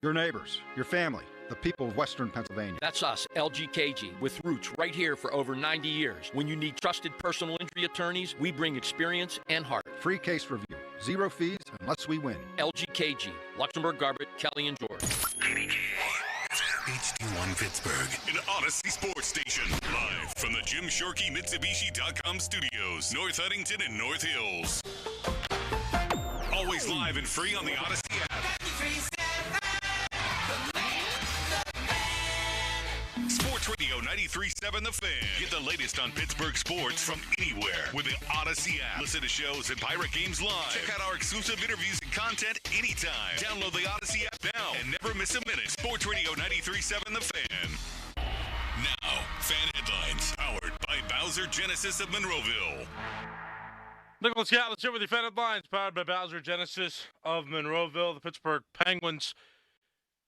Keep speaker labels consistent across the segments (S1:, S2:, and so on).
S1: Your neighbors, your family, the people of Western Pennsylvania.
S2: That's us, LGKG, with roots right here for over 90 years. When you need trusted personal injury attorneys, we bring experience and heart.
S1: Free case review. 0 fees unless we win.
S2: LGKG, Luxembourg, Garbett, Kelly, and George.
S3: HD1 Pittsburgh, an Odyssey Sports Station. Live from the Jim Shorkey Mitsubishi.com studios, North Huntington and North Hills. Always live and free on the Odyssey app. Sports Radio 93.7 The Fan. Get the latest on Pittsburgh sports from anywhere with the Odyssey app. Listen to shows and Pirate Games live. Check out our exclusive interviews and content anytime. Download the Odyssey app now and never miss a minute. Sports Radio 93.7 The Fan. Now, fan headlines powered by Bowser Genesis of Monroeville.
S4: Nicholas Gatlis here with your fan headlines powered by Bowser Genesis of Monroeville. The Pittsburgh Penguins,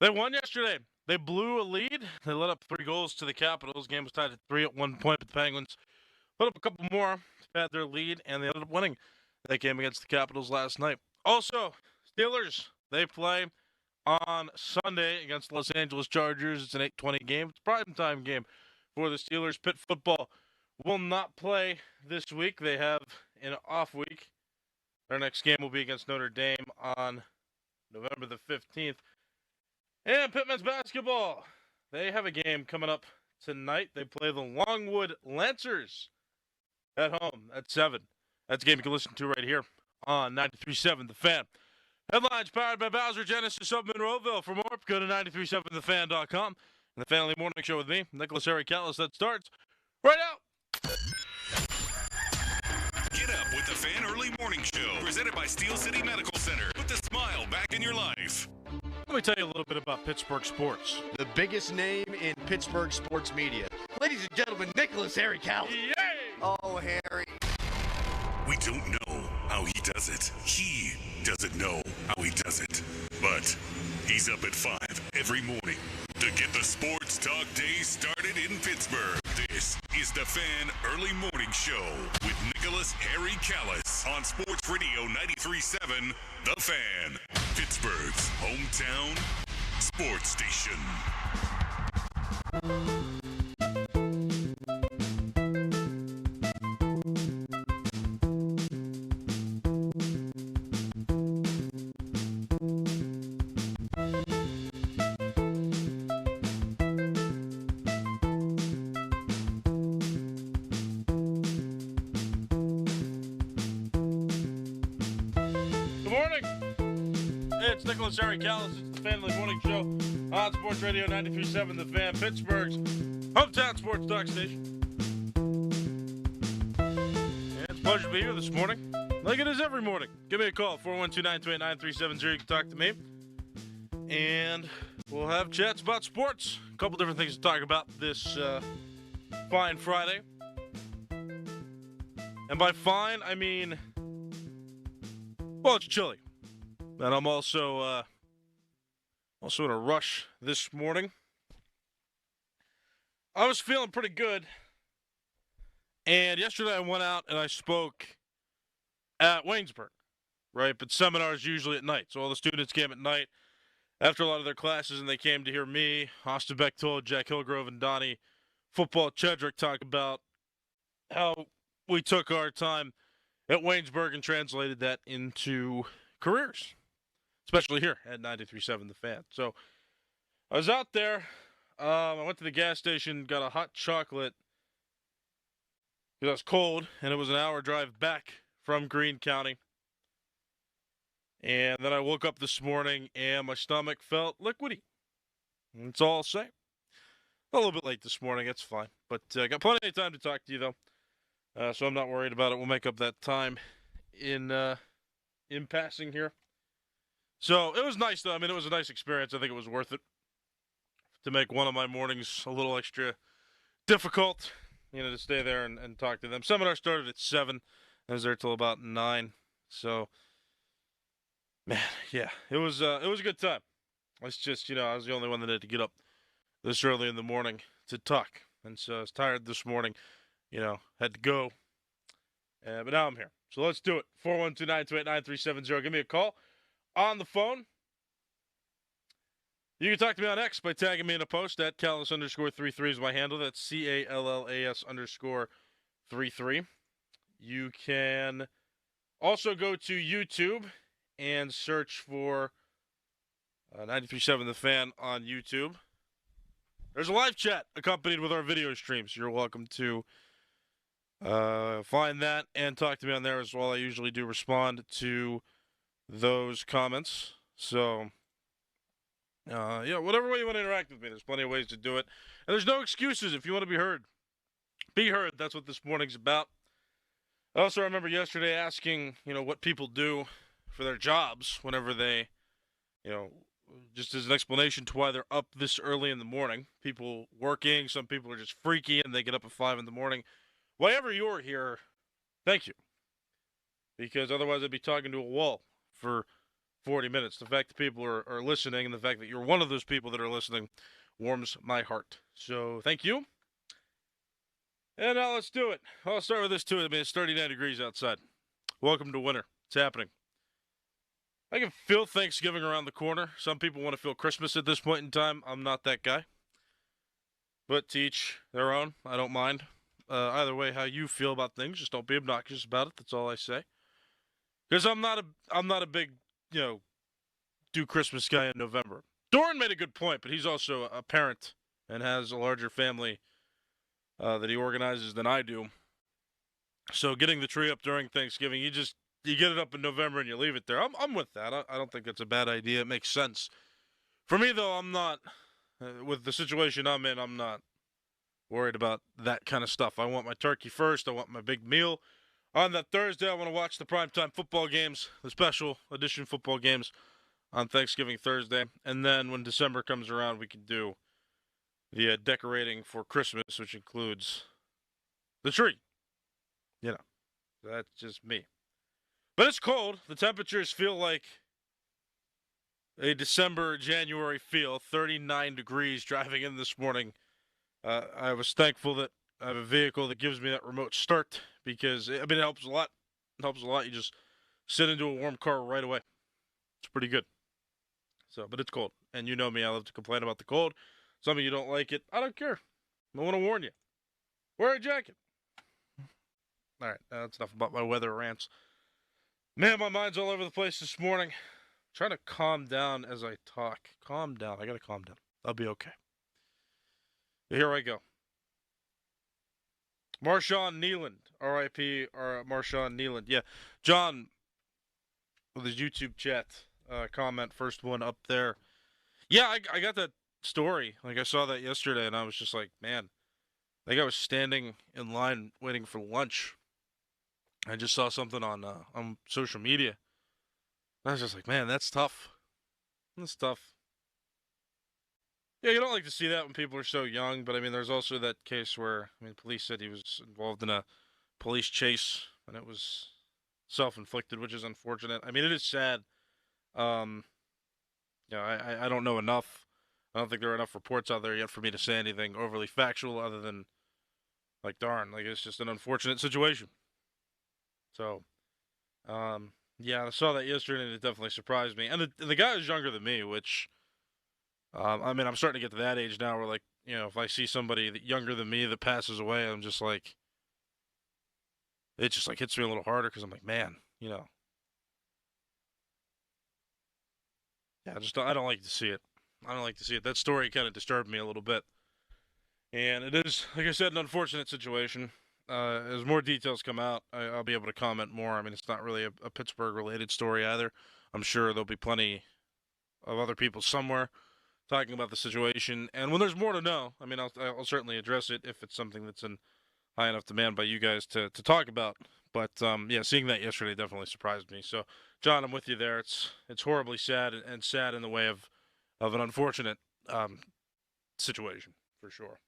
S4: they won yesterday. They blew a lead. They let up 3 goals to the Capitals. Game was tied at 3 at one point, but the Penguins put up a couple more to pad their lead, and they ended up winning that game against the Capitals last night. Also, Steelers, they play on Sunday against the Los Angeles Chargers. It's an 8:20 game. It's a primetime game for the Steelers. Pitt football will not play this week. They have an off week. Their next game will be against Notre Dame on November the 15th. And Pitt men's basketball, they have a game coming up tonight. They play the Longwood Lancers at home at 7. That's a game you can listen to right here on 93.7 The Fan. Headlines powered by Bowser Genesis of Monroeville. For more, go to 937thefan.com. And the Family Morning Show with me, Nicholas Harry Callis, that starts right now.
S3: Get up with the Fan Early Morning Show, presented by Steel City Medical Center. Put the smile back in your life.
S4: Let me tell you a little bit about Pittsburgh sports.
S5: The biggest name in Pittsburgh sports media. Ladies and gentlemen, Nicholas Harry Callis.
S4: Yay!
S5: Oh, Harry.
S3: We don't know how he does it. He doesn't know how he does it. But he's up at 5 every morning to get the sports talk day started in Pittsburgh. This is the Fan Early Morning Show with Nicholas Harry Callis on Sports Radio 93.7 The Fan, Pittsburgh's hometown sports station.
S4: It's Nicholas Harry Callis. It's the Family Morning Show on Sports Radio 93.7 The Fan, Pittsburgh's hometown sports talk station. And it's a pleasure to be here this morning, like it is every morning. Give me a call, 412-928-9370. You can talk to me. And we'll have chats about sports. A couple different things to talk about this fine Friday. And by fine, I mean, well, it's chilly. And I'm also in a rush this morning. I was feeling pretty good. And yesterday I went out and I spoke at Wesburg, right? But seminars usually at night. So all the students came at night after a lot of their classes, and they came to hear me, Austin Bechtold, Jack Hillgrove, and Donnie Football Chedrick talk about how we took our time at Wesburg and translated that into careers. Especially here at 93.7 The Fan. So I was out there. I went to the gas station, got a hot chocolate because I was cold, and it was an hour drive back from Greene County. And then I woke up this morning, and my stomach felt liquidy. That's all I'll say. A little bit late this morning. It's fine. But I got plenty of time to talk to you, though. So I'm not worried about it. We'll make up that time in passing here. So it was nice, though. I mean, it was a nice experience. I think it was worth it to make one of my mornings a little extra difficult, to stay there and talk to them. Seminar started at 7. I was there till about 9. So, man, yeah, it was a good time. It's just, I was the only one that had to get up this early in the morning to talk. And so I was tired this morning, had to go. But now I'm here. So let's do it. 412-928-9370. Give me a call on the phone. You can talk to me on X by tagging me in a post at Callas_33 is my handle. That's CALLAS_33. You can also go to YouTube and search for 93.7 The Fan on YouTube. There's a live chat accompanied with our video streams. You're welcome to find that and talk to me on there as well. I usually do respond to those comments. So, whatever way you want to interact with me, there's plenty of ways to do it. And there's no excuses if you want to be heard. Be heard. That's what this morning's about. I also remember yesterday asking, what people do for their jobs whenever they, just as an explanation to why they're up this early in the morning. People working, some people are just freaky and they get up at 5 in the morning. Whenever you're here, thank you. Because otherwise I'd be talking to a wall for 40 minutes. The fact that people are listening and the fact that you're one of those people that are listening warms my heart. So thank you. And now let's do it. I'll start with this too. I mean, it's 39 degrees outside. Welcome to winter. It's happening. I can feel Thanksgiving around the corner. Some people want to feel Christmas at this point in time. I'm not that guy. But to each their own. I don't mind. Either way, how you feel about things, just don't be obnoxious about it. That's all I say. Because I'm not a big, do Christmas guy in November. Doran made a good point, but he's also a parent and has a larger family that he organizes than I do. So getting the tree up during Thanksgiving, you get it up in November and you leave it there. I'm with that. I don't think that's a bad idea. It makes sense. For me, though, I'm not, with the situation I'm in, I'm not worried about that kind of stuff. I want my turkey first. I want my big meal. On that Thursday, I want to watch the primetime football games, the special edition football games on Thanksgiving Thursday. And then when December comes around, we can do the decorating for Christmas, which includes the tree. That's just me. But it's cold. The temperatures feel like a December, January feel. 39 degrees driving in this morning. I was thankful that I have a vehicle that gives me that remote start because, it helps a lot. It helps a lot. You just sit into a warm car right away. It's pretty good. So, but it's cold. And you know me, I love to complain about the cold. Some of you don't like it. I don't care. I want to warn you. Wear a jacket. All right, that's enough about my weather rants. Man, my mind's all over the place this morning. I'm trying to calm down as I talk. Calm down. I got to calm down. I'll be okay. Here I go. Marshawn Nealand, R.I.P. Marshawn Nealand. Yeah, John, with his YouTube chat comment, first one up there. Yeah, I got that story. Like, I saw that yesterday, and I was just like, man, I think I was standing in line waiting for lunch. I just saw something on social media. I was just like, man, that's tough. That's tough. Yeah, you don't like to see that when people are so young, but there's also that case where, police said he was involved in a police chase, and it was self-inflicted, which is unfortunate. It is sad. I don't know enough. I don't think there are enough reports out there yet for me to say anything overly factual other than, darn, it's just an unfortunate situation. So, yeah, I saw that yesterday, and it definitely surprised me. And the guy is younger than me, which, I'm starting to get to that age now where, if I see somebody younger than me that passes away, I'm just like, it just, hits me a little harder because I'm like, man, yeah, I don't like to see it. I don't like to see it. That story kind of disturbed me a little bit. And it is, like I said, an unfortunate situation. As more details come out, I'll be able to comment more. It's not really a Pittsburgh-related story either. I'm sure there'll be plenty of other people somewhere talking about the situation. And when there's more to know, I'll certainly address it if it's something that's in high enough demand by you guys to talk about. But, yeah, seeing that yesterday definitely surprised me. So, John, I'm with you there. It's horribly sad and sad in the way of an unfortunate situation, for sure.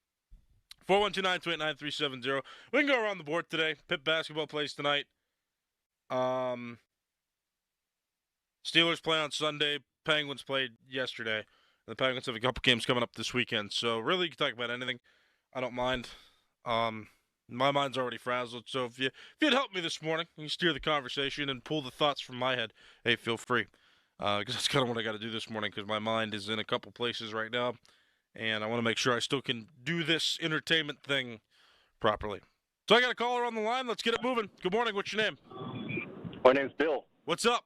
S4: 412-928-9370. We can go around the board today. Pitt basketball plays tonight. Steelers play on Sunday. Penguins played yesterday. The Penguins have a couple games coming up this weekend. So really, you can talk about anything. I don't mind. My mind's already frazzled. So if you'd help me this morning, you can steer the conversation and pull the thoughts from my head. Hey, feel free. because that's kind of what I got to do this morning because my mind is in a couple places right now, and I want to make sure I still can do this entertainment thing properly. So I got a caller on the line. Let's get it moving. Good morning. What's your name?
S6: My name's Bill.
S4: What's up?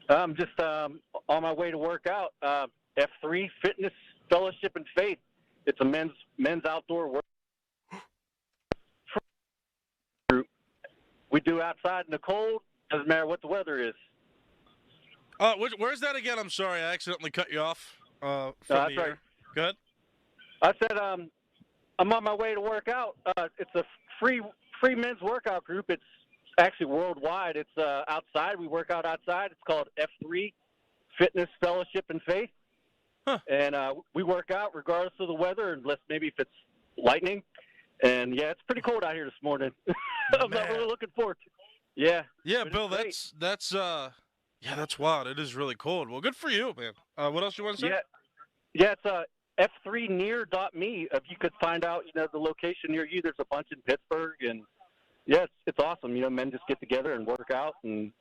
S6: I'm just on my way to work out. F3 Fitness Fellowship and Faith. It's a men's outdoor work group. We do outside in the cold. Doesn't matter what the weather is.
S4: Where's that again? I'm sorry, I accidentally cut you off.
S6: That's right.
S4: Go ahead.
S6: I said I'm on my way to work out. It's a free men's workout group. It's actually worldwide. It's outside. We work out outside. It's called F3 Fitness Fellowship and Faith.
S4: Huh.
S6: And we work out regardless of the weather, unless maybe if it's lightning. And yeah, it's pretty cold out here this morning. I'm not really looking forward to it. Yeah.
S4: Yeah, Bill, that's wild. It is really cold. Well, good for you, man. What else you want to say?
S6: Yeah, it's f3near.me. If you could find out, the location near you, there's a bunch in Pittsburgh, and yes, it's awesome. Men just get together and work out and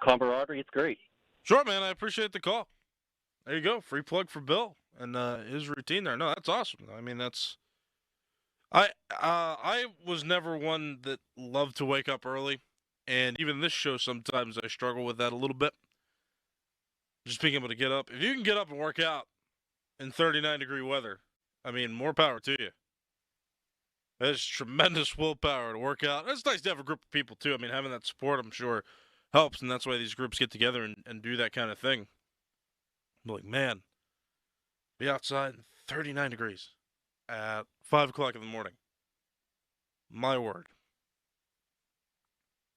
S6: camaraderie. It's great.
S4: Sure, man. I appreciate the call. There you go. Free plug for Bill and his routine there. No, that's awesome. I mean, I was never one that loved to wake up early, and even this show sometimes I struggle with that a little bit. Just being able to get up. If you can get up and work out in 39-degree weather, I mean, more power to you. There's tremendous willpower to work out. It's nice to have a group of people, too. I mean, having that support, I'm sure, helps, and that's why these groups get together and do that kind of thing. I'm like, man, be outside in 39 degrees at 5 o'clock in the morning. My word.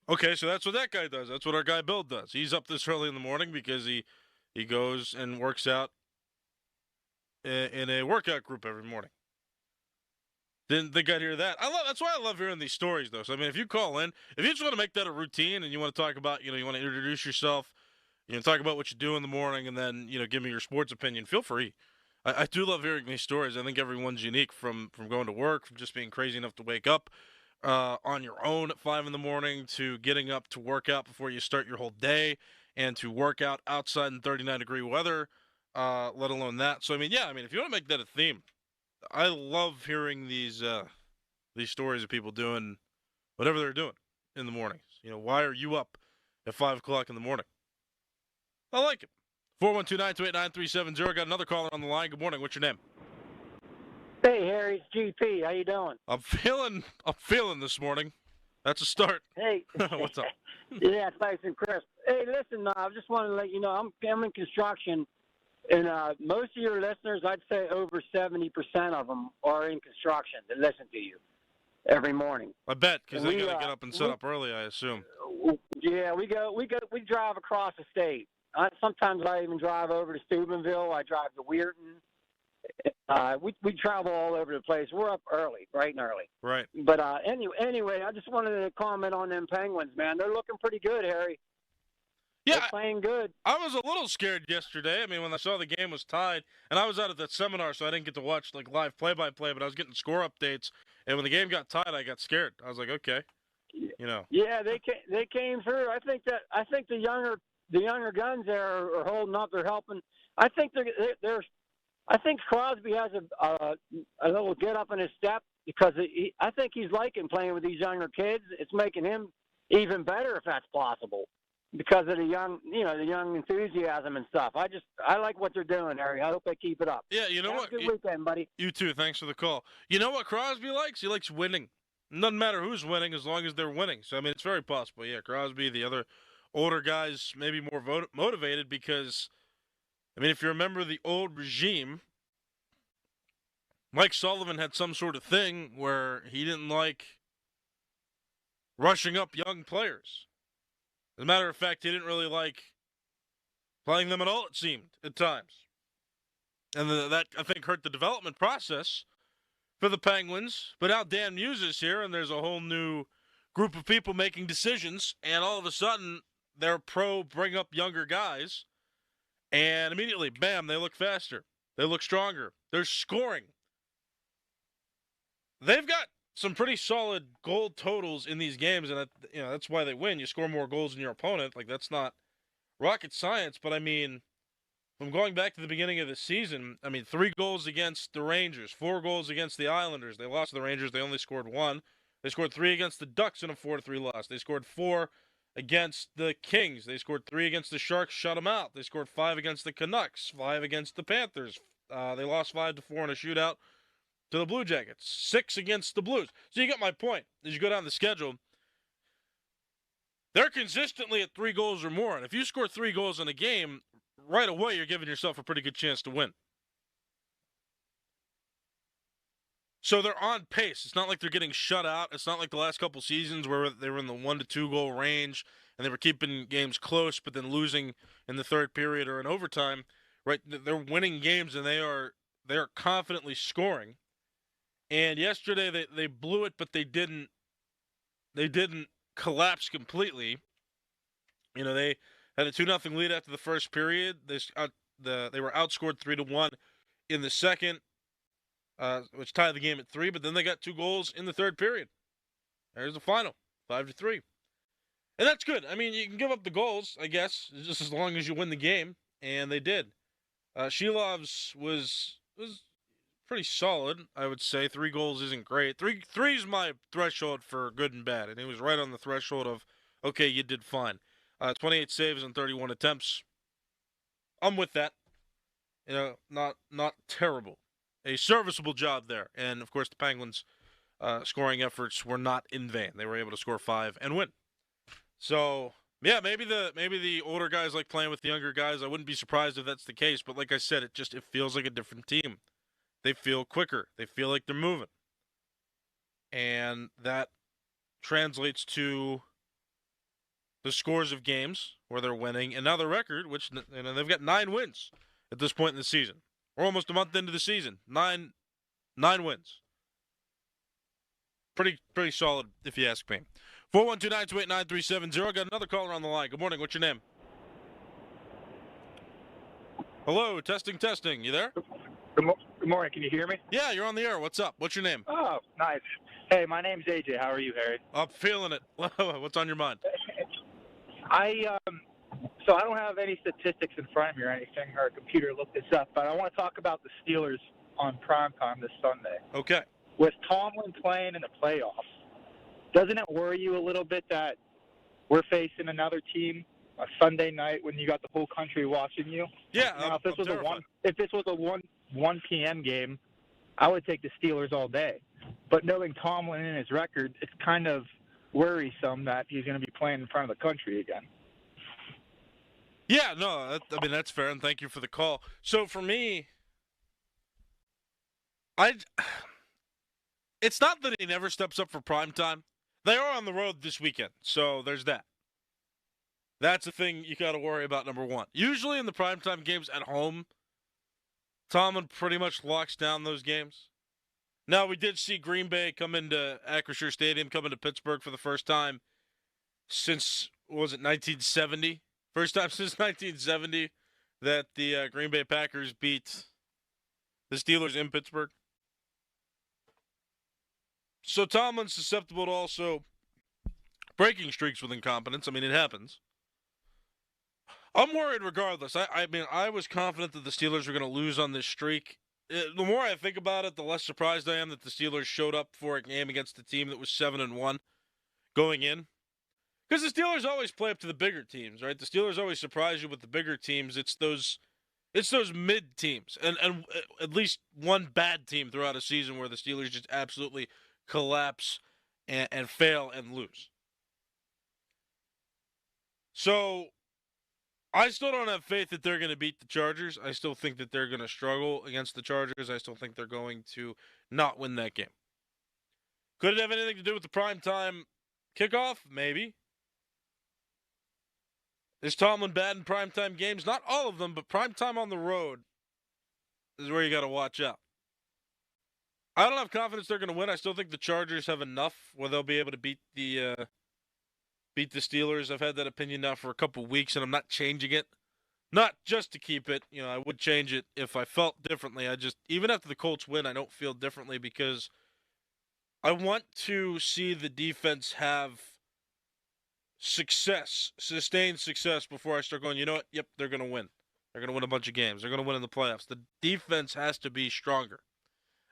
S4: Okay, so that's what that guy does. That's what our guy Bill does. He's up this early in the morning because he goes and works out in a workout group every morning. Didn't think I'd hear that. That's why I love hearing these stories, though. So, I mean, if you call in, if you just want to make that a routine and you want to talk about, you want to introduce yourself, talk about what you do in the morning, and then, give me your sports opinion, feel free. I do love hearing these stories. I think everyone's unique from going to work, from just being crazy enough to wake up on your own at 5 in the morning, to getting up to work out before you start your whole day, and to work out outside in 39-degree weather, let alone that. So, if you want to make that a theme, I love hearing these stories of people doing whatever they're doing in the mornings. Why are you up at 5 o'clock in the morning? I like it. 412-928-9370. Got another caller on the line. Good morning. What's your name?
S7: Hey, Harry, it's GP. How you doing?
S4: I'm feeling this morning. That's a start.
S7: Hey.
S4: What's up?
S7: Yeah, it's nice and crisp. Hey, listen, I just wanted to let you know I'm in construction, and most of your listeners, I'd say over 70% of them are in construction that listen to you every morning.
S4: I bet, because they got to get up and set up early, I assume.
S7: Yeah, we drive across the state. Sometimes I even drive over to Steubenville. I drive to Weirton. We travel all over the place. We're up early, bright and early.
S4: Right.
S7: But anyway, I just wanted to comment on them Penguins, man. They're looking pretty good, Harry.
S4: Yeah,
S7: they're playing good.
S4: I was a little scared yesterday. When I saw the game was tied, and I was out at that seminar, so I didn't get to watch live play-by-play. But I was getting score updates, and when the game got tied, I got scared. I was like, okay,
S7: Yeah, they came through. I think the younger guns there are holding up. They're helping. I think I think Crosby has a little get up in his step because I think he's liking playing with these younger kids. It's making him even better if that's possible because of the young enthusiasm and stuff. I like what they're doing, Harry. I hope they keep it up.
S4: Yeah, you know what?
S7: Have a good weekend, buddy.
S4: You too. Thanks for the call. You know what Crosby likes? He likes winning. It doesn't matter who's winning as long as they're winning. So, it's very possible. Yeah, Crosby, the other older guys maybe more motivated because, if you remember the old regime, Mike Sullivan had some sort of thing where he didn't like rushing up young players. As a matter of fact, he didn't really like playing them at all, it seemed, at times. And that, I think, hurt the development process for the Penguins. But now Dan Muse is here, and there's a whole new group of people making decisions, and all of a sudden, they're bring up younger guys, and immediately, bam, they look faster. They look stronger. They're scoring. They've got some pretty solid goal totals in these games, and that's why they win. You score more goals than your opponent. That's not rocket science, but I mean, from going back to the beginning of the season, I mean, 3 goals against the Rangers, 4 goals against the Islanders. They lost to the Rangers. They only scored 1. They scored 3 against the Ducks in a 4-3 loss. They scored 4 against the Kings. They scored 3 against the Sharks, shut them out. They scored 5 against the Canucks, 5 against the Panthers. They lost 5-4 in a shootout to the Blue Jackets, 6 against the Blues. So you get my point. As you go down the schedule, they're consistently at 3 goals or more. And if you score 3 goals in a game, right away you're giving yourself a pretty good chance to win. So they're on pace. It's not like they're getting shut out. It's not like the last couple seasons where they were in the 1 to 2 goal range and they were keeping games close but then losing in the third period or in overtime. Right? They're winning games and they are confidently scoring. And yesterday they blew it, but they didn't collapse completely. You know, they had a 2-0 lead after the first period. They were outscored 3-1 in the second, which tied the game at 3. But then they got 2 goals in the third period. There's the final, 5-3, and that's good. I mean, you can give up the goals, I guess, just as long as you win the game, and they did. Shilov's was pretty solid, I would say. 3 goals isn't great. Three's my threshold for good and bad, and he was right on the threshold of, okay, you did fine. 28 saves and 31 attempts. I'm with that. You know, not terrible. A serviceable job there. And, of course, the Penguins' scoring efforts were not in vain. They were able to score 5 and win. So, yeah, maybe the older guys like playing with the younger guys. I wouldn't be surprised if that's the case. But like I said, it feels like a different team. They feel quicker. They feel like they're moving. And that translates to the scores of games where they're winning. And now the record, which, you know, they've got 9 wins at this point in the season. We're almost a month into the season. 9 wins. Pretty solid, if you ask me. 412-928-9370. Got another caller on the line. Good morning. What's your name? Hello. Testing. You there?
S8: Good morning. Can you hear me?
S4: Yeah, you're on the air. What's up? What's your name?
S8: Oh, nice. Hey, my name's AJ. How are you, Harry?
S4: I'm feeling it. What's on your mind?
S8: So I don't have any statistics in front of me or anything, or a computer look this up, but I want to talk about the Steelers on primetime this Sunday.
S4: Okay.
S8: With Tomlin playing in the playoffs, doesn't it worry you a little bit that we're facing another team a Sunday night when you got the whole country watching you?
S4: Yeah.
S8: Now, if this was a 1 p.m. game, I would take the Steelers all day. But knowing Tomlin and his record, it's kind of worrisome that he's going to be playing in front of the country again.
S4: Yeah, no, I mean, that's fair, and thank you for the call. So for me, it's not that he never steps up for primetime. They are on the road this weekend, so there's that. That's the thing you got to worry about, number one. Usually in the primetime games at home, Tomlin pretty much locks down those games. Now, we did see Green Bay come into Acrisure Stadium, come into Pittsburgh for the first time since, what was it, 1970? First time since 1970 that the Green Bay Packers beat the Steelers in Pittsburgh. So Tomlin's susceptible to also breaking streaks with incompetence. I mean, it happens. I'm worried regardless. I mean, I was confident that the Steelers were going to lose on this streak. The more I think about it, the less surprised I am that the Steelers showed up for a game against a team that was 7-1 going in. Because the Steelers always play up to the bigger teams, right? The Steelers always surprise you with the bigger teams. It's those mid teams, and at least one bad team throughout a season where the Steelers just absolutely collapse and fail and lose. So I still don't have faith that they're going to beat the Chargers. I still think that they're going to struggle against the Chargers. I still think they're going to not win that game. Could it have anything to do with the primetime kickoff? Maybe. Is Tomlin bad in primetime games? Not all of them, but primetime on the road is where you got to watch out. I don't have confidence they're going to win. I still think the Chargers have enough where they'll be able to beat the Steelers. I've had that opinion now for a couple weeks, and I'm not changing it. Not just to keep it. You know, I would change it if I felt differently. Even after the Colts win, I don't feel differently because I want to see the defense have success, sustained success before I start going, you know what? Yep, they're going to win. They're going to win a bunch of games. They're going to win in the playoffs. The defense has to be stronger.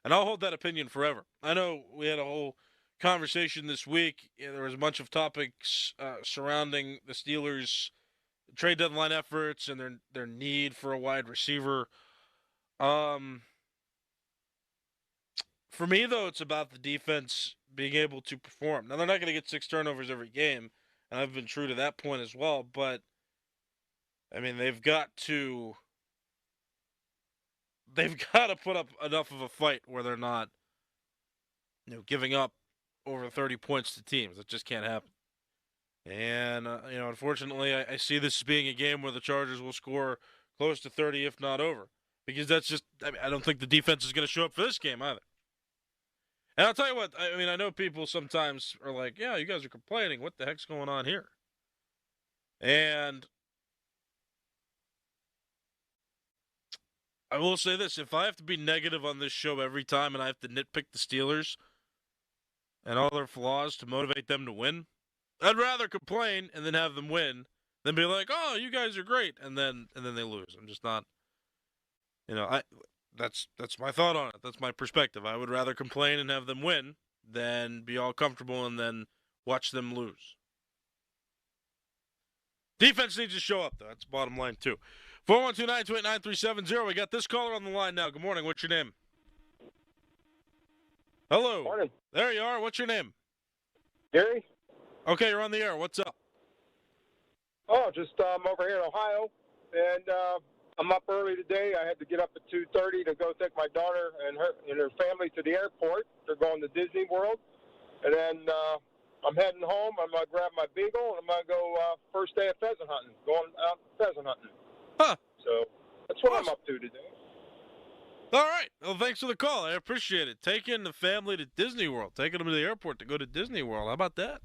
S4: And I'll hold that opinion forever. I know we had a whole conversation this week. There was a bunch of topics surrounding the Steelers' trade deadline efforts and their need for a wide receiver. For me, though, it's about the defense being able to perform. Now, they're not going to get 6 turnovers every game, and I've been true to that point as well. But, I mean, they've got to put up enough of a fight where they're not, giving up over 30 points to teams. It just can't happen. And, unfortunately, I see this as being a game where the Chargers will score close to 30, if not over. Because that's just, I don't think the defense is going to show up for this game either. And I'll tell you what, I know people sometimes are like, yeah, you guys are complaining. What the heck's going on here? And I will say this, if I have to be negative on this show every time and I have to nitpick the Steelers and all their flaws to motivate them to win, I'd rather complain and then have them win than be like, oh, you guys are great, and then they lose. I'm just not, that's my thought on it. That's my perspective. I would rather complain and have them win than be all comfortable and then watch them lose. Defense needs to show up, though. That's the bottom line, too. 412-928-9370. We got this caller on the line now. Good morning. What's your name? Hello.
S9: Morning.
S4: There you are. What's your name?
S9: Gary?
S4: Okay, you're on the air. What's up?
S9: Oh, just I'm over here in Ohio, and I'm up early today. I had to get up at 2:30 to go take my daughter and her family to the airport. They're going to Disney World, and then I'm heading home. I'm gonna grab my beagle and I'm gonna go first day of pheasant hunting. Going out pheasant hunting.
S4: Huh.
S9: So that's what I'm up to today.
S4: All right. Well, thanks for the call. I appreciate it. Taking the family to Disney World. Taking them to the airport to go to Disney World. How about that?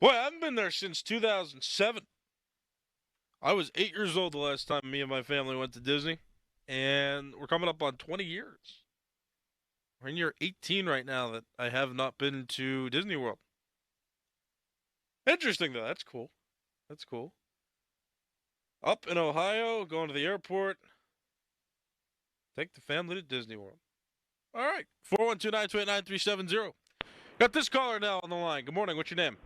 S4: Boy, I haven't been there since 2007. I was 8 years old the last time me and my family went to Disney, and we're coming up on 20 years. We're in year 18 right now that I have not been to Disney World. Interesting, though. That's cool. That's cool. Up in Ohio, going to the airport. Take the family to Disney World. All right. 412-928-9370. Got this caller now on the line. Good morning. What's your name?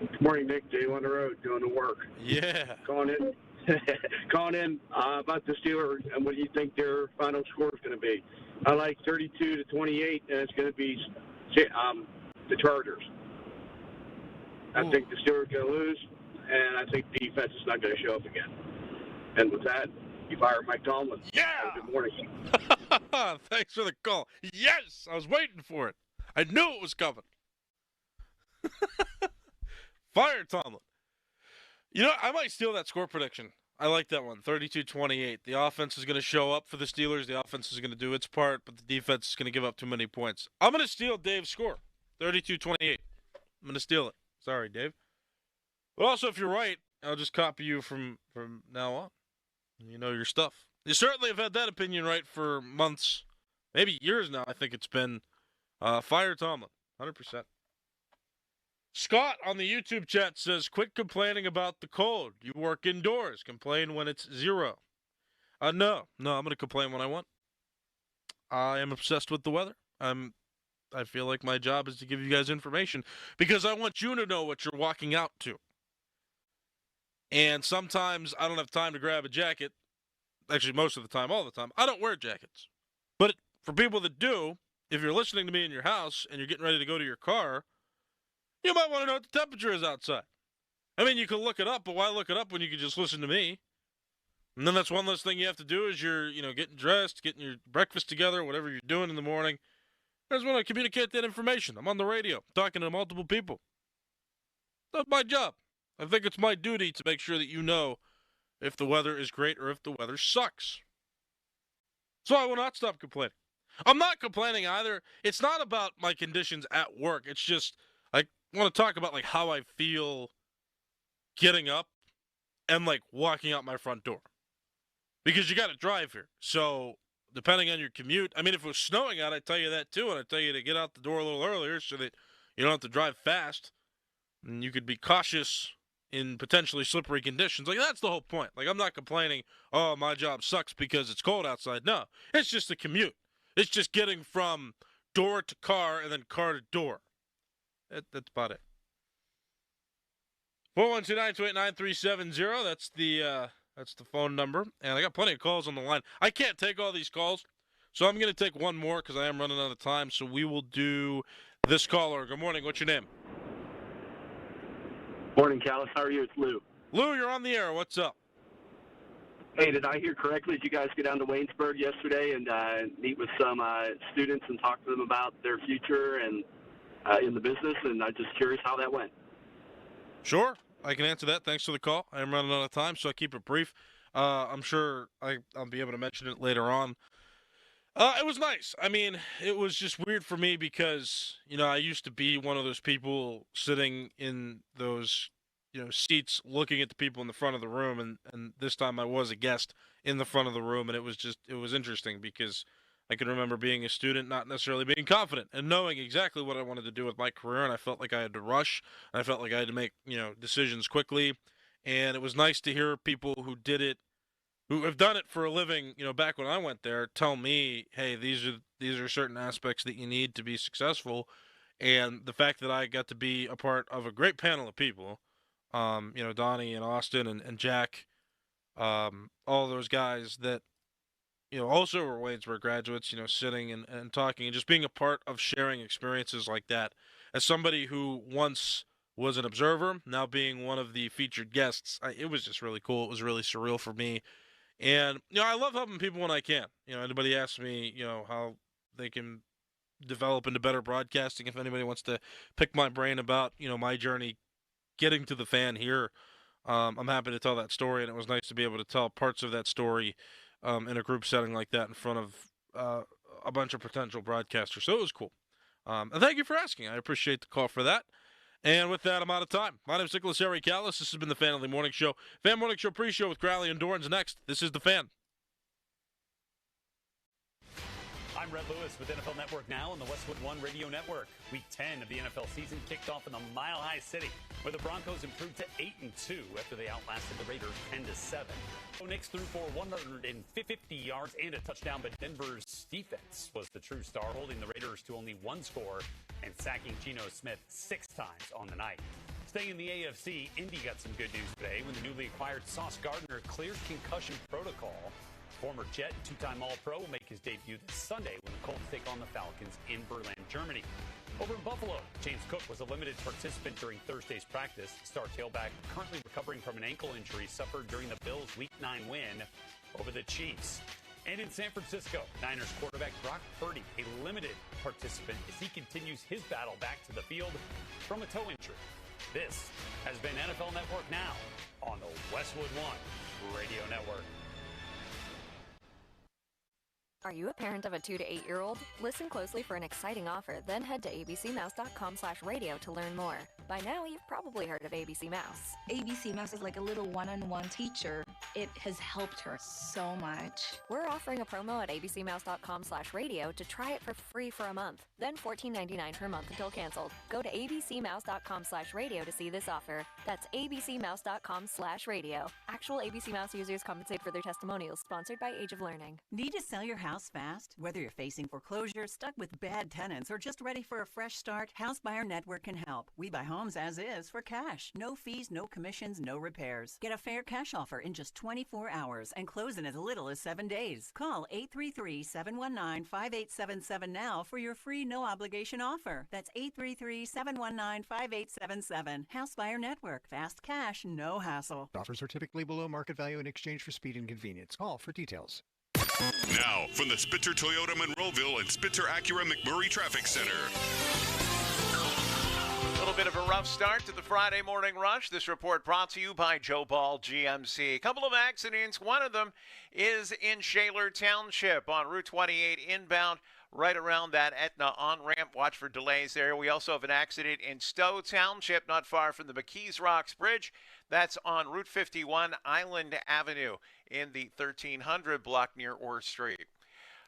S10: Good morning, Nick. Jay on the road, doing the work.
S4: Yeah.
S10: Calling in about the Steelers and what do you think their final score is going to be. I like 32-28, and it's going to be the Chargers. I think the Steelers are going to lose, and I think the defense is not going to show up again. And with that, you fire Mike Tomlin.
S4: Yeah.
S10: Good morning.
S4: Thanks for the call. Yes, I was waiting for it. I knew it was coming. Fire Tomlin. I might steal that score prediction. I like that one, 32-28. The offense is going to show up for the Steelers. The offense is going to do its part, but the defense is going to give up too many points. I'm going to steal Dave's score, 32-28. I'm going to steal it. Sorry, Dave. But also, if you're right, I'll just copy you from now on. You know your stuff. You certainly have had that opinion right for months, maybe years now. I think it's been Fire Tomlin, 100%. Scott on the YouTube chat says, quit complaining about the cold. You work indoors. Complain when it's 0. No, I'm going to complain when I want. I am obsessed with the weather. I feel like my job is to give you guys information because I want you to know what you're walking out to. And sometimes I don't have time to grab a jacket. Actually, most of the time, all the time, I don't wear jackets. But for people that do, if you're listening to me in your house and you're getting ready to go to your car, you might want to know what the temperature is outside. I mean, you can look it up, but why look it up when you can just listen to me? And then that's one less thing you have to do is you're, getting dressed, getting your breakfast together, whatever you're doing in the morning. I just want to communicate that information. I'm on the radio talking to multiple people. That's my job. I think it's my duty to make sure that you know if the weather is great or if the weather sucks. So I will not stop complaining. I'm not complaining either. It's not about my conditions at work. It's just I want to talk about how I feel getting up and walking out my front door. Because you got to drive here. So depending on your commute, if it was snowing out, I'd tell you that too, and I'd tell you to get out the door a little earlier so that you don't have to drive fast. And you could be cautious in potentially slippery conditions. Like, that's the whole point. Like, I'm not complaining, oh, my job sucks because it's cold outside. No, it's just a commute. It's just getting from door to car and then car to door. That's about it. 412-928-9370. That's the phone number. And I got plenty of calls on the line. I can't take all these calls, so I'm going to take one more because I am running out of time. So we will do this caller. Good morning. What's your name?
S10: Morning, Callis. How are you? It's Lou.
S4: Lou, you're on the air. What's up?
S10: Hey, did I hear correctly? Did you guys go down to Waynesburg yesterday and meet with some students and talk to them about their future and in the business? And I'm just curious how that went.
S4: Sure. I can answer that. Thanks for the call. I am running out of time, so I keep it brief. I'm sure I'll be able to mention it later on. It was nice. I mean, it was just weird for me because, I used to be one of those people sitting in those, seats looking at the people in the front of the room. And this time I was a guest in the front of the room. And it was interesting because I can remember being a student, not necessarily being confident and knowing exactly what I wanted to do with my career. And I felt like I had to rush. And I felt like I had to make, decisions quickly. And it was nice to hear people who did it, who have done it for a living, back when I went there, tell me, hey, these are certain aspects that you need to be successful. And the fact that I got to be a part of a great panel of people, Donnie and Austin and Jack, all those guys that, also were Waynesburg graduates, sitting and talking and just being a part of sharing experiences like that. As somebody who once was an observer, now being one of the featured guests, it was just really cool. It was really surreal for me. And, I love helping people when I can. Anybody asks me, how they can develop into better broadcasting, if anybody wants to pick my brain about, my journey getting to the fan here, I'm happy to tell that story. And it was nice to be able to tell parts of that story in a group setting like that in front of a bunch of potential broadcasters. So it was cool. And thank you for asking. I appreciate the call for that. And with that, I'm out of time. My name is Nicholas Harry Callis. This has been the Fan of the Morning Show. Fan Morning Show pre-show with Crowley and Dorans next. This is The Fan.
S11: I'm Red Lewis with NFL Network Now on the Westwood One Radio Network. Week 10 of the NFL season kicked off in the Mile High City, where the Broncos improved to 8-2 after they outlasted the Raiders 10-7. Knicks threw for 150 yards and a touchdown, but Denver's defense was the true star, holding the Raiders to only one score and sacking Geno Smith 6 times on the night. Staying in the AFC, Indy got some good news today when the newly acquired Sauce Gardner cleared concussion protocol. Former Jet, two-time All-Pro, will make his debut this Sunday when the Colts take on the Falcons in Berlin, Germany. Over in Buffalo, James Cook was a limited participant during Thursday's practice. Star tailback currently recovering from an ankle injury suffered during the Bills' Week 9 win over the Chiefs. And in San Francisco, Niners quarterback Brock Purdy, a limited participant as he continues his battle back to the field from a toe injury. This has been NFL Network Now on the Westwood One Radio Network.
S12: Are you a parent of a 2 to 8-year-old? Listen closely for an exciting offer, then head to abcmouse.com/radio to learn more. By now, you've probably heard of ABC Mouse.
S13: ABC Mouse is like a little one-on-one teacher. It has helped her so much.
S12: We're offering a promo at abcmouse.com/radio to try it for free for a month, then $14.99 per month until canceled. Go to abcmouse.com/radio to see this offer. That's abcmouse.com/radio. Actual ABC Mouse users compensate for their testimonials, sponsored by Age of Learning.
S14: Need to sell your house fast? Whether you're facing foreclosure, stuck with bad tenants, or just ready for a fresh start, House Buyer Network can help. We buy homes as is for cash. No fees, no commissions, no repairs. Get a fair cash offer in just 24 hours and close in as little as 7 days. Call 833-719-5877 now for your free no-obligation offer. That's 833-719-5877. House Buyer Network. Fast cash, no hassle.
S15: Offers are typically below market value in exchange for speed and convenience. Call for details.
S3: Now, from the Spitzer Toyota Monroeville and Spitzer Acura McMurray Traffic Center.
S16: A little bit of a rough start to the Friday morning rush. This report brought to you by Joe Ball GMC. A couple of accidents. One of them is in Shaler Township on Route 28 inbound, right around that Etna on-ramp. Watch for delays there. We also have an accident in Stowe Township, not far from the McKees Rocks Bridge. That's on Route 51 Island Avenue in the 1300 block near Orr Street.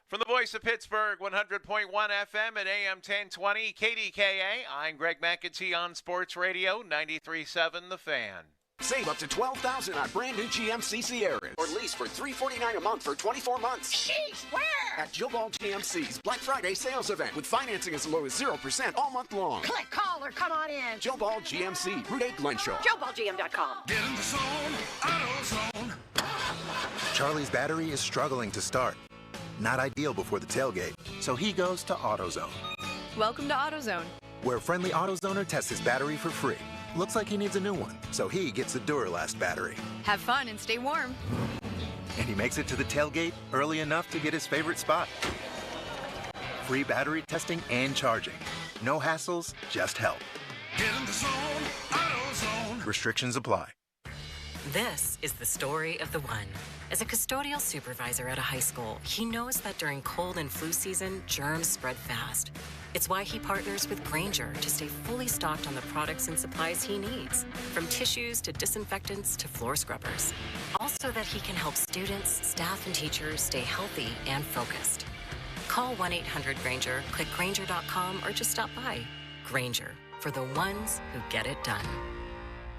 S16: From the voice of Pittsburgh, 100.1 FM at AM 1020, KDKA, I'm Greg McEntee on Sports Radio, 93.7 The Fan.
S17: Save up to $12,000 on brand new GMC Sierras. Or lease for $349 a month for 24 months.
S18: Sheesh, where?
S17: At Joe Ball GMC's Black Friday sales event with financing as low as 0% all month long.
S18: Click, call, or come on in.
S17: Joe Ball GMC, Route 8 Glenshaw.
S18: JoeBallGM.com.
S3: Get in the zone, AutoZone.
S19: Charlie's battery is struggling to start. Not ideal before the tailgate, so he goes to AutoZone.
S20: Welcome to AutoZone,
S19: where a friendly AutoZoner tests his battery for free. Looks like he needs a new one, so he gets the Duralast battery.
S20: have fun and stay warm.
S19: And he makes it to the tailgate early enough to get his favorite spot. Free battery testing and charging. No hassles, just help.
S3: Get in the zone, AutoZone.
S19: Restrictions apply.
S21: This is the story of the one. As a custodial supervisor at a high school, he knows that during cold and flu season, germs spread fast. It's why he partners with Grainger to stay fully stocked on the products and supplies he needs, from tissues to disinfectants to floor scrubbers. Also that he can help students, staff, and teachers stay healthy and focused. Call 1-800-GRAINGER, click Grainger.com, or just stop by. Grainger, for the ones who get it done.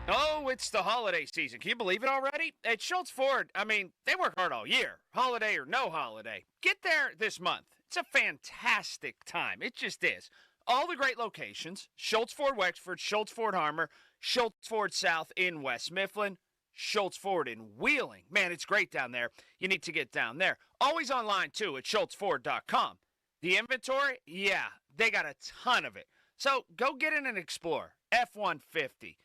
S22: Oh, it's the holiday season. Can you believe it already? At Schultz Ford, they work hard all year, holiday or no holiday. Get there this month. It's a fantastic time. It just is. All the great locations, Schultz Ford Wexford, Schultz Ford Harmer, Schultz Ford South in West Mifflin, Schultz Ford in Wheeling. Man, it's great down there. You need to get down there. Always online, too, at schultzford.com. The inventory? Yeah, they got a ton of it. So go get in and explore. F-150.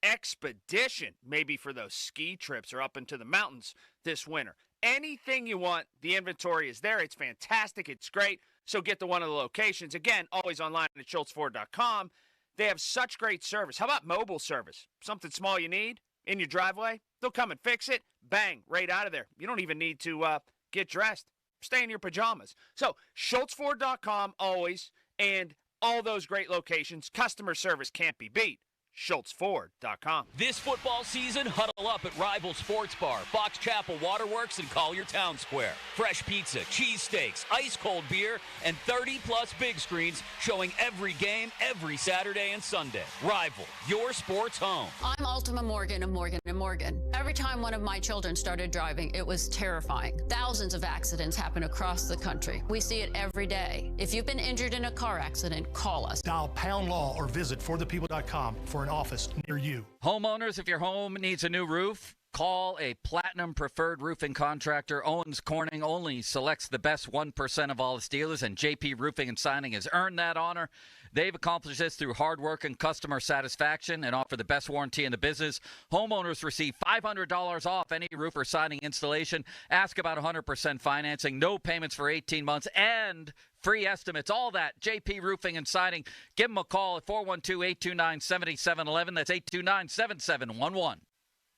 S22: Expedition, maybe for those ski trips or up into the mountains this winter. Anything you want, the inventory is there. It's fantastic. It's great. So get to one of the locations. Again, always online at schultzford.com. They have such great service. How about mobile service? Something small you need in your driveway? They'll come and fix it. Bang, right out of there. You don't even need to get dressed. Stay in your pajamas. So schultzford.com always, and all those great locations. Customer service can't be beat. schultzford.com.
S2: This football season, huddle up at Rival Sports Bar, Fox Chapel Waterworks, and Collier Town Square. Fresh pizza, cheesesteaks, ice-cold beer, and 30-plus big screens showing every game, every Saturday and Sunday. Rival, your sports home.
S23: I'm Ultima Morgan of Morgan & Morgan. Every time one of my children started driving, it was terrifying. Thousands of accidents happen across the country. We see it every day. If you've been injured in a car accident, call us.
S24: Dial pound law or visit forthepeople.com for an office near you.
S25: Homeowners, if your home needs a new roof, call a Platinum Preferred Roofing Contractor. Owens Corning only selects the best 1% of all its dealers, and JP Roofing and Signing has earned that honor. They've accomplished this through hard work and customer satisfaction and offer the best warranty in the business. Homeowners receive $500 off any roof or siding installation. Ask about 100% financing, no payments for 18 months, and free estimates. All that, JP Roofing and Siding. Give them a call at 412-829-7711. That's 829-7711.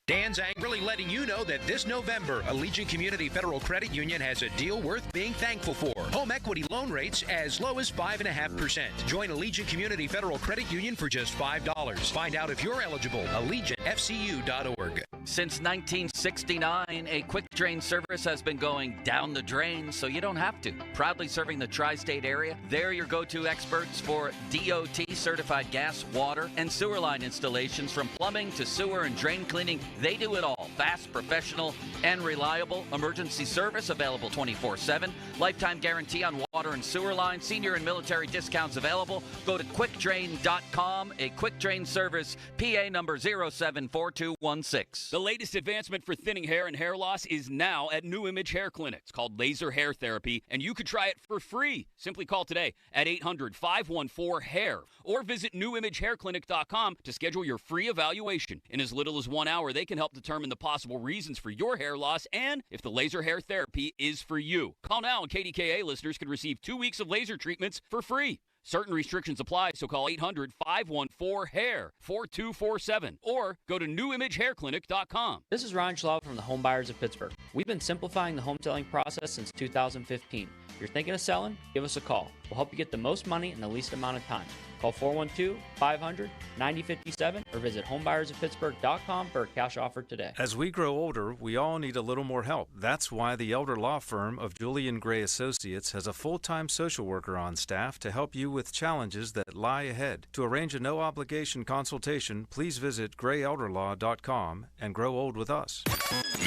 S26: Dan's angrily letting you know that this November, Allegiant Community Federal Credit Union has a deal worth being thankful for. Home equity loan rates as low as 5.5%. Join Allegiant Community Federal Credit Union for just $5. Find out if you're eligible. AllegiantFCU.org.
S25: Since 1969, a quick drain service has been going down the drain so you don't have to. Proudly serving the tri-state area, they're your go-to experts for DOT certified gas, water, and sewer line installations. From plumbing to sewer and drain cleaning, they do it all. Fast, professional, and reliable. Emergency service available 24/7. Lifetime guarantee on water and sewer lines. Senior and military discounts available. Go to quickdrain.com. A quick drain service, PA number 074216.
S2: The latest advancement for thinning hair and hair loss is now at New Image Hair Clinic. It's called laser hair therapy, and you could try it for free. Simply call today at 800-514-HAIR or visit newimagehairclinic.com to schedule your free evaluation. In as little as 1 hour, they can help determine the possible reasons for your hair loss and if the laser hair therapy is for you. Call now, and KDKA listeners can receive 2 weeks of laser treatments for free. Certain restrictions apply, so call 800-514-HAIR 4247 or go to newimagehairclinic.com.
S27: This is Ron Schlauber from the Home Buyers of Pittsburgh. We've been simplifying the home selling process since 2015. If you're thinking of selling, give us a call. We'll help you get the most money in the least amount of time. Call 412-500-9057 or visit homebuyersofpittsburgh.com for a cash offer today.
S1: As we grow older, we all need a little more help. That's why the elder law firm of Julian Gray Associates has a full-time social worker on staff to help you with challenges that lie ahead. To arrange a no-obligation consultation, please visit grayelderlaw.com and grow old with us.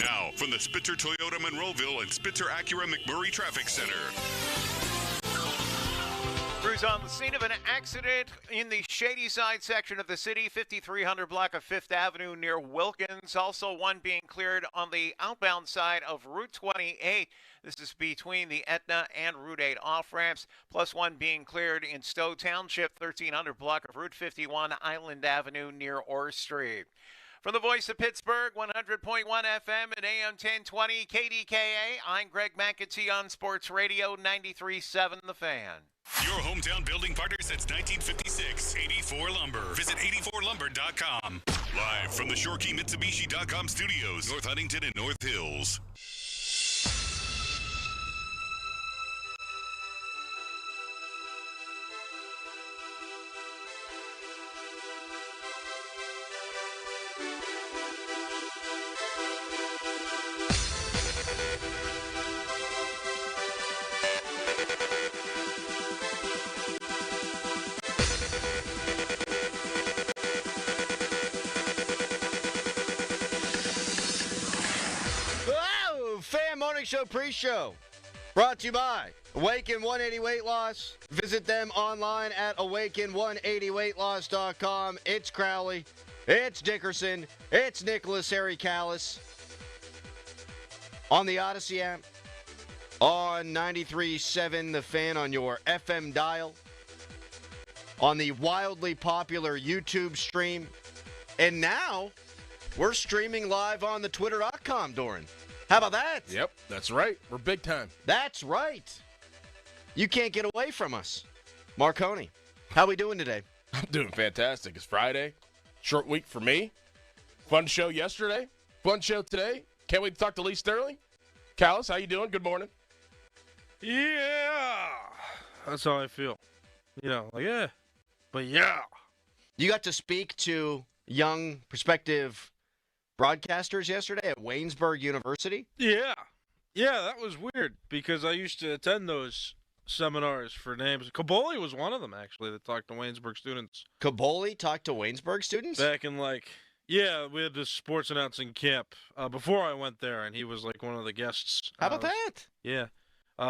S3: Now, from the Spitzer Toyota Monroeville and Spitzer Acura McMurray Traffic Center.
S16: Crews on the scene of an accident in the Shady Side section of the city, 5300 block of 5th Avenue near Wilkins. Also one being cleared on the outbound side of Route 28. This is between the Etna and Route 8 off-ramps, plus one being cleared in Stowe Township, 1300 block of Route 51 Island Avenue near Orr Street. From the voice of Pittsburgh, 100.1 FM and AM 1020 KDKA, I'm Greg McAtee on Sports Radio 93.7 The Fan.
S3: Your hometown building partner since 1956, 84 Lumber. Visit 84lumber.com. Live from the ShoreKeyMitsubishi.com studios, North Huntington and North Hills.
S5: Show pre-show brought to you by Awaken 180 Weight Loss. Visit them online at awaken180weightloss.com. It's Crowley, it's Dickerson, it's Nicholas Harry Callis on the Odyssey app, on 93.7 The Fan on your FM dial, on the wildly popular YouTube stream, and now we're streaming live on the twitter.com, Doran. How about that?
S6: Yep, that's right. We're big time.
S5: That's right. You can't get away from us. Marconi, how we doing today?
S6: I'm doing fantastic. It's Friday. Short week for me. Fun show yesterday. Fun show today. Can't wait to talk to Lee Sterling. Callis, how you doing? Good morning.
S4: Yeah. That's how I feel. You know, like, yeah. But yeah.
S5: You got to speak to young prospective broadcasters yesterday at Wesburg University?
S4: Yeah. Yeah, that was weird because I used to attend those seminars for names. Caboli was one of them, actually, that talked to Waynesburg students.
S5: Caboli talked to Waynesburg students?
S4: Back in, we had this sports announcing camp before I went there, and he was, one of the guests.
S5: How about that?
S4: Yeah.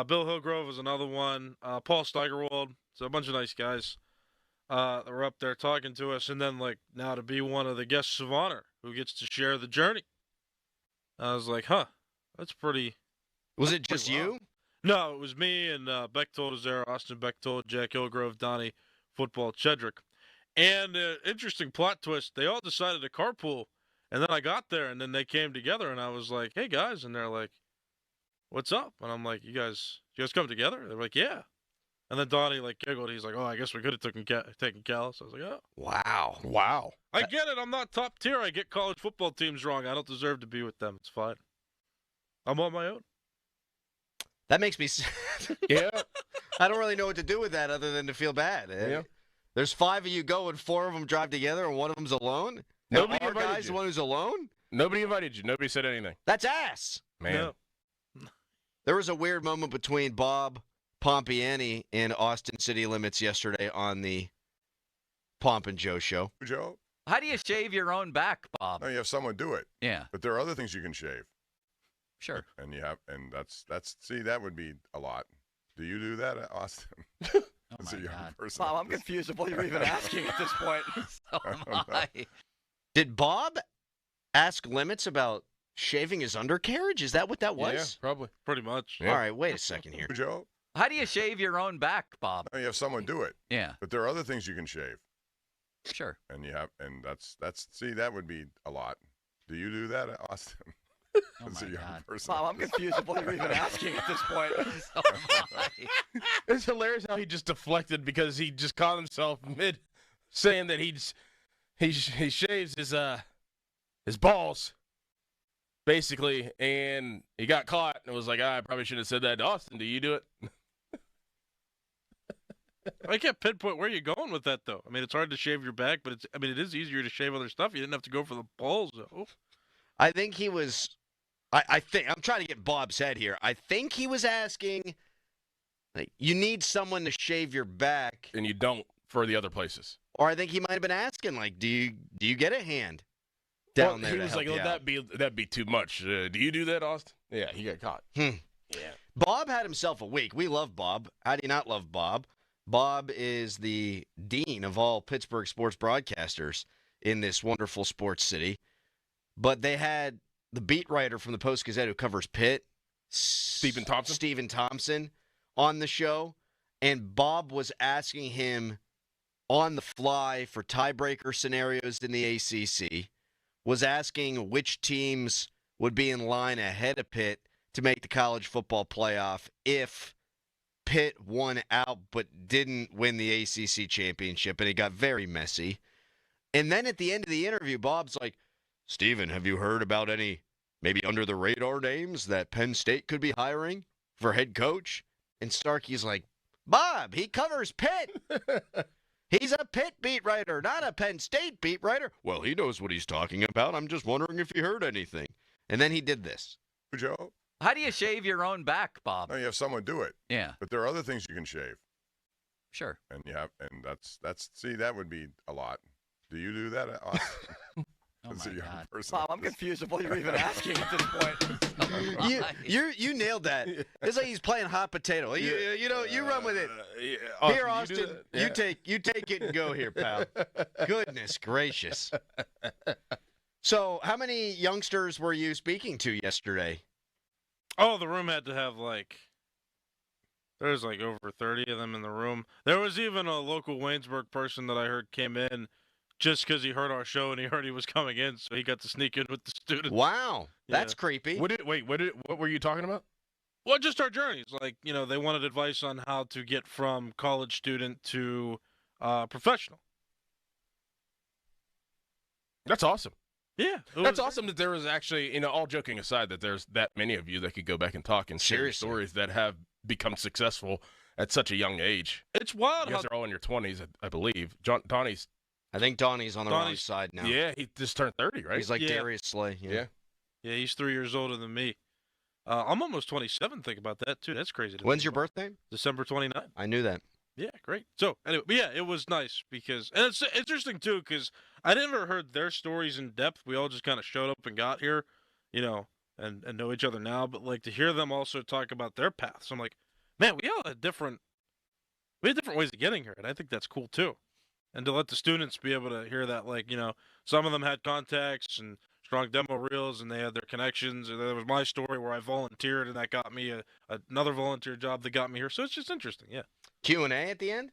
S4: Bill Hillgrove was another one. Paul Steigerwald. So a bunch of nice guys that were up there talking to us, and then, now to be one of the guests of honor who gets to share the journey. I was like, huh, that's pretty...
S5: Was it just you?
S4: No, it was me and Bechtold was there, Austin Bechtold, Jack Hillgrove, Donnie, Football, Chedrick. And interesting plot twist, they all decided to carpool, and then I got there, and then they came together, and I was like, hey, guys, and they're like, what's up? And I'm like, you guys come together? They're like, yeah. And then Donnie, giggled. He's like, oh, I guess we could have taken Callis. I was like, oh.
S5: Wow.
S4: I get it. I'm not top tier. I get college football teams wrong. I don't deserve to be with them. It's fine. I'm on my own.
S5: That makes me
S6: Yeah.
S5: I don't really know what to do with that other than to feel bad.
S6: Yeah.
S5: There's 5 of you go and 4 of them drive together and one of them's alone?
S6: Nobody
S5: Our
S6: invited
S5: guy's
S6: you.
S5: the one who's alone?
S6: Nobody invited you. Nobody said anything.
S5: That's ass.
S6: Man.
S4: No.
S5: There was a weird moment between Bob Pompiani in Austin City Limits yesterday on the Pomp and Joe show.
S7: Joe?
S25: How do you shave your own back, Bob?
S7: No, you have someone do it.
S25: Yeah.
S7: But there are other things you can shave.
S25: Sure.
S7: And that's that would be a lot. Do you do that, Austin?
S25: Oh
S7: As
S25: my
S7: a young
S25: God.
S7: person.
S5: Bob, I'm confused of what you're even asking at this point.
S25: So am I.
S5: Did Bob ask Limits about shaving his undercarriage? Is that what that was?
S6: Yeah, probably.
S4: Pretty much.
S5: All right, wait a second here.
S7: Joe?
S25: How do you shave your own back, Bob?
S7: No, you have someone do it.
S25: Yeah.
S7: But there are other things you can shave.
S25: Sure.
S7: And that would be a lot. Do you do that, Austin?
S25: Oh
S7: As a
S25: my
S7: young
S25: God.
S7: person.
S5: Bob, I'm confused of what you're even asking at this point.
S25: So am I.
S6: It's hilarious how he just deflected because he just caught himself mid saying that he shaves his balls, basically, and he got caught and was like, I probably shouldn't have said that to Austin. Do you do it?
S4: I can't pinpoint where you're going with that, though. I mean, it's hard to shave your back, but it is easier to shave other stuff. You didn't have to go for the balls, though.
S5: I think he was. I think I'm trying to get Bob's head here. I think he was asking, like, you need someone to shave your back,
S6: and you don't for the other places.
S5: Or I think he might have been asking, like, do you get a hand down there?
S6: He was like, that'd be too much. Do you do that, Austin? Yeah, he got caught.
S5: Yeah. Bob had himself a week. We love Bob. How do you not love Bob? Bob is the dean of all Pittsburgh sports broadcasters in this wonderful sports city. But they had the beat writer from the Post-Gazette who covers Pitt, Stephen Thompson, on the show. And Bob was asking him on the fly for tiebreaker scenarios in the ACC, was asking which teams would be in line ahead of Pitt to make the college football playoff if Pitt won out but didn't win the ACC championship, and it got very messy. And then at the end of the interview, Bob's like, Steven, have you heard about any maybe under-the-radar names that Penn State could be hiring for head coach? And Starkey's like, Bob, he covers Pitt. He's a Pitt beat writer, not a Penn State beat writer. Well, he knows what he's talking about. I'm just wondering if he heard anything. And then he did this.
S7: Joe?
S25: How do you shave your own back, Bob?
S7: No, you have someone do it.
S25: Yeah.
S7: But there are other things you can shave.
S25: Sure.
S7: And that's see, that would be a lot. Do you do that, Austin?
S25: Oh my God.
S8: Bob, I'm confused of what you're even asking at this point.
S5: You nailed that. It's like he's playing hot potato. You run with it. Here, Austin, you take it and go here, pal. Goodness gracious. So, how many youngsters were you speaking to yesterday?
S4: Oh, the room had to have there's over 30 of them in the room. There was even a local Waynesburg person that I heard came in just because he heard our show and he heard he was coming in, so he got to sneak in with the students.
S5: Wow, that's creepy.
S6: What were you talking about?
S4: Well, just our journeys. They wanted advice on how to get from college student to professional.
S6: That's awesome.
S4: Yeah.
S6: That's awesome that there was actually, all joking aside, that there's that many of you that could go back and talk and share stories that have become successful at such a young age.
S4: It's wild.
S6: You guys are all in your 20s, I believe.
S5: I think Donnie's on the wrong side now.
S6: Yeah, he just turned 30, right?
S5: He's like Darius Slay.
S6: Yeah.
S4: Yeah, he's 3 years older than me. I'm almost 27. Think about that, too. That's crazy.
S5: When's your birthday?
S4: December 29th.
S5: I knew that.
S4: Yeah, great. So, anyway, but yeah, it was nice because, and it's interesting, too, because I never heard their stories in depth. We all just kind of showed up and got here, and know each other now. But, to hear them also talk about their paths, I'm like, man, we had different ways of getting here, and I think that's cool, too. And to let the students be able to hear that, some of them had contacts and strong demo reels, and they had their connections. And there was my story where I volunteered, and that got me another volunteer job that got me here. So it's just interesting, yeah.
S5: Q&A at the end?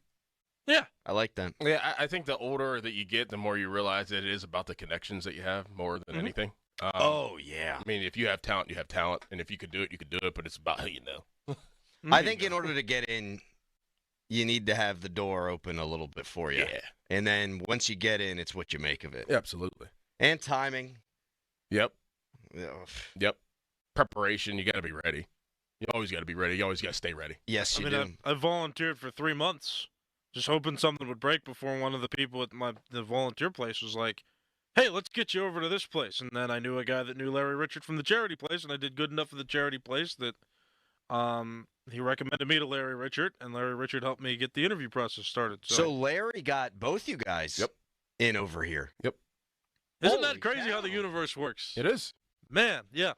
S4: Yeah.
S5: I like that.
S6: Yeah, I think the older that you get, the more you realize that it is about the connections that you have more than anything.
S5: Oh, yeah.
S6: I mean, if you have talent, you have talent. And if you could do it, you could do it. But it's about who you know.
S5: I think in order to get in, you need to have the door open a little bit for you.
S6: Yeah.
S5: And then once you get in, it's what you make of it.
S6: Yeah, absolutely.
S5: And timing.
S6: Yep.
S5: Ugh.
S6: Yep. Preparation. You got to be ready. You always got to be ready. You always got to stay ready.
S5: Yes, you do.
S4: I volunteered for 3 months, just hoping something would break before one of the people at the volunteer place was like, hey, let's get you over to this place. And then I knew a guy that knew Larry Richard from the charity place, and I did good enough for the charity place that he recommended me to Larry Richard, and Larry Richard helped me get the interview process started.
S5: So Larry got both you guys in over here.
S6: Yep.
S4: Isn't that crazy how the universe works?
S6: It is.
S4: Man, yeah.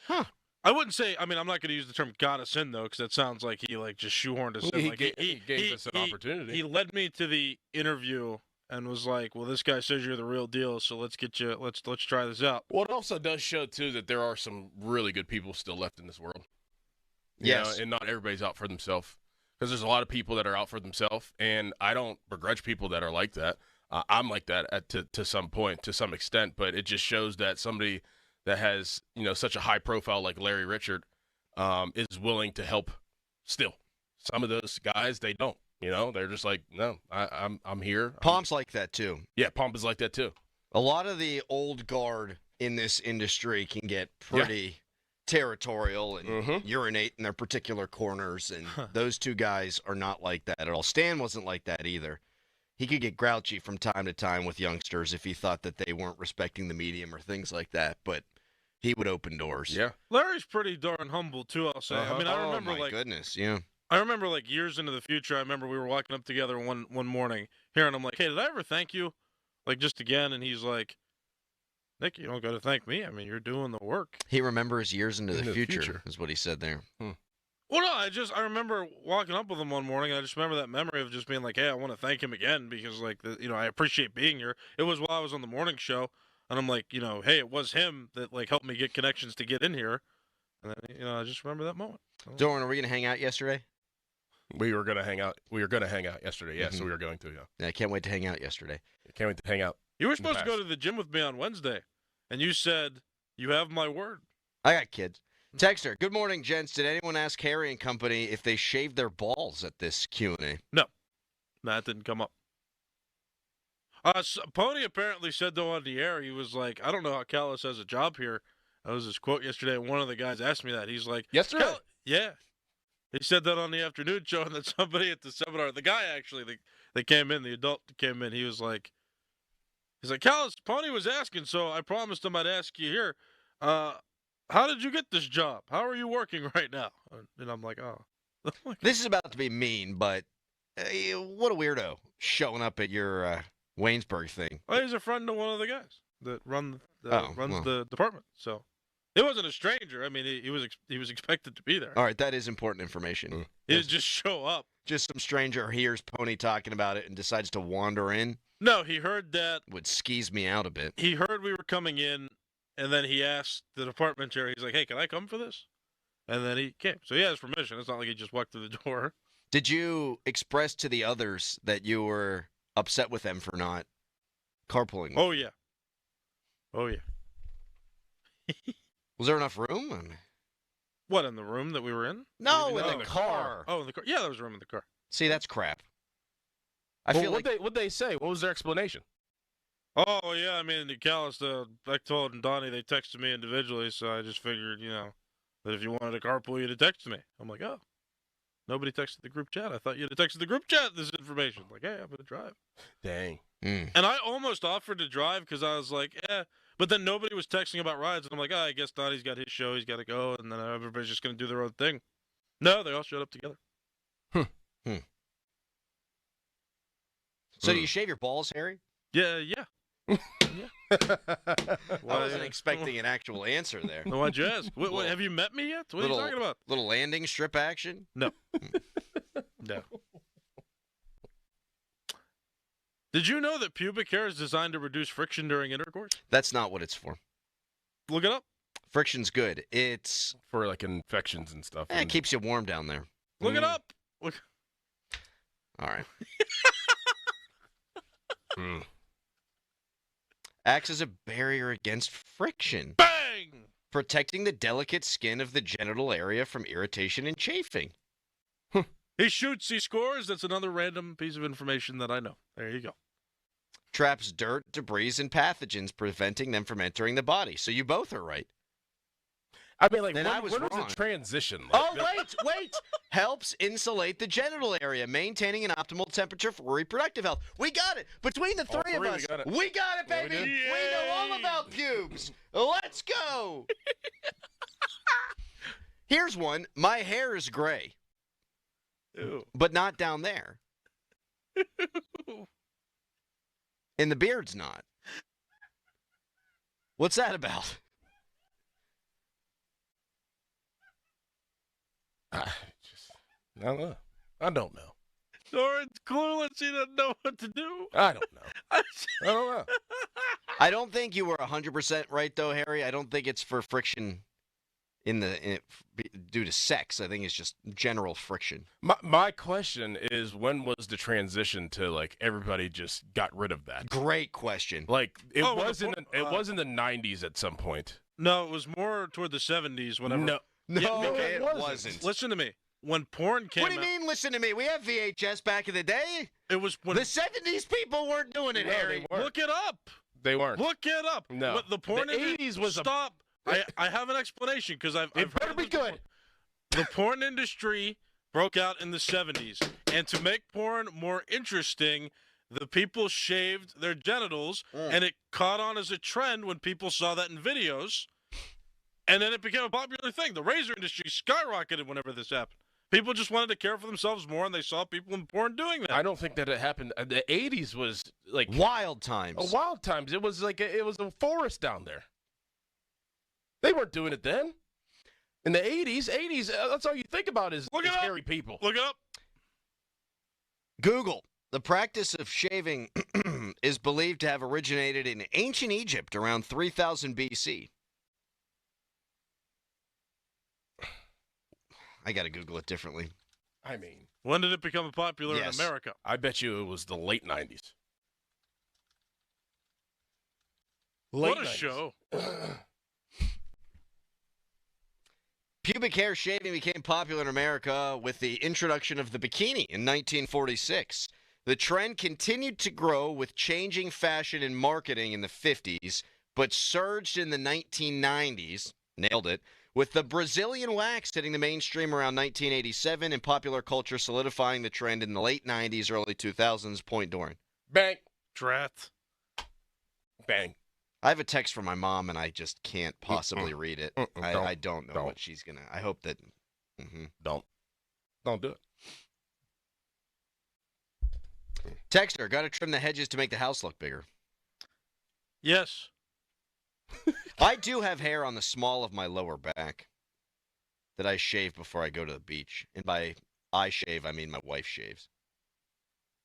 S5: Huh.
S4: I wouldn't say, I'm not going to use the term got us in, though, because that sounds like he, just shoehorned us in.
S6: He gave us an opportunity.
S4: He led me to the interview and was like, well, this guy says you're the real deal, so let's try this out.
S6: Well, it also does show, too, that there are some really good people still left in this world.
S5: Yes.
S6: And not everybody's out for themselves. Because there's a lot of people that are out for themselves, and I don't begrudge people that are like that. I'm like that to some point, to some extent, but it just shows that somebody that has, such a high profile like Larry Richard is willing to help still. Some of those guys, they don't. They're just like, no, I'm here.
S5: Pomp's like that, too.
S6: Yeah, Pomp is like that, too.
S5: A lot of the old guard in this industry can get pretty territorial and urinate in their particular corners, and those two guys are not like that at all. Stan wasn't like that either. He could get grouchy from time to time with youngsters if he thought that they weren't respecting the medium or things like that, but he would open doors.
S6: Yeah.
S4: Larry's pretty darn humble, too, I'll say. I mean, I remember,
S5: my goodness, yeah.
S4: I remember, years into the future, I remember we were walking up together one morning, hearing him hey, did I ever thank you? Just again, and he's like, Nick, you don't got to thank me. I mean, you're doing the work.
S5: He remembers years into the future, is what he said there.
S4: Well, no, I remember walking up with him one morning, and I just remember that memory of just being hey, I want to thank him again because, I appreciate being here. It was while I was on the morning show, and I'm hey, it was him that, helped me get connections to get in here. And then, I just remember that moment.
S5: Doran, are we going to hang out yesterday?
S6: We were going to hang out. We were going to hang out yesterday, yes, so we were going to,
S5: Yeah, I can't wait to hang out yesterday.
S6: I can't wait to hang out.
S4: You were supposed to go to the gym with me on Wednesday, and you said, you have my word.
S5: I got kids. Texter, good morning, gents. Did anyone ask Harry and company if they shaved their balls at this Q&A?
S4: No. That didn't come up. Pony apparently said, though, on the air, he was I don't know how Callis has a job here. That was his quote yesterday, and one of the guys asked me that. He's
S6: yesterday?
S4: Yeah. He said that on the afternoon show, and that somebody at the seminar, the guy actually, that came in, the adult that came in, he was he's Callis, Pony was asking, so I promised him I'd ask you here, how did you get this job? How are you working right now? And I'm oh.
S5: This is about to be mean, but what a weirdo showing up at your Waynesburg thing.
S4: Well, he's a friend of one of the guys that runs the department, so. It wasn't a stranger. I mean, he was expected to be there.
S5: All right, that is important information.
S4: He didn't just show up.
S5: Just some stranger hears Pony talking about it and decides to wander in.
S4: No, he heard that.
S5: Would skis me out a bit.
S4: He heard we were coming in, and then he asked the department chair. He's hey, can I come for this? And then he came. So he has permission. It's not like he just walked through the door.
S5: Did you express to the others that you were upset with them for not carpooling?
S4: Oh, yeah. Oh, yeah.
S5: Was there enough room?
S4: What, in the room that we were in?
S5: No, in the car.
S4: Oh, in the car. Yeah, there was room in the car.
S5: See, that's crap.
S6: I feel what'd they say? What was their explanation?
S4: Oh, yeah, I mean, Callis, Bechtold and Donnie, they texted me individually, so I just figured, that if you wanted a carpool, you'd have texted me. I'm oh, nobody texted the group chat. I thought you'd have texted the group chat this information. Hey, I'm going to drive.
S6: Dang.
S5: Mm.
S4: And I almost offered to drive because I was but then nobody was texting about rides, and I'm I guess Donnie's got his show, he's got to go, and then everybody's just going to do their own thing. No, they all showed up together.
S5: So do you shave your balls, Harry?
S4: Yeah.
S5: I wasn't expecting an actual answer there.
S4: Well, why'd you ask? What, have you met me yet? What are you talking about?
S5: Little landing strip action?
S4: No. No. Did you know that pubic hair is designed to reduce friction during intercourse?
S5: That's not what it's for.
S4: Look it up.
S5: Friction's good. It's
S6: for infections and stuff.
S5: It keeps you warm down there.
S4: Look it up. Look.
S5: All right. Acts as a barrier against friction.
S4: Bang!
S5: Protecting the delicate skin of the genital area from irritation and chafing.
S4: He shoots, he scores. That's another random piece of information that I know. There you go.
S5: Traps dirt, debris, and pathogens, preventing them from entering the body. So you both are right.
S6: I mean,
S5: when was
S6: the transition?
S5: Wait. Helps insulate the genital area, maintaining an optimal temperature for reproductive health. We got it. Between the three of us, we got it, baby. We know all about pubes. Let's go. Here's one. My hair is gray.
S4: Ew.
S5: But not down there. And the beard's not. What's that about?
S6: I don't know.
S4: Doran's clueless. He doesn't know what to do.
S6: I don't know.
S5: I don't think you were 100% right, though, Harry. I don't think it's for friction due to sex. I think it's just general friction.
S6: My question is, when was the transition to everybody just got rid of that?
S5: Great question.
S6: It was in the 90s at some point.
S4: No, it was more toward the 70s. Whenever.
S5: No, it wasn't.
S4: Listen to me. When porn came out.
S5: What do you mean, listen to me? We have VHS back in the day.
S4: It was when
S5: the 70s people weren't doing it, Harry.
S4: Look it up.
S6: They weren't.
S4: Look it up.
S6: No.
S4: The porn
S6: the 80s was
S4: stop. I have an explanation because I've
S6: better
S4: heard
S6: be good.
S4: The porn industry broke out in the 70s, and to make porn more interesting, the people shaved their genitals, and it caught on as a trend when people saw that in videos, and then it became a popular thing. The razor industry skyrocketed whenever this happened. People just wanted to care for themselves more, and they saw people in porn doing that.
S6: I don't think that it happened. The 80s was like
S5: wild times.
S6: Wild times. It was like it was a forest down there. They weren't doing it then. In the 80s, that's all you think about is hairy people.
S4: Look it up.
S5: Google. The practice of shaving is believed to have originated in ancient Egypt around 3000 BC. I got to Google it differently.
S6: I mean,
S4: when did it become popular in America?
S6: I bet you it was the late 90s.
S4: What a show.
S5: Pubic hair shaving became popular in America with the introduction of the bikini in 1946. The trend continued to grow with changing fashion and marketing in the 50s, but surged in the 1990s, nailed it, with the Brazilian wax hitting the mainstream around 1987 and popular culture solidifying the trend in the late 90s, early 2000s. Point Doran.
S6: Bang.
S4: Drat.
S6: Bang.
S5: I have a text from my mom, and I just can't possibly read it. I don't know what she's going to. I hope that.
S6: Don't do it.
S5: Text her. Got to trim the hedges to make the house look bigger.
S4: Yes.
S5: I do have hair on the small of my lower back that I shave before I go to the beach. And by I shave, I mean my wife shaves.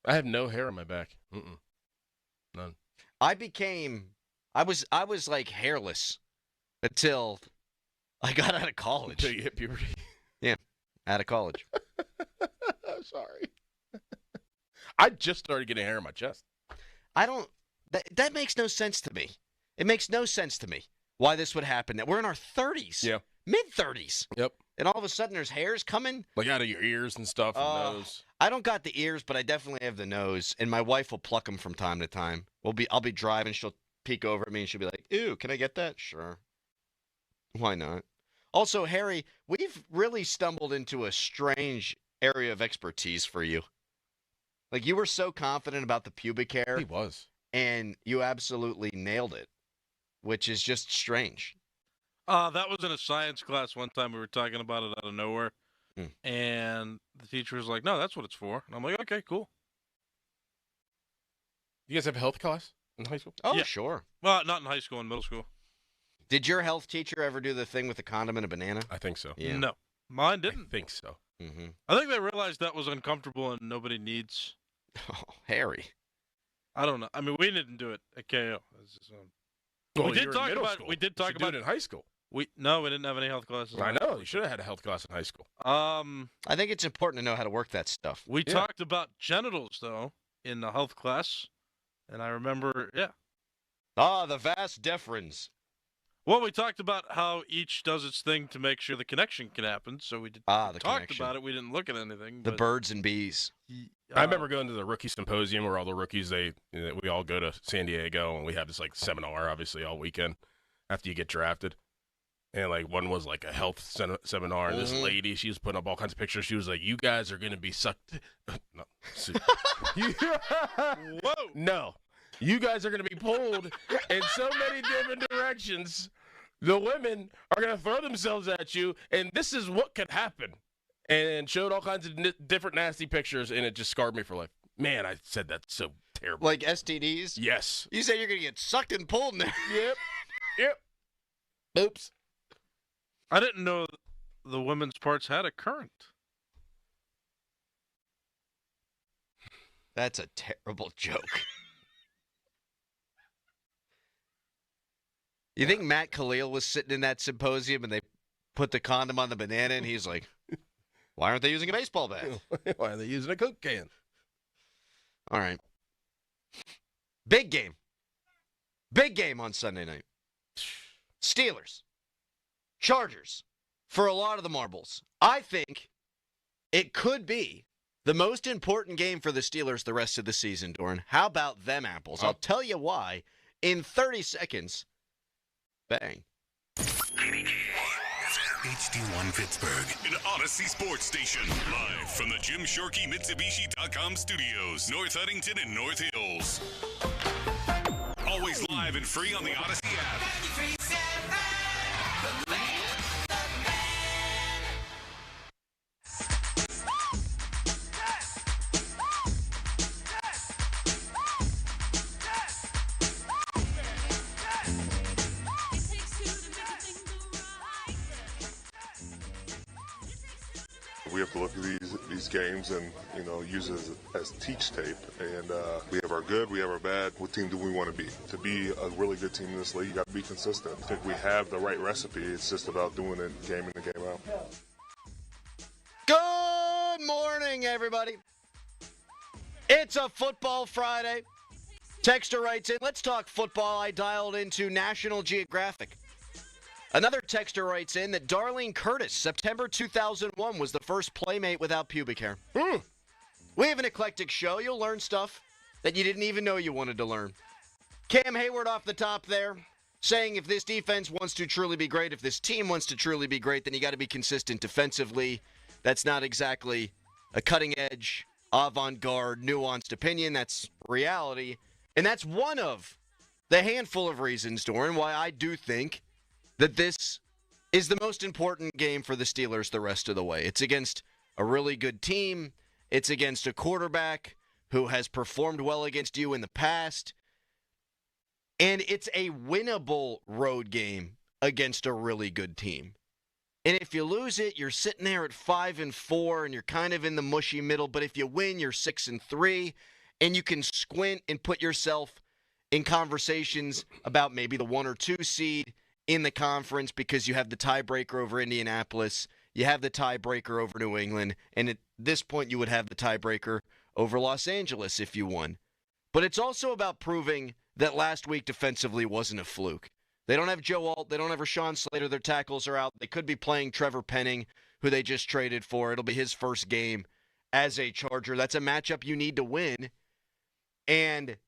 S6: I have no hair on my back. None.
S5: I was like hairless until I got out of college.
S6: Until you hit puberty.
S5: Yeah, out of college.
S6: I'm sorry. I just started getting hair on my chest.
S5: That makes no sense to me. It makes no sense to me why this would happen. We're in our 30s.
S6: Yeah.
S5: Mid-30s.
S6: Yep.
S5: And all of a sudden there's hairs coming.
S6: Like out of your ears and stuff and nose.
S5: I don't got the ears, but I definitely have the nose. And my wife will pluck them from time to time. I'll be driving. She'll peek over at me and she'll be like, ew, can I get that? Sure. Why not? Also, Harry, we've really stumbled into a strange area of expertise for you. Like, you were so confident about the pubic hair.
S6: He was.
S5: And you absolutely nailed it, which is just strange.
S4: That was in a science class one time. We were talking about it out of nowhere. And the teacher was like, no, that's what it's for. And I'm like, okay, cool.
S6: You guys have a health class in high school?
S5: Oh, yeah. Sure.
S4: Well, not in high school, in middle school.
S5: Did your health teacher ever do the thing with the condom and a banana?
S6: I think so.
S5: Yeah.
S4: No, mine didn't.
S6: I think so.
S5: Mm-hmm.
S4: I think they realized that was uncomfortable and nobody needs.
S5: Oh, Harry.
S4: I don't know. I mean, we didn't do it at KO.
S6: Well,
S4: we did talk about
S6: it in high school.
S4: We didn't have any health classes.
S6: I know. You should have had a health class in high school.
S5: I think it's important to know how to work that stuff.
S4: We talked about genitals though in the health class, and I remember,
S5: the vas deferens.
S4: Well, we talked about how each does its thing to make sure the connection can happen. So we talked about it. We didn't look at anything.
S5: The birds and bees.
S6: I remember going to the rookie symposium where all the rookies, we all go to San Diego, and we have this like seminar, obviously, all weekend after you get drafted. And like one was like a health seminar, and this lady, she was putting up all kinds of pictures. She was like, "You guys are going to be sucked." No.
S4: Whoa.
S6: No. You guys are going to be pulled in so many different directions. The women are going to throw themselves at you, and this is what could happen. And showed all kinds of different nasty pictures, and it just scarred me for life. Man, I said that so terrible.
S5: Like STDs?
S6: Yes.
S5: You said you're going to get sucked and pulled in there.
S6: Yep. Oops.
S4: I didn't know the women's parts had a current.
S5: That's a terrible joke. You think Matt Khalil was sitting in that symposium and they put the condom on the banana and he's like, why aren't they using a baseball bat?
S6: Why are they using a Coke can?
S5: All right. Big game. Big game on Sunday night. Steelers. Chargers. For a lot of the marbles. I think it could be the most important game for the Steelers the rest of the season, Doran. How about them apples? I'll tell you why in 30 seconds. Bang.
S3: HD1 Pittsburgh, an Odyssey sports station. Live from the Jim Shorkey Mitsubishi.com studios, North Huntington and North Hills. Always live and free on the Odyssey app.
S9: We have to look at these games and, use it as teach tape. And we have our good, we have our bad. What team do we want to be? To be a really good team in this league, you got to be consistent. I think we have the right recipe. It's just about doing it game in and game out.
S5: Good morning, everybody. It's a football Friday. Texter writes in, let's talk football. I dialed into National Geographic. Another texter writes in that Darlene Curtis, September 2001, was the first playmate without pubic hair. We have an eclectic show. You'll learn stuff that you didn't even know you wanted to learn. Cam Hayward off the top there, saying if this defense wants to truly be great, if this team wants to truly be great, then you got to be consistent defensively. That's not exactly a cutting-edge, avant-garde, nuanced opinion. That's reality. And that's one of the handful of reasons, Doran, why I do think that this is the most important game for the Steelers the rest of the way. It's against a really good team. It's against a quarterback who has performed well against you in the past. And it's a winnable road game against a really good team. And if you lose it, you're sitting there at 5-4, and you're kind of in the mushy middle. But if you win, you're 6-3, and you can squint and put yourself in conversations about maybe the 1 or 2 seed in the conference because you have the tiebreaker over Indianapolis, you have the tiebreaker over New England, and at this point you would have the tiebreaker over Los Angeles if you won. But it's also about proving that last week defensively wasn't a fluke. They don't have Joe Alt, they don't have Rashawn Slater, their tackles are out. They could be playing Trevor Penning, who they just traded for. It'll be his first game as a Charger. That's a matchup you need to win. And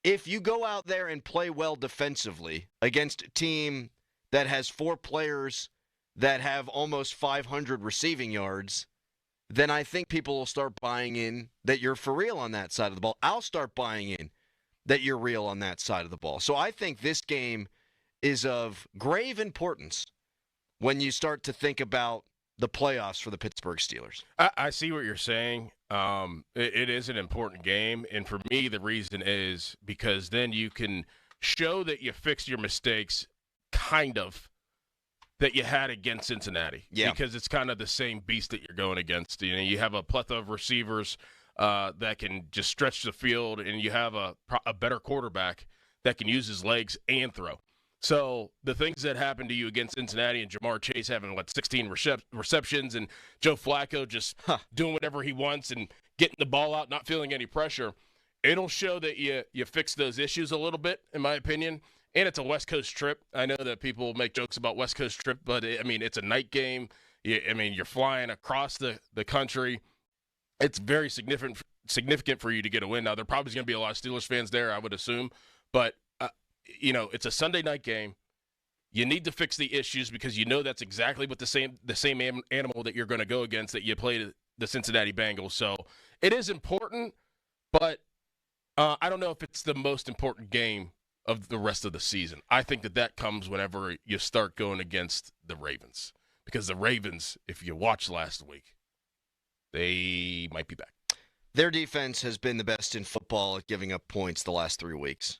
S5: if you go out there and play well defensively against a team that has 4 players that have almost 500 receiving yards, then I think people will start buying in that you're for real on that side of the ball. I'll start buying in that you're real on that side of the ball. So I think this game is of grave importance when you start to think about the playoffs for the Pittsburgh Steelers.
S6: I see what you're saying. It is an important game, and for me, the reason is because then you can show that you fixed your mistakes, kind of, that you had against Cincinnati.
S5: Yeah.
S6: Because it's kind of the same beast that you're going against. You have a plethora of receivers that can just stretch the field, and you have a better quarterback that can use his legs and throw. So the things that happened to you against Cincinnati and Jamar Chase having, 16 receptions and Joe Flacco just doing whatever he wants and getting the ball out, not feeling any pressure, it'll show that you fix those issues a little bit, in my opinion. And it's a West Coast trip. I know that people make jokes about West Coast trip, but, it's a night game. You're flying across the country. It's very significant for you to get a win. Now, there probably going to be a lot of Steelers fans there, I would assume. But, it's a Sunday night game. You need to fix the issues because that's exactly what the same animal that you're going to go against that you played the Cincinnati Bengals. So it is important, but I don't know if it's the most important game of the rest of the season. I think that comes whenever you start going against the Ravens. Because the Ravens, if you watched last week, they might be back.
S5: Their defense has been the best in football at giving up points the last 3 weeks.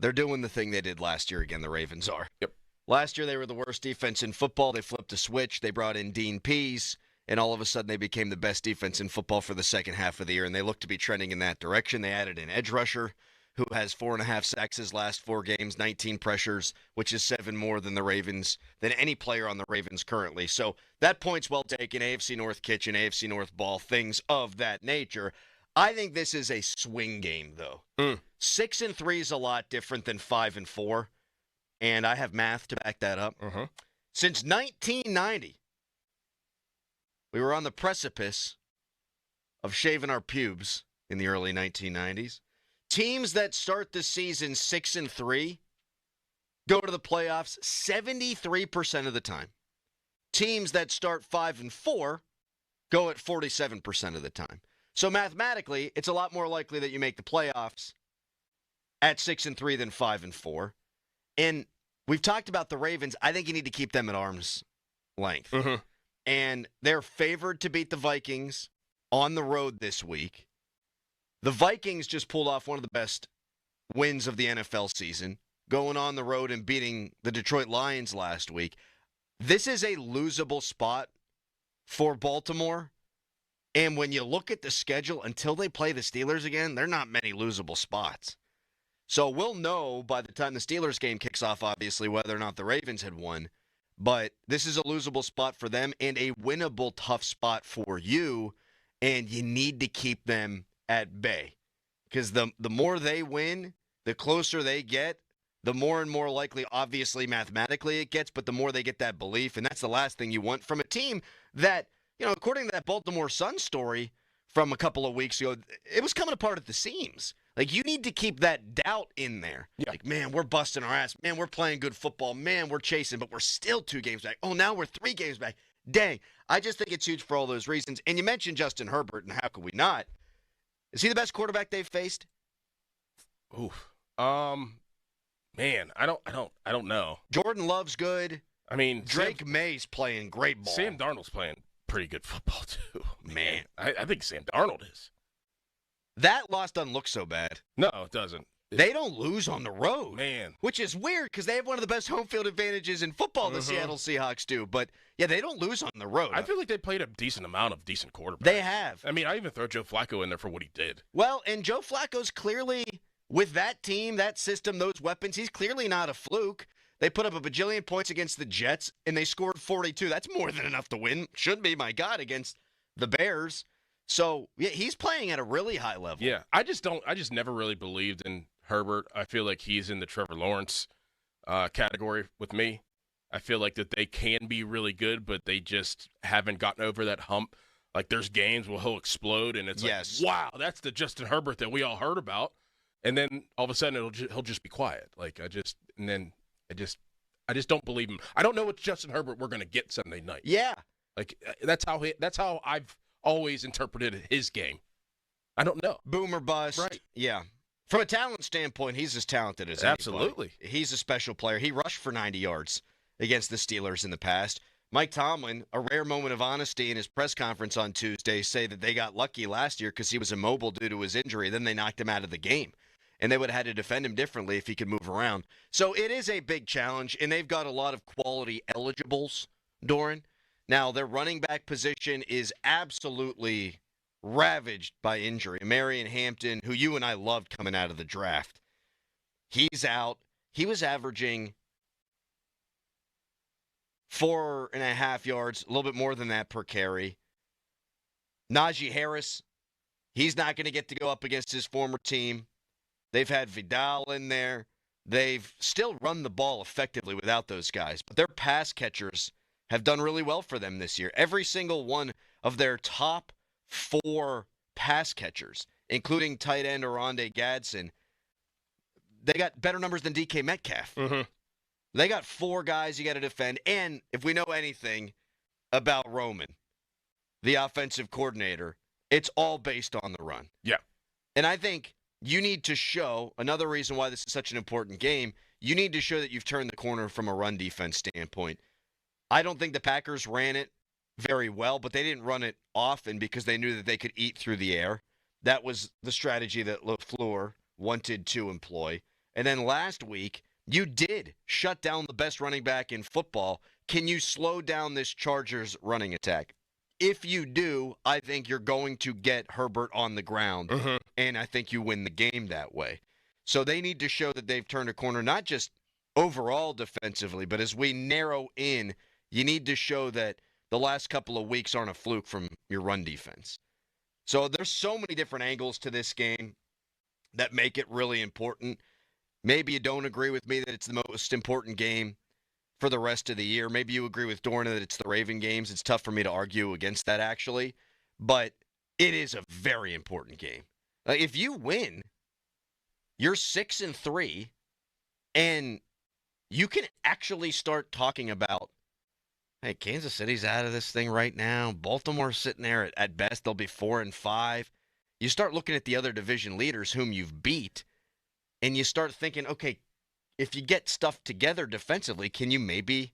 S5: They're doing the thing they did last year again, the Ravens are.
S6: Yep.
S5: Last year they were the worst defense in football. They flipped a switch. They brought in Dean Pease, and all of a sudden they became the best defense in football for the second half of the year, and they look to be trending in that direction. They added an edge rusher who has 4.5 sacks his last 4 games, 19 pressures, which is 7 more than than any player on the Ravens currently. So that point's well taken. AFC North kitchen, AFC North ball, things of that nature. I think this is a swing game, though. 6-3 is a lot different than 5-4, and I have math to back that up. Since 1990, we were on the precipice of shaving our pubes in the early 1990s. Teams that start the season 6-3 go to the playoffs 73% of the time. Teams that start 5-4 go at 47% of the time. So mathematically, it's a lot more likely that you make the playoffs at 6-3 than 5-4. And we've talked about the Ravens. I think you need to keep them at arm's length.
S6: Mm-hmm.
S5: And they're favored to beat the Vikings on the road this week. The Vikings just pulled off one of the best wins of the NFL season, going on the road and beating the Detroit Lions last week. This is a losable spot for Baltimore. And when you look at the schedule, until they play the Steelers again, there are not many losable spots. So we'll know by the time the Steelers game kicks off, obviously, whether or not the Ravens had won. But this is a losable spot for them and a winnable tough spot for you. And you need to keep them at bay. Because the more they win, the closer they get, the more and more likely, obviously, mathematically it gets, but the more they get that belief. And that's the last thing you want from a team that, according to that Baltimore Sun story from a couple of weeks ago, it was coming apart at the seams. Like, you need to keep that doubt in there. Yeah. Like, man, we're busting our ass. Man, we're playing good football. Man, we're chasing, but we're still 2 games back. Oh, now we're 3 games back. Dang. I just think it's huge for all those reasons. And you mentioned Justin Herbert, and how could we not? Is he the best quarterback they've faced?
S6: Oof. Man, I don't know.
S5: Jordan Love's good.
S6: I mean,
S5: Drake May's playing great ball.
S6: Sam Darnold's playing pretty good football too. Man, I think Sam Darnold is.
S5: That loss doesn't look so bad.
S6: No, it doesn't.
S5: They don't lose on the road.
S6: Man.
S5: Which is weird because they have one of the best home field advantages in football, the Seattle Seahawks do. But, yeah, they don't lose on the road.
S6: I feel like they played a decent amount of decent quarterbacks.
S5: They have.
S6: I mean, I even throw Joe Flacco in there for what he did.
S5: Well, and Joe Flacco's clearly, with that team, that system, those weapons, he's clearly not a fluke. They put up a bajillion points against the Jets, and they scored 42. That's more than enough to win. Should be, my God, against the Bears. So, yeah, he's playing at a really high level.
S6: Yeah, I just never really believed in Herbert. I feel like he's in the Trevor Lawrence category with me. I feel like that they can be really good, but they just haven't gotten over that hump. Like, there's games where he'll explode, and it's like, wow, that's the Justin Herbert that we all heard about. And then all of a sudden he'll just be quiet. Like, I just don't believe him. I don't know what Justin Herbert we're going to get Sunday night.
S5: Yeah.
S6: Like, that's how I've always interpreted his game. I don't know.
S5: Boom or bust.
S6: Right.
S5: Yeah. From a talent standpoint, he's as talented as anybody.
S6: Absolutely.
S5: He's a special player. He rushed for 90 yards against the Steelers in the past. Mike Tomlin, a rare moment of honesty in his press conference on Tuesday, say that they got lucky last year because he was immobile due to his injury. Then they knocked him out of the game. And they would have had to defend him differently if he could move around. So it is a big challenge, and they've got a lot of quality eligibles, Doran. Now, their running back position is absolutely ravaged by injury. Marion Hampton, who you and I loved coming out of the draft, he's out. He was averaging 4.5 yards, a little bit more than that per carry. Najee Harris, he's not going to get to go up against his former team. They've had Vidal in there. They've still run the ball effectively without those guys, but their pass catchers have done really well for them this year. Every single one of their top 4 pass catchers, including tight end Oronde Gadsden, they got better numbers than DK Metcalf.
S6: Mm-hmm.
S5: They got 4 guys you got to defend. And if we know anything about Roman, the offensive coordinator, it's all based on the run.
S6: Yeah.
S5: And I think you need to show, another reason why this is such an important game, you need to show that you've turned the corner from a run defense standpoint. I don't think the Packers ran it very well, but they didn't run it often because they knew that they could eat through the air. That was the strategy that LaFleur wanted to employ. And then last week, you did shut down the best running back in football. Can you slow down this Chargers running attack? If you do, I think you're going to get Herbert on the ground, and I think you win the game that way. So they need to show that they've turned a corner, not just overall defensively, but as we narrow in, you need to show that the last couple of weeks aren't a fluke from your run defense. So there's so many different angles to this game that make it really important. Maybe you don't agree with me that it's the most important game for the rest of the year. Maybe you agree with Dorna that it's the Raven games. It's tough for me to argue against that, actually. But it is a very important game. Like, if you win, you're 6-3, and you can actually start talking about, hey, Kansas City's out of this thing right now. Baltimore's sitting there at best. They'll be 4-5. You start looking at the other division leaders whom you've beat, and you start thinking, okay, if you get stuff together defensively, can you maybe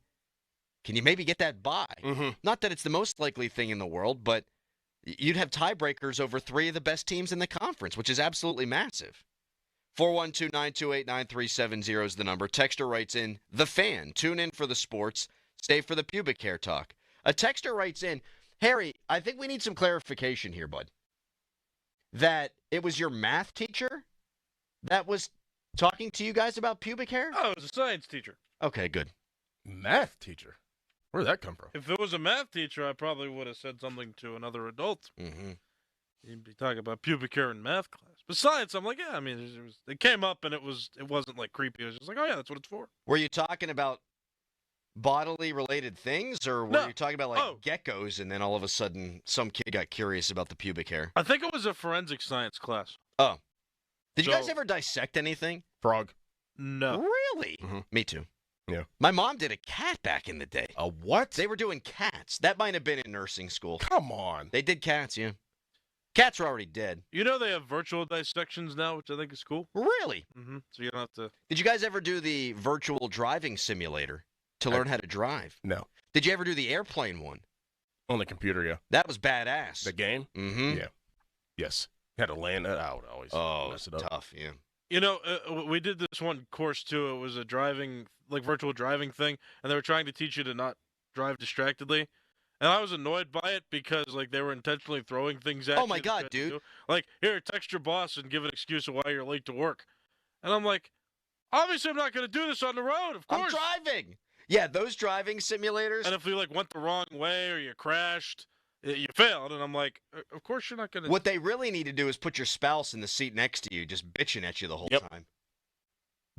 S5: get that bye?
S6: Mm-hmm.
S5: Not that it's the most likely thing in the world, but you'd have tiebreakers over 3 of the best teams in the conference, which is absolutely massive. 412-928-9370 is the number. Texter writes in, the fan. Tune in for the sports. Stay for the pubic hair talk. A texter writes in, Harry, I think we need some clarification here, bud. That it was your math teacher that was talking to you guys about pubic hair?
S4: Oh, it was a science teacher.
S5: Okay, good.
S6: Math teacher? Where did that come from?
S4: If it was a math teacher, I probably would have said something to another adult.
S5: Mm-hmm.
S4: You'd be talking about pubic hair in math class. Besides, I'm like, yeah, I mean, it came up and it wasn't like creepy. It was just like, oh yeah, that's what it's for.
S5: Were you talking about bodily related things, or were you talking about geckos, and then all of a sudden some kid got curious about the pubic hair?
S4: I think it was a forensic science class.
S5: Oh. Did you guys ever dissect anything?
S6: Frog.
S4: No.
S5: Really?
S6: Mm-hmm.
S5: Me too.
S6: Yeah.
S5: My mom did a cat back in the day.
S6: A what?
S5: They were doing cats. That might have been in nursing school.
S6: Come on.
S5: They did cats, yeah. Cats are already dead.
S4: You know they have virtual dissections now, which I think is cool.
S5: Really?
S4: Mm-hmm. So you don't have to...
S5: Did you guys ever do the virtual driving simulator to learn how to drive?
S6: No.
S5: Did you ever do the airplane one?
S6: On the computer, yeah.
S5: That was badass.
S6: The game?
S5: Mm-hmm.
S6: Yeah. Yes. You had to land it out. Always mess it up.
S5: Tough, yeah.
S4: You know, we did this one course, too. It was a virtual driving thing, and they were trying to teach you to not drive distractedly. And I was annoyed by it because, they were intentionally throwing things at you.
S5: Oh, my God, dude.
S4: Like, here, text your boss and give an excuse of why you're late to work. And I'm like, obviously I'm not going to do this on the road, of course.
S5: I'm driving. Yeah, those driving simulators.
S4: And if you, went the wrong way or you crashed, you failed. And I'm like, of course you're not going to.
S5: What they really need to do is put your spouse in the seat next to you, just bitching at you the whole time.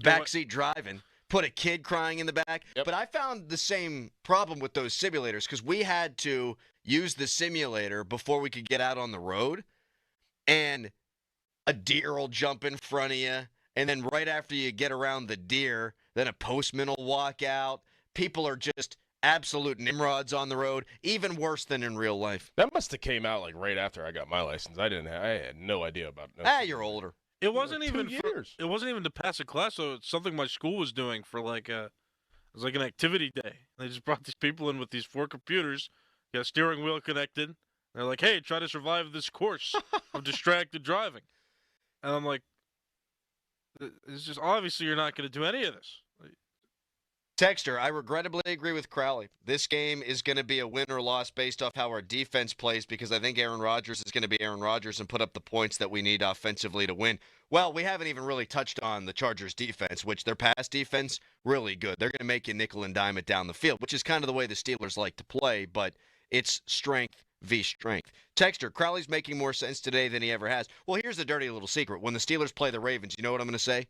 S5: Backseat driving. Put a kid crying in the back. But I found the same problem with those simulators because we had to use the simulator before we could get out on the road. And a deer will jump in front of you. And then right after you get around the deer, then a postman will walk out. People are just absolute nimrods on the road, even worse than in real life.
S6: That must have came out right after I got my license. I had no idea about it.
S5: You're older.
S4: It wasn't even
S6: 2 years.
S4: It wasn't even to pass a class. So it's something my school was doing for it was like an activity day. They just brought these people in with these 4 computers, got a steering wheel connected. And they're like, hey, try to survive this course of distracted driving. And I'm like, it's just obviously you're not going to do any of this.
S5: Texter, I regrettably agree with Crowley. This game is going to be a win or loss based off how our defense plays because I think Aaron Rodgers is going to be Aaron Rodgers and put up the points that we need offensively to win. Well, we haven't even really touched on the Chargers defense, which their pass defense, really good. They're going to make you nickel and dime it down the field, which is kind of the way the Steelers like to play, but it's strength v. strength. Texter, Crowley's making more sense today than he ever has. Well, here's the dirty little secret. When the Steelers play the Ravens, you know what I'm going to say?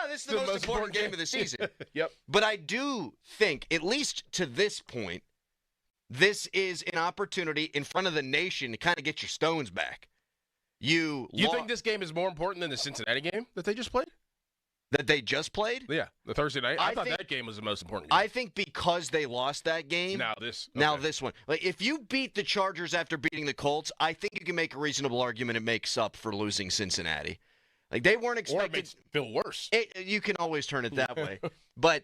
S5: This is the most important game of the season.
S6: Yep.
S5: But I do think, at least to this point, this is an opportunity in front of the nation to kind of get your stones back. You
S6: think this game is more important than the Cincinnati game that they just played?
S5: That they just played?
S6: Yeah, the Thursday night. I thought that game was the most important game.
S5: I think because they lost that game.
S6: Now this
S5: one. If you beat the Chargers after beating the Colts, I think you can make a reasonable argument it makes up for losing Cincinnati. They weren't expected.
S6: Or it makes it feel worse.
S5: You can always turn it that way. But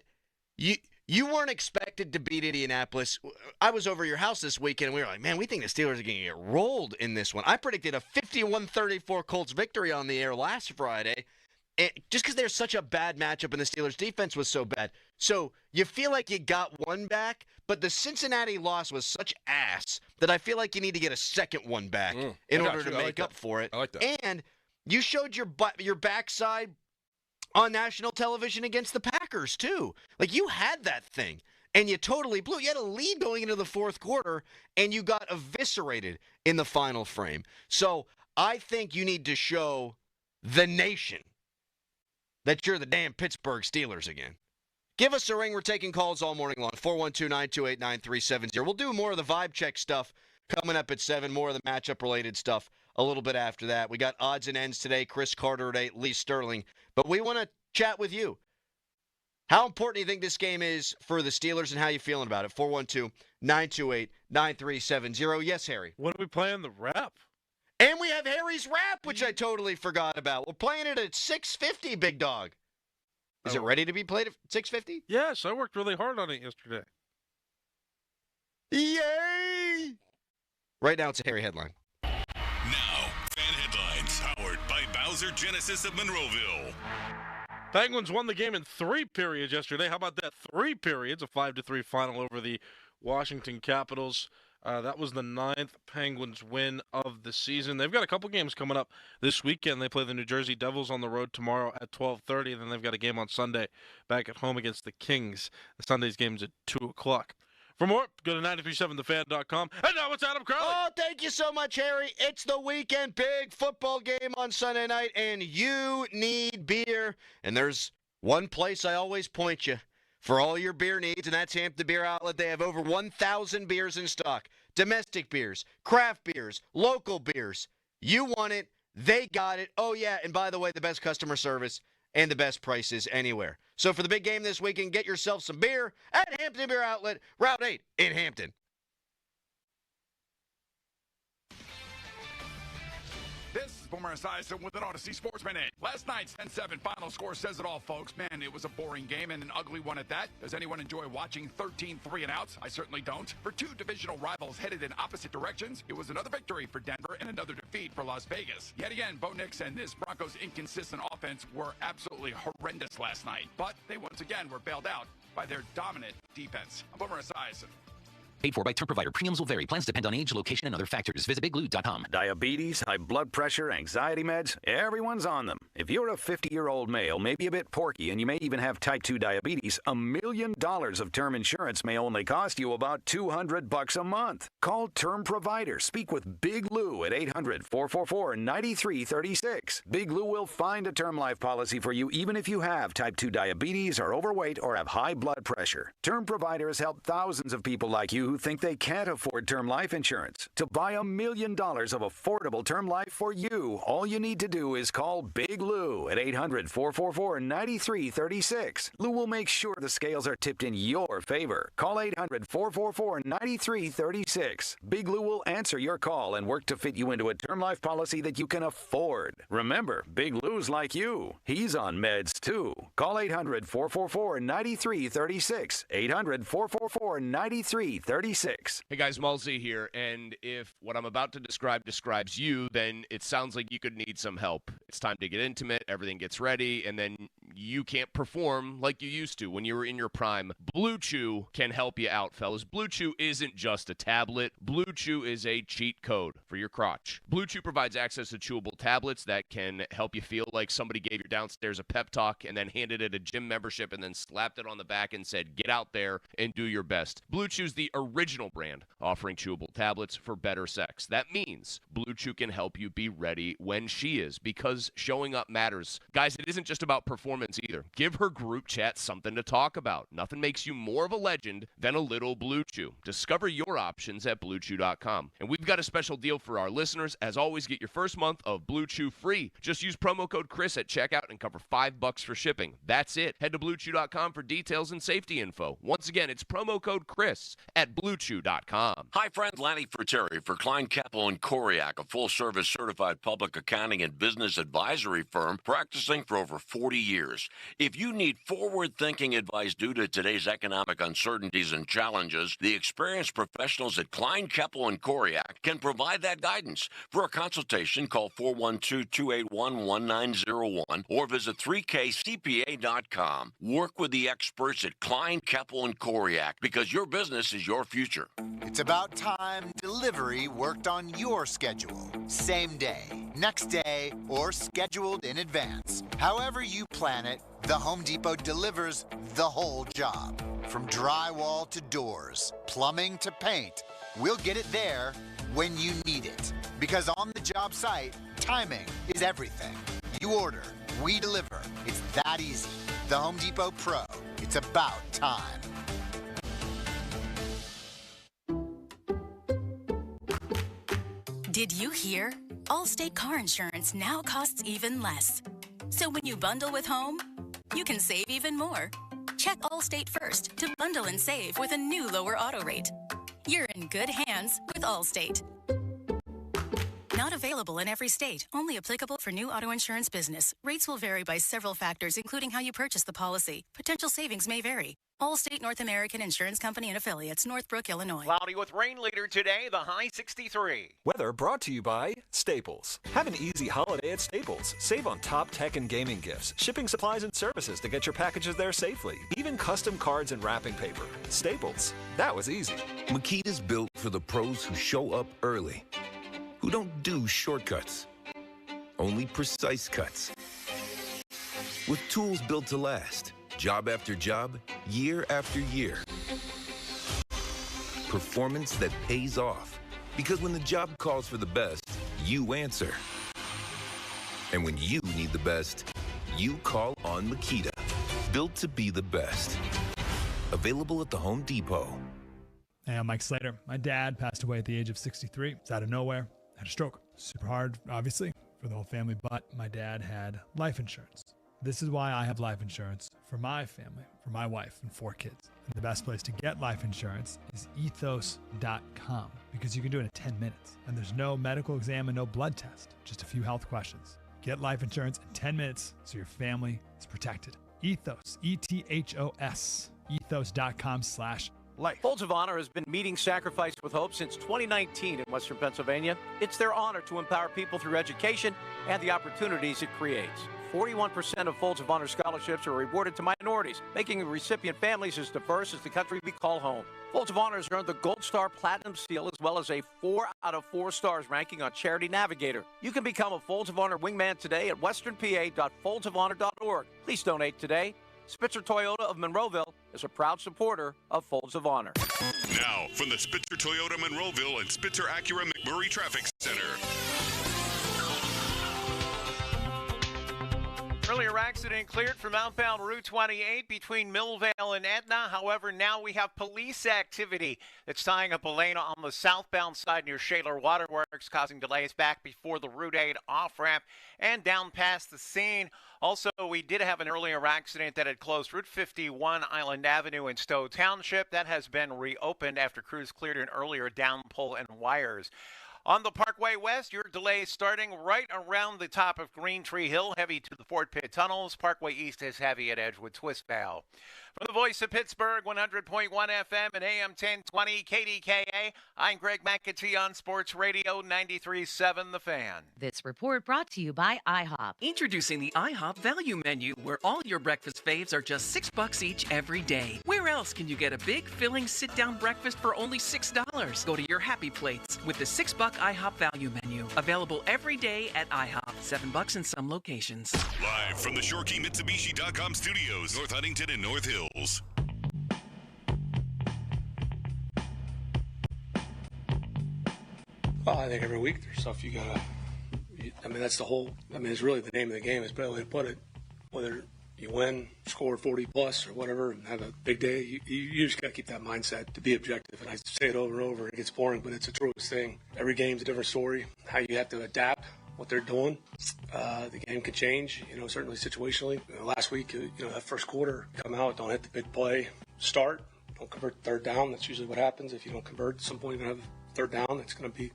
S5: you weren't expected to beat Indianapolis. I was over your house this weekend, and we were like, man, we think the Steelers are going to get rolled in this one. I predicted a 51-34 Colts victory on the air last Friday, just because there's such a bad matchup and the Steelers' defense was so bad. So you feel like you got one back, but the Cincinnati loss was such ass that I feel like you need to get a second one back in order to make up for it.
S6: I like that.
S5: And you showed your backside on national television against the Packers, too. You had that thing, and you totally blew. You had a lead going into the fourth quarter, and you got eviscerated in the final frame. So I think you need to show the nation that you're the damn Pittsburgh Steelers again. Give us a ring. We're taking calls all morning long. 412-928-9370. We'll do more of the vibe check stuff coming up at 7, more of the matchup-related stuff a little bit after that. We got odds and ends today. Chris Carter at 8, Lee Sterling. But we want to chat with you. How important do you think this game is for the Steelers, and how you feeling about it? 412-928-9370. Yes, Harry.
S4: When are we playing the rap?
S5: And we have Harry's rap, which I totally forgot about. We're playing it at 6:50, big dog. Is it ready to be played at 6:50?
S4: Yes, I worked really hard on it yesterday.
S5: Yay! Right now, it's a Harry headline.
S3: Now, fan headlines powered by Bowser Genesis of Monroeville.
S4: Penguins won the game in 3 periods yesterday. How about that? 3 periods, a 5-3 final over the Washington Capitals. That was the 9th Penguins win of the season. They've got a couple games coming up this weekend. They play the New Jersey Devils on the road tomorrow at 12:30, and then they've got a game on Sunday back at home against the Kings. The Sunday's game's at 2 o'clock. For more, go to 937thefan.com. And now it's Adam Crowley.
S5: Oh, thank you so much, Harry. It's the weekend big football game on Sunday night, and you need beer. And there's one place I always point you for all your beer needs, and that's Hampton Beer Outlet. They have over 1,000 beers in stock. Domestic beers, craft beers, local beers. You want it, they got it. Oh, yeah, and by the way, the best customer service and the best prices anywhere. So for the big game this weekend, get yourself some beer at Hampton Beer Outlet, Route 8 in Hampton.
S10: This is Boomer Esiason with an Odyssey Sports Minute. Last night's 10-7 final score says it all, folks. Man, it was a boring game and an ugly one at that. Does anyone enjoy watching 13 3-and-outs? I certainly don't. For 2 divisional rivals headed in opposite directions, it was another victory for Denver and another defeat for Las Vegas. Yet again, Bo Nix and this Broncos' inconsistent offense were absolutely horrendous last night. But they once again were bailed out by their dominant defense. I'm Boomer Esiason.
S11: Paid for by term provider. Premiums will vary. Plans depend on age, location, and other factors. Visit biglou.com.
S12: Diabetes, high blood pressure, anxiety meds, everyone's on them. If you're a 50-year-old male, maybe a bit porky, and you may even have type 2 diabetes, $1 million of term insurance may only cost you about $200 a month. Call Term Provider. Speak with Big Lou at 800-444-9336. Big Lou will find a term life policy for you even if you have type 2 diabetes, are overweight, or have high blood pressure. Term Provider has helped thousands of people like you who think they can't afford term life insurance. To buy $1 million of affordable term life for you, all you need to do is call Big Lou at 800-444-9336. Lou will make sure the scales are tipped in your favor. Call 800-444-9336. Big Lou will answer your call and work to fit you into a term life policy that you can afford. Remember, Big Lou's like you. He's on meds too. Call 800-444-9336. 800-444-9336.
S6: Hey guys, Mulsey here, and if what I'm about to describe describes you, then it sounds like you could need some help. It's time to get intimate, everything gets ready, and then you can't perform like you used to when you were in your prime. Blue Chew can help you out, fellas. Blue Chew isn't just a tablet. Blue Chew is a cheat code for your crotch. Blue Chew provides access to chewable tablets that can help you feel like somebody gave you downstairs a pep talk and then handed it a gym membership and then slapped it on the back and said, get out there and do your best. Blue Chew's the original brand offering chewable tablets for better sex. That means Blue Chew can help you be ready when she is, because showing up matters. Guys, it isn't just about performance either. Give her group chat something to talk about. Nothing makes you more of a legend than a little Blue Chew. Discover your options at BlueChew.com. And we've got a special deal for our listeners. As always, get your first month of Blue Chew free. Just use promo code Chris at checkout and cover $5 for shipping. That's it. Head to BlueChew.com for details and safety info. Once again, it's promo code Chris at BlueChew.com.
S13: Hi, friend. Lanny Fruteri for Klein, Keppel & Koriak, a full-service certified public accounting and business advisory firm practicing for over 40 years. If you need forward-thinking advice due to today's economic uncertainties and challenges, the experienced professionals at Klein, Keppel & Koriak can provide that guidance. For a consultation, call 412-281-1901 or visit 3kcpa.com. Work with the experts at Klein, Keppel & Koriak because your business is your future.
S14: It's about time delivery worked on your schedule. Same day, next day, or scheduled in advance. However you plan it, the Home Depot delivers the whole job. From drywall to doors, plumbing to paint, we'll get it there when you need it. Because on the job site, timing is everything. You order, we deliver. It's that easy. The Home Depot Pro. It's about time.
S15: Did you hear? Allstate car insurance now costs even less. So when you bundle with home, you can save even more. Check Allstate first to bundle and save with a new lower auto rate. You're in good hands with Allstate. Not available in every state. Only applicable for new auto insurance business. Rates will vary by several factors, including how you purchase the policy. Potential savings may vary. Allstate North American Insurance Company and Affiliates, Northbrook, Illinois.
S16: Cloudy with rain later today, the high 63.
S17: Weather brought to you by Staples. Have an easy holiday at Staples. Save on top tech and gaming gifts, shipping supplies and services to get your packages there safely, even custom cards and wrapping paper. Staples. That was easy.
S18: Makita's built for the pros who show up early, who don't do shortcuts, only precise cuts. With tools built to last, job after job, year after year. Performance that pays off, because when the job calls for the best, you answer. And when you need the best, you call on Makita. Built to be the best. Available at the Home Depot.
S19: Hey, I'm Mike Slater. My dad passed away at the age of 63. It's out of nowhere. Had a stroke. Super hard, obviously, for the whole family, but my dad had life insurance. This is why I have life insurance for my family, for my wife and 4 kids. And the best place to get life insurance is ethos.com, because you can do it in 10 minutes. And there's no medical exam and no blood test, just a few health questions. Get life insurance in 10 minutes so your family is protected. Ethos, E-T-H-O-S, ethos.com/life.
S20: Folds of Honor has been meeting Sacrifice with Hope since 2019 in Western Pennsylvania. It's their honor to empower people through education and the opportunities it creates. 41% of Folds of Honor scholarships are awarded to minorities, making recipient families as diverse as the country we call home. Folds of Honor has earned the Gold Star Platinum Seal as well as a 4 out of 4 stars ranking on Charity Navigator. You can become a Folds of Honor wingman today at westernpa.foldsofhonor.org. Please donate today. Spitzer Toyota of Monroeville is a proud supporter of Folds of Honor.
S3: Now, from the Spitzer Toyota Monroeville and Spitzer Acura McMurray Traffic Center.
S16: Earlier accident cleared from outbound Route 28 between Millvale and Etna. However, now we have police activity that's tying up a lane on the southbound side near Shaler Waterworks, causing delays back before the Route 8 off-ramp and down past the scene. Also, we did have an earlier accident that had closed Route 51 Island Avenue in Stowe Township. That has been reopened after crews cleared an earlier down pole and wires. On the Parkway West, your delay starting right around the top of Green Tree Hill, heavy to the Fort Pitt tunnels. Parkway East is heavy at Edgewood Twistbow. From the voice of Pittsburgh, 100.1 FM and AM 1020 KDKA, I'm Greg McAtee on Sports Radio 93.7 The Fan.
S21: This report brought to you by IHOP.
S22: Introducing the IHOP Value Menu, where all your breakfast faves are just $6 each every day. Where else can you get a big, filling, sit-down breakfast for only $6? Go to your Happy Plates with the $6 IHOP Value Menu. Available every day at IHOP. $7 in some locations.
S3: Live from the ShoreKeyMitsubishi.com studios, North Huntington and North Hills.
S23: Well, I think every week there's stuff you gotta. I mean, that's the whole. I mean, it's really the name of the game. Is a better way to put it. Whether you win, score 40 plus or whatever, and have a big day, you just gotta keep that mindset to be objective. And I say it over and over. It gets boring, but it's the truest thing. Every game's a different story. How you have to adapt what they're doing. The game can change. Certainly situationally. Last week, that first quarter, come out, don't hit the big play, start, don't convert third down. That's usually what happens. If you don't convert, at some point you're gonna have third down. That's gonna be.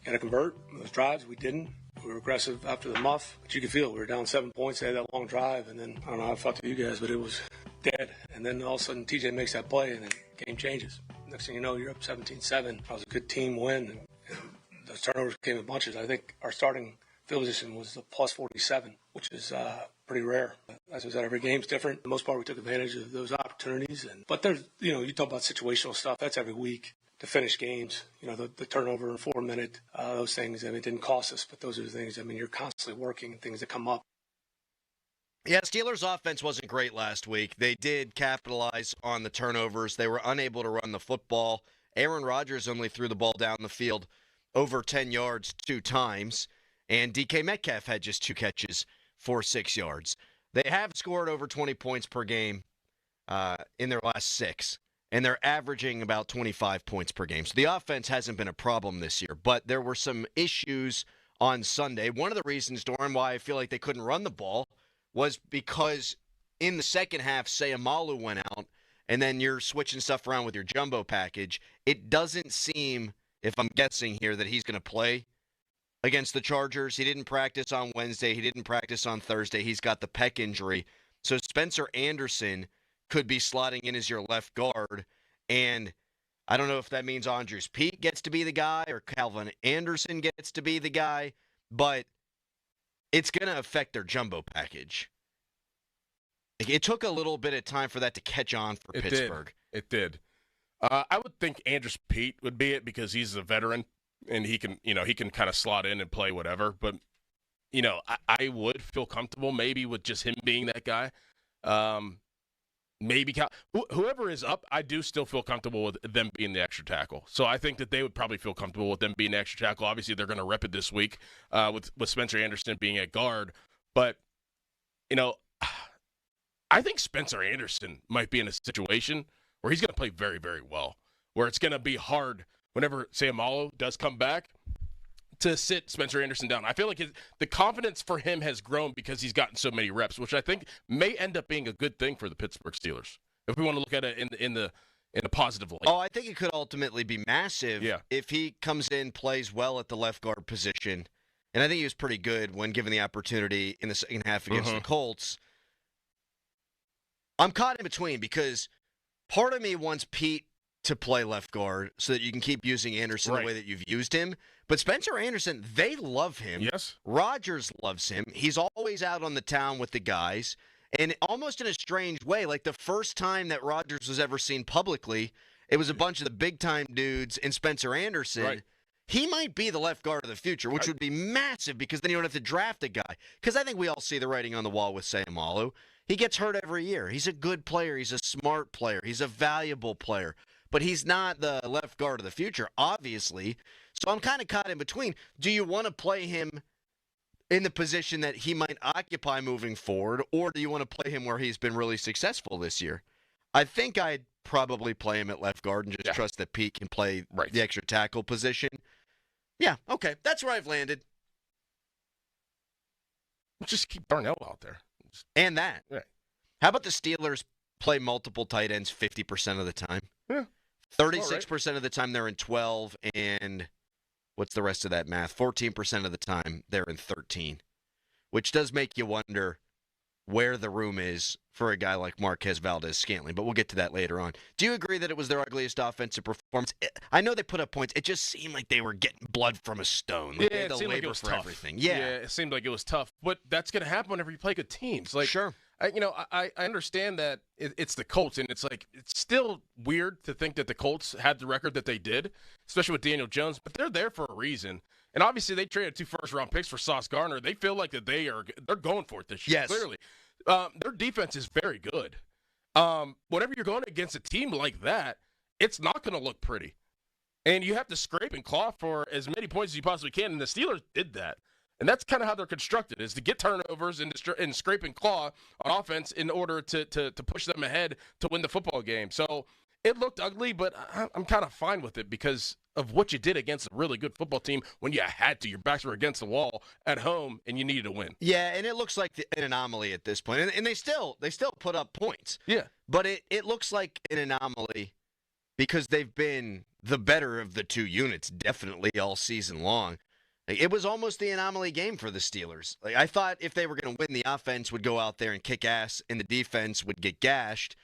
S23: Got to convert. Those drives, we didn't. We were aggressive after the muff, but you could feel it. We were down 7 points. They had that long drive, and then, I don't know how I felt to you guys, but it was dead. And then all of a sudden, TJ makes that play, and then the game changes. Next thing you know, you're up 17-7. That was a good team win, and those turnovers came in bunches. I think our starting field position was a plus 47, which is pretty rare. As I said, every game's different. For the most part, we took advantage of those opportunities. But there's, you talk about situational stuff. That's every week. To finish games, the turnover in 4 minute, those things, it didn't cost us, but those are the things, you're constantly working and things that come up.
S5: Yeah, Steelers' offense wasn't great last week. They did capitalize on the turnovers. They were unable to run the football. Aaron Rodgers only threw the ball down the field over 10 yards 2 times, and DK Metcalf had just 2 catches for 6 yards. They have scored over 20 points per game in their last 6. And they're averaging about 25 points per game. So the offense hasn't been a problem this year. But there were some issues on Sunday. One of the reasons, Doran, why I feel like they couldn't run the ball was because in the second half, Sayamalu went out, and then you're switching stuff around with your jumbo package, it doesn't seem, if I'm guessing here, that he's going to play against the Chargers. He didn't practice on Wednesday. He didn't practice on Thursday. He's got the pec injury. So Spencer Anderson could be slotting in as your left guard. And I don't know if that means Andres Pete gets to be the guy or Calvin Anderson gets to be the guy, but it's going to affect their jumbo package. It took a little bit of time for that to catch on for Pittsburgh.
S6: It did. I would think Andres Pete would be it because he's a veteran and he can kind of slot in and play whatever. But, I would feel comfortable maybe with just him being that guy. Maybe whoever is up, I do still feel comfortable with them being the extra tackle. So I think that they would probably feel comfortable with them being the extra tackle. Obviously, they're going to rep it this week with Spencer Anderson being at guard. But, I think Spencer Anderson might be in a situation where he's going to play very, very well, where it's going to be hard whenever Sayamalu does come back to sit Spencer Anderson down. I feel like the confidence for him has grown because he's gotten so many reps, which I think may end up being a good thing for the Pittsburgh Steelers, if we want to look at it in a positive light.
S5: Oh, I think it could ultimately be massive if he comes in, plays well at the left guard position, and I think he was pretty good when given the opportunity in the second half against the Colts. I'm caught in between because part of me wants Pete to play left guard so that you can keep using Anderson the way that you've used him. But Spencer Anderson, they love him.
S6: Yes.
S5: Rodgers loves him. He's always out on the town with the guys. And almost in a strange way, like the first time that Rodgers was ever seen publicly, it was a bunch of the big-time dudes and Spencer Anderson.
S6: Right.
S5: He might be the left guard of the future, which would be massive because then you don't have to draft a guy. Because I think we all see the writing on the wall with Sayamalu. He gets hurt every year. He's a good player. He's a smart player. He's a valuable player. But he's not the left guard of the future, obviously. So I'm kind of caught in between. Do you want to play him in the position that he might occupy moving forward, or do you want to play him where he's been really successful this year? I think I'd probably play him at left guard and just trust that Pete can play the extra tackle position. Yeah, okay. That's where I've landed.
S6: Just keep Darnell out there.
S5: And that.
S6: Right.
S5: How about the Steelers play multiple tight ends 50% of the time?
S6: Yeah.
S5: 36% of the time they're in 12, and what's the rest of that math? 14% of the time they're in 13, which does make you wonder where the room is for a guy like Marquez Valdez-Scantling, but we'll get to that later on. Do you agree that it was their ugliest offensive performance? I know they put up points. It just seemed like they were getting blood from a stone. Like
S6: it seemed like it was tough.
S5: Everything.
S6: Yeah, it seemed like it was tough. But that's going to happen whenever you play good teams. Like,
S5: sure.
S6: I understand that it's the Colts, and it's still weird to think that the Colts had the record that they did, especially with Daniel Jones, but they're there for a reason. And obviously they traded 2 first-round picks for Sauce Gardner. They feel like that they're going for it this year, clearly. Their defense is very good. Whenever you're going against a team like that, it's not going to look pretty. And you have to scrape and claw for as many points as you possibly can, and the Steelers did that. And that's kind of how they're constructed, is to get turnovers and scrape and claw on offense in order to push them ahead to win the football game. So it looked ugly, but I'm kind of fine with it because of what you did against a really good football team when you had to. Your backs were against the wall at home, and you needed to win.
S5: Yeah, and it looks like an anomaly at this point. And they still put up points.
S6: Yeah.
S5: But it looks like an anomaly because they've been the better of the two units definitely all season long. It was almost the anomaly game for the Steelers. I thought if they were going to win, the offense would go out there and kick ass, and the defense would get gashed.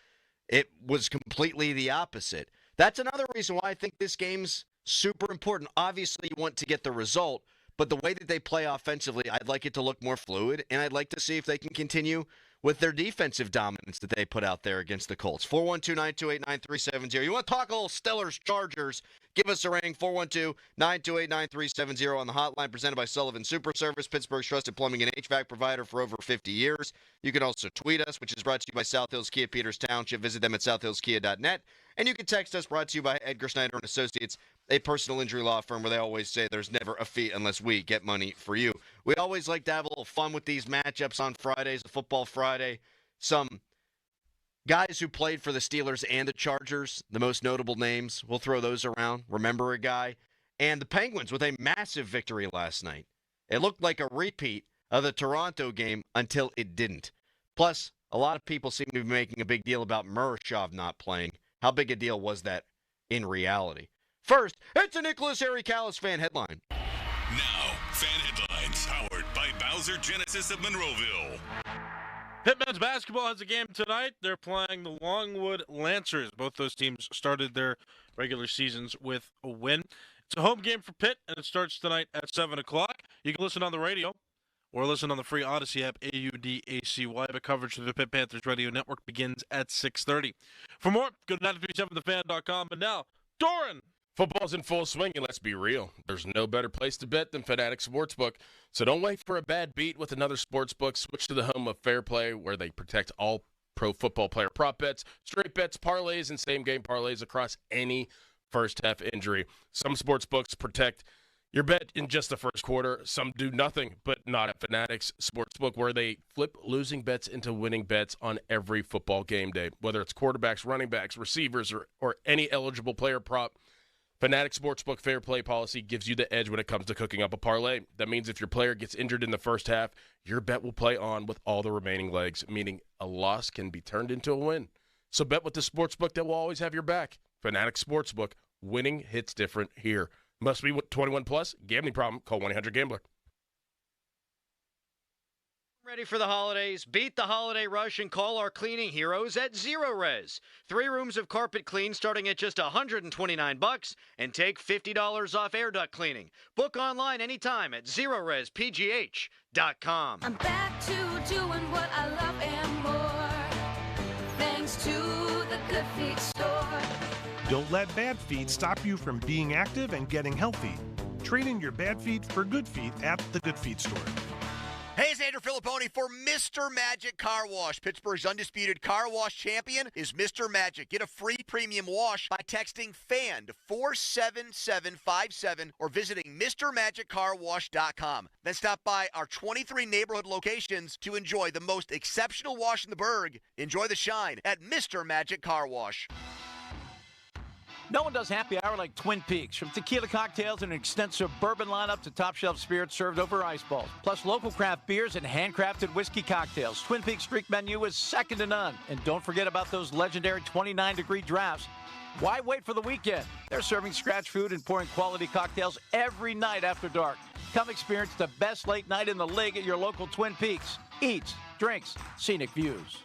S5: It was completely the opposite. That's another reason why I think this game's super important. Obviously, you want to get the result, but the way that they play offensively, I'd like it to look more fluid, and I'd like to see if they can continue with their defensive dominance that they put out there against the Colts. 412-928-9370. You want to talk a little Steelers-Chargers? Give us a ring, 412-928-9370 on the hotline, presented by Sullivan Super Service, Pittsburgh's trusted plumbing and HVAC provider for over 50 years. You can also tweet us, which is brought to you by South Hills Kia Peters Township. Visit them at southhillskia.net. And you can text us, brought to you by Edgar Snyder & Associates, a personal injury law firm where they always say there's never a fee unless we get money for you. We always like to have a little fun with these matchups on Fridays, a Football Friday. Some guys who played for the Steelers and the Chargers, the most notable names, we'll throw those around. Remember a guy? And the Penguins with a massive victory last night. It looked like a repeat of the Toronto game until it didn't. Plus, A lot of people seem to be making a big deal about Murashov not playing. How big a deal was that in reality? First, it's a Nicholas Harry-Callis fan headline.
S3: Now, fan headlines powered by Bowser Genesis of Monroeville.
S4: Pitt men's basketball has a game tonight. They're playing the Longwood Lancers. Both those teams started their regular seasons with a win. It's a home game for Pitt, and it starts tonight at 7 o'clock. You can listen on the radio or listen on the free Odyssey app, AUDACY. But coverage of the Pitt Panthers Radio Network begins at 6:30. For more, go to 937thefan.com. But now, Doran.
S6: Football's in full swing, and let's be real. There's no better place to bet than Fanatic Sportsbook. So don't wait for a bad beat with another sportsbook. Switch to the home of fair play, where they protect all pro football player prop bets, straight bets, parlays, and same-game parlays across any first-half injury. Some sportsbooks protect your bet in just the first quarter. Some do nothing, but not at Fanatics Sportsbook, where they flip losing bets into winning bets on every football game day. Whether it's quarterbacks, running backs, receivers, or any eligible player prop, Fanatic Sportsbook Fair Play policy gives you the edge when it comes to cooking up a parlay. That means if your player gets injured in the first half, your bet will play on with all the remaining legs, meaning a loss can be turned into a win. So bet with the sportsbook that will always have your back. Fanatic Sportsbook. Winning hits different here. Must be 21 plus. Gambling problem? Call 1-800-GAMBLER.
S5: Ready for the holidays? Beat the holiday rush and call our cleaning heroes at Zero Res. 3 rooms of carpet clean starting at just $129 and take $50 off air duct cleaning. Book online anytime at ZeroResPGH.com.
S1: I'm back to doing what I love and more, thanks to the Good Feet store.
S2: Don't let bad feet stop you from being active and getting healthy. Trade in your bad feet for good feet at the Good Feet store.
S7: Hey, it's Andrew Filipponi for Mr. Magic Car Wash. Pittsburgh's undisputed car wash champion is Mr. Magic. Get a free premium wash by texting FAN to 47757 or visiting MrMagicCarWash.com. Then stop by our 23 neighborhood locations to enjoy the most exceptional wash in the burg. Enjoy the shine at Mr. Magic Car Wash.
S20: No one does happy hour like Twin Peaks. From tequila cocktails and an extensive bourbon lineup to top shelf spirits served over ice balls. Plus local craft beers and handcrafted whiskey cocktails. Twin Peaks' drink menu is second to none. And don't forget about those legendary 29-degree drafts. Why wait for the weekend? They're serving scratch food and pouring quality cocktails every night after dark. Come experience the best late night in the league at your local Twin Peaks. Eats, drinks, scenic views.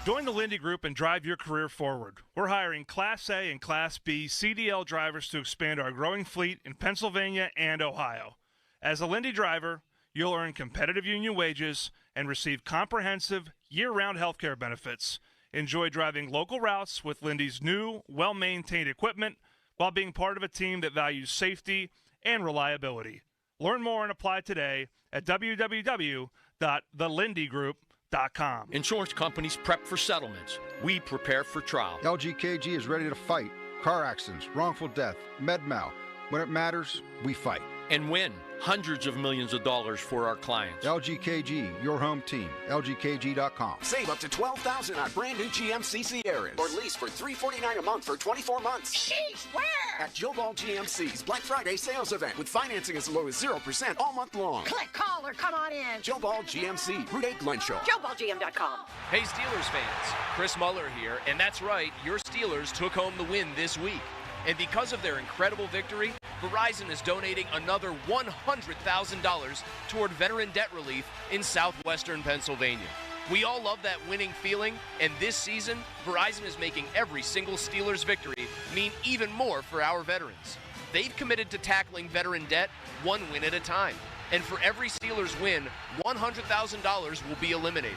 S24: Join the Lindy Group and drive your career forward. We're hiring Class A and Class B CDL drivers to expand our growing fleet in Pennsylvania and Ohio. As a Lindy driver, you'll earn competitive union wages and receive comprehensive year-round health care benefits. Enjoy driving local routes with Lindy's new, well-maintained equipment while being part of a team that values safety and reliability. Learn more and apply today at www.thelindygroup.com.
S25: Insurance companies prep for settlements. We prepare for trial.
S26: LGKG is ready to fight. Car accidents, wrongful death, med mal. When it matters, we fight.
S25: And win hundreds of millions of dollars for our clients.
S26: LGKG, your home team. LGKG.com.
S27: Save up to $12,000 on brand new GMC Sierras. Or lease for $349 a month for 24 months.
S1: Sheesh, where?
S27: At Joe Ball GMC's Black Friday sales event with financing as low as 0% all month long.
S1: Click, call, or come on in.
S27: Joe Ball GMC, Route 8 Glenshaw.
S1: JoeBallGM.com.
S28: Hey Steelers fans, Chris Muller here, and that's right, your Steelers took home the win this week. And because of their incredible victory, Verizon is donating another $100,000 toward veteran debt relief in southwestern Pennsylvania. We all love that winning feeling, and this season, Verizon is making every single Steelers victory mean even more for our veterans. They've committed to tackling veteran debt one win at a time. And for every Steelers win, $100,000 will be eliminated.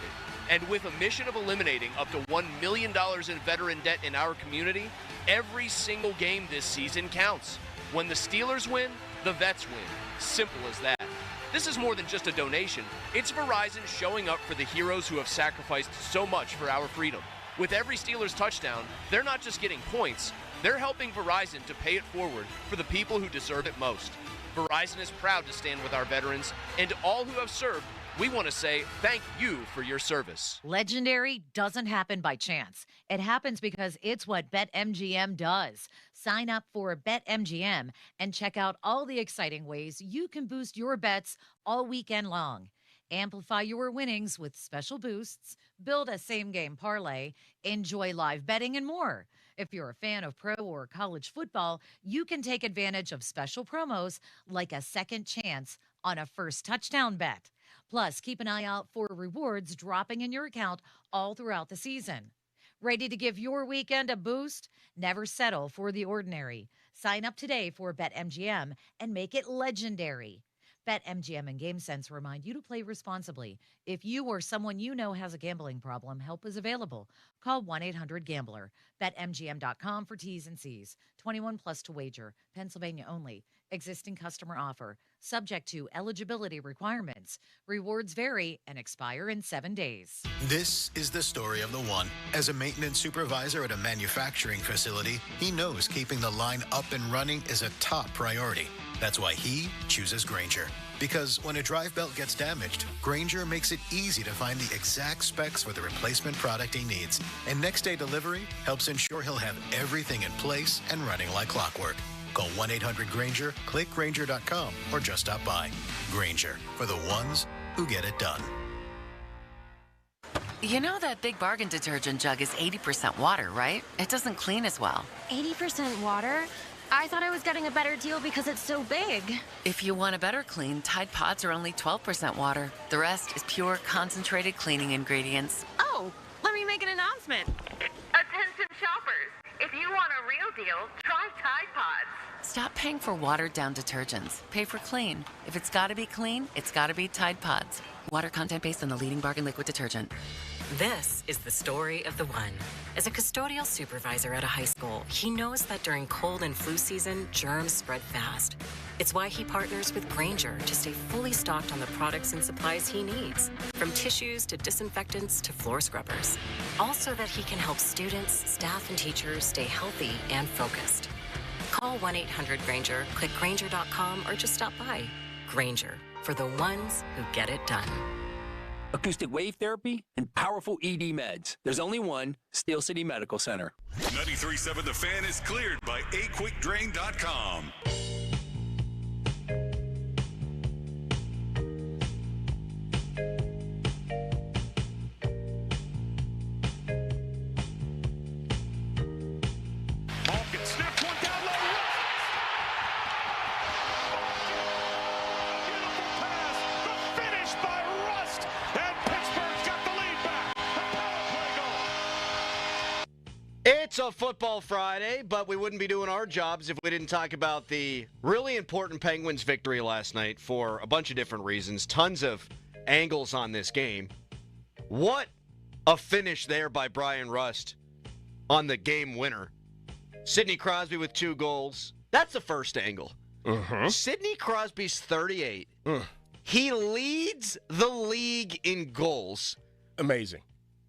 S28: And with a mission of eliminating up to $1 million in veteran debt in our community, every single game this season counts. When the Steelers win, the vets win. Simple as that. This is more than just a donation. It's Verizon showing up for the heroes who have sacrificed so much for our freedom. With every Steelers touchdown, they're not just getting points, they're helping Verizon to pay it forward for the people who deserve it most. Verizon is proud to stand with our veterans, and to all who have served, we want to say thank you for your service.
S21: Legendary doesn't happen by chance. It happens because it's what BetMGM does. Sign up for BetMGM and check out all the exciting ways you can boost your bets all weekend long. Amplify your winnings with special boosts, build a same-game parlay, enjoy live betting, and more. If you're a fan of pro or college football, you can take advantage of special promos like a second chance on a first touchdown bet. Plus, keep an eye out for rewards dropping in your account all throughout the season. Ready to give your weekend a boost? Never settle for the ordinary. Sign up today for BetMGM and make it legendary. BetMGM and GameSense remind you to play responsibly. If you or someone you know has a gambling problem, help is available. Call 1-800-GAMBLER. BetMGM.com for T's and C's. 21 plus to wager. Pennsylvania only. Existing customer offer. Subject to eligibility requirements. Rewards vary and expire in 7 days.
S8: This is the story of the one. As a maintenance supervisor at a manufacturing facility, he knows keeping the line up and running is a top priority. That's why he chooses Grainger. Because when a drive belt gets damaged, Grainger makes it easy to find the exact specs for the replacement product he needs. And next day delivery helps ensure he'll have everything in place and running like clockwork. Call 1-800-GRAINGER, click Grainger.com, or just stop by. Grainger, for the ones who get it done.
S9: You know that Big Bargain detergent jug is 80% water, right? It doesn't clean as well.
S10: 80% water? I thought I was getting a better deal because it's so big.
S9: If you want a better clean, Tide Pods are only 12% water. The rest is pure, concentrated cleaning ingredients.
S10: Oh, let me make an announcement. Attention shoppers. If you want a real deal, try Tide Pods.
S9: Stop paying for watered-down detergents. Pay for clean. If it's got to be clean, it's got to be Tide Pods. Water content based on the leading bargain liquid detergent.
S11: This is the story of the one. As a custodial supervisor at a high school, he knows that during cold and flu season, germs spread fast. It's why he partners with Grainger to stay fully stocked on the products and supplies he needs, from tissues to disinfectants to floor scrubbers. Also that he can help students, staff, and teachers stay healthy and focused. Call 1-800-GRAINGER, click Grainger.com, or just stop by. Grainger, for the ones who get it done.
S12: Acoustic wave therapy and powerful ED meds. There's only one, Steel City Medical Center.
S3: 93.7 The Fan is cleared by aquickdrain.com.
S5: It's a football Friday, but we wouldn't be doing our jobs if we didn't talk about the really important Penguins victory last night for a bunch of different reasons. Tons of angles on this game. What a finish there by Brian Rust on the game winner. Sidney Crosby with 2 goals. That's the first angle. Sidney Crosby's 38. He leads the league in goals.
S6: Amazing.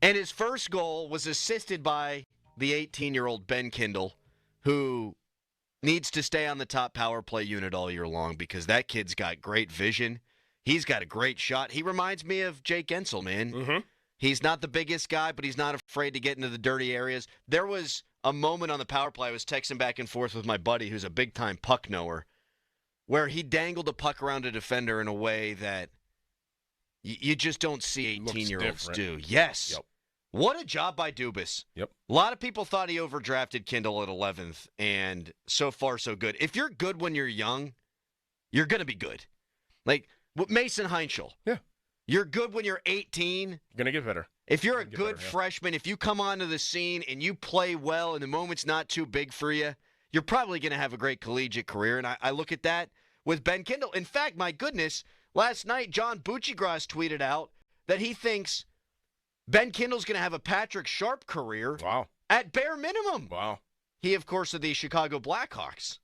S5: And his first goal was assisted by the 18-year-old Ben Kindle, who needs to stay on the top power play unit all year long because that kid's got great vision. He's got a great shot. He reminds me of Jake Gensel, man. He's not the biggest guy, but he's not afraid to get into the dirty areas. There was a moment on the power play I was texting back and forth with my buddy who's a big-time puck knower where he dangled a puck around a defender in a way that you just don't see 18-year-olds do. Yes.
S6: Yep.
S5: What a job by Dubas.
S6: Yep.
S5: A lot of people thought he overdrafted Kindle at 11th, and so far so good. If you're good when you're young, you're going to be good. Like Mason Heinschel.
S6: Yeah.
S5: You're good when you're 18. You're
S6: going to get better.
S5: If you're a good freshman, if you come onto the scene and you play well and the moment's not too big for you, you're probably going to have a great collegiate career. And I look at that with Ben Kindle. In fact, my goodness, last night John Buccigross tweeted out that he thinks Ben Kindle's going to have a Patrick Sharp career at bare minimum.
S6: Wow.
S5: He, of course, of the Chicago Blackhawks.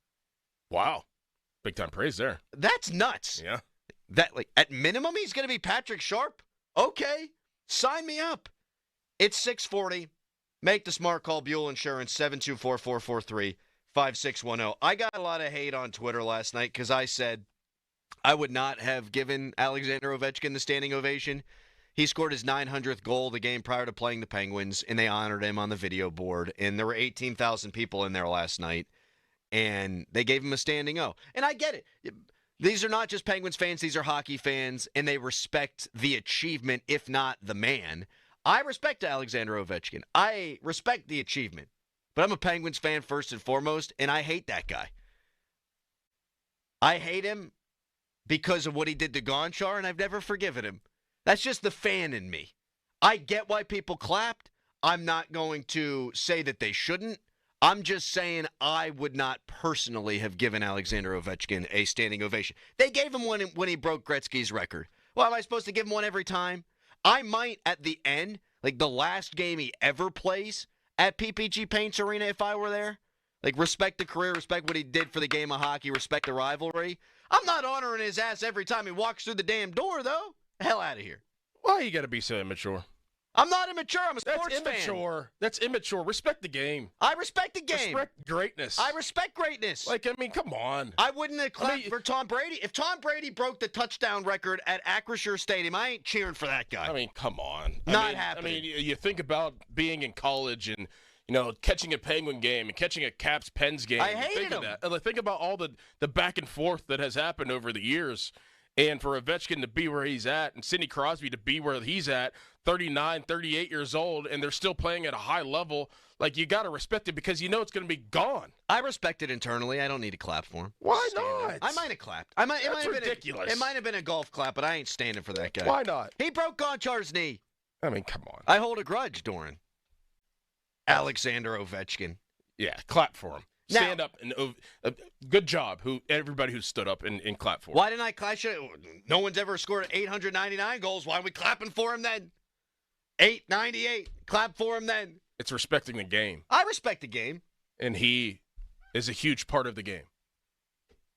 S6: Wow. Big time praise there.
S5: That's nuts.
S6: Yeah.
S5: That like at minimum he's going to be Patrick Sharp? Okay. Sign me up. It's 6:40. Make the smart call. Buell Insurance, 724-443-5610. I got a lot of hate on Twitter last night because I said I would not have given Alexander Ovechkin the standing ovation. He scored his 900th goal the game prior to playing the Penguins, and they honored him on the video board. And there were 18,000 people in there last night, and they gave him a standing O. And I get it. These are not just Penguins fans. These are hockey fans, and they respect the achievement, if not the man. I respect Alexander Ovechkin. I respect the achievement. But I'm a Penguins fan first and foremost, and I hate that guy. I hate him because of what he did to Gonchar, and I've never forgiven him. That's just the fan in me. I get why people clapped. I'm not going to say that they shouldn't. I'm just saying I would not personally have given Alexander Ovechkin a standing ovation. They gave him one when he broke Gretzky's record. Well, am I supposed to give him one every time? I might at the end, like the last game he ever plays at PPG Paints Arena if I were there. Like, respect the career, respect what he did for the game of hockey, respect the rivalry. I'm not honoring his ass every time he walks through the damn door, though. Hell out of here.
S6: Why you got to be so immature?
S5: I'm not immature. I'm a sports
S6: That's immature.
S5: fan.
S6: That's immature. Respect the game.
S5: I respect the game.
S6: Respect greatness.
S5: I respect greatness.
S6: Like, I mean, come on.
S5: I wouldn't have clapped for Tom Brady. If Tom Brady broke the touchdown record at Acrisure Stadium, I ain't cheering for that guy.
S6: I mean, come on.
S5: Not happening.
S6: I mean, you think about being in college and, you know, catching a Penguin game and catching a Caps-Pens game.
S5: I hated
S6: think
S5: him.
S6: Of that. Think about all the back and forth that has happened over the years. And for Ovechkin to be where he's at and Sidney Crosby to be where he's at, 39, 38 years old, and they're still playing at a high level, like, you got to respect it because you know it's going to be gone.
S5: I respect it internally. I don't need to clap for him.
S6: Why not?
S5: I might have clapped.
S6: That's
S5: it might have
S6: ridiculous.
S5: It might have been a golf clap, but I ain't standing for that guy.
S6: Why not?
S5: He broke Gonchar's knee.
S6: I mean, come on.
S5: I hold a grudge, Doran. Alexander Ovechkin.
S6: Yeah, clap for him.
S5: Now-
S6: Stand up and good job, everybody who stood up and clapped for him.
S5: Why didn't I clap? No one's ever scored 899 goals. Why are we clapping for him then? 898. Clap for him then.
S6: It's respecting the game.
S5: I respect the game.
S6: And he is a huge part of the game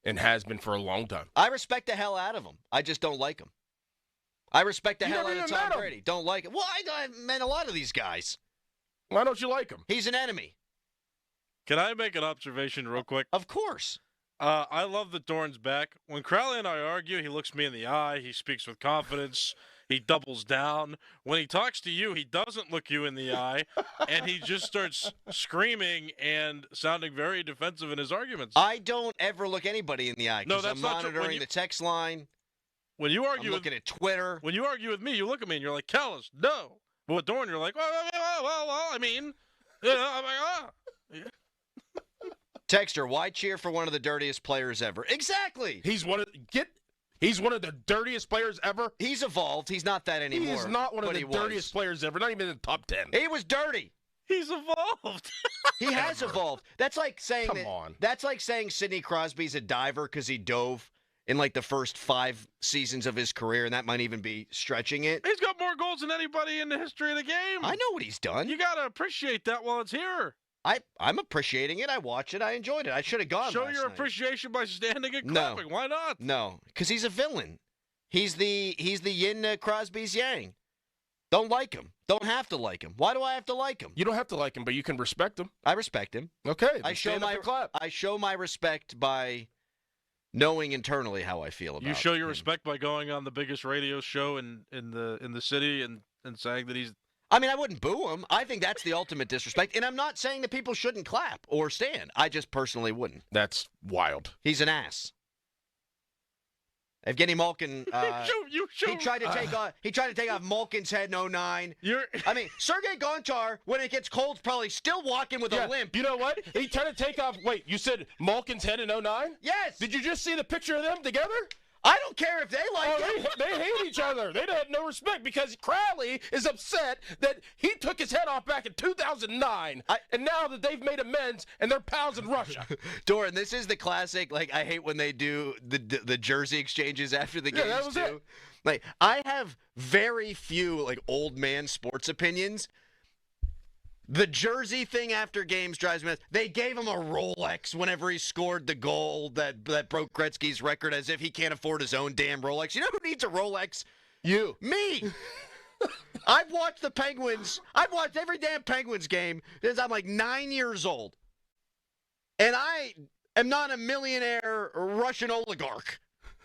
S6: and has been for a long time.
S5: I respect the hell out of him. I just don't like him. I respect the
S6: You
S5: hell
S6: never
S5: out of
S6: even
S5: Tom
S6: met him.
S5: Brady. Don't like him. Well, I met a lot of these guys.
S6: Why don't you like him?
S5: He's an enemy.
S4: Can I make an observation real quick?
S5: Of course.
S4: I love that Dorn's back. When Crowley and I argue, he looks me in the eye. He speaks with confidence. He doubles down. When he talks to you, he doesn't look you in the eye, and he just starts screaming and sounding very defensive in his arguments.
S5: I don't ever look anybody in the eye
S4: No,
S5: because
S4: that's
S5: I'm
S4: not true.
S5: monitoring the text line.
S4: When you argue,
S5: I'm looking at Twitter.
S4: When you argue with me, you look at me and you're like, Callis, no. But with Dorn, you're like, well, I mean, you know, I'm like, ah. Yeah.
S5: Texter, why cheer for one of the dirtiest players ever? Exactly.
S6: He's one of the dirtiest players ever.
S5: He's evolved. He's not that anymore.
S6: He is not one of
S5: but
S6: the
S5: he
S6: dirtiest players ever. Not even in the top 10.
S5: He was dirty.
S4: He's evolved.
S5: He has evolved. That's like saying
S6: Come on.
S5: That's like saying Sidney Crosby's a diver because he dove in like the first 5 seasons of his career, and that might even be stretching it.
S4: He's got more goals than anybody in the history of the game.
S5: I know what he's done.
S4: You got to appreciate that while it's here.
S5: I'm appreciating it. I watch it. I enjoyed it. I should have gone.
S4: Show
S5: last
S4: your
S5: night.
S4: appreciation by standing and
S5: No.
S4: clapping. Why not?
S5: No, because he's a villain. He's the yin Crosby's yang. Don't like him. Don't have to like him. Why do I have to like him?
S6: You don't have to like him, but you can respect him.
S5: I respect him.
S6: Okay.
S5: I show my respect by knowing internally how I feel about
S4: You show your
S5: him.
S4: respect by going on the biggest radio show in the city and saying that he's.
S5: I mean, I wouldn't boo him. I think that's the ultimate disrespect. And I'm not saying that people shouldn't clap or stand. I just personally wouldn't.
S6: That's wild.
S5: He's an ass. Evgeny Malkin, he tried to take off Malkin's head in 09. I mean, Sergei Gonchar, when it gets cold, is probably still walking with a limp.
S6: You know what? He tried to take off. Wait, you said Malkin's head in 09?
S5: Yes.
S6: Did you just see the picture of them together?
S5: I don't care if they like it.
S6: They hate each other. They have no respect because Crowley is upset that he took his head off back in 2009, and now that they've made amends and they're pals in Russia.
S5: Doran, this is the classic. Like, I hate when they do the jersey exchanges after the games
S6: that was
S5: too.
S6: it.
S5: Like, I have very few like old man sports opinions. The jersey thing after games drives me nuts. They gave him a Rolex whenever he scored the goal that broke Gretzky's record, as if he can't afford his own damn Rolex. You know who needs a Rolex?
S6: You.
S5: Me. I've watched the Penguins. I've watched every damn Penguins game since I'm like 9 years old. And I am not a millionaire Russian oligarch.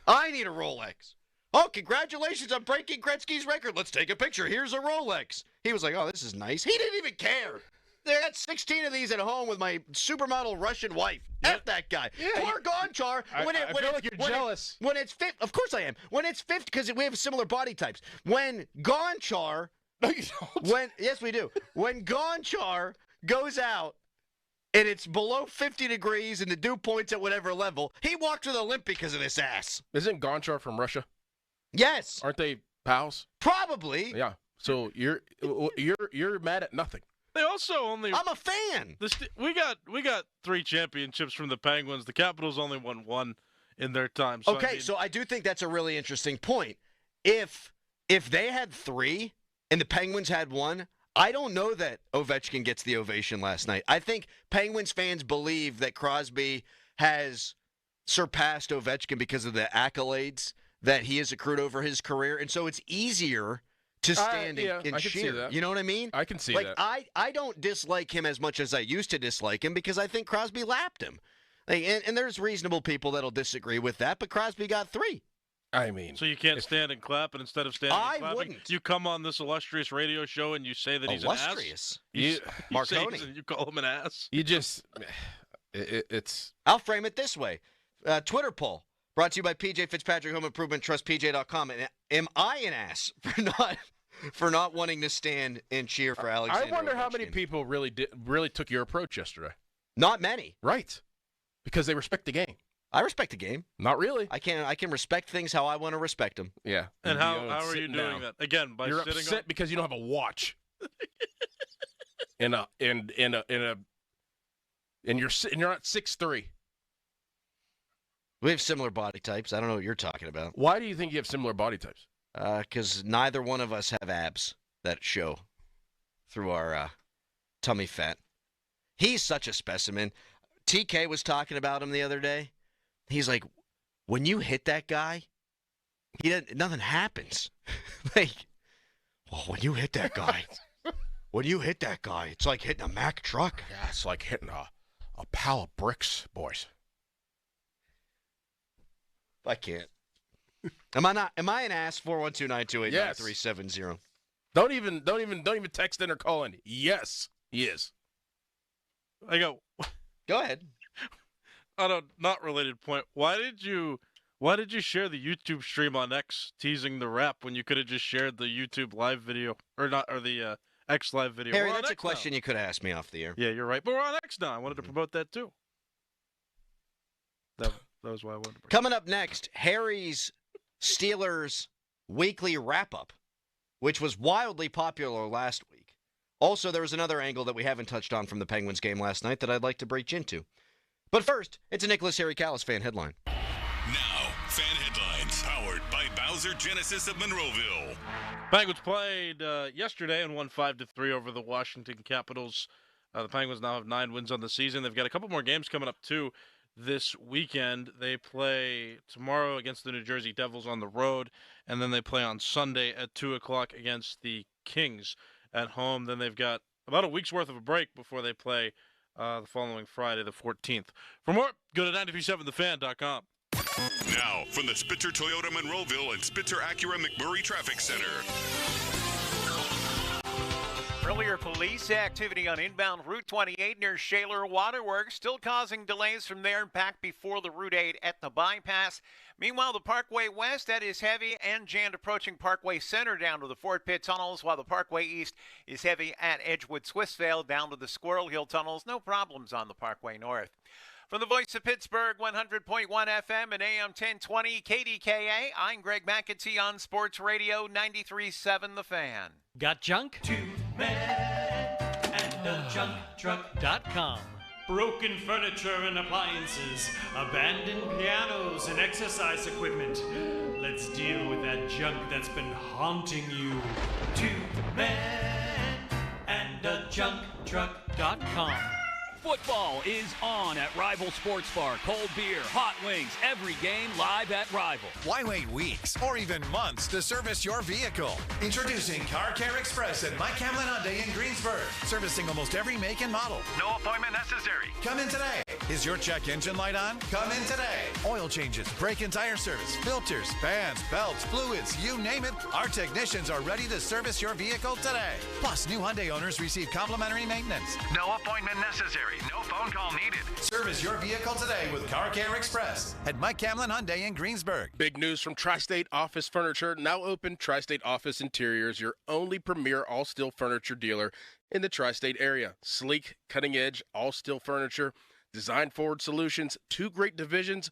S5: I need a Rolex. Oh, congratulations on breaking Gretzky's record. Let's take a picture. Here's a Rolex. He was like, oh, this is nice. He didn't even care. They got 16 of these at home with my supermodel Russian wife. F that guy. Poor Gonchar.
S6: I feel like you're jealous.
S5: When it's 50, of course I am. When it's 50, because we have similar body types. When Gonchar,
S6: no, you don't.
S5: Yes, we do. When Gonchar goes out and it's below 50 degrees and the dew points at whatever level, he walks with a limp because of this ass.
S6: Isn't Gonchar from Russia?
S5: Yes.
S6: Aren't they pals?
S5: Probably.
S6: Yeah. So you're mad at nothing.
S4: They also only.
S5: I'm a fan.
S4: We got 3 championships from the Penguins. The Capitals only won 1 in their time. So
S5: Okay, so I do think that's a really interesting point. If they had 3 and the Penguins had 1, I don't know that Ovechkin gets the ovation last night. I think Penguins fans believe that Crosby has surpassed Ovechkin because of the accolades that he has accrued over his career, and so it's easier to stand and cheer. You know what I mean?
S6: I can see
S5: like,
S6: that.
S5: I don't dislike him as much as I used to dislike him because I think Crosby lapped him. Like, and there's reasonable people that'll disagree with that, but Crosby got 3.
S6: I mean,
S4: so you can't stand and clap, and instead of standing and clapping,
S5: wouldn't.
S4: You come on this illustrious radio show and you say that he's
S5: illustrious.
S4: An ass.
S5: Marconi.
S4: You call him an ass.
S6: You just, it's.
S5: I'll frame it this way: Twitter poll brought to you by PJ Fitzpatrick Home Improvement Trust, PJ.com. And am I an ass for not wanting to stand and cheer for Alexander?
S6: I wonder
S5: Ovechkin?
S6: how many people really took your approach yesterday.
S5: Not many,
S6: right? Because they respect the game.
S5: I respect the game.
S6: Not really.
S5: I can respect things how I want to respect them.
S6: Yeah.
S4: And how are you doing that? Again, by
S6: you're
S4: sitting
S6: upset because you don't have a watch. and you're not 6'3".
S5: We have similar body types. I don't know what you're talking about.
S6: Why do you think you have similar body types?
S5: Because neither one of us have abs that show through our tummy fat. He's such a specimen. TK was talking about him the other day. He's like, when you hit that guy, nothing happens. Like, well, when you hit that guy, it's like hitting a Mack truck.
S6: Yeah, it's like hitting a pile of bricks, boys.
S5: I can't. Am I an ass? 412-928-9370.
S6: Yes. Don't even text in or call in. Yes, he is.
S4: Go
S5: ahead.
S4: On a not related point, why did you share the YouTube stream on X teasing the rap when you could have just shared the YouTube live video or the X live video?
S5: Harry, that's a question you could have asked me off the air.
S4: Yeah, you're right. But we're on X now. I wanted to promote that too. That was why I wanted to.
S5: Coming up next, Harry's Steelers weekly wrap-up, which was wildly popular last week. Also, there was another angle that we haven't touched on from the Penguins game last night that I'd like to breach into. But first, it's a Nicholas Harry Callis fan headline.
S3: Now, fan headlines powered by Bowser Genesis of Monroeville.
S4: Penguins played yesterday and won 5-3 over the Washington Capitals. The Penguins now have 9 wins on the season. They've got a couple more games coming up too this weekend. They play tomorrow against the New Jersey Devils on the road, and then they play on Sunday at 2:00 against the Kings at home. Then they've got about a week's worth of a break before they play the following Friday, the 14th. For more, go to 937thefan.com.
S3: Now, from the Spitzer Toyota Monroeville and Spitzer Acura McMurray Traffic Center.
S20: Earlier police activity on inbound Route 28 near Shaler Waterworks, still causing delays from there and packed before the Route 8 at the bypass. Meanwhile, the Parkway West, that is heavy and jammed approaching Parkway Center down to the Fort Pitt tunnels, while the Parkway East is heavy at Edgewood Swissvale down to the Squirrel Hill tunnels. No problems on the Parkway North. From the Voice of Pittsburgh, 100.1 FM and AM 1020 KDKA, I'm Greg McAtee on Sports Radio 93.7 The Fan.
S13: Got junk? Two men and a junk truck.com. Broken furniture and appliances, abandoned pianos and exercise equipment. Let's deal with that junk that's been haunting you. Two men and a junk truck.com.
S12: Football is on at Rival Sports Bar. Cold beer, hot wings, every game live at Rival.
S14: Why wait weeks or even months to service your vehicle? Introducing Car Care Express at Mike Hamlin Hyundai in Greensburg. Servicing almost every make and model. No appointment necessary. Come in today. Is your check engine light on? Come in today. Oil changes, brake and tire service, filters, fans, belts, fluids, you name it. Our technicians are ready to service your vehicle today. Plus, new Hyundai owners receive complimentary maintenance. No appointment necessary. No phone call needed. Service your vehicle today with Car Care Express at Mike Hamlin Hyundai in Greensburg.
S6: Big news from Tri-State Office Furniture. Now open, Tri-State Office Interiors, your only premier all-steel furniture dealer in the Tri-State area. Sleek, cutting-edge, all-steel furniture, design-forward solutions, 2 great divisions,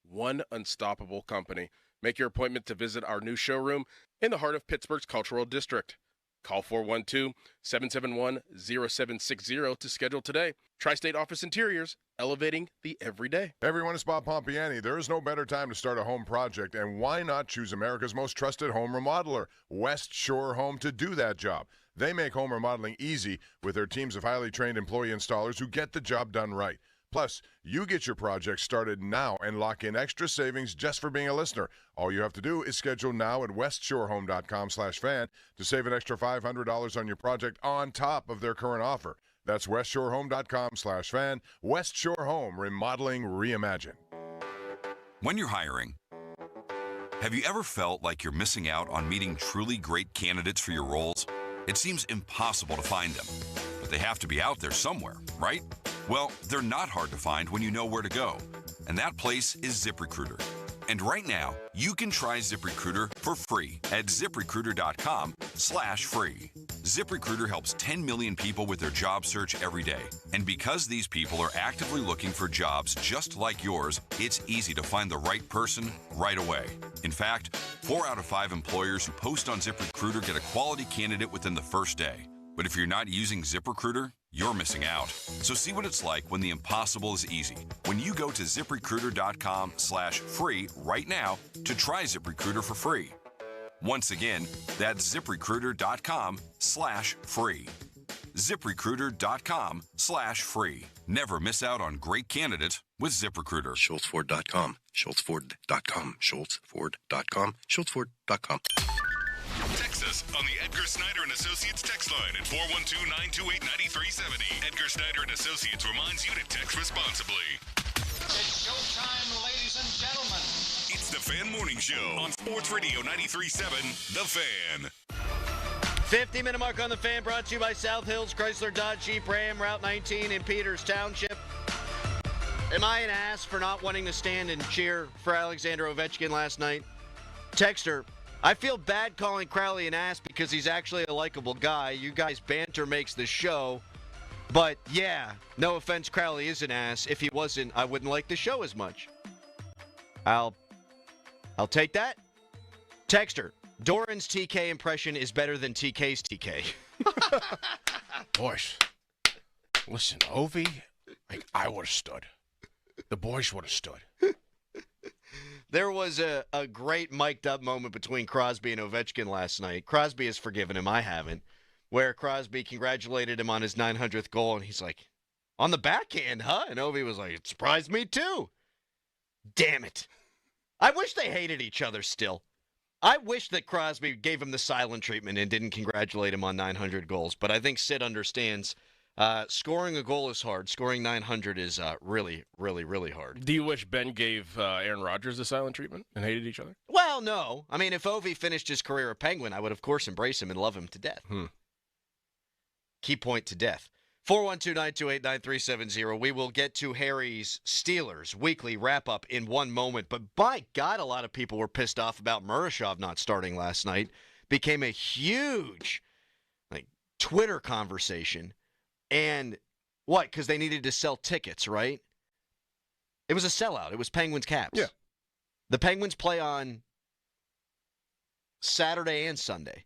S6: 1 unstoppable company. Make your appointment to visit our new showroom in the heart of Pittsburgh's Cultural District. Call 412-771-0760 to schedule today. Tri-State Office Interiors, elevating the everyday.
S15: Everyone, it's Bob Pompiani. There is no better time to start a home project, and why not choose America's most trusted home remodeler, West Shore Home, to do that job. They make home remodeling easy with their teams of highly trained employee installers who get the job done right. Plus, you get your project started now and lock in extra savings just for being a listener. All you have to do is schedule now at westshorehome.com/fan to save an extra $500 on your project on top of their current offer. That's westshorehome.com/fan. West Shore Home, remodeling reimagined.
S16: When you're hiring, have you ever felt like you're missing out on meeting truly great candidates for your roles? It seems impossible to find them, but they have to be out there somewhere, right? Well, they're not hard to find when you know where to go, and that place is ZipRecruiter. And right now, you can try ZipRecruiter for free at ZipRecruiter.com/free. ZipRecruiter helps 10 million people with their job search every day. And because these people are actively looking for jobs just like yours, it's easy to find the right person right away. In fact, 4 out of 5 employers who post on ZipRecruiter get a quality candidate within the first day. But if you're not using ZipRecruiter, you're missing out. So see what it's like when the impossible is easy. When you go to ZipRecruiter.com/free right now to try ZipRecruiter for free. Once again, that's ZipRecruiter.com/free. ZipRecruiter.com/free. Never miss out on great candidates with ZipRecruiter.
S17: SchultzFord.com. SchultzFord.com. SchultzFord.com. SchultzFord.com.
S3: Text us on the Edgar Snyder and Associates text line at 412-928-9370. Edgar Snyder and Associates reminds you to text responsibly.
S14: It's showtime, ladies and gentlemen.
S3: It's the Fan Morning Show on Sports Radio 93.7, The Fan.
S5: 50-minute mark on The Fan, brought to you by South Hills Chrysler Dodge Jeep Ram, Route 19 in Peters Township. Am I an ass for not wanting to stand and cheer for Alexander Ovechkin last night? Texter, I feel bad calling Crowley an ass because he's actually a likable guy. You guys' banter makes the show. But, yeah, no offense, Crowley is an ass. If he wasn't, I wouldn't like the show as much. I'll take that. Texter, Doran's TK impression is better than TK's TK.
S6: Boys, listen, Ovi, I would have stood. The boys would have stood.
S5: There was a great mic'd up moment between Crosby and Ovechkin last night. Crosby has forgiven him. I haven't. Where Crosby congratulated him on his 900th goal, and he's like, on the backhand, huh? And Ovi was like, it surprised me too. Damn it. I wish they hated each other still. I wish that Crosby gave him the silent treatment and didn't congratulate him on 900 goals. But I think Sid understands scoring a goal is hard. Scoring 900 is really, really, really hard.
S6: Do you wish Ben gave Aaron Rodgers the silent treatment and hated each other?
S5: Well, no. I mean, if Ovi finished his career a Penguin, I would, of course, embrace him and love him to death. Key point to death. 412-928-9370. We will get to Harry's Steelers weekly wrap-up in one moment. But by God, a lot of people were pissed off about Murashov not starting last night. Became a huge Twitter conversation. And what? Because they needed to sell tickets, right? It was a sellout. It was Penguins Caps.
S6: Yeah.
S5: The Penguins play on Saturday and Sunday.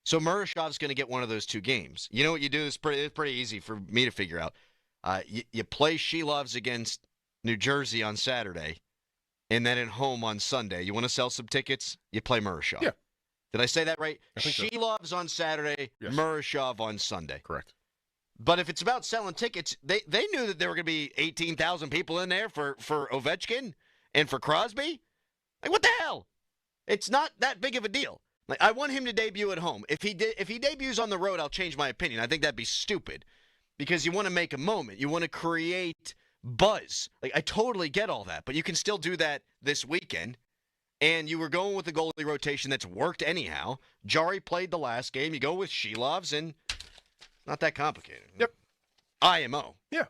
S5: So Murashov's going to get one of those two games. You know what you do? It's pretty easy for me to figure out. You play Shilovs against New Jersey on Saturday, and then at home on Sunday. You want to sell some tickets? You play Murashov.
S6: Yeah.
S5: Did I say that right?
S6: I think so.
S5: Shilovs on Saturday,
S6: Yes.
S5: Murashov on Sunday.
S6: Correct.
S5: But if it's about selling tickets, they knew that there were going to be 18,000 people in there for Ovechkin and for Crosby. Like, what the hell? It's not that big of a deal. Like, I want him to debut at home. If he debuts on the road, I'll change my opinion. I think that'd be stupid because you want to make a moment. You want to create buzz. Like, I totally get all that, but you can still do that this weekend. And you were going with the goalie rotation that's worked anyhow. Jari played the last game. You go with Shilovs, and not that complicated.
S6: Yep.
S5: IMO.
S6: Yeah.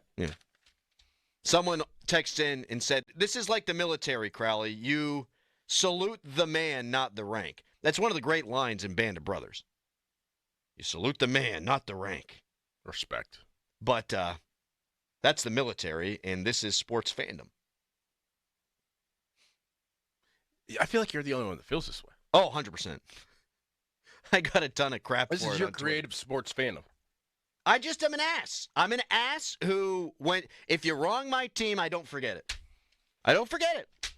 S5: Someone texted in and said, this is like the military, Crowley. You salute the man, not the rank. That's one of the great lines in Band of Brothers. You salute the man, not the rank.
S6: Respect.
S5: But that's the military, and this is sports fandom.
S6: I feel like you're the only one that feels this way.
S5: Oh, 100%. I got a ton of crap
S6: This
S5: for
S6: is
S5: it
S6: your
S5: on Twitter.
S6: creative sports fandom.
S5: I just am an ass. I'm an ass who, if you wrong my team, I don't forget it. I don't forget it.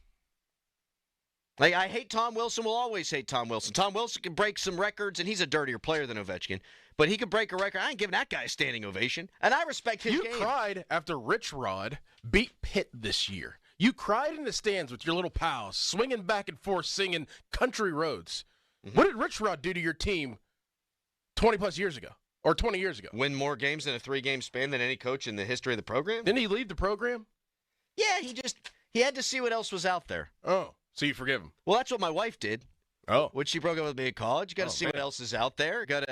S5: Like, I hate Tom Wilson. We'll always hate Tom Wilson. Tom Wilson can break some records, and he's a dirtier player than Ovechkin. But he could break a record. I ain't giving that guy a standing ovation. And I respect his game.
S6: You cried after Rich Rod beat Pitt this year. You cried in the stands with your little pals, swinging back and forth, singing Country Roads. Mm-hmm. What did Rich Rod do to your team 20-plus years ago? Or 20 years ago?
S5: Win more games in a 3-game span than any coach in the history of the program?
S6: Didn't he leave the program?
S5: Yeah, he had to see what else was out there.
S6: Oh, so you forgive him?
S5: Well, that's what my wife did.
S6: Oh.
S5: When she broke up with me at college, you got to see what else is out there. Got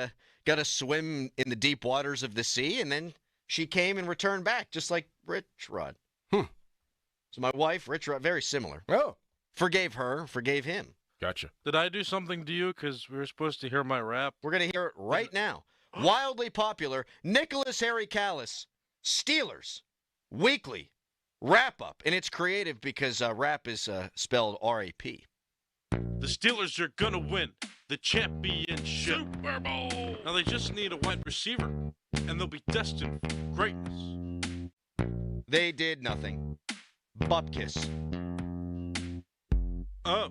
S5: to swim in the deep waters of the sea, and then she came and returned back, just like Rich Rod. So my wife, Rich Rod, very similar.
S6: Oh.
S5: Forgave her, forgave him.
S6: Gotcha.
S4: Did I do something to you? Because we were supposed to hear my rap.
S5: We're going to hear it right now. Wildly popular, Nicholas Harry Callis, Steelers, weekly wrap-up. And it's creative because rap is spelled R-A-P.
S4: The Steelers are going to win the championship. Super Bowl. Now they just need a wide receiver, and they'll be destined for greatness.
S5: They did nothing. Bupkis.
S4: Oh.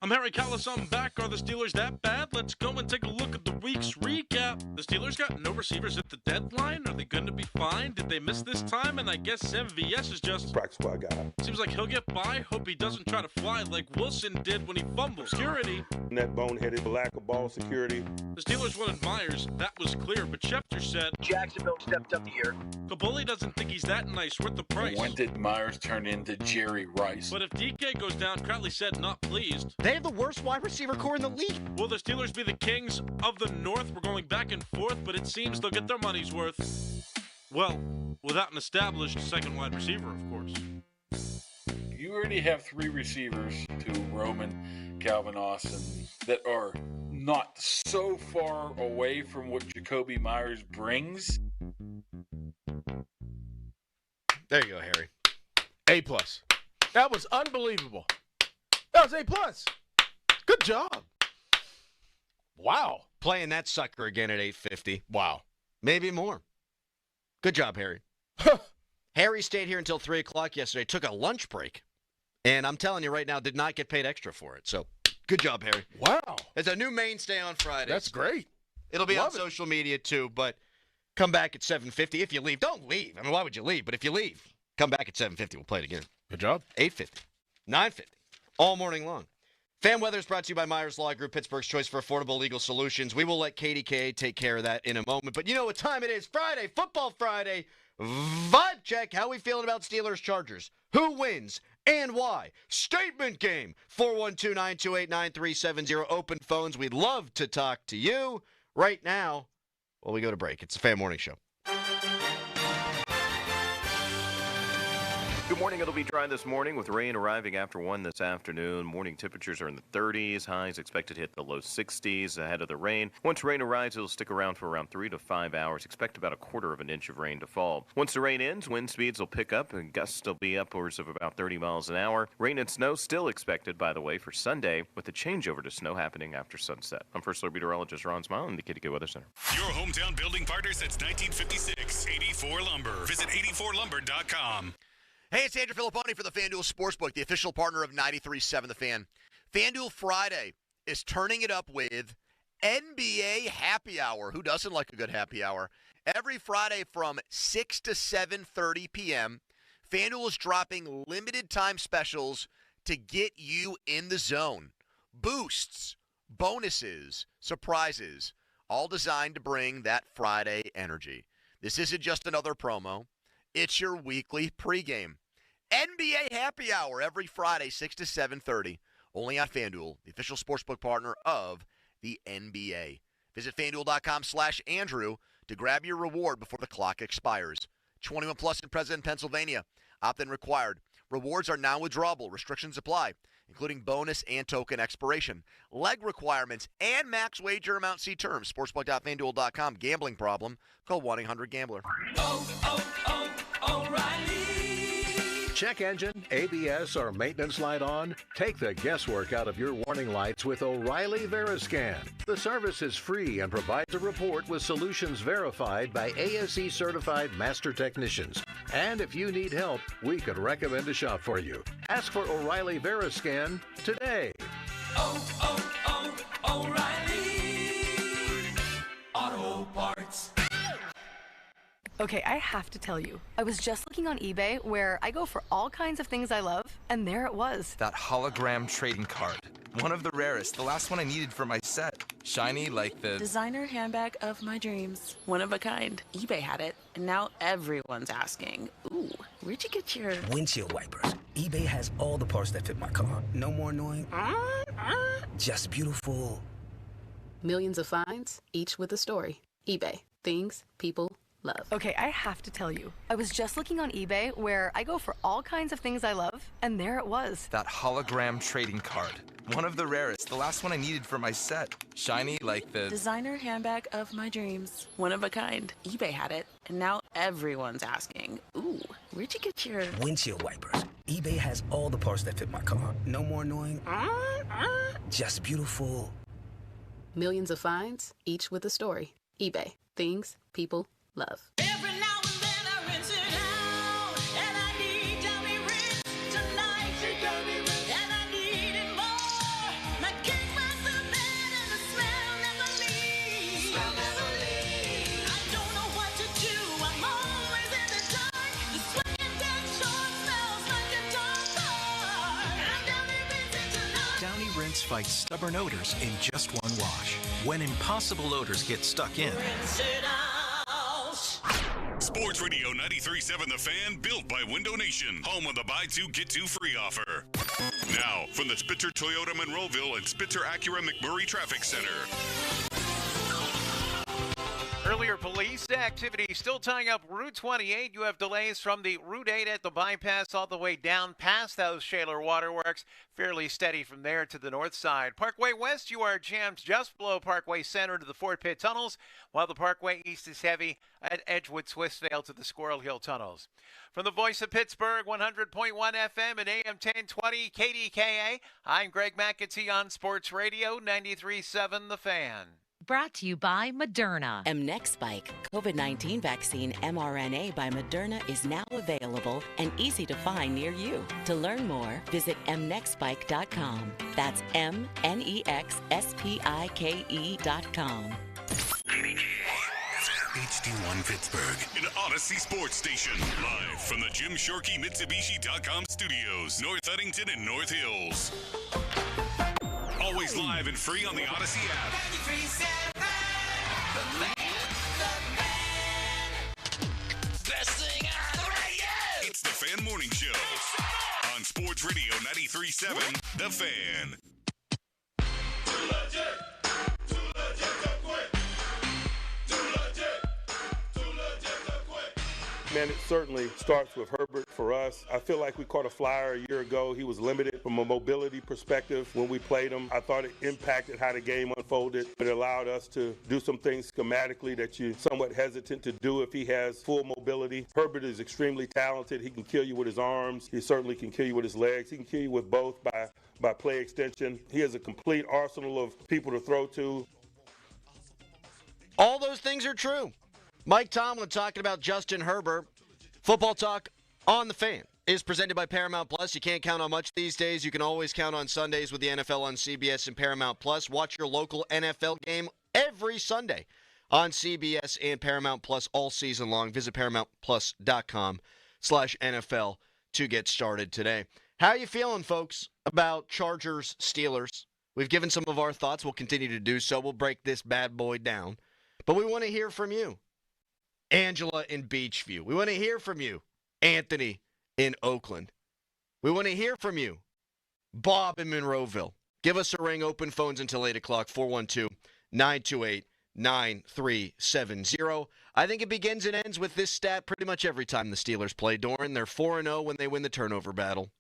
S4: I'm Harry Callis, I'm back. Are the Steelers that bad? Let's go and take a look at the week's recap. The Steelers got no receivers at the deadline. Are they going to be fine? Did they miss this time? And I guess MVS is just
S2: practice squad guy.
S4: Seems like he'll get by. Hope he doesn't try to fly like Wilson did when he fumbled. Security.
S2: That boneheaded lack of ball security.
S4: The Steelers wanted Myers. That was clear. But Schefter said
S7: Jacksonville stepped up the year.
S4: Kabuli doesn't think he's that nice. Worth the price.
S18: When did Myers turn into Jerry Rice?
S4: But if DK goes down, Crowley said not pleased.
S5: They have the worst wide receiver core in the league.
S4: Will the Steelers be the kings of the North? We're going back and forth, but it seems they'll get their money's worth. Well, without an established second wide receiver, of course.
S18: You already have 3 receivers, 2 Roman, Calvin Austin, that are not so far away from what Jacoby Myers brings.
S5: There you go, Harry.
S6: A+. That was unbelievable. That was A+. Good job. Wow.
S5: Playing that sucker again at 8:50.
S6: Wow.
S5: Maybe more. Good job, Harry. Harry stayed here until 3 o'clock yesterday, took a lunch break, and I'm telling you right now, did not get paid extra for it. So, good job, Harry.
S6: Wow.
S5: It's a new mainstay on Fridays.
S6: That's great.
S5: It'll be on
S6: Love it.
S5: social media, too, but come back at 7:50. If you leave, don't leave. I mean, why would you leave? But if you leave, come back at 7:50. We'll play it again.
S6: Good job.
S5: 8:50. 9:50. All morning long. Fan Weather is brought to you by Myers Law Group, Pittsburgh's choice for affordable legal solutions. We will let KDKA take care of that in a moment. But you know what time it is? Friday, Football Friday. Vibe check. How we feeling about Steelers Chargers? Who wins and why? Statement game. 412-928-9370. Open phones. We'd love to talk to you right now. Well, we go to break. It's the Fan Morning Show.
S19: Good morning. It'll be dry this morning with rain arriving after 1 this afternoon. Morning temperatures are in the 30s. Highs expected to hit the low 60s ahead of the rain. Once rain arrives, it'll stick around for around 3 to 5 hours. Expect about 1/4 of an inch of rain to fall. Once the rain ends, wind speeds will pick up and gusts will be upwards of about 30 miles an hour. Rain and snow still expected, by the way, for Sunday, with a changeover to snow happening after sunset. I'm First Alert Meteorologist Ron Smile in the KDK Weather Center.
S3: Your hometown building partner since 1956. 84 Lumber. Visit 84lumber.com.
S22: Hey, it's Andrew Filipponi for the FanDuel Sportsbook, the official partner of 93.7 The Fan. FanDuel Friday is turning it up with NBA happy hour. Who doesn't like a good happy hour? Every Friday from 6 to 7:30 p.m., FanDuel is dropping limited time specials to get you in the zone. Boosts, bonuses, surprises, all designed to bring that Friday energy. This isn't just another promo. It's your weekly pregame. NBA happy hour every Friday, 6 to 7:30, only on FanDuel, the official sportsbook partner of the NBA. Visit FanDuel.com/Andrew to grab your reward before the clock expires. 21 plus and present in Pennsylvania. Opt-in required. Rewards are now withdrawable. Restrictions apply, including bonus and token expiration. Leg requirements and max wager amount. See terms. Sportsbook.FanDuel.com. Gambling problem? Call 1-800-GAMBLER.
S1: Check engine, ABS, or maintenance light on? Take the guesswork out of your warning lights with O'Reilly Veriscan. The service is free and provides a report with solutions verified by ASE certified master technicians. And if you need help, we could recommend a shop for you. Ask for O'Reilly Veriscan today.
S7: O'Reilly Auto Parts.
S23: Okay, I have to tell you, I was just looking on eBay where I go for all kinds of things I love, and there it was.
S24: That hologram trading card. One of the rarest, the last one I needed for my set. Shiny like the
S25: designer handbag of my dreams. One of a kind. eBay had it, and now everyone's asking, ooh, where'd you get your
S26: windshield wipers? eBay has all the parts that fit my car. No more annoying. Just beautiful.
S27: Millions of finds, each with a story. eBay. Things people love.
S23: Okay, I have to tell you, I was just looking on eBay where I go for all kinds of things I love, and there it was.
S24: That hologram trading card. One of the rarest, the last one I needed for my set. Shiny like the
S25: designer handbag of my dreams. One of a kind. eBay had it, and now everyone's asking, ooh, where'd you get your
S26: windshield wipers? eBay has all the parts that fit my car. No more annoying. Just beautiful.
S27: Millions of finds, each with a story. eBay. Things people love.
S7: Every now and then I rinse it out, and I need dummy rinse tonight. And I need it more. My kick was the bed and the smell never leaves. I don't know what to do. I'm always in the dark. The sweat and dead short smells like a dark car. I'm dummy rinsing tonight.
S28: Downy Rinse fights stubborn odors in just one wash. When impossible odors get stuck in,
S7: Rinse it out.
S3: Sports Radio 93.7 The Fan, built by Window Nation, home of the buy two, get two free offer. Now, from the Spitzer Toyota Monroeville and Spitzer Acura McMurray Traffic Center.
S20: Earlier police activity still tying up Route 28. You have delays from the Route 8 at the bypass all the way down past those Shaler Waterworks. Fairly steady from there to the north side. Parkway West, you are jammed just below Parkway Center to the Fort Pitt Tunnels, while the Parkway East is heavy at Edgewood Swiftvale to the Squirrel Hill Tunnels. From the voice of Pittsburgh, 100.1 FM and AM 1020 KDKA, I'm Greg McAtee on Sports Radio 93.7 The Fan.
S21: Brought to you by Moderna.
S11: Mnexspike, COVID-19 vaccine mRNA by Moderna is now available and easy to find near you. To learn more, visit mnexspike.com. That's MNEXSPIKE.com.
S3: HD1 Pittsburgh, an Odyssey Sports Station. Live from the Jim Shorkey Mitsubishi.com studios, North Huntington and North Hills. Always live and free on the Odyssey app. It's the Fan Morning Show on Sports Radio 93.7 The Fan.
S2: Man, it certainly starts with Herbert for us. I feel like we caught a flyer a year ago. He was limited from a mobility perspective when we played him. I thought it impacted how the game unfolded. It allowed us to do some things schematically that you're somewhat hesitant to do if he has full mobility. Herbert is extremely talented. He can kill you with his arms. He certainly can kill you with his legs. He can kill you with both by play extension. He has a complete arsenal of people to throw to.
S5: All those things are true. Mike Tomlin talking about Justin Herbert. Football Talk on the Fan. is presented by Paramount Plus. You can't count on much these days. You can always count on Sundays with the NFL on CBS and Paramount Plus. Watch your local NFL game every Sunday on CBS and Paramount Plus all season long. Visit ParamountPlus.com/NFL to get started today. How are you feeling, folks, about Chargers Steelers? We've given some of our thoughts. We'll continue to do so. We'll break this bad boy down. But we want to hear from you. Angela in Beachview. We want to hear from you. Anthony in Oakland. We want to hear from you. Bob in Monroeville. Give us a ring. Open phones until 8 o'clock. 412-928-9370. I think it begins and ends with this stat pretty much every time the Steelers play. Doran, they're 4-0 when they win the turnover battle.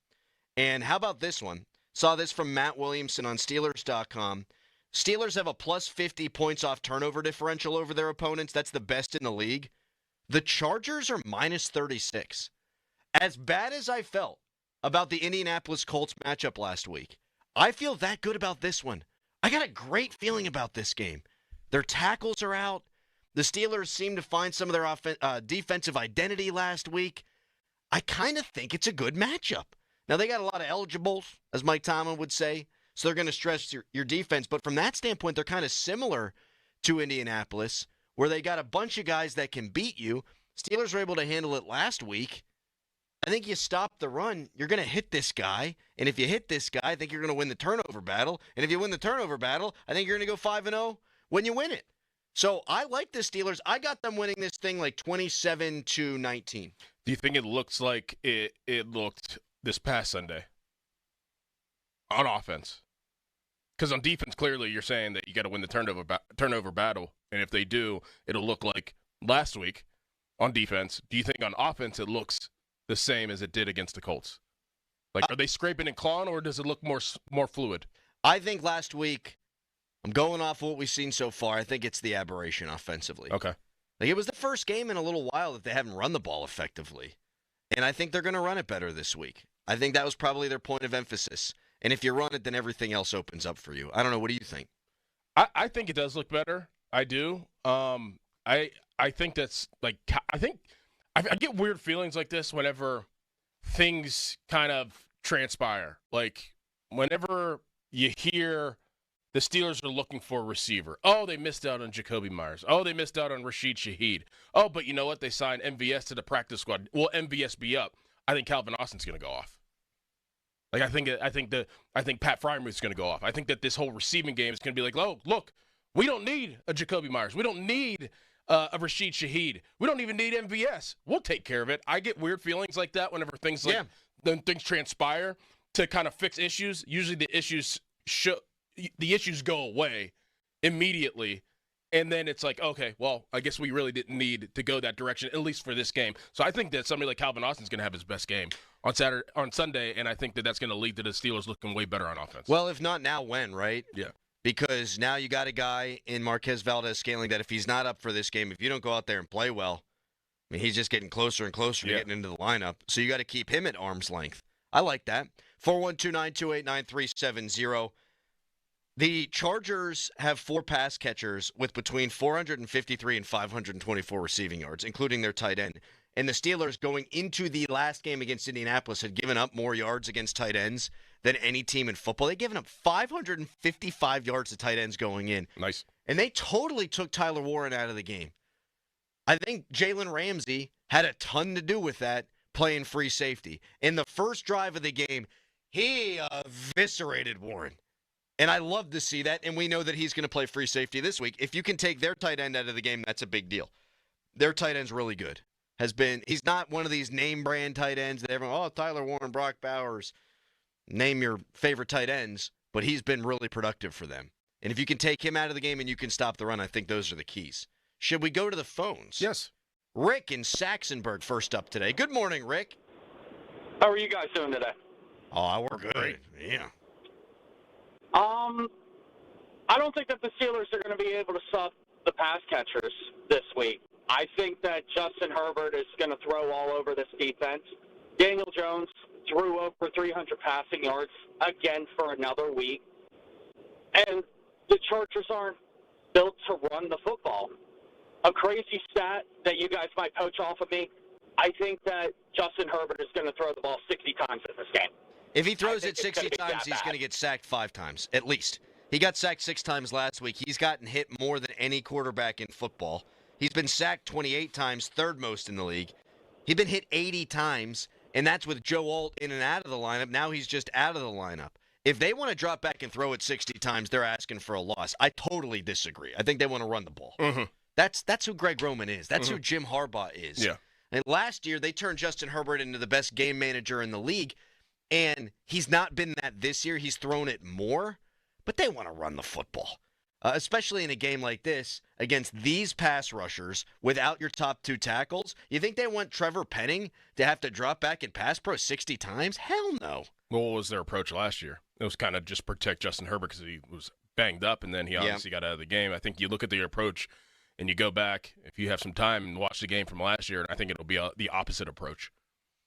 S5: And how about this one? Saw this from Matt Williamson on Steelers.com. Steelers have a plus 50 points off turnover differential over their opponents. That's the best in the league. The Chargers are minus 36. As bad as I felt about the Indianapolis Colts matchup last week, I feel that good about this one. I got a great feeling about this game. Their tackles are out. The Steelers seem to find some of their defensive identity last week. I kind of think it's a good matchup. Now, they got a lot of eligibles, as Mike Tomlin would say, so they're going to stress your defense. But from that standpoint, they're kind of similar to Indianapolis, where they got a bunch of guys that can beat you. Steelers were able to handle it last week. I think you stop the run, you're going to hit this guy. And if you hit this guy, I think you're going to win the turnover battle. And if you win the turnover battle, I think you're going to go 5-0 when you win it. So I like the Steelers. I got them winning this thing like 27-19.
S6: Do you think it looks like it looked this past Sunday on offense? Because on defense, clearly you're saying that you got to win the turnover battle. And if they do, it'll look like last week on defense. Do you think on offense it looks the same as it did against the Colts? Like, are they scraping and clawing, or does it look more fluid?
S5: I think last week, I'm going off what we've seen so far, I think it's the aberration offensively.
S6: Okay.
S5: Like, it was the first game in a little while that they haven't run the ball effectively. And I think they're going to run it better this week. I think that was probably their point of emphasis. And if you run it, then everything else opens up for you. I don't know. What do you think?
S6: I think it does look better. I do. I think that's like, I get weird feelings like this whenever things kind of transpire. Like whenever you hear the Steelers are looking for a receiver. Oh, they missed out on Jacoby Myers. Oh, they missed out on Rashid Shaheed. Oh, but you know what? They signed MVS to the practice squad. Will MVS be up? I think Calvin Austin's going to go off. Like I think Pat Fryermuth's going to go off. I think that this whole receiving game is going to be like, oh, look, we don't need a Jacoby Myers. We don't need a Rashid Shaheed. We don't even need MVS. We'll take care of it. I get weird feelings like that whenever things things transpire to kind of fix issues. Usually the issues go away immediately, and then it's like, okay, well, I guess we really didn't need to go that direction, at least for this game. So I think that somebody like Calvin Austin's going to have his best game on Sunday, and I think that that's going to lead to the Steelers looking way better on offense.
S5: Well, if not now, when, right?
S6: Yeah.
S5: Because now you got a guy in Marquez Valdez-Scantling that if he's not up for this game, if you don't go out there and play well, I mean, he's just getting closer and closer to getting into the lineup. So you got to keep him at arm's length. I like that. 412-928-9370. The Chargers have 4 pass catchers with between 453 and 524 receiving yards, including their tight end. And the Steelers, going into the last game against Indianapolis, had given up more yards against tight ends than any team in football. They'd given up 555 yards to tight ends going in.
S6: Nice.
S5: And they totally took Tyler Warren out of the game. I think Jalen Ramsey had a ton to do with that, playing free safety. In the first drive of the game, he eviscerated Warren. And I love to see that, and we know that he's going to play free safety this week. If you can take their tight end out of the game, that's a big deal. Their tight end's really good. He's not one of these name brand tight ends that everyone, Tyler Warren, Brock Bowers, name your favorite tight ends, but he's been really productive for them. And if you can take him out of the game and you can stop the run, I think those are the keys. Should we go to the phones?
S6: Yes.
S5: Rick in Saxonburg first up today. Good morning, Rick.
S8: How are you guys doing today?
S5: Oh, we're good. Yeah.
S8: I don't think that the Steelers are going to be able to stop the pass catchers this week. I think that Justin Herbert is going to throw all over this defense. Daniel Jones threw over 300 passing yards again for another week. And the Chargers aren't built to run the football. A crazy stat that you guys might poach off of me, I think that Justin Herbert is going to throw the ball 60 times in this game.
S5: If he throws it
S8: it's
S5: 60
S8: gonna be
S5: times,
S8: that
S5: he's
S8: bad.
S5: going to get sacked 5 times, at least. He got sacked 6 times last week. He's gotten hit more than any quarterback in football. He's been sacked 28 times, third most in the league. He's been hit 80 times, and that's with Joe Alt in and out of the lineup. Now he's just out of the lineup. If they want to drop back and throw it 60 times, they're asking for a loss. I totally disagree. I think they want to run the ball.
S6: Mm-hmm.
S5: That's who Greg Roman is. That's who Jim Harbaugh is.
S6: Yeah.
S5: And last year, they turned Justin Herbert into the best game manager in the league, and he's not been that this year. He's thrown it more, but they want to run the football, especially in a game like this against these pass rushers without your top 2 tackles. You think they want Trevor Penning to have to drop back and pass pro 60 times? Hell no.
S6: Well, what was their approach last year? It was kind of just protect Justin Herbert because he was banged up, and then he obviously got out of the game. I think you look at the approach and you go back, if you have some time, and watch the game from last year, and I think it'll be the opposite approach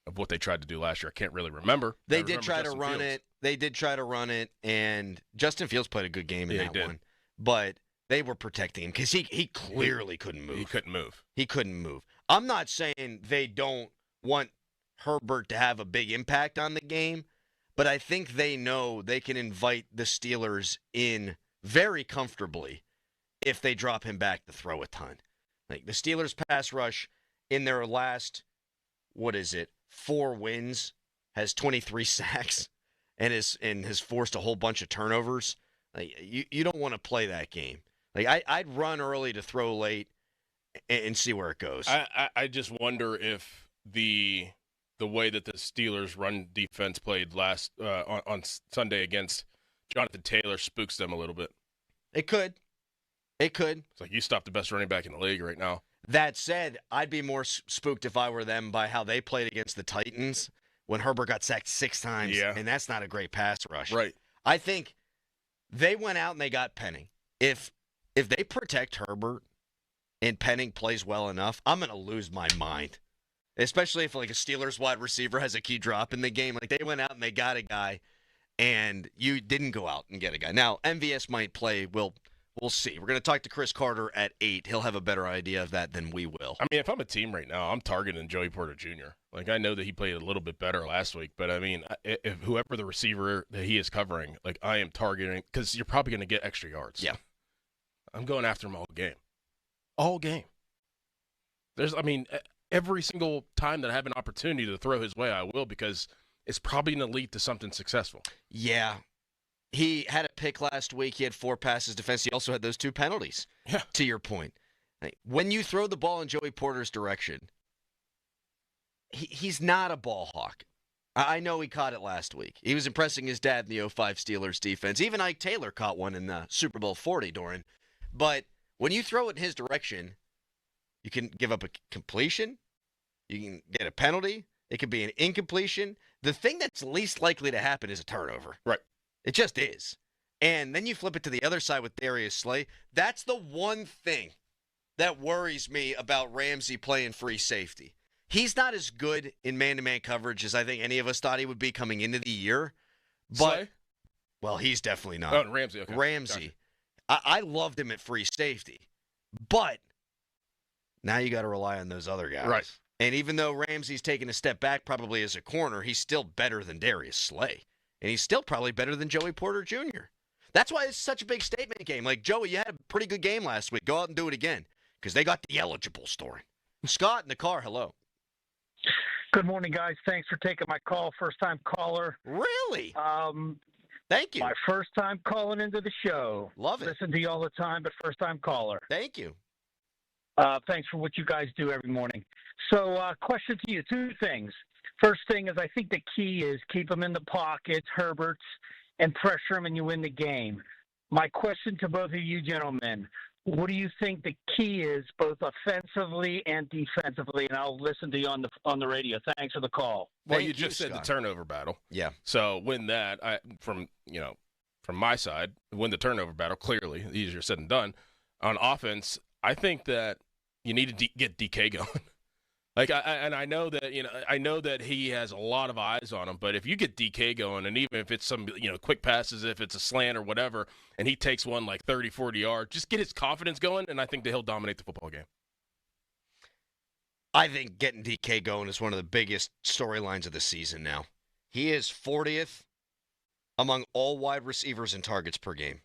S6: of what they tried to do last year. I can't really remember.
S5: They did try to run it. They did try to run it, and Justin Fields played a good game in that one. But they were protecting him because he clearly couldn't move.
S6: He couldn't move.
S5: He couldn't move. I'm not saying they don't want Herbert to have a big impact on the game, but I think they know they can invite the Steelers in very comfortably if they drop him back to throw a ton. Like the Steelers pass rush in their last, 4 wins, has 23 sacks and has forced a whole bunch of turnovers. Like you don't want to play that game. Like I'd run early to throw late and see where it goes.
S6: I just wonder if the way that the Steelers run defense played last on Sunday against Jonathan Taylor spooks them a little bit.
S5: It could. It could.
S6: It's like you stopped the best running back in the league right now.
S5: That said, I'd be more spooked if I were them by how they played against the Titans when Herbert got sacked 6 times, and that's not a great pass rush.
S6: Right.
S5: I think they went out and they got Penning. If they protect Herbert and Penning plays well enough, I'm going to lose my mind. Especially if like a Steelers wide receiver has a key drop in the game. Like they went out and they got a guy, and you didn't go out and get a guy. Now, MVS might play. We'll see. We're going to talk to Chris Carter at 8. He'll have a better idea of that than we will.
S6: I mean, if I'm a team right now, I'm targeting Joey Porter Jr. Like, I know that he played a little bit better last week, but I mean, if whoever the receiver that he is covering, like, I am targeting, because you're probably going to get extra yards.
S5: Yeah. I'm
S6: going after him all game. All game. Every single time that I have an opportunity to throw his way, I will, because it's probably going to lead to something successful.
S5: Yeah. He had a pick last week. He had 4 passes defense. He also had those 2 penalties, to your point. When you throw the ball in Joey Porter's direction, he's not a ball hawk. I know he caught it last week. He was impressing his dad in the 05 Steelers defense. Even Ike Taylor caught one in the Super Bowl 40, Doran. But when you throw it in his direction, you can give up a completion. You can get a penalty. It could be an incompletion. The thing that's least likely to happen is a turnover.
S6: Right.
S5: It just is. And then you flip it to the other side with Darius Slay. That's the one thing that worries me about Ramsey playing free safety. He's not as good in man-to-man coverage as I think any of us thought he would be coming into the year. But,
S6: Slay?
S5: Well, he's definitely not.
S6: Oh, Ramsey, okay.
S5: Ramsey.
S6: Gotcha.
S5: I loved him at free safety. But now you got to rely on those other guys.
S6: Right.
S5: And even though Ramsey's taken a step back probably as a corner, he's still better than Darius Slay. And he's still probably better than Joey Porter Jr. That's why it's such a big statement game. Like, Joey, you had a pretty good game last week. Go out and do it again. Because they got the eligible story. Scott in the car, hello.
S9: Good morning, guys. Thanks for taking my call. First-time caller.
S5: Really? Thank you.
S9: My first time calling into the show.
S5: Love it.
S9: Listen to you all the time, but first-time caller.
S5: Thank you.
S9: Thanks for what you guys do every morning. So, question to you, 2 things. First thing is I think the key is keep them in the pockets, Herbert's, and pressure them and you win the game. My question to both of you gentlemen, what do you think the key is both offensively and defensively? And I'll listen to you on the radio. Thanks for the call.
S6: Well, you just said the turnover battle.
S5: Yeah.
S6: So win that. From my side, win the turnover battle, clearly. Easier said than done. On offense, I think that you need to get DK going. I know that he has a lot of eyes on him, but if you get DK going, and even if it's some quick passes, if it's a slant or whatever, and he takes one like 30, 40 yards, just get his confidence going, and I think that he'll dominate the football game.
S5: I think getting DK going is one of the biggest storylines of the season now. He is 40th among all wide receivers in targets per game.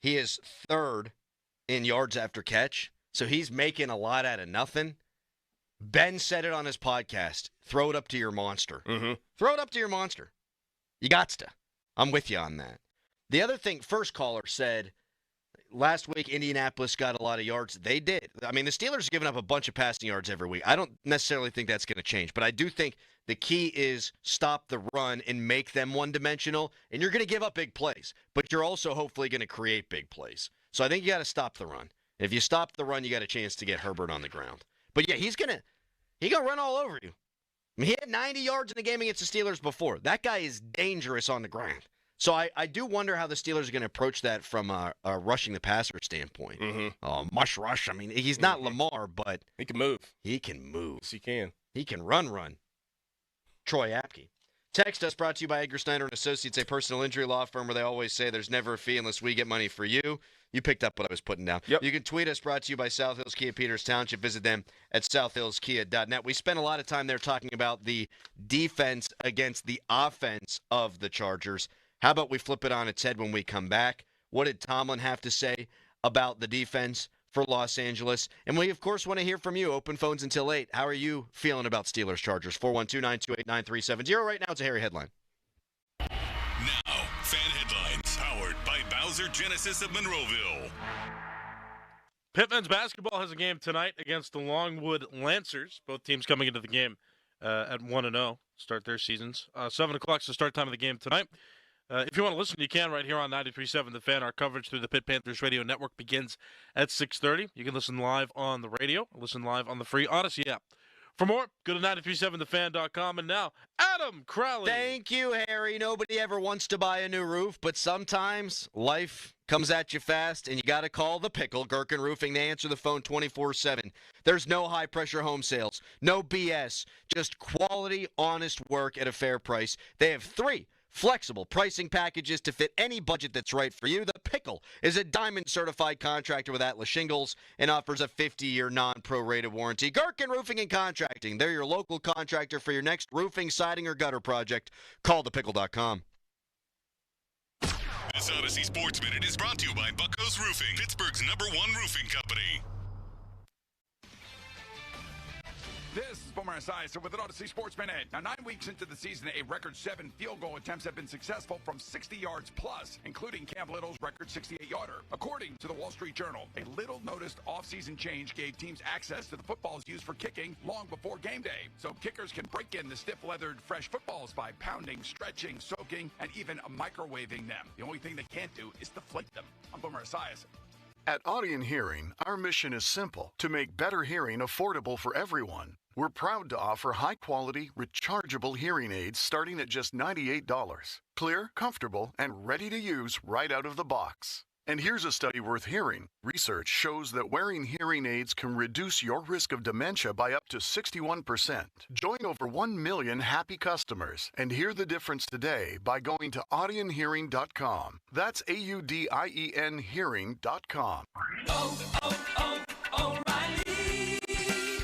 S5: He is 3rd in yards after catch, so he's making a lot out of nothing. Ben said it on his podcast. Throw it up to your monster.
S6: Mm-hmm.
S5: Throw it up to your monster. You gots to. I'm with you on that. The other thing, first caller said, last week Indianapolis got a lot of yards. They did. I mean, the Steelers are giving up a bunch of passing yards every week. I don't necessarily think that's going to change, but I do think the key is stop the run and make them one-dimensional, and you're going to give up big plays, but you're also hopefully going to create big plays. So I think you got to stop the run. If you stop the run, you got a chance to get Herbert on the ground. But yeah, he's gonna run all over you. I mean, he had 90 yards in the game against the Steelers before. That guy is dangerous on the ground. So I do wonder how the Steelers are going to approach that from a rushing the passer standpoint.
S6: Mm-hmm.
S5: Mush rush. I mean, he's not Lamar, but
S6: he can move.
S5: He can move.
S6: Yes, he can.
S5: He can run. Troy Apke. Text us, brought to you by Edgar Snyder & Associates, a personal injury law firm where they always say there's never a fee unless we get money for you. You picked up what I was putting down.
S6: Yep.
S5: You can tweet us, brought to you by South Hills Kia Peters Township. Visit them at southhillskia.net. We spent a lot of time there talking about the defense against the offense of the Chargers. How about we flip it on its head when we come back? What did Tomlin have to say about the defense for Los Angeles? And we, of course, want to hear from you. Open phones until 8. How are you feeling about Steelers Chargers? 412-928-9370. Right now, it's a Harry headline.
S3: Now, fan headlines powered by Bowser Genesis of Monroeville.
S6: Pitt men's basketball has a game tonight against the Longwood Lancers. Both teams coming into the game at 1-0, start their seasons. 7 o'clock is the start time of the game tonight. If you want to listen, you can right here on 93.7 The Fan. Our coverage through the Pitt Panthers Radio Network begins at 6:30. You can listen live on the radio, listen live on the free Odyssey app. For more, go to 937thefan.com. And now, Adam Crowley.
S5: Thank you, Harry. Nobody ever wants to buy a new roof, but sometimes life comes at you fast, and you got to call the Pickle, Gherkin Roofing. They answer the phone 24/7. There's no high-pressure home sales, no BS, just quality, honest work at a fair price. They have 3 flexible pricing packages to fit any budget that's right for you. The Pickle is a Diamond-certified contractor with Atlas Shingles and offers a 50-year non-prorated warranty. Gherkin Roofing and Contracting. They're your local contractor for your next roofing, siding, or gutter project. Call thepickle.com.
S3: This Odyssey Sports Minute is brought to you by Bucko's Roofing, Pittsburgh's #1 roofing company.
S4: This is Boomer Esiason with an Odyssey Sports Minute. Now, 9 weeks into the season, a record 7 field goal attempts have been successful from 60 yards plus, including Cam Little's record 68-yarder. According to the Wall Street Journal, a little-noticed off-season change gave teams access to the footballs used for kicking long before game day. So kickers can break in the stiff-leathered fresh footballs by pounding, stretching, soaking, and even microwaving them. The only thing they can't do is deflate them. I'm Boomer Esiason.
S10: At Audion Hearing, our mission is simple: to make better hearing affordable for everyone. We're proud to offer high-quality, rechargeable hearing aids starting at just $98. Clear, comfortable, and ready to use right out of the box. And here's a study worth hearing. Research shows that wearing hearing aids can reduce your risk of dementia by up to 61%. Join over 1 million happy customers and hear the difference today by going to audionhearing.com. That's AUDIEN hearing.com.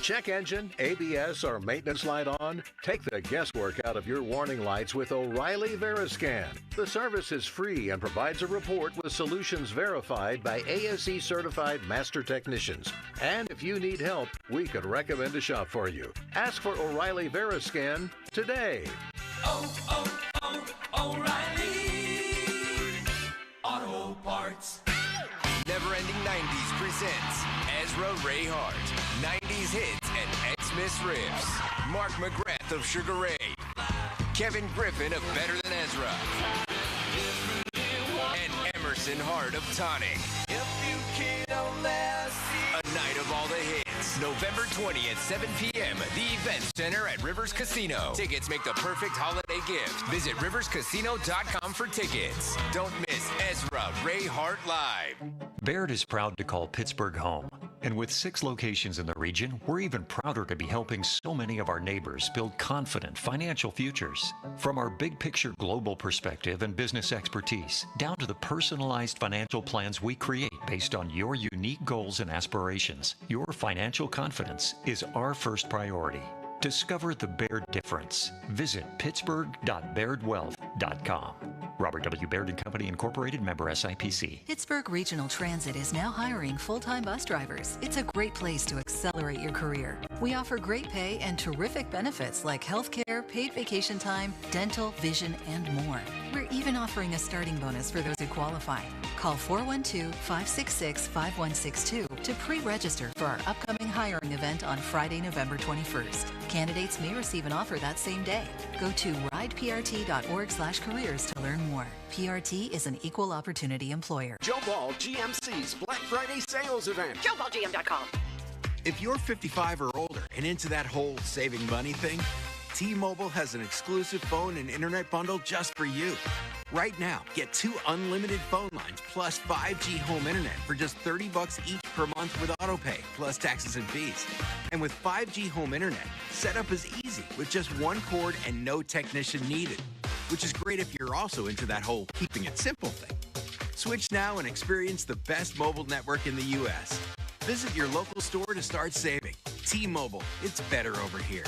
S1: Check engine, ABS, or maintenance light on? Take the guesswork out of your warning lights with O'Reilly Veriscan. The service is free and provides a report with solutions verified by ASE certified master technicians. And if you need help, we could recommend a shop for you. Ask for O'Reilly Veriscan today.
S12: O'Reilly Auto Parts. Never-ending 90s presents Ezra Ray Hart, 90s hits and Xmas riffs. Mark McGrath of Sugar Ray, Kevin Griffin of Better Than Ezra, and Emerson Hart of Tonic. A night of all the hits. November 20th, 7 p.m. The Event Center at Rivers Casino. Tickets make the perfect holiday gift. Visit riverscasino.com for tickets. Don't miss Ezra Ray Hart Live.
S13: Baird is proud to call Pittsburgh home. And with 6 locations in the region, we're even prouder to be helping so many of our neighbors build confident financial futures. From our big picture global perspective and business expertise, down to the personalized financial plans we create based on your unique goals and aspirations, your financial confidence is our first priority. Discover the Baird difference. Visit pittsburgh.bairdwealth.com. Robert W. Baird & Company, Incorporated, member SIPC.
S14: Pittsburgh Regional Transit is now hiring full-time bus drivers. It's a great place to accelerate your career. We offer great pay and terrific benefits like health care, paid vacation time, dental, vision, and more. We're even offering a starting bonus for those who qualify. Call 412-566-5162 to pre-register for our upcoming hiring event on Friday, November 21st. Candidates may receive an offer that same day. Go to rideprt.org/careers to learn more. PRT is an equal opportunity employer.
S15: Joe Ball GMC's Black Friday sales event.
S16: JoeBallGM.com.
S15: If you're 55 or older and into that whole saving money thing, T-Mobile has an exclusive phone and internet bundle just for you. Right now, get 2 unlimited phone lines plus 5G home internet for just $30 each per month with autopay, plus taxes and fees. And with 5G home internet, setup is easy with just 1 cord and no technician needed, which is great if you're also into that whole keeping it simple thing. Switch now and experience the best mobile network in the U.S. Visit your local store to start saving. T-Mobile, it's better over here.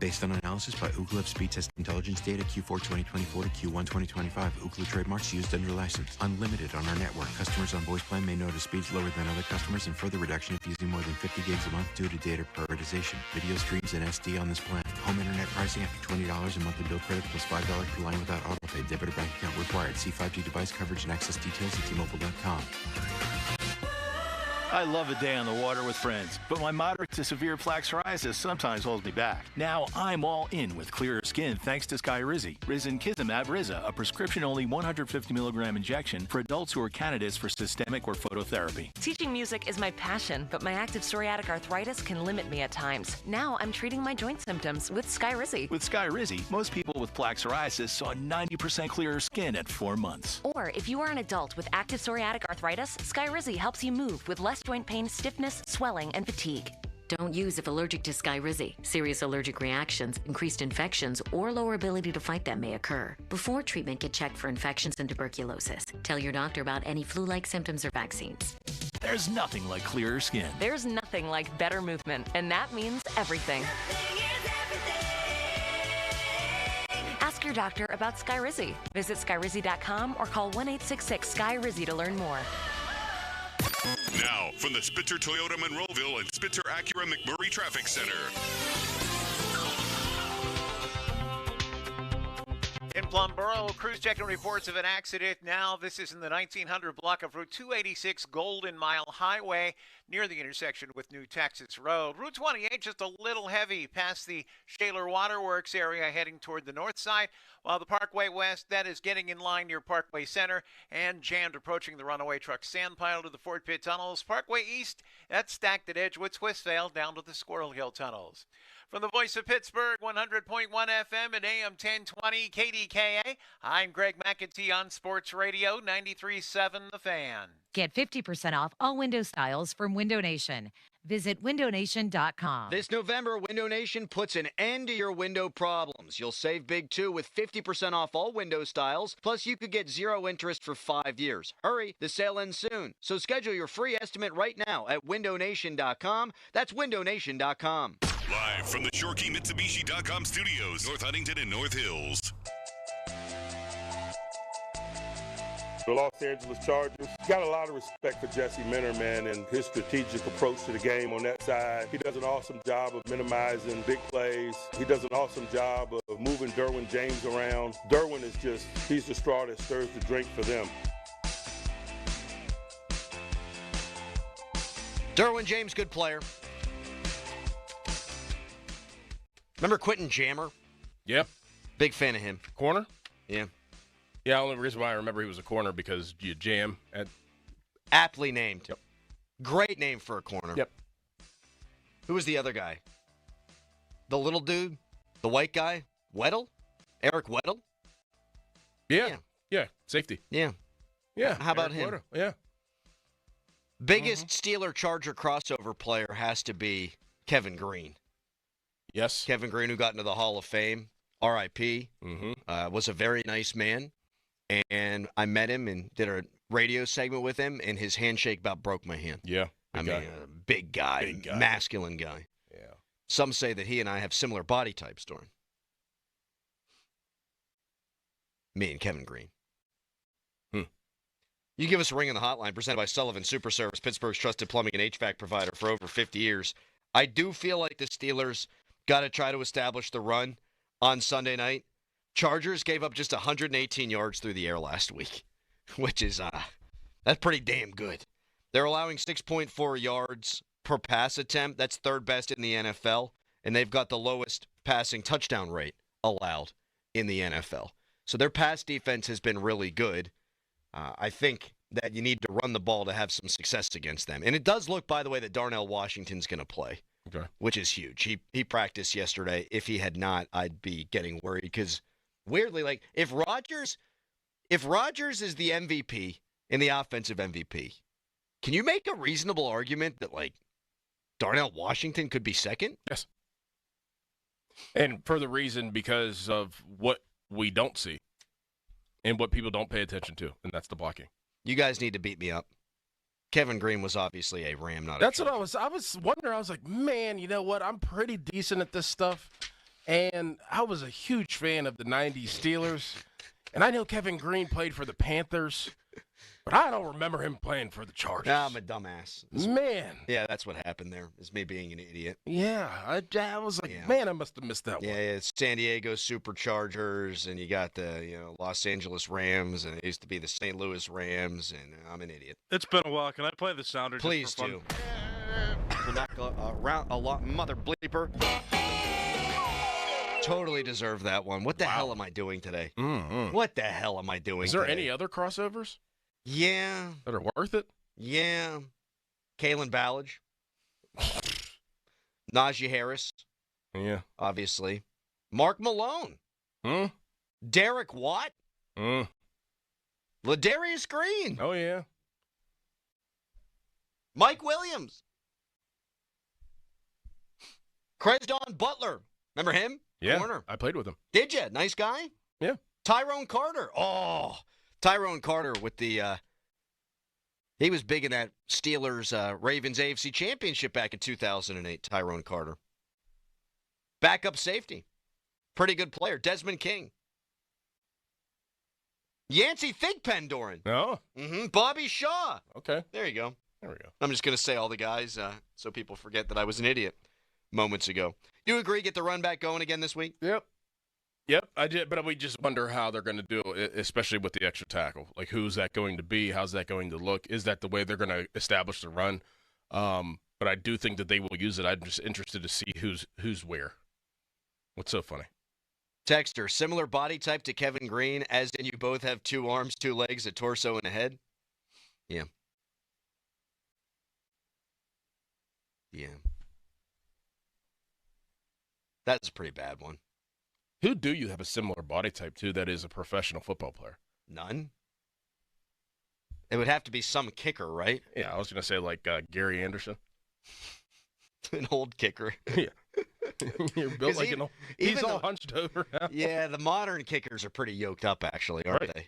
S17: Based on analysis by Ookla of speed test intelligence data Q4 2024 to Q1 2025. Ookla trademarks used under license. Unlimited on our network. Customers on voice plan may notice speeds lower than other customers and further reduction if using more than 50 gigs a month due to data prioritization. Video streams and SD on this plan. Home internet pricing after $20 a monthly bill credit plus $5 per line without autopay. Debit or bank account required. See 5G device coverage and access details at T-Mobile.com.
S18: I love a day on the water with friends, but my moderate to severe plaque psoriasis sometimes holds me back. Now I'm all in with clearer skin thanks to Skyrizi. Risankizumab Riza, a prescription-only 150 milligram injection for adults who are candidates for systemic or phototherapy.
S19: Teaching music is my passion, but my active psoriatic arthritis can limit me at times. Now I'm treating my joint symptoms with Skyrizi.
S18: With Skyrizi, most people with plaque psoriasis saw 90% clearer skin at 4 months.
S19: Or if you are an adult with active psoriatic arthritis, Skyrizi helps you move with less joint pain, stiffness, swelling, and fatigue.
S11: Don't use if allergic to Skyrizi. Serious allergic reactions, increased infections, or lower ability to fight them may occur. Before treatment, get checked for infections and tuberculosis. Tell your doctor about any flu-like symptoms or vaccines.
S18: There's nothing like clearer skin.
S19: There's nothing like better movement, and that means everything. Ask your doctor about Skyrizi. Visit Skyrizi.com or call 1-866-SKY-RIZZI to learn more.
S3: Now, from the Spitzer Toyota Monroeville and Spitzer Acura McMurray Traffic Center.
S22: In Plumboro, crews checking reports of an accident now. This is in the 1900 block of Route 286 Golden Mile Highway near the intersection with New Texas Road. Route 28 just a little heavy past the Shaler Waterworks area heading toward the north side, while the Parkway West, that is getting in line near Parkway Center and jammed approaching the runaway truck sand pile to the Fort Pitt tunnels. Parkway East, that's stacked at Edgewood Swissvale down to the Squirrel Hill tunnels. From the voice of Pittsburgh, 100.1 FM and AM 1020 KDKA, I'm Greg McEntee on Sports Radio 93.7 The Fan.
S21: Get 50% off all window styles from Window Nation. Visit windownation.com.
S5: This November, Window Nation puts an end to your window problems. You'll save big too with 50% off all window styles, plus you could get 0 interest for 5 years. Hurry, the sale ends soon. So schedule your free estimate right now at windownation.com. That's windownation.com.
S3: Live from the ShoreKeyMitsubishi.com studios, North Huntington and North Hills.
S2: The Los Angeles Chargers got a lot of respect for Jesse Minter, man, and his strategic approach to the game on that side. He does an awesome job of minimizing big plays. He does an awesome job of moving Derwin James around. Derwin is he's the straw that stirs the drink for them.
S5: Derwin James, good player. Remember Quentin Jammer?
S6: Yep.
S5: Big fan of him.
S6: Corner?
S5: Yeah.
S6: Yeah, only reason why I remember he was a corner because you jam at.
S5: Aptly named.
S6: Yep.
S5: Great name for a corner.
S6: Yep.
S5: Who was the other guy? The little dude? The white guy? Weddle? Eric Weddle?
S6: Yeah. Safety.
S5: Yeah.
S6: Yeah.
S5: How about
S6: Eric
S5: him?
S6: Weddle. Yeah.
S5: Biggest Steeler-Charger crossover player has to be Kevin Green.
S6: Yes.
S5: Kevin Green, who got into the Hall of Fame, R.I.P., was a very nice man. And I met him and did a radio segment with him, and his handshake about broke my hand.
S6: Yeah.
S5: Big guy, masculine guy.
S6: Yeah.
S5: Some say that he and I have similar body types, Doran. Me and Kevin Green. You give us a ring on the hotline presented by Sullivan Super Service, Pittsburgh's trusted plumbing and HVAC provider for over 50 years. I do feel like the Steelers got to try to establish the run on Sunday night. Chargers gave up just 118 yards through the air last week, which is that's pretty damn good. They're allowing 6.4 yards per pass attempt. That's third best in the NFL, and they've got the lowest passing touchdown rate allowed in the NFL. So their pass defense has been really good. I think that you need to run the ball to have some success against them. And it does look, by the way, that Darnell Washington's going to play, which is huge. He practiced yesterday. If he had not, I'd be getting worried because, weirdly, like if Rodgers is the MVP and the offensive MVP, can you make a reasonable argument that, like, Darnell Washington could be second?
S6: Yes. And for the reason because of what we don't see and what people don't pay attention to, and that's the blocking.
S5: You guys need to beat me up. Kevin Green was obviously a Ram, not
S6: That's
S5: a
S6: what I was wondering. I was like, man, you know what? I'm pretty decent at this stuff. And I was a huge fan of the 90s Steelers. And I know Kevin Green played for the Panthers, but I don't remember him playing for the Chargers.
S5: I'm a dumbass.
S6: Man.
S5: Yeah, that's what happened there, is me being an idiot.
S6: Yeah, I was like, man, I must have missed that one.
S5: Yeah, it's San Diego Superchargers, and you got the Los Angeles Rams, and it used to be the St. Louis Rams, and I'm an idiot.
S7: It's been a while. Can I play the sounder?
S5: Please
S7: just for
S5: do.
S7: fun?
S5: Around a lot, mother bleeper. Totally deserve that one. What the hell am I doing today? What the hell am I doing
S6: Is there
S5: today?
S6: any other crossovers?
S5: Yeah.
S6: That are worth it?
S5: Yeah. Kalen Ballage. Najee Harris.
S6: Yeah.
S5: Obviously. Mark Malone. Derek Watt. Ladarius Green.
S6: Oh, yeah.
S5: Mike Williams. Cresdon Butler. Remember him?
S6: Yeah,
S5: Corner.
S6: I played with him.
S5: Did you? Nice guy?
S6: Yeah.
S5: Tyrone Carter. Oh, Tyrone Carter with the he was big in that Steelers Ravens AFC Championship back in 2008, Tyrone Carter. Backup safety. Pretty good player. Desmond King. Yancey Thigpen, Doran.
S6: Oh.
S5: Bobby Shaw.
S6: Okay.
S5: There you go.
S6: There we go.
S5: I'm just going to say all the guys so people forget that I was an idiot moments ago. Do you agree, get the run back going again this week?
S6: Yep, I did, but we just wonder how they're going to do it, especially with the extra tackle. Like, who's that going to be? How's that going to look? Is that the way they're going to establish the run? But I do think that they will use it. I'm just interested to see who's where. What's so funny?
S5: Texter, similar body type to Kevin Green, as in you both have 2 arms, 2 legs, a torso, and a head? Yeah. Yeah. That's a pretty bad one.
S6: Who do you have a similar body type to that is a professional football player?
S5: None. It would have to be some kicker, right?
S6: Yeah, I was going to say like Gary Anderson.
S5: An old kicker.
S6: Yeah. You're built like an old. He's all hunched over now.
S5: Yeah, the modern kickers are pretty yoked up, actually, aren't they?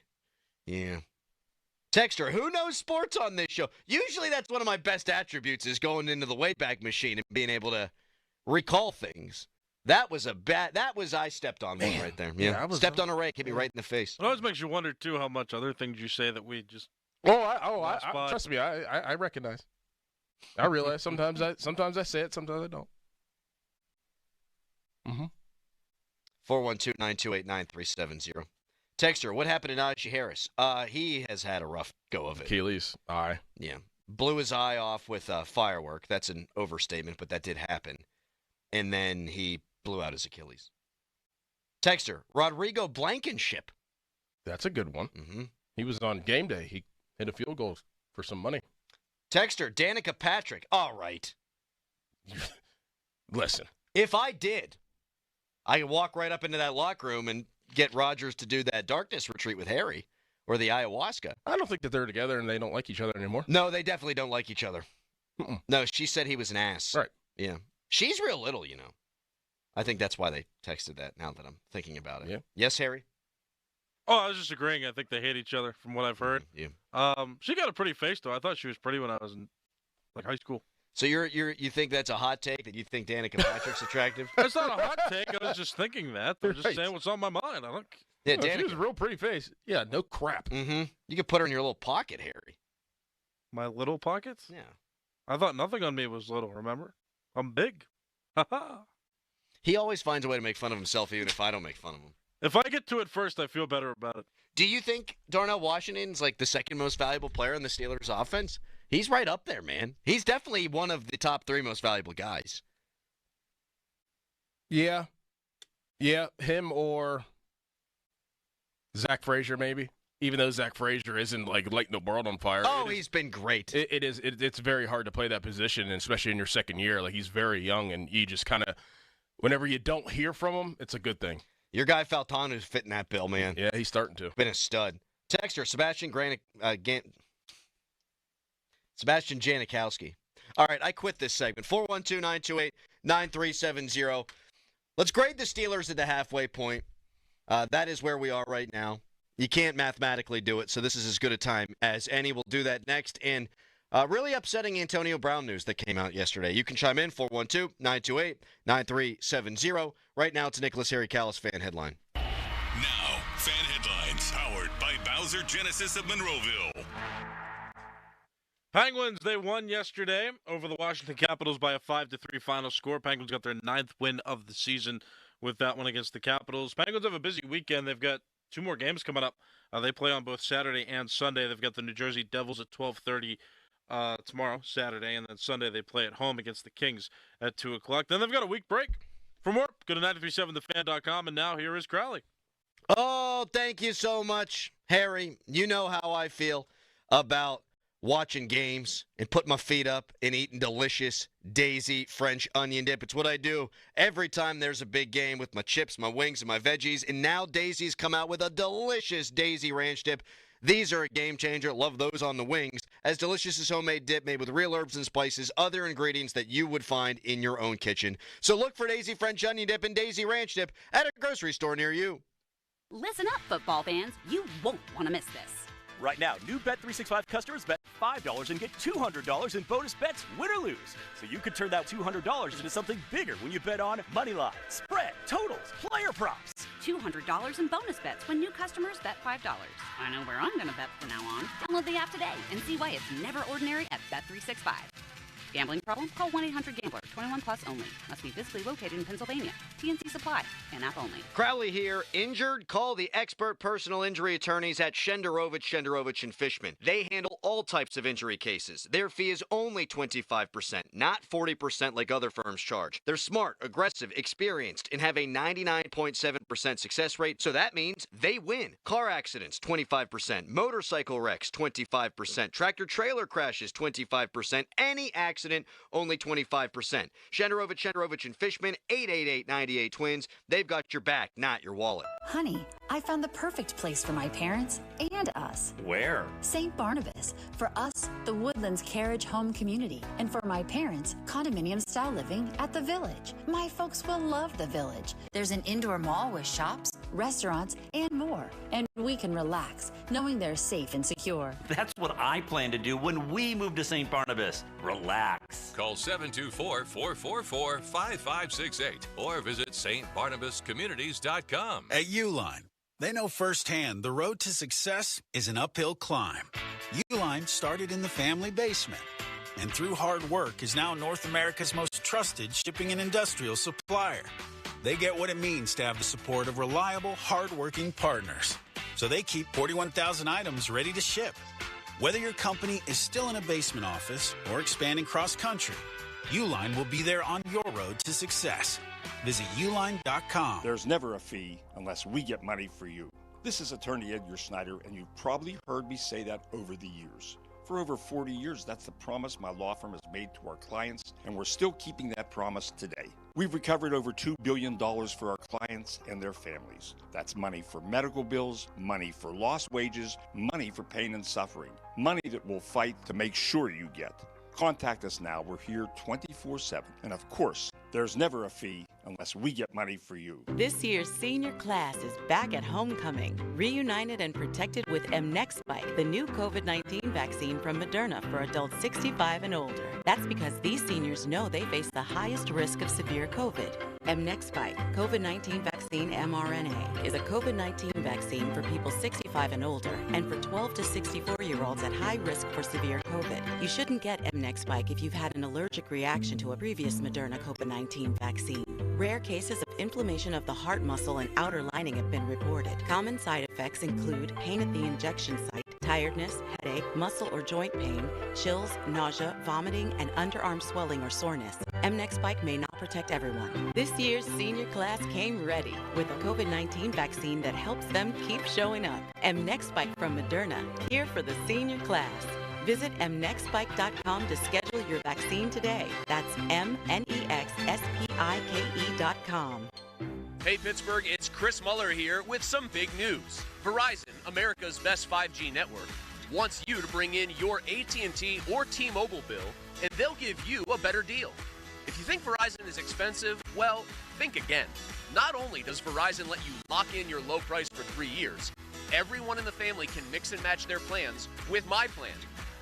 S5: Yeah. Texter, who knows sports on this show? Usually that's one of my best attributes is going into the Wayback Machine and being able to recall things. That was I stepped on one right there. Yeah, stepped on a rake, hit me right in the face.
S7: It always makes you wonder, too, how much other things you say that we just...
S6: I trust me, I recognize. I realize sometimes I say it, sometimes I don't.
S5: 412-928-9370. Texter, what happened to Najee Harris? He has had a rough go of it.
S6: Achilles eye.
S5: Yeah. Blew his eye off with firework. That's an overstatement, but that did happen. And then he blew out his Achilles. Texter, Rodrigo Blankenship.
S6: That's a good one. He was on game day. He hit a field goal for some money.
S5: Texter, Danica Patrick. All right.
S6: Listen.
S5: If I did, I could walk right up into that locker room and get Rodgers to do that darkness retreat with Harry, or the ayahuasca.
S6: I don't think that they're together and they don't like each other anymore.
S5: No, they definitely don't like each other. No, she said he was an ass.
S6: Right.
S5: Yeah. She's real little, you know. I think that's why they texted that, now that I'm thinking about it.
S6: Yeah.
S5: Yes, Harry?
S7: Oh, I was just agreeing. I think they hate each other from what I've heard.
S5: Yeah.
S7: She got a pretty face, though. I thought she was pretty when I was in, high school.
S5: So you think that's a hot take, that you think Danica Patrick's attractive?
S7: That's not a hot take. I was just thinking that. I'm just saying what's on my mind.
S5: Yeah,
S6: She
S5: Danica.
S6: has a real pretty face. Yeah, no crap.
S5: Mm-hmm. You could put her in your little pocket, Harry.
S7: My little pockets?
S5: Yeah.
S7: I thought nothing on me was little, remember? I'm big. Ha-ha.
S5: He always finds a way to make fun of himself, even if I don't make fun of him.
S7: If I get to it first, I feel better about it.
S5: Do you think Darnell Washington's like the second most valuable player in the Steelers' offense? He's right up there, man. He's definitely one of the top 3 most valuable guys.
S6: Yeah. Yeah, him or Zach Frazier, maybe. Even though Zach Frazier isn't lighting the world on fire.
S5: Oh, he's been great.
S6: It's very hard to play that position, and especially in your second year. Like, he's very young, and you just kind of, whenever you don't hear from him, it's a good thing.
S5: Your guy Faltano's fitting that bill, man.
S6: Yeah, he's starting to.
S5: Been a stud. Texter, Sebastian Janikowski. All right, I quit this segment. 412-928-9370. Let's grade the Steelers at the halfway point. That is where we are right now. You can't mathematically do it, so this is as good a time as any. We'll do that next. And really upsetting Antonio Brown news that came out yesterday. You can chime in, 412-928-9370. Right now, it's a Nicholas Harry Callis fan headline.
S3: Now, fan headlines powered by Bowser Genesis of Monroeville.
S7: Penguins, they won yesterday over the Washington Capitals by a 5-3 final score. Penguins got their 9th win of the season with that one against the Capitals. Penguins have a busy weekend. They've got 2 more games coming up. They play on both Saturday and Sunday. They've got the New Jersey Devils at 12:30 tomorrow, Saturday, and then Sunday they play at home against the Kings at 2 o'clock. Then they've got a week break. For more, go to 937thefan.com, and now here is Crowley.
S5: Oh, thank you so much, Harry. You know how I feel about watching games and putting my feet up and eating delicious Daisy French onion dip. It's what I do every time there's a big game with my chips, my wings, and my veggies. And now Daisy's come out with a delicious Daisy Ranch dip. These are a game changer. Love those on the wings. As delicious as homemade dip made with real herbs and spices, other ingredients that you would find in your own kitchen. So look for Daisy French onion dip and Daisy Ranch dip at a grocery store near you.
S16: Listen up, football fans. You won't want to miss this.
S20: Right now, new Bet365 customers bet $5 and get $200 in bonus bets, win or lose. So you could turn that $200 into something bigger when you bet on money line, spread, totals, player props.
S16: $200 in bonus bets when new customers bet $5. I know where I'm going to bet from now on. Download the app today and see why it's never ordinary at Bet365. Gambling problem? Call 1-800-GAMBLER. 21 plus only. Must be physically located in Pennsylvania. TNC Supply. And app only.
S5: Crowley here. Injured? Call the expert personal injury attorneys at Shenderovich & Fishman. They handle all types of injury cases. Their fee is only 25%, not 40% like other firms charge. They're smart, aggressive, experienced, and have a 99.7% success rate, so that means they win. Car accidents, 25%. Motorcycle wrecks, 25%. Tractor-trailer crashes, 25%. Any accident, only 25%. Shenderovich & Fishman, 888-98-TWINS. They've got your back, not your wallet.
S23: Honey, I found the perfect place for my parents and us.
S20: Where?
S23: St. Barnabas. For us, the Woodlands Carriage Home Community. And for my parents, condominium-style living at the Village. My folks will love the Village. There's an indoor mall with shops, restaurants, and more. And we can relax, knowing they're safe and secure.
S20: That's what I plan to do when we move to St. Barnabas. Relax.
S24: Call 724-444-5568 or visit stbarnabascommunities.com.
S25: At Uline, they know firsthand the road to success is an uphill climb. Uline started in the family basement and through hard work is now North America's most trusted shipping and industrial supplier. They get what it means to have the support of reliable, hard-working partners. So they keep 41,000 items ready to ship. Whether your company is still in a basement office or expanding cross-country, Uline will be there on your road to success. Visit uline.com.
S26: There's never a fee unless we get money for you. This is attorney Edgar Snyder, and you've probably heard me say that over the years.
S1: For over 40 years, that's the promise my law firm has made to our clients, and we're still keeping that promise today. We've recovered over $2 billion for our clients and their families. That's money for medical bills, money for lost wages, money for pain and suffering, money that we'll fight to make sure you get. Contact us now. We're here 24/7. And of course, there's never a fee unless we get money for you.
S4: This year's senior class is back at homecoming, reunited and protected with mNEXSpike, the new COVID-19 vaccine from Moderna for adults 65 and older. That's because these seniors know they face the highest risk of severe COVID. mNEXSpike, COVID-19 vaccine mRNA, is a COVID-19 vaccine for people 65 and older and for 12 to 64-year-olds at high risk for severe COVID. You shouldn't get mNEXSpike if you've had an allergic reaction to a previous Moderna COVID-19 vaccine. Rare cases of inflammation of the heart muscle and outer lining have been reported. Common side effects include pain at the injection site, tiredness, headache, muscle or joint pain, chills, nausea, vomiting, and underarm swelling or soreness. mNEXSpike may not protect everyone. This year's senior class came ready with a COVID-19 vaccine that helps them keep showing up. mNEXSpike from Moderna, here for the senior class. Visit mnexspike.com to schedule your vaccine today. That's mnexspike.com.
S8: Hey Pittsburgh, it's Chris Muller here with some big news. Verizon, America's best 5G network, wants you to bring in your AT&T or T-Mobile bill, and they'll give you a better deal. If you think Verizon is expensive, well, think again. Not only does Verizon let you lock in your low price for 3 years, everyone in the family can mix and match their plans with My Plan.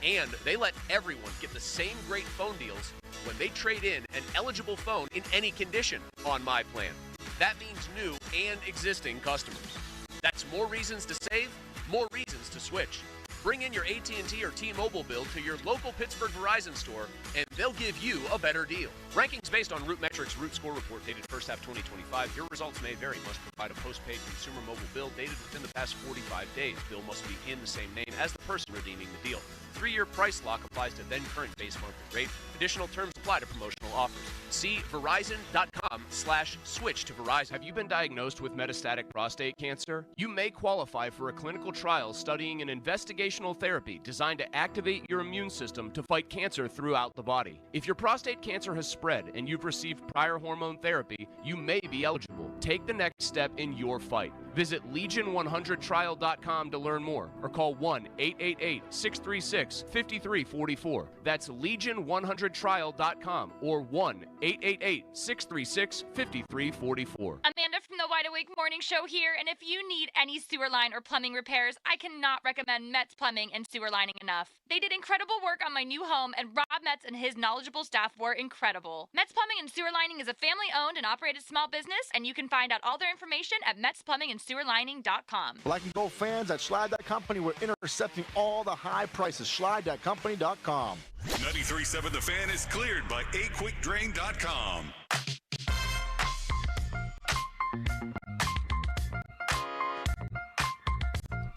S8: And they let everyone get the same great phone deals when they trade in an eligible phone in any condition on My Plan. That means new and existing customers. That's more reasons to save, more reasons to switch. Bring in your AT&T or T-Mobile bill to your local Pittsburgh Verizon store, and they'll give you a better deal. Rankings based on Root Metrics Root Score Report dated first half 2025. Your results may vary. Must provide a postpaid consumer mobile bill dated within the past 45 days. Bill must be in the same name as the person redeeming the deal. 3-year price lock applies to then current base monthly rate. Additional terms apply to promotional offers. See Verizon.com/switch to Verizon. Have you been diagnosed with metastatic prostate cancer? You may qualify for a clinical trial studying an investigational therapy designed to activate your immune system to fight cancer throughout the body. If your prostate cancer has spread and you've received prior hormone therapy, you may be eligible. Take the next step in your fight. Visit Legion100trial.com to learn more or call 1-888-636-5344. That's Legion100trial.com or 1-888-636-5344.
S9: Amanda from the Wide Awake Morning Show here, and if you need any sewer line or plumbing repairs, I cannot recommend Metz Plumbing and Sewer Lining enough. They did incredible work on my new home, and Rob Metz and his knowledgeable staff were incredible. Metz Plumbing and Sewer Lining is a family-owned and operated small business, and you can find out all their information at metzplumbingandsewerlining.com.
S10: Black and gold fans at Schley Company, we're intercepting all the high prices. Schley.company.com.
S3: 93.7 The Fan is cleared by aquickdrain.com.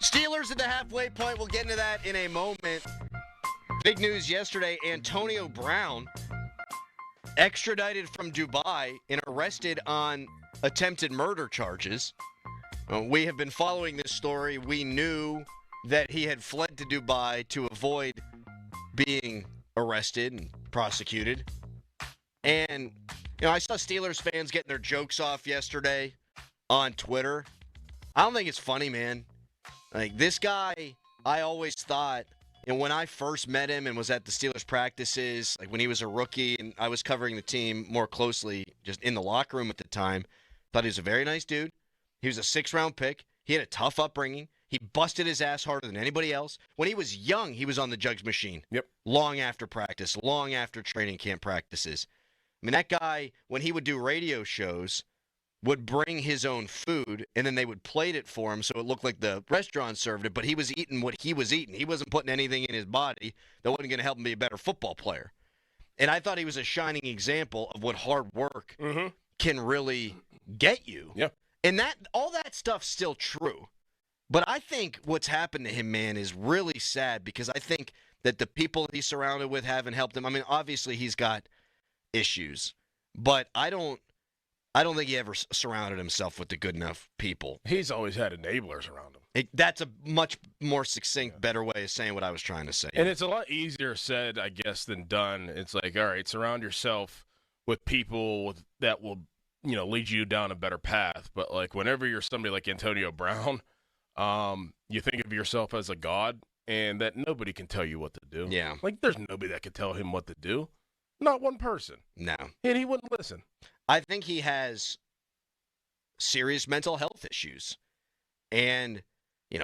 S5: Steelers at the halfway point. We'll get into that in a moment. Big news yesterday, Antonio Brown extradited from Dubai and arrested on attempted murder charges. We have been following this story. We knew that he had fled to Dubai to avoid being arrested and prosecuted. And, I saw Steelers fans getting their jokes off yesterday on Twitter. I don't think it's funny, man. Like, this guy, I always thought, and when I first met him and was at the Steelers practices, like when he was a rookie and I was covering the team more closely just in the locker room at the time, thought he was a very nice dude. He was a 6th-round pick. He had a tough upbringing. He busted his ass harder than anybody else. When he was young, he was on the jugs machine.
S6: Yep.
S5: Long after practice, long after training camp practices. I mean, that guy, when he would do radio shows, would bring his own food, and then they would plate it for him so it looked like the restaurant served it, but he was eating what he was eating. He wasn't putting anything in his body that wasn't going to help him be a better football player. And I thought he was a shining example of what hard work can really get you.
S6: Yeah.
S5: And that all that stuff's still true. But I think what's happened to him, man, is really sad because I think that the people he's surrounded with haven't helped him. I mean, obviously he's got issues, but I don't think he ever surrounded himself with the good enough people.
S6: He's always had enablers around him.
S5: That's a much more succinct, better way of saying what I was trying to say.
S6: And it's a lot easier said, I guess, than done. It's like, all right, surround yourself with people that will, lead you down a better path. But, like, whenever you're somebody like Antonio Brown, you think of yourself as a god and that nobody can tell you what to do.
S5: Yeah.
S6: Like, there's nobody that can tell him what to do. Not one person.
S5: No.
S6: And he wouldn't listen.
S5: I think he has serious mental health issues. And,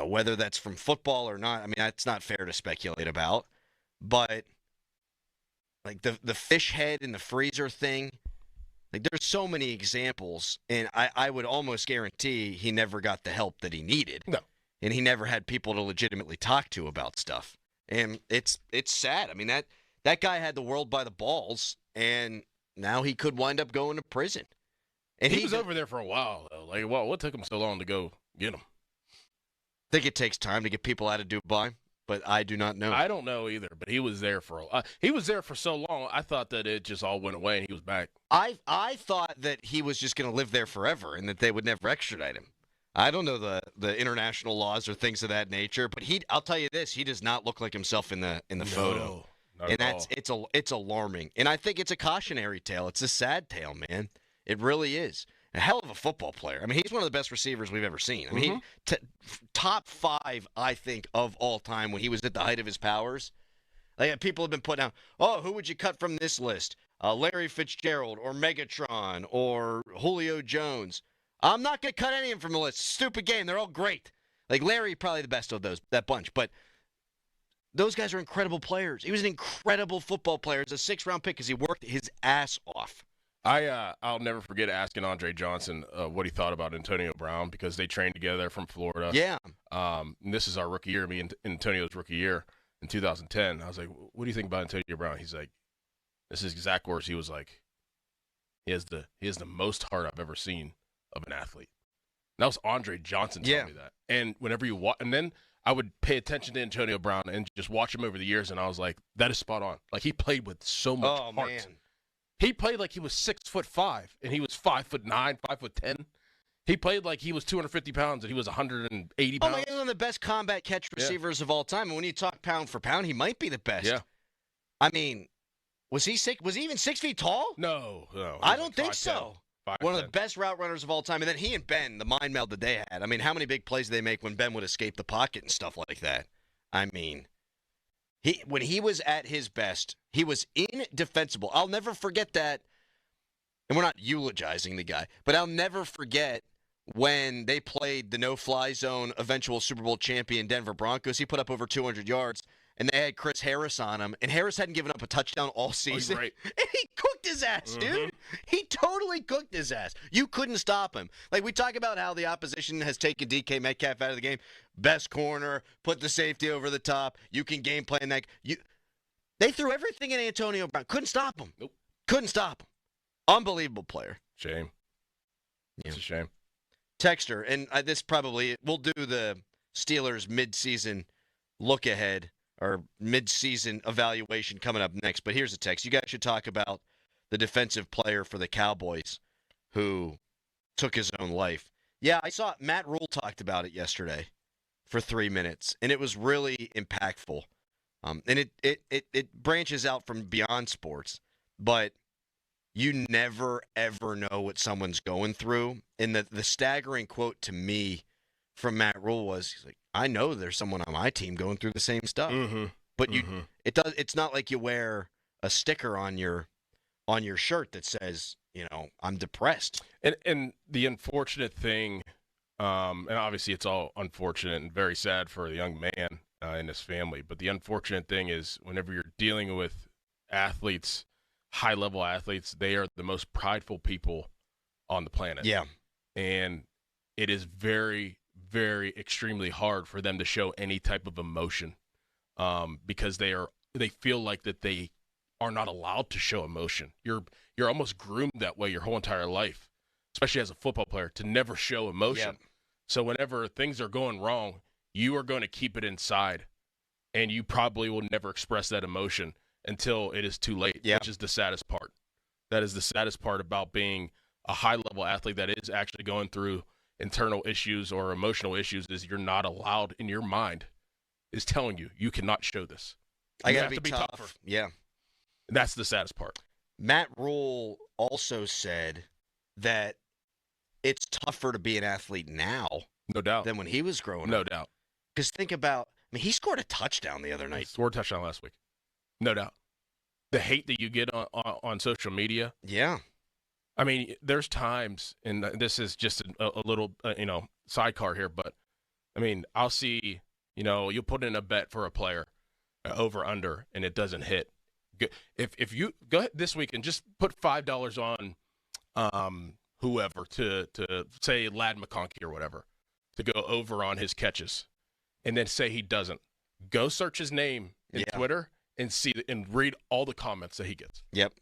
S5: whether that's from football or not, I mean, that's not fair to speculate about. But, like, the fish head in the freezer thing, like, there's so many examples. And I would almost guarantee he never got the help that he needed.
S6: No.
S5: And he never had people to legitimately talk to about stuff. And it's sad. I mean, that guy had the world by the balls, and now he could wind up going to prison. And
S6: he was over there for a while, though. Like, what took him so long to go get him?
S5: I think it takes time to get people out of Dubai, but I do not know.
S6: I don't know either, but he was there for so long. I thought that it just all went away and he was back.
S5: I thought that he was just going to live there forever and that they would never extradite him. I don't know the international laws or things of that nature, but I'll tell you this, he does not look like himself in the photo. And it's alarming. And I think it's a cautionary tale. It's a sad tale, man. It really is. A hell of a football player. I mean, he's one of the best receivers we've ever seen. I mean, top 5, I think, of all time when he was at the height of his powers. Like, people have been putting out, who would you cut from this list? Larry Fitzgerald or Megatron or Julio Jones. I'm not going to cut any of them from the list. Stupid game. They're all great. Like, Larry, probably the best of that bunch. But those guys are incredible players. He was an incredible football player. As a 6th-round pick because he worked his ass off.
S6: I'll never forget asking Andre Johnson what he thought about Antonio Brown because they trained together from Florida.
S5: Yeah.
S6: And this is our rookie year, me and Antonio's rookie year in 2010. I was like, what do you think about Antonio Brown? He's like, this is exact words. He was like, he has the most heart I've ever seen of an athlete. And that was Andre Johnson telling me that. And whenever you watch, and then I would pay attention to Antonio Brown and just watch him over the years, and I was like, that is spot on. Like, he played with so much heart. Man. He played like he was 6'5", and he was 5'9", 5'10". He played like he was 250 pounds, and he was 180 pounds.
S5: Oh, he's one of the best combat catch receivers of all time. And when you talk pound for pound, he might be the best.
S6: Yeah.
S5: I mean, was he even 6 feet tall?
S6: No.
S5: I don't think so.
S6: 5'10".
S5: One of the best route runners of all time. And then he and Ben, the mind meld that they had. I mean, how many big plays did they make when Ben would escape the pocket and stuff like that? I mean, when he was at his best, he was indefensible. I'll never forget that. And we're not eulogizing the guy, but I'll never forget when they played the no-fly zone eventual Super Bowl champion Denver Broncos. He put up over 200 yards, and they had Chris Harris on him. And Harris hadn't given up a touchdown all season.
S6: Right.
S5: And he cooked his ass, dude. He totally cooked his ass. You couldn't stop him. Like, we talk about how the opposition has taken DK Metcalf out of the game. Best corner, put the safety over the top. You can game plan that. They threw everything at Antonio Brown. Couldn't stop him.
S6: Nope.
S5: Couldn't stop him. Unbelievable player.
S6: Shame. It's a shame.
S5: Texter, and this probably, we'll do the Steelers mid-season look ahead or mid-season evaluation coming up next. But here's a text. You guys should talk about the defensive player for the Cowboys who took his own life. Yeah, I saw Matt Rule talked about it yesterday for 3 minutes, and it was really impactful. And it branches out from beyond sports, but you never, ever know what someone's going through. And the staggering quote to me from Matt Rule was, he's like, I know there's someone on my team going through the same stuff. But it's not like you wear a sticker on your shirt that says, I'm depressed.
S6: And the unfortunate thing, and obviously it's all unfortunate and very sad for the young man and his family, but the unfortunate thing is whenever you're dealing with athletes, high-level athletes, they are the most prideful people on the planet.
S5: Yeah.
S6: And it is very, very extremely hard for them to show any type of emotion because they feel like that they are not allowed to show emotion. You're almost groomed that way your whole entire life, especially as a football player, to never show emotion.
S5: Yeah.
S6: So whenever things are going wrong, you are going to keep it inside, and you probably will never express that emotion until it is too late, which is the saddest part. That is the saddest part about being a high-level athlete that is actually going through internal issues or emotional issues is you're not allowed in your mind is telling you cannot show this.
S5: I
S6: You
S5: got
S6: have
S5: to be
S6: tougher.
S5: tough. Yeah.
S6: And that's the saddest part.
S5: Matt Rule also said that it's tougher to be an athlete now,
S6: no doubt,
S5: than when he was growing up.
S6: No doubt.
S5: Because think about, he scored a touchdown the other night.
S6: He scored a touchdown last week. No doubt. The hate that you get on social media.
S5: Yeah.
S6: I mean, there's times, and this is just a little, sidecar here, but, I mean, I'll see, you'll put in a bet for a player, over, under, and it doesn't hit. If you go ahead this week and just put $5 on whoever to say Lad McConkey or whatever to go over on his catches, and then say he doesn't, go search his name in Twitter and see and read all the comments that he gets.
S5: Yep.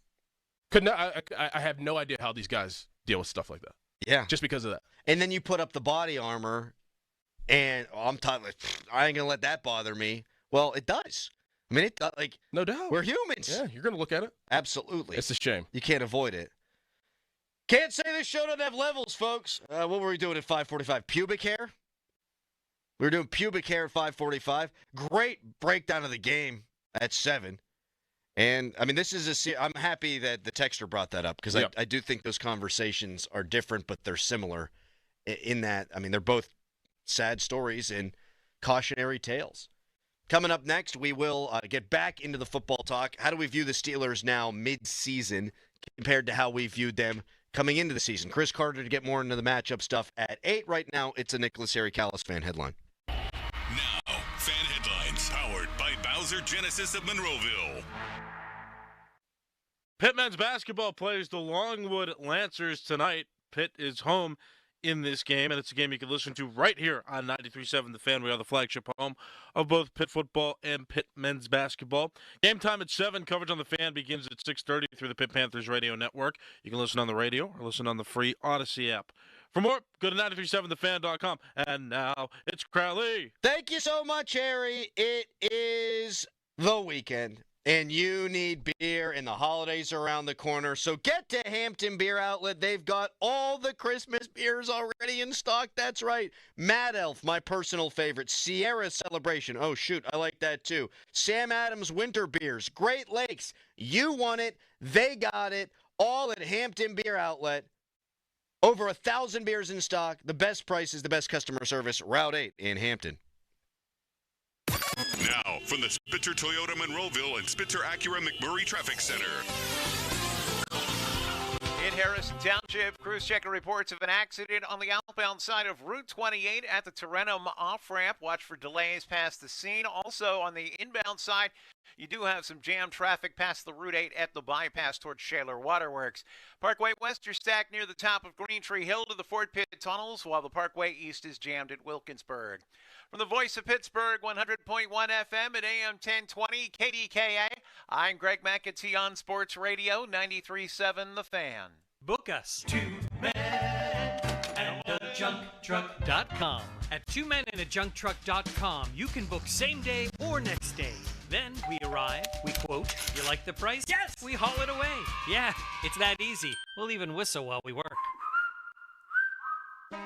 S6: I have no idea how these guys deal with stuff like that.
S5: Yeah.
S6: Just because of that.
S5: And then you put up the body armor, and I'm talking, I ain't gonna let that bother me. Well, it does. I mean,
S6: no doubt.
S5: We're humans.
S6: Yeah, you're gonna look at it.
S5: Absolutely.
S6: It's a shame.
S5: You can't avoid it. Can't say this show doesn't have levels, folks. What were we doing at 5:45? Pubic hair? We were doing pubic hair at 5:45. Great breakdown of the game at 7. And, I mean, this is I'm happy that the texter brought that up because I do think those conversations are different, but they're similar in that, I mean, they're both sad stories and cautionary tales. Coming up next, we will get back into the football talk. How do we view the Steelers now mid-season compared to how we viewed them coming into the season? Chris Carter to get more into the matchup stuff at 8. Right now, it's a Nicholas Harry-Callis fan headline.
S3: Now, fan headlines powered by Bowser Genesis of Monroeville.
S7: Pitt men's basketball plays the Longwood Lancers tonight. Pitt is home in this game, and it's a game you can listen to right here on 93.7 The Fan. We are the flagship home of both Pitt football and Pitt men's basketball. Game time at 7. Coverage on The Fan begins at 6:30 through the Pitt Panthers radio network. You can listen on the radio or listen on the free Odyssey app. For more, go to 937thefan.com. And now it's Crowley.
S5: Thank you so much, Harry. It is the weekend, and you need beer, and the holidays are around the corner. So get to Hampton Beer Outlet. They've got all the Christmas beers already in stock. That's right. Mad Elf, my personal favorite. Sierra Celebration. Oh, shoot, I like that too. Sam Adams Winter Beers. Great Lakes. You want it. They got it. All at Hampton Beer Outlet. Over 1,000 beers in stock. The best prices, the best customer service. Route 8 in Hampton.
S3: Now, from the Spitzer Toyota Monroeville and Spitzer Acura McMurray Traffic Center.
S22: In Harrison Township, crews checking reports of an accident on the outbound side of Route 28 at the Tarentum off-ramp. Watch for delays past the scene. Also, on the inbound side, you do have some jam traffic past the Route 8 at the bypass towards Shaler Waterworks. Parkway West, you're stacked near the top of Green Tree Hill to the Fort Pitt tunnels, while the Parkway East is jammed at Wilkinsburg. From the voice of Pittsburgh, 100.1 FM at AM 1020 KDKA, I'm Greg McAtee on Sports Radio 93.7 The Fan.
S11: Book us. 2menandajuncktruck.com. At 2menandajuncktruck.com, you can book same day or next day. Then we arrive, we quote, you like the price? Yes! We haul it away. Yeah, it's that easy. We'll even whistle while we work.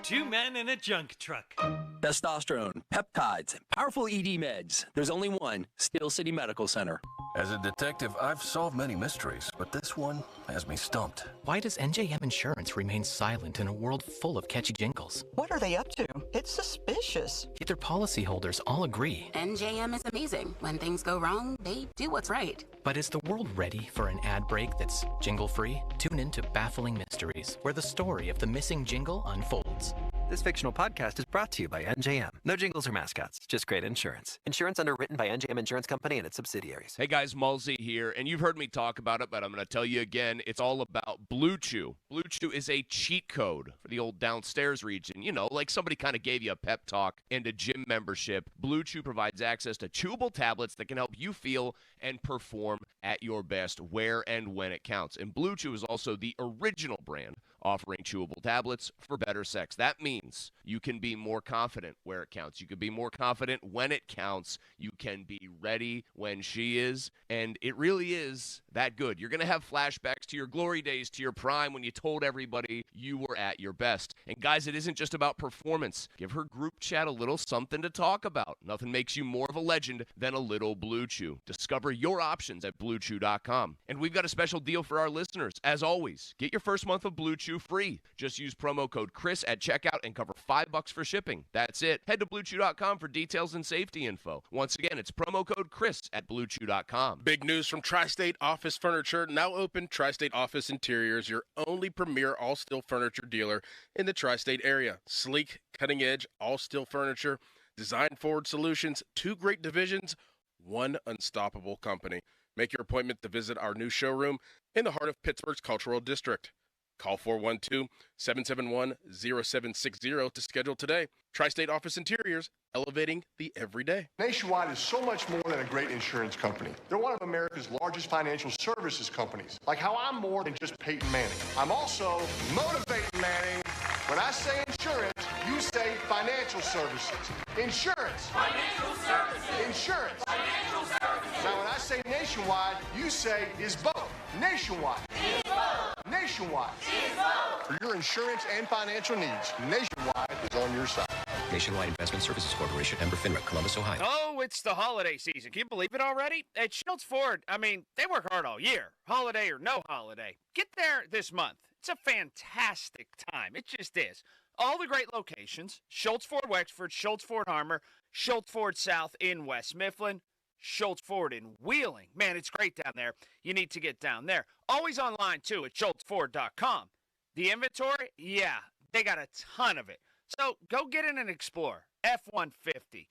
S11: 2 men in a junk truck.
S12: Testosterone, peptides, and powerful ED meds. There's only one, Steel City Medical Center.
S13: As a detective, I've solved many mysteries, but this one has me stumped.
S14: Why does NJM Insurance remain silent in a world full of catchy jingles?
S15: What are they up to? It's suspicious.
S14: Yet their policyholders all agree.
S17: NJM is amazing. When things go wrong, they do what's right.
S14: But is the world ready for an ad break that's jingle-free? Tune in to Baffling Mysteries, where the story of the missing jingle unfolds.
S27: This fictional podcast is brought to you by NJM. No jingles or mascots, just great insurance. Insurance underwritten by NJM Insurance Company and its subsidiaries.
S28: Hey guys, Mulsey here, and you've heard me talk about it, but I'm going to tell you again, it's all about Blue Chew. Blue Chew is a cheat code for the old downstairs region. You know, like somebody kind of gave you a pep talk and a gym membership. Blue Chew provides access to chewable tablets that can help you feel and perform at your best where and when it counts. And Blue Chew is also the original brand offering chewable tablets for better sex. That means you can be more confident where it counts. You can be more confident when it counts. You can be ready when she is, and it really is that good. You're going to have flashbacks to your glory days, to your prime, when you told everybody you were at your best. And guys, it isn't just about performance. Give her group chat a little something to talk about. Nothing makes you more of a legend than a little Blue Chew. Discover your options at BlueChew.com. And we've got a special deal for our listeners. As always, get your first month of Blue Chew free. Just use promo code Chris at checkout and cover $5 for shipping. That's it. Head to BlueChew.com for details and safety info. Once again, it's promo code Chris at BlueChew.com.
S6: Big news from Tri-State Office Furniture. Now open, Tri-State Office Interiors, your only premier all-steel furniture dealer in the Tri-State area. Sleek, cutting-edge, all-steel furniture, design-forward solutions, 2 great divisions, 1 unstoppable company. Make your appointment to visit our new showroom in the heart of Pittsburgh's Cultural District. Call 412-771-0760 to schedule today. Tri-State Office Interiors, elevating the everyday.
S2: Nationwide is so much more than a great insurance company. They're one of America's largest financial services companies. Like how I'm more than just Peyton Manning. I'm also motivating Manning. When I say insurance, you say financial services. Insurance. Financial services. Insurance. Financial services. Now when I say nationwide, you say is both. Nationwide. Is both. Nationwide. Is both. For your insurance and financial needs, Nationwide is on your side.
S27: Nationwide Investment Services Corporation, member FINRA, Columbus, Ohio.
S16: Oh, it's the holiday season. Can you believe it already? At Schultz Ford, they work hard all year, holiday or no holiday. Get there this month. It's a fantastic time. It just is. All the great locations, Schultz Ford Wexford, Schultz Ford Harmer, Schultz Ford South in West Mifflin, Schultz Ford in Wheeling. Man, it's great down there. You need to get down there. Always online, too, at schultzford.com. The inventory? Yeah, they got a ton of it. So go get in and explore. F-150.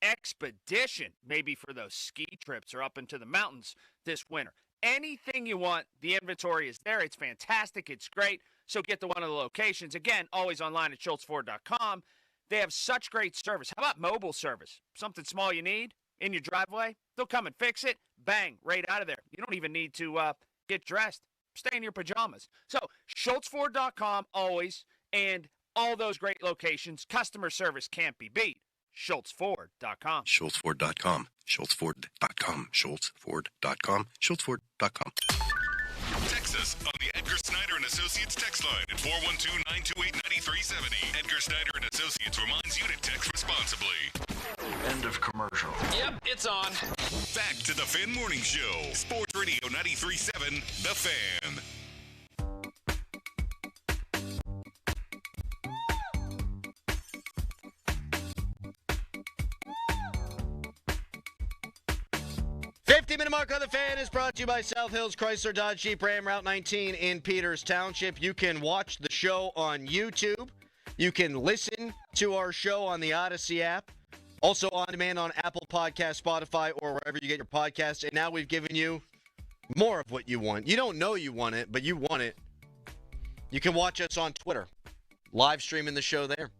S16: Expedition, maybe for those ski trips or up into the mountains this winter. Anything you want, the inventory is there. It's fantastic. It's great. So get to one of the locations. Again, always online at schultzford.com. They have such great service. How about mobile service? Something small you need in your driveway? They'll come and fix it. Bang, right out of there. You don't even need to get dressed. Stay in your pajamas. So schultzford.com always, and all those great locations. Customer service can't be beat. schultzford.com.
S13: schultzford.com. schultzford.com. schultzford.com. schultzford.com.
S3: Text us on the Edgar Snyder and Associates text line at 412-928-9370. Edgar Snyder and Associates reminds you to text responsibly.
S13: End of commercial.
S8: Yep, it's on.
S3: Back to the Fan Morning Show. Sports Radio 93.7, The Fan.
S5: Minute mark on the Fan is brought to you by South Hills Chrysler Dodge Jeep Ram Route 19 in Peters Township. You can watch the show on YouTube. You can listen to our show on the Odyssey app. Also on demand on Apple Podcasts, Spotify, or wherever you get your podcasts. And now we've given you more of what you want. You don't know you want it, but you want it. You can watch us on Twitter. Live streaming the show there.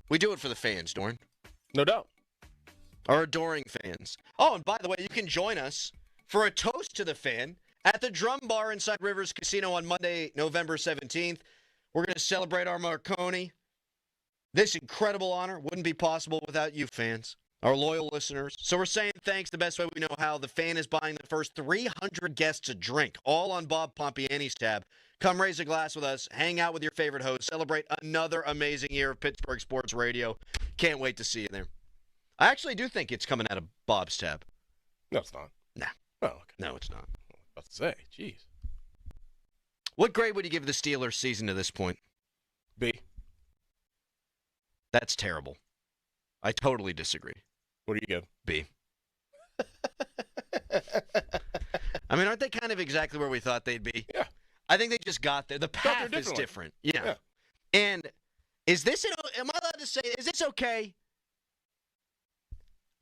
S5: We do it for the fans, Dorn.
S6: No doubt.
S5: Our adoring fans. Oh, and by the way, you can join us for a toast to the Fan at the Drum Bar inside Rivers Casino on Monday, November 17th. We're going to celebrate our Marconi. This incredible honor wouldn't be possible without you fans, our loyal listeners. So we're saying thanks the best way we know how. The Fan is buying the first 300 guests a drink, all on Bob Pompiani's tab. Come raise a glass with us, hang out with your favorite host, celebrate another amazing year of Pittsburgh Sports Radio. Can't wait to see you there. I actually do think it's coming out of Bob's tab.
S6: No, it's not.
S5: Nah.
S6: Oh, okay.
S5: No, it's not.
S6: About to say, jeez.
S5: What grade would you give the Steelers season to this point?
S6: B.
S5: That's terrible. I totally disagree.
S6: What do you give?
S5: B. I mean, aren't they kind of exactly where we thought they'd be?
S6: Yeah.
S5: I think they just got there. The path is different. Yeah. And is this, am I allowed to say, is this okay?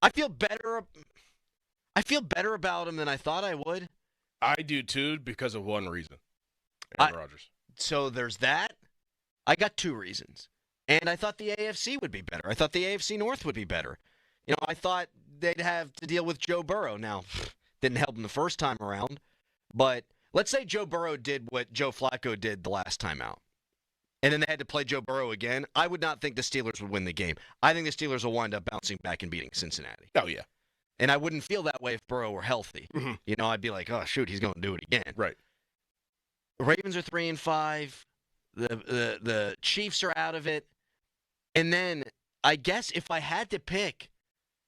S5: I feel better about him than I thought I would.
S6: I do too, because of one reason. Aaron Rodgers.
S5: So there's that. I got 2 reasons. And I thought the AFC would be better. I thought the AFC North would be better. You know, I thought they'd have to deal with Joe Burrow. Now, didn't help him the first time around. But let's say Joe Burrow did what Joe Flacco did the last time out, and then they had to play Joe Burrow again, I would not think the Steelers would win the game. I think the Steelers will wind up bouncing back and beating Cincinnati.
S6: Oh, yeah.
S5: And I wouldn't feel that way if Burrow were healthy.
S6: Mm-hmm.
S5: You know, I'd be like, oh, shoot, he's going to do it again.
S6: Right.
S5: The Ravens are 3-5. The Chiefs are out of it. And then I guess if I had to pick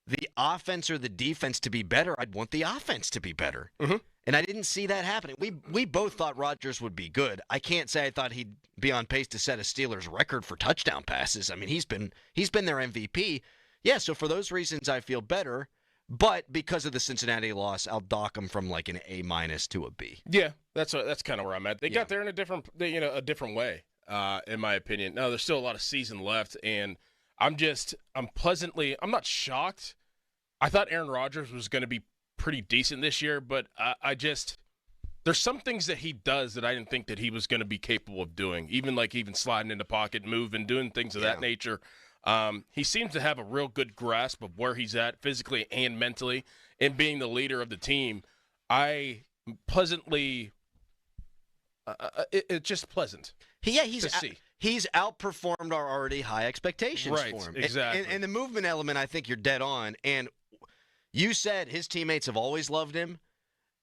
S5: the offense or the defense to be better, I'd want the offense to be better.
S6: Mm-hmm.
S5: And I didn't see that happening. We both thought Rodgers would be good. I can't say I thought he'd be on pace to set a Steelers record for touchdown passes. I mean, he's been their MVP. Yeah, so for those reasons, I feel better. But because of the Cincinnati loss, I'll dock them from like an A- to a B.
S6: Yeah, that's kind of where I'm at. They got there in a different way, in my opinion. Now, there's still a lot of season left, and I'm not shocked. I thought Aaron Rodgers was going to be pretty decent this year, but there's some things that he does that I didn't think that he was going to be capable of doing, even sliding in the pocket, moving, doing things of that nature. He seems to have a real good grasp of where he's at physically and mentally, and being the leader of the team. I pleasantly, it's just pleasant.
S5: He's outperformed our already high expectations for him.
S6: Exactly.
S5: And the movement element, I think you're dead on. And you said his teammates have always loved him,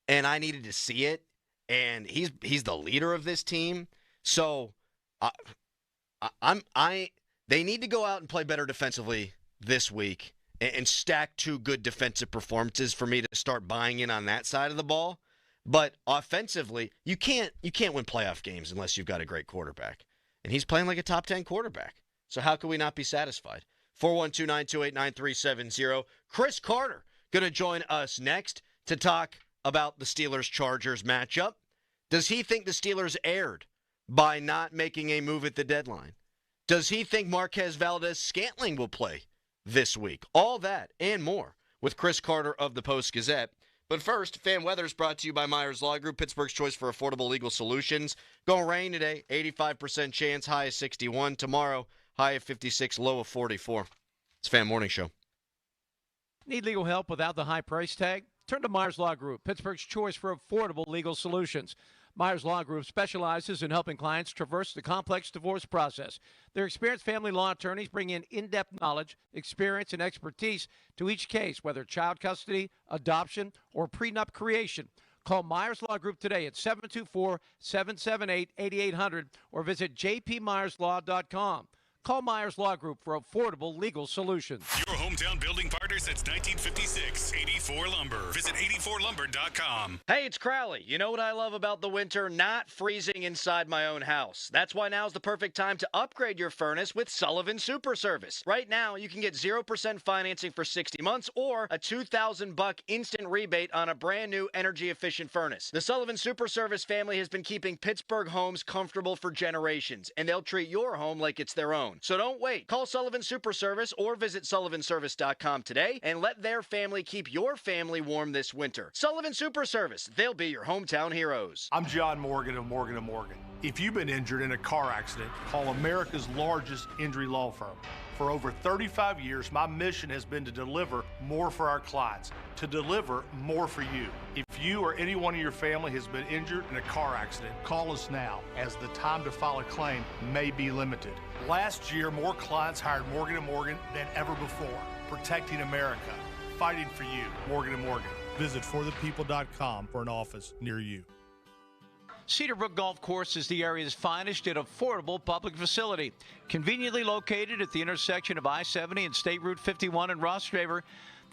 S5: and I needed to see it. And he's the leader of this team. So they need to go out and play better defensively this week and stack two good defensive performances for me to start buying in on that side of the ball. But offensively, you can't win playoff games unless you've got a great quarterback. And he's playing like a top 10 quarterback. So how can we not be satisfied? 412-928-9370. Chris Carter going to join us next to talk about the Steelers-Chargers matchup. Does he think the Steelers erred by not making a move at the deadline? Does he think Marquez Valdez-Scantling will play this week? All that and more with Chris Carter of the Post-Gazette. But first, fan weather is brought to you by Myers Law Group, Pittsburgh's choice for affordable legal solutions. Going to rain today, 85% chance, high of 61. Tomorrow, high of 56, low of 44. It's Fan Morning Show.
S18: Need legal help without the high price tag? Turn to Myers Law Group, Pittsburgh's choice for affordable legal solutions. Myers Law Group specializes in helping clients traverse the complex divorce process. Their experienced family law attorneys bring in in-depth knowledge, experience, and expertise to each case, whether child custody, adoption, or prenup creation. Call Myers Law Group today at 724-778-8800 or visit jpmyerslaw.com. Call Myers Law Group for affordable legal solutions.
S3: Your hometown building partner since 1956, 84 Lumber. Visit 84lumber.com.
S5: Hey, it's Crowley. You know what I love about the winter? Not freezing inside my own house. That's why now's the perfect time to upgrade your furnace with Sullivan Super Service. Right now, you can get 0% financing for 60 months or a $2,000 instant rebate on a brand new energy-efficient furnace. The Sullivan Super Service family has been keeping Pittsburgh homes comfortable for generations, and they'll treat your home like it's their own. So don't wait. Call Sullivan Super Service or visit sullivanservice.com today and let their family keep your family warm this winter. Sullivan Super Service. They'll be your hometown heroes.
S2: I'm John Morgan of Morgan & Morgan. If you've been injured in a car accident, call America's largest injury law firm. For over 35 years, my mission has been to deliver more for our clients, to deliver more for you. If you or anyone in your family has been injured in a car accident, call us now, as the time to file a claim may be limited. Last year, more clients hired Morgan & Morgan than ever before, protecting America, fighting for you. Morgan & Morgan. Visit forthepeople.com for an office near you.
S18: Cedarbrook Golf Course is the area's finest and affordable public facility. Conveniently located at the intersection of I-70 and State Route 51 in Ross Draver,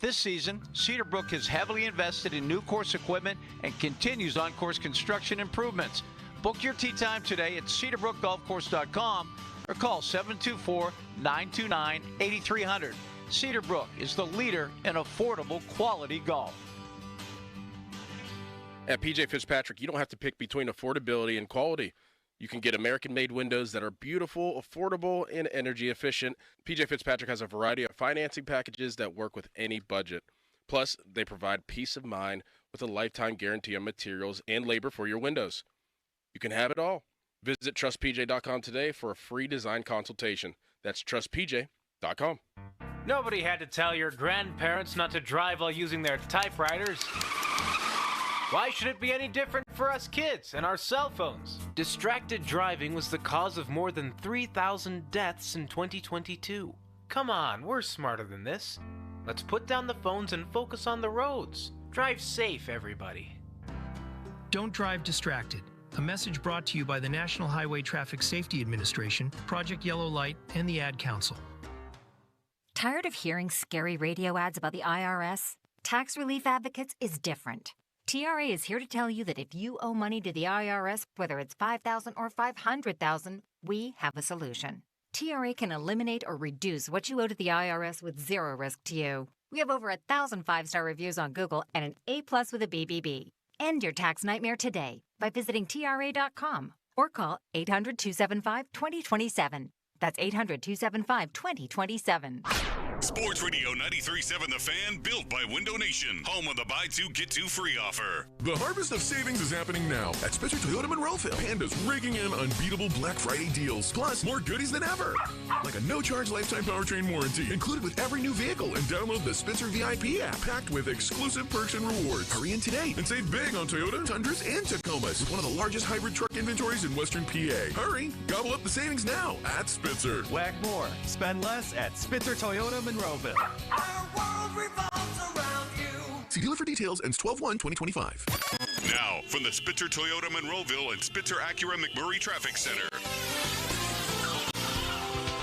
S18: this season, Cedarbrook has heavily invested in new course equipment and continues on-course construction improvements. Book your tee time today at cedarbrookgolfcourse.com or call 724-929-8300. Cedarbrook is the leader in affordable quality golf.
S6: At PJ Fitzpatrick, you don't have to pick between affordability and quality. You can get American-made windows that are beautiful, affordable, and energy efficient. PJ Fitzpatrick has a variety of financing packages that work with any budget. Plus, they provide peace of mind with a lifetime guarantee on materials and labor for your windows. You can have it all. Visit trustpj.com today for a free design consultation. That's trustpj.com.
S11: Nobody had to tell your grandparents not to drive while using their typewriters.
S1: Why should it be any different for us kids and our cell phones? Distracted driving was the cause of more than 3,000 deaths in 2022. Come on, we're smarter than this. Let's put down the phones and focus on the roads. Drive safe, everybody.
S19: Don't drive distracted. A message brought to you by the National Highway Traffic Safety Administration, Project Yellow Light, and the Ad Council.
S20: Tired of hearing scary radio ads about the IRS? Tax Relief Advocates is different. TRA is here to tell you that if you owe money to the IRS, whether it's $5,000 or $500,000, we have a solution. TRA can eliminate or reduce what you owe to the IRS with zero risk to you. We have over 1,000 5-star reviews on Google and an A+ with a BBB. End your tax nightmare today by visiting TRA.com or call 800-275-2027. That's 800-275-2027.
S3: Sports Radio 93.7 The Fan, built by Window Nation, home of the buy two, get two free offer.
S21: The harvest of savings is happening now at Spitzer Toyota Monroeville. Panda's raking in unbeatable Black Friday deals, plus more goodies than ever. Like a no-charge lifetime powertrain warranty included with every new vehicle, and download the Spitzer VIP app, packed with exclusive perks and rewards. Hurry in today and save big on Toyota, Tundras, and Tacomas with one of the largest hybrid truck inventories in Western PA. Hurry, gobble up the savings now at Spitzer.
S23: Whack more, spend less at Spitzer Toyota Monroeville.
S24: Our world revolves around you.
S21: See dealer for details. Ends 12/1/2025.
S3: Now, from the Spitzer Toyota Monroeville and Spitzer Acura McMurray Traffic Center.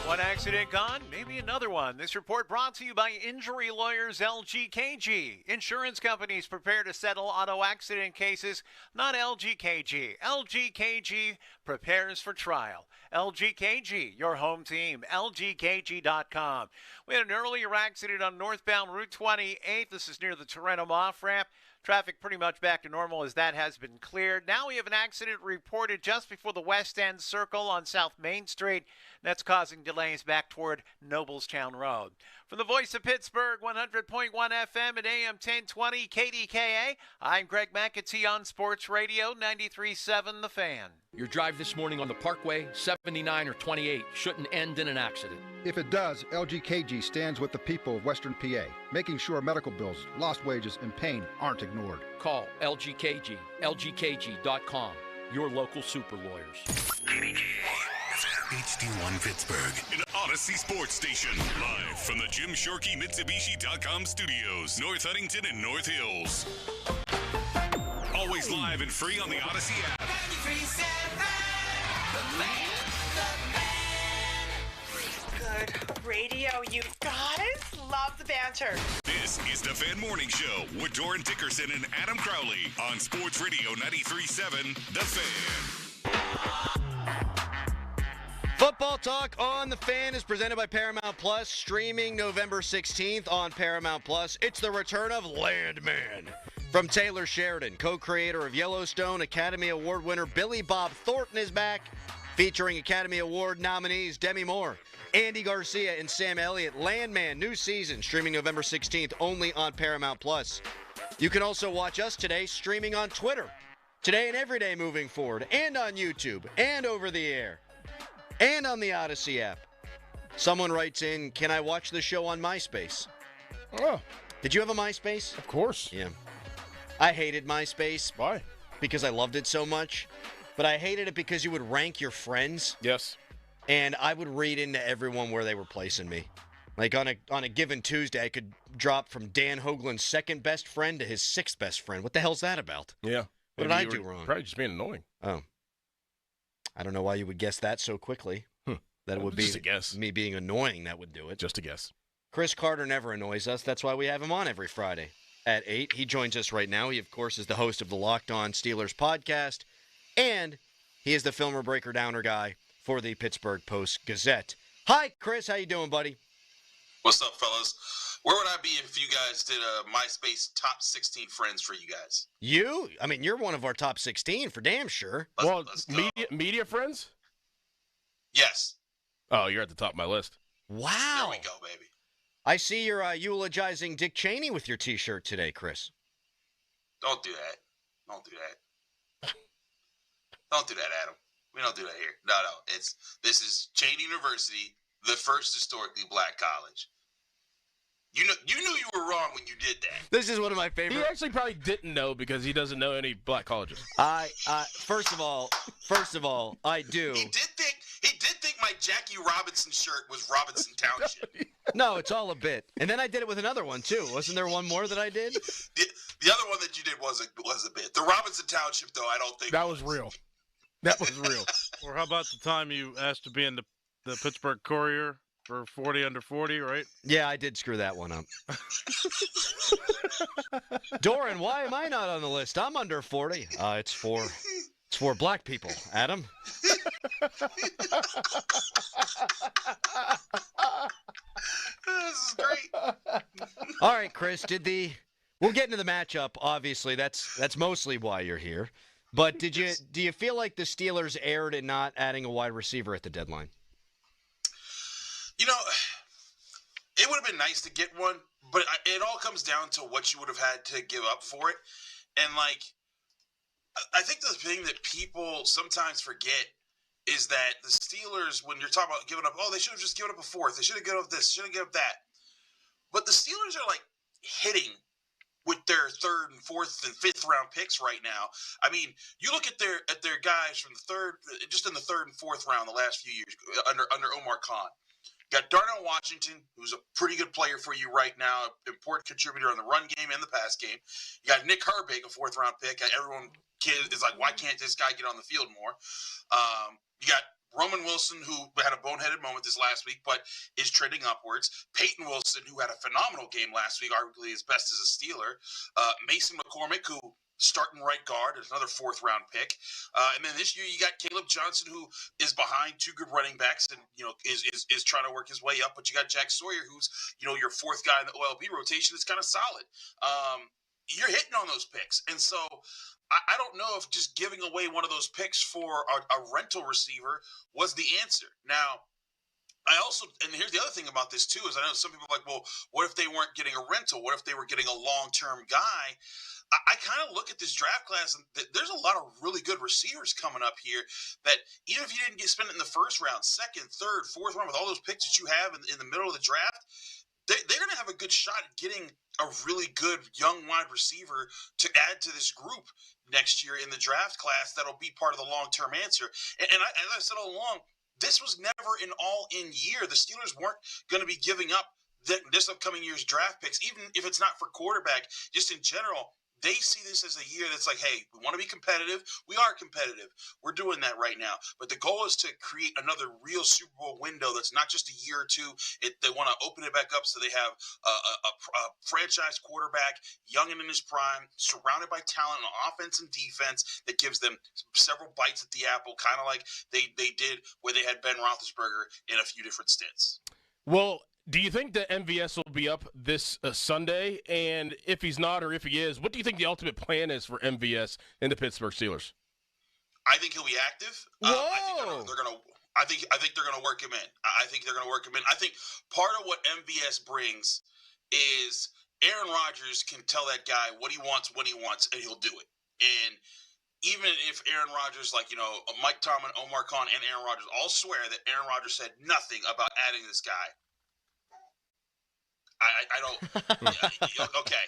S22: One accident gone, maybe another one. This report brought to you by Injury Lawyers LGKG. Insurance companies prepare to settle auto accident cases, not LGKG. LGKG prepares for trial. LGKG, your home team. LGKG.com. We had an earlier accident on northbound Route 28. This is near the Tarentum off-ramp. Traffic pretty much back to normal as that has been cleared. Now we have an accident reported just before the West End Circle on South Main Street. That's causing delays back toward Noblestown Road. From the voice of Pittsburgh, 100.1 FM at AM 1020 KDKA, I'm Greg McAtee on Sports Radio 93.7 The Fan.
S25: Your drive this morning on the Parkway, 79 or 28, shouldn't end in an accident.
S26: If it does, LGKG stands with the people of Western PA, making sure medical bills, lost wages, and pain aren't ignored.
S25: Call LGKG, lgkg.com, your local super lawyers.
S3: HD1 Pittsburgh, an Odyssey Sports Station, live from the Jim Shorkey Mitsubishi.com studios, North Huntington and North Hills. Always live and free on the Odyssey app.
S24: 93.7
S29: Good radio, you guys. Love the banter.
S3: This is the Fan Morning Show with Doran Dickerson and Adam Crowley on Sports Radio 93.7 The Fan.
S5: Football Talk on The Fan is presented by Paramount Plus, streaming November 16th on Paramount Plus. It's the return of Landman. From Taylor Sheridan, co-creator of Yellowstone, Academy Award winner Billy Bob Thornton is back, featuring Academy Award nominees Demi Moore, Andy Garcia, and Sam Elliott. Landman, new season, streaming November 16th, only on Paramount Plus. You can also watch us today, streaming on Twitter, today and every day moving forward, and on YouTube, and over the air, and on the Odyssey app. Someone writes in, can I watch the show on MySpace?
S6: Oh.
S5: Did you have a MySpace?
S6: Of course.
S5: Yeah. I hated MySpace.
S6: Why?
S5: Because I loved it so much. But I hated it because you would rank your friends.
S6: Yes.
S5: And I would read into everyone where they were placing me. Like on a given Tuesday, I could drop from Dan Hoagland's second best friend to his sixth best friend. What the hell's that about?
S6: Yeah.
S5: What did I do wrong?
S6: Probably just being annoying.
S5: Oh. I don't know why you would guess that so quickly. That it would be
S6: just a guess.
S5: Me being annoying that would do it.
S6: Just a guess.
S5: Chris Carter never annoys us. That's why we have him on every Friday at 8. He joins us right now. He, of course, is the host of the Locked On Steelers podcast, and he is the filmer, breaker, downer guy for the Pittsburgh Post-Gazette. Hi, Chris. How you doing, buddy?
S30: What's up, fellas? Where would I be if you guys did a MySpace top 16 friends for you guys?
S5: You? I mean, you're one of our top 16 for damn sure.
S30: Let's go.
S6: Media friends?
S30: Yes.
S6: Oh, you're at the top of my list.
S5: Wow.
S30: There we go, baby.
S5: I see you're eulogizing Dick Cheney with your T-shirt today, Chris.
S30: Don't do that. Don't do that. Don't do that, Adam. We don't do that here. No. This is Cheney University, the first historically black college. You knew you were wrong when you did that.
S5: This is one of my favorite.
S6: He actually probably didn't know because he doesn't know any black colleges.
S5: First of all, I do.
S30: He did think my Jackie Robinson shirt was Robinson Township.
S5: No, it's all a bit. And then I did it with another one too. Wasn't there one more that I did?
S30: The other one that you did was a bit. The Robinson Township, though, I don't think
S6: that was real. That was real.
S4: Or how about the time you asked to be in the Pittsburgh Courier for 40 under 40, right?
S5: Yeah, I did screw that one up. Doran, why am I not on the list? I'm under 40. It's for black people, Adam.
S30: This is great.
S5: All right, Chris, we'll get into the matchup, obviously. That's mostly why you're here. But do you feel like the Steelers erred in not adding a wide receiver at the deadline?
S30: You know, it would have been nice to get one, but it all comes down to what you would have had to give up for it. And, like, I think the thing that people sometimes forget is that the Steelers, when you're talking about giving up, they should have just given up a fourth. They should have given up this, should have given up that. But the Steelers are, like, hitting with their third and fourth and fifth round picks right now. I mean, you look at their guys from just in the third and fourth round the last few years under Omar Khan. You got Darnell Washington, who's a pretty good player for you right now, important contributor on the run game and the pass game. You got Nick Herbig, a fourth-round pick. Everyone is like, why can't this guy get on the field more? You got Roman Wilson, who had a boneheaded moment this last week, but is trending upwards. Peyton Wilson, who had a phenomenal game last week, arguably his best as a Steeler. Mason McCormick, who starting right guard is another fourth-round pick. And then this year you got Caleb Johnson, who is behind two good running backs and, is trying to work his way up. But you got Jack Sawyer, who's, your fourth guy in the OLB rotation is kind of solid. You're hitting on those picks. And so I don't know if just giving away one of those picks for a rental receiver was the answer. Now, and here's the other thing about this too, is I know some people are like, well, what if they weren't getting a rental? What if they were getting a long-term guy? I kind of look at this draft class, and there's a lot of really good receivers coming up here that even if you didn't spend it in the first round, second, third, fourth round, with all those picks that you have in the middle of the draft, they're going to have a good shot at getting a really good young wide receiver to add to this group next year in the draft class that'll be part of the long-term answer. And as I said all along, this was never an all-in year. The Steelers weren't going to be giving up this upcoming year's draft picks, even if it's not for quarterback, just in general. They see this as a year that's like, hey, we want to be competitive. We are competitive. We're doing that right now. But the goal is to create another real Super Bowl window that's not just a year or two. They want to open it back up so they have a franchise quarterback, young and in his prime, surrounded by talent on offense and defense that gives them several bites at the apple, kind of like they did where they had Ben Roethlisberger in a few different stints.
S6: Well, do you think that MVS will be up this Sunday? And if he's not, or if he is, what do you think the ultimate plan is for MVS and the Pittsburgh Steelers?
S30: I think he'll be active. I think they're gonna work him in. I think they're gonna work him in. I think part of what MVS brings is Aaron Rodgers can tell that guy what he wants when he wants, and he'll do it. And even if Aaron Rodgers, Mike Tomlin, Omar Khan, and Aaron Rodgers all swear that Aaron Rodgers said nothing about adding this guy. I don't. Okay,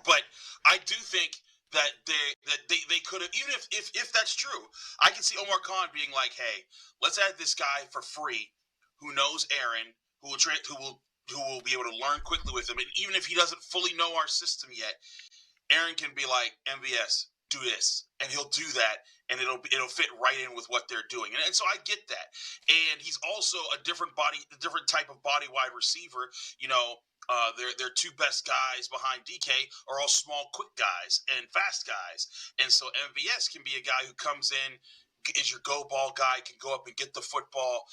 S30: but I do think that they could have, even if that's true, I can see Omar Khan being like, hey, let's add this guy for free who knows Aaron, who will be able to learn quickly with him, and even if he doesn't fully know our system yet, Aaron can be like, MVS, do this, and he'll do that, and it'll fit right in with what they're doing, and so I get that. And he's also a different type of body wide receiver. Their two best guys behind DK are all small, quick guys and fast guys, and so MVS can be a guy who comes in, is your go ball guy, can go up and get the football.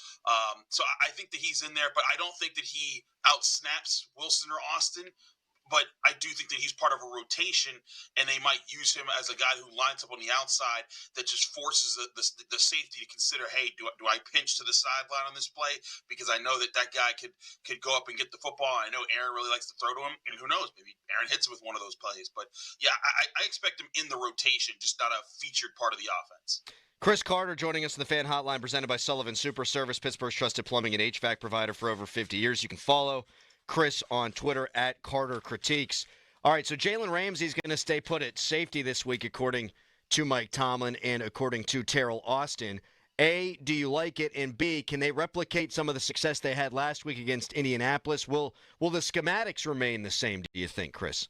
S30: So I think that he's in there, but I don't think that he outsnaps Wilson or Austin. But I do think that he's part of a rotation, and they might use him as a guy who lines up on the outside that just forces the safety to consider, hey, do I pinch to the sideline on this play? Because I know that guy could go up and get the football. I know Aaron really likes to throw to him, and who knows, maybe Aaron hits him with one of those plays. But, yeah, I expect him in the rotation, just not a featured part of the offense.
S5: Chris Carter joining us on the Fan Hotline presented by Sullivan Super Service, Pittsburgh's trusted plumbing and HVAC provider for over 50 years. You can follow Chris on Twitter at Carter Critiques. All right, so Jalen Ramsey's going to stay put at safety this week, according to Mike Tomlin and according to Terrell Austin. A, do you like it? And B, can they replicate some of the success they had last week against Indianapolis? Will the schematics remain the same, do you think, Chris?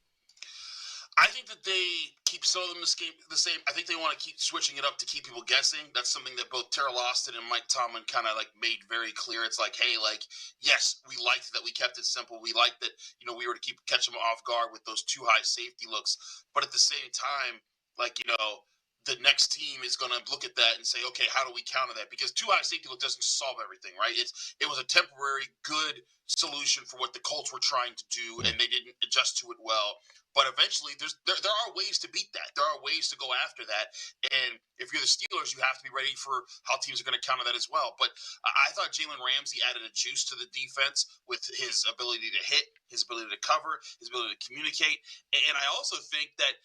S30: I think that they keep some of them the same. I think they want to keep switching it up to keep people guessing. That's something that both Terrell Austin and Mike Tomlin kind of like made very clear. It's like, hey, like, yes, we liked that we kept it simple. We liked that, we were to catch them off guard with those too high safety looks. But at the same time, like, the next team is going to look at that and say, okay, how do we counter that? Because too high safety look doesn't solve everything, right? It was a temporary good solution for what the Colts were trying to do, and they didn't adjust to it well. But eventually, there are ways to beat that. There are ways to go after that. And if you're the Steelers, you have to be ready for how teams are going to counter that as well. But I thought Jalen Ramsey added a juice to the defense with his ability to hit, his ability to cover, his ability to communicate. And I also think that,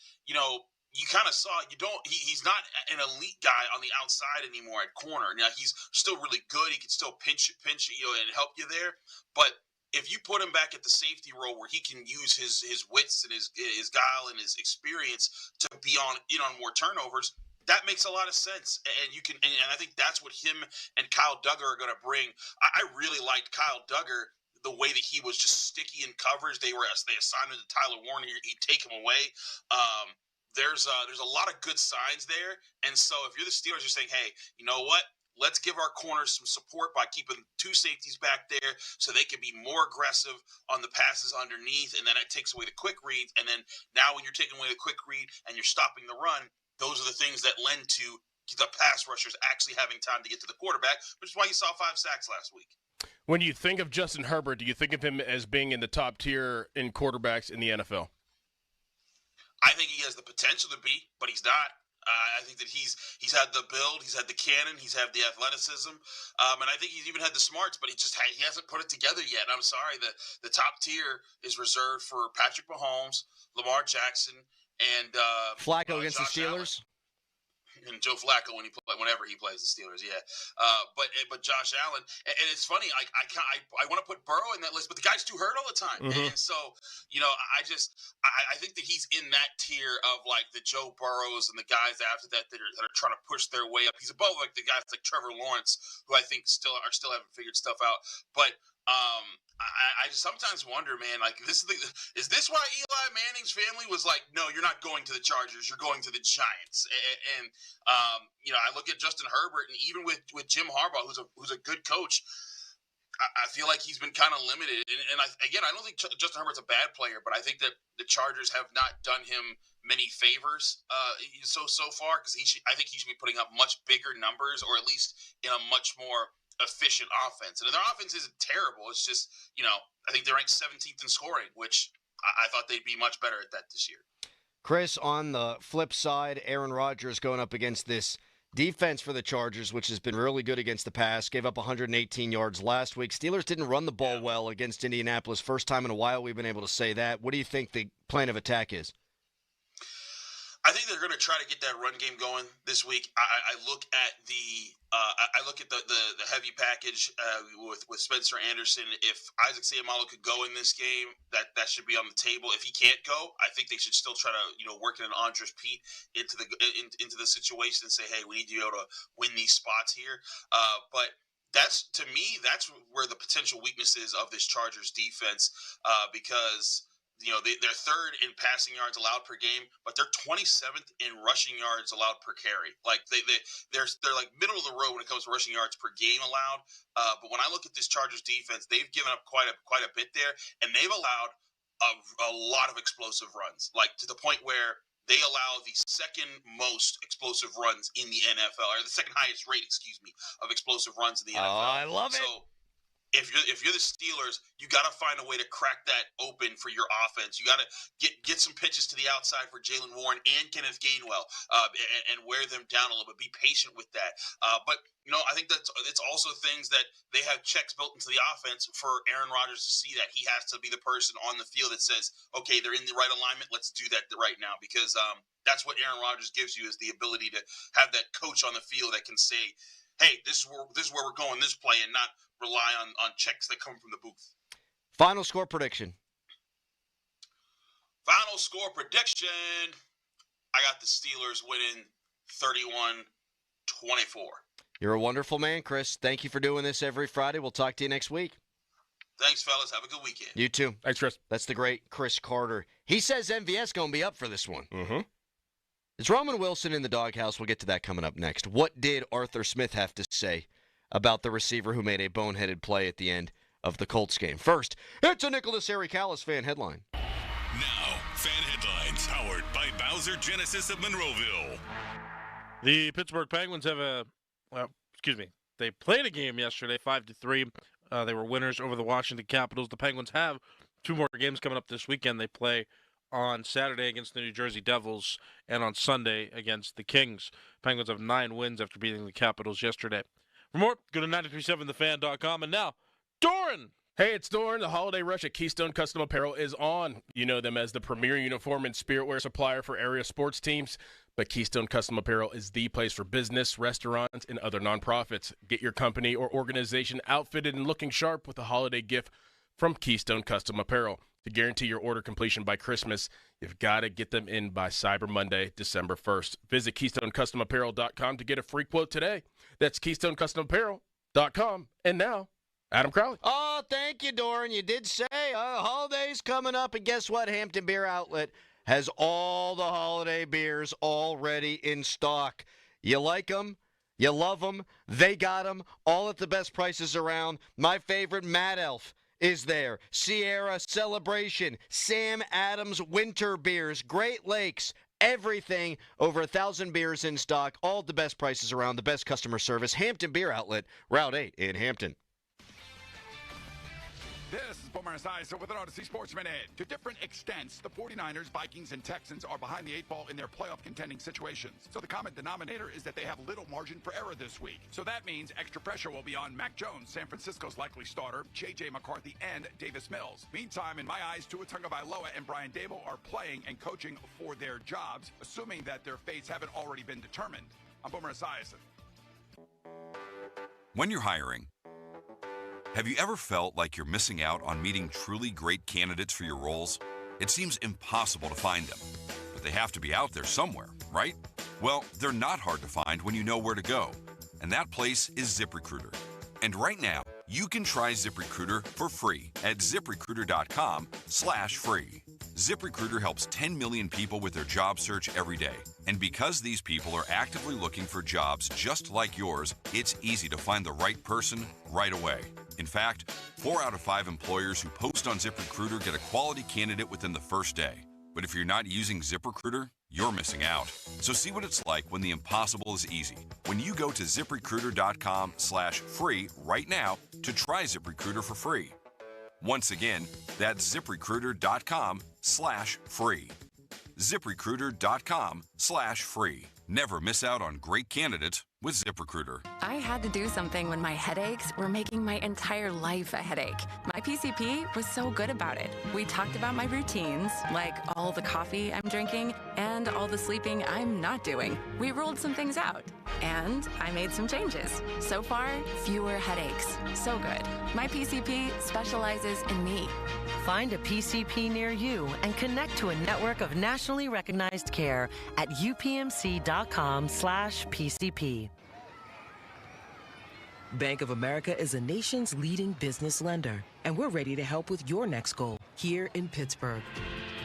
S30: you kind of saw he's not an elite guy on the outside anymore at corner. Now he's still really good. He can still pinch and help you there. But if you put him back at the safety role where he can use his wits and his guile and his experience to be on more turnovers, that makes a lot of sense. And I think that's what him and Kyle Duggar are going to bring. I really liked Kyle Duggar. The way that he was just sticky in coverage, they assigned him to Tyler Warner. He'd take him away. There's a lot of good signs there. And so if you're the Steelers, you're saying, hey, you know what? Let's give our corners some support by keeping two safeties back there so they can be more aggressive on the passes underneath, and then that takes away the quick reads. And then now when you're taking away the quick read and you're stopping the run, those are the things that lend to the pass rushers actually having time to get to the quarterback, which is why you saw 5 sacks last week.
S6: When you think of Justin Herbert, do you think of him as being in the top tier in quarterbacks in the NFL?
S30: I think he has the potential to be, but he's not. I think that he's had the build, he's had the cannon, he's had the athleticism, and I think he's even had the smarts, but he hasn't put it together yet. And I'm sorry, the top tier is reserved for Patrick Mahomes, Lamar Jackson, and
S5: Flacco against
S30: Josh
S5: the Steelers.
S30: Allen. And Joe Flacco whenever he plays the Steelers, yeah. But Josh Allen, and it's funny. I want to put Burrow in that list, but the guy's too hurt all the time, and so I think that he's in that tier of like the Joe Burrows and the guys after that are trying to push their way up. He's above like the guys like Trevor Lawrence, who I think still haven't figured stuff out, but. I just sometimes wonder, man, like is this why Eli Manning's family was like, no, you're not going to the Chargers, you're going to the Giants, and I look at Justin Herbert, and even with Jim Harbaugh, who's a good coach, I feel like he's been kind of limited, and I don't think Justin Herbert's a bad player, but I think that the Chargers have not done him many favors so far, because I think he should be putting up much bigger numbers, or at least in a much more efficient offense. And their offense isn't terrible. It's just, I think they're ranked 17th in scoring, which I thought they'd be much better at that this year.
S5: Chris, on the flip side, Aaron Rodgers going up against this defense for the Chargers, which has been really good against the pass, gave up 118 yards last week. Steelers didn't run the ball well against Indianapolis. First time in a while we've been able to say that. What do you think the plan of attack is?
S30: I think they're going to try to get that run game going this week. I look at the heavy package with Spencer Anderson. If Isaac Seumalo could go in this game, that should be on the table. If he can't go, I think they should still try to work in an Andres Pete into the situation and say, hey, we need to be able to win these spots here. But that's where the potential weakness is of this Chargers defense, because. They're third in passing yards allowed per game, but they're 27th in rushing yards allowed per carry. Like they're like middle of the road when it comes to rushing yards per game allowed. But when I look at this Chargers defense, they've given up quite a bit there, and they've allowed a lot of explosive runs, like to the point where they allow the second most explosive runs in the NFL, or the second highest rate, of explosive runs in the NFL.
S5: Oh, I love it.
S30: So, if you're the Steelers, you got to find a way to crack that open for your offense. You got to get some pitches to the outside for Jaylen Warren and Kenneth Gainwell, and wear them down a little bit. Be patient with that. But I think it's also things that they have checks built into the offense for Aaron Rodgers to see that he has to be the person on the field that says, okay, they're in the right alignment. Let's do that right now, because that's what Aaron Rodgers gives you, is the ability to have that coach on the field that can say, hey, this is where we're going this play, and not rely on checks that come from the booth.
S5: Final score prediction.
S30: Final score prediction. I got the Steelers winning 31-24.
S5: You're a wonderful man, Chris. Thank you for doing this every Friday. We'll talk to you next week.
S30: Thanks, fellas. Have a good weekend.
S5: You too.
S6: Thanks, Chris.
S5: That's the great Chris Carter. He says MVS going to be up for this one.
S6: Mm-hmm.
S5: Is Roman Wilson in the doghouse? We'll get to that coming up next. What did Arthur Smith have to say about the receiver who made a boneheaded play at the end of the Colts game? First, it's a Nicholas Harry-Callis fan headline.
S3: Now, fan headlines powered by Bowser Genesis of Monroeville.
S4: The Pittsburgh Penguins have they played a game yesterday, 5-3. They were winners over the Washington Capitals. The Penguins have 2 more games coming up this weekend. They play on Saturday against the New Jersey Devils and on Sunday against the Kings. Penguins have 9 wins after beating the Capitals yesterday. For more, go to 937thefan.com. And now, Doran!
S6: Hey, it's Doran. The holiday rush at Keystone Custom Apparel is on. You know them as the premier uniform and spirit wear supplier for area sports teams. But Keystone Custom Apparel is the place for business, restaurants, and other nonprofits. Get your company or organization outfitted and looking sharp with a holiday gift from Keystone Custom Apparel. To guarantee your order completion by Christmas, you've got to get them in by Cyber Monday, December 1st. Visit KeystoneCustomApparel.com to get a free quote today. That's KeystoneCustomApparel.com. And now, Adam Crowley.
S5: Oh, thank you, Doran. You did say holidays coming up, and guess what? Hampton Beer Outlet has all the holiday beers already in stock. You like them? You love them? They got them, all at the best prices around. My favorite, Mad Elf, is there. Sierra Celebration, Sam Adams Winter Beers, Great Lakes, everything. Over 1,000 beers in stock, all at the best prices around, the best customer service. Hampton Beer Outlet, Route 8 in Hampton.
S7: This is Boomer Esiason with an Odyssey Sports Minute. To different extents, the 49ers, Vikings, and Texans are behind the 8 ball in their playoff contending situations. So the common denominator is that they have little margin for error this week. So that means extra pressure will be on Mac Jones, San Francisco's likely starter, J.J. McCarthy, and Davis Mills. Meantime, in my eyes, Tua Tagovailoa and Brian Daboll are playing and coaching for their jobs, assuming that their fates haven't already been determined. I'm Boomer Esiason.
S9: When you're hiring, have you ever felt like you're missing out on meeting truly great candidates for your roles? It seems impossible to find them, but they have to be out there somewhere, right? Well, they're not hard to find when you know where to go, and that place is ZipRecruiter. And right now, you can try ZipRecruiter for free at ZipRecruiter.com/free. ZipRecruiter helps 10 million people with their job search every day. And because these people are actively looking for jobs just like yours, it's easy to find the right person right away. In fact, 4 out of 5 employers who post on ZipRecruiter get a quality candidate within the first day. But if you're not using ZipRecruiter, you're missing out. So see what it's like when the impossible is easy. When you go to ZipRecruiter.com/free right now to try ZipRecruiter for free. Once again, that's ZipRecruiter.com/free. ZipRecruiter.com/free. Never miss out on great candidates with ZipRecruiter.
S10: I had to do something when my headaches were making my entire life a headache. My PCP was so good about it. We talked about my routines, like all the coffee I'm drinking and all the sleeping I'm not doing. We ruled some things out, and I made some changes. So far, fewer headaches. So good. My PCP specializes in me.
S12: Find a PCP near you and connect to a network of nationally recognized care at upmc.com/PCP.
S14: Bank of America is a nation's leading business lender, and we're ready to help with your next goal here in Pittsburgh.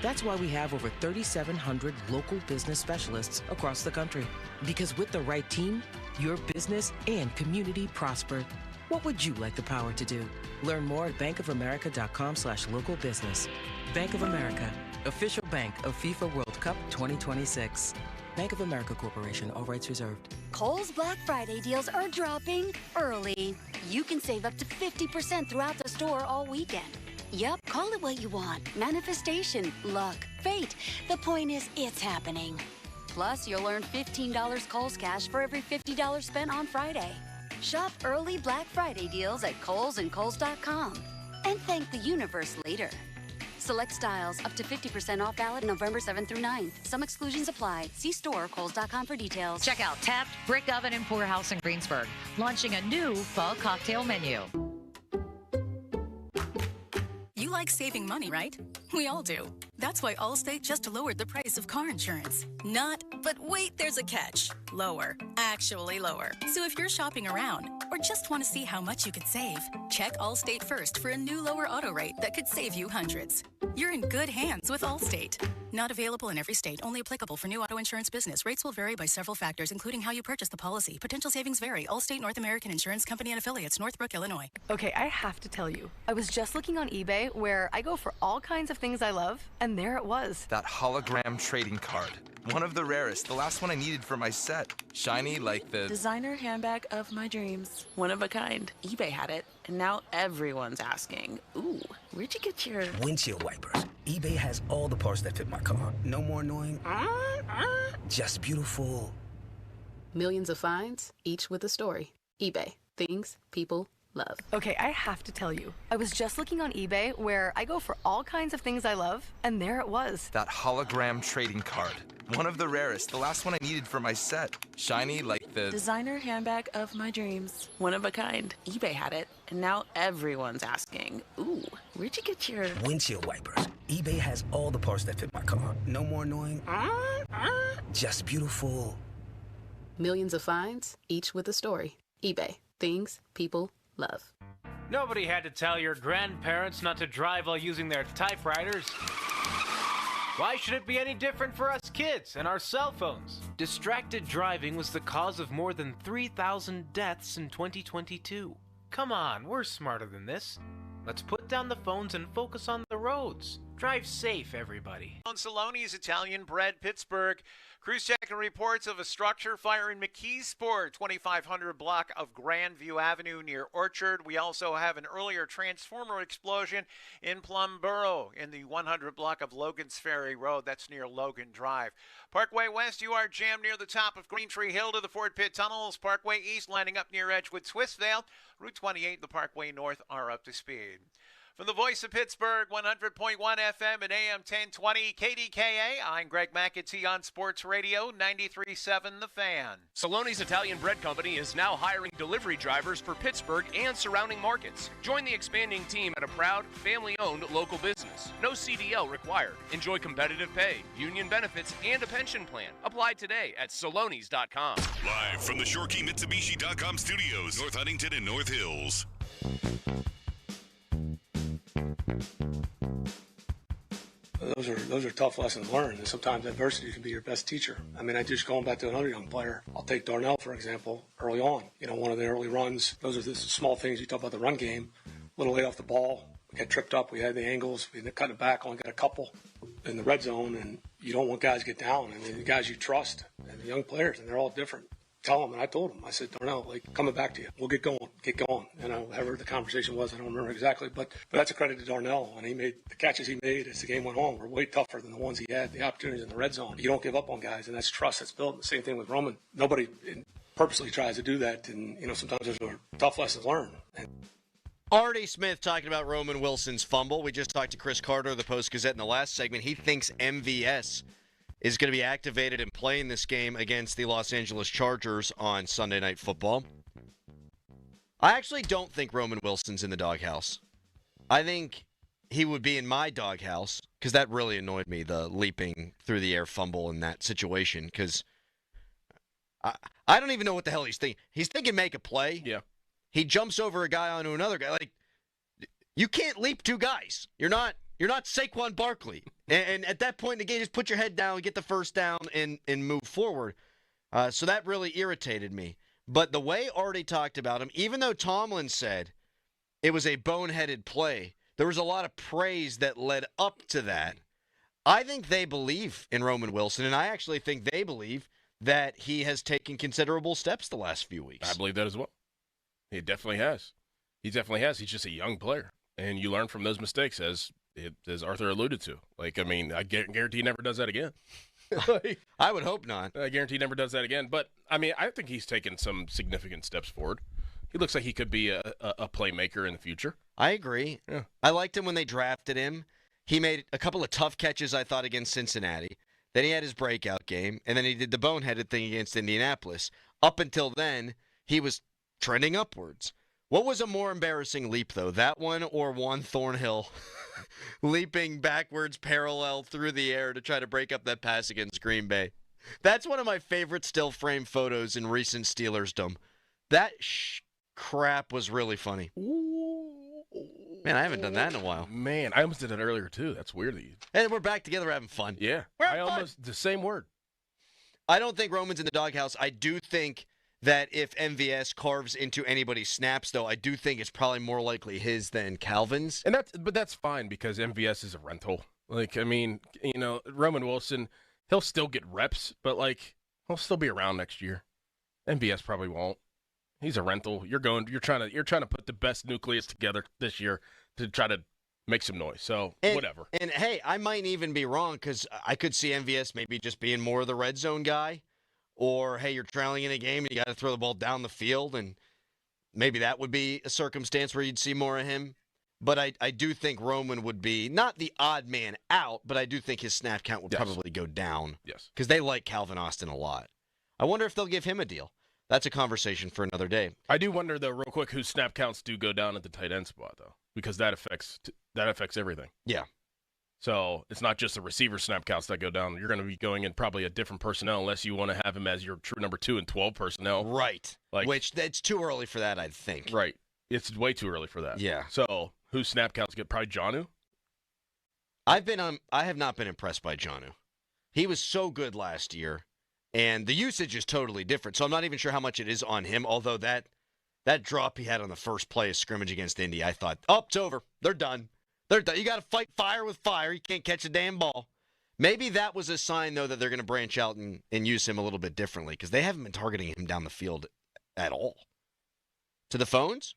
S14: That's why we have over 3,700 local business specialists across the country. Because with the right team, your business and community prosper. What would you like the power to do? Learn more at bankofamerica.com/local business. Bank of America, official bank of FIFA World Cup 2026. Bank of America Corporation, all rights reserved.
S15: Kohl's Black Friday deals are dropping early. You can save up to 50% throughout the store all weekend. Yep, call it what you want. Manifestation, luck, fate. The point is, it's happening. Plus, you'll earn $15 Kohl's cash for every $50 spent on Friday. Shop early Black Friday deals at Kohl's and Kohl's.com. And thank the universe later. Select styles up to 50% off, valid November 7th through 9th. Some exclusions apply. See store or Kohl's.com for details.
S16: Check out Tapped Brick Oven and Pour House in Greensburg, launching a new fall cocktail menu.
S17: You
S1: like saving money, right? We all do. That's why Allstate just lowered the price of car insurance. Not, but wait, there's a catch. Lower. Actually lower. So if you're shopping around or just want to see how much you could save, check Allstate first for a new lower auto rate that could save you hundreds. You're in good hands with Allstate. Not available in every state. Only applicable for new auto insurance business. Rates will vary by several factors, including how you purchase the policy. Potential savings vary. Allstate North American Insurance Company and Affiliates, Northbrook, Illinois.
S2: Okay, I have to tell you. I was just looking on eBay where I go for all kinds of things I love, and there it was.
S8: That hologram trading card. One of the rarest. The last one I needed for my set. Shiny like the
S11: designer handbag of my dreams. One of a kind. eBay had it, and now everyone's asking, ooh, where'd you get your
S13: windshield wipers? eBay has all the parts that fit my car. No more annoying, just beautiful.
S17: Millions of finds, each with a story. eBay. Things people love.
S2: Okay, I have to tell you. I was just looking on eBay where I go for all kinds of things I love, and there it was.
S8: That hologram trading card. One of the rarest. The last one I needed for my set. Shiny like the
S11: designer handbag of my dreams. One of a kind. eBay had it, and now everyone's asking, ooh, where'd you get your
S13: windshield wipers? eBay has all the parts that fit my car. No more annoying, just beautiful.
S17: Millions of finds, each with a story. eBay. Things people love.
S18: Nobody had to tell your grandparents not to drive while using their typewriters. Why should it be any different for us kids and our cell phones? Distracted driving was the cause of more than 3,000 deaths in 2022. Come on, we're smarter than this. Let's put down the phones and focus on the roads. Drive safe, everybody.
S22: Saloni's Italian Bread, Pittsburgh. Crews checking reports of a structure fire in McKeesport, 2500 block of Grandview Avenue near Orchard. We also have an earlier transformer explosion in Plumboro in the 100 block of Logan's Ferry Road. That's near Logan Drive. Parkway West, you are jammed near the top of Green Tree Hill to the Fort Pitt Tunnels. Parkway East, lining up near Edgewood, Swissvale. Route 28, the Parkway North are up to speed. From the voice of Pittsburgh, 100.1 FM and AM 1020 KDKA, I'm Greg McAtee on Sports Radio 93.7 The Fan.
S19: Saloni's Italian Bread Company is now hiring delivery drivers for Pittsburgh and surrounding markets. Join the expanding team at a proud, family-owned local business. No CDL required. Enjoy competitive pay, union benefits, and a pension plan. Apply today at Salonis.com.
S3: Live from the ShoreKeyMitsubishi.com studios, North Huntington and North Hills.
S27: Those are tough lessons learned, and sometimes adversity can be your best teacher. I mean, I just going back to another young player. I'll take Darnell, for example, early on. You know, one of the early runs, those are the small things. You talk about the run game, a little late off the ball. We got tripped up. We had the angles. We cut it back, only got a couple in the red zone, and you don't want guys to get down. I mean, the guys you trust, and the young players, and they're all different. Tell him, and I told him, I said, Darnell, coming back to you. We'll get going. You know, whatever the conversation was, I don't remember exactly, but that's a credit to Darnell. And he made the catches he made as the game went on were way tougher than the ones he had, the opportunities in the red zone. You don't give up on guys, and that's trust that's built. And the same thing with Roman. Nobody purposely tries to do that, and, you know, sometimes those are tough lessons learned.
S5: Artie Smith talking about Roman Wilson's fumble. We just talked to Chris Carter of the Post-Gazette in the last segment. He thinks MVS is going to be activated and playing this game against the Los Angeles Chargers on Sunday Night Football. I actually don't think Roman Wilson's in the doghouse. I think he would be in my doghouse, because that really annoyed me, the leaping through the air fumble in that situation, because I don't even know what the hell he's thinking. He's thinking make a play.
S6: Yeah.
S5: He jumps over a guy onto another guy. Like, you can't leap two guys. You're not Saquon Barkley. And at that point in the game, just put your head down, get the first down, and move forward. So that really irritated me. But the way Artie talked about him, even though Tomlin said it was a boneheaded play, there was a lot of praise that led up to that. I think they believe in Roman Wilson, and I actually think they believe that he has taken considerable steps the last few weeks.
S6: I believe that as well. He definitely has. He definitely has. He's just a young player, and you learn from those mistakes, as Arthur alluded to. Like, I mean, I guarantee he never does that again.
S5: I would hope not.
S6: I guarantee he never does that again. But, I mean, I think he's taken some significant steps forward. He looks like he could be a playmaker in the future.
S5: I agree.
S6: Yeah.
S5: I liked him when they drafted him. He made a couple of tough catches, I thought, against Cincinnati. Then he had his breakout game, and then he did the boneheaded thing against Indianapolis. Up until then, he was trending upwards. What was a more embarrassing leap, though? That one or Juan Thornhill leaping backwards parallel through the air to try to break up that pass against Green Bay? That's one of my favorite still frame photos in recent Steelersdom. That crap was really funny. Man, I haven't done that in a while.
S6: Man, I almost did it earlier, too. That's weird.
S5: And we're back together having fun.
S6: Yeah. The same word.
S5: I don't think Roman's in the doghouse. I do think that if MVS carves into anybody's snaps, though, I do think it's probably more likely his than Calvin's.
S6: But that's fine because MVS is a rental. Like, I mean, Roman Wilson, he'll still get reps, but he'll still be around next year. MVS probably won't. He's a rental. You're trying to put the best nucleus together this year to try to make some noise. So whatever.
S5: And hey, I might even be wrong because I could see MVS maybe just being more of the red zone guy. Or, hey, you're trailing in a game and you got to throw the ball down the field, and maybe that would be a circumstance where you'd see more of him. But I do think Roman would be not the odd man out, but I do think his snap count would probably go down.
S6: Yes.
S5: Because they like Calvin Austin a lot. I wonder if they'll give him a deal. That's a conversation for another day.
S6: I do wonder, though, real quick, whose snap counts do go down at the tight end spot, though, because that affects everything.
S5: Yeah.
S6: So it's not just the receiver snap counts that go down. You're going to be going in probably a different personnel unless you want to have him as your true number 2 and 12 personnel.
S5: Right. Which that's too early for that, I think.
S6: Right. It's way too early for that.
S5: Yeah.
S6: So whose snap counts get probably Jonnu?
S5: I have not been impressed by Jonnu. He was so good last year, and the usage is totally different. So I'm not even sure how much it is on him, although that drop he had on the first play of scrimmage against Indy, I thought, it's over. They're done. They're done. You got to fight fire with fire. You can't catch a damn ball. Maybe that was a sign, though, that they're going to branch out and use him a little bit differently because they haven't been targeting him down the field at all. To the phones?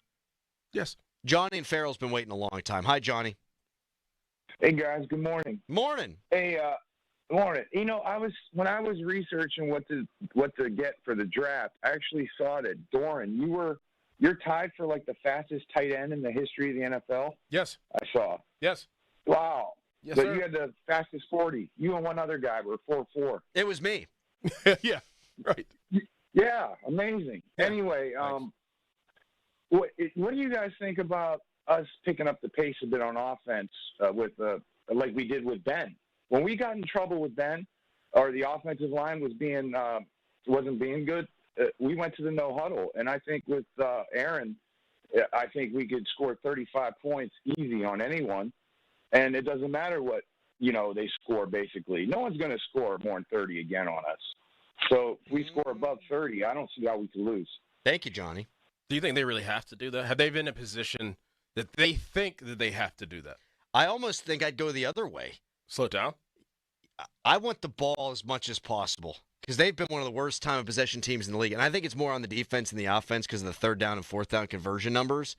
S6: Yes.
S5: Johnny and Farrell's been waiting a long time. Hi, Johnny.
S4: Hey, guys. Good morning.
S5: Morning.
S4: Hey, morning. When I was researching what to get for the draft, I actually saw that, Doran, you're tied for the fastest tight end in the history of the NFL.
S6: Yes.
S4: I saw.
S6: Yes.
S4: Wow.
S6: Yes,
S4: but
S6: sir.
S4: you had the fastest 40. You and one other guy were 4.4.
S5: It was me.
S6: Yeah. Right.
S4: Yeah. Amazing. Yeah. Anyway, what do you guys think about us picking up the pace a bit on offense with like we did with Ben? When we got in trouble with Ben, or the offensive line wasn't being good, we went to the no huddle, and I think with Aaron, I think we could score 35 points easy on anyone, and it doesn't matter what they score. Basically, no one's going to score more than 30 again on us. So if we score above 30, I don't see how we could lose.
S5: Thank you, Johnny.
S6: Do you think they really have to do that? Have they been in a position that they think that they have to do that?
S5: I almost think I'd go the other way.
S6: Slow it down?
S5: I want the ball as much as possible. Because they've been one of the worst time of possession teams in the league. And I think it's more on the defense than the offense because of the third down and fourth down conversion numbers.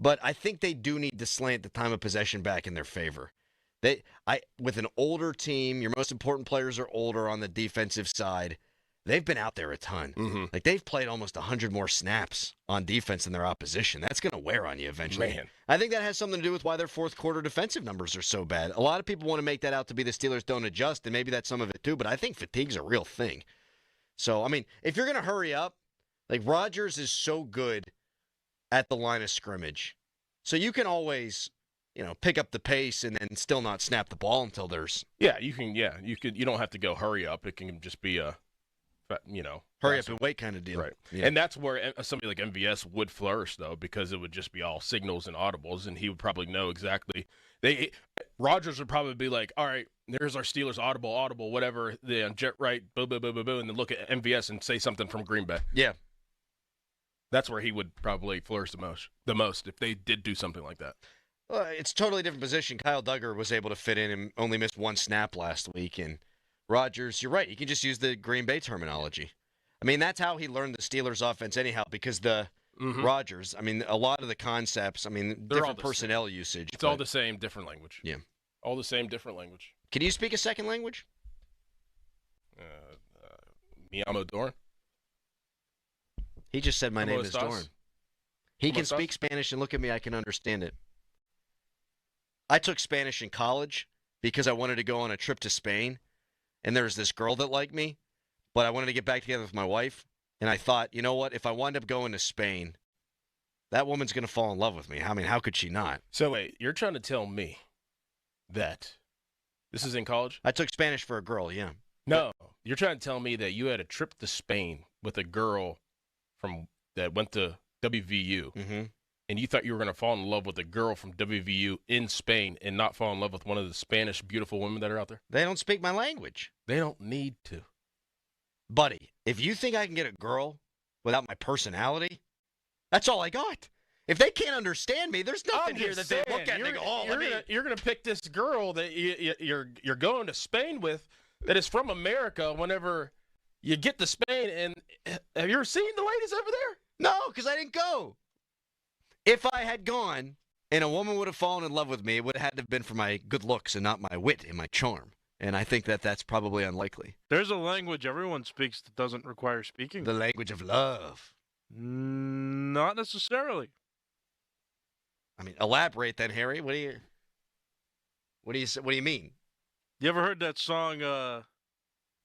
S5: But I think they do need to slant the time of possession back in their favor. With an older team, your most important players are older on the defensive side. They've been out there a ton.
S6: Mm-hmm.
S5: They've played almost 100 more snaps on defense than their opposition. That's going to wear on you eventually.
S6: Man.
S5: I think that has something to do with why their fourth quarter defensive numbers are so bad. A lot of people want to make that out to be the Steelers don't adjust, and maybe that's some of it too, but I think fatigue's a real thing. So, I mean, if you're going to hurry up, Rodgers is so good at the line of scrimmage. So you can always, pick up the pace and then still not snap the ball until there's...
S6: Yeah, you can, you don't have to go hurry up. It can just be a...
S5: hurry up and wait kind of deal.
S6: Right.
S5: Yeah.
S6: And that's where somebody like MVS would flourish, though, because it would just be all signals and audibles, and he would probably know exactly. Rodgers would probably be like, all right, there's our Steelers audible, whatever, the jet right, boo, boo, boo, boo, boo, and then look at MVS and say something from Green Bay.
S5: Yeah.
S6: That's where he would probably flourish the most if they did do something like that.
S5: Well, it's a totally different position. Kyle Duggar was able to fit in and only missed one snap last week, and Rodgers, you're right. You can just use the Green Bay terminology. I mean, that's how he learned the Steelers offense anyhow, because the Rodgers, a lot of the concepts, different personnel usage.
S6: It's all the same, different language.
S5: Yeah.
S6: All the same, different language.
S5: Can you speak a second language?
S6: Me llamo Doran.
S5: He just said my name
S6: ¿Cómo
S5: is
S6: estás?
S5: Doran. He
S6: ¿Cómo
S5: can
S6: estás?
S5: speak Spanish and look at me, I can understand it. I took Spanish in college because I wanted to go on a trip to Spain, and there was this girl that liked me, but I wanted to get back together with my wife, and I thought, you know what, if I wind up going to Spain, that woman's going to fall in love with me. I mean, how could she not?
S6: So wait, you're trying to tell me that this is in college?
S5: I took Spanish for a girl, yeah.
S6: No, you're trying to tell me that you had a trip to Spain with a girl that went to WVU, and you thought you were going to fall in love with a girl from WVU in Spain and not fall in love with one of the Spanish beautiful women that are out there?
S5: They don't speak my language.
S6: They don't need to.
S5: Buddy, if you think I can get a girl without my personality, that's all I got. If they can't understand me, there's nothing here that they look at and they go, oh,
S6: you're gonna pick this girl that you're going to Spain with that is from America whenever you get to Spain. And have you ever seen the ladies over there?
S5: No, because I didn't go. If I had gone and a woman would have fallen in love with me, it would have had to have been for my good looks and not my wit and my charm. And I think that that's probably unlikely.
S7: There's a language everyone speaks that doesn't require speaking.
S5: The language of love.
S7: Not necessarily.
S5: I mean, elaborate then, Harry. What do you mean?
S7: You ever heard that song,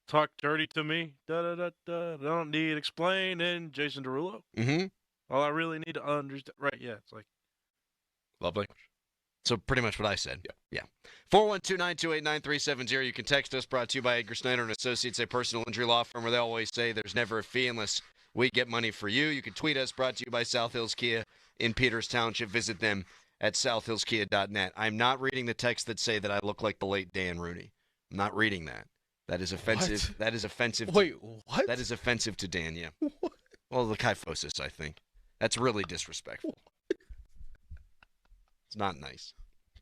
S7: Talk Dirty to Me? Da-da-da-da. Don't need explaining. Jason Derulo?
S5: Mm-hmm.
S7: All I really need to understand. Right, yeah. It's like
S6: love language.
S5: So pretty much what I said. Yeah. 412-928-9370. You can text us, brought to you by Edgar Snyder and Associates, a personal injury law firm where they always say there's never a fee unless we get money for you. You can tweet us, brought to you by South Hills Kia in Peters Township. Visit them at southhillskia.net. I'm not reading the texts that say that I look like the late Dan Rooney. I'm not reading that. That is offensive.
S6: What?
S5: That is offensive.
S6: Wait, what?
S5: That is offensive to Dan, yeah.
S6: What?
S5: Well, the kyphosis, I think. That's really disrespectful. It's not nice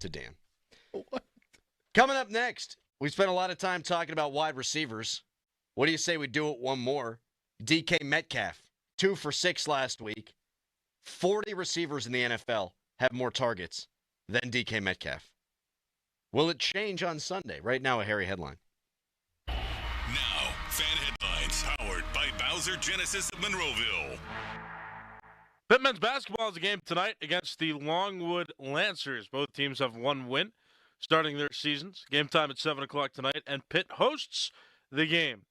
S5: to Dan.
S6: What?
S5: Coming up next, we spent a lot of time talking about wide receivers. What do you say we do it one more? DK Metcalf, 2 for 6 last week. 40 receivers in the NFL have more targets than DK Metcalf. Will it change on Sunday? Right now, a Harry headline.
S3: Now, fan headlines powered by Bowser Genesis of Monroeville.
S7: Pitt men's basketball is a game tonight against the Longwood Lancers. Both teams have one win starting their seasons. Game time at 7 o'clock tonight, and Pitt hosts the game.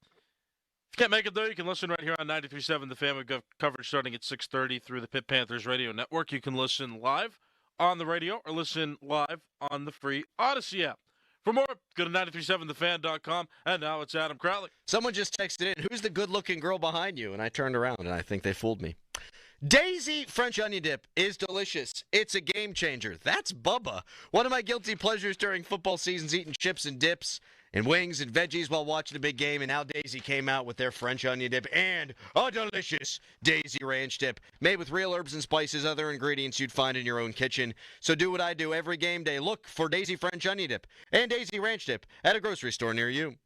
S7: If you can't make it, though, you can listen right here on 93.7 The Fan. We've got coverage starting at 6:30 through the Pitt Panthers Radio Network. You can listen live on the radio or listen live on the free Odyssey app. For more, go to 937thefan.com. And now it's Adam Crowley.
S5: Someone just texted in, who's the good-looking girl behind you? And I turned around, and I think they fooled me. Daisy French onion dip is delicious. It's a game changer. That's Bubba. One of my guilty pleasures during football seasons, eating chips and dips and wings and veggies while watching a big game. And now Daisy came out with their French onion dip and a delicious Daisy ranch dip made with real herbs and spices, other ingredients you'd find in your own kitchen. So do what I do every game day. Look for Daisy French onion dip and Daisy ranch dip at a grocery store near you.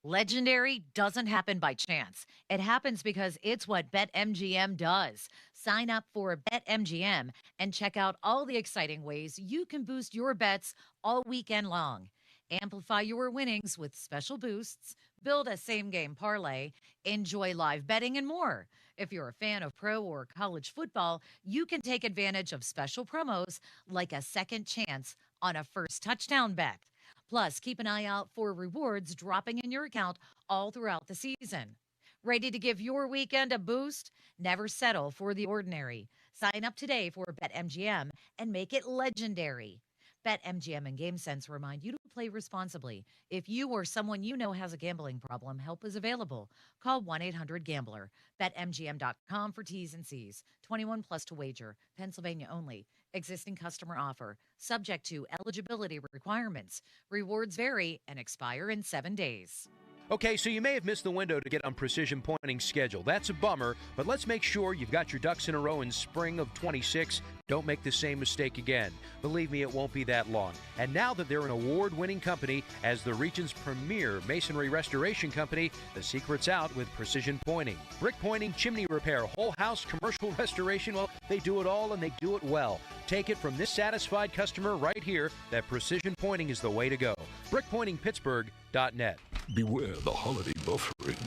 S16: Legendary doesn't happen by chance. It happens because it's what BetMGM does. Sign up for BetMGM and check out all the exciting ways you can boost your bets all weekend long. Amplify your winnings with special boosts, build a same-game parlay, enjoy live betting, and more. If you're a fan of pro or college football, you can take advantage of special promos like a second chance on a first touchdown bet. Plus, keep an eye out for rewards dropping in your account all throughout the season. Ready to give your weekend a boost? Never settle for the ordinary. Sign up today for BetMGM and make it legendary. BetMGM and GameSense remind you to play responsibly. If you or someone you know has a gambling problem, help is available. Call 1-800-GAMBLER. BetMGM.com for T's and C's. 21 plus to wager. Pennsylvania only. Existing customer offer. Subject to eligibility requirements. Rewards vary and expire in 7 days.
S20: Okay, so you may have missed the window to get on Precision Pointing's schedule. That's a bummer, but let's make sure you've got your ducks in a row in spring of 26. Don't make the same mistake again. Believe me, it won't be that long. And now that they're an award-winning company as the region's premier masonry restoration company, the secret's out with Precision Pointing. Brick pointing, chimney repair, whole house commercial restoration, well, they do it all and they do it well. Take it from this satisfied customer right here that Precision Pointing is the way to go. BrickPointingPittsburgh.net.
S21: Beware the holiday buffering.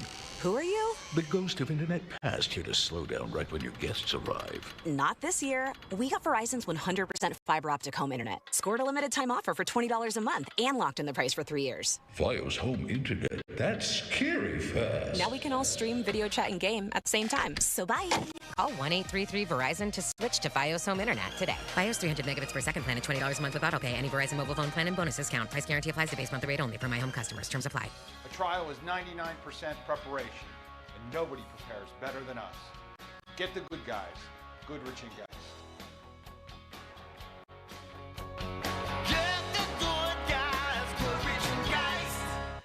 S23: Who are you?
S21: The ghost of internet past here to slow down right when your guests arrive.
S23: Not this year. We got Verizon's 100% fiber optic home internet. Scored a limited time offer for $20 a month and locked in the price for 3 years.
S21: Fios home internet. That's scary fast.
S23: Now we can all stream, video chat, and game at the same time. So bye.
S9: Call 1-833-VERIZON to switch to Fios Home Internet today. Fios 300 megabits per second plan at $20 a month with autopay. Any Verizon mobile phone plan and bonuses count. Price guarantee applies to base monthly rate only for my home customers. Terms apply.
S10: A trial is 99% preparation, and nobody prepares better than us. Get the good guys, Goodrich and Geist.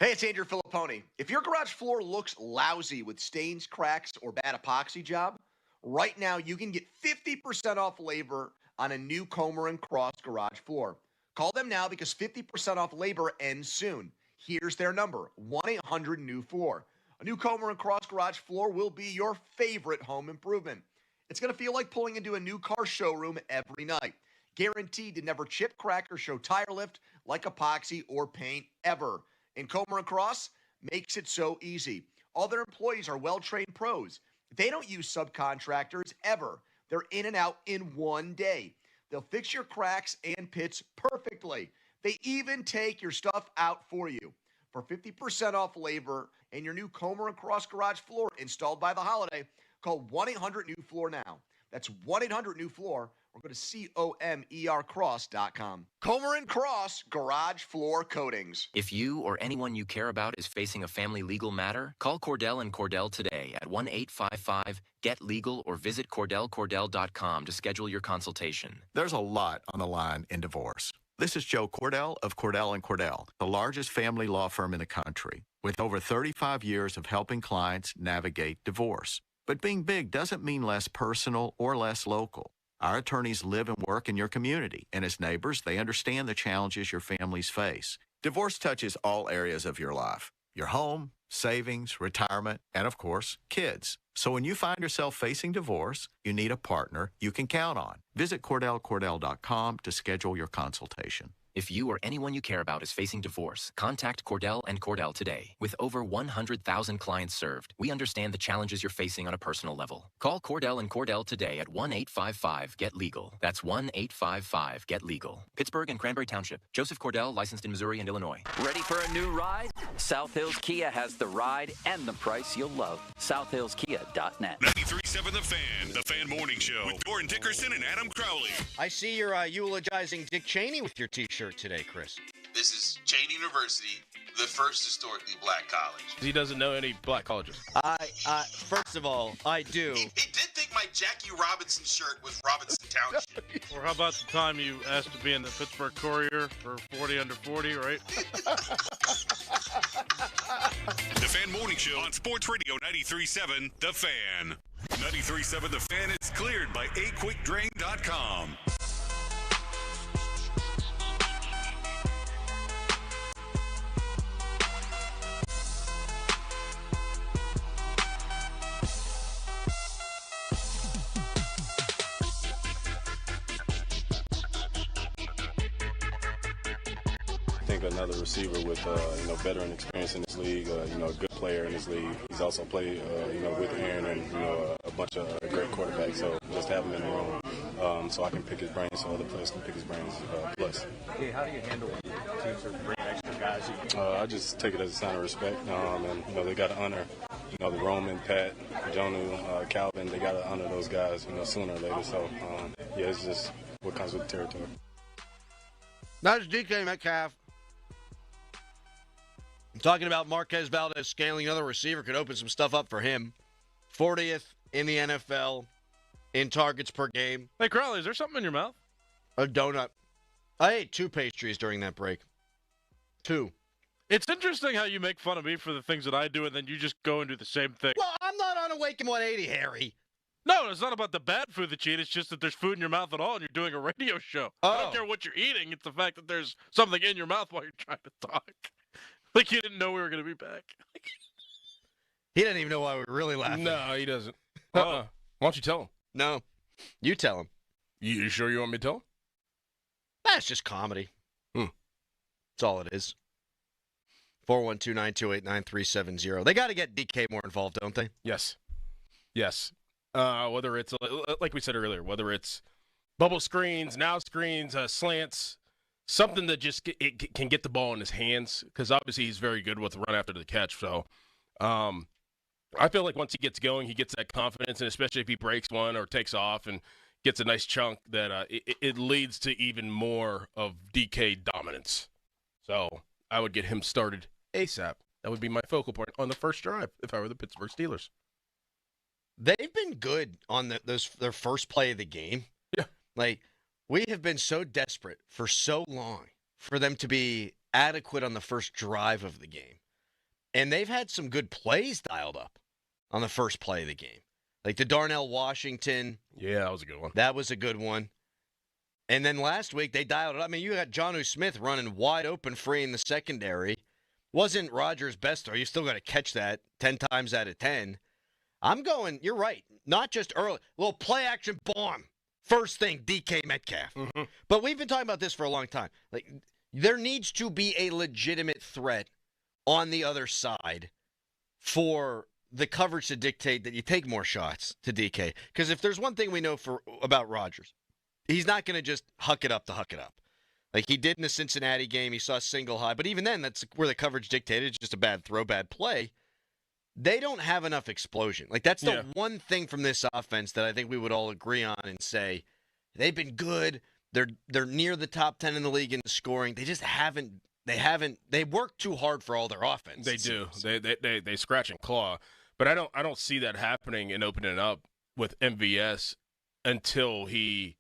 S12: Hey, it's Andrew Filipponi. If your garage floor looks lousy with stains, cracks, or bad epoxy job, right now you can get 50% off labor on a new Comer & Cross garage floor. Call them now because 50% off labor ends soon. Here's their number, 1-800-NEW-FLOOR. A new Comer & Cross garage floor will be your favorite home improvement. It's going to feel like pulling into a new car showroom every night. Guaranteed to never chip, crack, or show tire lift like epoxy or paint ever. And Comer & Cross makes it so easy. All their employees are well-trained pros. They don't use subcontractors ever. They're in and out in one day. They'll fix your cracks and pits perfectly. They even take your stuff out for you. For 50% off labor and your new Comer & Cross garage floor installed by the holiday, call 1-800-NEW-FLOOR now. That's 1-800-NEW-FLOOR or go to COMERcross.com. Comer & Cross Garage Floor Coatings.
S14: If you or anyone you care about is facing a family legal matter, call Cordell & Cordell today at 1-855-GET-LEGAL or visit CordellCordell.com to schedule your consultation.
S24: There's a lot on the line in divorce. This is Joe Cordell of Cordell & Cordell, the largest family law firm in the country, with over 35 years of helping clients navigate divorce. But being big doesn't mean less personal or less local. Our attorneys live and work in your community, and as neighbors, they understand the challenges your families face. Divorce touches all areas of your life: your home, savings, retirement, and of course, kids. So when you find yourself facing divorce, you need a partner you can count on. Visit CordellCordell.com to schedule your consultation.
S14: If you or anyone you care about is facing divorce, contact Cordell & Cordell today. With over 100,000 clients served, we understand the challenges you're facing on a personal level. Call Cordell & Cordell today at 1-855-GET-LEGAL. That's 1-855-GET-LEGAL. Pittsburgh and Cranberry Township. Joseph Cordell, licensed in Missouri and Illinois.
S25: Ready for a new ride? South Hills Kia has the ride and the price you'll love. SouthHillsKia.net.
S3: 93.7 The Fan Morning Show with Doran Dickerson and Adam Crowley.
S5: I see you're eulogizing Dick Cheney with your T-shirt today, Chris.
S26: This is Cheney University, the first historically black college.
S6: He doesn't know any black colleges.
S5: First of all, I do.
S26: He did think my Jackie Robinson shirt was Robinson Township.
S7: Or how about the time you asked to be in the Pittsburgh Courier for 40 under 40, right?
S3: The Fan Morning Show on Sports Radio 93.7 The Fan. 93.7 The Fan is cleared by aquickdrain.com.
S28: I think another receiver with veteran experience in this league, a good player in this league. He's also played with Aaron and a bunch of great quarterbacks. So just have him in the room so I can pick his brains, so other players can pick his brains. Plus.
S29: Hey, how do you handle when teams are bringing extra guys?
S28: I just take it as a sign of respect, and they got to honor the Roman, Pat, Jonu, Calvin. They got to honor those guys sooner or later. So it's just what comes with the territory.
S5: That's DK Metcalf. I'm talking about Marquez Valdez-Scantling. Another receiver could open some stuff up for him. 40th in the NFL in targets per game.
S7: Hey, Crowley, is there something in your mouth?
S5: A donut. I ate 2 pastries during that break. 2.
S7: It's interesting how you make fun of me for the things that I do, and then you just go and do the same thing.
S5: Well, I'm not on Awaken 180, Harry.
S7: No, it's not about the bad food that you eat. It's just that there's food in your mouth at all, and you're doing a radio show. I don't care what you're eating. It's the fact that there's something in your mouth while you're trying to talk. Like you didn't know we were going to be back.
S5: He didn't even know why we were really laughing.
S6: No, he doesn't. Why don't you tell him?
S5: No. You tell him.
S6: You sure you want me to tell him?
S5: That's just comedy. That's all it is. 412-928-9370. They got to get DK more involved, don't they?
S6: Yes. Whether it's, like we said earlier, whether it's bubble screens, now screens, slants, something that just it can get the ball in his hands, because obviously he's very good with the run after the catch. So I feel like once he gets going, he gets that confidence, and especially if he breaks one or takes off and gets a nice chunk, that it leads to even more of DK dominance. So I would get him started ASAP. That would be my focal point on the first drive if I were the Pittsburgh Steelers.
S5: They've been good on their first play of the game.
S6: Yeah.
S5: Like, we have been so desperate for so long for them to be adequate on the first drive of the game. And they've had some good plays dialed up on the first play of the game. Like the Darnell Washington.
S6: Yeah, that was a good one.
S5: That was a good one. And then last week, they dialed it up. I mean, you got Jonnu Smith running wide open free in the secondary. Wasn't Rodgers' best throw. You still got to catch that 10 times out of 10. I'm going, you're right. Not just early. Little play action bomb. First thing, DK Metcalf.
S6: Mm-hmm.
S5: But we've been talking about this for a long time. Like, there needs to be a legitimate threat on the other side for the coverage to dictate that you take more shots to DK. Because if there's one thing we know about Rodgers, he's not going to just huck it up to huck it up. Like he did in the Cincinnati game. He saw single high. But even then, that's where the coverage dictated. It's just a bad throw, bad play. They don't have enough explosion. Like that's the one thing from this offense that I think we would all agree on and say they've been good. They're near the top 10 in the league in scoring. They just haven't. They work too hard for all their offense.
S6: They do. They scratch and claw. But I don't see that happening and opening up with MVS until he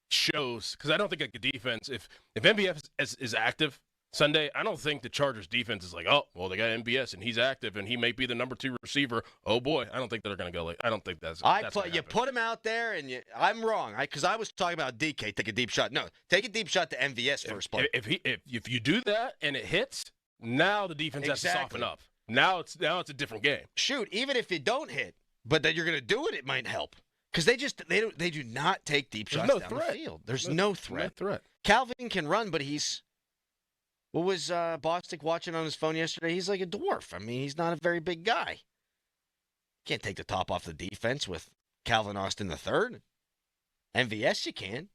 S6: shows. Because I don't think like the defense, if MVS is active Sunday, I don't think the Chargers defense is like, oh, well, they got MVS and he's active and he may be the number 2 receiver. Oh boy, I don't think they're going to go like. I don't think that's.
S5: You put him out there and I'm wrong. Because I was talking about DK take a deep shot. No, take a deep shot to MVS first play.
S6: If you do that and it hits, now the defense has to soften up. Now it's a different game.
S5: Shoot, even if you don't hit, but that you're going to do it, it might help. Because they do not take deep shots down the field. There's no threat.
S6: No threat.
S5: Calvin can run, but he's. What was Bostic watching on his phone yesterday? He's like a dwarf. I mean, he's not a very big guy. Can't take the top off the defense with Calvin Austin III. MVS you can.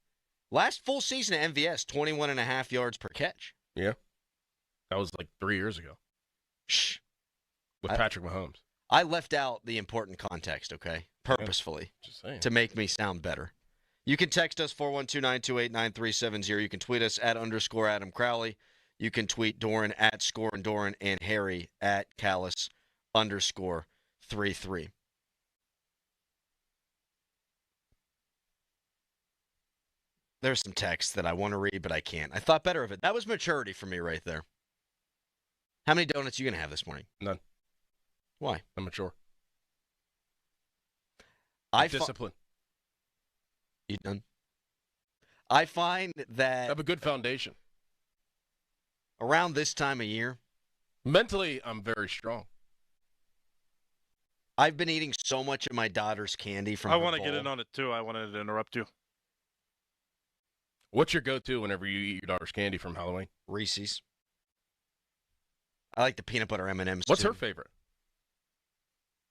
S5: Last full season of MVS, 21.5 yards per catch.
S6: Yeah. That was like 3 years ago.
S5: Shh.
S6: With Patrick Mahomes.
S5: I left out the important context, okay? Purposefully.
S6: Just saying.
S5: To make me sound better. You can text us 412-928-9370. You can tweet us at _Adam Crowley. You can tweet Doran at @ScoreandDoran and Harry at Callis_33. There's some text that I want to read, but I can't. I thought better of it. That was maturity for me right there. How many donuts are you going to have this morning?
S6: None.
S5: Why?
S6: I'm mature.
S5: Discipline. You done? I find that...
S6: I have a good foundation.
S5: Around this time of year...
S6: Mentally, I'm very strong.
S5: I've been eating so much of my daughter's candy from
S7: I
S5: her
S7: want to
S5: bowl.
S7: get in on it, too. I wanted to interrupt you.
S6: What's your go-to whenever you eat your daughter's candy from Halloween?
S5: Reese's. I like the peanut butter M&Ms,
S6: What's
S5: too.
S6: her favorite?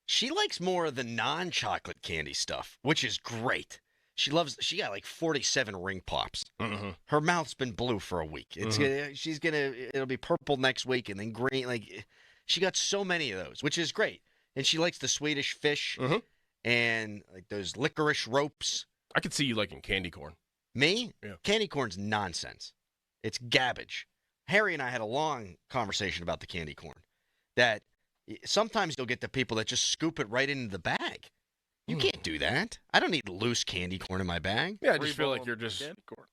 S5: She likes more of the non-chocolate candy stuff, which is great. She got like 47 ring pops.
S6: Mm-hmm.
S5: Her mouth's been blue for a week. It'll be purple next week and then green. Like, she got so many of those, which is great. And she likes the Swedish fish and like those licorice ropes.
S6: I could see you liking candy corn.
S5: Me?
S6: Yeah.
S5: Candy corn's nonsense. It's garbage. Harry and I had a long conversation about the candy corn. That sometimes you'll get the people that just scoop it right into the bag. You can't do that. I don't need loose candy corn in my bag.
S6: Yeah, I just feel like you're just candy corn.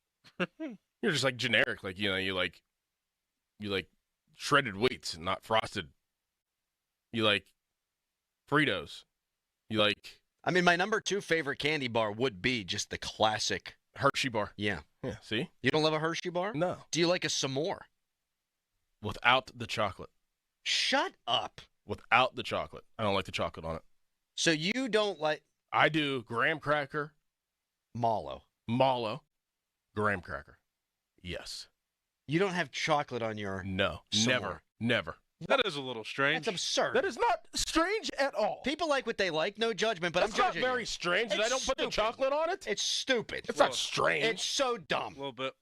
S6: You're just like generic, like you like shredded wheats and not frosted. You like Fritos. You like.
S5: I mean, my number 2 favorite candy bar would be just the classic
S6: Hershey bar.
S5: Yeah.
S6: Yeah. See?
S5: You don't love a Hershey bar?
S6: No.
S5: Do you like a s'more?
S6: Without the chocolate.
S5: Shut up.
S6: Without the chocolate. I don't like the chocolate on it.
S5: So you don't like...
S6: I do graham cracker.
S5: Mallow.
S6: Graham cracker. Yes.
S5: You don't have chocolate on your...
S6: No.
S5: s'more.
S6: Never.
S7: That is a little strange.
S5: That's absurd.
S6: That is not strange at all.
S5: People like what they like. No judgment, but
S6: That's
S5: I'm judging
S6: not very
S5: you.
S6: strange that I don't put the chocolate on it.
S5: It's stupid.
S6: It's not strange.
S5: It's so dumb.
S7: A little bit.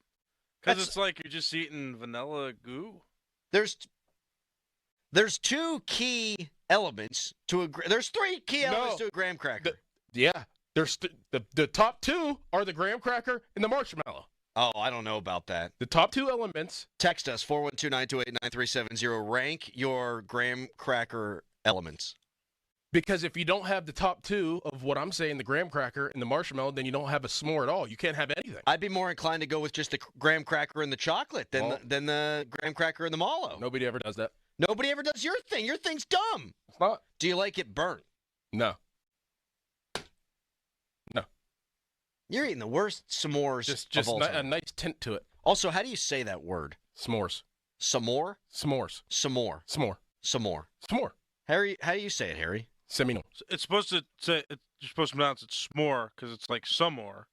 S7: Because it's like you're just eating vanilla goo.
S5: There's 2 key elements to a. There's 3 key elements to a graham cracker.
S6: There's the top 2 are the graham cracker and the marshmallow.
S5: Oh, I don't know about that.
S6: The top 2 elements.
S5: Text us 412-928-9370. Rank your graham cracker elements.
S6: Because if you don't have the top 2 of what I'm saying, the graham cracker and the marshmallow, then you don't have a s'more at all. You can't have anything.
S5: I'd be more inclined to go with just the graham cracker and the chocolate than the graham cracker and the mallow.
S6: Nobody ever does that.
S5: Nobody ever does your thing. Your thing's dumb.
S6: It's not.
S5: Do you like it burnt?
S6: No.
S5: You're eating the worst s'mores
S6: just
S5: of all time.
S6: a nice tint to it.
S5: Also, how do you say that word?
S6: S'mores.
S5: S'more?
S6: S'mores.
S5: S'more.
S6: S'more.
S5: S'more.
S6: S'more.
S5: Harry, how do you say it, Harry?
S6: Seminole.
S7: It's supposed to say you're supposed to pronounce it s'more because it's like some more.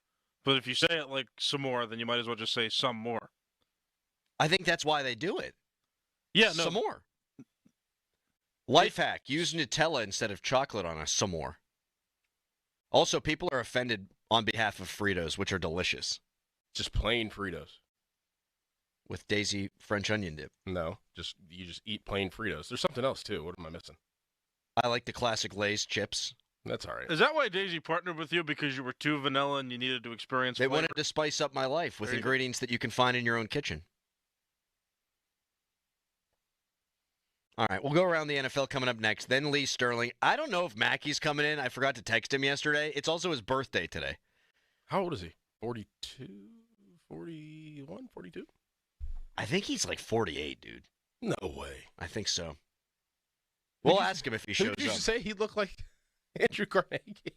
S7: But if you say it like some more, then you might as well just say some more.
S5: I think that's why they do it.
S7: Yeah, no.
S5: Some more. Life hack: use Nutella instead of chocolate on a s'more. Also, people are offended on behalf of Fritos, which are delicious.
S6: Just plain Fritos.
S5: With Daisy French onion dip.
S6: No, you just eat plain Fritos. There's something else, too. What am I missing?
S5: I like the classic Lay's chips.
S6: That's all right.
S7: Is that why Daisy partnered with you? Because you were too vanilla and you needed to experience
S5: They
S7: flavor?
S5: wanted to spice up my life with ingredients that you can find in your own kitchen. All right, we'll go around the NFL coming up next. Then Lee Sterling. I don't know if Mackey's coming in. I forgot to text him yesterday. It's also his birthday today.
S6: How old is he? 42? 41? 42?
S5: I think he's like 48, dude.
S6: No way.
S5: I think so. We'll ask him if he shows up.
S6: Did you say he looked like Andrew Carnegie?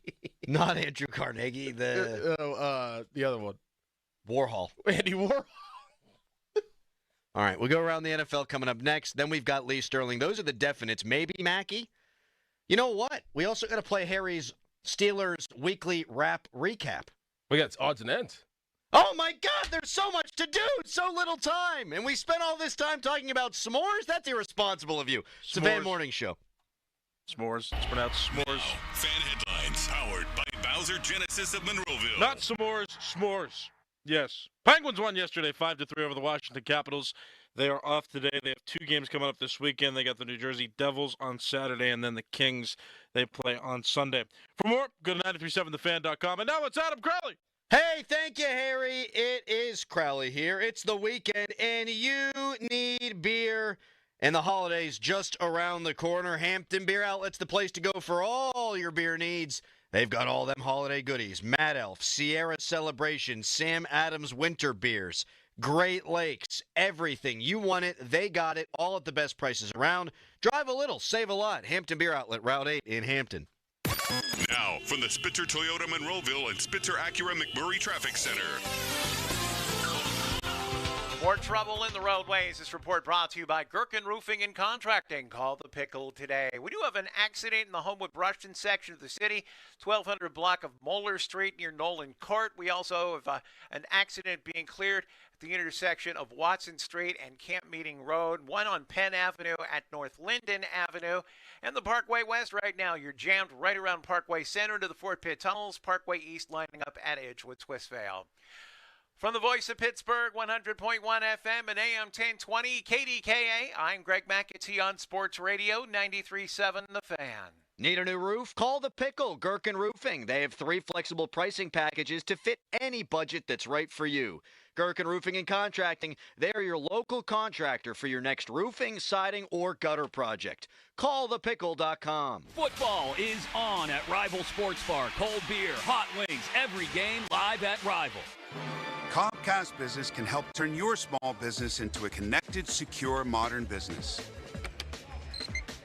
S5: Not Andrew Carnegie. The
S6: other one.
S5: Warhol.
S6: Andy Warhol.
S5: All right, we'll go around the NFL coming up next. Then we've got Lee Sterling. Those are the definites. Maybe Mackey. You know what? We also got to play Harry's Steelers weekly wrap recap.
S6: We got odds and ends.
S5: Oh, my God, there's so much to do. So little time. And we spent all this time talking about s'mores? That's irresponsible of you. It's the Van Morning Show.
S7: S'mores. It's pronounced s'mores.
S3: Now, fan headlines powered by Bowser Genesis of Monroeville.
S7: Not s'mores, s'mores. Yes. Penguins won yesterday 5-3 over the Washington Capitals. They are off today. They have 2 games coming up this weekend. They got the New Jersey Devils on Saturday, and then the Kings, they play on Sunday. For more, go to 937thefan.com. And now it's Adam Crowley.
S5: Hey, thank you, Harry. It is Crowley here. It's the weekend, and you need beer. And the holidays just around the corner. Hampton Beer Outlet's the place to go for all your beer needs. They've got all them holiday goodies. Mad Elf, Sierra Celebration, Sam Adams Winter Beers, Great Lakes, everything. You want it, they got it, all at the best prices around. Drive a little, save a lot. Hampton Beer Outlet, Route 8 in Hampton.
S3: Now, from the Spitzer Toyota Monroeville and Spitzer Acura McMurray Traffic Center.
S1: More trouble in the roadways. This report brought to you by Gherkin Roofing and Contracting. Call the Pickle today. We do have an accident in the Homewood Rushton section of the city, 1200 block of Moeller Street near Nolan Court. We also have an accident being cleared at the intersection of Watson Street and Camp Meeting Road, one on Penn Avenue at North Linden Avenue, and the Parkway West right now. You're jammed right around Parkway Center to the Fort Pitt Tunnels, Parkway East lining up at Edgewood Swissvale. From the voice of Pittsburgh, 100.1 FM and AM 1020, KDKA, I'm Greg McAtee on Sports Radio, 93.7 The Fan.
S5: Need a new roof? Call the Pickle, Gherkin Roofing. They have 3 flexible pricing packages to fit any budget that's right for you. Gherkin Roofing and Contracting, they are your local contractor for your next roofing, siding, or gutter project. CallThePickle.com.
S2: Football is on at Rival Sports Bar. Cold beer, hot wings, every game live at Rival.
S8: Comcast Business can help turn your small business into a connected, secure, modern business.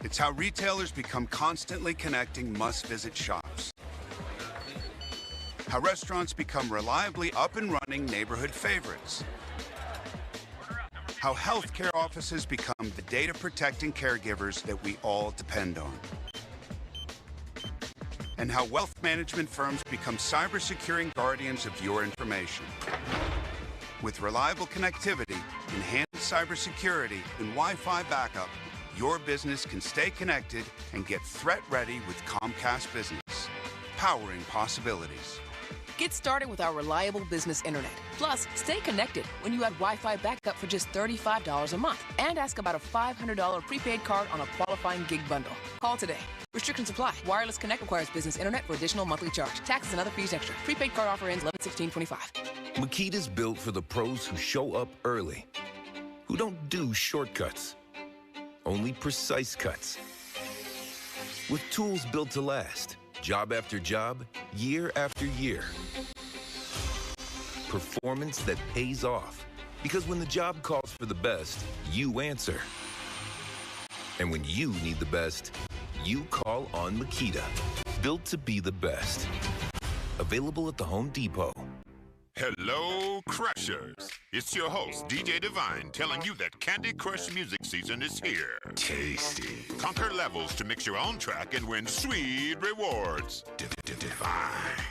S8: It's how retailers become constantly connecting must-visit shops. How restaurants become reliably up and running neighborhood favorites. How healthcare offices become the data-protecting caregivers that we all depend on. And how wealth management firms become cyber-securing guardians of your information. With reliable connectivity, enhanced cybersecurity, and Wi-Fi backup, your business can stay connected and get threat ready with Comcast Business, powering possibilities.
S4: Get started with our reliable business internet. Plus, stay connected when you add Wi-Fi backup for just $35 a month. And ask about a $500 prepaid card on a qualifying gig bundle. Call today. Restrictions apply. Wireless Connect requires business internet for additional monthly charge. Taxes and other fees extra. Prepaid card offer ends 11/16/25.
S11: Makita's built for the pros who show up early, who don't do shortcuts, only precise cuts. With tools built to last, job after job, year after year. Performance that pays off, because when the job calls for the best, you answer. And when you need the best, you call on Makita. Built to be the best. Available at the Home Depot.
S13: Hello, Crushers. It's your host, DJ Divine, telling you that Candy Crush music season is here. Tasty. Conquer levels to mix your own track and win sweet rewards. Divine.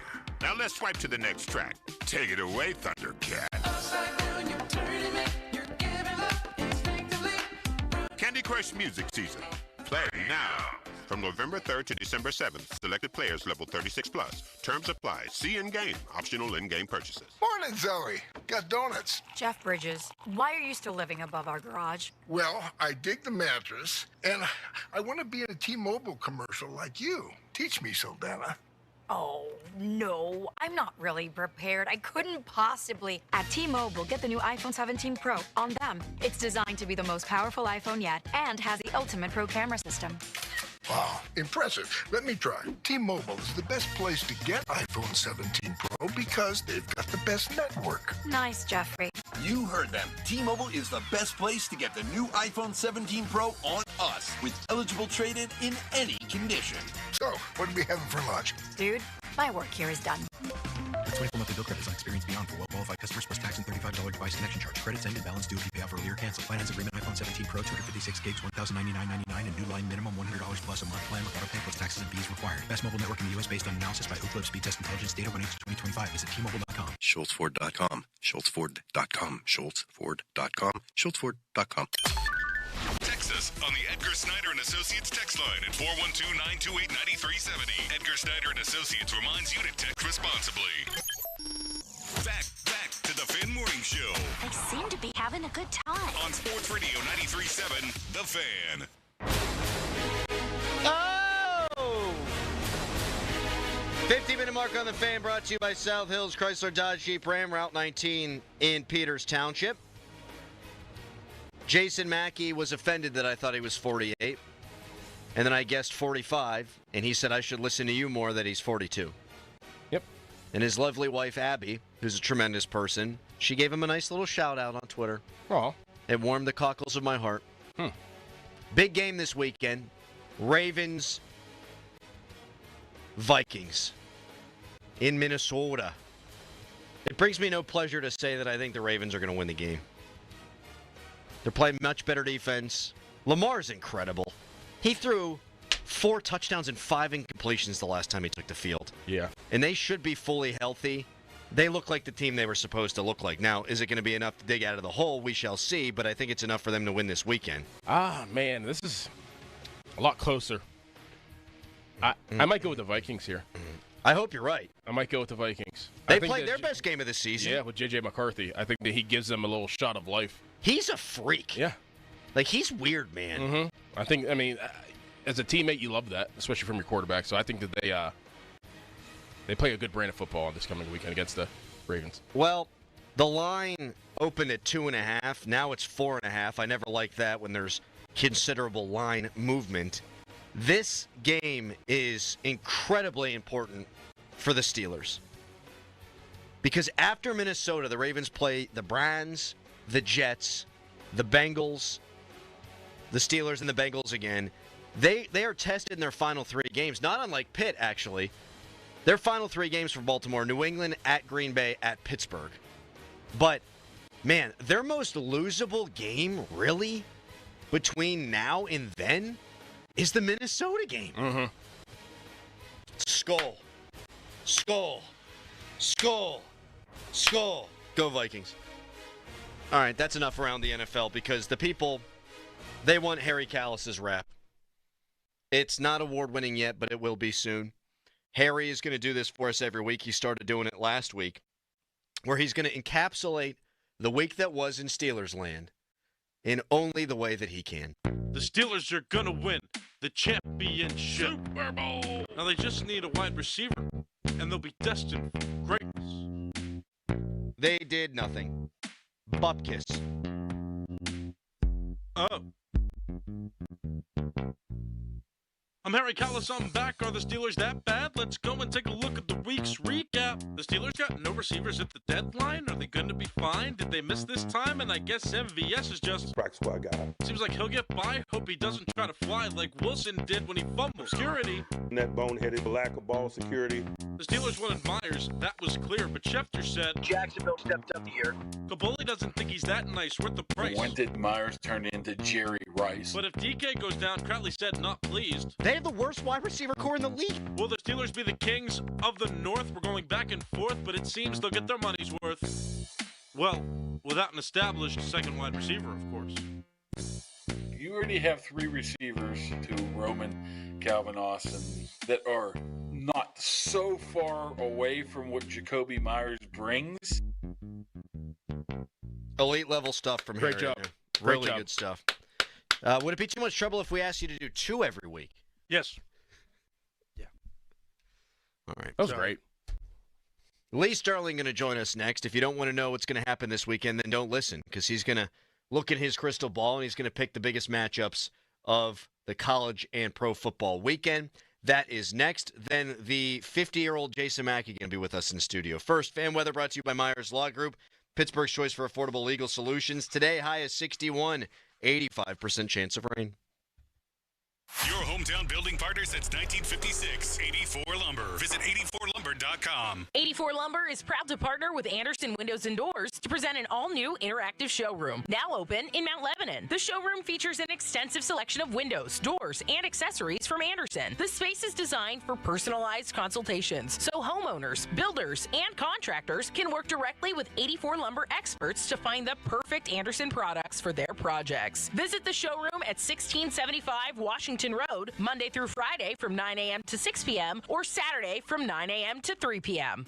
S13: Now let's swipe to the next track. Take it away, Thundercat. Candy Crush music season. Play now. From November 3rd to December 7th, selected players level 36+. Terms apply. See in-game. Optional in-game purchases.
S15: Morning, Zoe. Got donuts.
S17: Jeff Bridges, why are you still living above our garage?
S15: Well, I dig the mattress, and I want to be in a T-Mobile commercial like you. Teach me, Saldana.
S17: Oh, no, I'm not really prepared. I couldn't possibly.
S18: At T-Mobile, get the new iPhone 17 Pro on them. It's designed to be the most powerful iPhone yet and has the ultimate pro camera system.
S15: Wow, impressive. Let me try. T-Mobile is the best place to get iPhone 17 Pro because they've got the best network.
S17: Nice, Jeffrey.
S19: You heard them. T-Mobile is the best place to get the new iPhone 17 Pro on us with eligible trade-in in any condition.
S15: So, what are we having for lunch?
S17: Dude, my work here is done.
S22: The 24 monthly bill credits on experience beyond for well-qualified customers plus tax and $35 device connection charge. Credits end and balance due if you pay off earlier. Cancel. Finance agreement iPhone 17 Pro 256 gigs, $1,099.99 and new line minimum $100 plus a month plan with auto pay plus taxes and fees required. Best mobile network in the U.S. based on analysis by Ookla Speed Test Intelligence data running to 2025. Visit T-Mobile.com.
S27: SchultzFord.com. SchultzFord.com. SchultzFord.com. SchultzFord.com.
S3: Text us on the Edgar Snyder and Associates text line at 412-928-9370. Edgar Snyder and Associates reminds you to text responsibly. Back to the Fan Morning Show.
S18: They seem to be having a good time.
S3: On Sports Radio 93.7, The Fan.
S5: Oh! 50-minute mark on The Fan brought to you by South Hills Chrysler Dodge Jeep Ram, Route 19 in Peters Township. Jason Mackey was offended that I thought he was 48. And then I guessed 45, and he said I should listen to you more that he's 42.
S6: Yep.
S5: And his lovely wife, Abby, who's a tremendous person, she gave him a nice little shout-out on Twitter.
S6: Oh.
S5: It warmed the cockles of my heart. Big game this weekend. Ravens, Vikings in Minnesota. It brings me no pleasure to say that I think the Ravens are going to win the game. They're playing much better defense. Lamar's incredible. He threw 4 touchdowns and 5 incompletions the last time he took the field.
S6: Yeah.
S5: And they should be fully healthy. They look like the team they were supposed to look like. Now, is it going to be enough to dig out of the hole? We shall see, but I think it's enough for them to win this weekend.
S6: Ah, man, this is a lot closer. I might go with the Vikings here.
S5: I hope you're right.
S6: I might go with the Vikings.
S5: They played their best game of the season.
S6: Yeah, with J.J. McCarthy. I think that he gives them a little shot of life.
S5: He's a freak.
S6: Yeah.
S5: Like, he's weird, man.
S6: Mm-hmm. I mean, as a teammate, you love that, especially from your quarterback. So I think that they play a good brand of football this coming weekend against the Ravens.
S5: Well, the line opened at 2.5. Now it's 4.5. I never like that when there's considerable line movement. This game is incredibly important for the Steelers. Because after Minnesota, the Ravens play the Browns, the Jets, the Bengals, the Steelers, and the Bengals again. They are tested in their final 3 games, not unlike Pitt, actually. Their final 3 games for Baltimore: New England, at Green Bay, at Pittsburgh. But, man, their most losable game, really, between now and then, is the Minnesota game.
S6: Mm-hmm.
S5: Skull. Skull. Skull. Skull. Go Vikings. All right, that's enough around the NFL because the people, they want Harry Callis's rap. It's not award-winning yet, but it will be soon. Harry is going to do this for us every week. He started doing it last week, where he's going to encapsulate the week that was in Steelers land in only the way that he can.
S7: The Steelers are going to win the championship. Super Bowl. Now they just need a wide receiver, and they'll be destined for greatness.
S5: They did nothing. Bupkis.
S7: Oh. I'm Harry Callis, I'm back. Are the Steelers that bad? Let's go and take a look at the week's recap. The Steelers got no receivers at the deadline. Are they going to be fine? Did they miss this time? And I guess MVS is just
S9: practice squad guy.
S7: Seems like he'll get by. Hope he doesn't try to fly like Wilson did when he fumbled. Security.
S9: That boneheaded lack of ball security.
S7: The Steelers wanted Myers. That was clear. But Schefter said
S10: Jacksonville stepped up the year.
S7: Kaboli doesn't think he's that nice. Worth the price.
S10: When did Myers turn into Jerry Rice?
S7: But if DK goes down, Crowley said not pleased.
S5: They have the worst wide receiver core in the league.
S7: Will the Steelers be the kings of the North? We're going back and forth, but it seems they'll get their money's worth. Well, without an established second wide receiver, of course.
S10: You already have three receivers to Roman, Calvin Austin that are not so far away from what Jacoby Myers brings.
S5: Elite level stuff from
S6: Great
S5: Harry.
S6: job.
S5: Really
S6: Great job.
S5: good stuff. Would it be too much trouble if we asked you to do 2 every week?
S7: Yes.
S5: All right.
S6: That was great.
S5: Lee Sterling going to join us next. If you don't want to know what's going to happen this weekend, then don't listen, because he's going to look at his crystal ball and he's going to pick the biggest matchups of the college and pro football weekend. That is next. Then the 50-year-old Jason Mackey going to be with us in the studio. First, fan weather brought to you by Myers Law Group, Pittsburgh's choice for affordable legal solutions. Today, high is 61, 85% chance of rain.
S3: Your hometown building partner since 1956. 84 Lumber. Visit 84lumber.com.
S12: 84 Lumber is proud to partner with Anderson Windows and Doors to present an all-new interactive showroom. Now open in Mount Lebanon. The showroom features an extensive selection of windows, doors, and accessories from Anderson. The space is designed for personalized consultations, so homeowners, builders, and contractors can work directly with 84 Lumber experts to find the perfect Anderson products for their projects. Visit the showroom at 1675 Washington Road, Monday through Friday from 9 a.m. to 6 p.m. or Saturday from 9 a.m. to 3 p.m.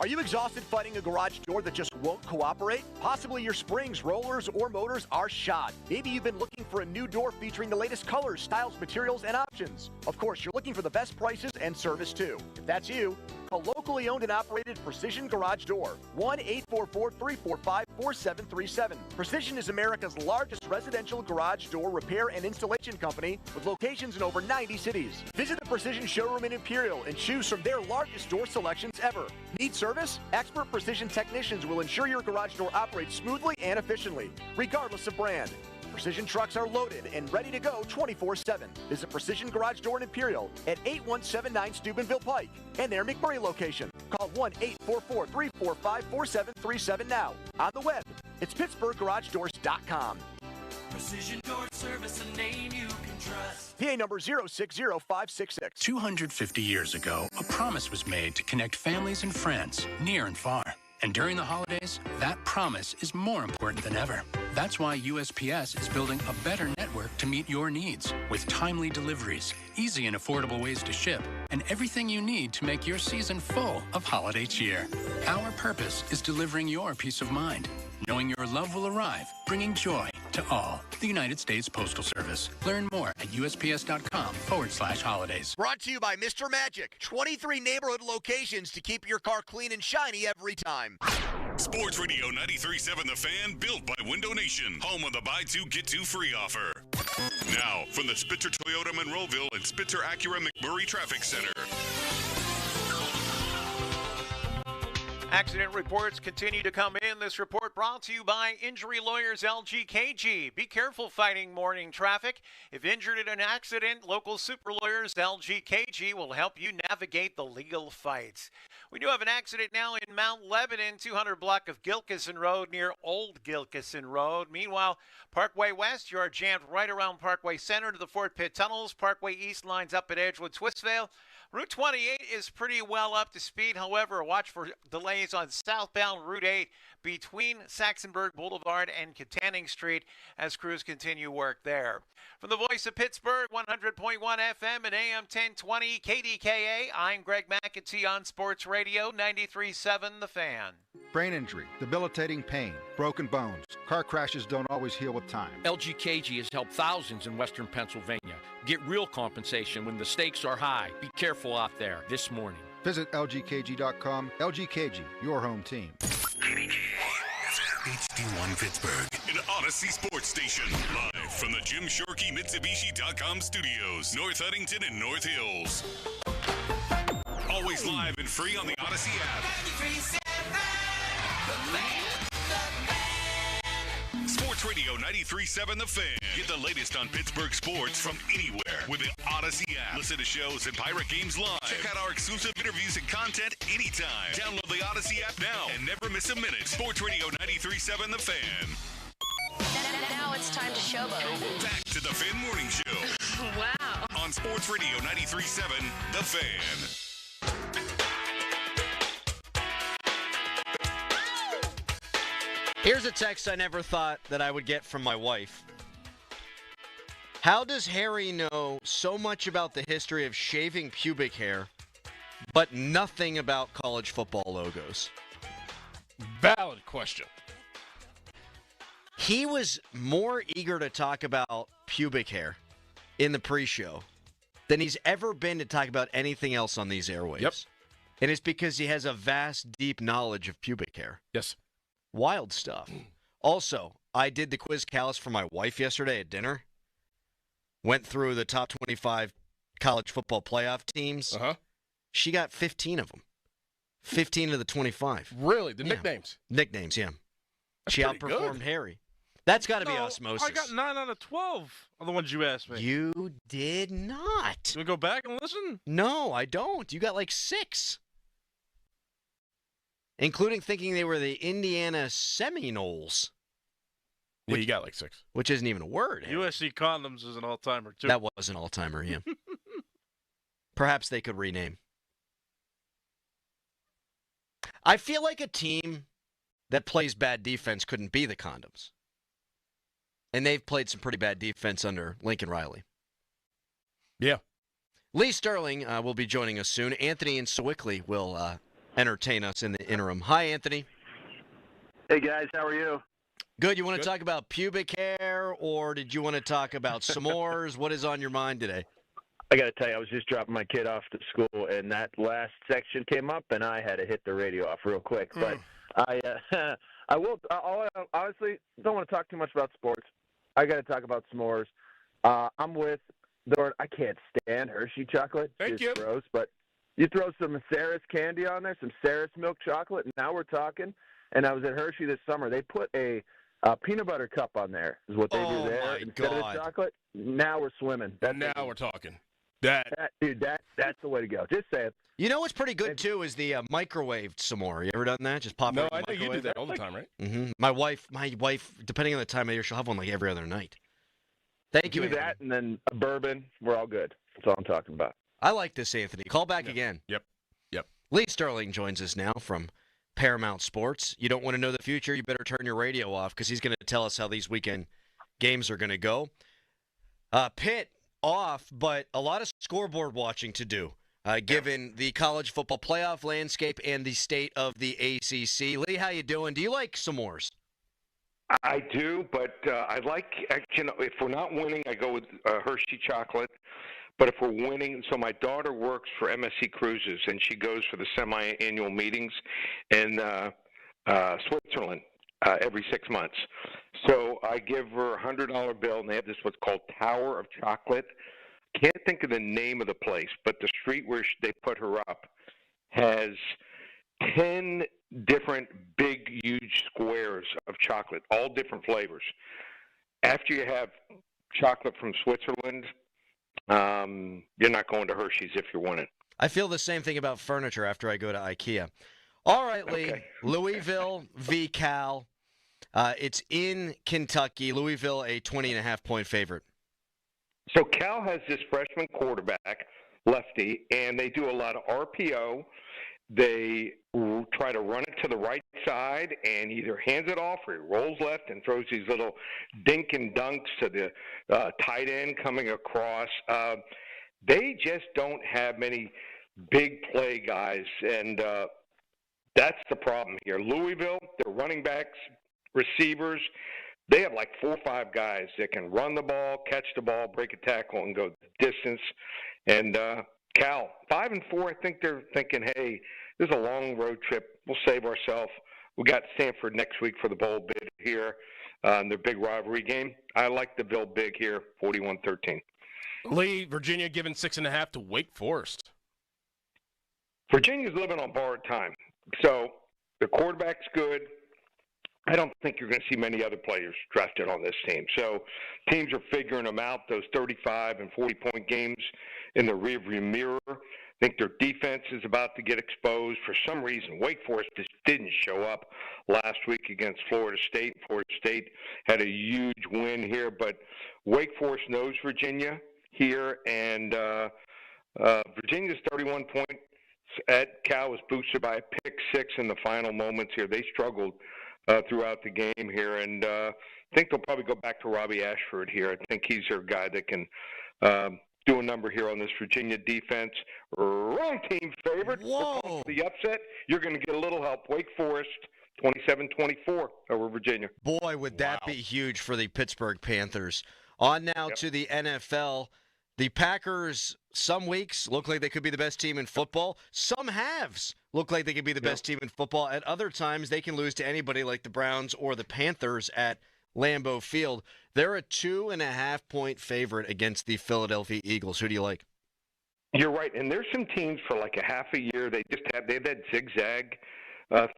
S14: Are you exhausted fighting a garage door that just won't cooperate? Possibly your springs, rollers, or motors are shot. Maybe you've been looking for a new door featuring the latest colors, styles, materials, and options. Of course, you're looking for the best prices and service too. If that's you, a locally owned and operated Precision Garage Door. 1-844-345-4737. Precision is America's largest residential garage door repair and installation company with locations in over 90 cities. Visit the Precision showroom in Imperial and choose from their largest door selections ever. Need service? Expert Precision technicians will ensure your garage door operates smoothly and efficiently, regardless of brand. Precision trucks are loaded and ready to go 24/7. Visit Precision Garage Door in Imperial at 8179 Steubenville Pike and their McMurray location. Call 1-844-345-4737 now. On the web, it's PittsburghGarageDoors.com.
S16: Precision Door Service, a name you can trust.
S14: PA number 060566.
S22: 250 years ago, a promise was made to connect families and friends near and far. And during the holidays, that promise is more important than ever. That's why USPS is building a better network to meet your needs with timely deliveries, easy and affordable ways to ship, and everything you need to make your season full of holiday cheer. Our purpose is delivering your peace of mind, knowing your love will arrive, bringing joy to all. The United States Postal Service. Learn more at USPS.com/holidays.
S14: Brought to you by Mr. Magic. 23 neighborhood locations to keep your car clean and shiny every time.
S3: Sports Radio 93.7 The Fan, built by Window Nation, home of the buy two, get two free offer. Now, from the Spitzer Toyota Monroeville and Spitzer Acura McMurray Traffic Center.
S1: Accident reports continue to come in. This report brought to you by Injury Lawyers LGKG. Be careful fighting morning traffic. If injured in an accident, local super lawyers LGKG will help you navigate the legal fights. We do have an accident now in Mount Lebanon, 200 block of Gilkison Road near Old Gilkison Road. Meanwhile, Parkway West, you are jammed right around Parkway Center to the Fort Pitt Tunnels. Parkway East lines up at Edgewood Swissvale. Route 28 is pretty well up to speed. However, watch for delays on southbound Route 8 between Saxonburg Boulevard and Katanning Street as crews continue work there. From the voice of Pittsburgh, 100.1 FM and AM 1020 KDKA, I'm Greg McAtee on Sports Radio 93.7 The Fan.
S2: Brain injury, debilitating pain, broken bones. Car crashes don't always heal with time.
S20: LGKG has helped thousands in Western Pennsylvania. Get real compensation when the stakes are high. Be careful out there this morning.
S2: Visit LGKG.com. LGKG, your home team.
S3: HD1 Pittsburgh, an Odyssey Sports Station. Live from the Jim Shorkey Mitsubishi.com studios, North Huntington and North Hills. Always live and free on the Odyssey app. Sports Radio 93.7 The Fan. Get the latest on Pittsburgh sports from anywhere with the Odyssey app. Listen to shows and Pirate Games live. Check out our exclusive interviews and content anytime. Download the Odyssey app now and never miss a minute. Sports Radio 93.7 The Fan.
S21: Now it's time to showboat.
S3: Back to the Fan Morning Show.
S21: Wow.
S3: On Sports Radio 93.7 The Fan.
S5: Here's a text I never thought that I would get from my wife. How does Harry know so much about the history of shaving pubic hair, but nothing about college football logos?
S6: Valid question.
S5: He was more eager to talk about pubic hair in the pre-show than he's ever been to talk about anything else on these airwaves.
S6: Yep.
S5: And it's because he has a vast, deep knowledge of pubic hair.
S6: Yes.
S5: Wild stuff. Also, I did the quiz callus for my wife yesterday at dinner. Went through the top 25 college football playoff teams.
S6: Uh-huh.
S5: She got 15 of them. 15 of the 25.
S6: Really? The nicknames?
S5: Nicknames, yeah.
S6: That's
S5: she
S6: pretty
S5: outperformed
S6: good.
S5: Harry. That's got to be osmosis.
S7: I got 9 out of 12 on the ones you asked me.
S5: You did not.
S7: Can we go back and listen?
S5: No, I don't. You got like 6. Including thinking they were the Indiana Seminoles.
S6: Yeah, you got like 6.
S5: Which isn't even a word.
S7: USC Condoms is an all-timer, too.
S5: That was an all-timer, yeah. Perhaps they could rename. I feel like a team that plays bad defense couldn't be the Condoms. And they've played some pretty bad defense under Lincoln Riley.
S6: Yeah.
S5: Lee Sterling will be joining us soon. Anthony and Sewickley will entertain us in the interim. Hi, Anthony.
S23: Hey, guys. How are you?
S5: Good. You want to talk about pubic hair, or did you want to talk about s'mores? What is on your mind today?
S23: I got to tell you, I was just dropping my kid off to school, and that last section came up, and I had to hit the radio off real quick. But I will. Honestly, don't want to talk too much about sports. I got to talk about s'mores. I'm with Dora. I can't stand Hershey chocolate.
S6: Thank
S23: it's
S6: you.
S23: Gross, but you throw some Ceres candy on there, some Ceres milk chocolate, and now we're talking. And I was at Hershey this summer. They put a peanut butter cup on there. Is what they do there instead of the chocolate. Now we're swimming.
S6: Now we're talking.
S23: That's the way to go. Just say it.
S5: You know what's pretty good, too, is the microwaved s'more. You ever done that? Just pop it in the
S6: I know you do
S5: microwave?
S6: that all the time, right?
S5: Mm-hmm. My wife, depending on the time of year, she'll have one like every other night. Thank you,
S23: Do
S5: Anthony.
S23: that, and then a bourbon. We're all good. That's all I'm talking about.
S5: I like this, Anthony. Call back again.
S6: Yep.
S5: Lee Sterling joins us now from Paramount Sports. You don't want to know the future, you better turn your radio off because he's going to tell us how these weekend games are going to go. Pitt off, but a lot of scoreboard watching to do, given the college football playoff landscape and the state of the ACC. Lee, how you doing? Do you like s'mores?
S24: I do, but I like, if we're not winning, I go with Hershey chocolate. But if we're winning, so my daughter works for MSC Cruises, and she goes for the semi-annual meetings in Switzerland every 6 months. So I give her a $100 bill, and they have this what's called Tower of Chocolate. Can't think of the name of the place, but the street where they put her up has 10 different big, huge squares of chocolate, all different flavors. After you have chocolate from Switzerland, you're not going to Hershey's if you're winning.
S5: I feel the same thing about furniture after I go to IKEA. All right, Lee.
S24: Okay.
S5: Louisville v. Cal. It's in Kentucky. Louisville, a 20.5-point favorite.
S24: So Cal has this freshman quarterback, lefty, and they do a lot of RPO. they try to run it to the right side and either hands it off or he rolls left and throws these little dink and dunks to the tight end coming across. They just don't have many big play guys, and that's the problem here. Louisville, their running backs, receivers, they have like 4 or 5 guys that can run the ball, catch the ball, break a tackle, and go the distance. And Cal, 5-4, I think they're thinking, hey, this is a long road trip. We'll save ourselves. We got Stanford next week for the bowl bid here, their big rivalry game. I like the Bill big here, 41-13.
S6: Lee, Virginia giving 6.5 to Wake Forest.
S24: Virginia's living on borrowed time. So the quarterback's good. I don't think you're going to see many other players drafted on this team. So teams are figuring them out, those 35 and 40-point games in the rearview mirror. I think their defense is about to get exposed. For some reason, Wake Forest just didn't show up last week against Florida State. Florida State had a huge win here, but Wake Forest knows Virginia here, and Virginia's 31 points at Cal was boosted by a pick six in the final moments here. They struggled throughout the game here, and I think they'll probably go back to Robbie Ashford here. I think he's their guy that can do a number here on this Virginia defense. Wrong team favorite.
S5: Whoa.
S24: The upset, you're going to get a little help. Wake Forest, 27-24 over Virginia.
S5: Boy, would that be huge for the Pittsburgh Panthers. On now to the NFL. The Packers, some weeks, look like they could be the best team in football. Some halves look like they could be the best team in football. At other times, they can lose to anybody like the Browns or the Panthers at Lambeau Field. They're a 2.5-point favorite against the Philadelphia Eagles. Who do you like?
S24: You're right, and there's some teams for like a half a year. They've that zigzag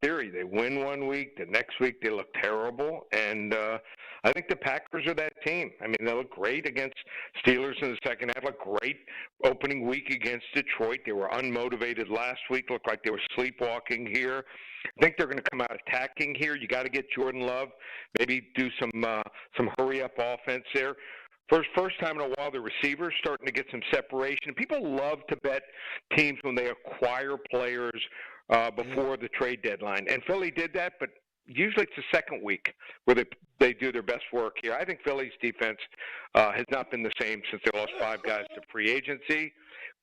S24: theory. They win one week, the next week they look terrible, and I think the Packers are that team. I mean, they look great against Steelers in the second half. Look great opening week against Detroit. They were unmotivated last week. Looked like they were sleepwalking here. I think they're going to come out attacking here. You got to get Jordan Love. Maybe do some hurry up offense there. First time in a while, the receivers starting to get some separation. People love to bet teams when they acquire players before the trade deadline, and Philly did that, but usually it's the second week where they do their best work here. I think Philly's defense has not been the same since they lost 5 guys to free agency.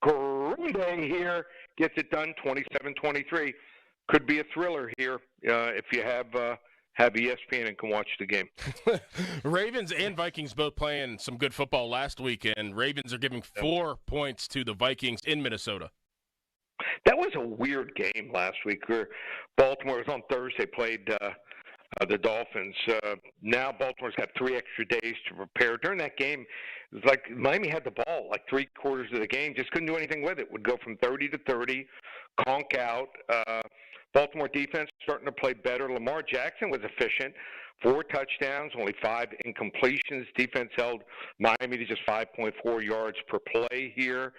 S24: Green Bay here gets it done, 27-23. Could be a thriller here if you have ESPN and can watch the game.
S6: Ravens and Vikings both playing some good football last weekend. Ravens are giving 4 points to the Vikings in Minnesota.
S24: That was a weird game last week where Baltimore was on Thursday, played the Dolphins. Now Baltimore's got 3 extra days to prepare. During that game, it was like Miami had the ball like 3/4 of the game, just couldn't do anything with it. Would go from 30 to 30, conk out. Baltimore defense starting to play better. Lamar Jackson was efficient. 4 touchdowns, only 5 incompletions. Defense held Miami to just 5.4 yards per play here.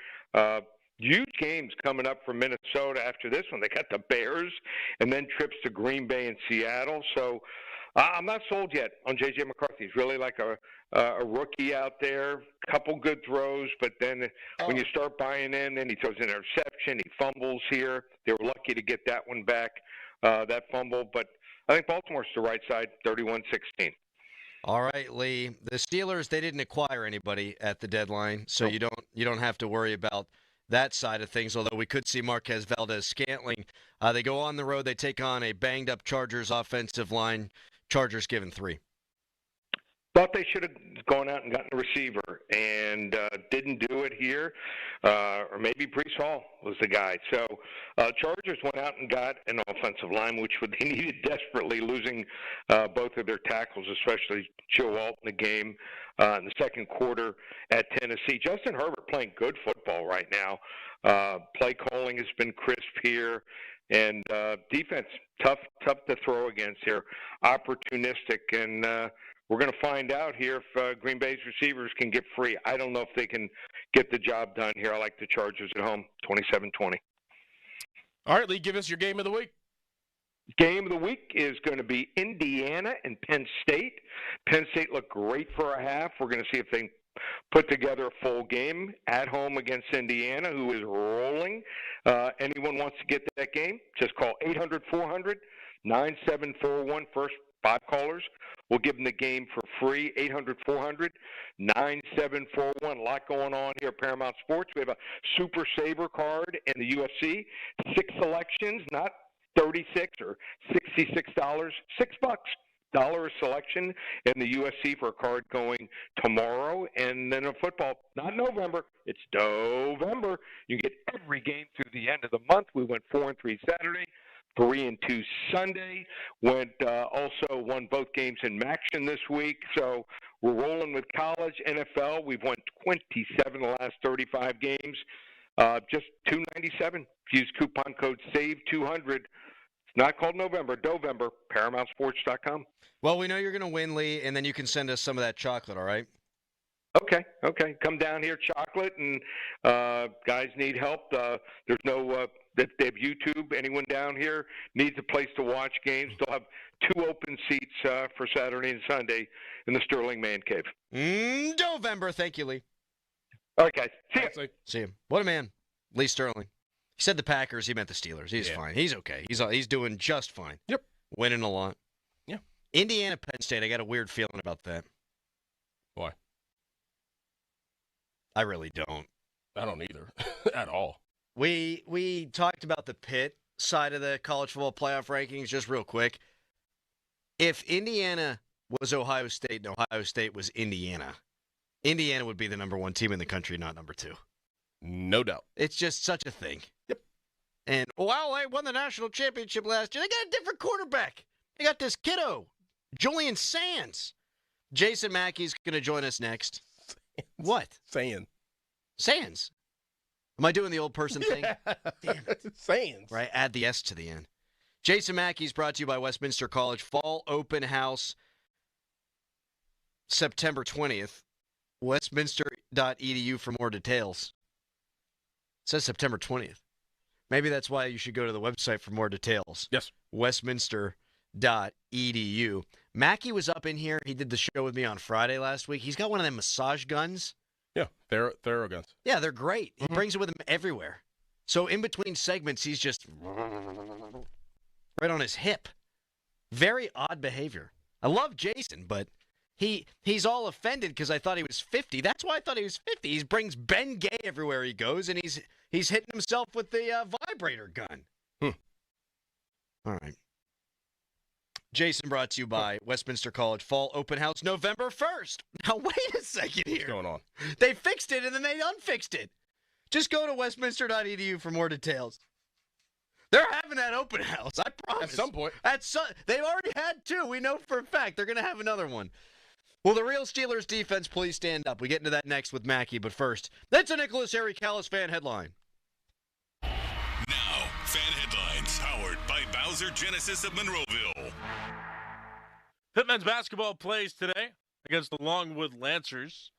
S24: Huge games coming up for Minnesota after this one. They got the Bears and then trips to Green Bay and Seattle. So I'm not sold yet on J.J. McCarthy. He's really like a rookie out there. Couple good throws, but then when you start buying in, then he throws an interception. He fumbles here. They were lucky to get that one back, that fumble. But I think Baltimore's the right side, 31-16.
S5: All right, Lee. The Steelers, they didn't acquire anybody at the deadline, so you don't have to worry about that side of things, although we could see Marquez Valdez-Scantling. They go on the road. They take on a banged-up Chargers offensive line. Chargers given 3.
S24: Thought they should have gone out and gotten a receiver and didn't do it here. Or maybe Breece Hall was the guy. So Chargers went out and got an offensive line, which they needed desperately, losing both of their tackles, especially Joe Alt in the game in the second quarter at Tennessee. Justin Herbert playing good football right now. Play calling has been crisp here. And defense, tough to throw against here, opportunistic. And we're going to find out here if Green Bay's receivers can get free. I don't know if they can get the job done here. I like the Chargers at home, 27-20.
S6: All right, Lee, give us your game of the week.
S24: Game of the week is going to be Indiana and Penn State. Penn State looked great for a half. We're going to see if they put together a full game at home against Indiana, who is rolling. Anyone wants to get that game, just call 800-400-9741. First 5 callers, we'll give them the game for free, 800-400-9741. A lot going on here at Paramount Sports. We have a Super Saver card in the UFC. 6 selections, not $36 or $66, $6. $1 a selection in the UFC for a card going tomorrow. And then a football, not November, it's November. You get every game through the end of the month. We went 4-3 Saturday, 3-2 Sunday. Also won both games in Maction this week. So we're rolling with college, NFL. We've won 27 of the last 35 games. Just $297. Use coupon code SAVE200. It's not called November, ParamountSports.com.
S5: Well, we know you're going to win, Lee, and then you can send us some of that chocolate, all right?
S24: Okay. Come down here, chocolate, and guys need help. There's no they have YouTube. Anyone down here needs a place to watch games. They'll have 2 open seats for Saturday and Sunday in the Sterling Man Cave.
S5: November. Thank you, Lee.
S24: All right, guys. See you.
S5: See him. What a man. Lee Sterling. He said the Packers. He meant the Steelers. He's fine. He's okay. He's doing just fine.
S6: Yep.
S5: Winning a lot.
S6: Yeah.
S5: Indiana, Penn State. I got a weird feeling about that.
S6: Why?
S5: I really don't.
S6: I don't either. At all.
S5: We talked about the Pitt side of the college football playoff rankings just real quick. If Indiana was Ohio State and Ohio State was Indiana, Indiana would be the number 1 team in the country, not number 2.
S6: No doubt.
S5: It's just such a thing.
S6: Yep.
S5: And, well, they won the national championship last year. They got a different quarterback. They got this kiddo, Julian Sands. Jason Mackey's going to join us next. What? Sands. Am I doing the old person thing? Damn it.
S6: Sands.
S5: Right, add the S to the end. Jason Mackey's brought to you by Westminster College. Fall open house, September 20th. Westminster.edu for more details. It says September 20th. Maybe that's why you should go to the website for more details.
S6: Yes.
S5: Westminster.edu. Mackey was up in here. He did the show with me on Friday last week. He's got one of them massage guns.
S6: Yeah, Thero guns.
S5: Yeah, they're great. He brings it with him everywhere. So in between segments, he's just right on his hip. Very odd behavior. I love Jason, but he's all offended because I thought he was 50. That's why I thought he was 50. He brings Ben Gay everywhere he goes, and he's hitting himself with the vibrator gun. All right. Jason brought to you by Westminster College Fall Open House November 1st. Now, wait a second here.
S6: What's going on?
S5: They fixed it, and then they unfixed it. Just go to westminster.edu for more details. They're having that open house, I promise.
S6: At some point.
S5: They've already had 2. We know for a fact they're going to have another one. Will the real Steelers defense please stand up? We get into that next with Mackey, but first, that's a Nicholas Harry Callis fan headline.
S3: Now, fan headlines powered by Bowser Genesis of Monroeville.
S7: Pitt men's basketball plays today against the Longwood Lancers.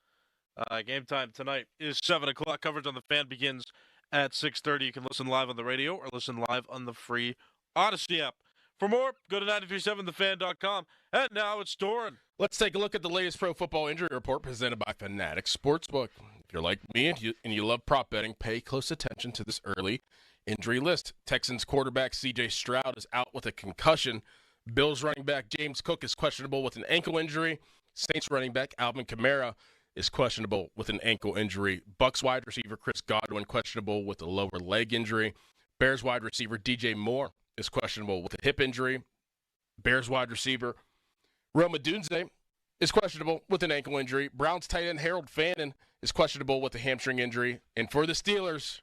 S7: Game time tonight is 7 o'clock. Coverage on the Fan begins at 6:30. You can listen live on the radio or listen live on the free Odyssey app. For more, go to 937thefan.com. And now it's Doran.
S6: Let's take a look at the latest pro football injury report presented by Fanatics Sportsbook. If you're like me and you love prop betting, pay close attention to this early injury list. Texans quarterback C.J. Stroud is out with a concussion. Bills running back James Cook is questionable with an ankle injury. Saints running back Alvin Kamara is questionable with an ankle injury. Bucks wide receiver Chris Godwin questionable with a lower leg injury. Bears wide receiver DJ Moore is questionable with a hip injury. Bears wide receiver Rome Odunze is questionable with an ankle injury. Browns tight end Harold Fannin is questionable with a hamstring injury. And for the Steelers,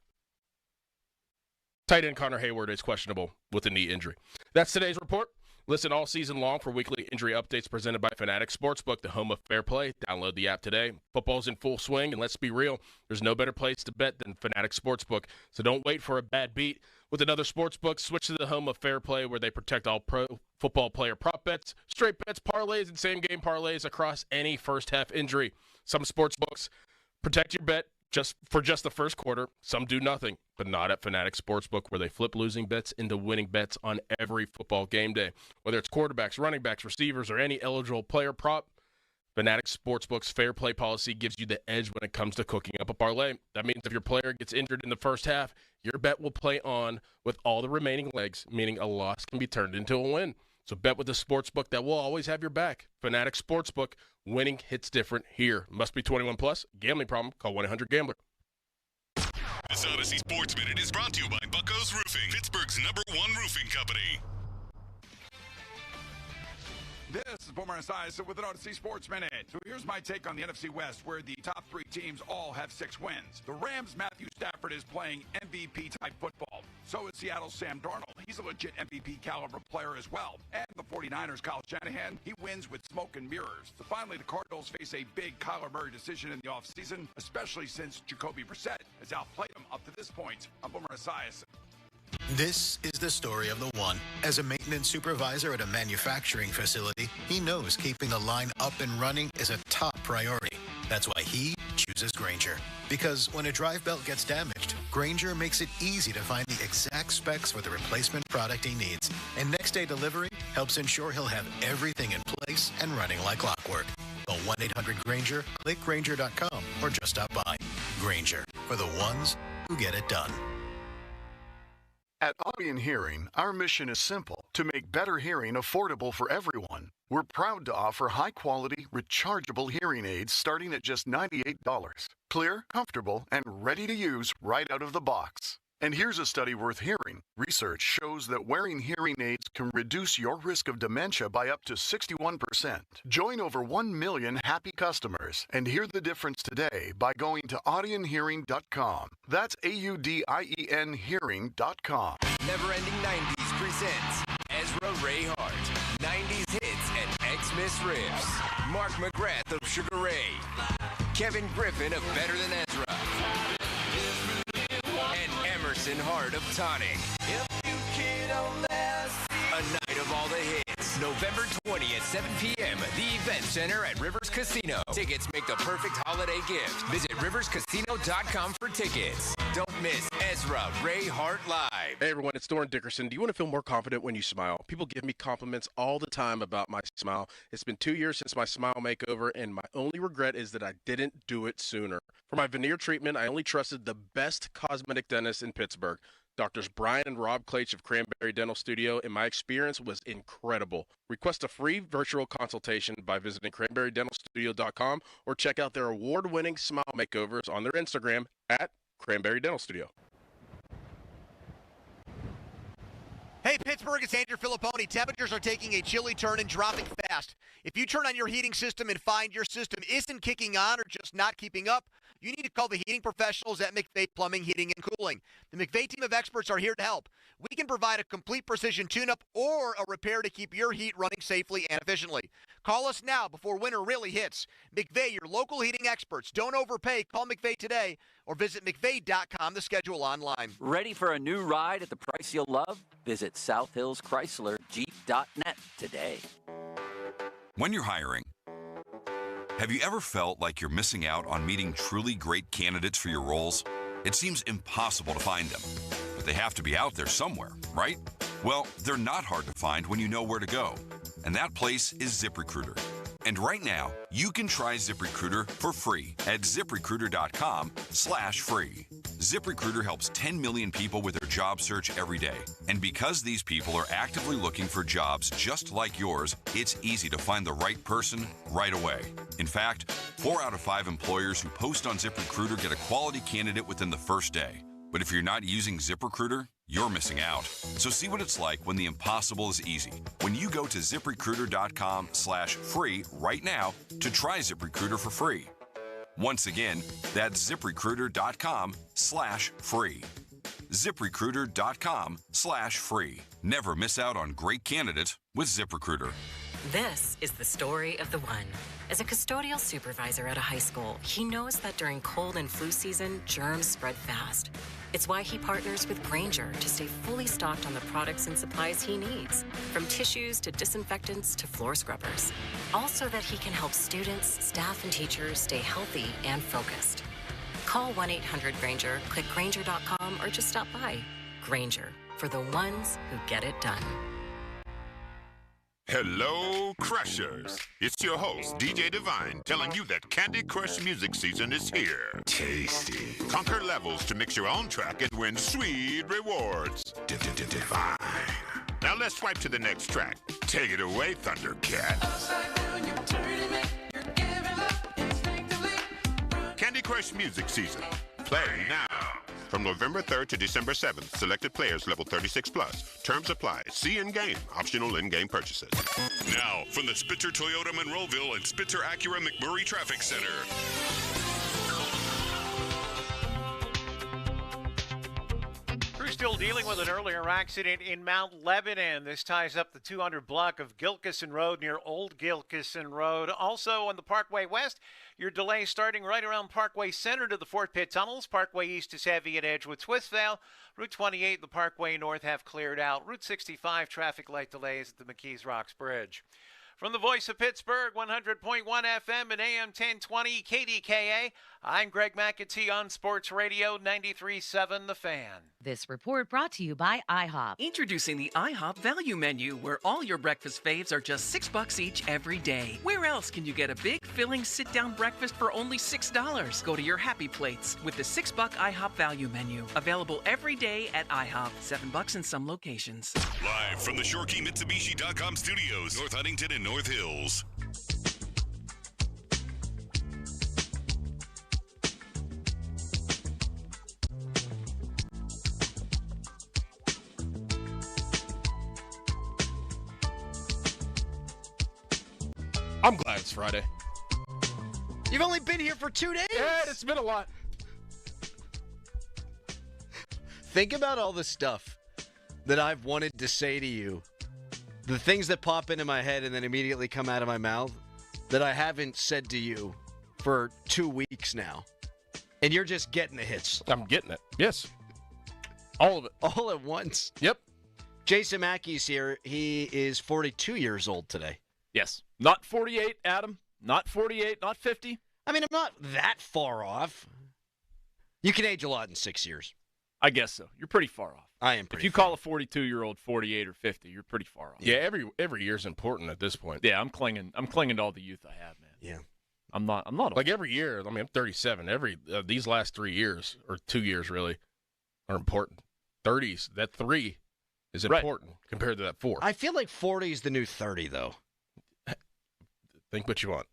S6: tight end Connor Hayward is questionable with a knee injury. That's today's report. Listen all season long for weekly injury updates presented by Fanatics Sportsbook, the home of fair play. Download the app today. Football's in full swing, and let's be real, there's no better place to bet than Fanatics Sportsbook. So don't wait for a bad beat. With another sportsbook, switch to the home of fair play where they protect all pro football player prop bets, straight bets, parlays, and same-game parlays across any first-half injury. Some sportsbooks protect your bet just the first quarter. Some do nothing, but not at Fanatics Sportsbook, where they flip losing bets into winning bets on every football game day. Whether it's quarterbacks, running backs, receivers, or any eligible player prop, Fanatics Sportsbook's fair play policy gives you the edge when it comes to cooking up a parlay. That means if your player gets injured in the first half, your bet will play on with all the remaining legs, meaning a loss can be turned into a win. So bet with a sportsbook that will always have your back. Fanatics Sportsbook, winning hits different here. Must be 21 plus. Gambling problem? Call 1-800-GAMBLER.
S3: This Odyssey Sports Minute is brought to you by Bucco's Roofing, Pittsburgh's #1 roofing company.
S4: This is Boomer Esiason with an Odyssey Sports Minute. So here's my take on the NFC West, where the top 3 teams all have 6 wins. The Rams' Matthew Stafford is playing MVP-type football. So is Seattle's Sam Darnold. He's a legit MVP-caliber player as well. And the 49ers' Kyle Shanahan, he wins with smoke and mirrors. So finally, the Cardinals face a big Kyler Murray decision in the offseason, especially since Jacoby Brissett has outplayed him up to this point. I'm Boomer Esiason.
S8: This is the story of the one. As a maintenance supervisor at a manufacturing facility, he knows keeping the line up and running is a top priority. That's why he chooses Grainger. Because when a drive belt gets damaged, Grainger makes it easy to find the exact specs for the replacement product he needs. And next day delivery helps ensure he'll have everything in place and running like clockwork. Call 1-800-GRAINGER, click Grainger.com, or just stop by. Grainger, for the ones who get it done.
S11: At Audion Hearing, our mission is simple: to make better hearing affordable for everyone. We're proud to offer high-quality, rechargeable hearing aids starting at just $98. Clear, comfortable, and ready to use right out of the box. And here's a study worth hearing. Research shows that wearing hearing aids can reduce your risk of dementia by up to 61%. Join over 1 million happy customers and hear the difference today by going to audionhearing.com. That's AUDIEN hearing.com.
S13: Never Ending 90s presents Ezra Ray Hart, 90s hits and Xmas riffs. Mark McGrath of Sugar Ray, Kevin Griffin of Better Than Ezra, and Emerson Hart of Tonic. A night of all the hits. November 20th, 7 p.m. The Event Center at Rivers Casino. Tickets make the perfect holiday gift. Visit riverscasino.com for tickets. Don't miss Ezra Ray Hart Live.
S6: Hey everyone, it's Doran Dickerson. Do you want to feel more confident when you smile? People give me compliments all the time about my smile. It's been 2 years since my smile makeover, and my only regret is that I didn't do it sooner. For my veneer treatment, I only trusted the best cosmetic dentist in Pittsburgh. Doctors Brian and Rob Claich of Cranberry Dental Studio, and my experience was incredible. Request a free virtual consultation by visiting cranberrydentalstudio.com or check out their award-winning smile makeovers on their Instagram at Cranberry Dental Studio.
S14: Hey, Pittsburgh, it's Andrew Filipponi. Temperatures are taking a chilly turn and dropping fast. If you turn on your heating system and find your system isn't kicking on or just not keeping up, you need to call the heating professionals at McVeigh Plumbing, Heating, and Cooling. The McVeigh team of experts are here to help. We can provide a complete precision tune-up or a repair to keep your heat running safely and efficiently. Call us now before winter really hits. McVeigh, your local heating experts. Don't overpay. Call McVeigh today or visit McVeigh.com to schedule online.
S19: Ready for a new ride at the price you'll love? Visit South Hills Chrysler Jeep.net today.
S25: When you're hiring, have you ever felt like you're missing out on meeting truly great candidates for your roles? It seems impossible to find them, but they have to be out there somewhere, right? Well, they're not hard to find when you know where to go, and that place is ZipRecruiter. And right now, you can try ZipRecruiter for free at ZipRecruiter.com/free. ZipRecruiter helps 10 million people with their job search every day. And because these people are actively looking for jobs just like yours, it's easy to find the right person right away. In fact, 4 out of 5 employers who post on ZipRecruiter get a quality candidate within the first day. But if you're not using ZipRecruiter, you're missing out. So see what it's like when the impossible is easy. When you go to ZipRecruiter.com/free right now to try ZipRecruiter for free. Once again, that's ZipRecruiter.com/free. ZipRecruiter.com/free. Never miss out on great candidates with ZipRecruiter.
S26: This is the story of the one. As a custodial supervisor at a high school, he knows that during cold and flu season, germs spread fast. It's why he partners with Grainger to stay fully stocked on the products and supplies he needs, from tissues to disinfectants to floor scrubbers. All so that he can help students, staff, and teachers stay healthy and focused. Call 1-800-GRAINGER, click Grainger.com, or just stop by. Grainger, for the ones who get it done.
S9: Hello, Crushers. It's your host, DJ Divine, telling you that Candy Crush music season is here. Tasty. Conquer levels to mix your own track and win sweet rewards. Divine. Now let's swipe to the next track. Take it away, Thundercat. Candy Crush music season. Play now. From November 3rd to December 7th, selected players level 36 plus. Terms apply. See in-game. Optional in-game purchases.
S3: Now, from the Spitzer Toyota Monroeville and Spitzer Acura McMurray Traffic Center.
S1: Crew still dealing with an earlier accident in Mount Lebanon. This ties up the 200 block of Gilkison Road near Old Gilkison Road. Also on the Parkway West, your delay starting right around Parkway Center to the Fort Pitt Tunnels. Parkway East is heavy at Edgewood Swissvale. Route 28 and the Parkway North have cleared out. Route 65 traffic light delays at the McKees Rocks Bridge. From the voice of Pittsburgh, 100.1 FM and AM 1020 KDKA, I'm Greg McAtee on Sports Radio 93.7 The Fan.
S10: This report brought to you by IHOP.
S12: Introducing the IHOP Value Menu, where all your breakfast faves are just $6 each every day. Where else can you get a big, filling, sit-down breakfast for only $6? Go to your happy plates with the $6 IHOP Value Menu. Available every day at IHOP. $7 in some locations.
S3: Live from the ShoreKeyMitsubishi.com studios, North Huntington and North Hills.
S6: I'm glad it's Friday.
S5: You've only been here for 2 days.
S6: Yeah, it's been a lot.
S5: Think about all the stuff that I've wanted to say to you. The things that pop into my head and then immediately come out of my mouth that I haven't said to you for 2 weeks now. And you're just getting the hits.
S6: I'm getting it. Yes. All of it.
S5: All at once.
S6: Yep.
S5: Jason Mackey's here. He is 42 years old today.
S15: Yes. Not 48, Adam. Not 48, not 50.
S5: I mean, I'm not that far off. You can age a lot in 6 years.
S15: I guess so. You're pretty far off.
S5: I am pretty
S15: If you call a 42-year-old 48 or 50, you're pretty far off.
S6: Yeah, every year's important at this point.
S15: Yeah, I'm clinging to all the youth I have, man.
S5: Yeah.
S15: I'm not old.
S6: Like every year, I mean, I'm 37. These last 3 years, or 2 years really, are important. 30s, that 3 is important compared to that 4.
S5: I feel like 40 is the new 30, though.
S6: Think what you want.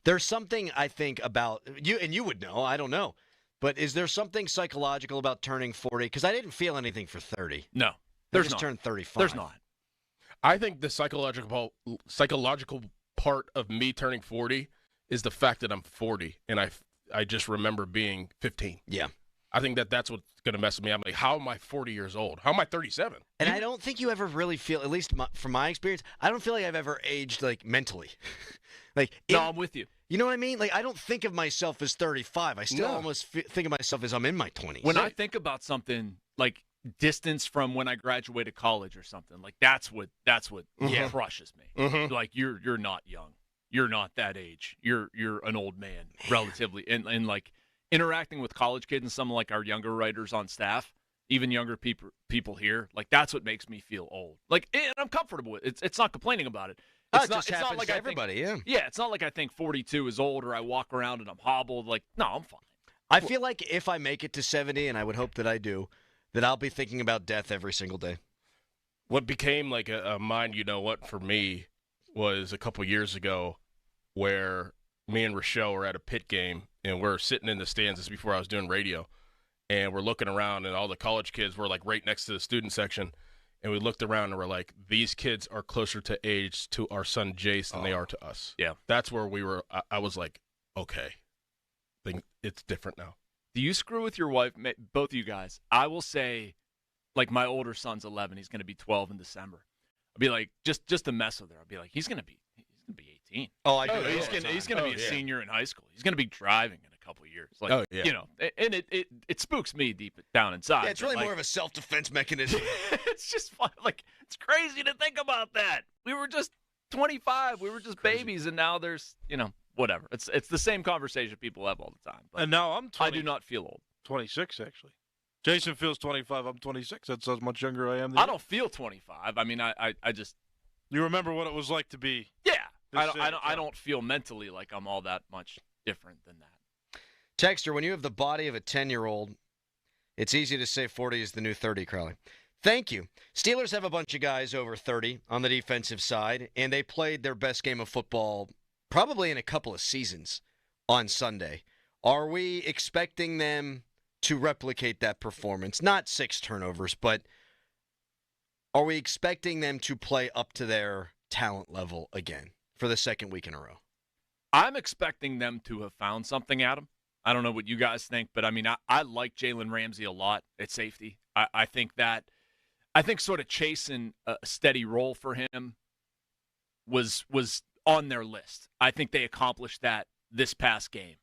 S5: There's something I think about you, and you would know. I don't know, but is there something psychological about turning 40? Because I didn't feel anything for 30.
S15: No,
S5: there's just turned 35.
S15: There's not.
S6: I think the psychological part of me turning 40 is the fact that I'm 40, and I just remember being 15.
S5: Yeah.
S6: I think that's what's going to mess with me. I'm like, how am I 40 years old? How am I 37?
S5: And I don't think you ever really feel, at least from my experience, I don't feel like I've ever aged, like, mentally.
S15: No, I'm with you.
S5: You know what I mean? Like, I don't think of myself as 35. I still almost think of myself as I'm in my 20s.
S15: When I think about something like distance from when I graduated college or something, like that's what crushes me.
S6: Mm-hmm.
S15: Like you're not young. You're not that age. You're an old man. Relatively. And like interacting with college kids and some like our younger writers on staff, even younger people here, like that's what makes me feel old. Like, and I'm comfortable with it. It's not complaining about it.
S5: It just happens to everybody,
S15: Yeah, it's not like I think 42 is old or I walk around and I'm hobbled. Like, no, I'm fine.
S5: I feel like if I make it to 70, and I would hope that I do, that I'll be thinking about death every single day.
S6: What became like a mind, you know what, for me was a couple years ago where me and Rochelle were at a Pitt game, and we're sitting in the stands. This is before I was doing radio, and we're looking around, and all the college kids were like right next to the student section. And we looked around and we're like, these kids are closer to age to our son Jace than they are to us.
S15: Yeah.
S6: That's where we were. I was like, okay, it's different now.
S15: Do you screw with your wife, both of you guys? I will say, like, my older son's 11. He's going to be 12 in December. I'll be like, just to mess with her. I'll be like, he's going to be 18.
S5: Oh, I do.
S15: He's going to be a senior in high school. He's going to be driving in a couple years. Like, you know, and it spooks me deep down inside.
S5: Yeah, it's really more of a self-defense mechanism.
S15: It's just fun. Like, it's crazy to think about that. We were just 25. We were just babies, and now there's, you know, whatever. It's the same conversation people have all the time. But
S7: and now I'm 20,
S15: I do not feel old.
S7: 26, actually. Jason feels 25. I'm 26. That's how much younger I am than
S15: I
S7: you.
S15: don't feel 25. I mean, I just
S7: You remember what it was like to be.
S15: Yeah. I don't feel mentally like I'm all that much different than that.
S5: Texter, when you have the body of a 10-year-old, it's easy to say 40 is the new 30, Crowley. Thank you. Steelers have a bunch of guys over 30 on the defensive side, and they played their best game of football probably in a couple of seasons on Sunday. Are we expecting them to replicate that performance? Not 6 turnovers, but are we expecting them to play up to their talent level again for the second week in a row?
S15: I'm expecting them to have found something, Adam. I don't know what you guys think, but I like Jalen Ramsey a lot at safety. I think sort of chasing a steady role for him was on their list. I think they accomplished that this past game.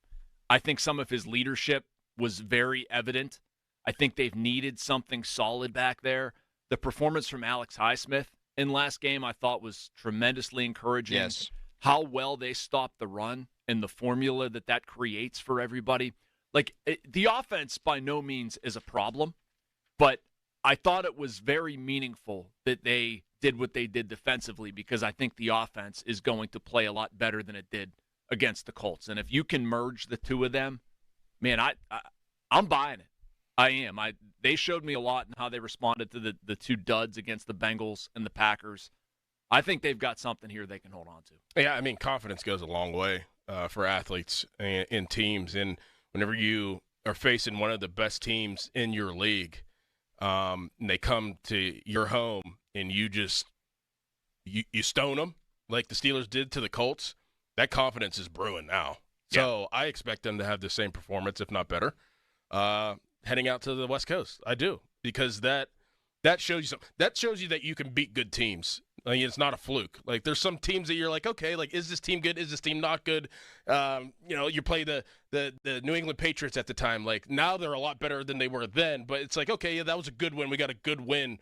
S15: I think some of his leadership was very evident. I think they've needed something solid back there. The performance from Alex Highsmith in last game I thought was tremendously encouraging.
S5: Yes.
S15: How well they stopped the run and the formula that creates for everybody. The offense by no means is a problem, but I thought it was very meaningful that they did what they did defensively, because I think the offense is going to play a lot better than it did against the Colts. And if you can merge the two of them, man, I'm buying it. I am. They showed me a lot in how they responded to the two duds against the Bengals and the Packers. I think they've got something here they can hold on to.
S6: Yeah, I mean, confidence goes a long way for athletes and teams. And whenever you are facing one of the best teams in your league, and they come to your home and you stone them like the Steelers did to the Colts, that confidence is brewing now. So I expect them to have the same performance, if not better, heading out to the West Coast. I do, because that shows you something. That shows you that you can beat good teams. It's not a fluke. There's some teams that you're like, okay, is this team good? Is this team not good? You play the New England Patriots at the time. Now they're a lot better than they were then. But it's okay, yeah, that was a good win. We got a good win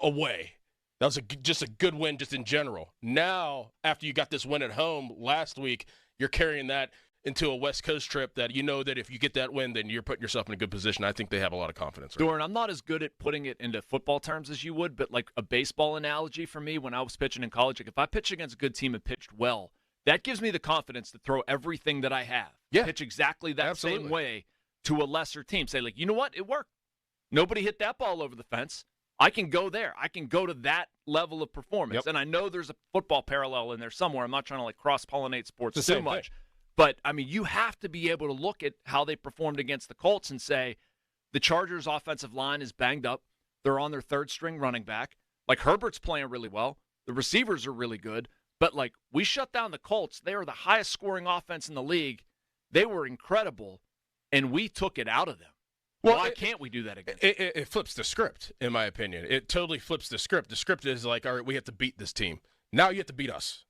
S6: away. That was just a good win just in general. Now, after you got this win at home last week, you're carrying that into a West Coast trip that you know that if you get that win, then you're putting yourself in a good position. I think they have a lot of confidence.
S15: Doran, I'm not as good at putting it into football terms as you would, but a baseball analogy for me when I was pitching in college, if I pitch against a good team and pitched well, that gives me the confidence to throw everything that I have.
S6: Yeah.
S15: Pitch exactly that
S6: Absolutely.
S15: same way to a lesser team. Say, you know what? It worked. Nobody hit that ball over the fence. I can go there. I can go to that level of performance.
S6: Yep.
S15: And I know there's a football parallel in there somewhere. I'm not trying to cross-pollinate sports
S6: It's the
S15: too
S6: same
S15: much.
S6: thing.
S15: But, you have to be able to look at how they performed against the Colts and say, the Chargers' offensive line is banged up. They're on their third-string running back. Herbert's playing really well. The receivers are really good. But, we shut down the Colts. They are the highest-scoring offense in the league. They were incredible, and we took it out of them. Why can't we do that again?
S6: It flips the script, in my opinion. It totally flips the script. The script is all right, we have to beat this team. Now you have to beat us.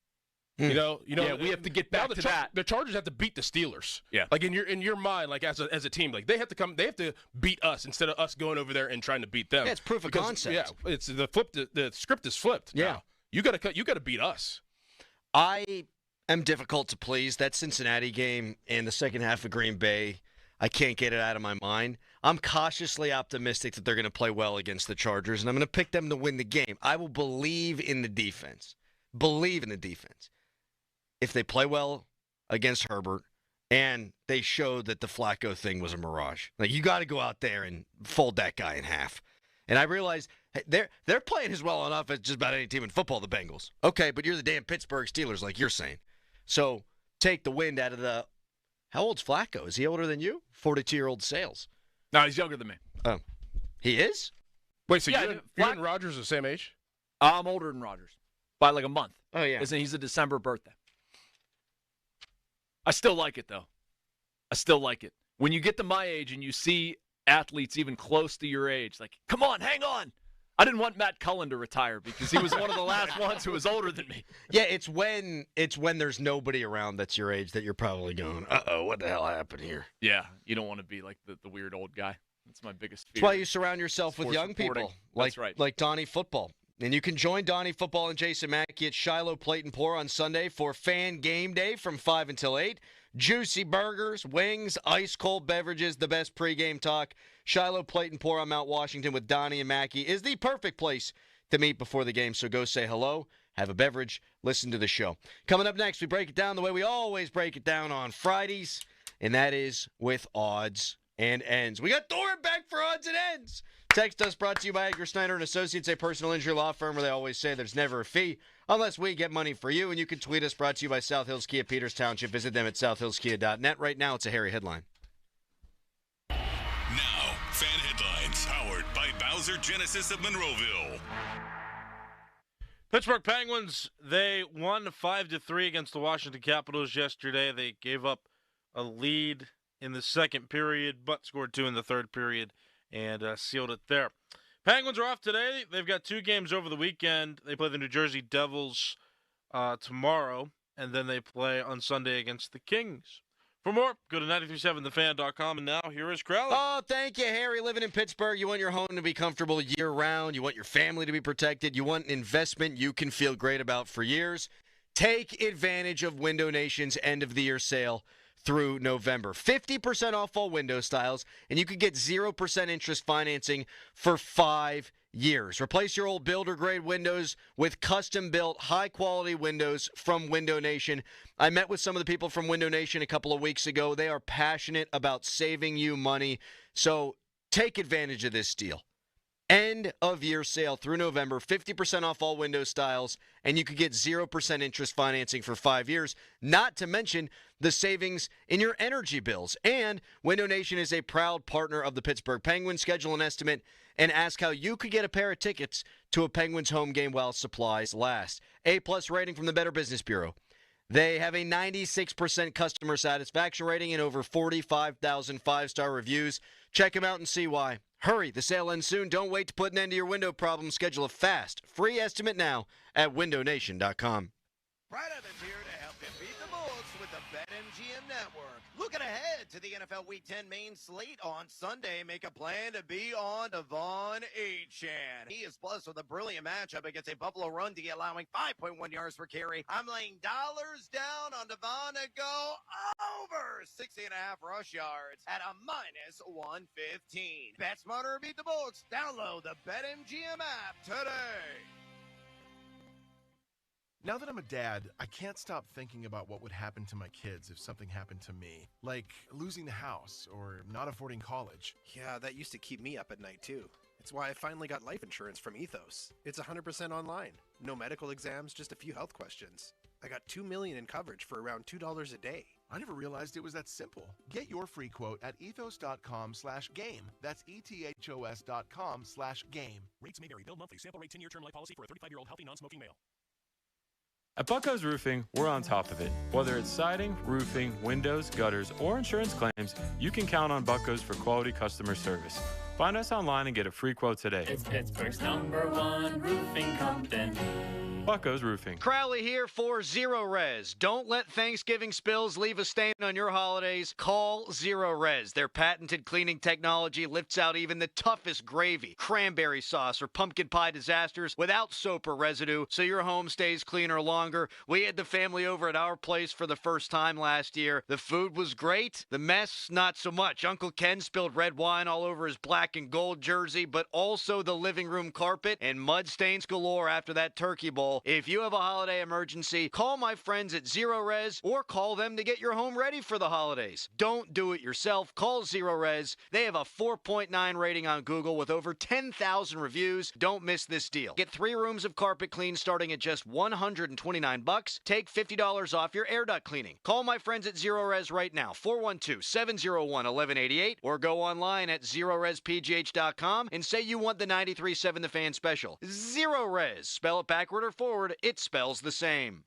S6: We
S15: have to get back to that.
S6: The Chargers have to beat the Steelers.
S15: Yeah.
S6: In your mind, as a team, they have to beat us instead of us going over there and trying to beat them.
S5: Yeah, it's proof of concept.
S6: Yeah, it's the script is flipped.
S5: Yeah.
S6: Now. You gotta beat us.
S5: I am difficult to please. That Cincinnati game in the second half of Green Bay, I can't get it out of my mind. I'm cautiously optimistic that they're going to play well against the Chargers, and I'm going to pick them to win the game. I will believe in the defense. If they play well against Herbert and they show that the Flacco thing was a mirage. You got to go out there and fold that guy in half. And I realize they're playing as well on offense just about any team in football, the Bengals. Okay, but you're the damn Pittsburgh Steelers like you're saying. So take the wind out of the – how old's Flacco? Is he older than you? 42-year-old Sales.
S15: No, he's younger than me.
S5: Oh, he is?
S6: Wait, so you and Rodgers are the same age?
S15: I'm older than Rodgers by a month.
S5: Oh, yeah.
S15: He's a December birthday. I still like it, though. I still like it. When you get to my age and you see athletes even close to your age, come on, hang on. I didn't want Matt Cullen to retire because he was one of the last ones who was older than me.
S5: Yeah, it's when there's nobody around that's your age that you're probably going, uh-oh, what the hell happened here?
S15: Yeah, you don't want to be like the weird old guy. That's my biggest fear.
S5: That's why you surround yourself with young people.
S15: That's right.
S5: Like Donnie Football. And you can join Donnie Football and Jason Mackey at Shiloh Plate and Pour on Sunday for Fan Game Day from 5 until 8. Juicy burgers, wings, ice-cold beverages, the best pregame talk. Shiloh Plate and Pour on Mount Washington with Donnie and Mackey is the perfect place to meet before the game. So go say hello, have a beverage, listen to the show. Coming up next, we break it down the way we always break it down on Fridays, and that is with odds and ends. We got Doran back for odds and ends. Text us, brought to you by Edgar Snyder and Associates, a personal injury law firm where they always say there's never a fee unless we get money for you. And you can tweet us, brought to you by South Hills Kia Peters Township. Visit them at southhillskia.net. Right now, it's a hairy headline.
S3: Now, fan headlines powered by Bowser Genesis of Monroeville.
S7: Pittsburgh Penguins, they won 5-3 against the Washington Capitals yesterday. They gave up a lead in the second period, but scored 2 in the third period and sealed it there. Penguins are off today. They've got 2 games over the weekend. They play the New Jersey Devils tomorrow, and then they play on Sunday against the Kings. For more, go to 937thefan.com, and now here is Crowley.
S5: Oh, thank you, Harry. Living in Pittsburgh, you want your home to be comfortable year-round. You want your family to be protected. You want an investment you can feel great about for years. Take advantage of Window Nation's end-of-the-year sale through November. 50% off all window styles, and you could get 0% interest financing for 5 years. Replace your old builder-grade windows with custom-built, high-quality windows from Window Nation. I met with some of the people from Window Nation a couple of weeks ago. They are passionate about saving you money, so take advantage of this deal. End-of-year sale through November, 50% off all window styles, and you could get 0% interest financing for 5 years, not to mention the savings in your energy bills. And Window Nation is a proud partner of the Pittsburgh Penguins. Schedule an estimate and ask how you could get a pair of tickets to a Penguins home game while supplies last. A-plus rating from the Better Business Bureau. They have a 96% customer satisfaction rating and over 45,000 five-star reviews. Check them out and see why. Hurry, the sale ends soon. Don't wait to put an end to your window problem. Schedule a fast, free estimate now at windownation.com.
S2: Brad Evans here to help you beat the books with the BetMGM Network. Looking ahead to the NFL Week 10 main slate on Sunday, make a plan to be on Devon Achane. He is blessed with a brilliant matchup against a Buffalo run D allowing 5.1 yards per carry. I'm laying dollars down on Devon to go over 60.5 rush yards at a minus 115. Bet smarter, beat the books. Download the BetMGM app today.
S16: Now that I'm a dad, I can't stop thinking about what would happen to my kids if something happened to me. Like losing the house or not affording college.
S17: Yeah, that used to keep me up at night too. It's why I finally got life insurance from Ethos. It's 100% online. No medical exams, just a few health questions. I got $2 million in coverage for around $2 a day.
S16: I never realized it was that simple. Get your free quote at ethos.com/game. That's ethos.com/game.
S18: Rates may vary. Bill monthly. Sample rate 10-year term life policy for a 35-year-old healthy non-smoking male.
S20: At Bucko's Roofing, we're on top of it. Whether it's siding, roofing, windows, gutters, or insurance claims, you can count on Bucko's for quality customer service. Find us online and get a free quote today.
S22: It's Pittsburgh's #1 roofing company.
S20: Bucko's Roofing.
S5: Crowley here for Zero Res. Don't let Thanksgiving spills leave a stain on your holidays. Call Zero Res. Their patented cleaning technology lifts out even the toughest gravy, cranberry sauce, or pumpkin pie disasters without soap or residue, so your home stays cleaner longer. We had the family over at our place for the first time last year. The food was great. The mess, not so much. Uncle Ken spilled red wine all over his black and gold jersey, but also the living room carpet, and mud stains galore after that turkey bowl. If you have a holiday emergency, call my friends at Zero Res or call them to get your home ready for the holidays. Don't do it yourself. Call Zero Res. They have a 4.9 rating on Google with over 10,000 reviews. Don't miss this deal. Get 3 rooms of carpet clean starting at just $129. Take $50 off your air duct cleaning. Call my friends at Zero Res right now, 412-701-1188, or go online at ZeroResPGH.com and say you want the 93.7 The Fan special. Zero Res. Spell it backward or forward, it spells the same.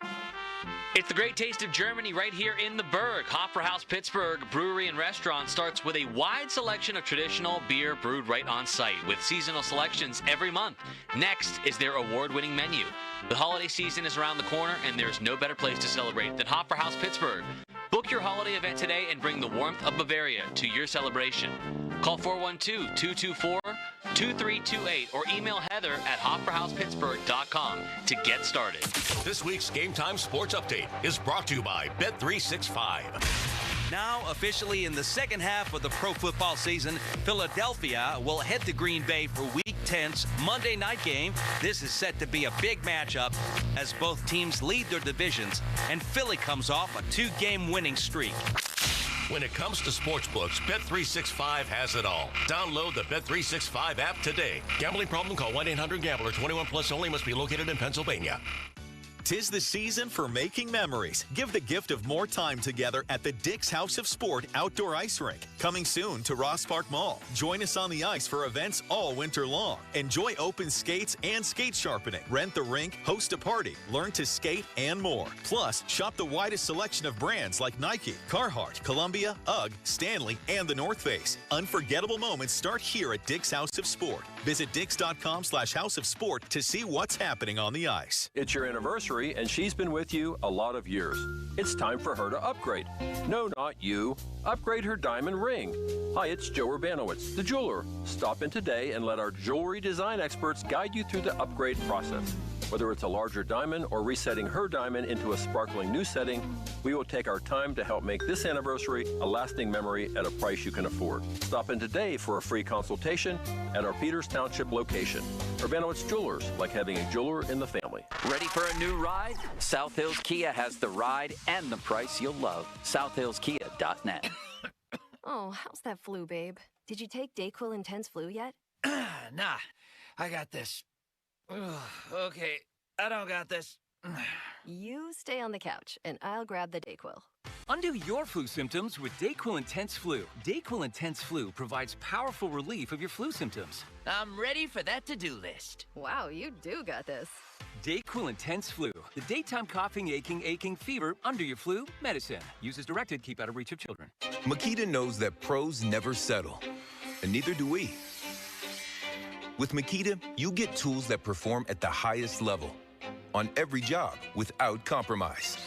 S27: It's the great taste of Germany right here in the Berg. Hopper House Pittsburgh Brewery and Restaurant starts with a wide selection of traditional beer brewed right on site with seasonal selections every month. Next is their award-winning menu. The holiday season is around the corner, and there's no better place to celebrate than Hopper House Pittsburgh. Book your holiday event today and bring the warmth of Bavaria to your celebration. Call 412-224-2328 or email Heather at hopperhousepittsburgh.com to get started.
S28: This week's Game Time Sports Update is brought to you by Bet365.
S4: Now officially in the second half of the pro football season, Philadelphia will head to Green Bay for Week 10's Monday night game. This is set to be a big matchup as both teams lead their divisions, and Philly comes off a 2-game winning streak.
S8: When it comes to sportsbooks, Bet365 has it all. Download the Bet365 app today. Gambling problem? Call 1-800-GAMBLER. 21 plus only. Must be located in Pennsylvania.
S11: 'Tis the season for making memories. Give the gift of more time together at the Dick's House of Sport Outdoor Ice Rink. Coming soon to Ross Park Mall. Join us on the ice for events all winter long. Enjoy open skates and skate sharpening. Rent the rink, host a party, learn to skate, and more. Plus, shop the widest selection of brands like Nike, Carhartt, Columbia, UGG, Stanley, and the North Face. Unforgettable moments start here at Dick's House of Sport. Visit dicks.com/House of Sport to see what's happening on the ice.
S13: It's your anniversary, and she's been with you a lot of years. It's time for her to upgrade. No, not you. Upgrade her diamond ring. Hi, it's Joe Urbanowitz, the jeweler. Stop in today and let our jewelry design experts guide you through the upgrade process. Whether it's a larger diamond or resetting her diamond into a sparkling new setting, we will take our time to help make this anniversary a lasting memory at a price you can afford. Stop in today for a free consultation at our Peters Township location. Urbanowitz Jewelers, like having a jeweler in the family.
S19: Ready for a new ride? South Hills Kia has the ride and the price you'll love. SouthHillsKia.net.
S21: Oh, how's that flu, babe? Did you take Dayquil Intense Flu yet?
S23: Nah, I got this. Ugh, okay, I don't got this.
S21: You stay on the couch, and I'll grab the Dayquil.
S24: Undo your flu symptoms with Dayquil Intense Flu. Dayquil Intense Flu provides powerful relief of your flu symptoms.
S23: I'm ready for that to-do list.
S21: Wow, you do got this.
S24: Dayquil Intense Flu. The daytime coughing, aching fever under your flu medicine. Use as directed. Keep out of reach of children.
S28: Makita knows that pros never settle, and neither do we. With Makita, you get tools that perform at the highest level on every job without compromise.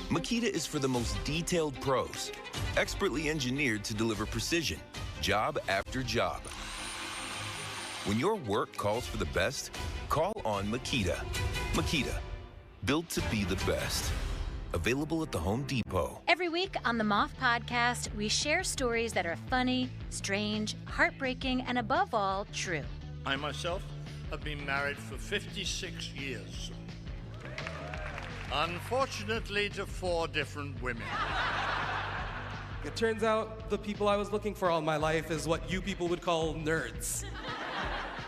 S28: Makita is for the most detailed pros, expertly engineered to deliver precision, job after job. When your work calls for the best, call on Makita. Makita, built to be the best. Available at the Home Depot.
S29: Every week on the Moth Podcast, we share stories that are funny, strange, heartbreaking, and above all, true.
S30: I myself have been married for 56 years. Unfortunately, to 4 different women.
S31: It turns out the people I was looking for all my life is what you people would call nerds.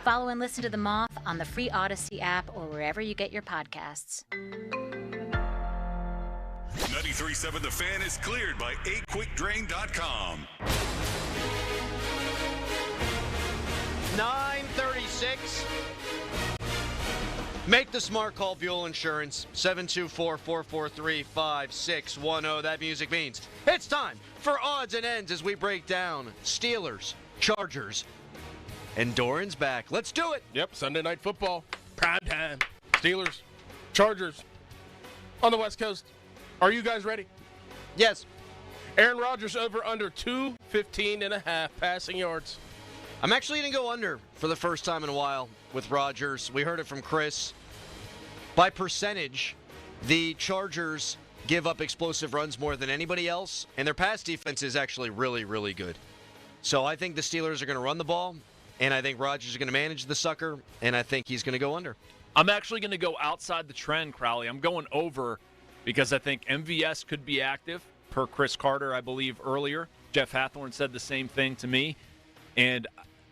S29: Follow and listen to The Moth on the free Odyssey app or wherever you get your podcasts.
S3: 93.7 The Fan is cleared by aquickdrain.com.
S5: 9:36. Make the smart call, Buell Insurance, 724-443-5610. That music means it's time for odds and ends as we break down Steelers, Chargers, and Doran's back. Let's do it.
S6: Yep, Sunday Night Football, prime time. Steelers, Chargers, on the West Coast. Are you guys ready?
S5: Yes.
S6: Aaron Rodgers over under 215.5 passing yards.
S5: I'm actually going to go under for the first time in a while with Rodgers. We heard it from Chris. By percentage, the Chargers give up explosive runs more than anybody else, and their pass defense is actually really, really good. So I think the Steelers are going to run the ball, and I think Rodgers is going to manage the sucker, and I think he's going to go under.
S15: I'm actually going to go outside the trend, Crowley. I'm going over because I think MVS could be active, per Chris Carter, I believe, earlier. Jeff Hathorn said the same thing to me. And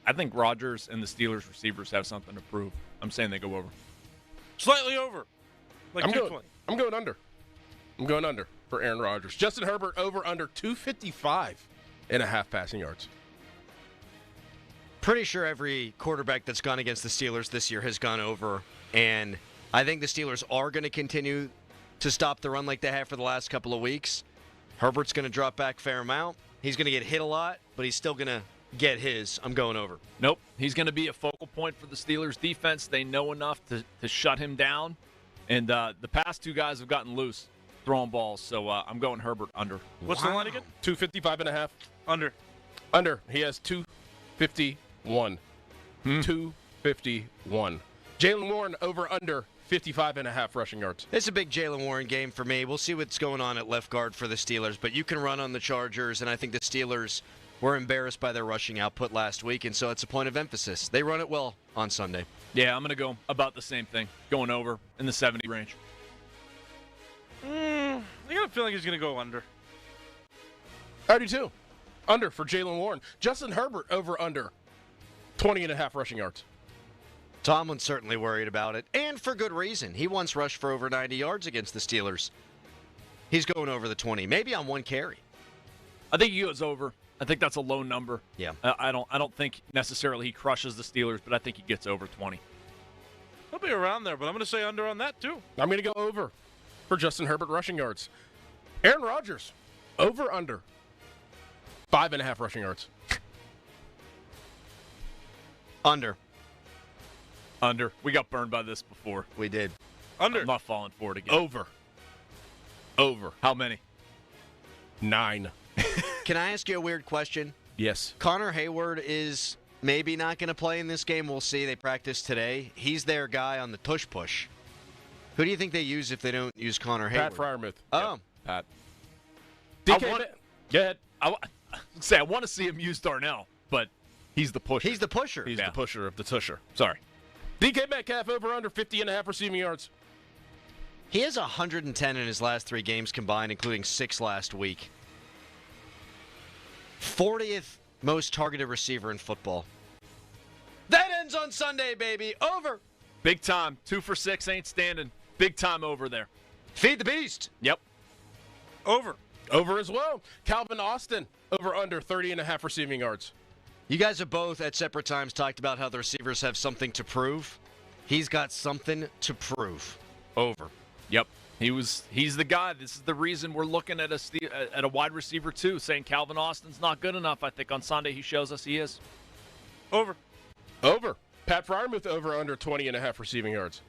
S15: I think Rodgers and the Steelers receivers have something to prove. I'm saying they go over.
S7: Slightly over.
S6: I'm going under. I'm going under for Aaron Rodgers. Justin Herbert over under 255.5 passing yards.
S5: Pretty sure every quarterback that's gone against the Steelers this year has gone over. And I think the Steelers are going to continue to stop the run like they have for the last couple of weeks. Herbert's going to drop back a fair amount. He's going to get hit a lot, but he's still going to get his. I'm going over.
S15: Nope. He's going to be a focal point for the Steelers defense. They know enough to shut him down. And the past 2 guys have gotten loose throwing balls, so I'm going Herbert under.
S7: What's the line again?
S6: 255.5.
S7: Under.
S6: Under. He has 251. 251. Jalen Warren over under 55.5 rushing yards.
S5: It's a big Jaylen Warren game for me. We'll see what's going on at left guard for the Steelers, but you can run on the Chargers, and I think the Steelers were embarrassed by their rushing output last week, and so it's a point of emphasis. They run it well on Sunday.
S15: Yeah, I'm going to go about the same thing, going over in the 70 range.
S7: I got a feeling he's going to go under.
S6: I do too. Under for Jaylen Warren. Justin Herbert over under 20.5 rushing yards.
S5: Tomlin's certainly worried about it, and for good reason. He once rushed for over 90 yards against the Steelers. He's going over the 20, maybe on one carry.
S15: I think he goes over. I think that's a low number.
S5: Yeah.
S15: I don't think necessarily he crushes the Steelers, but I think he gets over 20.
S7: He'll be around there, but I'm going to say under on that too.
S6: I'm going to go over for Justin Herbert rushing yards. Aaron Rodgers, over under 5.5 rushing yards.
S5: Under.
S15: Under. We got burned by this before.
S5: We did.
S7: Under.
S15: I'm not falling for it again.
S6: Over. Over.
S15: How many?
S6: 9.
S5: Can I ask you a weird question?
S6: Yes.
S5: Connor Hayward is maybe not going to play in this game. We'll see. They practice today. He's their guy on the tush push. Who do you think they use if they don't use Connor Hayward?
S6: Pat Freiermuth.
S5: Oh.
S6: Yep. Pat.
S15: Go ahead. I want to see him use Darnell, but he's the pusher.
S5: He's the pusher.
S6: He's the pusher of the tusher. Sorry. DK Metcalf over under 50.5 receiving yards.
S5: He has 110 in his last 3 games combined, including 6 last week. 40th most targeted receiver in football. That ends on Sunday, baby. Over.
S15: Big time. 2 for 6 ain't standing. Big time over there.
S5: Feed the beast.
S15: Yep.
S7: Over.
S6: Over as well. Calvin Austin over under 30.5 receiving yards.
S5: You guys have both at separate times talked about how the receivers have something to prove. He's got something to prove. Over.
S15: Yep. He's the guy. This is the reason we're looking at a wide receiver too, saying Calvin Austin's not good enough. I think on Sunday he shows us he is.
S7: Over.
S6: Over. Pat Freiermuth over under 20.5 receiving yards.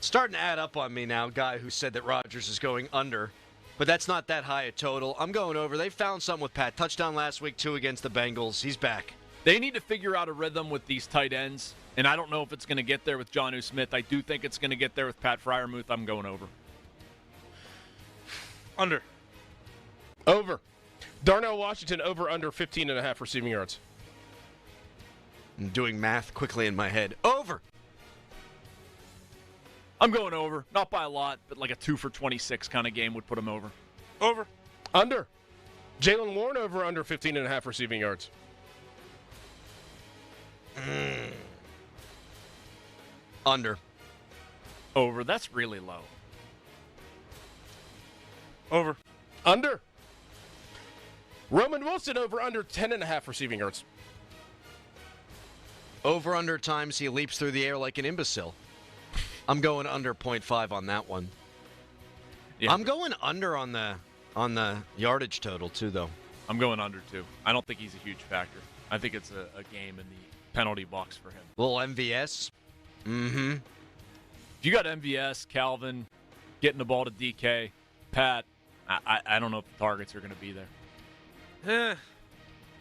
S5: Starting to add up on me now, guy who said that Rodgers is going under. But that's not that high a total. I'm going over. They found something with Pat. Touchdown last week, 2 against the Bengals. He's back.
S15: They need to figure out a rhythm with these tight ends, and I don't know if it's going to get there with Jonnu Smith. I do think it's going to get there with Pat Freiermuth. I'm going over.
S7: Under.
S6: Over. Darnell Washington over under 15.5 receiving yards.
S5: I'm doing math quickly in my head. Over.
S15: I'm going over. Not by a lot, but like a 2 for 26 kind of game would put him over.
S7: Over.
S6: Under. Jaylen Warren over under 15.5 receiving yards.
S5: Under.
S15: Over. That's really low.
S7: Over.
S6: Under. Roman Wilson over under 10.5 receiving yards.
S5: Over under times he leaps through the air like an imbecile. I'm going under 0.5 on that one. Yeah. I'm going under on the yardage total too, though.
S15: I'm going under too. I don't think he's a huge factor. I think it's a game in the penalty box for him.
S5: Little MVS. Mm-hmm.
S15: If you got MVS, Calvin, getting the ball to DK, Pat, I don't know if the targets are going to be there.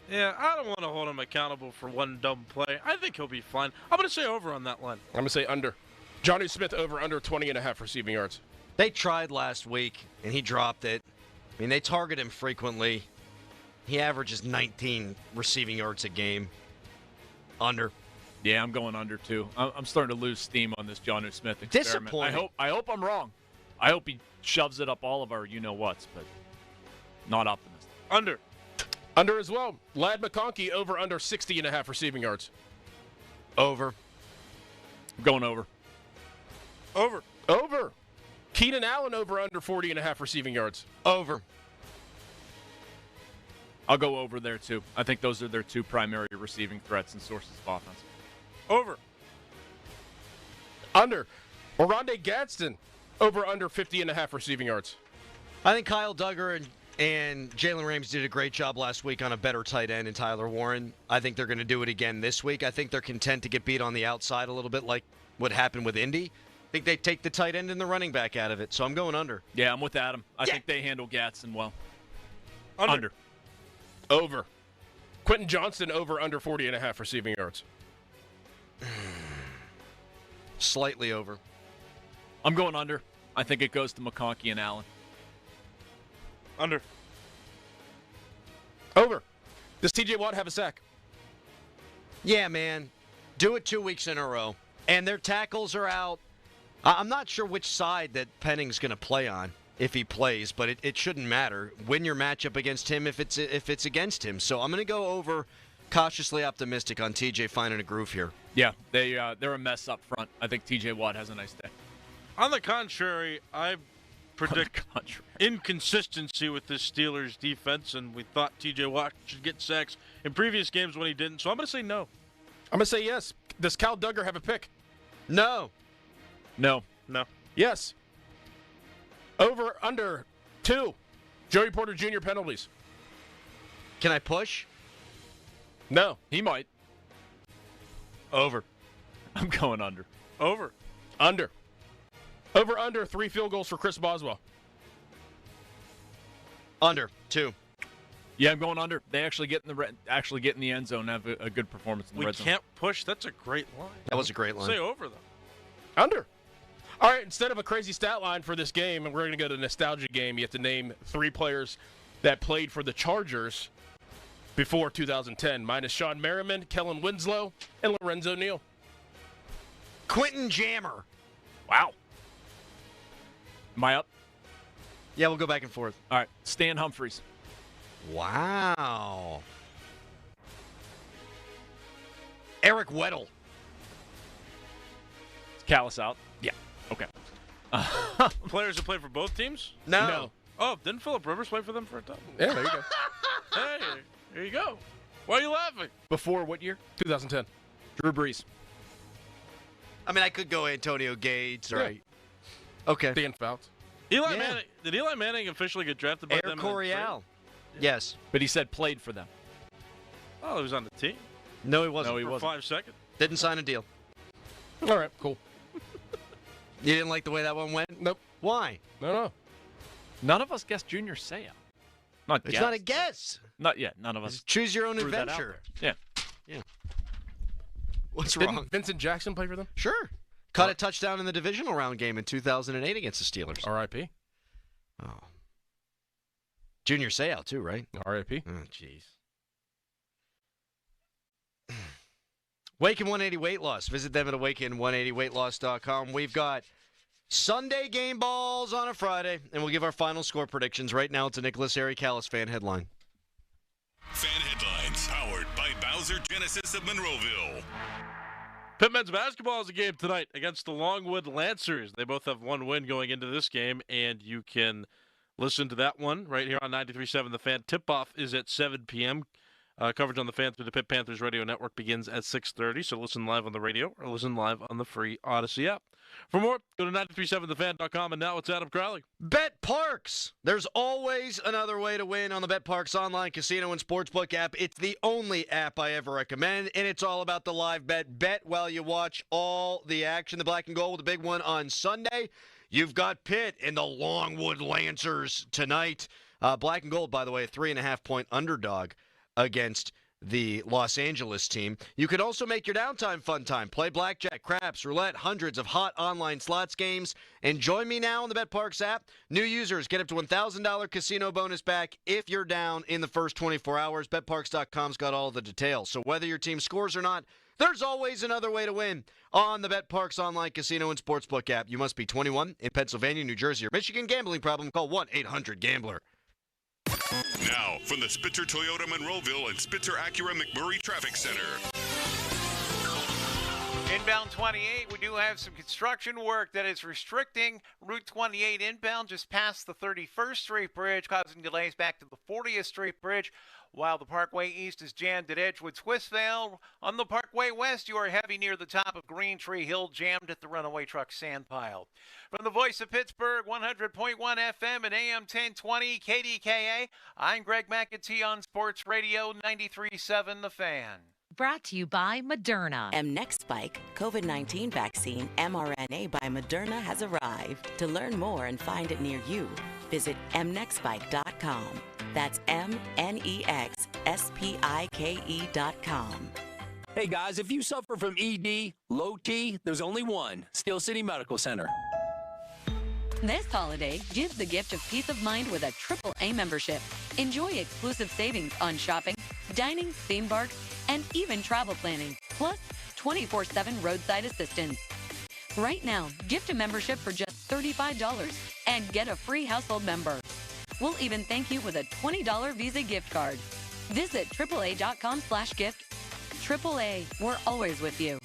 S7: Yeah, I don't want to hold him accountable for one dumb play. I think he'll be fine. I'm going to say over on that line.
S6: I'm going to say under. Jonnu Smith over under 20.5 receiving yards.
S5: They tried last week, and he dropped it. I mean, they target him frequently. He averages 19 receiving yards a game. Under.
S15: Yeah, I'm going under, too. I'm starting to lose steam on this Jonnu Smith experiment.
S5: Disappointing.
S15: I hope I'm wrong. I hope he shoves it up all of our you-know-whats, but not optimistic.
S7: Under.
S6: Under as well. Ladd McConkey over under 60.5 receiving yards.
S5: Over.
S15: I'm going over.
S7: Over.
S6: Over. Keenan Allen over under 40.5 receiving yards.
S5: Over.
S15: I'll go over there, too. I think those are their 2 primary receiving threats and sources of offense.
S7: Over.
S6: Under. Oronde Gadsden over under 50.5 receiving yards.
S5: I think Kyle Duggar and Jalen Ramsey did a great job last week on a better tight end in Tyler Warren. I think they're going to do it again this week. I think they're content to get beat on the outside a little bit like what happened with Indy. I think they take the tight end and the running back out of it, so I'm going under.
S15: Yeah, I'm with Adam. I think they handle Gatson well.
S7: Under.
S6: Over. Quentin Johnston over under 40.5 receiving yards.
S5: Slightly over.
S15: I'm going under. I think it goes to McConkey and Allen.
S7: Under.
S6: Over. Does TJ Watt have a sack?
S5: Yeah, man. Do it 2 weeks in a row. And their tackles are out. I'm not sure which side that Penning's going to play on if he plays, but it shouldn't matter. Win your matchup against him if it's against him. So I'm going to go over, cautiously optimistic on TJ finding a groove here.
S15: Yeah, they're a mess up front. I think TJ Watt has a nice day.
S7: On the contrary, I predict inconsistency with this Steelers defense, and we thought TJ Watt should get sacks in previous games when he didn't. So I'm going to say no.
S6: I'm going to say yes. Does Cal Duggar have a pick?
S5: No.
S15: No.
S6: Yes. Over, under, 2. Joey Porter Jr. penalties.
S5: Can I push?
S6: No.
S15: He might.
S5: Over.
S15: I'm going under.
S7: Over.
S6: Under. Over, under, 3 field goals for Chris Boswell.
S5: Under, 2.
S15: Yeah, I'm going under. They actually get in the end zone and have a good performance in the red zone.
S7: We can't push. That's a great line.
S5: That was a great line.
S7: Say over, though.
S6: Under. All right, instead of a crazy stat line for this game, and we're going to go to a nostalgia game, you have to name 3 players that played for the Chargers before 2010. Mine is Sean Merriman, Kellen Winslow, and Lorenzo Neal.
S5: Quentin Jammer.
S6: Wow.
S15: Am I up?
S5: Yeah, we'll go back and forth.
S15: All right, Stan Humphries.
S5: Wow. Eric Weddle.
S15: Is Callis out?
S6: Yeah.
S15: Okay.
S7: Players who played for both teams?
S5: No.
S7: Oh, didn't Phillip Rivers play for them for a time?
S6: Yeah, there you go.
S7: Hey, there you go. Why are you laughing?
S15: Before what year?
S6: 2010.
S15: Drew Brees.
S5: I mean, I could go Antonio Gates,
S6: Yeah.
S5: right? Okay.
S6: Dan Fouts.
S7: Eli Manning. Did Eli Manning officially get drafted by
S5: Air
S7: them?
S5: Coryell. Yes.
S15: But he said played for them.
S7: Oh, he was on the team.
S5: No, he wasn't.
S15: No, he
S7: for
S15: wasn't.
S7: 5 seconds.
S5: Didn't sign a deal.
S6: All right, cool.
S5: You didn't like the way that one went?
S6: Nope.
S5: Why?
S6: No.
S15: None of us guessed Junior Seau.
S5: It's not a guess.
S15: Not yet. None of us.
S5: Just choose your own
S15: threw that out
S5: adventure.
S15: there.
S5: Yeah. What's
S6: Didn't
S5: wrong?
S6: Vincent Jackson play for them?
S5: Sure. Caught a touchdown in the divisional round game in 2008 against the Steelers.
S6: R.I.P.
S5: Oh. Junior Seau, too, right?
S6: R.I.P.
S5: Oh, jeez. Awaken 180 Weight Loss. Visit them at awaken180weightloss.com. We've got Sunday game balls on a Friday, and we'll give our final score predictions. Right now, it's a Nicholas Callis fan headline.
S3: Fan headlines powered by Bowser Genesis of Monroeville.
S7: Pitt men's basketball is a game tonight against the Longwood Lancers. They both have 1 win going into this game, and you can listen to that one right here on 93.7 The Fan. Tip-off is at 7 p.m. Coverage on The Fan through the Pitt Panthers radio network begins at 6:30, so listen live on the radio or listen live on the free Odyssey app. For more, go to 937thefan.com, and now it's Adam Crowley.
S5: Bet Parks. There's always another way to win on the Bet Parks online casino and sportsbook app. It's the only app I ever recommend, and it's all about the live bet. Bet while you watch all the action. The black and gold with a big one on Sunday. You've got Pitt and the Longwood Lancers tonight. Black and gold, by the way, a 3.5-point underdog against the Los Angeles team. You can also make your downtime fun time. Play blackjack, craps, roulette, hundreds of hot online slots games. And join me now on the BetParks app. New users get up to $1,000 casino bonus back if you're down in the first 24 hours. BetParks.com's got all the details. So whether your team scores or not, there's always another way to win on the BetParks online casino and sportsbook app. You must be 21 in Pennsylvania, New Jersey, or Michigan. Gambling problem? Call 1-800-GAMBLER.
S3: Now, from the Spitzer Toyota Monroeville and Spitzer Acura McMurray Traffic Center.
S1: Inbound 28, we do have some construction work that is restricting Route 28 inbound just past the 31st Street Bridge, causing delays back to the 40th Street Bridge, while the Parkway East is jammed at Edgewood Swissvale. On the Parkway West, you are heavy near the top of Green Tree Hill, jammed at the runaway truck sand pile. From the voice of Pittsburgh, 100.1 FM and AM 1020 KDKA, I'm Greg McAtee on Sports Radio 93.7 The Fan.
S2: Brought to you by Moderna.
S9: Mnexspike, COVID-19 vaccine mRNA by Moderna has arrived. To learn more and find it near you, visit mnexspike.com. That's mnexspike.com.
S10: Hey guys, if you suffer from ED, low T, there's only one, Steel City Medical Center. This holiday, give the gift of peace of mind with a AAA membership. Enjoy exclusive savings on shopping, dining, theme parks, and even travel planning, plus 24/7 roadside assistance. Right now, gift a membership for just $35 and get a free household member. We'll even thank you with a $20 Visa gift card. Visit AAA.com/gift. AAA, we're always with you.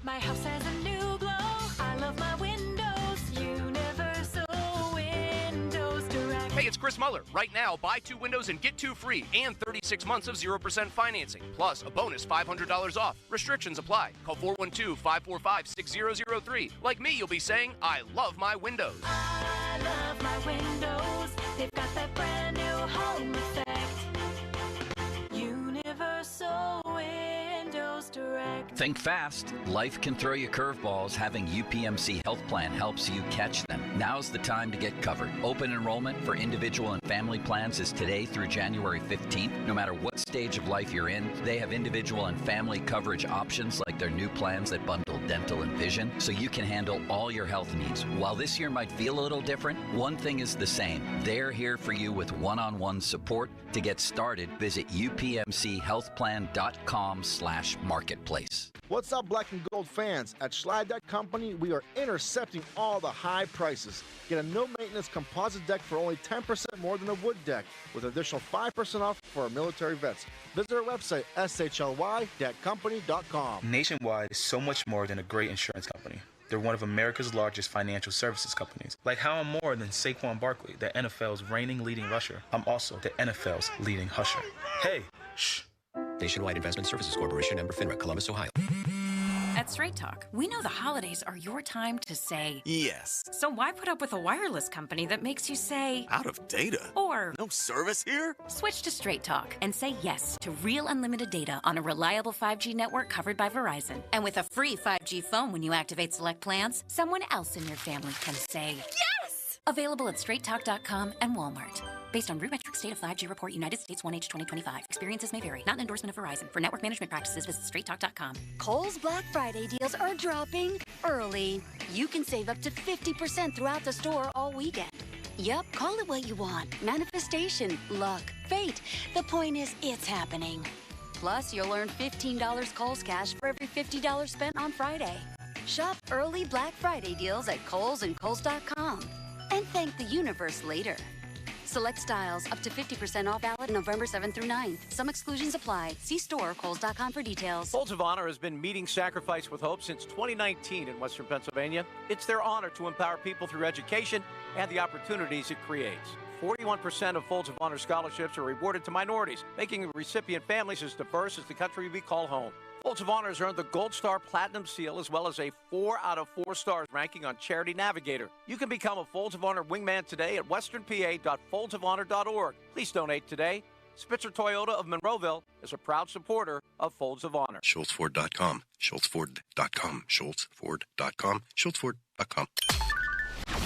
S12: My house has a new glow. I love my windows. Universal Windows Direct.
S14: Hey, it's Chris Muller. Right now, buy 2 windows and get 2 free and 36 months of 0% financing. Plus, a bonus $500 off. Restrictions apply. Call 412-545-6003. Like me, you'll be saying, I love my windows.
S12: I love my windows. They've got that brand new home effect. Universal Windows Direct.
S19: Think fast. Life can throw you curveballs. Having UPMC Health Plan helps you catch them. Now's the time to get covered. Open enrollment for individual and family plans is today through January 15th. No matter what stage of life you're in, they have individual and family coverage options like their new plans that bundle dental and vision, so you can handle all your health needs. While this year might feel a little different, one thing is the same. They're here for you with one-on-one support. To get started, visit upmchealthplan.com/marketplace.
S16: What's up, black and gold fans? At Schley Deck Company, we are intercepting all the high prices. Get a no-maintenance composite deck for only 10% more than a wood deck, with an additional 5% off for our military vets. Visit our website, shly-company.com.
S17: Nationwide is so much more than a great insurance company. They're one of America's largest financial services companies. Like how I'm more than Saquon Barkley, the NFL's reigning leading rusher. I'm also the NFL's leading husher. Hey, shh.
S18: Nationwide Investment Services Corporation, member FINRA, Columbus, Ohio.
S20: At Straight Talk, we know the holidays are your time to say
S22: yes.
S20: So why put up with a wireless company that makes you say
S22: out of data?
S20: Or
S22: no service here?
S20: Switch to Straight Talk and say yes to real unlimited data on a reliable 5G network covered by Verizon. And with a free 5G phone when you activate select plans, someone else in your family can say yes! Available at straighttalk.com and Walmart. Based on RootMetrics State of 5G Report, United States 1H 2025. Experiences may vary. Not an endorsement of Verizon. For network management practices, visit straighttalk.com.
S25: Kohl's Black Friday deals are dropping early. You can save up to 50% throughout the store all weekend. Yup, call it what you want. Manifestation, luck, fate. The point is, it's happening. Plus, you'll earn $15 Kohl's cash for every $50 spent on Friday. Shop early Black Friday deals at Kohl's and Kohl's.com. And thank the universe later. Select styles up to 50% off, valid November 7th through 9th. Some exclusions apply. See store Kohl's.com for details.
S26: Folds of Honor has been meeting sacrifice with hope since 2019 in Western Pennsylvania. It's their honor to empower people through education and the opportunities it creates. 41% of Folds of Honor scholarships are awarded to minorities, making recipient families as diverse as the country we call home. Folds of Honor has earned the Gold Star Platinum Seal as well as a 4 out of 4 stars ranking on Charity Navigator. You can become a Folds of Honor wingman today at westernpa.foldsofonor.org. Please donate today. Spitzer Toyota of Monroeville is a proud supporter of Folds of Honor.
S22: SchultzFord.com, SchultzFord.com, SchultzFord.com, SchultzFord.com.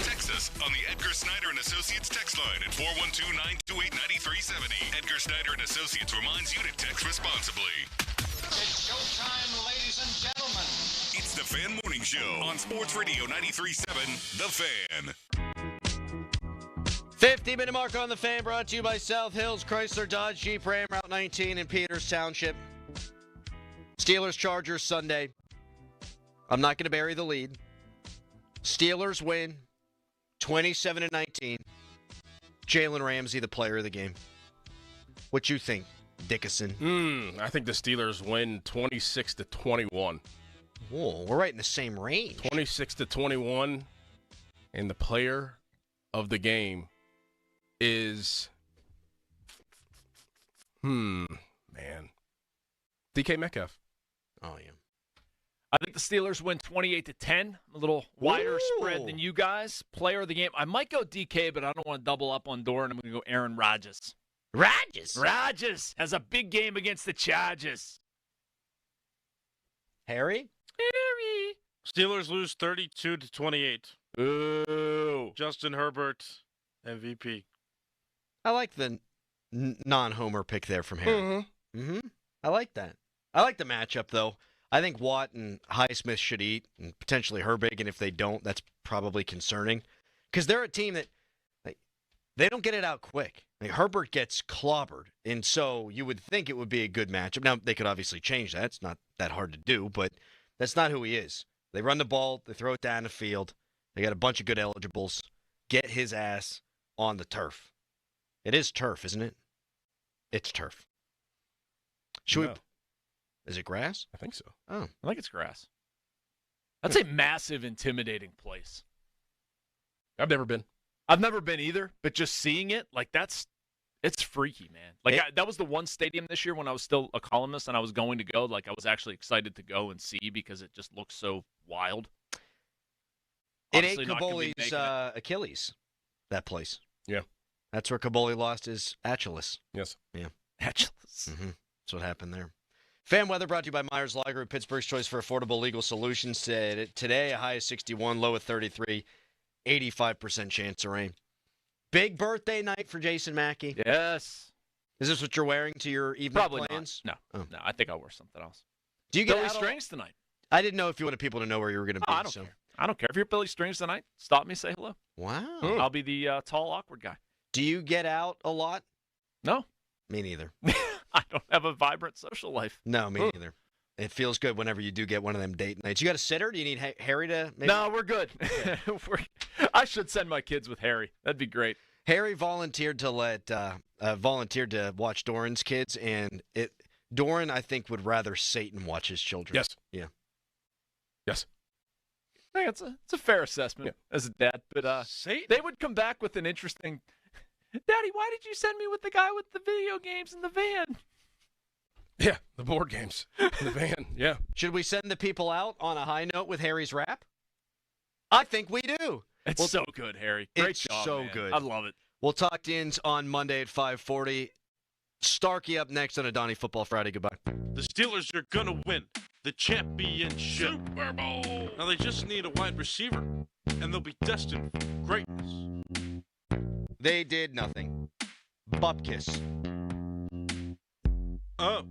S3: Text us on the Edgar Snyder and Associates text line at 412-928-9370. Edgar Snyder and Associates reminds you to text responsibly.
S27: It's showtime, ladies and gentlemen.
S3: It's the Fan Morning Show on Sports Radio 93.7, The Fan.
S5: 50-minute mark on The Fan, brought to you by South Hills Chrysler Dodge Jeep Ram, Route 19 in Peters Township. Steelers Chargers Sunday. I'm not going to bury the lead. Steelers win 27-19. Jalen Ramsey, the player of the game. What you think, Dickinson?
S6: I think the Steelers win 26-21.
S5: Whoa, we're right in the same range.
S6: 26-21, and the player of the game is, man, DK Metcalf.
S5: Oh, yeah.
S15: I think the Steelers win 28-10, a little wider spread than you guys. Player of the game. I might go DK, but I don't want to double up on Doran. I'm going to go Aaron Rodgers. Rodgers has a big game against the Chargers.
S5: Harry?
S7: Steelers lose 32-28.
S15: Ooh.
S7: Justin Herbert, MVP.
S5: I like the non-homer pick there from Harry. I like that. I like the matchup, though. I think Watt and Highsmith should eat, and potentially Herbig, and if they don't, that's probably concerning. Because they're a team that they don't get it out quick. Herbert gets clobbered, and so you would think it would be a good matchup. Now, they could obviously change that. It's not that hard to do, but that's not who he is. They run the ball. They throw it down the field. They got a bunch of good eligibles. Get his ass on the turf. It is turf, isn't it? It's turf. Should we? Is it grass?
S6: I think so.
S5: Oh.
S15: I think it's grass. That's a massive, intimidating place.
S6: I've never been.
S15: I've never been either, but just seeing it, it's freaky, man. That was the one stadium this year when I was still a columnist and I was going to go. I was actually excited to go and see because it just looks so wild.
S5: It ate Caboli's Achilles, that place.
S6: Yeah.
S5: That's where Caboli lost his Achilles.
S6: Yes.
S5: Yeah.
S15: Achilles.
S5: Mm-hmm. That's what happened there. Fan weather brought to you by Myers Law Group, Pittsburgh's choice for affordable legal solutions. Today, a high of 61, low of 33, 85% chance of rain. Big birthday night for Jason Mackey.
S15: Yes.
S5: Is this what you're wearing to your evening
S15: Probably
S5: plans?
S15: not. No. I think I'll wear something else.
S5: Do you get
S15: Billy
S5: out
S15: Strings tonight?
S5: I didn't know if you wanted people to know where you were going to be.
S15: I don't care. I don't care. If you're Billy Strings tonight, stop me, say hello.
S5: Wow.
S15: I'll be the tall, awkward guy.
S5: Do you get out a lot?
S15: No.
S5: Me neither.
S15: I don't have a vibrant social life.
S5: No, me neither. It feels good whenever you do get one of them date nights. You got a sitter? Do you need Harry to maybe?
S15: No, we're good. I should send my kids with Harry. That'd be great.
S5: Harry volunteered to watch Doran's kids, and Doran, I think, would rather Satan watch his children.
S6: Yes.
S5: Yeah.
S6: Yes.
S15: I think it's a fair assessment as a dad, but they would come back with an interesting. Daddy, why did you send me with the guy with the video games in the van?
S6: Yeah, the board games in the van. Yeah.
S5: Should we send the people out on a high note with Harry's rap? I think we do.
S15: It's so good, Harry. Great
S5: it's
S15: job,
S5: so
S15: man.
S5: good.
S15: I love it.
S5: We'll talk to Ins on Monday at 5:40. Starkey up next on a Donnie Football Friday. Goodbye.
S7: The Steelers are going to win the championship. Super Bowl. Now they just need a wide receiver, and they'll be destined for greatness.
S5: They did nothing. Bupkis.
S7: Oh.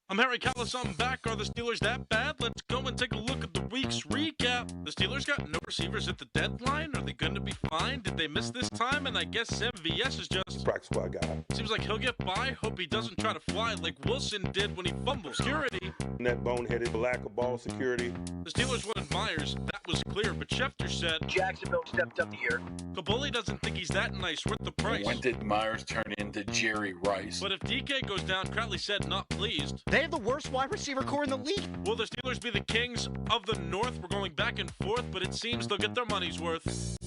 S7: I'm Harry Callis. I'm back. Are the Steelers that bad? Let's go and take a look at the week's recap. The Steelers got no receivers at the deadline. Are they going to be fine? Did they miss this time? And I guess MVS is just
S4: practice squad guy.
S7: Seems like he'll get by. Hope he doesn't try to fly like Wilson did when he fumbled. Security.
S4: That boneheaded lack of ball security.
S7: The Steelers wanted Myers. That was clear. But Schefter said
S8: Jacksonville stepped up here.
S7: Caboli doesn't think he's that nice. Worth the price.
S11: When did Myers turn into Jerry Rice?
S7: But if DK goes down, Crowley said not pleased.
S5: They have the worst wide receiver core in the league.
S7: Will the Steelers be the kings of the North? We're going back and forth, but it seems they'll get their money's worth.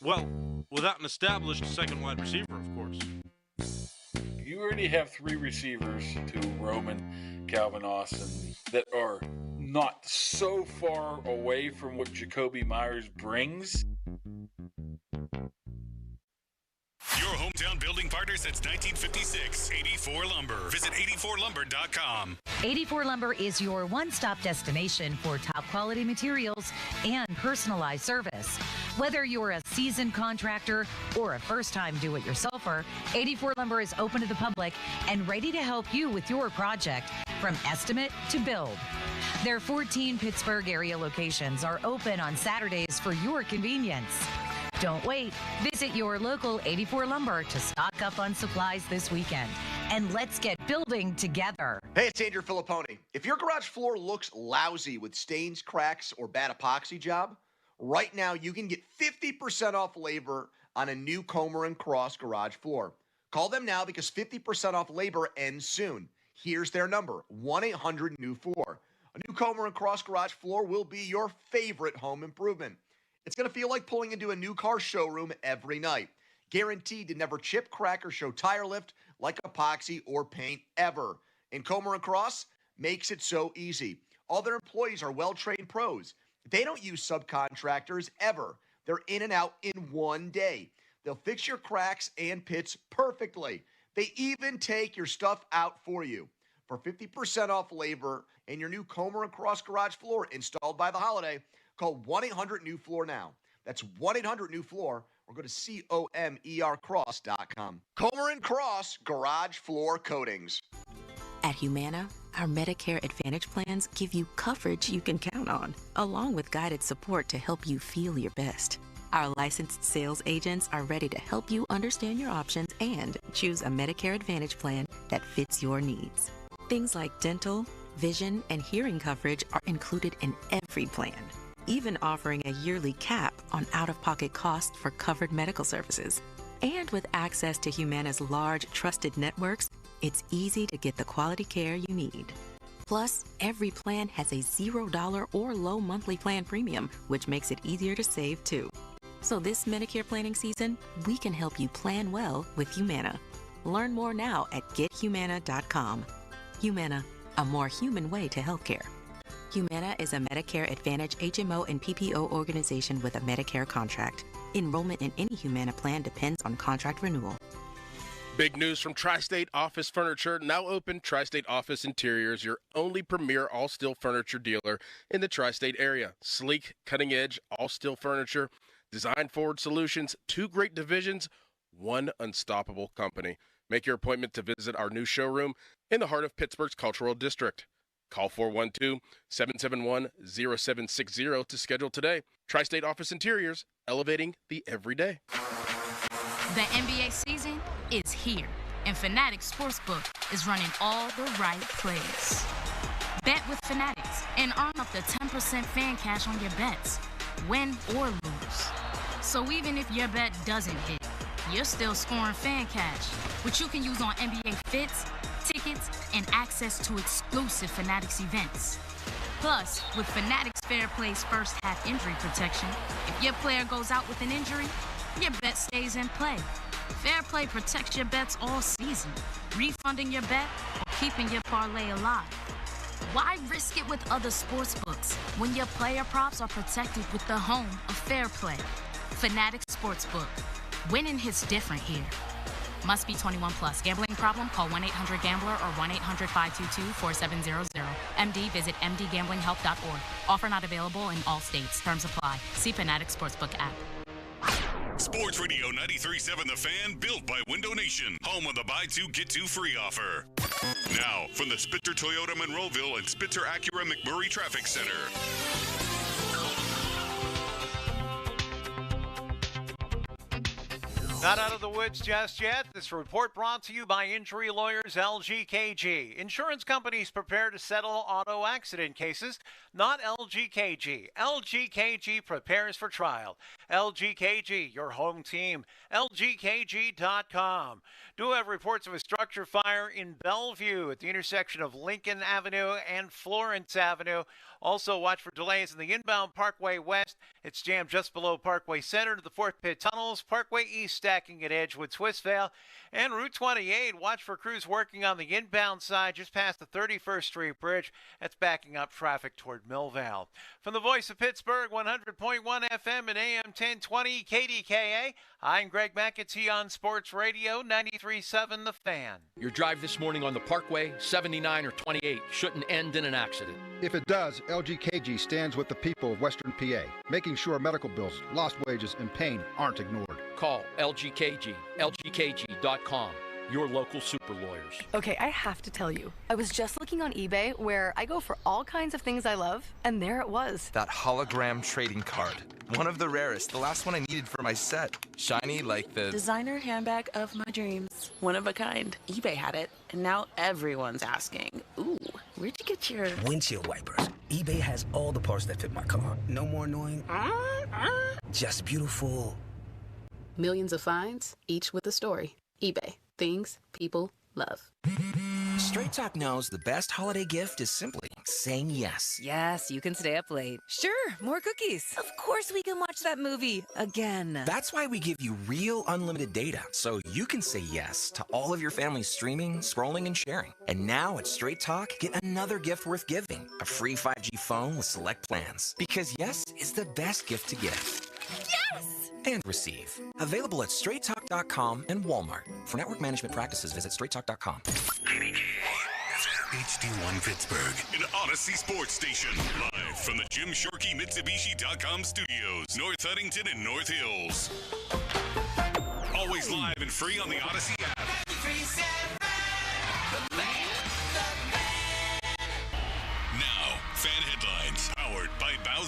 S7: Well, without an established second wide receiver, of course.
S11: You already have three receivers to Roman, Calvin Austin that are not so far away from what Jacoby Myers brings.
S3: Your hometown building partner since 1956. 84 Lumber. Visit 84lumber.com.
S2: 84 Lumber is your one-stop destination for top quality materials and personalized service. Whether you're a seasoned contractor or a first-time do-it-yourselfer, 84 Lumber is open to the public and ready to help you with your project from estimate to build. Their 14 Pittsburgh area locations are open on Saturdays for your convenience. Don't wait. Visit your local 84 Lumber to stock up on supplies this weekend. And let's get building together.
S8: Hey, it's Andrew Filipponi. If your garage floor looks lousy with stains, cracks, or bad epoxy job, right now you can get 50% off labor on a new Comer and Cross garage floor. Call them now because 50% off labor ends soon. Here's their number, 1-800-NEW-4. A new Comer and Cross garage floor will be your favorite home improvement. It's going to feel like pulling into a new car showroom every night. Guaranteed to never chip, crack, or show tire lift like epoxy or paint ever. And Comer & Cross makes it so easy. All their employees are well-trained pros. They don't use subcontractors ever. They're in and out in one day. They'll fix your cracks and pits perfectly. They even take your stuff out for you. For 50% off labor and your new Comer & Cross garage floor installed by the holiday, call 1-800-NEW-FLOOR now. That's 1-800-NEW-FLOOR or go to COMERcross.com. Comer & Cross Garage Floor Coatings.
S1: At Humana, our Medicare Advantage plans give you coverage you can count on, along with guided support to help you feel your best. Our licensed sales agents are ready to help you understand your options and choose a Medicare Advantage plan that fits your needs. Things like dental, vision, and hearing coverage are included in every plan, even offering a yearly cap on out-of-pocket costs for covered medical services. And with access to Humana's large, trusted networks, it's easy to get the quality care you need. Plus, every plan has a $0 or low monthly plan premium, which makes it easier to save too. So this Medicare planning season, we can help you plan well with Humana. Learn more now at gethumana.com. Humana, a more human way to healthcare. Humana is a Medicare Advantage HMO and PPO organization with a Medicare contract. Enrollment in any Humana plan depends on contract renewal.
S6: Big news from Tri-State Office Furniture, now open. Tri-State Office Interiors, your only premier all-steel furniture dealer in the Tri-State area. Sleek, cutting-edge, all-steel furniture, design-forward solutions, 2 great divisions, 1 unstoppable company. Make your appointment to visit our new showroom in the heart of Pittsburgh's Cultural District. Call 412-771-0760 to schedule today. Tri-State Office Interiors, elevating the everyday.
S9: The NBA season is here, and Fanatics Sportsbook is running all the right plays. Bet with Fanatics and earn up to 10% fan cash on your bets, win or lose. So even if your bet doesn't hit, you're still scoring fan cash, which you can use on NBA fits, tickets, and access to exclusive Fanatics events. Plus, with Fanatics Fair Play's first half injury protection, if your player goes out with an injury, your bet stays in play. Fair Play protects your bets all season, refunding your bet or keeping your parlay alive. Why risk it with other sportsbooks when your player props are protected with the home of Fair Play? Fanatics Sportsbook. Winning hits different here. Must be 21 plus. Gambling problem? Call 1-800-GAMBLER or 1-800-522-4700. MD, visit mdgamblinghelp.org. Offer not available in all states. Terms apply. See Fanatics Sportsbook app.
S3: Sports Radio 93.7 The Fan, built by Window Nation, home of the buy 2 get 2 free offer. Now, from the Spitzer Toyota Monroeville and Spitzer Acura McMurray Traffic Center.
S26: Not out of the woods just yet. This report brought to you by Injury Lawyers LGKG. Insurance companies prepare to settle auto accident cases, not LGKG. LGKG prepares for trial. LGKG, your home team. LGKG.com. Do have reports of a structure fire in Bellevue at the intersection of Lincoln Avenue and Florence Avenue. Also, watch for delays in the inbound Parkway West. It's jammed just below Parkway Center to the Fort Pitt Tunnels. Parkway East stacking at Edgewood, Swissvale. And Route 28, watch for crews working on the inbound side just past the 31st Street Bridge. That's backing up traffic toward Millvale. From the voice of Pittsburgh, 100.1 FM and AM 1020 KDKA, I'm Greg McAtee on Sports Radio 93.7 The Fan.
S10: Your drive this morning on the Parkway, 79 or 28, shouldn't end in an accident.
S13: If it does, LGKG stands with the people of Western PA, making sure medical bills, lost wages, and pain aren't ignored.
S10: Call LGKG, lgkg.com, your local super lawyers.
S21: Okay, I have to tell you, I was just looking on eBay where I go for all kinds of things I love, and there it was.
S23: That hologram trading card. One of the rarest, the last one I needed for my set. Shiny like the
S21: designer handbag of my dreams. One of a kind. eBay had it, and now everyone's asking, ooh, where'd you get your
S24: windshield wipers? eBay has all the parts that fit my car. No more annoying. Just beautiful.
S21: Millions of finds, each with a story. eBay. Things people love.
S24: Straight Talk knows the best holiday gift is simply saying yes.
S28: Yes, you can stay up late. Sure, more cookies. Of course we can watch that movie again.
S24: That's why we give you real unlimited data, so you can say yes to all of your family's streaming, scrolling, and sharing. And now at Straight Talk, get another gift worth giving. A free 5G phone with select plans. Because yes is the best gift to give.
S28: Yes!
S24: And receive. Available at straighttalk.com and Walmart. For network management practices, visit straighttalk.com.
S3: HD1 Pittsburgh, an Odyssey Sports Station. Live from the Jim Shorkey Mitsubishi.com studios, North Huntington and North Hills. Always live and free on the Odyssey app.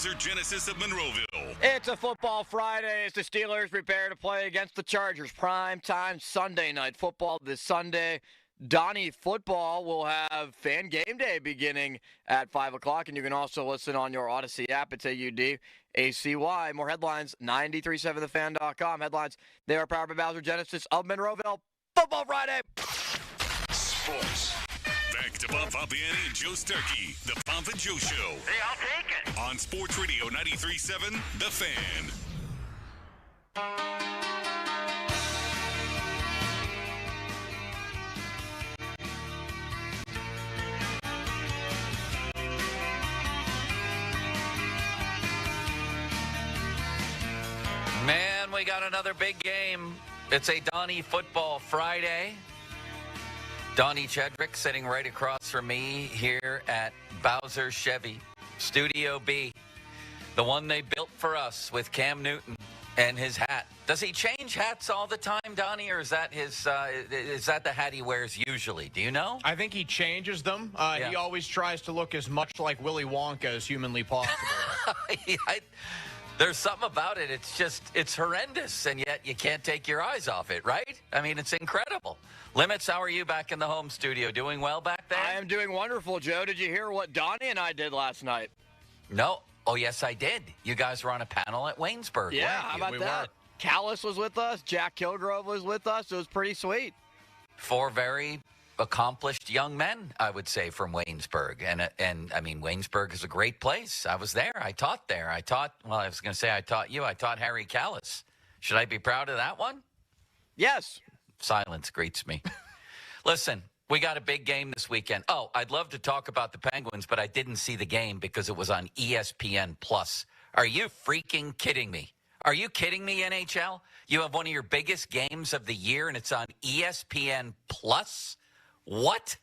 S3: Bowser Genesis of Monroeville.
S12: It's a football Friday as the Steelers prepare to play against the Chargers. Prime time Sunday night football this Sunday. Donnie Football will have Fan Game Day beginning at 5 o'clock, and you can also listen on your Odyssey app. It's AUDACY. More headlines, 937thefan.com. Headlines, they are powered by Bowser Genesis of Monroeville. Football Friday.
S3: Sports. Back to Bob Fabiani and Joe Starkey, the Bob and Joe Show.
S14: Hey, I'll take it.
S3: On Sports Radio 93.7, The Fan.
S16: Man, we got another big game. It's a Donnie Football Friday. Donnie Chedrick sitting right across from me here at Bowser Chevy, Studio B. The one they built for us with Cam Newton and his hat. Does he change hats all the time, Donnie, or is that the hat he wears usually? Do you know?
S17: I think he changes them. He always tries to look as much like Willy Wonka as humanly possible.
S16: There's something about it. It's horrendous, and yet you can't take your eyes off it, right? I mean, it's incredible. Limits, how are you back in the home studio? Doing well back there?
S12: I am doing wonderful, Joe. Did you hear what Donnie and I did last night?
S16: No. Oh, yes, I did. You guys were on a panel at Waynesburg.
S12: Yeah, how about that? Callis was with us. Jack Kilgrove was with us. It was pretty sweet. 4
S16: very accomplished young men, I would say, from Waynesburg. And I mean, Waynesburg is a great place. I was there. I taught there. I taught you. I taught Harry Callis. Should I be proud of that one?
S12: Yes.
S16: Silence greets me. Listen, we got a big game this weekend. Oh, I'd love to talk about the Penguins, but I didn't see the game because it was on ESPN+. Are you freaking kidding me? Are you kidding me, NHL? You have one of your biggest games of the year, and it's on ESPN+? What?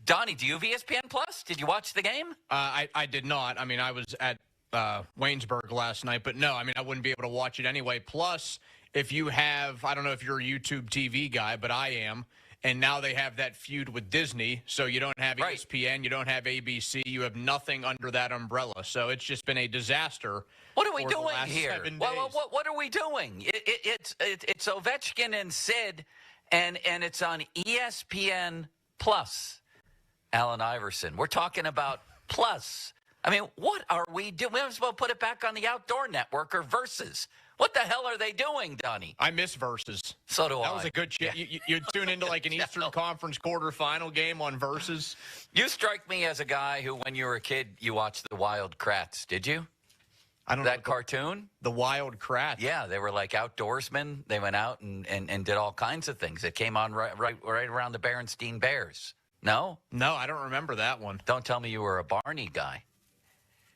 S16: Donnie, do you have ESPN+? Did you watch the game?
S17: I did not. I mean, I was at Waynesburg last night, but no, I mean, I wouldn't be able to watch it anyway. Plus, if you have, I don't know if you're a YouTube TV guy, but I am, and now they have that feud with Disney, so you don't have ESPN, you don't have ABC, you have nothing under that umbrella. So it's just been a disaster.
S16: What are we doing here? What are we doing? It's Ovechkin and Sid, and it's on ESPN Plus. Allen Iverson. We're talking about Plus. I mean, what are we doing? We might as well put it back on the Outdoor Network or Versus. What the hell are they doing, Donnie?
S17: I miss Versus.
S16: So do I.
S17: That was a good chance. Yeah. You tune into like an Eastern Conference quarterfinal game on Versus.
S16: You strike me as a guy who, when you were a kid, you watched the Wild Kratts. Did you?
S17: I don't know.
S16: That cartoon?
S17: The Wild Kratts.
S16: Yeah, they were like outdoorsmen. They went out and did all kinds of things. It came on right around the Berenstain Bears. No?
S17: No, I don't remember that one.
S16: Don't tell me you were a Barney guy.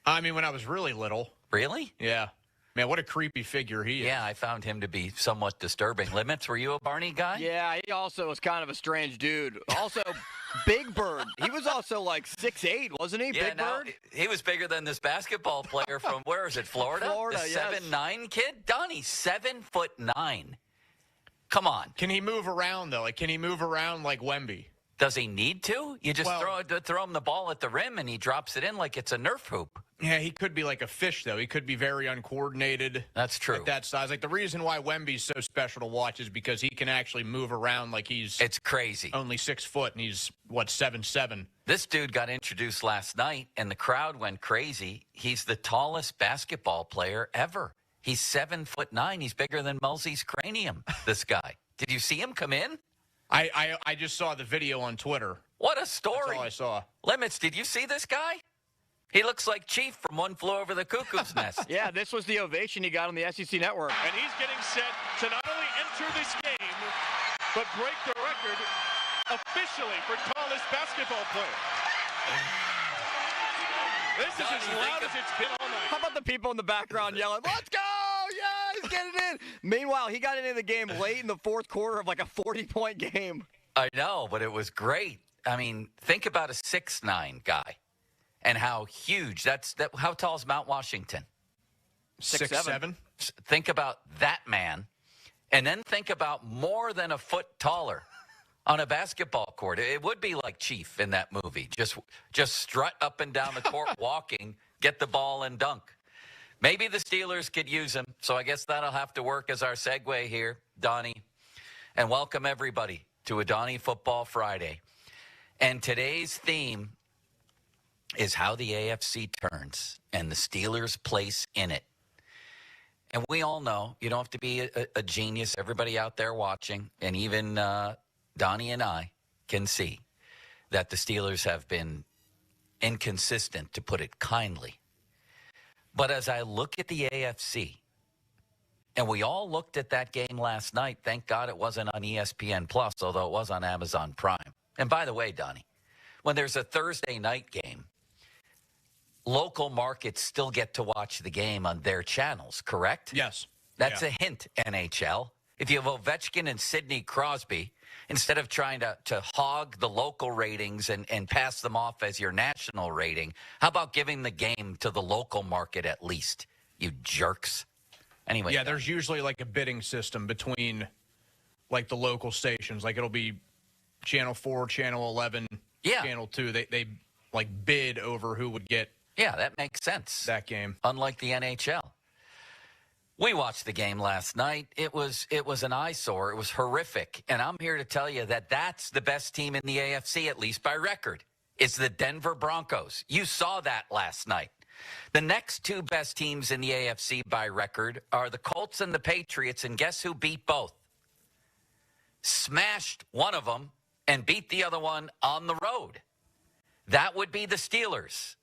S17: I mean, when I was really little.
S16: Really?
S17: Yeah. Man, what a creepy figure he is.
S16: Yeah, I found him to be somewhat disturbing. Limits, were you a Barney guy?
S12: Yeah, he also was kind of a strange dude. Also, Big Bird. He was also like 6'8", wasn't he?
S16: Yeah,
S12: Big Bird?
S16: He was bigger than this basketball player from, where is it, Florida?
S12: Florida,
S16: the
S12: yes.
S16: 7'9" kid? Donnie, 7'9". Come on.
S17: Can he move around, though? Like, can he move around like Wemby?
S16: Does he need to? You just throw him the ball at the rim, and he drops it in like it's a Nerf hoop.
S17: Yeah, he could be like a fish, though. He could be very uncoordinated.
S16: That's true.
S17: At that size. Like, the reason why Wemby's so special to watch is because he can actually move around like he's...
S16: It's crazy.
S17: Only 6 foot, and he's, 7'7".
S16: This dude got introduced last night, and the crowd went crazy. He's the tallest basketball player ever. He's 7'9". He's bigger than Mulsey's cranium, this guy. Did you see him come in?
S17: I just saw the video on Twitter.
S16: What a story.
S17: That's all I saw.
S16: Limits, did you see this guy? He looks like Chief from One Flew Over the Cuckoo's Nest.
S12: Yeah, this was the ovation he got on the SEC Network.
S18: And he's getting set to not only enter this game, but break the record officially for tallest basketball player. This is as loud as it's been all night.
S12: How about the people in the background yelling, "Let's go! Yeah, he's getting in." Meanwhile, he got into the game late in the fourth quarter of like a 40-point game.
S16: I know, but it was great. I mean, think about a 6'9" guy and how huge. How tall is Mount Washington?
S17: 6'7".
S16: Think about that man, and then think about more than a foot taller on a basketball court. It would be like Chief in that movie. Just strut up and down the court walking, get the ball and dunk. Maybe the Steelers could use him, so I guess that'll have to work as our segue here, Donnie. And welcome, everybody, to a Donnie Football Friday. And today's theme is how the AFC turns and the Steelers' place in it. And we all know, you don't have to be a genius. Everybody out there watching, and even Donnie and I can see that the Steelers have been inconsistent, to put it kindly. But as I look at the AFC, and we all looked at that game last night, thank God it wasn't on ESPN+, although it was on Amazon Prime. And by the way, Donnie, when there's a Thursday night game, local markets still get to watch the game on their channels, correct?
S17: Yes.
S16: That's a hint, NHL. If you have Ovechkin and Sidney Crosby, instead of trying to hog the local ratings and pass them off as your national rating, how about giving the game to the local market at least, you jerks? Anyway.
S17: Yeah, there's usually like a bidding system between like the local stations. Like it'll be Channel 4, Channel 11, Channel 2. They like bid over who would get
S16: that makes sense.
S17: That game.
S16: Unlike the NHL. We watched the game last night. It was an eyesore. It was horrific. And I'm here to tell you that that's the best team in the AFC, at least by record. It's the Denver Broncos. You saw that last night. The next two best teams in the AFC by record are the Colts and the Patriots, and guess who beat both? Smashed one of them and beat the other one on the road. That would be the Steelers.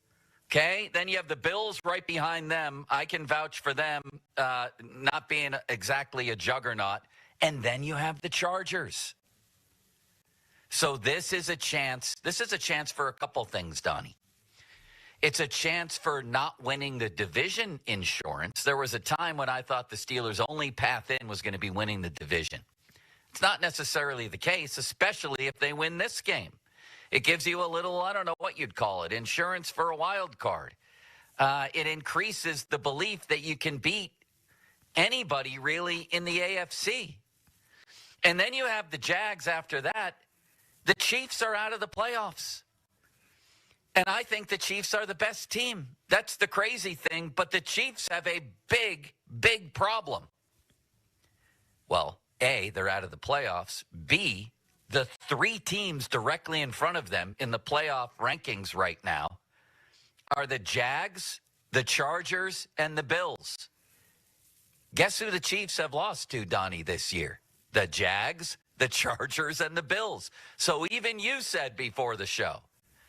S16: Okay, then you have the Bills right behind them. I can vouch for them not being exactly a juggernaut. And then you have the Chargers. So this is a chance. This is a chance for a couple things, Donnie. It's a chance for not winning the division insurance. There was a time when I thought the Steelers' only path in was going to be winning the division. It's not necessarily the case, especially if they win this game. It gives you a little, I don't know what you'd call it, insurance for a wild card. It increases the belief that you can beat anybody really in the AFC. And then you have the Jags after that. The Chiefs are out of the playoffs. And I think the Chiefs are the best team. That's the crazy thing. But the Chiefs have a big, big problem. Well, A, they're out of the playoffs. B, the three teams directly in front of them in the playoff rankings right now are the Jags, the Chargers, and the Bills. Guess who the Chiefs have lost to, Donnie, this year? The Jags, the Chargers, and the Bills. So even you said before the show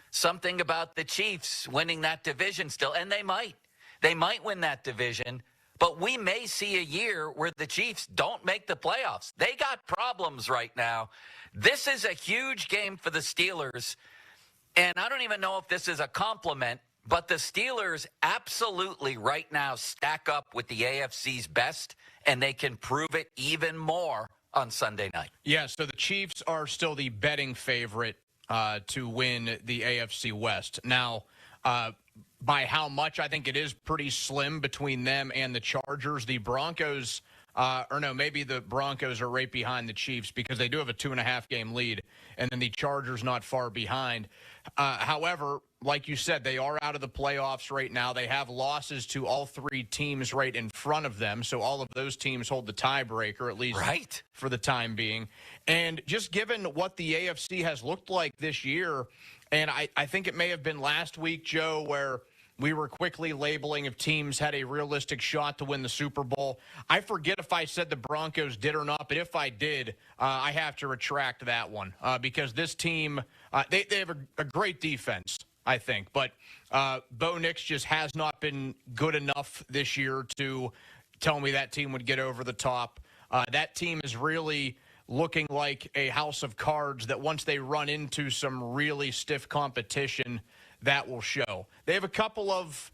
S16: something about the Chiefs winning that division still, and they might. They might win that division, but we may see a year where the Chiefs don't make the playoffs. They got problems right now. This is a huge game for the Steelers, and I don't even know if this is a compliment, but the Steelers absolutely right now stack up with the AFC's best, and they can prove it even more on Sunday night.
S17: Yeah, so the Chiefs are still the betting favorite to win the AFC West. Now, by how much, I think it is pretty slim between them and the Chargers. The Broncos, maybe the Broncos are right behind the Chiefs because they do have a 2.5-game lead, and then the Chargers not far behind. However, like you said, they are out of the playoffs right now. They have losses to all three teams right in front of them, so all of those teams hold the tiebreaker, at least for the time being. And just given what the AFC has looked like this year, and I think it may have been last week, Joe, where we were quickly labeling if teams had a realistic shot to win the Super Bowl. I forget if I said the Broncos did or not, but if I did, I have to retract that one because this team, they have a great defense, I think. But Bo Nix just has not been good enough this year to tell me that team would get over the top. That team is really looking like a house of cards that once they run into some really stiff competition, that will show. They have a couple of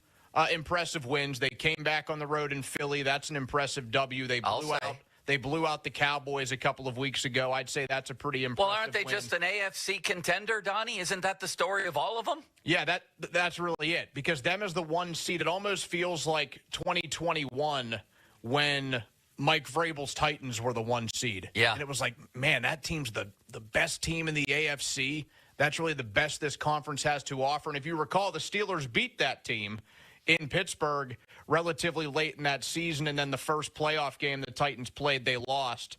S17: impressive wins. They came back on the road in Philly. That's an impressive W. They blew out the Cowboys a couple of weeks ago. I'd say that's a pretty impressive
S16: Well, aren't they
S17: win.
S16: just an AFC contender, Donnie? Isn't that the story of all of them?
S17: Yeah, that's really it. Because them as the one seed, it almost feels like 2021 when Mike Vrabel's Titans were the one seed.
S16: Yeah.
S17: And it was like, man, that team's the best team in the AFC. That's really the best this conference has to offer. And if you recall, the Steelers beat that team in Pittsburgh relatively late in that season, and then the first playoff game the Titans played, they lost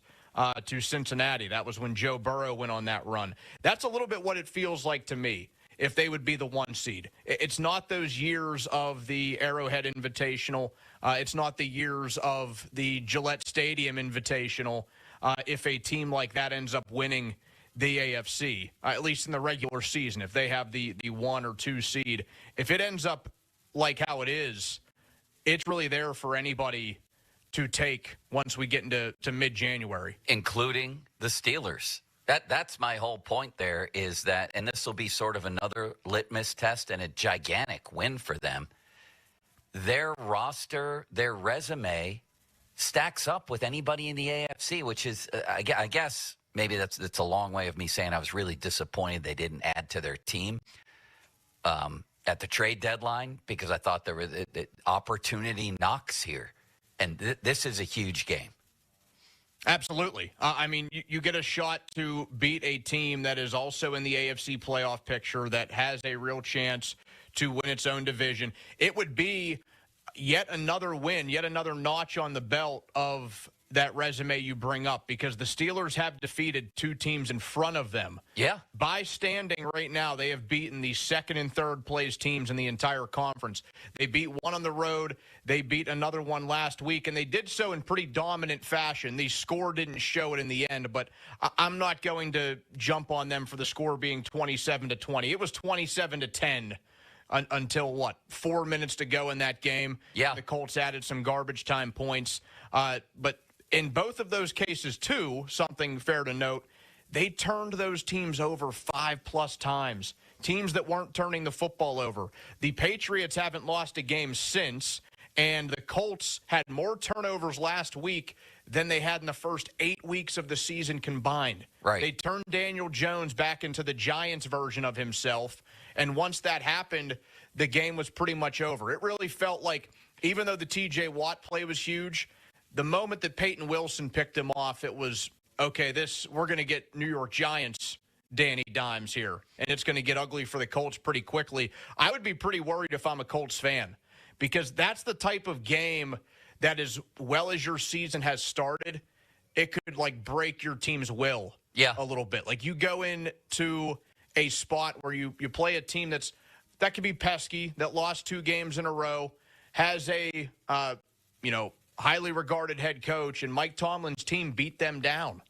S17: to Cincinnati. That was when Joe Burrow went on that run. That's a little bit what it feels like to me, if they would be the 1 seed. It's not those years of the Arrowhead Invitational. It's not the years of the Gillette Stadium Invitational. If a team like that ends up winning the AFC, at least in the regular season, if they have the 1 or 2 seed, if it ends up like how it is, it's really there for anybody to take once we get into mid-January.
S16: Including the Steelers. That's my whole point there, is that, and this will be sort of another litmus test and a gigantic win for them, their roster, their resume stacks up with anybody in the AFC, which is, I guess, maybe that's a long way of me saying I was really disappointed they didn't add to their team at the trade deadline, because I thought there was opportunity knocks here. And this is a huge game.
S17: Absolutely. I mean, you get a shot to beat a team that is also in the AFC playoff picture, that has a real chance to win its own division. It would be yet another win, yet another notch on the belt of that resume you bring up, because the Steelers have defeated 2 teams in front of them.
S16: Yeah.
S17: By standing right now, they have beaten the 2nd and 3rd place teams in the entire conference. They beat one on the road. They beat another one last week, and they did so in pretty dominant fashion. The score didn't show it in the end, but I'm not going to jump on them for the score being 27-20. It was 27-10. Until 4 minutes to go in that game.
S16: Yeah.
S17: The Colts added some garbage time points. But in both of those cases, too, something fair to note, they turned those teams over 5+ times. Teams that weren't turning the football over. The Patriots haven't lost a game since, and the Colts had more turnovers last week than they had in the first 8 weeks of the season combined.
S16: Right.
S17: They turned Daniel Jones back into the Giants version of himself, and once that happened, the game was pretty much over. It really felt like, even though the T.J. Watt play was huge, the moment that Peyton Wilson picked him off, it was, okay, we're going to get New York Giants Danny Dimes here, and it's going to get ugly for the Colts pretty quickly. I would be pretty worried if I'm a Colts fan, because that's the type of game that, as well as your season has started, it could, break your team's will a little bit. Like, you go into a spot where you play a team that could be pesky, that lost 2 games in a row, has a, highly regarded head coach, and Mike Tomlin's team beat them down.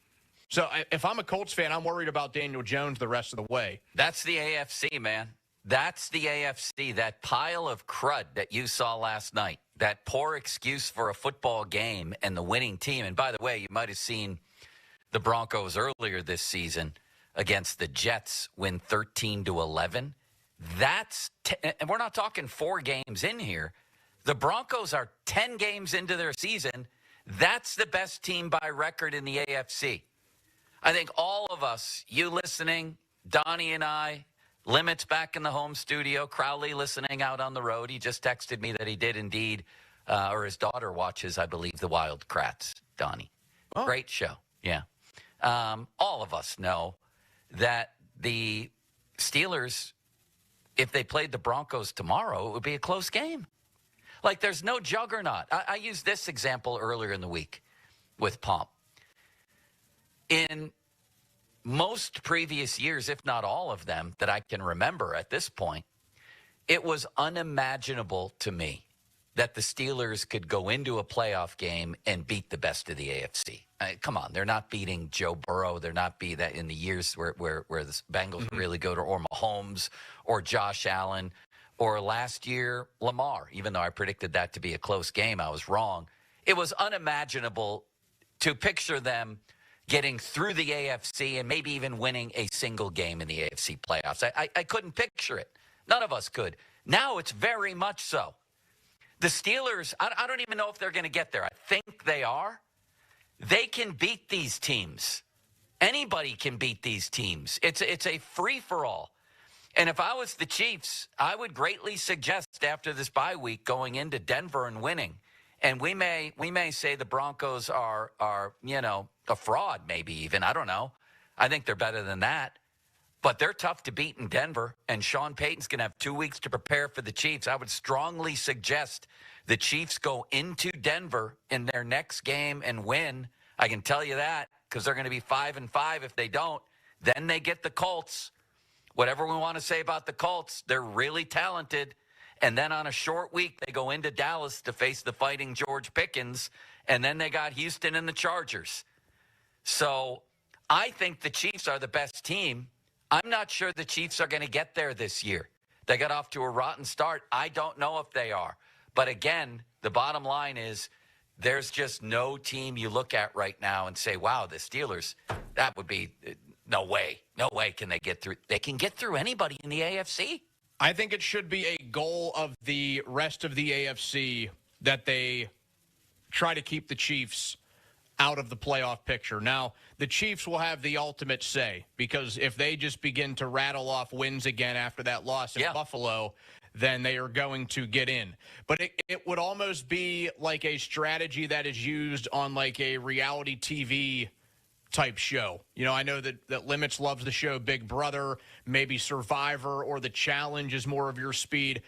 S17: So if I'm a Colts fan, I'm worried about Daniel Jones the rest of the way.
S16: That's the AFC, man. That's the AFC, that pile of crud that you saw last night, that poor excuse for a football game and the winning team. And by the way, you might have seen the Broncos earlier this season against the Jets win 13-11. And we're not talking 4 games in here. The Broncos are 10 games into their season. That's the best team by record in the AFC. I think all of us, you listening, Donnie and I, Limits back in the home studio, Crowley listening out on the road. He just texted me that he did indeed, or his daughter watches, I believe, the Wildcrats, Donnie. Oh. Great show, yeah. All of us know that the Steelers, if they played the Broncos tomorrow, it would be a close game. Like, there's no juggernaut. I used this example earlier in the week with Pomp. In most previous years, if not all of them, that I can remember at this point, it was unimaginable to me that the Steelers could go into a playoff game and beat the best of the AFC. Come on, they're not beating Joe Burrow. They're not beating that in the years where the Bengals really go to, or Mahomes, or Josh Allen, or last year, Lamar. Even though I predicted that to be a close game, I was wrong. It was unimaginable to picture them getting through the AFC and maybe even winning a single game in the AFC playoffs. I couldn't picture it. None of us could. Now it's very much so. The Steelers, I don't even know if they're going to get there. I think they are. They can beat these teams. Anybody can beat these teams. It's a free-for-all. And if I was the Chiefs, I would greatly suggest after this bye week going into Denver and winning. And we may say the Broncos are a fraud, maybe even. I don't know. I think they're better than that. But they're tough to beat in Denver, and Sean Payton's going to have 2 weeks to prepare for the Chiefs. I would strongly suggest the Chiefs go into Denver in their next game and win. I can tell you that because they're going to be 5-5 if they don't. Then they get the Colts. Whatever we want to say about the Colts, they're really talented. And then on a short week, they go into Dallas to face the Fighting George Pickens. And then they got Houston and the Chargers. So I think the Chiefs are the best team. I'm not sure the Chiefs are going to get there this year. They got off to a rotten start. I don't know if they are. But again, the bottom line is there's just no team you look at right now and say, wow, the Steelers, that would be no way. No way can they get through. They can get through anybody in the AFC.
S17: I think it should be a goal of the rest of the AFC that they try to keep the Chiefs out of the playoff picture. Now, the Chiefs will have the ultimate say because if they just begin to rattle off wins again after that loss in Buffalo, then they are going to get in. But it would almost be like a strategy that is used on like a reality TV type show. You know, I know that Limits loves the show Big Brother, maybe Survivor or The Challenge is more of your speed.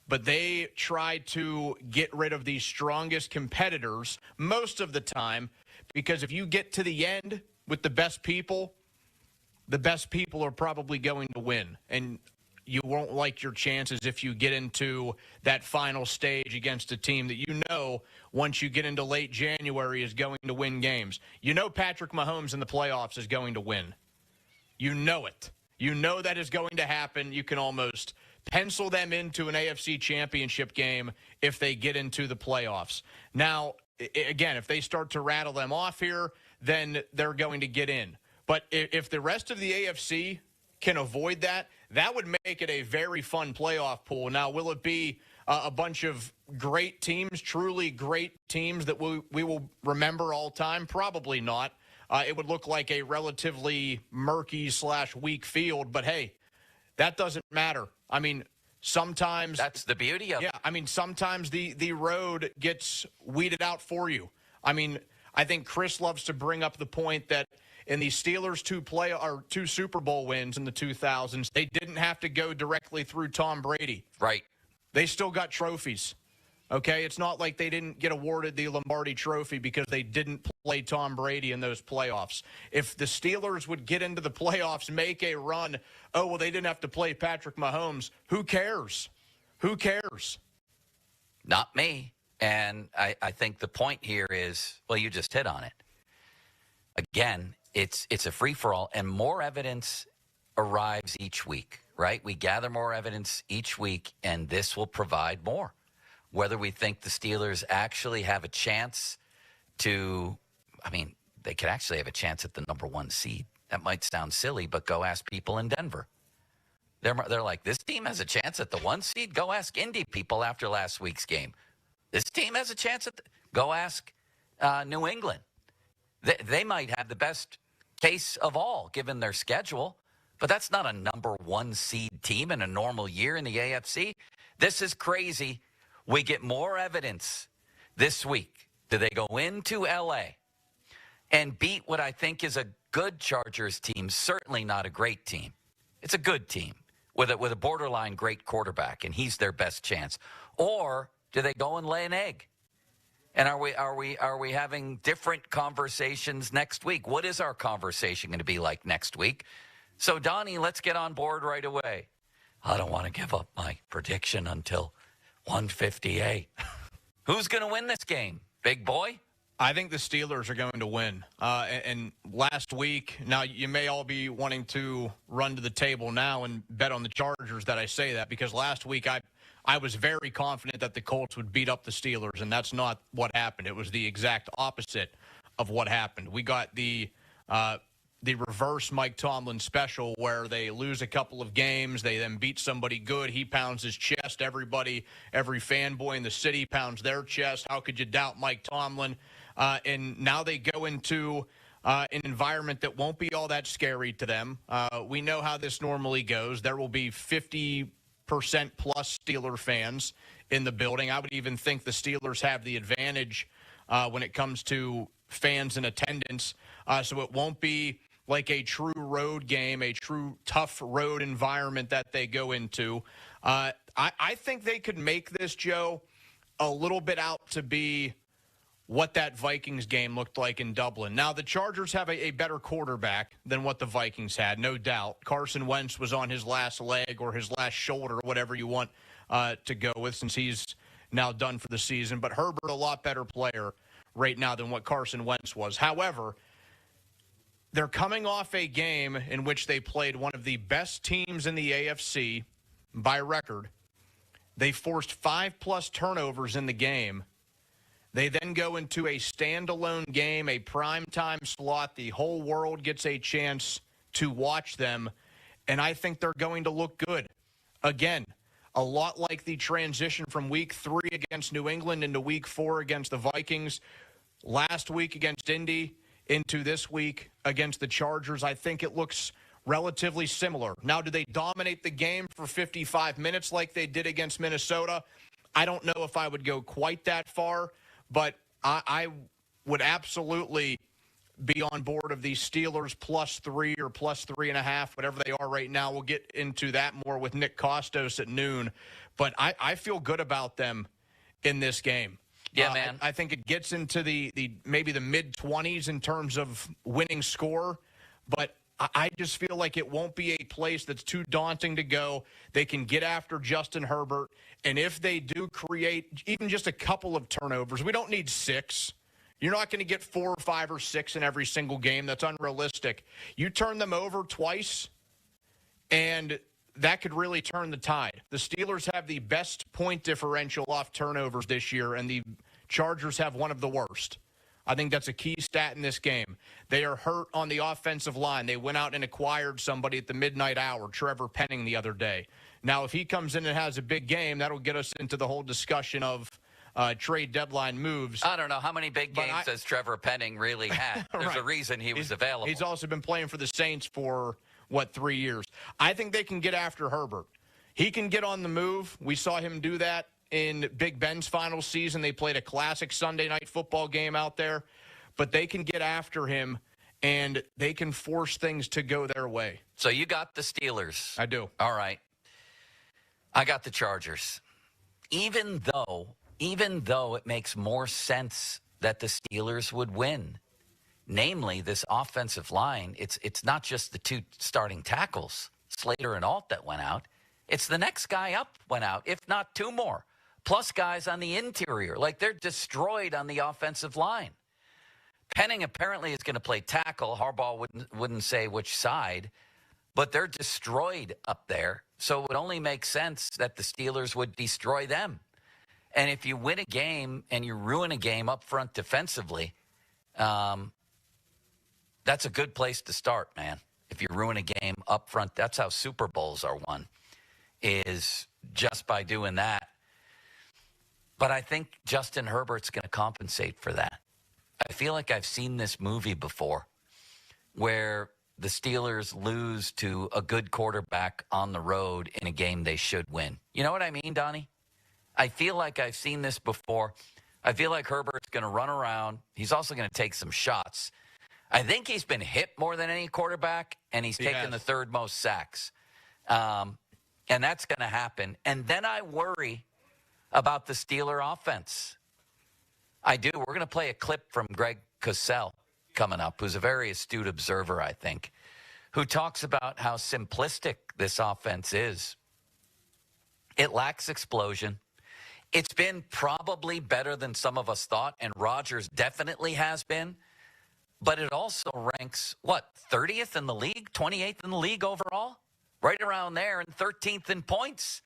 S17: But they try to get rid of the strongest competitors most of the time because if you get to the end with the best people are probably going to win. And you won't like your chances if you get into that final stage against a team that you know once you get into late January is going to win games. You know Patrick Mahomes in the playoffs is going to win. You know it. You know that is going to happen. You can almost pencil them into an AFC championship game if they get into the playoffs. Now, again, if they start to rattle them off here, then they're going to get in. But if the rest of the AFC can avoid that, that would make it a very fun playoff pool. Now, will it be a bunch of great teams, truly great teams that we will remember all time? Probably not. It would look like a relatively murky/weak field, but hey, that doesn't matter. I mean, sometimes
S16: that's the beauty of it.
S17: Yeah, I mean, sometimes the road gets weeded out for you. I mean, I think Chris loves to bring up the point that in the Steelers' two Super Bowl wins in the 2000s, they didn't have to go directly through Tom Brady.
S16: Right.
S17: They still got trophies. Okay, it's not like they didn't get awarded the Lombardi Trophy because they didn't play Tom Brady in those playoffs. If the Steelers would get into the playoffs, make a run, oh, well, they didn't have to play Patrick Mahomes. Who cares? Who cares?
S16: Not me. And I think the point here is, well, you just hit on it. Again, it's a free-for-all, and more evidence arrives each week, right? We gather more evidence each week, and this will provide more. Whether we think the Steelers actually have a chance to, I mean, they could actually have a chance at the number 1 seed. That might sound silly, but go ask people in Denver. They're like, this team has a chance at the 1 seed? Go ask Indy people after last week's game. This team has a chance at go ask New England. They might have the best case of all, given their schedule, but that's not a number 1 seed team in a normal year in the AFC. This is crazy. We get more evidence this week. Do they go into L.A. and beat what I think is a good Chargers team? Certainly not a great team. It's a good team with a borderline great quarterback, and he's their best chance. Or do they go and lay an egg? And are we having different conversations next week? What is our conversation going to be like next week? So, Donnie, let's get on board right away. I don't want to give up my prediction until 158. Who's going to win this game? Big boy?
S17: I think the Steelers are going to win. And last week, now you may all be wanting to run to the table now and bet on the Chargers that I say that, because last week I was very confident that the Colts would beat up the Steelers, and that's not what happened. It was the exact opposite of what happened. We got the reverse Mike Tomlin special where they lose a couple of games. They then beat somebody good. He pounds his chest. Every fanboy in the city pounds their chest. How could you doubt Mike Tomlin? And now they go into an environment that won't be all that scary to them. We know how this normally goes. There will be 50% plus Steeler fans in the building. I would even think the Steelers have the advantage when it comes to fans in attendance. So it won't be like a true road game, a true tough road environment that they go into. I think they could make this, Joe, a little bit out to be what that Vikings game looked like in Dublin. Now, the Chargers have a better quarterback than what the Vikings had, no doubt. Carson Wentz was on his last leg or his last shoulder, whatever you want to go with, since he's now done for the season. But Herbert, a lot better player right now than what Carson Wentz was. However, they're coming off a game in which they played one of the best teams in the AFC by record. They forced 5+ turnovers in the game. They then go into a standalone game, a primetime slot. The whole world gets a chance to watch them, and I think they're going to look good. Again, a lot like the transition from Week 3 against New England into Week 4 against the Vikings, last week against Indy, into this week against the Chargers. I think it looks relatively similar. Now, do they dominate the game for 55 minutes like they did against Minnesota? I don't know if I would go quite that far, but I would absolutely be on board of these Steelers +3 or +3.5, whatever they are right now. We'll get into that more with Nick Kostos at noon. But I feel good about them in this game.
S16: Yeah, man.
S17: I think it gets into the maybe the mid-20s in terms of winning score, but I just feel like it won't be a place that's too daunting to go. They can get after Justin Herbert, and if they do create even just a couple of turnovers, we don't need 6. You're not going to get 4 or 5 or 6 in every single game. That's unrealistic. You turn them over twice, and that could really turn the tide. The Steelers have the best point differential off turnovers this year, and the Chargers have one of the worst. I think that's a key stat in this game. They are hurt on the offensive line. They went out and acquired somebody at the midnight hour, Trevor Penning, the other day. Now, if he comes in and has a big game, that'll get us into the whole discussion of trade deadline moves.
S16: I don't know how many big games has Trevor Penning really had. There's
S17: Right.
S16: a reason he was available.
S17: He's also been playing for the Saints for, 3 years. I think they can get after Herbert. He can get on the move. We saw him do that in Big Ben's final season. They played a classic Sunday night football game out there. But they can get after him, and they can force things to go their way.
S16: So you got the Steelers.
S17: I do.
S16: All right. I got the Chargers. Even though it makes more sense that the Steelers would win. Namely, this offensive line, it's not just the 2 starting tackles, Slater and Alt, that went out. It's the next guy up went out, if not 2 more, plus guys on the interior. Like, they're destroyed on the offensive line. Penning apparently is going to play tackle. Harbaugh wouldn't say which side, but they're destroyed up there. So it would only make sense that the Steelers would destroy them. And if you win a game and you ruin a game up front defensively, that's a good place to start, man. If you ruin a game up front, that's how Super Bowls are won, is just by doing that. But I think Justin Herbert's going to compensate for that. I feel like I've seen this movie before where the Steelers lose to a good quarterback on the road in a game they should win. You know what I mean, Donnie? I feel like I've seen this before. I feel like Herbert's going to run around. He's also going to take some shots. I think he's been hit more than any quarterback, and he's taken the 3rd most sacks. And that's going to happen. And then I worry about the Steeler offense. I do. We're going to play a clip from Greg Cosell coming up, who's a very astute observer, I think, who talks about how simplistic this offense is. It lacks explosion. It's been probably better than some of us thought, and Rodgers definitely has been. But it also ranks, 30th in the league, 28th in the league overall? Right around there, and 13th in points.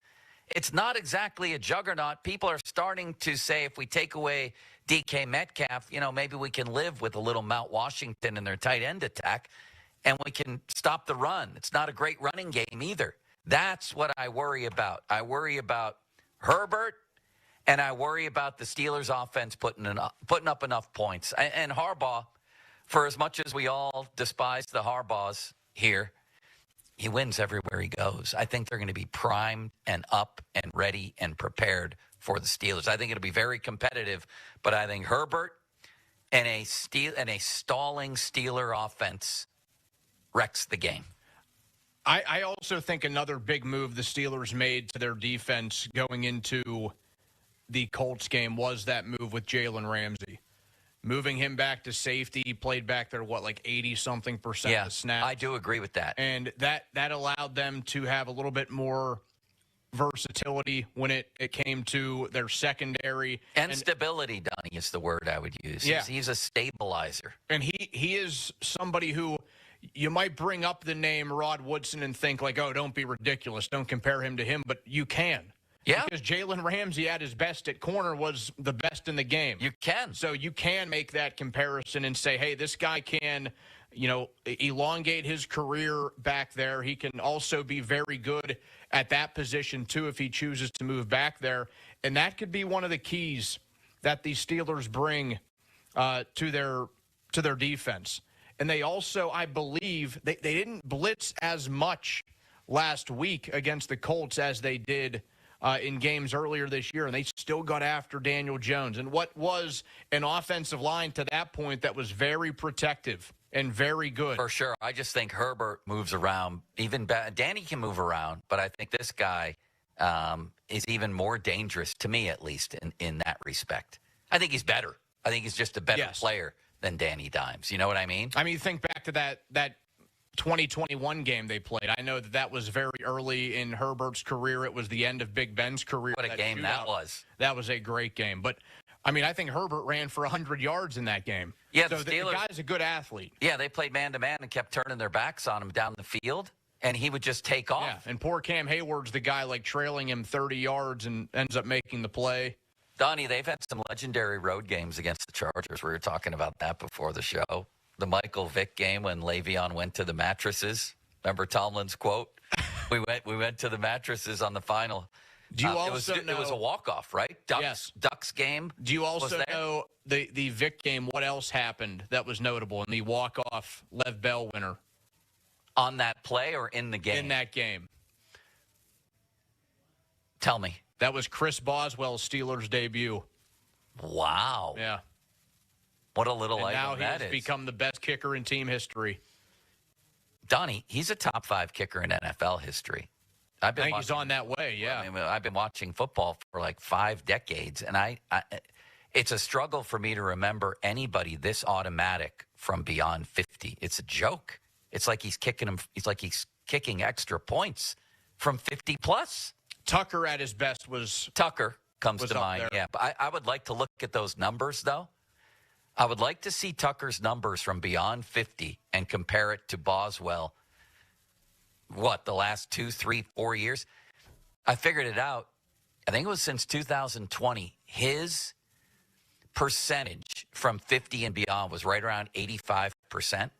S16: It's not exactly a juggernaut. People are starting to say if we take away DK Metcalf, maybe we can live with a little Mount Washington in their tight end attack, and we can stop the run. It's not a great running game either. That's what I worry about. I worry about Herbert, and I worry about the Steelers' offense putting up enough points. And Harbaugh, for as much as we all despise the Harbaughs here, he wins everywhere he goes. I think they're going to be primed and up and ready and prepared for the Steelers. I think it'll be very competitive, but I think Herbert and a stalling Steeler offense wrecks the game.
S17: I also think another big move the Steelers made to their defense going into the Colts game was that move with Jalen Ramsey. Moving him back to safety, he played back there, 80-something% of the snaps.
S16: I do agree with that.
S17: And that allowed them to have a little bit more versatility when it came to their secondary.
S16: And stability, Donnie, is the word I would use.
S17: Yeah.
S16: He's a stabilizer.
S17: And he is somebody who you might bring up the name Rod Woodson and think like, oh, don't be ridiculous. Don't compare him to him. But you can.
S16: Yeah.
S17: Because Jalen Ramsey at his best at corner was the best in the game.
S16: You can.
S17: So you can make that comparison and say, hey, this guy can, elongate his career back there. He can also be very good at that position, too, if he chooses to move back there. And that could be one of the keys that the Steelers bring to their defense. And they also, I believe, they didn't blitz as much last week against the Colts as they did in games earlier this year, and they still got after Daniel Jones. And what was an offensive line to that point that was very protective and very good.
S16: For sure. I just think Herbert moves around. Even Danny can move around, but I think this guy is even more dangerous, to me at least, in that respect. I think he's better. I think he's just a better player than Danny Dimes. You know what I mean?
S17: I mean, think back to that 2021 game they played. I know that was very early in Herbert's career. It was the end of Big Ben's career.
S16: What a game that was.
S17: That was a great game. But, I mean, I think Herbert ran for 100 yards in that game.
S16: Yeah,
S17: so the guy's a good athlete.
S16: Yeah, they played man-to-man and kept turning their backs on him down the field, and he would just take off.
S17: Yeah, and poor Cam Hayward's the guy, trailing him 30 yards and ends up making the play.
S16: Donnie, they've had some legendary road games against the Chargers. We were talking about that before the show. The Michael Vick game when Le'Veon went to the mattresses. Remember Tomlin's quote? We went to the mattresses on the final.
S17: Do you also
S16: know? It was a walk-off, right? Ducks game.
S17: Do you also know the Vick game, what else happened that was notable in the walk-off Lev Bell winner?
S16: On that play or in the game?
S17: In that game.
S16: Tell me.
S17: That was Chris Boswell's Steelers debut.
S16: Wow.
S17: Yeah.
S16: What a little item
S17: now
S16: that is.
S17: Now he's become the best kicker in team history.
S16: Donnie, he's a top 5 kicker in NFL history.
S17: I think he's on that way, yeah.
S16: I mean, I've been watching football for 5 decades, and it's a struggle for me to remember anybody this automatic from beyond 50. It's a joke. It's like he's kicking extra points from 50 plus.
S17: Tucker at his best was
S16: Tucker comes to mind. There. Yeah, but I would like to look at those numbers though. I would like to see Tucker's numbers from beyond 50 and compare it to Boswell. What, the last 2, 3, 4 years? I figured it out. I think it was since 2020. His percentage from 50 and beyond was right around 85%.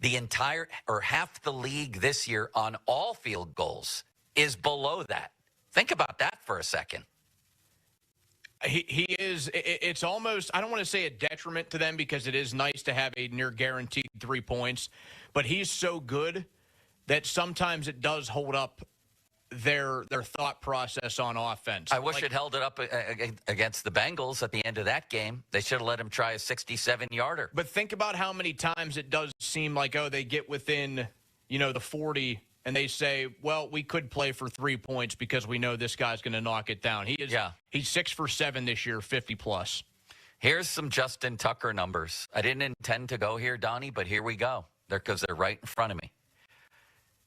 S16: The entire or half the league this year on all field goals is below that. Think about that for a second.
S17: He is, it's almost, I don't want to say a detriment to them because it is nice to have a near guaranteed 3 points, but he's so good that sometimes it does hold up their thought process on offense.
S16: I wish it held it up against the Bengals at the end of that game. They should have let him try a 67-yarder.
S17: But think about how many times it does seem like, they get within, the 40 and they say, well, we could play for 3 points because we know this guy's going to knock it down. He's 6 for 7 this year, 50+.
S16: Here's some Justin Tucker numbers. I didn't intend to go here, Donnie, but here we go. Because they're right in front of me.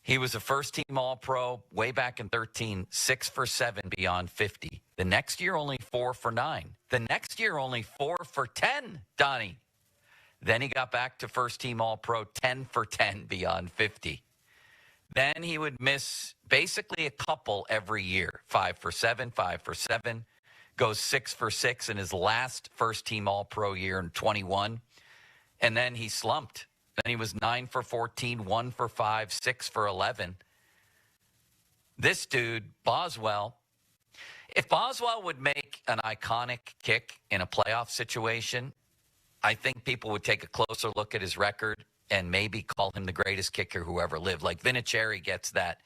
S16: He was a first-team All-Pro way back in 2013, 6 for 7 beyond 50. The next year, only 4 for 9. The next year, only 4 for 10, Donnie. Then he got back to first-team All-Pro, 10 for 10 beyond 50. Then he would miss basically a couple every year, 5 for 7, 5 for 7, goes 6 for 6 in his last first-team All-Pro year in 21, and then he slumped. Then he was 9 for 14, 1 for 5, 6 for 11. This dude, Boswell, if Boswell would make an iconic kick in a playoff situation, I think people would take a closer look at his record and maybe call him the greatest kicker who ever lived. Like Vinatieri gets that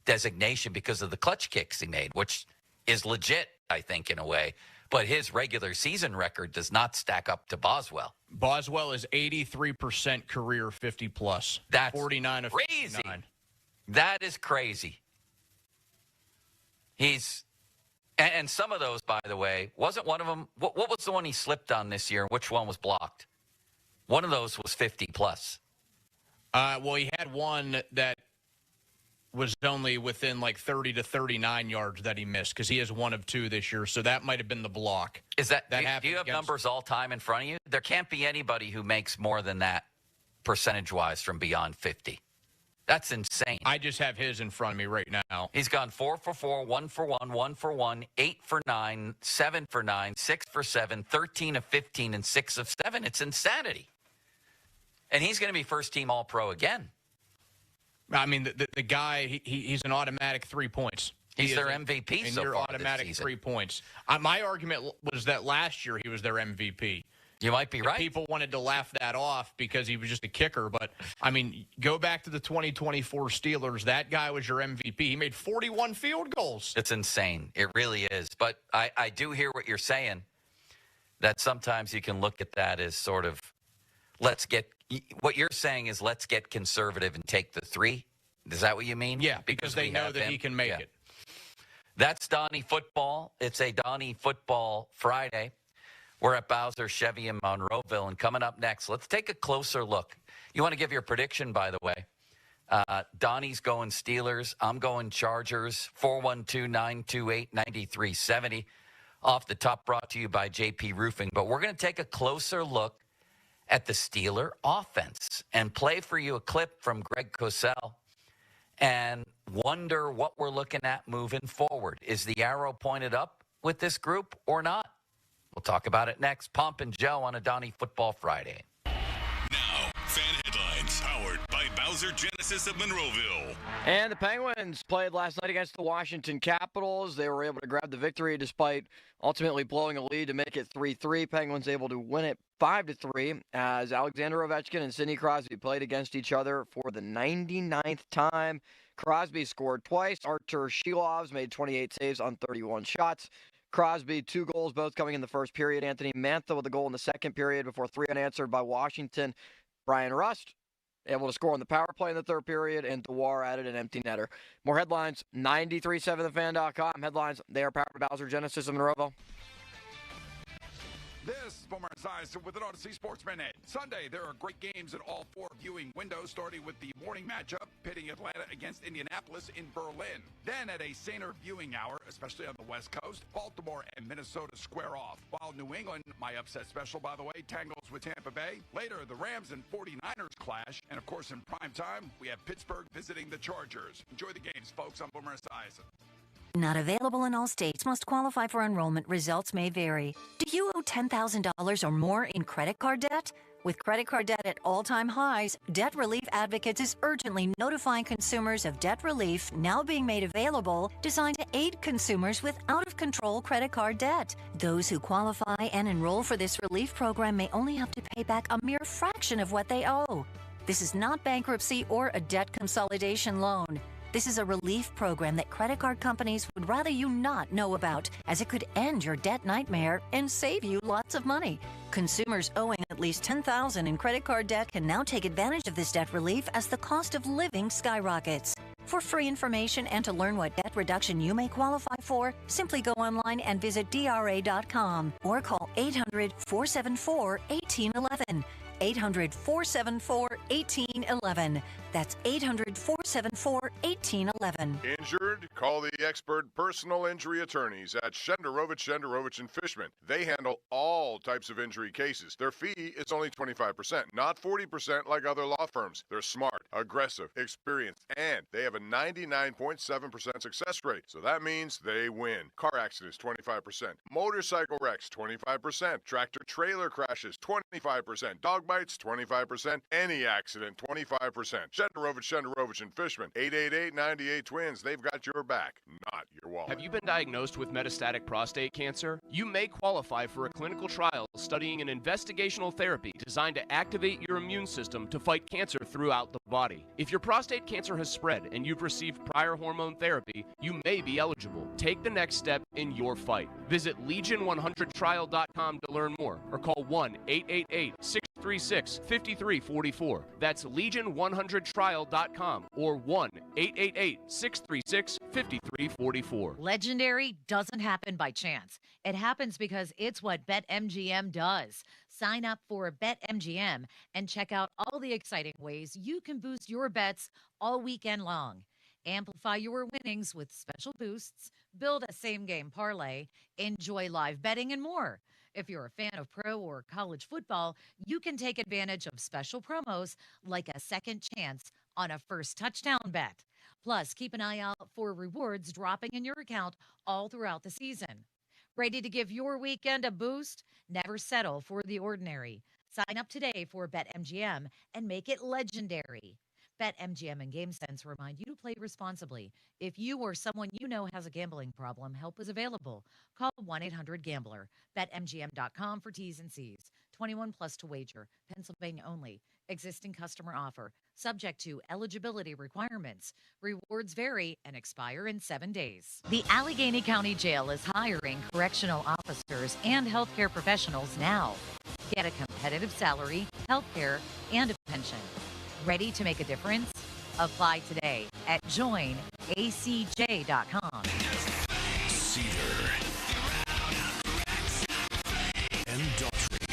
S16: designation because of the clutch kicks he made, which is legit, I think, in a way. But his regular season record does not stack up to Boswell.
S17: Boswell is 83% career 50-plus.
S16: That's
S17: 49 of
S16: crazy.
S17: 59.
S16: That is crazy. And some of those, by the way, wasn't one of them. What was the one he slipped on this year? Which one was blocked? One of those was 50-plus.
S17: Well, he had one that was only within like 30 to 39 yards that he missed because he has one of two this year. So that might have been the block.
S16: Is that do you have numbers all time in front of you? There can't be anybody who makes more than that percentage-wise from beyond 50. That's insane.
S17: I just have his in front of me right now.
S16: He's gone 4 for 4, 1 for 1, 1 for 1, 8 for 9, 7 for 9, 6 for 7, 13 of 15, and 6 of 7. It's insanity. And he's going to be first-team All-Pro again.
S17: I mean, the guy, he's an automatic 3 points.
S16: He's their MVP
S17: and
S16: so
S17: you're
S16: far
S17: automatic
S16: this season.
S17: 3 points. My argument was that last year he was their MVP.
S16: You might be right.
S17: People wanted to laugh that off because he was just a kicker. But, I mean, go back to the 2024 Steelers. That guy was your MVP. He made 41 field goals.
S16: It's insane. It really is. But I do hear what you're saying, that sometimes you can look at that as sort of, what you're saying is let's get conservative and take the 3. Is that what you mean?
S17: Yeah, because they know that he can make it.
S16: That's Donnie Football. It's a Donnie Football Friday. We're at Bowser Chevy in Monroeville, and coming up next, let's take a closer look. You want to give your prediction, by the way. Donnie's going Steelers. I'm going Chargers. 412-928-9370. Off the top, brought to you by JP Roofing. But we're going to take a closer look at the Steeler offense and play for you a clip from Greg Cosell and wonder what we're looking at moving forward. Is the arrow pointed up with this group or not? We'll talk about it next. Pomp and Joe on a Donnie Football Friday.
S3: Now, fan headlines powered by Bowser Genesis of Monroeville.
S12: And the Penguins played last night against the Washington Capitals. They were able to grab the victory despite ultimately blowing a lead to make it 3-3. Penguins able to win it 5-3 as Alexander Ovechkin and Sidney Crosby played against each other for the 99th time. Crosby scored twice. Artur Shilovs made 28 saves on 31 shots. Crosby, 2 goals, both coming in the first period. Anthony Mantha with a goal in the second period before 3 unanswered by Washington. Brian Rust able to score on the power play in the third period, and Dewar added an empty netter. More headlines, 937thefan.com. Headlines, they are powered by Bowser Genesis of Monroeville.
S4: This is Boomer Esiason with an Odyssey Sports Minute. Sunday, there are great games at all 4 viewing windows, starting with the morning matchup pitting Atlanta against Indianapolis in Berlin. Then at a saner viewing hour, especially on the West Coast, Baltimore and Minnesota square off. While New England, my upset special, by the way, tangles with Tampa Bay. Later, the Rams and 49ers clash. And of course, in prime time, we have Pittsburgh visiting the Chargers. Enjoy the games, folks. I'm Boomer Esiason.
S14: Not available in all states. Must qualify for enrollment. Results may vary. Do you owe $10,000 or more in credit card debt? With credit card debt at all-time highs, Debt Relief Advocates is urgently notifying consumers of debt relief now being made available, designed to aid consumers with out-of-control credit card debt. Those who qualify and enroll for this relief program may only have to pay back a mere fraction of what they owe. This is not bankruptcy or a debt consolidation loan. This is a relief program that credit card companies would rather you not know about, as it could end your debt nightmare and save you lots of money. Consumers owing at least $10,000 in credit card debt can now take advantage of this debt relief as the cost of living skyrockets. For free information and to learn what debt reduction you may qualify for, simply go online and visit DRA.com or call 800-474-1811. 800-474-1811. That's 800-474-1811.
S15: Injured? Call the expert personal injury attorneys at Shenderovich and Fishman. They handle all types of injury cases. Their fee is only 25%, not 40% like other law firms. They're smart, aggressive, experienced, and they have a 99.7% success rate. So that means they win. Car accidents, 25%. Motorcycle wrecks, 25%. Tractor-trailer crashes, 25%. Dog bites, 25%. Any accident, 25%. Shenderovich and Fishman. 888-98-TWINS. They've got your back, not your wallet.
S19: Have you been diagnosed with metastatic prostate cancer? You may qualify for a clinical trial studying an investigational therapy designed to activate your immune system to fight cancer throughout the body. If your prostate cancer has spread and you've received prior hormone therapy, you may be eligible. Take the next step in your fight. Visit Legion100trial.com to learn more or call 1-888-636-5344. That's Legion100trial.com or 1-888-636-5344.
S2: Legendary doesn't happen by chance. It happens because it's what BetMGM does. Sign up for BetMGM and check out all the exciting ways you can boost your bets all weekend long. Amplify your winnings with special boosts, build a same-game parlay, enjoy live betting, and more. If you're a fan of pro or college football, you can take advantage of special promos like a second chance on a first touchdown bet. Plus, keep an eye out for rewards dropping in your account all throughout the season. Ready to give your weekend a boost? Never settle for the ordinary. Sign up today for BetMGM and make it legendary. BetMGM and GameSense remind you to play responsibly. If you or someone you know has a gambling problem, help is available. Call 1-800-GAMBLER. BetMGM.com for T's and C's. 21 plus to wager. Pennsylvania only. Existing customer offer. Subject to eligibility requirements. Rewards vary and expire in 7 days. The Allegheny County Jail is hiring correctional officers and healthcare professionals now. Get a competitive salary, healthcare, and a pension. Ready to make a difference? Apply today at joinacj.com.
S3: Cedar and Daughtry.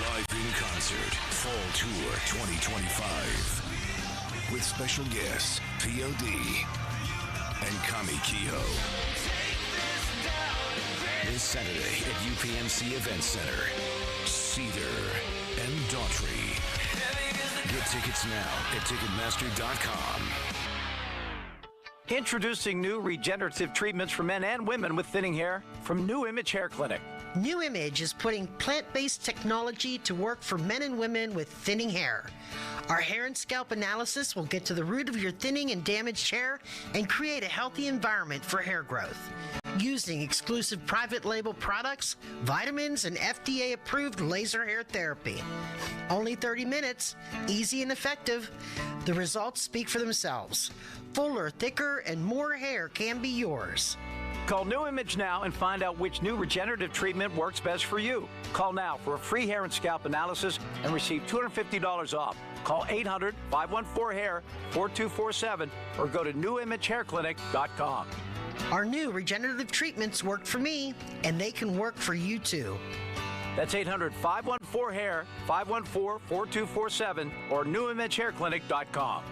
S3: Live in concert, Fall Tour 2025. With special guests, POD and Kami Kehoe. This Saturday at UPMC Event Center. Cedar and Daughtry. Get tickets now at Ticketmaster.com.
S26: Introducing new regenerative treatments for men and women with thinning hair from New Image Hair Clinic.
S5: New Image is putting plant-based technology to work for men and women with thinning hair. Our hair and scalp analysis will get to the root of your thinning and damaged hair and create a healthy environment for hair growth. Using exclusive private label products, vitamins, and FDA-approved laser hair therapy. Only 30 minutes, easy and effective. The results speak for themselves. Fuller, thicker, and more hair can be yours.
S26: Call New Image now and find out which new regenerative treatment works best for you. Call now for a free hair and scalp analysis and receive $250 off. Call 800-514-HAIR 4247 or go to newimagehairclinic.com.
S5: Our new regenerative treatments worked for me, and they can work for you too.
S26: That's 800-514-HAIR 514-4247 or newimagehairclinic.com.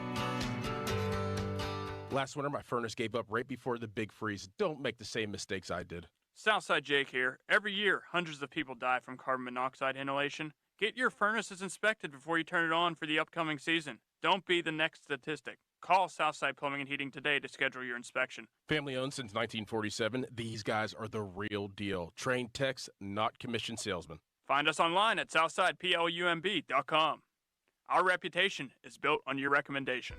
S6: Last winter, my furnace gave up right before the big freeze. Don't make the same mistakes I did.
S7: Southside Jake here. Every year, hundreds of people die from carbon monoxide inhalation. Get your furnaces inspected before you turn it on for the upcoming season. Don't be the next statistic. Call Southside Plumbing and Heating today to schedule your inspection.
S6: Family owned since 1947, these guys are the real deal. Trained techs, not commissioned salesmen.
S7: Find us online at southsideplumb.com. Our reputation is built on your recommendation.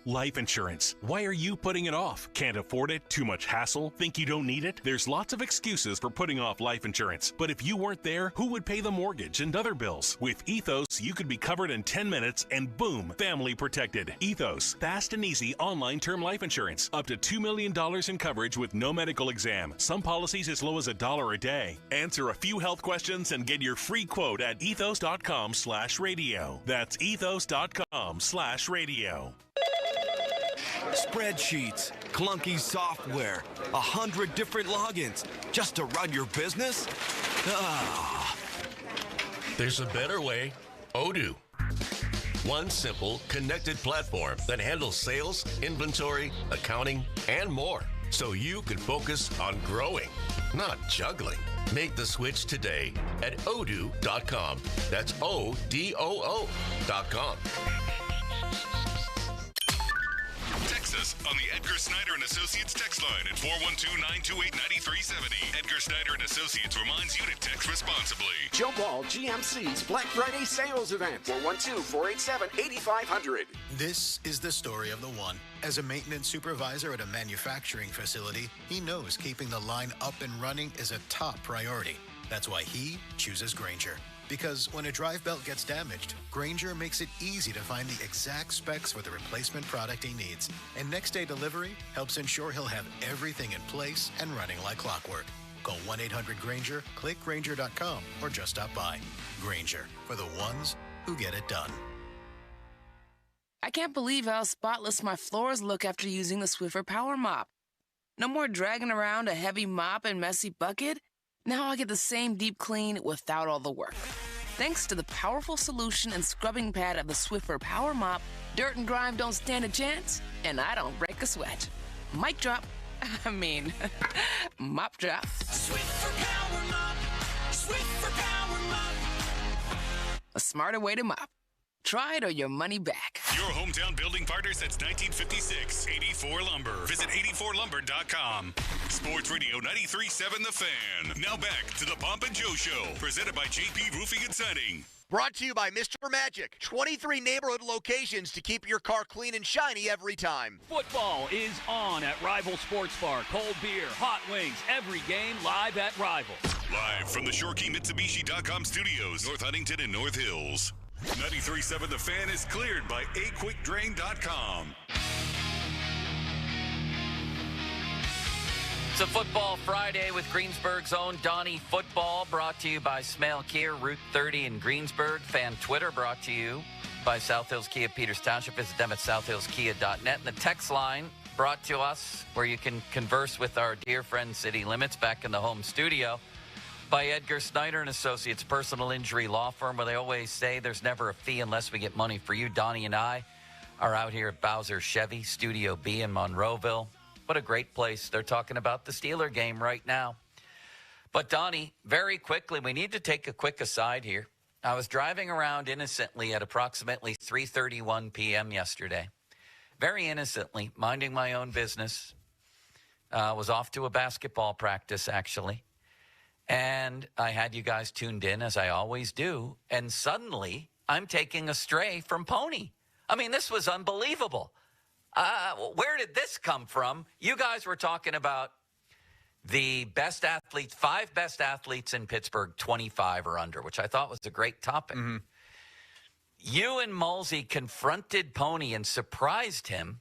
S11: Life insurance. Why are you putting it off? Can't afford it? Too much hassle? Think you don't need it? There's lots of excuses for putting off life insurance. But if you weren't there, who would pay the mortgage and other bills? With Ethos, you could be covered in 10 minutes and boom, family protected. Ethos, fast and easy online term life insurance. Up to $2 million in coverage with no medical exam. Some policies as low as $1 a day. Answer a few health questions and get your free quote at ethos.com/radio. That's ethos.com/radio.
S20: Spreadsheets, clunky software, 100 different logins just to run your business? Ah.
S22: There's a better way. Odoo. One simple, connected platform that handles sales, inventory, accounting, and more. So you can focus on growing, not juggling. Make the switch today at odoo.com. That's ODOO.com.
S3: Text us on the Edgar Snyder & Associates text line at 412-928-9370. Edgar Snyder & Associates reminds you to text responsibly.
S25: Joe Ball GMC's Black Friday sales event. 412-487-8500.
S27: This is the story of the one. As a maintenance supervisor at a manufacturing facility, he knows keeping the line up and running is a top priority. That's why he chooses Grainger, Because when a drive belt gets damaged, Grainger makes it easy to find the exact specs for the replacement product he needs. And next-day delivery helps ensure he'll have everything in place and running like clockwork. Call 1-800-GRAINGER, click Grainger.com, or just stop by. Grainger, for the ones who get it done.
S1: I can't believe how spotless my floors look after using the Swiffer Power Mop. No more dragging around a heavy mop and messy bucket. Now I get the same deep clean without all the work. Thanks to the powerful solution and scrubbing pad of the Swiffer Power Mop, dirt and grime don't stand a chance, and I don't break a sweat. Mic drop. Mop drop.
S8: Swiffer Power Mop. Swiffer Power Mop.
S1: A smarter way to mop. Try it or your money back.
S3: Your hometown building partner since 1956. 84 Lumber. Visit 84lumber.com. Sports Radio 93.7 The Fan. Now back to the Pomp and Joe Show. Presented by JP Roofing and Siding.
S9: Brought to you by Mr. Magic. 23 neighborhood locations to keep your car clean and shiny every time.
S10: Football is on at Rival Sports Bar. Cold beer, hot wings, every game live at Rival.
S3: Live from the ShoreKeyMitsubishi.com studios, North Huntington and North Hills. 93.7 The Fan is cleared by aquickdrain.com.
S16: It's a Football Friday with Greensburg's own Donnie Football, brought to you by Smale Kia, Route 30 in Greensburg. Fan Twitter brought to you by South Hills Kia, Peters Township. Visit them at southhillskia.net. And the text line brought to us where you can converse with our dear friend City Limits back in the home studio by Edgar Snyder and Associates, personal injury law firm, where they always say there's never a fee unless we get money for you. Donnie and I are out here at Bowser Chevy, Studio B in Monroeville. What a great place. They're talking about the Steeler game right now. But, Donnie, very quickly, we need to take a quick aside here. I was driving around innocently at approximately 3:31 p.m. yesterday. Very innocently, minding my own business. Was off to a basketball practice, actually. And I had you guys tuned in, as I always do. And suddenly, I'm taking a stray from Pony. I mean, this was unbelievable. Where did this come from? You guys were talking about the best athletes, 5 best athletes in Pittsburgh, 25 or under, which I thought was a great topic. Mm-hmm. You and Mulsey confronted Pony and surprised him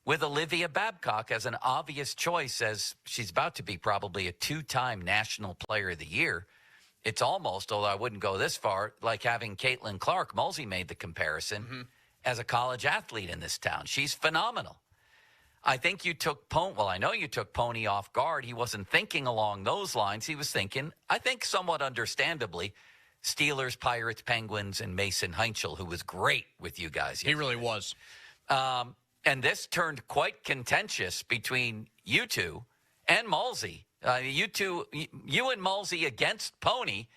S16: with Olivia Babcock as an obvious choice, as she's about to be probably a 2-time National Player of the Year. It's almost, although I wouldn't go this far, like having Caitlin Clark. Mulsey made the comparison. Mm-hmm. As a college athlete in this town. She's phenomenal. I think you took I know you took Pony off guard. He wasn't thinking along those lines. He was thinking, I think somewhat understandably, Steelers, Pirates, Penguins, and Mason Heinchel, who was great with you guys yesterday.
S17: He really was.
S16: And this turned quite contentious between you two and Mulsey. You and Mulsey against Pony.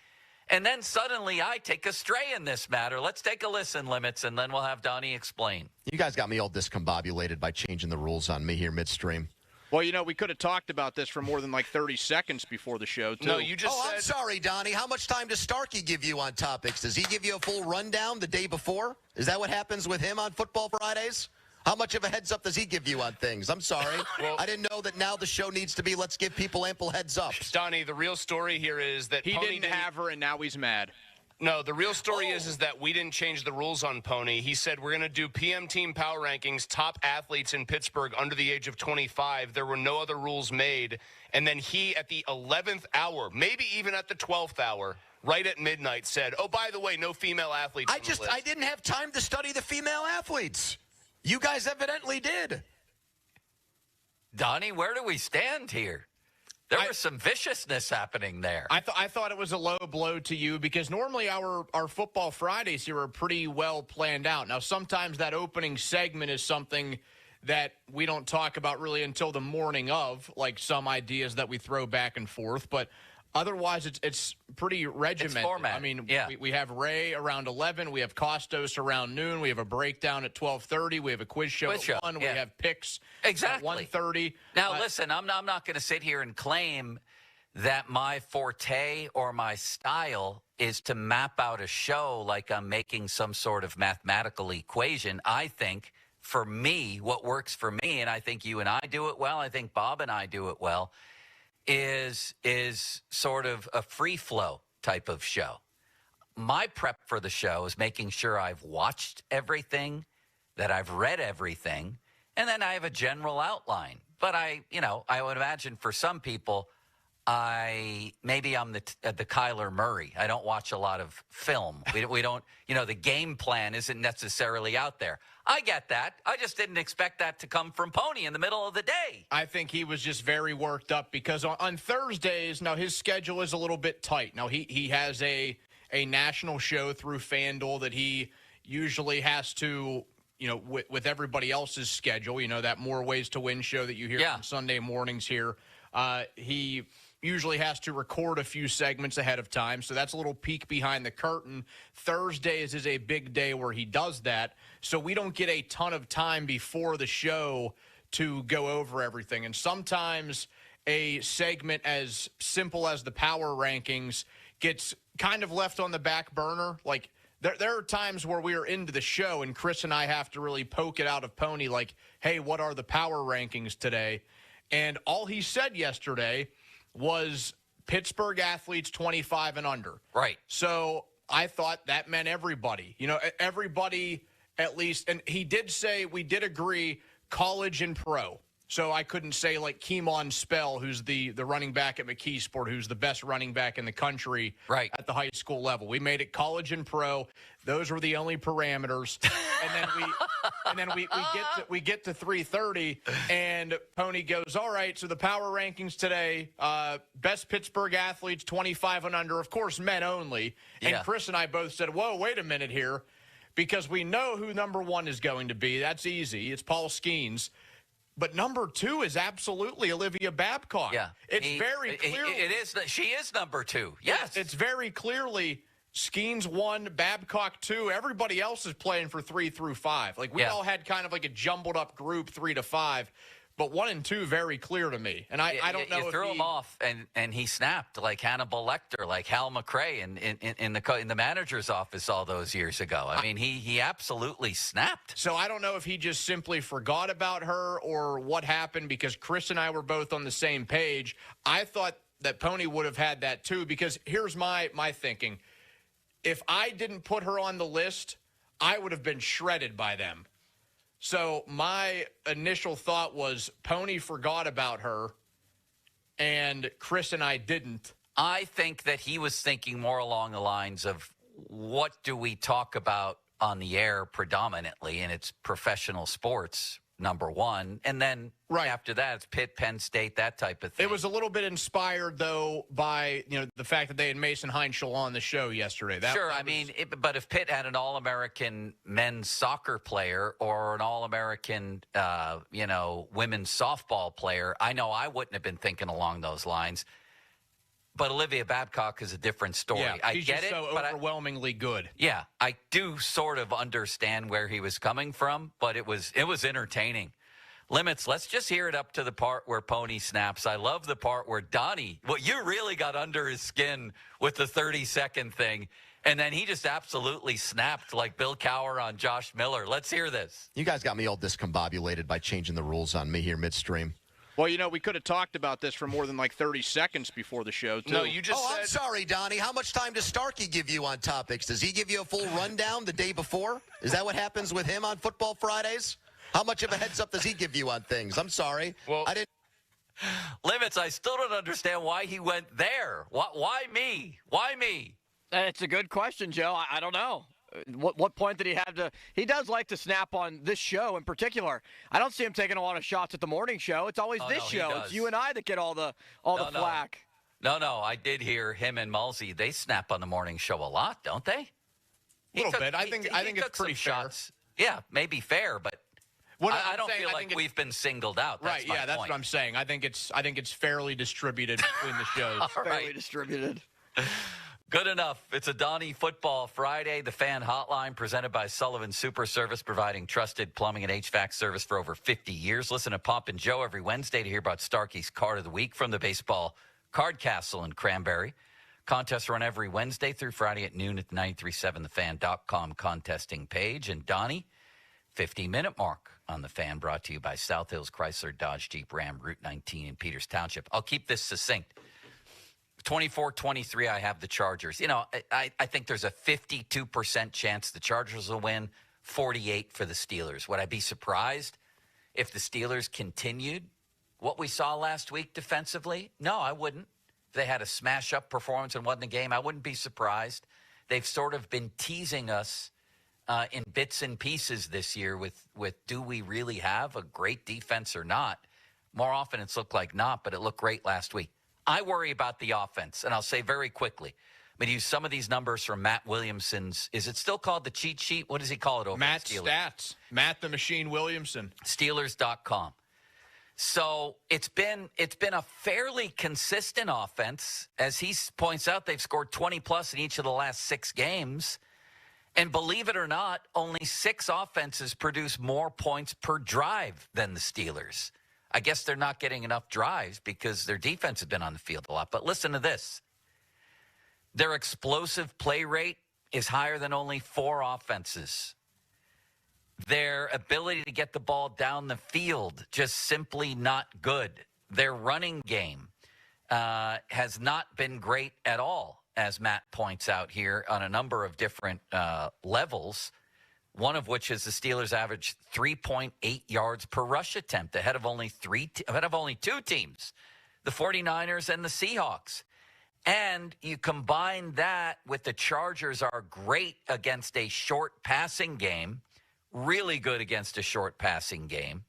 S16: And then suddenly I take a stray in this matter. Let's take a listen, Limits, and then we'll have Donnie explain.
S13: You guys got me all discombobulated by changing the rules on me here midstream.
S17: Well, we could have talked about this for more than like 30 seconds before the show, too.
S13: No, you just said... I'm sorry, Donnie. How much time does Starkey give you on topics? Does he give you a full rundown the day before? Is that what happens with him on Football Fridays? How much of a heads up does he give you on things? I'm sorry. Well, I didn't know that now the show needs to be, let's give people ample heads up.
S19: Donnie, the real story here is that
S17: he didn't have her, and now he's mad.
S19: No, the real story is that we didn't change the rules on Pony. He said we're going to do PM Team Power Rankings, top athletes in Pittsburgh under the age of 25. There were no other rules made. And then he, at the 11th hour, maybe even at the 12th hour, right at midnight, said, oh, by the way, no female athletes on the list.
S13: I didn't have time to study the female athletes. You guys evidently did.
S16: Donnie, where do we stand here? There was some viciousness happening there.
S17: I thought it was a low blow to you because normally our Football Fridays here are pretty well planned out. Now, sometimes that opening segment is something that we don't talk about really until the morning of, like some ideas that we throw back and forth. But otherwise, it's pretty regimented.
S16: It's format.
S17: I mean,
S16: yeah.
S17: we have Ray around 11. We have Costos around noon. We have a breakdown at 12:30. We have a quiz show at 1. Yeah. We have picks at 1:30.
S16: Now, listen, I'm not going to sit here and claim that my forte or my style is to map out a show like I'm making some sort of mathematical equation. I think, for me, what works for me, and I think you and I do it well, I think Bob and I do it well, is sort of a free flow type of show. my prep for the show is making sure I've watched everything, that I've read everything, and then I have a general outline. But I would imagine for some people, maybe I'm the Kyler Murray. I don't watch a lot of film. We don't, the game plan isn't necessarily out there. I get that. I just didn't expect that to come from Pony in the middle of the day.
S17: I think he was just very worked up because on Thursdays, now his schedule is a little bit tight. Now he has a national show through FanDuel that he usually has to, with everybody else's schedule, that More Ways to Win show that you hear on Sunday mornings here. He usually has to record a few segments ahead of time, so that's a little peek behind the curtain. Thursdays is a big day where he does that, so we don't get a ton of time before the show to go over everything. And sometimes a segment as simple as the power rankings gets kind of left on the back burner. Like, there are times where we are into the show and Chris and I have to really poke it out of Pony, like, hey, what are the power rankings today? And all he said yesterday was Pittsburgh athletes 25 and under.
S16: Right.
S17: So I thought that meant everybody. Everybody at least. And he did say, we did agree, college and pro. So I couldn't say like Keemon Spell, who's the running back at McKeesport, who's the best running back in the country at the high school level. We made it college and pro. Those were the only parameters. And then we get to 3:30, and Pony goes, all right, so the power rankings today, best Pittsburgh athletes 25 and under, of course, men only. And Chris and I both said, whoa, wait a minute here, because we know who number one is going to be. That's easy. It's Paul Skeens. But number two is absolutely Olivia Babcock.
S16: Yeah.
S17: It's very clearly.
S16: It is. She is number two. Yes.
S17: It's very clearly Skeens 1, Babcock 2. Everybody else is playing for 3 through 5. Like, we all had kind of like a jumbled up group 3 to 5. But 1 and 2 very clear to me. And I don't know if
S16: you threw him off and he snapped like Hannibal Lecter, like Hal McRae in the manager's office all those years ago. I mean, he absolutely snapped.
S17: So I don't know if he just simply forgot about her or what happened, because Chris and I were both on the same page. I thought that Pony would have had that too, because here's my thinking. If I didn't put her on the list, I would have been shredded by them. So my initial thought was Pony forgot about her, and Chris and I didn't.
S16: I think that he was thinking more along the lines of, what do we talk about on the air predominantly? And it's professional sports, number one. And then after that, it's Pitt, Penn State, that type of thing.
S17: It was a little bit inspired, though, by the fact that they had Mason Heinschel on the show yesterday.
S16: But if Pitt had an All-American men's soccer player or an All-American, women's softball player, I know I wouldn't have been thinking along those lines. But Olivia Babcock is a different story.
S17: Yeah,
S16: I get it,
S17: so overwhelmingly good.
S16: Yeah, I do sort of understand where he was coming from, but it was entertaining. Limits, let's just hear it up to the part where Pony snaps. I love the part where Donnie, you really got under his skin with the 30-second thing, and then he just absolutely snapped like Bill Cowher on Josh Miller. Let's hear this.
S13: You guys got me all discombobulated by changing the rules on me here midstream.
S17: Well, we could have talked about this for more than like 30 seconds before the show, too.
S13: No, you just said... I'm sorry, Donnie. How much time does Starkey give you on topics? Does he give you a full rundown the day before? Is that what happens with him on Football Fridays? How much of a heads up does he give you on things? I'm sorry. Well, I didn't...
S16: Limits, I still don't understand why he went there. Why me? Why me?
S4: It's a good question, Joe. I don't know. What point did he have to? He does like to snap on this show in particular. I don't see him taking a lot of shots at the morning show. It's always this show. It's you and I that get all the flack.
S16: No, I did hear him and Mulsey. They snap on the morning show a lot, don't they?
S17: A little bit. I think it's pretty fair.
S16: Shots. Yeah, maybe fair, but I don't feel like we've been singled out. That's
S17: right? That's what I'm saying. I think it's fairly distributed between the shows.
S4: Fairly distributed.
S16: Good enough. It's a Donnie Football Friday. The Fan Hotline presented by Sullivan Super Service, providing trusted plumbing and HVAC service for over 50 years. Listen to Pop and Joe every Wednesday to hear about Starkey's Card of the Week from the Baseball Card Castle in Cranberry. Contests run every Wednesday through Friday at noon at the 937thefan.com contesting page. And Donnie, 50-minute mark on the Fan, brought to you by South Hills Chrysler Dodge Jeep Ram, Route 19 in Peters Township. I'll keep this succinct. 24-23, I have the Chargers. You know, I think there's a 52% chance the Chargers will win, 48 for the Steelers. Would I be surprised if the Steelers continued what we saw last week defensively? No, I wouldn't. If they had a smash-up performance and won the game, I wouldn't be surprised. They've sort of been teasing us in bits and pieces this year with do we really have a great defense or not? More often it's looked like not, but it looked great last week. I worry about the offense, and I'll say very quickly. I'm going to use some of these numbers from Matt Williamson's. Is it still called the cheat sheet? What does he call it over
S17: Matt
S16: Steelers?
S17: Stats. Matt the Machine Williamson.
S16: Steelers.com. So it's been a fairly consistent offense. As he points out, they've scored 20-plus in each of the last 6 games. And believe it or not, only 6 offenses produce more points per drive than the Steelers. I guess they're not getting enough drives because their defense has been on the field a lot. But listen to this. Their explosive play rate is higher than only 4 offenses. Their ability to get the ball down the field, just simply not good. Their running game has not been great at all, as Matt points out here, on a number of different levels. One of which is the Steelers average 3.8 yards per rush attempt, ahead of only 2 teams, the 49ers and the Seahawks. And you combine that with the Chargers are great against a short passing game, really good against a short passing game.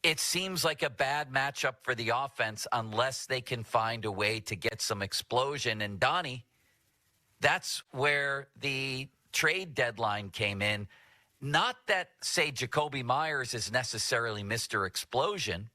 S16: It seems like a bad matchup for the offense unless they can find a way to get some explosion. And Donnie, that's where the trade deadline came in. Not that, say, Jacoby Myers is necessarily Mr. Explosion,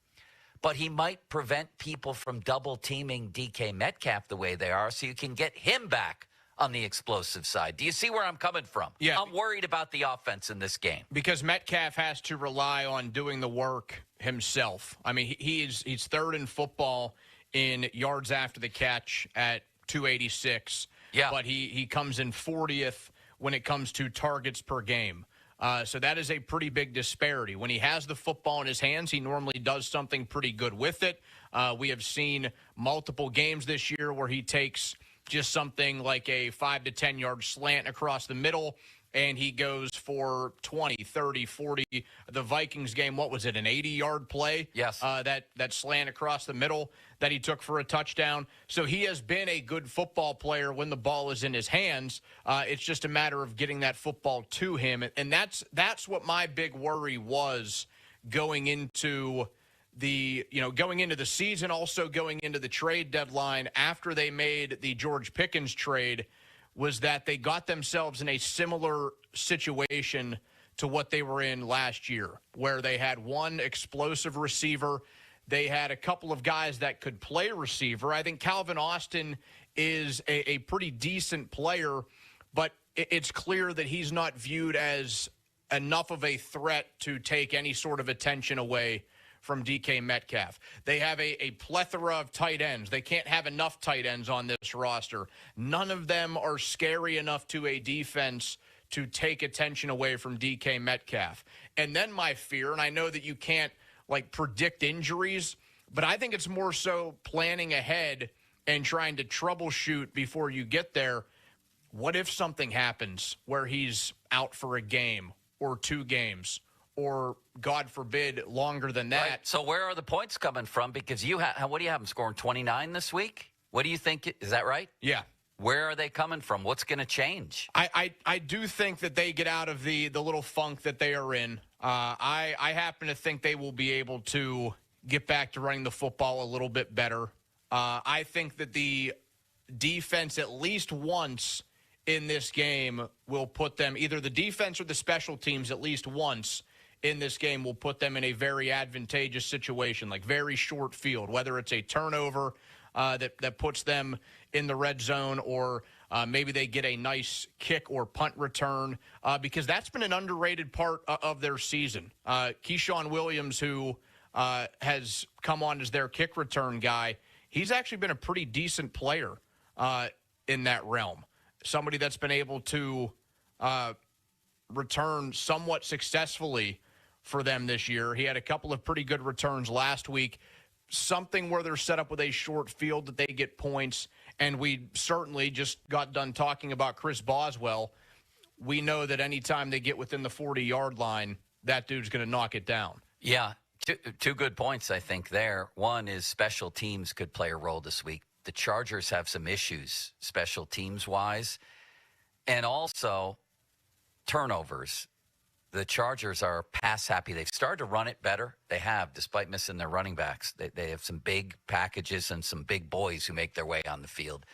S16: but he might prevent people from double teaming DK Metcalf the way they are, so you can get him back on the explosive side. Do you see where I'm coming from?
S17: Yeah.
S16: I'm worried about the offense in this game.
S17: Because Metcalf has to rely on doing the work himself. I mean, he's third in football in yards after the catch at 286.
S16: Yeah.
S17: But he comes in 40th when it comes to targets per game. So that is a pretty big disparity. When he has the football in his hands, he normally does something pretty good with it. We have seen multiple games this year where he takes just something like a 5 to 10 yard slant across the middle, and he goes for 20, 30, 40. The Vikings game, what was it, an 80-yard play?
S16: Yes.
S17: That slant across the middle that he took for a touchdown. So he has been a good football player when the ball is in his hands. It's just a matter of getting that football to him. And that's what my big worry was going into the season, also going into the trade deadline after they made the George Pickens trade, was that they got themselves in a similar situation to what they were in last year, where they had one explosive receiver. They had a couple of guys that could play receiver. I think Calvin Austin is a pretty decent player, but it's clear that he's not viewed as enough of a threat to take any sort of attention away from DK Metcalf. They have a plethora of tight ends. They can't have enough tight ends on this roster. None of them are scary enough to a defense to take attention away from DK Metcalf. And then my fear, and I know that you can't predict injuries, but I think it's more so planning ahead and trying to troubleshoot before you get there. What if something happens where he's out for a game or 2 games, or God forbid, longer than that?
S16: Right. So where are the points coming from? Because what do you have him scoring 29 this week? What do you think? Is that right?
S17: Yeah.
S16: Where are they coming from? What's going to change?
S17: I do think that they get out of the little funk that they are in. I happen to think they will be able to get back to running the football a little bit better. I think that the defense at least once in this game will put them, either the defense or the special teams at least once in this game will put them in a very advantageous situation, like very short field, whether it's a turnover that puts them in the red zone, or maybe they get a nice kick or punt return, because that's been an underrated part of their season. Keyshawn Williams, who has come on as their kick return guy, he's actually been a pretty decent player in that realm. Somebody that's been able to return somewhat successfully for them this year. He had a couple of pretty good returns last week. something where they're set up with a short field that they get points. And we certainly just got done talking about Chris Boswell. We know that anytime they get within the 40-yard line, that dude's going to knock it down.
S16: Yeah, two good points, I think, there. One is special teams could play a role this week. The Chargers have some issues special teams-wise. And also turnovers. The Chargers are pass-happy. They've started to run it better. They have, despite missing their running backs. They have some big packages and some big boys who make their way on the field.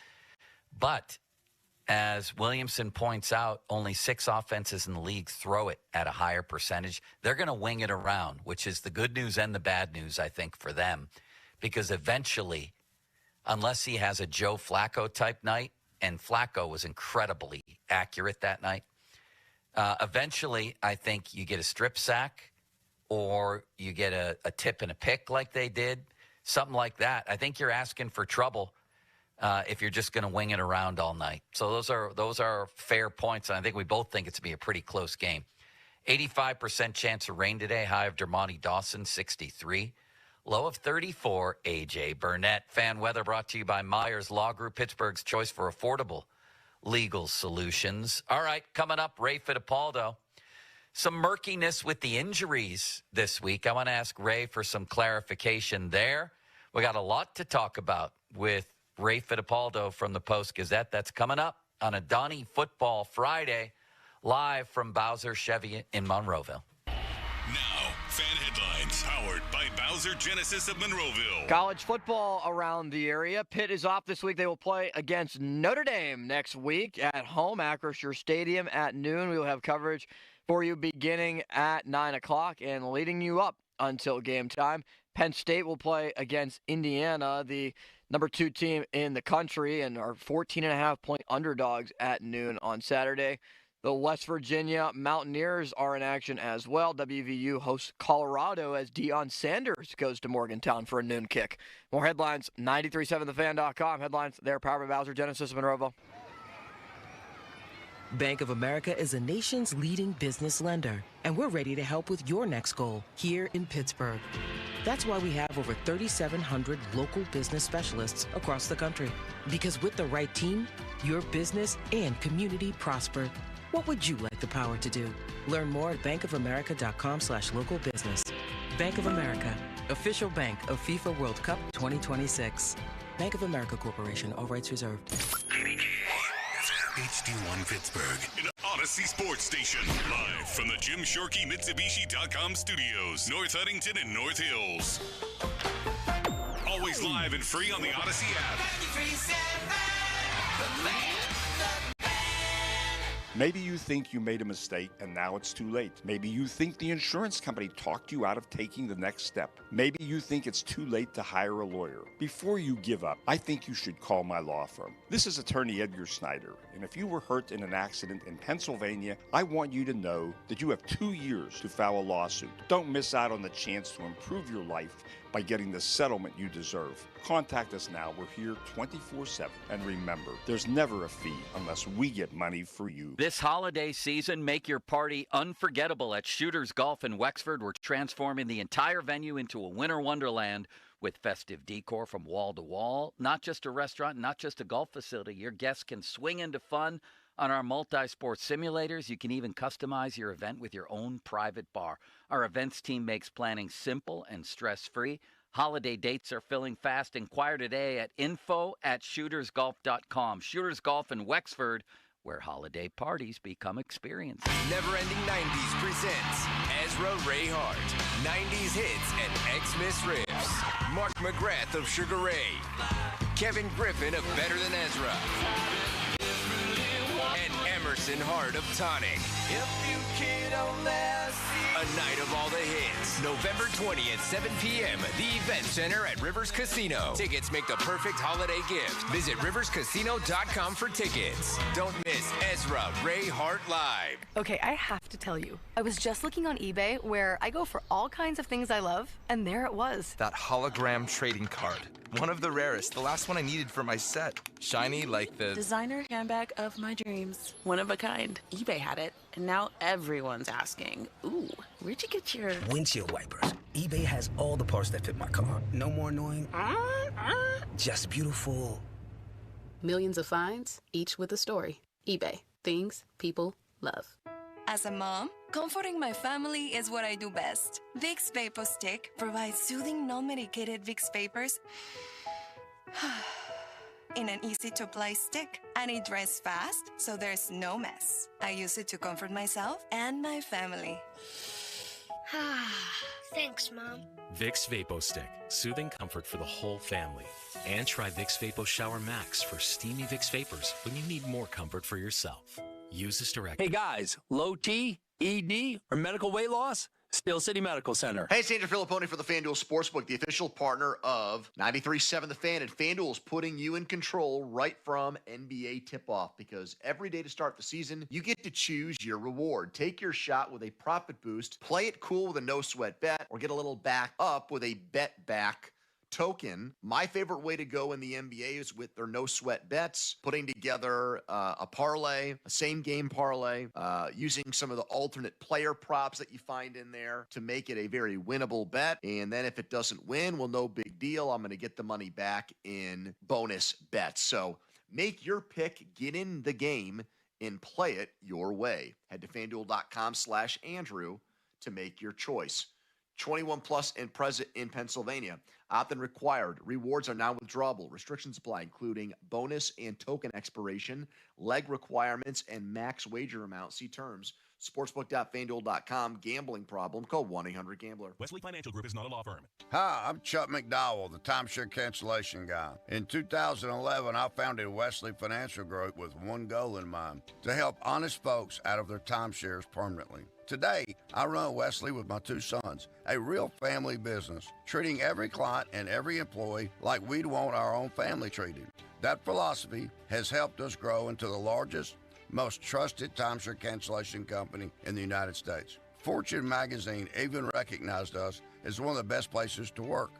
S16: But as Williamson points out, only 6 offenses in the league throw it at a higher percentage. They're going to wing it around, which is the good news and the bad news, I think, for them. Because eventually, unless he has a Joe Flacco-type night, and Flacco was incredibly accurate that night, eventually, I think you get a strip sack or you get a tip and a pick like they did, something like that. I think you're asking for trouble if you're just going to wing it around all night. So those are fair points, and I think we both think it's going to be a pretty close game. 85% chance of rain today, high of Dermontti Dawson, 63. Low of 34, A.J. Burnett. Fan weather brought to you by Myers Law Group, Pittsburgh's choice for affordable legal solutions. All right, coming up, Ray Fittipaldo. Some murkiness with the injuries this week. I want to ask Ray for some clarification there. We got a lot to talk about with Ray Fittipaldo from the Post-Gazette. That's coming up on a Donnie Football Friday, live from Bowser Chevy in Monroeville.
S3: Now, fan headlines powered by Bowser Genesis of Monroeville.
S4: College football around the area. Pitt is off this week. They will play against Notre Dame next week at home, Acrisure Stadium at noon. We will have coverage for you beginning at 9 o'clock and leading you up until game time. Penn State will play against Indiana, the number 2 team in the country, and are 14.5-point underdogs at noon on Saturday. The West Virginia Mountaineers are in action as well. WVU hosts Colorado as Deion Sanders goes to Morgantown for a noon kick. More headlines, 937thefan.com. Headlines there, powered by Bowser Genesis of Monroeville.
S12: Bank of America is a nation's leading business lender, and we're ready to help with your next goal here in Pittsburgh. That's why we have over 3,700 local business specialists across the country. Because with the right team, your business and community prosper. What would you like the power to do? Learn more at bankofamerica.com/local business. Bank of America, official bank of FIFA World Cup 2026. Bank of America Corporation, all rights reserved.
S3: HD1 Pittsburgh, an Odyssey Sports Station, live from the Jim Shorkey Mitsubishi.com studios, North Huntington and North Hills. Always live and free on the Odyssey app.
S14: Maybe you think you made a mistake and now it's too late. Maybe you think the insurance company talked you out of taking the next step. Maybe you think it's too late to hire a lawyer. Before you give up, I think you should call my law firm. This is attorney Edgar Snyder, and if you were hurt in an accident in Pennsylvania, I want you to know that you have 2 years to file a lawsuit. Don't miss out on the chance to improve your life by getting the settlement you deserve. Contact us now. We're here 24/7. And remember, there's never a fee unless we get money for you.
S10: This holiday season, make your party unforgettable at Shooters Golf in Wexford. We're transforming the entire venue into a winter wonderland with festive decor from wall to wall. Not just a restaurant, not just a golf facility. Your guests can swing into fun on our multi-sport simulators. You can even customize your event with your own private bar. Our events team makes planning simple and stress-free. Holiday dates are filling fast. Inquire today at info@shootersgolf.com. Shooters Golf in Wexford, where holiday parties become experiences.
S15: Never Ending 90s presents Ezra Ray Hart, 90s hits and Xmas riffs. Mark McGrath of Sugar Ray, Kevin Griffin of Better Than Ezra, and Emerson Hart of Tonic. If you kid on that, a night of all the hits. November 20th, 7 p.m. The Event Center at Rivers Casino. Tickets make the perfect holiday gift. Visit riverscasino.com for tickets. Don't miss Ezra Ray Hart Live.
S18: Okay, I have to tell you. I was just looking on eBay where I go for all kinds of things I love, and there it was.
S21: That hologram trading card. One of the rarest. The last one I needed for my set. Shiny like the...
S23: designer handbag of my dreams. One of a kind. eBay had it, and now everyone's asking, ooh, where'd you get your...
S24: windshield wipers.
S2: eBay has all the parts that fit my car. No more annoying, just beautiful.
S5: Millions of finds, each with a story. eBay. Things people love.
S6: As a mom, comforting my family is what I do best. Vicks Vapor Stick provides soothing, non-medicated Vicks vapors in an easy-to-apply stick, and it dries fast, so there's no mess. I use it to comfort myself and my family.
S7: Thanks, Mom.
S11: Vicks VapoStick, soothing comfort for the whole family. And try Vicks Vapo Shower Max for steamy Vicks vapors when you need more comfort for yourself. Use this directly.
S24: Hey guys, low T, ED, or medical weight loss? Steel City Medical Center.
S9: Hey, it's Andrew Filipponi for the FanDuel Sportsbook, the official partner of 93.7 The Fan. And FanDuel is putting you in control right from NBA tip-off, because every day to start the season, you get to choose your reward. Take your shot with a profit boost, play it cool with a no-sweat bet, or get a little back up with a bet back token. My favorite way to go in the NBA is with their no sweat bets, putting together a parlay, a same game parlay, using some of the alternate player props that you find in there to make it a very winnable bet. And then if it doesn't win, well, no big deal. I'm going to get the money back in bonus bets. So make your pick, get in the game, and play it your way. Head to FanDuel.com/Andrew to make your choice. 21 plus and present in Pennsylvania. Opt-in required. Rewards are now withdrawable. Restrictions apply, including bonus and token expiration, leg requirements, and max wager amount. See terms. Sportsbook.fanduel.com. Gambling problem? Call 1-800-GAMBLER.
S26: Wesley Financial Group is not a law firm.
S28: Hi, I'm Chuck McDowell, the timeshare cancellation guy. In 2011, I founded Wesley Financial Group with one goal in mind: to help honest folks out of their timeshares permanently. Today, I run Wesley with my two sons, a real family business, treating every client and every employee like we'd want our own family treated. That philosophy has helped us grow into the largest, most trusted timeshare cancellation company in the United States. Fortune magazine even recognized us as one of the best places to work.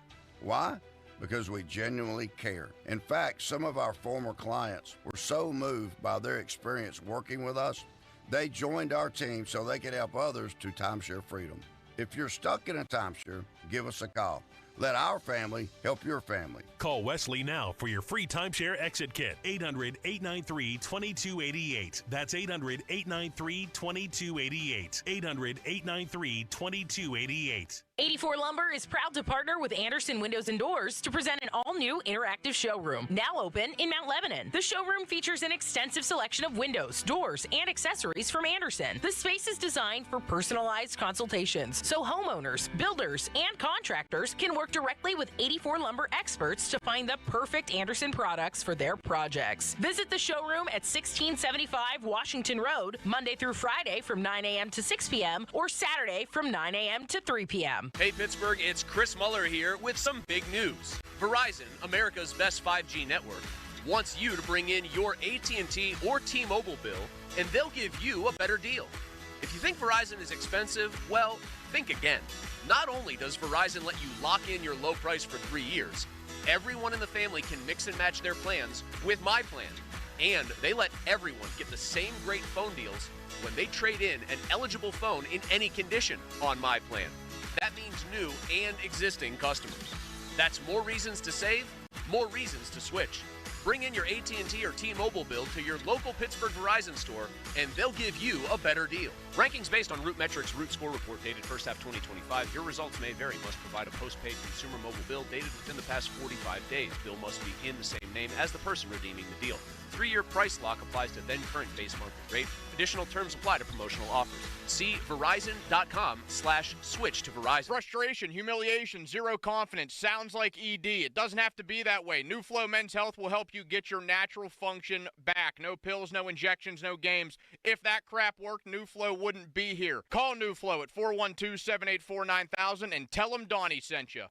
S28: Why? Because we genuinely care. In fact, some of our former clients were so moved by their experience working with us, they joined our team so they could help others to timeshare freedom. If you're stuck in a timeshare, give us a call. Let our family help your family.
S26: Call Wesley now for your free timeshare exit kit. 800-893-2288. That's 800-893-2288. 800-893-2288.
S29: 84 Lumber is proud to partner with Anderson Windows and Doors to present an all-new interactive showroom, now open in Mount Lebanon. The showroom features an extensive selection of windows, doors, and accessories from Anderson. The space is designed for personalized consultations, so homeowners, builders, and contractors can work directly with 84 Lumber experts to find the perfect Anderson products for their projects. Visit the showroom at 1675 Washington Road, Monday through Friday from 9 a.m. to 6 p.m. or Saturday from 9 a.m. to 3 p.m.
S19: Hey Pittsburgh, it's Chris Muller here with some big news. Verizon, America's best 5G network, wants you to bring in your AT&T or T-Mobile bill, and they'll give you a better deal. If you think Verizon is expensive, well, think again. Not only does Verizon let you lock in your low price for 3 years, everyone in the family can mix and match their plans with My Plan. And they let everyone get the same great phone deals when they trade in an eligible phone in any condition on My Plan. That means new and existing customers. That's more reasons to save, more reasons to switch. Bring in your AT&T or T-Mobile bill to your local Pittsburgh Verizon store, and they'll give you a better deal. Rankings based on Root Metrics Root Score Report dated first half 2025. Your results may vary. Must provide a postpaid consumer mobile bill dated within the past 45 days. Bill must be in the same name as the person redeeming the deal. 3-year price lock applies to then current base monthly rate. Additional terms apply to promotional offers. See Verizon.com/switch to Verizon.
S17: Frustration, humiliation, zero confidence. Sounds like ED. It doesn't have to be that way. New Flow Men's Health will help you get your natural function back. No pills, no injections, no games. If that crap worked, New Flow wouldn't be here. Call New Flow at 412-784-9000 and tell them Donnie sent you.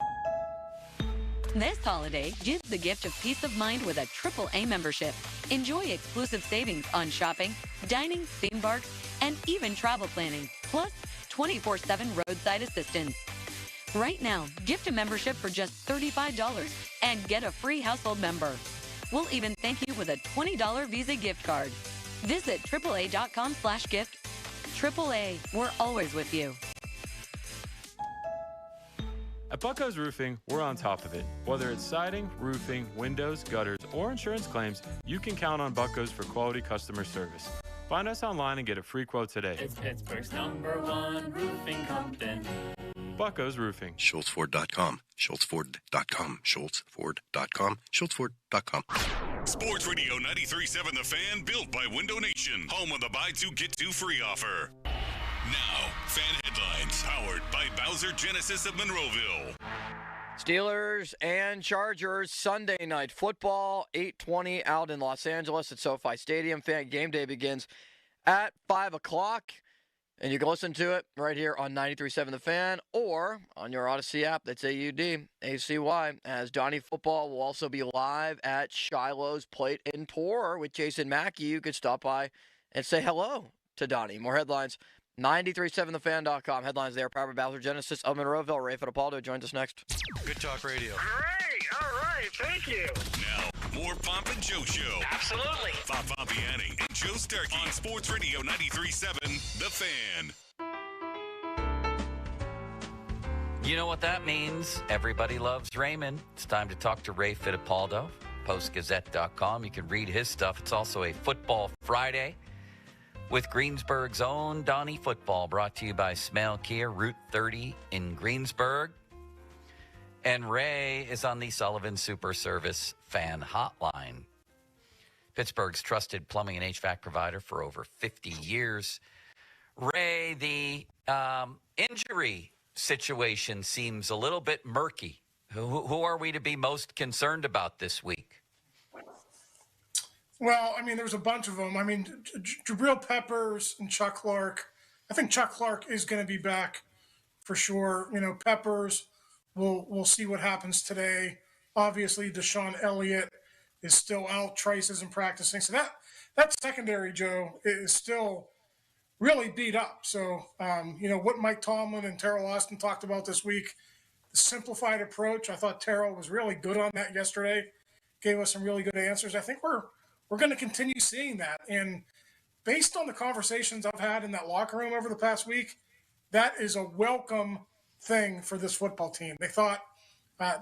S30: This holiday, give the gift of peace of mind with a AAA membership. Enjoy exclusive savings on shopping, dining, theme parks, and even travel planning, plus 24/7 roadside assistance. Right now, gift a membership for just $35 and get a free household member. We'll even thank you with a $20 Visa gift card. Visit AAA.com/gift. AAA, we're always with you.
S1: At Bucko's Roofing, we're on top of it. Whether it's siding, roofing, windows, gutters, or insurance claims, you can count on Bucko's for quality customer service. Find us online and get a free quote today.
S4: It's Pittsburgh's #1 roofing company.
S1: Bucko's Roofing.
S7: SchultzFord.com. SchultzFord.com. SchultzFord.com. SchultzFord.com.
S3: Sports Radio 93.7 The Fan, built by Window Nation. Home of the buy two, get two free offer. Now, fan headlines powered by Bowser Genesis of Monroeville.
S8: Steelers and Chargers Sunday night football, 8:20 out in Los Angeles at SoFi Stadium. Fan game day begins at 5 o'clock. And you can listen to it right here on 93.7 The Fan or on your Odyssey app. That's AUDACY. As Donnie Football will also be live at Shiloh's Plate and Pour with Jason Mackey. You could stop by and say hello to Donnie. More headlines, 937thefan.com. Headlines there. Powered by Bowser Genesis of Monroeville. Ray Fittipaldo joins us next.
S13: Good Talk Radio.
S16: All right. Thank you.
S3: Now, more Pomp and Joe Show.
S16: Absolutely.
S3: Bob Pompiani and Joe Starkey on Sports Radio 93.7 The Fan.
S10: You know what that means? Everybody loves Raymond. It's time to talk to Ray Fittipaldo, postgazette.com. You can read his stuff. It's also a Football Friday with Greensburg's own Donnie Football, brought to you by Smale Kia, Route 30 in Greensburg. And Ray is on the Sullivan Super Service fan hotline. Pittsburgh's trusted plumbing and HVAC provider for over 50 years. Ray, the injury situation seems a little bit murky. Who are we to be most concerned about this week?
S20: Well, I mean, there's a bunch of them. I mean, Jabril Peppers and Chuck Clark. I think Chuck Clark is going to be back for sure. You know, Peppers, we'll see what happens today. Obviously, Deshaun Elliott is still out. Trice isn't practicing. So that secondary, Joe, is still really beat up. So, you know, what Mike Tomlin and Terrell Austin talked about this week, the simplified approach, I thought Terrell was really good on that yesterday, gave us some really good answers. I think we're going to continue seeing that. And based on the conversations I've had in that locker room over the past week, that is a welcome thing for this football team. They thought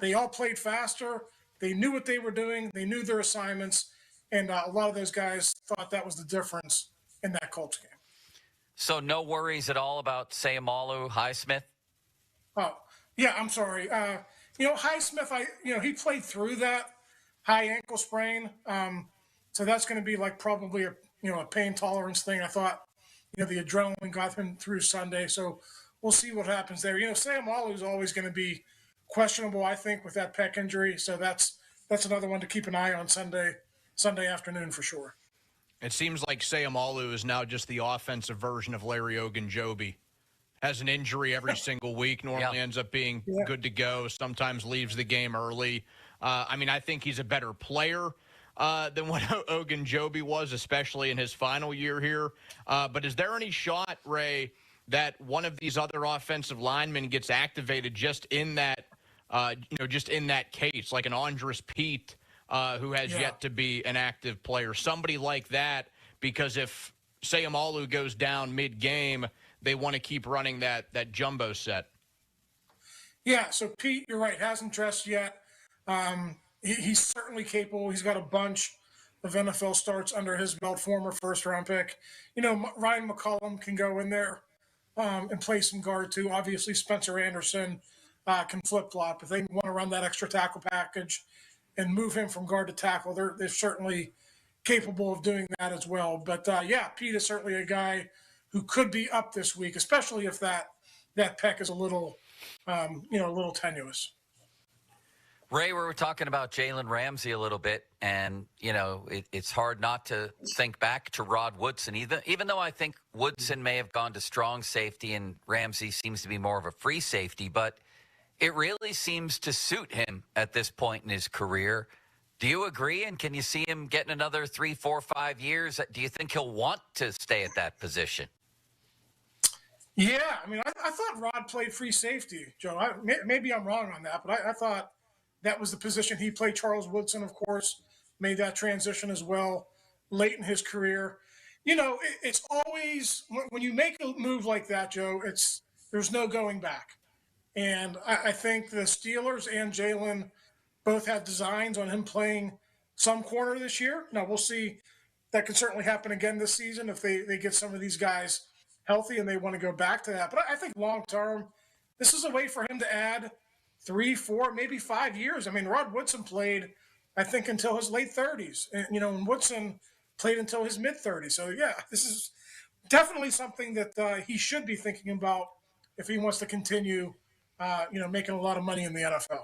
S20: they all played faster. They knew what they were doing. They knew their assignments. And a lot of those guys thought that was the difference in that Colts game.
S10: So no worries at all about Sayamalu Highsmith?
S20: Oh, yeah, I'm sorry. You know, Highsmith, he played through that high ankle sprain. So that's going to be like probably a pain tolerance thing. I thought, the adrenaline got him through Sunday. So we'll see what happens there. Sayamalu is always going to be questionable, I think, with that pec injury. So that's another one to keep an eye on Sunday afternoon for sure.
S17: It seems like Sayamalu is now just the offensive version of Larry Ogunjobi. Has an injury every single week, normally ends up being good to go, sometimes leaves the game early. I think he's a better player than what Ogunjobi was, especially in his final year here. But is there any shot, Ray, that one of these other offensive linemen gets activated just in that, just in that case, like an Andres Pete, who has yet to be an active player, somebody like that? Because if Sayamalu goes down mid-game, they want to keep running that jumbo set.
S20: Yeah, so Pete, you're right, hasn't dressed yet. He's certainly capable. He's got a bunch of NFL starts under his belt, former first-round pick. Ryan McCollum can go in there and play some guard too. Obviously, Spencer Anderson can flip-flop. If they want to run that extra tackle package and move him from guard to tackle, they're certainly capable of doing that as well. But, Pete is certainly a guy who could be up this week, especially if that pec is a little tenuous.
S10: Ray, we were talking about Jalen Ramsey a little bit, and, it's hard not to think back to Rod Woodson. Even though I think Woodson may have gone to strong safety and Ramsey seems to be more of a free safety, but it really seems to suit him at this point in his career. Do you agree? And can you see him getting another 3, 4, 5 years? Do you think he'll want to stay at that position?
S20: Yeah, I thought Rod played free safety, Joe. Maybe I'm wrong on that, but I thought that was the position he played. Charles Woodson, of course, made that transition as well late in his career. It's always, when you make a move like that, Joe, there's no going back. And I think the Steelers and Jalen both have designs on him playing some corner this year. Now, we'll see. That could certainly happen again this season if they get some of these guys healthy and they want to go back to that. But I think long term, this is a way for him to add 3, 4, maybe 5 years. I mean, Rod Woodson played, I think, until his late 30s. And Woodson played until his mid-30s. So, yeah, this is definitely something that he should be thinking about if he wants to continue, making a lot of money in the NFL.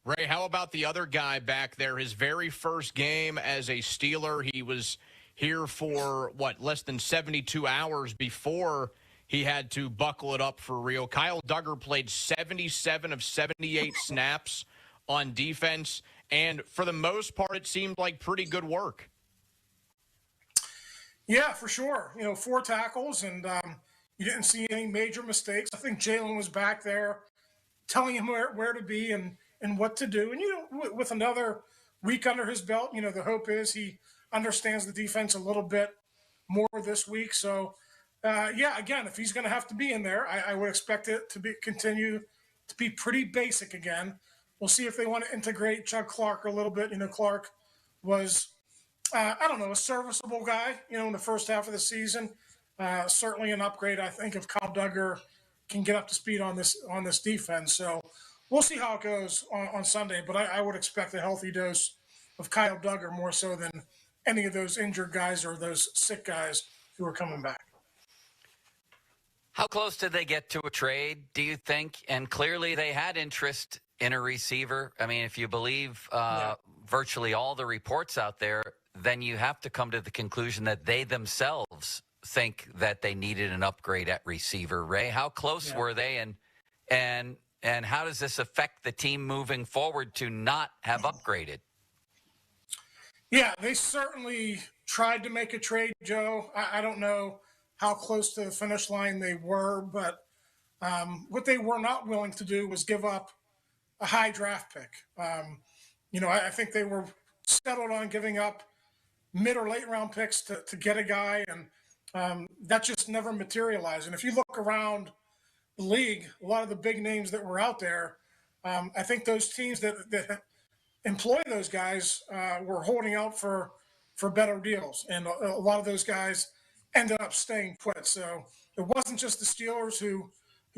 S17: Ray, how about the other guy back there? His very first game as a Steeler, he was here for, less than 72 hours before he had to buckle it up for real. Kyle Duggar played 77 of 78 snaps on defense, and for the most part, it seemed like pretty good work.
S20: Yeah, for sure. 4 tackles, and you didn't see any major mistakes. I think Jalen was back there telling him where to be and what to do. And, with another week under his belt, the hope is he understands the defense a little bit more this week. So, again, if he's going to have to be in there, I would expect it to continue to be pretty basic again. We'll see if they want to integrate Chuck Clark a little bit. Clark was, a serviceable guy, in the first half of the season. Certainly an upgrade, I think, if Kyle Duggar can get up to speed on this defense. So we'll see how it goes on Sunday. But I would expect a healthy dose of Kyle Duggar more so than any of those injured guys or those sick guys who are coming back.
S10: How close did they get to a trade, do you think? And clearly they had interest in a receiver. I mean, if you believe virtually all the reports out there, then you have to come to the conclusion that they themselves think that they needed an upgrade at receiver. Ray, how close were they, and how does this affect the team moving forward to not have upgraded?
S20: Yeah, they certainly tried to make a trade, Joe. I don't know how close to the finish line they were, but what they were not willing to do was give up a high draft pick. I think they were settled on giving up mid or late round picks to get a guy, and that just never materialized. And if you look around the league, a lot of the big names that were out there, I think those teams that employ those guys were holding out for better deals, and a lot of those guys ended up staying put. So it wasn't just the Steelers who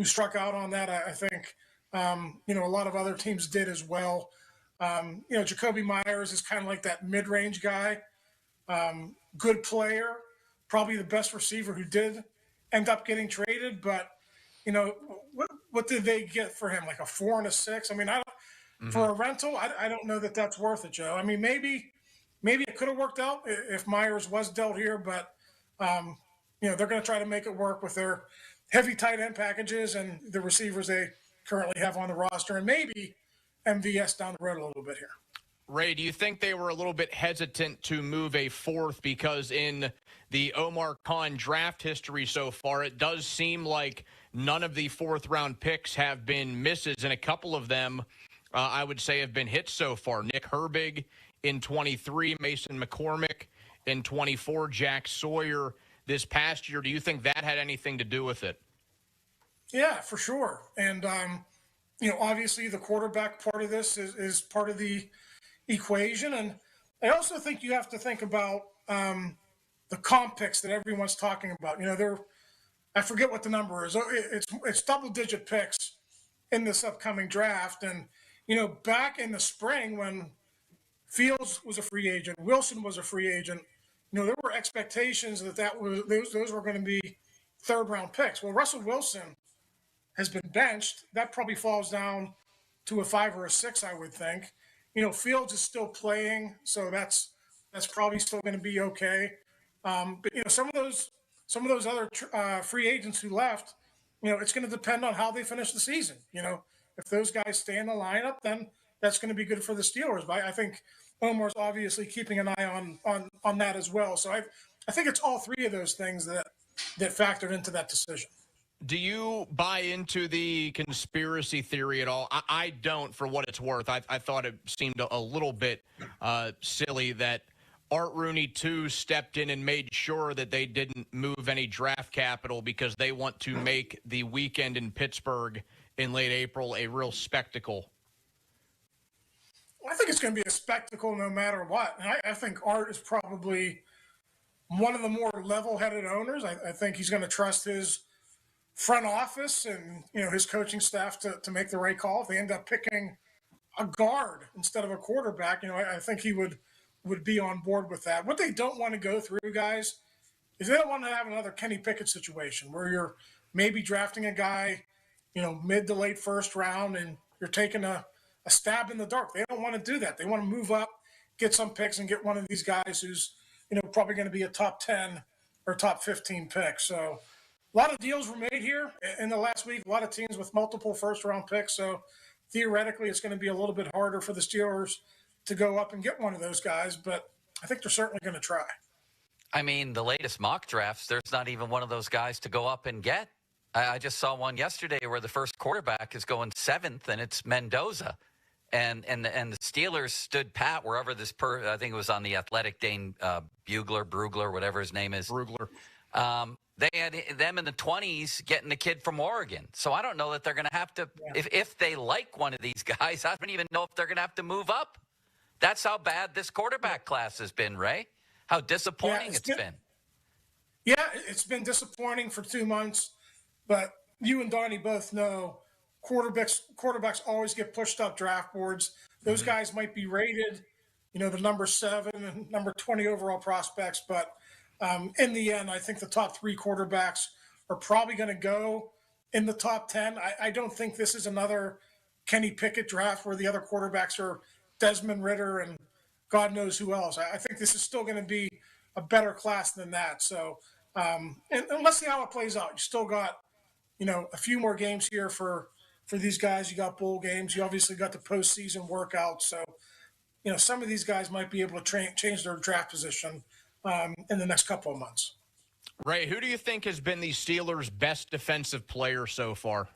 S20: struck out on that. I think a lot of other teams did as well. Jacoby Myers is kind of like that mid-range guy, good player, probably the best receiver who did end up getting traded. But what did they get for him? Like a 4 and a 6? I mean, for a rental, I don't know that that's worth it, Joe. I mean, maybe it could have worked out if Myers was dealt here, but they're going to try to make it work with their heavy tight end packages and the receivers they currently have on the roster, and maybe MVS down the road a little bit here.
S17: Ray, do you think they were a little bit hesitant to move a 4th because in the Omar Khan draft history so far, it does seem like none of the 4th-round picks have been misses, and a couple of them, I would say, have been hits so far. Nick Herbig in 23, Mason McCormick in 24, Jack Sawyer this past year. Do you think that had anything to do with it?
S20: Yeah, for sure. And, obviously the quarterback part of this is part of the equation. And I also think you have to think about the comp picks that everyone's talking about. I forget what the number is. It's double-digit picks in this upcoming draft. And, back in the spring when Fields was a free agent, Wilson was a free agent, there were expectations that those were going to be 3rd-round picks. Well, Russell Wilson has been benched. That probably falls down to a 5 or a 6, I would think. Fields is still playing, so that's probably still going to be okay. But some of those other free agents who left, it's going to depend on how they finish the season. If those guys stay in the lineup, then that's going to be good for the Steelers. But I think Omar's obviously keeping an eye on that as well. So I think it's all 3 of those things that factored into that decision.
S17: Do you buy into the conspiracy theory at all? I don't, for what it's worth. I thought it seemed a little bit silly that Art Rooney, too, stepped in and made sure that they didn't move any draft capital because they want to make the weekend in Pittsburgh in late April a real spectacle.
S20: I think it's going to be a spectacle no matter what. And I think Art is probably one of the more level-headed owners. I think he's going to trust his front office and his coaching staff to make the right call. If they end up picking a guard instead of a quarterback, I think he would be on board with that. What they don't want to go through, guys, is they don't want to have another Kenny Pickett situation where you're maybe drafting a guy, mid to late first round, and you're taking a stab in the dark. They don't want to do that. They want to move up, get some picks, and get one of these guys who's probably going to be a top 10 or top 15 pick. So a lot of deals were made here in the last week. A lot of teams with multiple first-round picks. So theoretically, it's going to be a little bit harder for the Steelers to go up and get one of those guys, but I think they're certainly going to try.
S10: I mean, the latest mock drafts, there's not even one of those guys to go up and get. I just saw one yesterday where the first quarterback is going 7th, and it's Mendoza. And the Steelers stood pat wherever this I think it was on the Athletic, Dane Brugler, whatever his name is.
S17: Brugler.
S10: They had them in the 20s getting the kid from Oregon. So I don't know that they're going to have to, if they like one of these guys, I don't even know if they're going to have to move up. That's how bad this quarterback class has been, Ray. How disappointing it's been.
S20: Yeah, it's been disappointing for 2 months, but you and Donnie both know quarterbacks always get pushed up draft boards. Those guys might be rated, the number 7 and number 20 overall prospects, but in the end, I think the top 3 quarterbacks are probably going to go in the top 10. I don't think this is another Kenny Pickett draft where the other quarterbacks are Desmond Ridder and God knows who else. I think this is still going to be a better class than that. So, and let's see how it plays out. You still got, a few more games here for these guys. You got bowl games. You obviously got the postseason workout. So, some of these guys might be able to change their draft position in the next couple of months.
S17: Ray, who do you think has been the Steelers' best defensive player so far?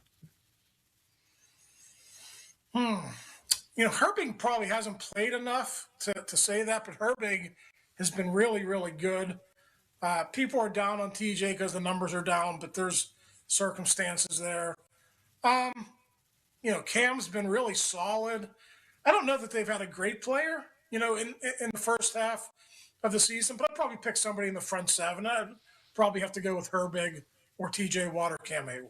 S20: Herbig probably hasn't played enough to say that, but Herbig has been really, really good. People are down on TJ because the numbers are down, but there's circumstances there. Cam's been really solid. I don't know that they've had a great player, in the first half of the season, but I'd probably pick somebody in the front 7. I'd probably have to go with Herbig or TJ Watt or Cam Haywood.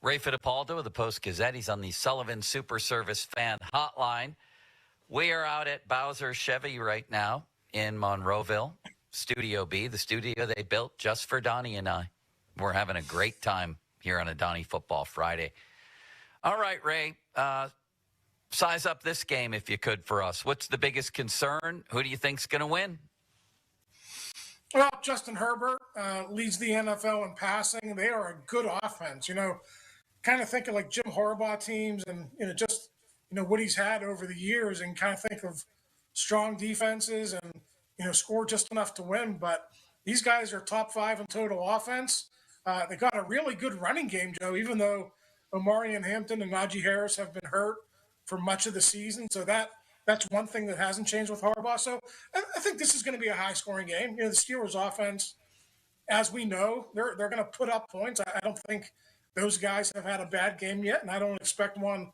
S10: Ray Fittipaldo of the Post-Gazette. He's on the Sullivan Super Service Fan Hotline. We are out at Bowser Chevy right now in Monroeville, Studio B, the studio they built just for Donnie and I. We're having a great time here on a Donnie Football Friday. All right, Ray, size up this game if you could for us. What's the biggest concern? Who do you think's going to win?
S20: Well, Justin Herbert leads the NFL in passing. They are a good offense. Kind of think of like Jim Harbaugh teams and, what he's had over the years and kind of think of strong defenses and, score just enough to win. But these guys are top 5 in total offense. They got a really good running game, Joe, even though Omarion Hampton and Najee Harris have been hurt for much of the season. So that's one thing that hasn't changed with Harbaugh. So I think this is going to be a high-scoring game. The Steelers' offense, as we know, they're going to put up points. I don't think those guys have had a bad game yet, and I don't expect one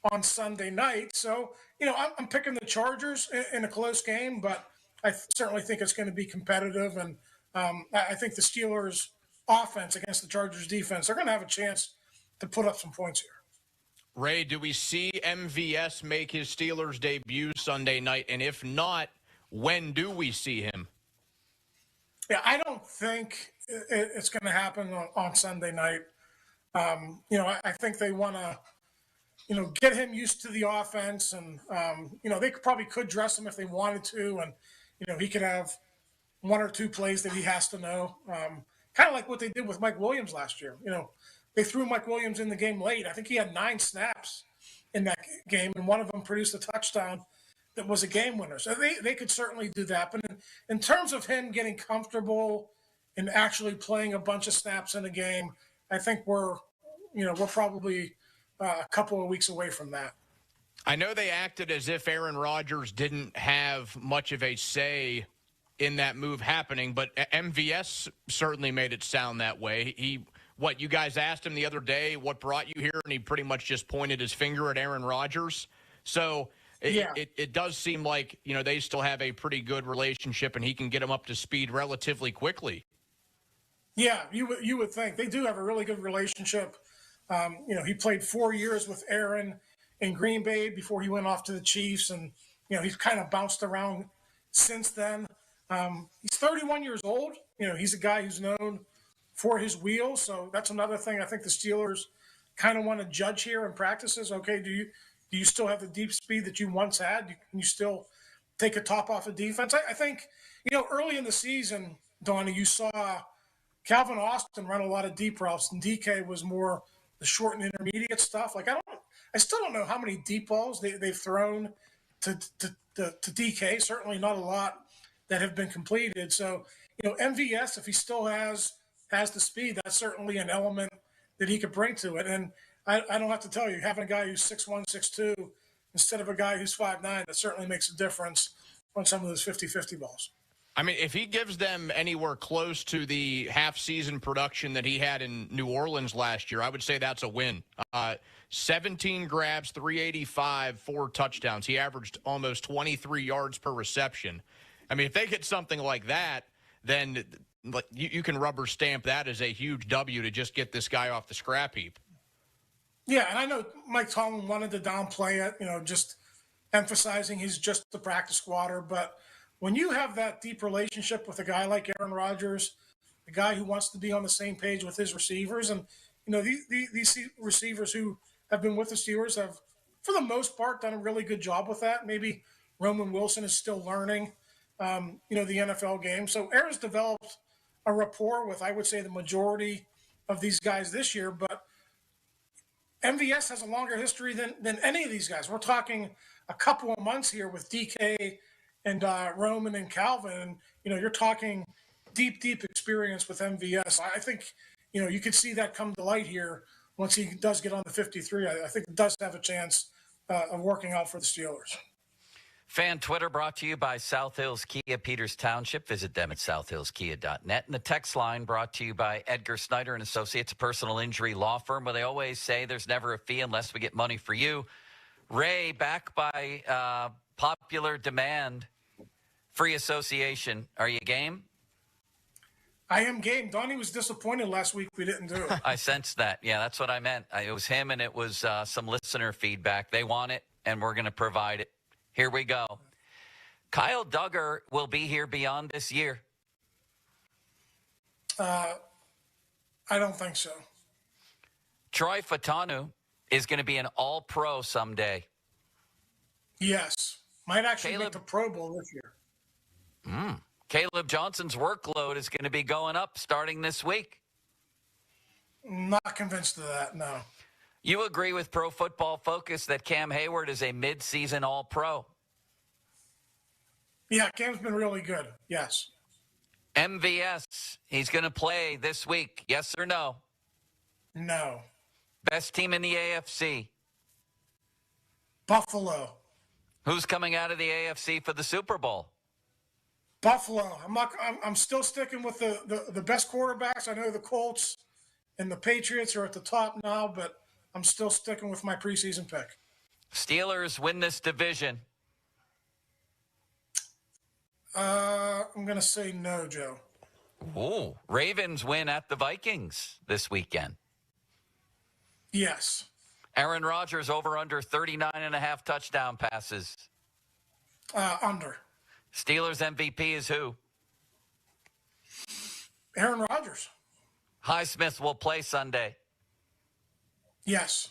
S20: on Sunday night. So, I'm picking the Chargers in a close game, but I certainly think it's going to be competitive. And I think the Steelers' offense against the Chargers' defense, they're going to have a chance to put up some points here.
S17: Ray, do we see MVS make his Steelers debut Sunday night? And if not, when do we see him?
S20: Yeah, I don't think it's going to happen on Sunday night. I think they want to, get him used to the offense. And, they probably could dress him if they wanted to. And, he could have 1 or 2 plays that he has to know. Kind of like what they did with Mike Williams last year. They threw Mike Williams in the game late. I think he had 9 snaps in that game, and one of them produced a touchdown that was a game winner. So they could certainly do that. But in terms of him getting comfortable and actually playing a bunch of snaps in a game, I think we're probably a couple of weeks away from that.
S17: I know they acted as if Aaron Rodgers didn't have much of a say in that move happening, but MVS certainly made it sound that way. You guys asked him the other day, what brought you here, and he pretty much just pointed his finger at Aaron Rodgers. So it does seem like, they still have a pretty good relationship, and he can get them up to speed relatively quickly.
S20: Yeah, you would think. They do have a really good relationship. He played 4 years with Aaron in Green Bay before he went off to the Chiefs, and he's kind of bounced around since then. He's 31 years old. He's a guy who's known for his wheels, so that's another thing I think the Steelers kind of want to judge here in practices. Okay, do you still have the deep speed that you once had? Can you still take a top off of defense? I think early in the season, Donnie, you saw Calvin Austin run a lot of deep routes, and DK was more the short and intermediate stuff. I still don't know how many deep balls they've thrown to DK. Certainly not a lot that have been completed. So, MVS, if he still has the speed, that's certainly an element that he could bring to it. And I don't have to tell you, having a guy who's 6'1", 6'2", instead of a guy who's 5'9", that certainly makes a difference on some of those 50-50 balls.
S17: I mean, if he gives them anywhere close to the half-season production that he had in New Orleans last year, I would say that's a win. 17 grabs, 385, 4 touchdowns. He averaged almost 23 yards per reception. I mean, if they get something like that, then you can rubber stamp that as a huge W to just get this guy off the scrap heap.
S20: Yeah, and I know Mike Tomlin wanted to downplay it, just emphasizing he's just the practice squatter, but when you have that deep relationship with a guy like Aaron Rodgers, a guy who wants to be on the same page with his receivers, and these receivers who have been with the Steelers have, for the most part, done a really good job with that. Maybe Roman Wilson is still learning, the NFL game. So Aaron's developed a rapport with, I would say, the majority of these guys this year, but MVS has a longer history than any of these guys. We're talking a couple of months here with DK and Roman and Calvin, and you're talking deep experience with MVS. I think you could see that come to light here once he does get on the 53. I think it does have a chance of working out for the Steelers.
S10: Fan Twitter brought to you by South Hills Kia, Peters Township. Visit them at southhillskia.net. And the text line brought to you by Edgar Snyder and Associates, a personal injury law firm, where they always say there's never a fee unless we get money for you. Ray, back by popular demand, free association. Are you game?
S20: I am game. Donnie was disappointed last week we didn't do it.
S10: I sensed that. Yeah, that's what I meant. It was him, and it was some listener feedback. They want it, and we're going to provide it. Here we go. Kyle Duggar will be here beyond this year.
S20: I don't think so.
S10: Troy Fatanu is going to be an all-pro someday.
S20: Yes. Might actually make the Pro Bowl this year.
S10: Caleb Johnson's workload is going to be going up starting this week.
S20: Not convinced of that, no.
S10: You agree with Pro Football Focus that Cam Hayward is a mid-season all-pro?
S20: Yeah, Cam's been really good, yes.
S10: MVS, he's going to play this week, yes or no?
S20: No.
S10: Best team in the AFC?
S20: Buffalo.
S10: Who's coming out of the AFC for the Super Bowl?
S20: Buffalo. I'm still sticking with the best quarterbacks. I know the Colts and the Patriots are at the top now, but I'm still sticking with my preseason pick.
S10: Steelers win this division.
S20: I'm going to say no, Joe.
S10: Ooh, Ravens win at the Vikings this weekend.
S20: Yes.
S10: Aaron Rodgers over under 39.5 touchdown passes.
S20: Under.
S10: Steelers MVP is who?
S20: Aaron Rodgers.
S10: Highsmith will play Sunday.
S20: Yes.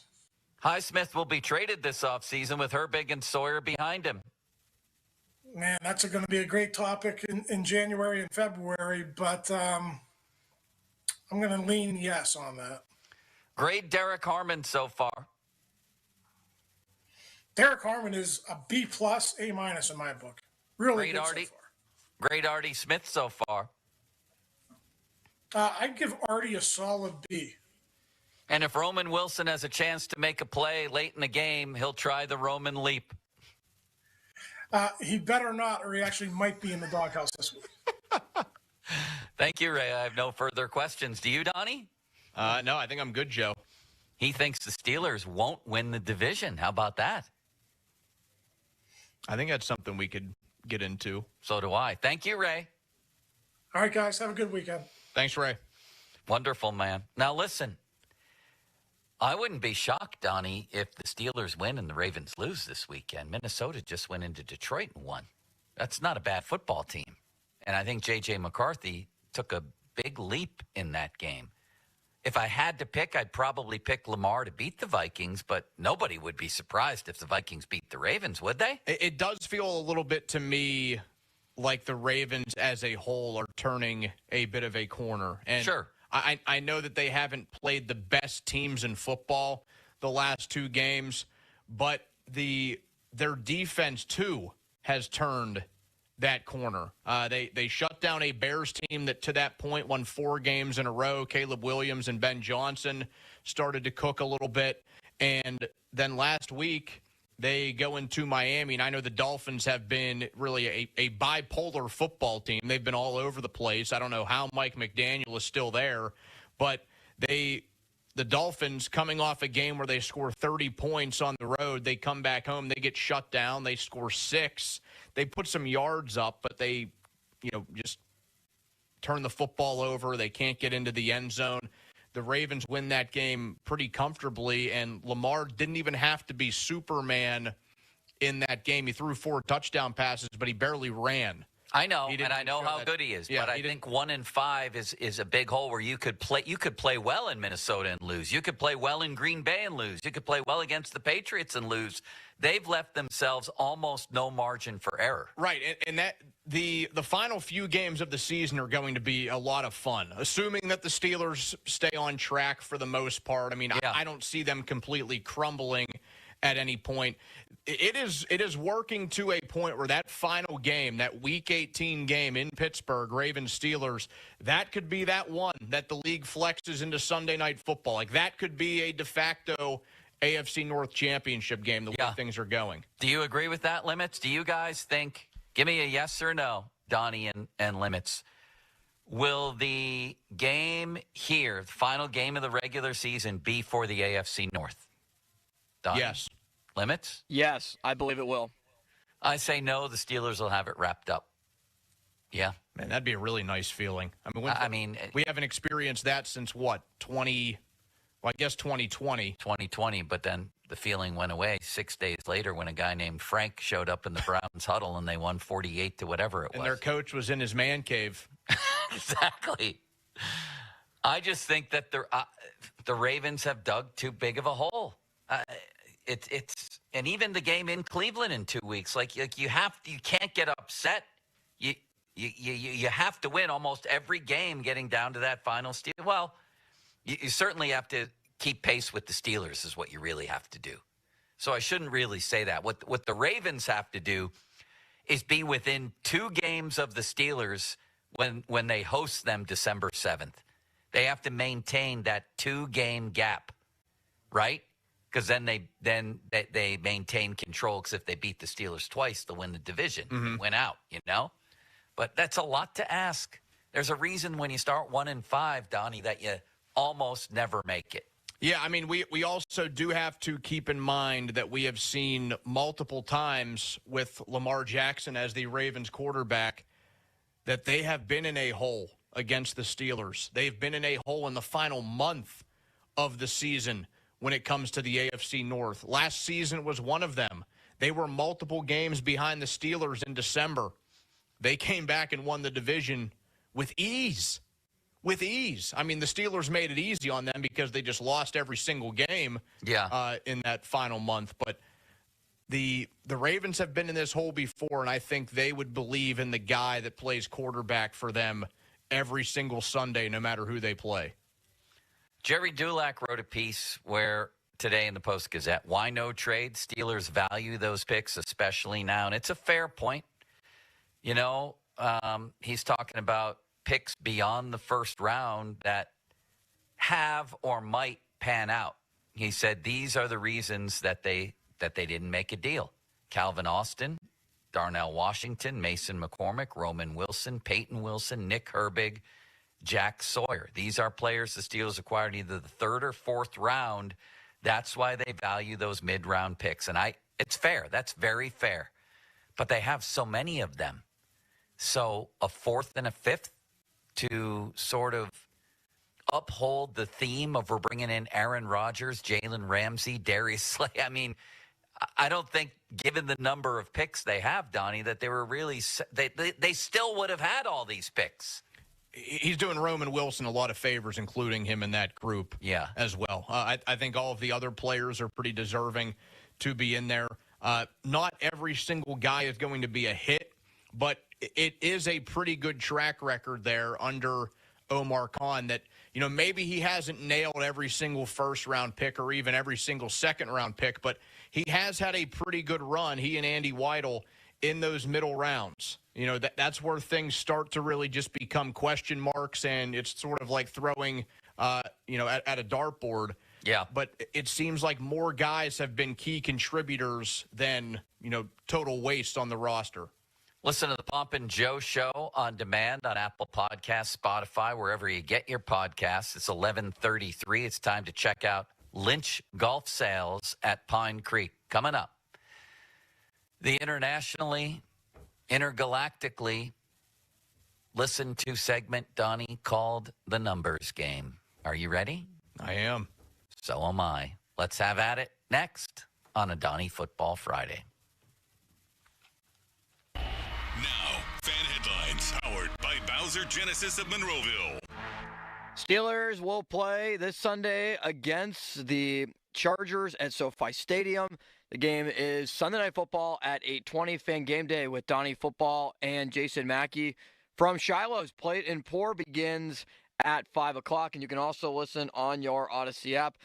S10: Highsmith will be traded this offseason with Herbig and Sawyer behind him.
S20: Man, that's going to be a great topic in January and February, but I'm going to lean yes on that.
S10: Grade Derek Harmon so far.
S20: Derek Harmon is a B+, A- in my book. Really good so far.
S10: Grade Artie Smith so far.
S20: I'd give Artie a solid B.
S10: And if Roman Wilson has a chance to make a play late in the game, he'll try the Roman leap.
S20: He better not, or he actually might be in the doghouse this week.
S10: Thank you, Ray. I have no further questions. Do you, Donnie?
S17: No, I think I'm good, Joe.
S10: He thinks the Steelers won't win the division. How about that?
S17: I think that's something we could get into.
S10: So do I. Thank you, Ray.
S20: All right, guys. Have a good weekend.
S17: Thanks, Ray.
S10: Wonderful, man. Now, listen. I wouldn't be shocked, Donnie, if the Steelers win and the Ravens lose this weekend. Minnesota just went into Detroit and won. That's not a bad football team. And I think J.J. McCarthy took a big leap in that game. If I had to pick, I'd probably pick Lamar to beat the Vikings, but nobody would be surprised if the Vikings beat the Ravens, would they?
S17: It does feel a little bit to me like the Ravens as a whole are turning a bit of a corner. And
S10: sure.
S17: I know that they haven't played the best teams in football the last two games, but their defense, too, has turned that corner. They shut down a Bears team that to that point won 4 games in a row. Caleb Williams and Ben Johnson started to cook a little bit. And then last week, they go into Miami, and I know the Dolphins have been really a bipolar football team. They've been all over the place. I don't know how Mike McDaniel is still there, but the Dolphins, coming off a game where they score 30 points on the road, they come back home, they get shut down, they score 6. They put some yards up, but they, just turn the football over. They can't get into the end zone. The Ravens win that game pretty comfortably, and Lamar didn't even have to be Superman in that game. He threw 4 touchdown passes, but he barely ran.
S10: I know, and I know how good he is, but I think 1-5 is a big hole where you could play well in Minnesota and lose. You could play well in Green Bay and lose. You could play well against the Patriots and lose. They've left themselves almost no margin for error.
S17: Right, and that the final few games of the season are going to be a lot of fun, assuming that the Steelers stay on track for the most part. I mean, I don't see them completely crumbling at any point. It is working to a point where that final game, that Week 18 game in Pittsburgh, Ravens-Steelers, that could be that one that the league flexes into Sunday Night Football. Like, that could be a de facto AFC North championship game, the way things are going.
S10: Do you agree with that, Limits? Do you guys think, give me a yes or no, Donnie and Limits, will the game here, the final game of the regular season, be for the AFC North? Donnie?
S17: Yes.
S10: Limits?
S8: Yes, I believe it will.
S10: I say no, the Steelers will have it wrapped up. Yeah.
S17: Man, that'd be a really nice feeling. I mean, we haven't experienced that since what, 2020.
S10: 2020, but then the feeling went away 6 days later when a guy named Frank showed up in the Browns huddle and they won 48 to whatever it was.
S17: And their coach was in his man cave.
S10: Exactly. I just think that the Ravens have dug too big of a hole. And even the game in Cleveland in 2 weeks, like you can't get upset. You have to win almost every game getting down to that final steal. Well, you certainly have to keep pace with the Steelers is what you really have to do. So I shouldn't really say that. What the Ravens have to do is be within 2 games of the Steelers when they host them December 7th. They have to maintain that 2-game gap, right? Because then they maintain control. Because if they beat the Steelers twice, they'll win the division, win out, But that's a lot to ask. There's a reason when you start 1-5, Donnie, that you almost never make it.
S17: Yeah, I mean, we also do have to keep in mind that we have seen multiple times with Lamar Jackson as the Ravens quarterback that they have been in a hole against the Steelers. They've been in a hole in the final month of the season when it comes to the AFC North. Last season was one of them. They were multiple games behind the Steelers in December. They came back and won the division with ease. With ease. I mean, the Steelers made it easy on them because they just lost every single game in that final month. But the Ravens have been in this hole before, and I think they would believe in the guy that plays quarterback for them every single Sunday, no matter who they play.
S10: Jerry Dulac wrote a piece today in the Post-Gazette, why no trade? Steelers value those picks, especially now. And it's a fair point. He's talking about picks beyond the first round that have or might pan out. He said these are the reasons that they didn't make a deal. Calvin Austin, Darnell Washington, Mason McCormick, Roman Wilson, Peyton Wilson, Nick Herbig, Jack Sawyer. These are players the Steelers acquired either the third or fourth round. That's why they value those mid-round picks. And it's fair. That's very fair. But they have so many of them. So a fourth and a fifth to sort of uphold the theme of we're bringing in Aaron Rodgers, Jalen Ramsey, Darius Slay. I mean, I don't think, given the number of picks they have, Donnie, that they were really they still would have had all these picks.
S17: He's doing Roman Wilson a lot of favors, including him in that group as well. I think all of the other players are pretty deserving to be in there. Not every single guy is going to be a hit, but it is a pretty good track record there under Omar Khan that, you know, maybe he hasn't nailed every single first-round pick or even every single second-round pick, but he has had a pretty good run, he and Andy Weidel, in those middle rounds. You know, that's where things start to really just become question marks, and it's sort of like throwing, at a dartboard.
S10: Yeah.
S17: But it seems like more guys have been key contributors than, total waste on the roster.
S10: Listen to the Pomp and Joe Show on demand on Apple Podcasts, Spotify, wherever you get your podcasts. It's 11:33. It's time to check out Lynch Golf Sales at Pine Creek. Coming up, the internationally, intergalactically listened to segment, Donnie, called The Numbers Game. Are you ready?
S17: I am.
S10: So am I. Let's have at it next on a Donnie Football Friday.
S3: Now, fan headlines powered by Bowser Genesis of Monroeville.
S8: Steelers will play this Sunday against the Chargers at SoFi Stadium. The game is Sunday Night Football at 8:20. Fan Game Day with Donnie Football and Jason Mackey from Shiloh's Plate and Pour begins at 5 o'clock, and you can also listen on your Odyssey app.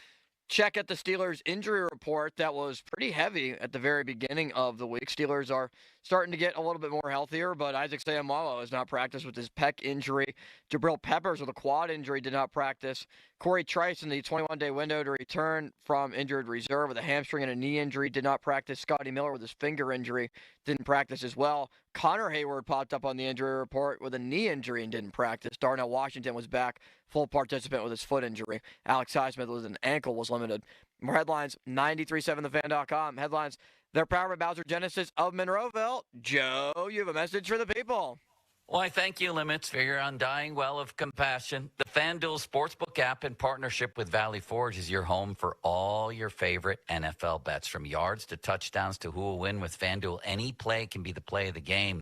S8: Check out the Steelers injury report that was pretty heavy at the very beginning of the week. Steelers are starting to get a little bit more healthier, but Isaac Seumalo has not practiced with his pec injury. Jabril Peppers with a quad injury did not practice. Corey Trice in the 21-day window to return from injured reserve with a hamstring and a knee injury did not practice. Scotty Miller with his finger injury didn't practice as well. Connor Hayward popped up on the injury report with a knee injury and didn't practice. Darnell Washington was back, full participant with his foot injury. Alex Highsmith with an ankle was limited. More headlines, 937thefan.com. Headlines, they're powered by Bowser Genesis of Monroeville. Joe, you have a message for the people.
S10: Why, thank you, Limits, for your undying well of compassion. The FanDuel Sportsbook app in partnership with Valley Forge is your home for all your favorite NFL bets. From yards to touchdowns to who will win with FanDuel, any play can be the play of the game.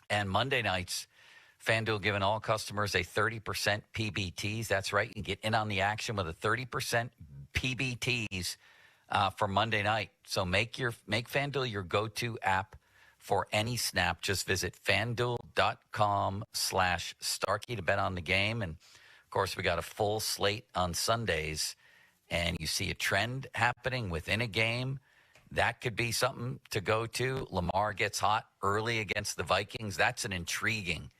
S10: And Monday nights, FanDuel giving all customers a 30% PBTs. That's right. You can get in on the action with a 30% PBTs for Monday night. So make FanDuel your go-to app for any snap. Just visit FanDuel.com/Starkey to bet on the game. And, of course, we got a full slate on Sundays. And you see a trend happening within a game. That could be something to go to. Lamar gets hot early against the Vikings. That's an intriguing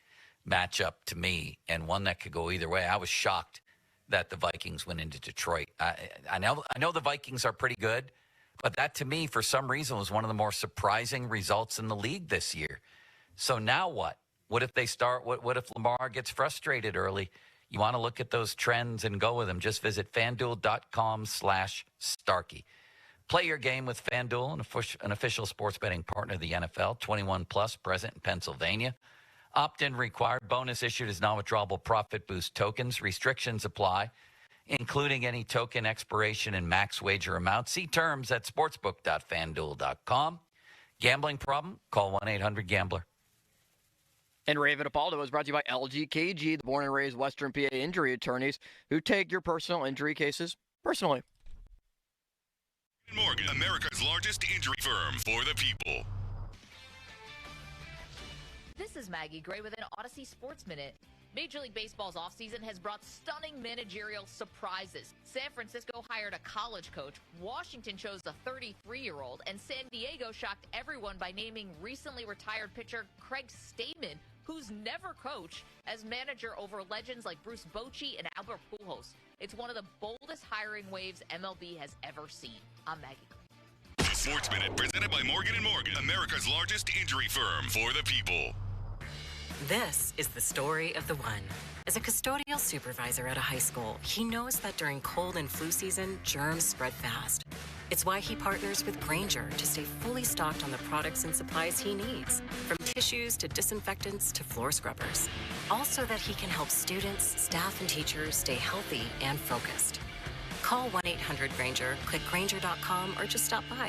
S10: matchup to me, and one that could go either way. I was shocked that the Vikings went into Detroit. I know the Vikings are pretty good, but that to me, for some reason, was one of the more surprising results in the league this year. So now what? What if they start? What if Lamar gets frustrated early? You want to look at those trends and go with them. Just visit FanDuel.com/Starkey. Play your game with FanDuel, an official sports betting partner of the NFL. 21 plus, present in Pennsylvania. Opt-in required. Bonus issued as non-withdrawable profit boost tokens. Restrictions apply, including any token expiration and max wager amount. See terms at sportsbook.fanduel.com. Gambling problem? Call 1-800-GAMBLER.
S8: And Raven Apaldo is brought to you by LGKG, the born and raised Western PA injury attorneys who take your personal injury cases personally.
S3: Morgan, America's largest injury firm for the people.
S12: This is Maggie Gray with an Odyssey Sports Minute. Major League Baseball's offseason has brought stunning managerial surprises. San Francisco hired a college coach, Washington chose a 33-year-old, and San Diego shocked everyone by naming recently retired pitcher Craig Stamen who's never coached, as manager over legends like Bruce Bochy and Albert Pujols. It's one of the boldest hiring waves MLB has ever seen. I'm Maggie.
S3: The Sports Minute, presented by Morgan & Morgan, America's largest injury firm for the people.
S2: This is the story of the one. As a custodial supervisor at a high school, he knows that during cold and flu season, germs spread fast. It's why he partners with Grainger to stay fully stocked on the products and supplies he needs, from tissues to disinfectants to floor scrubbers. All so that he can help students, staff, and teachers stay healthy and focused. Call 1-800-GRAINGER, click Grainger.com, or just stop by.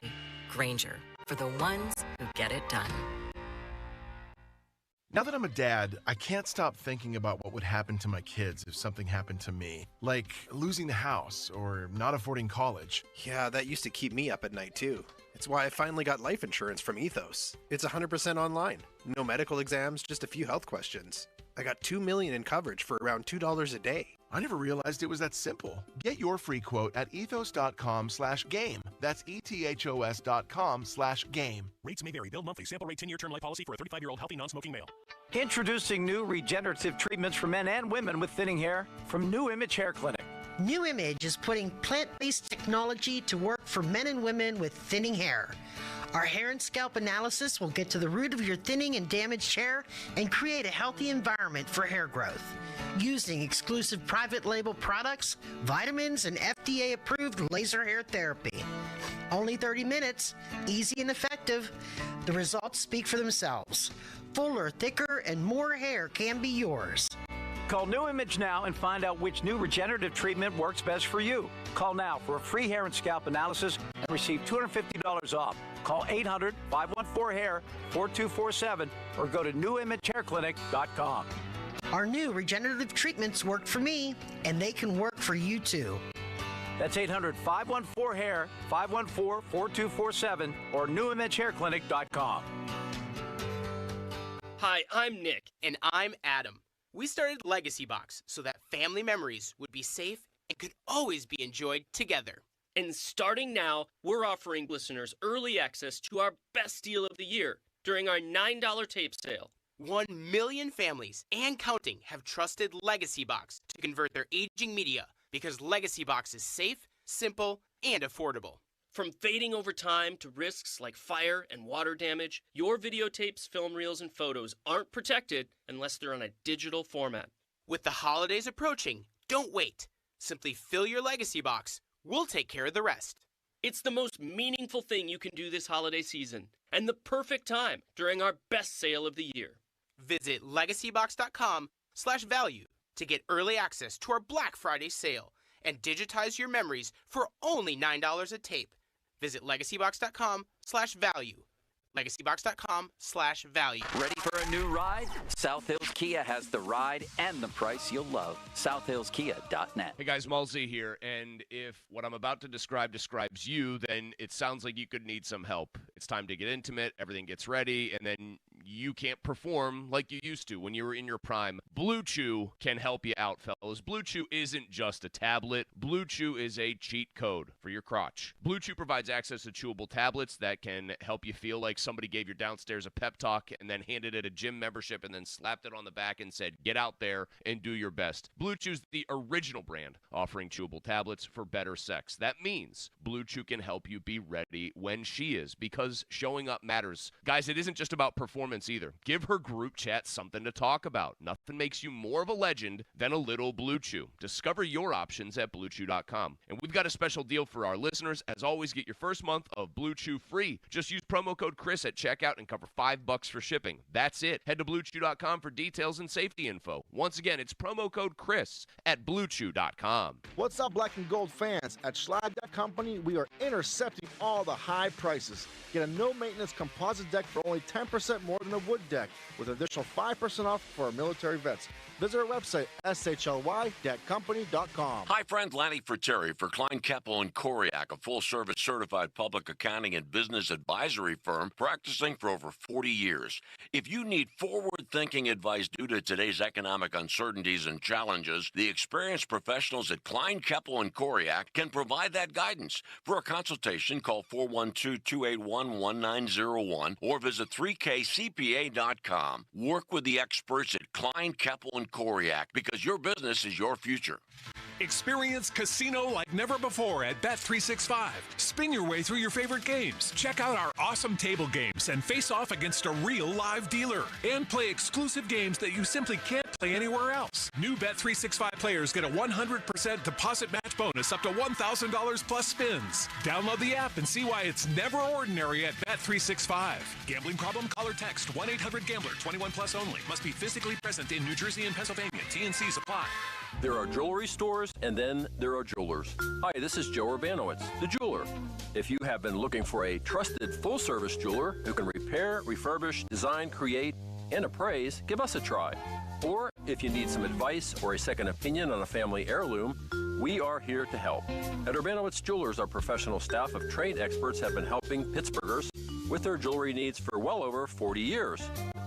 S2: Grainger, for the ones who get it done.
S13: Now that I'm a dad, I can't stop thinking about what would happen to my kids if something happened to me. Like losing the house or not affording college.
S14: Yeah, that used to keep me up at night too. It's why I finally got life insurance from Ethos. It's 100% online. No medical exams, just a few health questions. I got $2 million in coverage for around $2 a day.
S13: I never realized it was that simple. Get your free quote at ethos.com/game. That's ethos.com/game.
S26: Rates may vary. Bill monthly. Sample rate 10-year term life policy for a 35-year-old healthy non-smoking male.
S15: Introducing new regenerative treatments for men and women with thinning hair from New Image Hair Clinic.
S18: New Image is putting plant-based technology to work for men and women with thinning hair. Our hair and scalp analysis will get to the root of your thinning and damaged hair and create a healthy environment for hair growth. Using exclusive private label products, vitamins, and FDA-approved laser hair therapy. Only 30 minutes, easy and effective. The results speak for themselves. Fuller, thicker, and more hair can be yours.
S15: Call New Image now and find out which new regenerative treatment works best for you. Call now for a free hair and scalp analysis and receive $250 off. Call 800-514-HAIR 4247 or go to newimagehairclinic.com.
S18: Our new regenerative treatments work for me, and they can work for you too.
S15: That's 800-514-HAIR 514-4247 or newimagehairclinic.com.
S21: Hi, I'm Nick. And I'm Adam. We started Legacy Box so that family memories would be safe and could always be enjoyed together. And starting now, we're offering listeners early access to our best deal of the year during our $9 tape sale. 1 million families and counting have trusted Legacy Box to convert their aging media because Legacy Box is safe, simple, and affordable. From fading over time to risks like fire and water damage, your videotapes, film reels, and photos aren't protected unless they're on a digital format. With the holidays approaching, don't wait. Simply fill your Legacy Box. We'll take care of the rest. It's the most meaningful thing you can do this holiday season, and the perfect time during our best sale of the year. Visit legacybox.com/value to get early access to our Black Friday sale and digitize your memories for only $9 a tape. Visit legacybox.com/value. legacybox.com/value.
S10: Ready for a new ride? South Hills Kia has the ride and the price you'll love. SouthHillsKia.net.
S19: Hey guys, Mulsey here, and if what I'm about to describe describes you, then it sounds like you could need some help. It's time to get intimate, everything gets ready, and then you can't perform like you used to when you were in your prime. Blue Chew can help you out, fellas. Blue Chew isn't just a tablet. Blue Chew is a cheat code for your crotch. Blue Chew provides access to chewable tablets that can help you feel like somebody gave your downstairs a pep talk and then handed it a gym membership and then slapped it on the back and said, get out there and do your best. Blue Chew's the original brand offering chewable tablets for better sex. That means Blue Chew can help you be ready when she is, because showing up matters. Guys, it isn't just about performance either. Give her group chat something to talk about. Nothing makes you more of a legend than a little Blue Chew. Discover your options at BlueChew.com. And we've got a special deal for our listeners. As always, get your first month of Blue Chew free. Just use promo code Chris at checkout and cover $5 for shipping. That's it. Head to BlueChew.com for details and safety info. Once again, it's promo code Chris at BlueChew.com.
S22: What's up, Black and Gold fans? At Schlag Company, we are intercepting all the high prices. Get a no-maintenance composite deck for only 10% more than a wood deck, with an additional 5% off for our military vets. Visit our website, shly-company.com.
S23: Hi, friend. Lanny Fratteri for Klein, Keppel & Koriak, a full-service certified public accounting and business advisory firm practicing for over 40 years. If you need forward-thinking advice due to today's economic uncertainties and challenges, the experienced professionals at Klein, Keppel & Koriak can provide that guidance. For a consultation, call 412-281-1901 or visit 3kcp.com. CPA.com. Work with the experts at Klein, Keppel, and Koriak because your business is your future.
S5: Experience casino like never before at Bet365. Spin your way through your favorite games. Check out our awesome table games and face off against a real live dealer. And play exclusive games that you simply can't play anywhere else. New Bet365 players get a 100% deposit match bonus up to $1,000 plus spins. Download the app and see why it's never ordinary at Bet365. Gambling problem? Call or text 1-800-GAMBLER. 21 plus only. Must be physically present in New Jersey and Pennsylvania. T&Cs apply.
S6: There are jewelry stores, and then there are jewelers. Hi, this is Joe Urbanowitz, the jeweler. If you have been looking for a trusted full-service jeweler who can repair, refurbish, design, create, and appraise, give us a try. Or if you need some advice or a second opinion on a family heirloom, we are here to help. At Urbanowitz Jewelers, our professional staff of trained experts have been helping Pittsburghers with their jewelry needs for well over 40 years.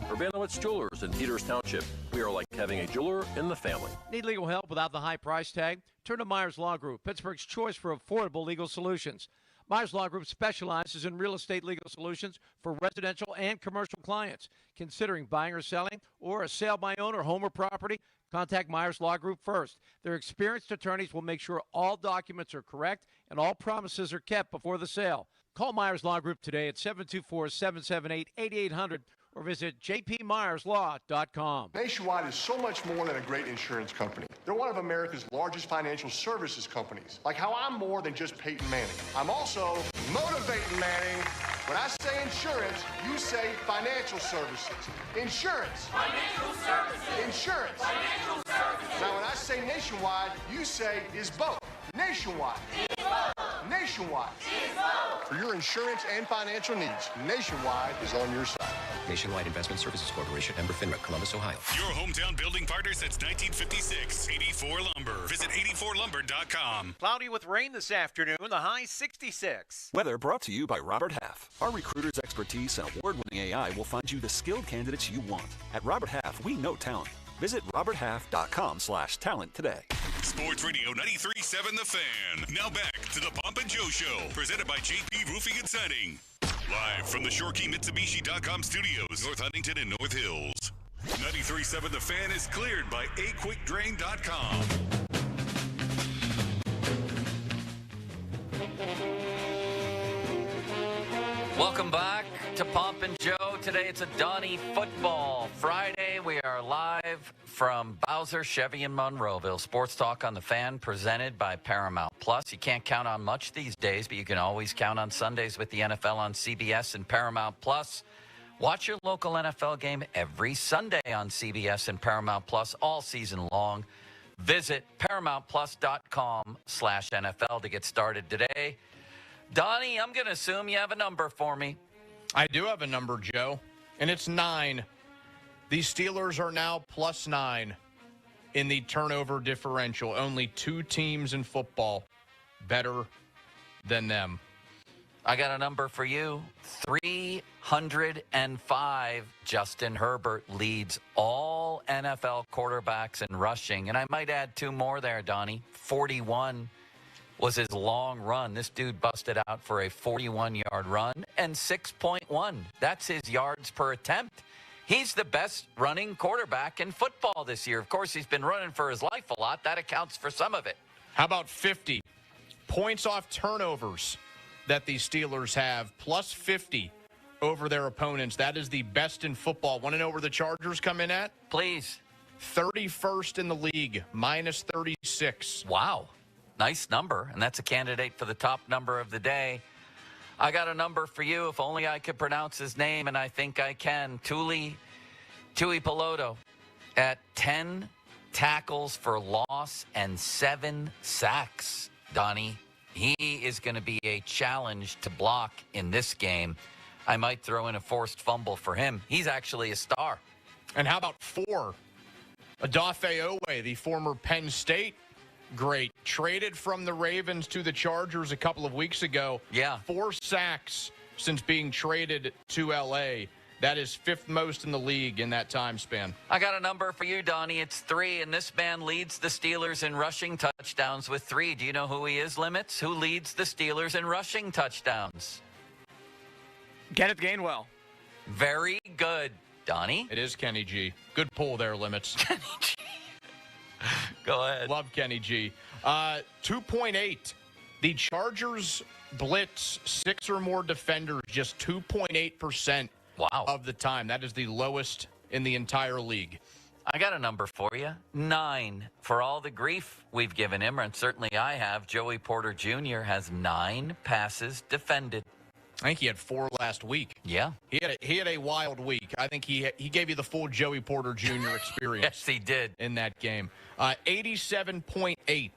S6: Urbanowitz Jewelers in Peters Township. We are like having a jeweler in the family.
S9: Need legal help without the high price tag? Turn to Myers Law Group, Pittsburgh's choice for affordable legal solutions. Myers Law Group specializes in real estate legal solutions for residential and commercial clients. Considering buying or selling or a sale by owner, home or property, contact Myers Law Group first. Their experienced attorneys will make sure all documents are correct and all promises are kept before the sale. Call Myers Law Group today at 724-778-8800 or visit jpmyerslaw.com.
S11: Nationwide is so much more than a great insurance company. They're one of America's largest financial services companies. Like how I'm more than just Peyton Manning. I'm also motivating Manning. When I say insurance, you say financial services. Insurance. Financial services. Insurance. Financial services. Now when I say nationwide, you say is both. Nationwide. Is both. Nationwide. Is both. For your insurance and financial needs, Nationwide is on your side.
S7: Nationwide Investment Services Corporation, member FINRA, Columbus, Ohio.
S3: Your hometown building partner since 1956. 84 Lumber. Visit 84lumber.com.
S24: Cloudy with rain this afternoon, the high 66.
S25: Weather brought to you by Robert Half. Our recruiters' expertise and award-winning AI will find you the skilled candidates you want. At Robert Half, we know talent. Visit roberthalf.com/talent today.
S3: Sports Radio 93.7 The Fan. Now back to the Pomp and Joe Show, presented by JP Roofing and Siding. Live from the ShoreKeyMitsubishi.com studios, North Huntington and North Hills. 93.7 The Fan is cleared by aquickdrain.com.
S10: Welcome back to Pomp and Joe. Today it's a Donnie Football Friday. We are live from Bowser Chevy in Monroeville. Sports Talk on the Fan presented by Paramount Plus. You can't count on much these days, but you can always count on Sundays with the NFL on CBS and Paramount Plus. Watch your local NFL game every Sunday on CBS and Paramount Plus all season long. Visit ParamountPlus.com/NFL to get started today. Donnie, I'm going to assume you have a number for me.
S17: I do have a number, Joe, and it's 9. The Steelers are now +9 in the turnover differential. Only 2 teams in football better than them.
S10: I got a number for you. 305. Justin Herbert leads all NFL quarterbacks in rushing. And I might add 2 more there, Donnie. 41 was his long run. This dude busted out for a 41-yard run and 6.1. That's his yards per attempt. He's the best running quarterback in football this year. Of course, he's been running for his life a lot. That accounts for some of it.
S17: How about 50 points off turnovers that the Steelers have, plus 50 over their opponents? That is the best in football. Want to know where the Chargers come in at?
S10: Please.
S17: 31st in the league, -36.
S10: Wow. Nice number, and that's a candidate for the top number of the day. I got a number for you. If only I could pronounce his name, and I think I can. Tui Peloto at 10 tackles for loss and 7 sacks, Donnie. He is going to be a challenge to block in this game. I might throw in a forced fumble for him. He's actually a star.
S17: And how about 4? Odafe Owe, the former Penn State great, traded from the Ravens to the Chargers a couple of weeks ago.
S10: Yeah.
S17: 4 sacks since being traded to L.A. That is 5th most in the league in that time span.
S10: I got a number for you, Donnie. It's 3, and this man leads the Steelers in rushing touchdowns with 3. Do you know who he is, Limits? Who leads the Steelers in rushing touchdowns?
S24: Kenneth Gainwell.
S10: Very good, Donnie.
S17: It is Kenny G. Good pull there, Limits.
S10: Kenny G. Go ahead.
S17: Love Kenny G. 2.8. The Chargers blitz 6 or more defenders just 2.8% of the time. That is the lowest in the entire league.
S10: I got a number for you. 9. For all the grief we've given him, and certainly I have, Joey Porter Jr. has 9 passes defended.
S17: I think he had 4 last week.
S10: Yeah.
S17: He had a wild week. I think he gave you the full Joey Porter Jr. experience.
S10: Yes, he did.
S17: In that game. 87.8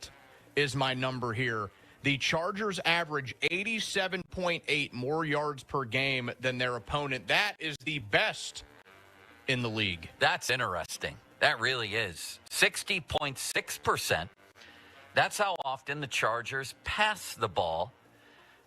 S17: is my number here. The Chargers average 87.8 more yards per game than their opponent. That is the best in the league.
S10: That's interesting. That really is. 60.6%. That's how often the Chargers pass the ball.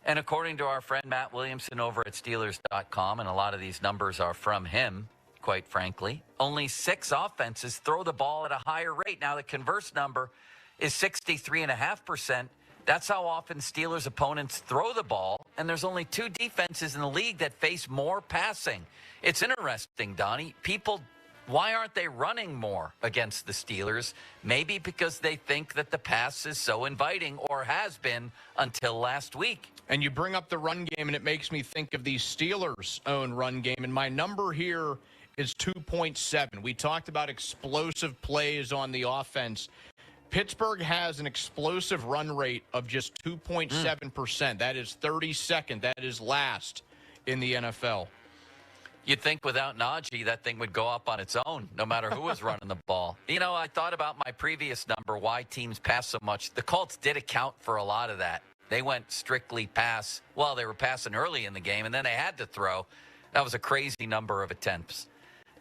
S10: And according to our friend Matt Williamson over at Steelers.com, and a lot of these numbers are from him, quite frankly, only 6 offenses throw the ball at a higher rate. Now, the converse number is 63.5%. That's how often Steelers opponents throw the ball, and there's only 2 defenses in the league that face more passing. It's interesting, Donnie. Why aren't they running more against the Steelers? Maybe because they think that the pass is so inviting, or has been until last week.
S17: And you bring up the run game, and it makes me think of the Steelers' own run game. And my number here is 2.7. We talked about explosive plays on the offense. Pittsburgh has an explosive run rate of just 2.7%. That is 32nd. That is last in the NFL.
S10: You'd think without Najee, that thing would go up on its own, no matter who was running the ball. You know, I thought about my previous number, why teams pass so much. The Colts did account for a lot of that. They went strictly pass. Well, they were passing early in the game, and then they had to throw. That was a crazy number of attempts.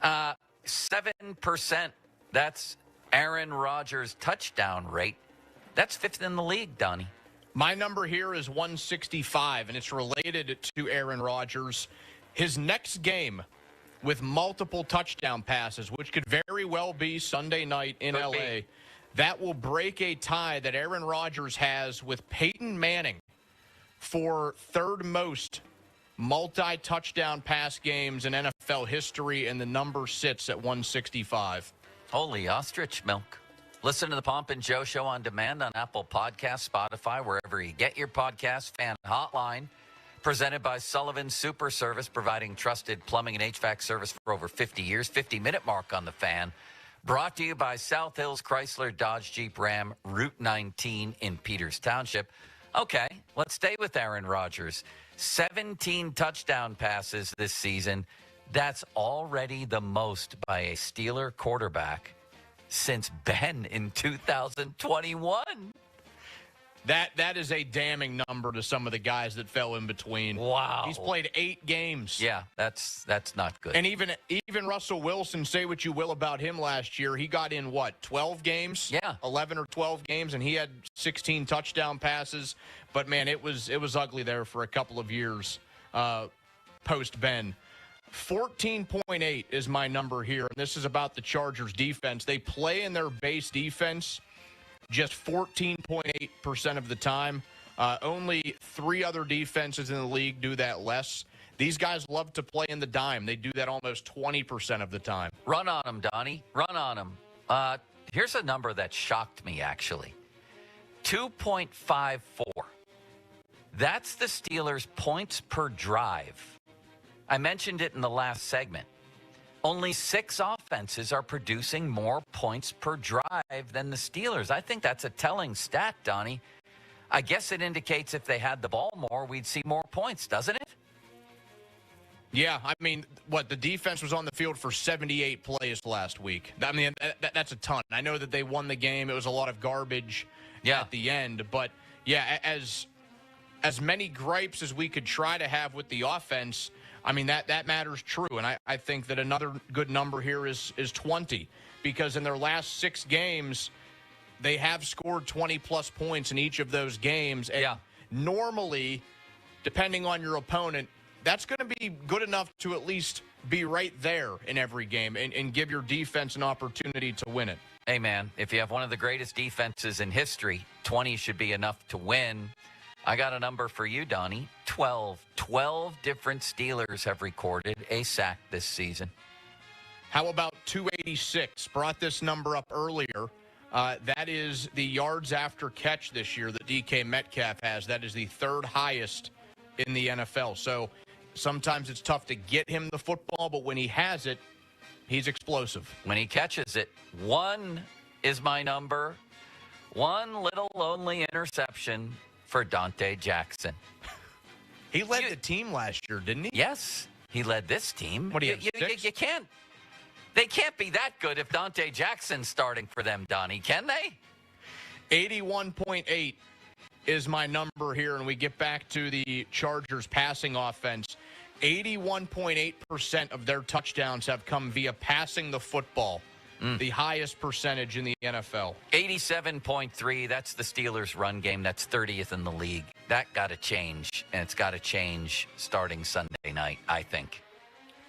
S10: 7%, that's Aaron Rodgers' touchdown rate. That's 5th in the league, Donnie.
S17: My number here is 165, and it's related to Aaron Rodgers. His next game with multiple touchdown passes, which could very well be Sunday night in L.A., that will break a tie that Aaron Rodgers has with Peyton Manning for 3rd most multi-touchdown pass games in NFL history, and the number sits at 165.
S10: Holy ostrich milk. Listen to the Pomp and Joe Show on demand on Apple Podcasts, Spotify, wherever you get your podcasts. Fan Hotline, presented by Sullivan Super Service, providing trusted plumbing and HVAC service for over 50 years. 50-minute mark on the Fan. Brought to you by South Hills Chrysler Dodge Jeep Ram, Route 19 in Peters Township. Okay, let's stay with Aaron Rodgers. 17 touchdown passes this season. That's already the most by a Steeler quarterback since Ben in 2021.
S17: That is a damning number to some of the guys that fell in between.
S10: Wow.
S17: He's played 8 games.
S10: Yeah, that's not good.
S17: And even Russell Wilson, say what you will about him last year, he got in, 12 games?
S10: Yeah.
S17: 11 or 12 games, and he had 16 touchdown passes. But, man, it was ugly there for a couple of years post-Ben. 14.8 is my number here, and this is about the Chargers' defense. They play in their base defense just 14.8% of the time. Only 3 other defenses in the league do that less. These guys love to play in the dime. They do that almost 20% of the time.
S10: Run on them, Donnie. Run on them. Here's a number that shocked me, actually. 2.54. That's the Steelers' points per drive. I mentioned it in the last segment. Only 6 offenses are producing more points per drive than the Steelers. I think that's a telling stat, Donnie. I guess it indicates if they had the ball more, we'd see more points, doesn't it?
S17: Yeah, I mean, the defense was on the field for 78 plays last week. I mean, that's a ton. I know that they won the game. It was a lot of garbage at the end. But, yeah, as many gripes as we could try to have with the offense, I mean, that matters true. And I think that another good number here is 20, because in their last 6 games, they have scored 20-plus points in each of those games. And normally, depending on your opponent, that's going to be good enough to at least be right there in every game and give your defense an opportunity to win it.
S10: Hey, man, if you have one of the greatest defenses in history, 20 should be enough to win. I got a number for you, Donnie. 12. 12 different Steelers have recorded a sack this season.
S17: How about 286? Brought this number up earlier. That is the yards after catch this year that DK Metcalf has. That is the third highest in the NFL. So sometimes it's tough to get him the football, but when he has it, he's explosive.
S10: When he catches it, 1 is my number. 1 little lonely interception for Dante Jackson.
S17: He led the team last year, didn't he?
S10: Yes, he led this team.
S17: What do you have,
S10: you can't. They can't be that good if Dante Jackson's starting for them, Donnie, can they?
S17: 81.8 is my number here, and we get back to the Chargers passing offense. 81.8% of their touchdowns have come via passing the football. The highest percentage in the NFL.
S10: 87.3, that's the Steelers' run game. That's 30th in the league. That got to change, and it's got to change starting Sunday night, I think.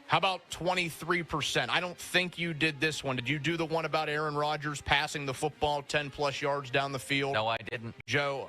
S17: How about 23%? I don't think you did this one. Did you do the one about Aaron Rodgers passing the football 10-plus yards down the field?
S10: No, I didn't.
S17: Joe,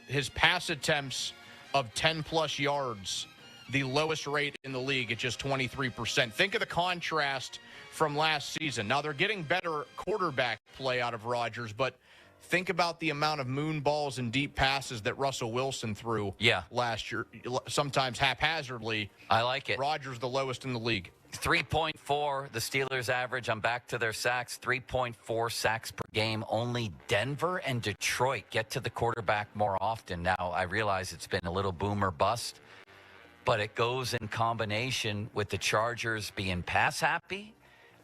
S17: his pass attempts of 10-plus yards, the lowest rate in the league at just 23%. Think of the contrast from last season. Now, they're getting better quarterback play out of Rodgers, but think about the amount of moon balls and deep passes that Russell Wilson threw last year, sometimes haphazardly.
S10: I like it.
S17: Rodgers the lowest in the league.
S10: 3.4, the Steelers average. I'm back to their sacks. 3.4 sacks per game. Only Denver and Detroit get to the quarterback more often. Now, I realize it's been a little boom or bust, but it goes in combination with the Chargers being pass happy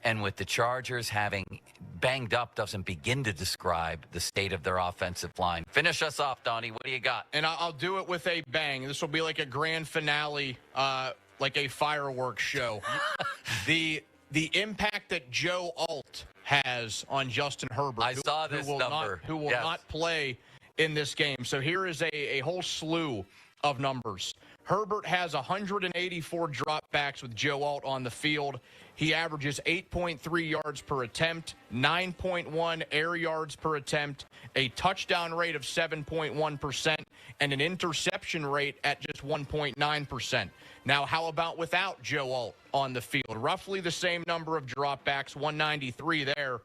S10: and with the Chargers having banged up doesn't begin to describe the state of their offensive line. Finish us off, Donnie. What do you got?
S17: And I'll do it with a bang. This will be like a grand finale, like a fireworks show. The impact that Joe Alt has on Justin Herbert.
S10: I saw this number.
S17: Who will not play in this game. So here is a whole slew of numbers. Herbert has 184 dropbacks with Joe Alt on the field. He averages 8.3 yards per attempt, 9.1 air yards per attempt, a touchdown rate of 7.1%, and an interception rate at just 1.9%. Now, how about without Joe Alt on the field? Roughly the same number of dropbacks, 193 there.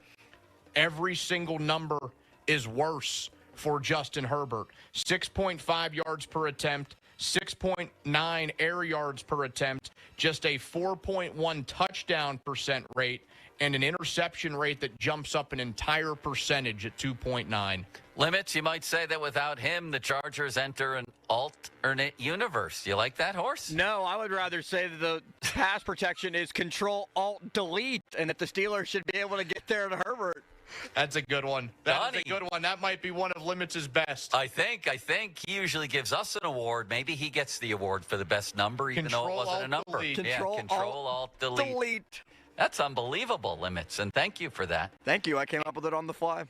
S17: Every single number is worse for Justin Herbert. 6.5 yards per attempt, 6.9 air yards per attempt, just a 4.1 touchdown percent rate, and an interception rate that jumps up an entire percentage at 2.9.
S10: Limits, you might say that without him, the Chargers enter an alternate universe. You like that, Horse?
S1: No, I would rather say that the pass protection is Control-Alt-Delete, and that the Steelers should be able to get there to Herbert.
S17: That's a good one. That's a good one. That might be one of Limits' best.
S10: I think he usually gives us an award. Maybe he gets the award for the best number, even though it wasn't a number.
S1: Control-Alt-Delete.
S10: That's unbelievable, Limits, and thank you for that.
S1: Thank you. I came up with it on the fly.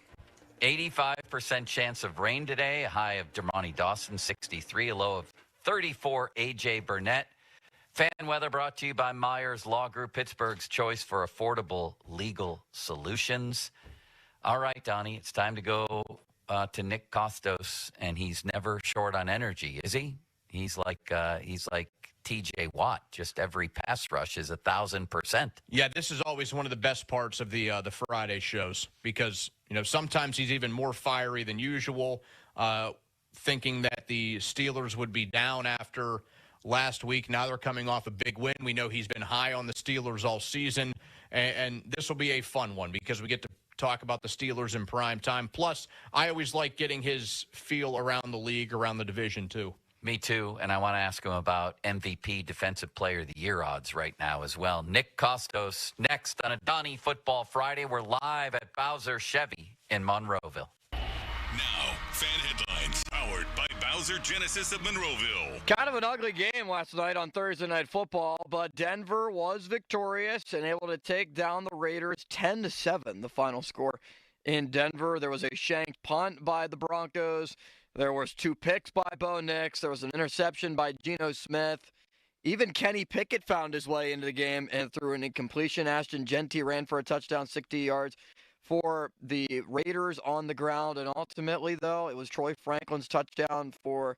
S10: 85% chance of rain today, a high of Dermontti Dawson, 63, a low of 34, A.J. Burnett. Fan weather brought to you by Myers Law Group, Pittsburgh's choice for affordable legal solutions. All right, Donnie, it's time to go to Nick Costos, and he's never short on energy, is he? He's like T.J. Watt. Just every pass rush is 1,000%.
S17: Yeah, this is always one of the best parts of the Friday shows because sometimes he's even more fiery than usual, thinking that the Steelers would be down after last week. Now they're coming off a big win. We know he's been high on the Steelers all season, and this will be a fun one because we get to talk about the Steelers in prime time. Plus, I always like getting his feel around the league, around the division, too.
S10: Me too, and I want to ask him about MVP Defensive Player of the Year odds right now as well. Nick Costos next on a Donnie Football Friday. We're live at Bowser Chevy in Monroeville.
S3: Now, fan headlines powered by Bowser Genesis of Monroeville.
S1: Kind of an ugly game last night on Thursday Night Football, but Denver was victorious and able to take down the Raiders 10-7, the final score in Denver. There was a shanked punt by the Broncos. There was 2 picks by Bo Nix. There was an interception by Geno Smith. Even Kenny Pickett found his way into the game and threw an incompletion. Ashton Genty ran for a touchdown, 60 yards for the Raiders on the ground. And ultimately, though, it was Troy Franklin's touchdown for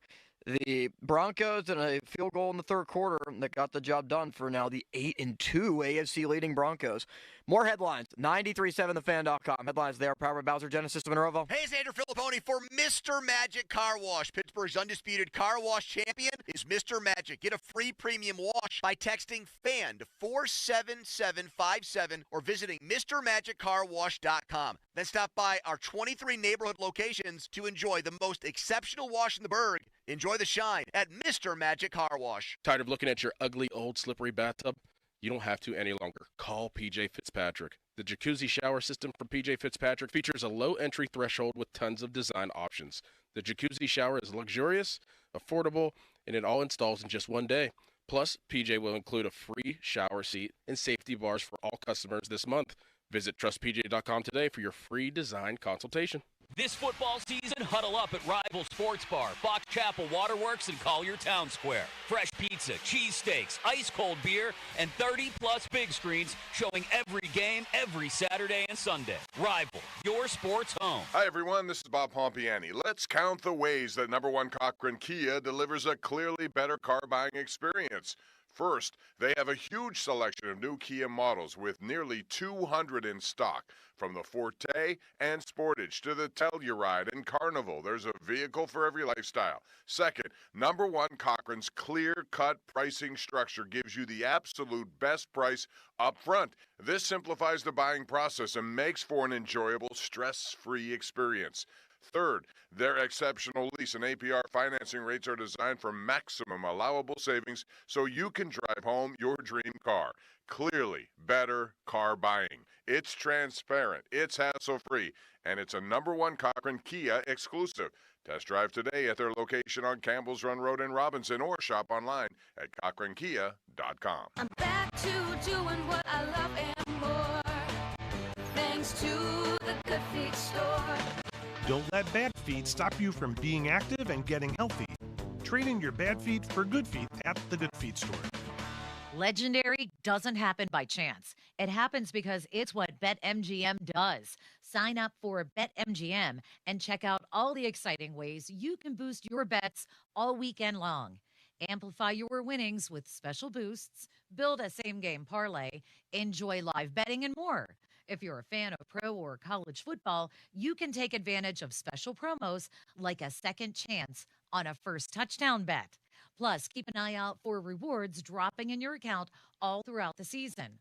S1: the Broncos and a field goal in the third quarter that got the job done for now the 8-2 AFC leading Broncos. More headlines, 937thefan.com. Headlines there, powered by Bowser Genesis of Monroeville.
S2: Hey, it's Andrew Filipponi for Mr. Magic Car Wash. Pittsburgh's undisputed car wash champion is Mr. Magic. Get a free premium wash by texting FAN to 47757 or visiting MrMagicCarWash.com. Then stop by our 23 neighborhood locations to enjoy the most exceptional wash in the burg. Enjoy the shine at Mr. Magic Car Wash.
S4: Tired of looking at your ugly, old, slippery bathtub? You don't have to any longer. Call PJ Fitzpatrick. The jacuzzi shower system from PJ Fitzpatrick features a low entry threshold with tons of design options. The jacuzzi shower is luxurious, affordable, and it all installs in just one day. Plus, PJ will include a free shower seat and safety bars for all customers this month. Visit trustpj.com today for your free design consultation.
S8: This football season, huddle up at Rival Sports Bar, Fox Chapel Waterworks, and Collier Town Square. Fresh pizza, cheesesteaks, ice-cold beer, and 30-plus big screens showing every game every Saturday and Sunday. Rival, your sports home.
S12: Hi, everyone. This is Bob Pompiani. Let's count the ways that number one Cochran Kia delivers a clearly better car buying experience. First, they have a huge selection of new Kia models with nearly 200 in stock. From the Forte and Sportage to the Telluride and Carnival, there's a vehicle for every lifestyle. Second, number one Cochran's clear-cut pricing structure gives you the absolute best price up front. This simplifies the buying process and makes for an enjoyable, stress-free experience. Third, their exceptional lease and APR financing rates are designed for maximum allowable savings so you can drive home your dream car. Clearly better car buying. It's transparent, it's hassle-free, and it's a number one Cochran Kia exclusive. Test drive today at their location on Campbell's Run Road in Robinson or shop online at CochranKia.com.
S16: I'm back to doing what I love and more, thanks to the Good Feet store.
S20: Don't let bad feet stop you from being active and getting healthy. Trade in your bad feet for good feet at the Good Feet store.
S27: Legendary doesn't happen by chance. It happens because it's what BetMGM does. Sign up for BetMGM and check out all the exciting ways you can boost your bets all weekend long. Amplify your winnings with special boosts, build a same-game parlay, enjoy live betting, and more. If you're a fan of pro or college football, you can take advantage of special promos like a second chance on a first touchdown bet. Plus, keep an eye out for rewards dropping in your account all throughout the season.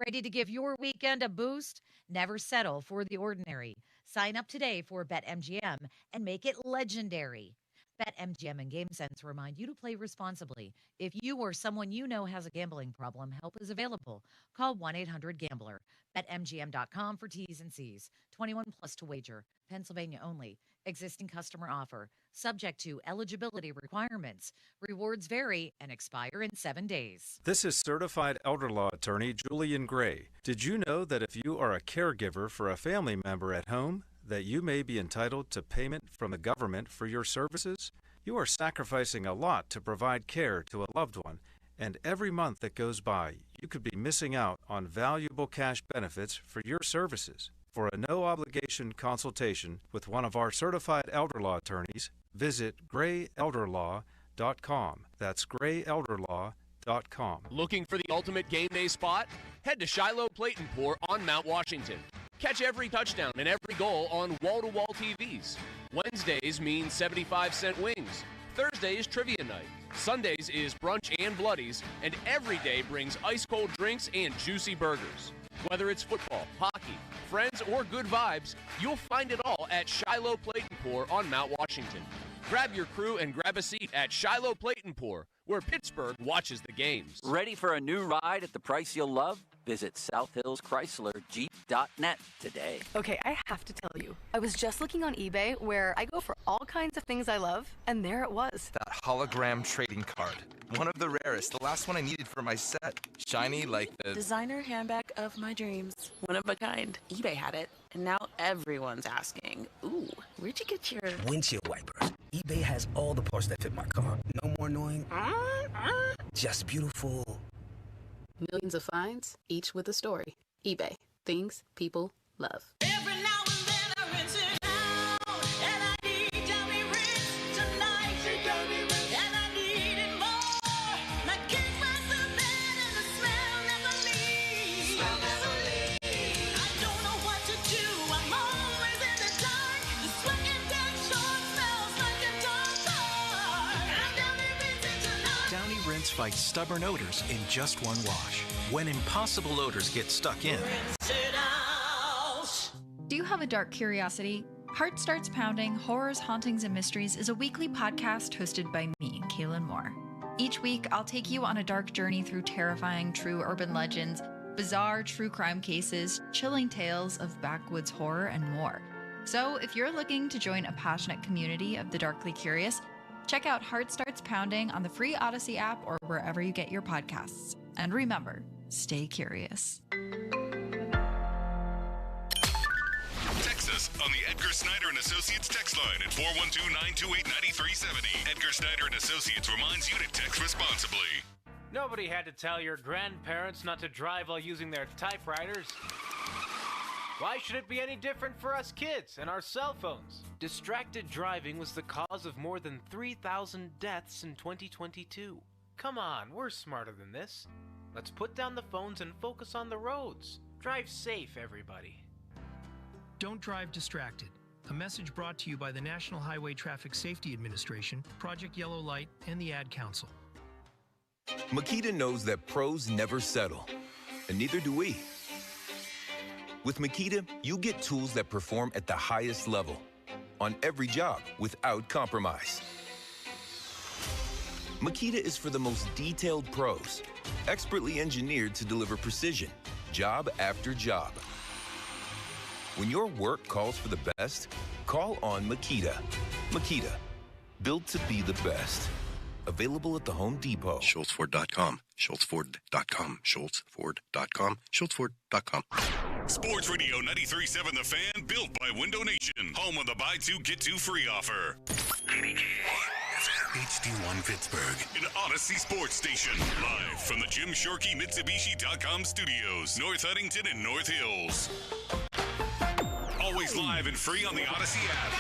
S27: Ready to give your weekend a boost? Never settle for the ordinary. Sign up today for BetMGM and make it legendary. BetMGM and GameSense remind you to play responsibly. If you or someone you know has a gambling problem, help is available. Call 1-800-GAMBLER. BetMGM.com for T's and C's. 21 plus to wager. Pennsylvania only. Existing customer offer. Subject to eligibility requirements. Rewards vary and expire in 7 days.
S28: This is certified elder law attorney Julian Gray. Did you know that if you are a caregiver for a family member at home, that you may be entitled to payment from the government for your services? You are sacrificing a lot to provide care to a loved one, and every month that goes by, you could be missing out on valuable cash benefits for your services. For a no-obligation consultation with one of our certified elder law attorneys, visit grayelderlaw.com. That's grayelderlaw.com.
S19: Looking for the ultimate game day spot? Head to Shiloh Plate and Pour on Mount Washington. Catch every touchdown and every goal on wall-to-wall TVs. Wednesdays mean 75-cent wings. Thursdays, trivia night. Sundays is brunch and bloodies, and every day brings ice-cold drinks and juicy burgers. Whether it's football, hockey, friends, or good vibes, you'll find it all at Shiloh Plate and Pour on Mount Washington. Grab your crew and grab a seat at Shiloh Plate and Pour, where Pittsburgh watches the games.
S10: Ready for a new ride at the price you'll love? Visit SouthHillsChryslerJeep.net today.
S29: Okay, I have to tell you, I was just looking on eBay where I go for all kinds of things I love, and there it was.
S30: That hologram trading card. One of the rarest, the last one I needed for my set. Shiny like the
S31: designer handbag of my dreams. One of a kind. eBay had it, and now everyone's asking, ooh, where'd you get your
S32: windshield wipers? eBay has all the parts that fit my car. No more annoying. Just beautiful.
S31: Millions of finds, each with a story. eBay. Things people love.
S16: Every now and then I rinse it out, and I need Johnny Rinse tonight.
S5: rinse fights stubborn odors in just one wash. When impossible odors get stuck in,
S6: Do you have a dark curiosity? Heart Starts Pounding, Horrors, Hauntings, and Mysteries is a weekly podcast hosted by me, Kaylin Moore. Each week, I'll take you on a dark journey through terrifying true urban legends, bizarre true crime cases, chilling tales of backwoods horror, and more. So if you're looking to join a passionate community of the darkly curious, check out Heart Starts Pounding on the free Odyssey app or wherever you get your podcasts. And remember, stay curious.
S3: Text us on the Edgar Snyder and Associates text line at 412-928-9370. Edgar Snyder and Associates reminds you to text responsibly.
S24: Nobody had to tell your grandparents not to drive while using their typewriters. Why should it be any different for us kids and our cell phones? Distracted driving was the cause of more than 3,000 deaths in 2022. Come on, we're smarter than this. Let's put down the phones and focus on the roads. Drive safe, everybody.
S9: Don't drive distracted. A message brought to you by the National Highway Traffic Safety Administration, Project Yellow Light, and the Ad Council.
S11: Makita knows that pros never settle, and neither do we. With Makita, you get tools that perform at the highest level on every job without compromise. Makita is for the most detailed pros, expertly engineered to deliver precision, job after job. When your work calls for the best, call on Makita. Makita, built to be the best. Available at the Home Depot.
S13: SchultzFord.com. SchultzFord.com. SchultzFord.com. SchultzFord.com.
S3: Sports Radio 93.7 The Fan, built by Window Nation. Home of the buy two, get two free offer. HD1 Pittsburgh, an Odyssey sports station. Live from the Jim Shorkey Mitsubishi.com studios, North Huntington and North Hills. Always live and free on the Odyssey app.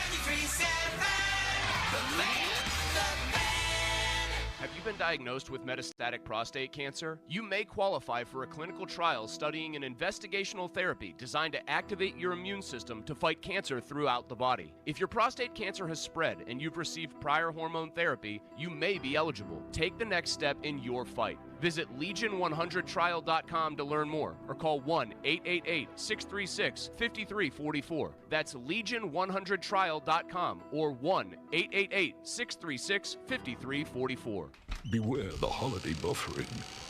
S19: Have you been diagnosed with metastatic prostate cancer? You may qualify for a clinical trial studying an investigational therapy designed to activate your immune system to fight cancer throughout the body. If your prostate cancer has spread and you've received prior hormone therapy, you may be eligible. Take the next step in your fight. Visit Legion100trial.com to learn more or call 1-888-636-5344. That's Legion100trial.com or 1-888-636-5344.
S14: Beware the holiday buffering.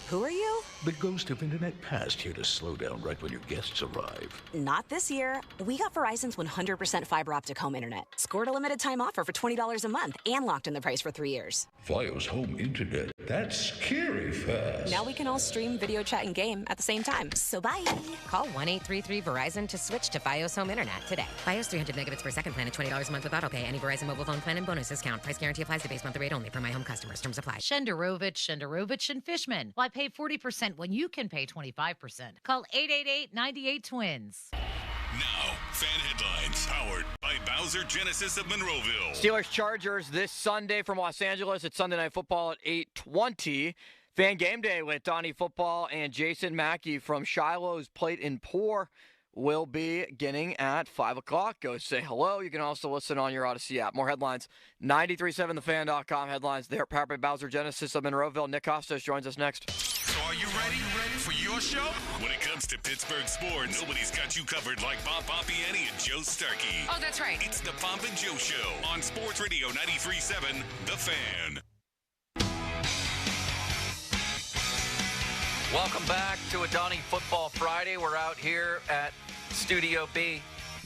S15: Who are you?
S14: The ghost of internet past here to slow down right when your guests arrive.
S15: Not this year. We got Verizon's 100% fiber optic home internet. Scored a limited time offer for $20 a month and locked in the price for 3 years.
S14: Fios home internet. That's scary fast.
S15: Now we can all stream, video chat, and game at the same time. So bye.
S18: Call 1-833-VERIZON to switch to Fios home internet today. Fios 300 megabits per second plan at $20 a month with autopay. Any Verizon mobile phone plan and bonus discount. Price guarantee applies to base monthly rate only for my home customers. Terms apply.
S27: Shenderovich, and Fishman. Why pay 40% when you can pay 25%? Call 888-98-TWINS.
S3: Now, fan headlines powered by Bowser Genesis of Monroeville.
S1: Steelers Chargers this Sunday from Los Angeles. It's Sunday Night Football at 8:20. Fan Game Day with Donnie Football and Jason Mackey from Shiloh's Plate and Pour will be beginning at 5 o'clock. Go say hello. You can also listen on your Odyssey app. More headlines, 937thefan.com headlines there. Powered by Bowser Genesis of Monroeville. Nick Costas joins us next.
S3: So are you ready for your show? When it comes to Pittsburgh sports, nobody's got you covered like Bob Pompiani and Joe Starkey.
S21: Oh, that's right.
S3: It's the Pomp and Joe Show on Sports Radio 93.7 The Fan.
S10: Welcome back to a Donnie Football Friday. We're out here at Studio B,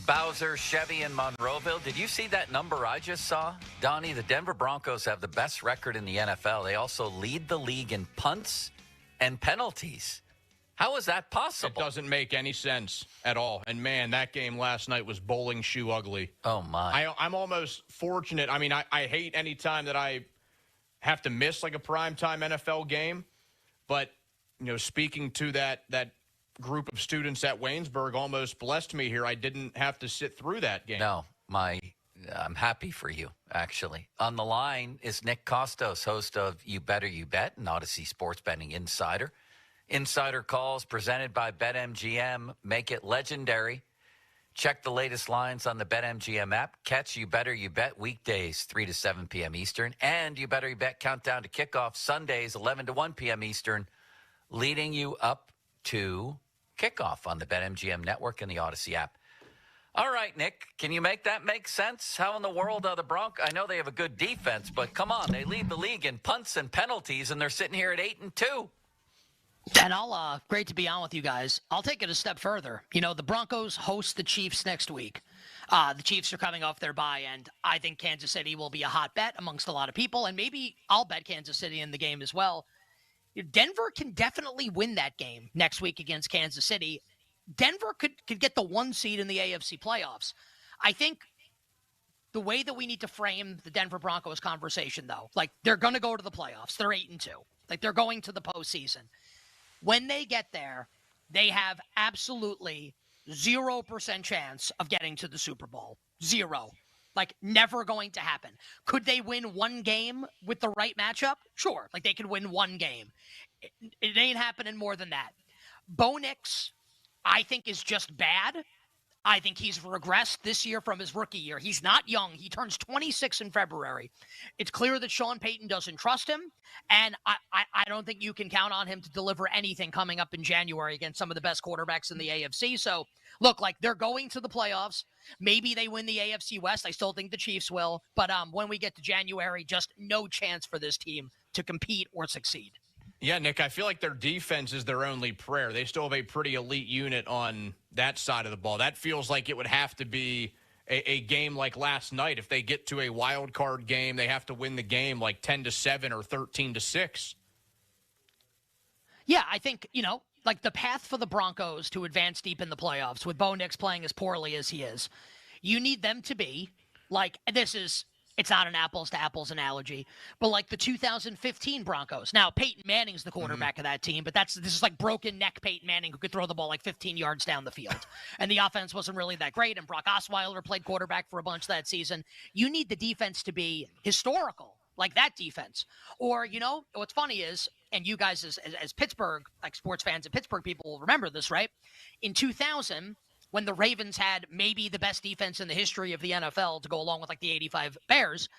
S10: Bowser, Chevy, in Monroeville. Did you see that number I just saw? Donnie, the Denver Broncos have the best record in the NFL. They also lead the league in punts and penalties. How is that possible?
S17: It doesn't make any sense at all. And, man, that game last night was bowling shoe ugly.
S10: Oh, my.
S17: I'm almost fortunate. I mean, I hate any time that I have to miss, like, a primetime NFL game. But, you know, speaking to that group of students at Waynesburg almost blessed me here. I didn't have to sit through that game.
S10: No, I'm happy for you, actually. On the line is Nick Costos, host of You Better You Bet, an Odyssey Sports Betting Insider. Insider calls presented by BetMGM make it legendary. Check the latest lines on the BetMGM app. Catch You Better You Bet weekdays 3 to 7 p.m. Eastern. And You Better You Bet countdown to kickoff Sundays 11 to 1 p.m. Eastern, leading you up to kickoff on the BetMGM network and the Odyssey app. All right, Nick, can you make that make sense? How in the world are the Broncos? I know they have a good defense, but come on, they lead the league in punts and penalties, and they're sitting here at 8-2.
S2: And great to be on with you guys. I'll take it a step further. You know, the Broncos host the Chiefs next week. The Chiefs are coming off their bye, and I think Kansas City will be a hot bet amongst a lot of people, and maybe I'll bet Kansas City in the game as well. Denver can definitely win that game next week against Kansas City. Denver could get the 1 seed in the AFC playoffs. I think the way that we need to frame the Denver Broncos conversation, though, like they're going to go to the playoffs. They're 8-2. Like they're going to the postseason. When they get there, they have absolutely 0% chance of getting to the Super Bowl. 0. Like never going to happen. Could they win 1 game with the right matchup? Sure. Like they could win 1 game. It ain't happening more than that. Bo Nix, I think, is just bad. I think he's regressed this year from his rookie year. He's not young. He turns 26 in February. It's clear that Sean Payton doesn't trust him, and I don't think you can count on him to deliver anything coming up in January against some of the best quarterbacks in the AFC. So, look, like they're going to the playoffs. Maybe they win the AFC West. I still think the Chiefs will. But when we get to January, just no chance for this team to compete or succeed.
S17: Yeah, Nick, I feel like their defense is their only prayer. They still have a pretty elite unit on that side of the ball. That feels like it would have to be a game like last night. If they get to a wild card game, they have to win the game like 10-7 or 13-6.
S2: Yeah, I think, like the path for the Broncos to advance deep in the playoffs with Bo Nix playing as poorly as he is, you need them to be like, it's not an apples-to-apples analogy, but like the 2015 Broncos. Now, Peyton Manning's the quarterback of that team, but this is like broken neck Peyton Manning who could throw the ball like 15 yards down the field. And the offense wasn't really that great, and Brock Osweiler played quarterback for a bunch that season. You need the defense to be historical, like that defense. Or, what's funny is, and you guys as Pittsburgh, like sports fans and Pittsburgh people will remember this, right? In 2000, when the Ravens had maybe the best defense in the history of the NFL to go along with like the 85 Bears,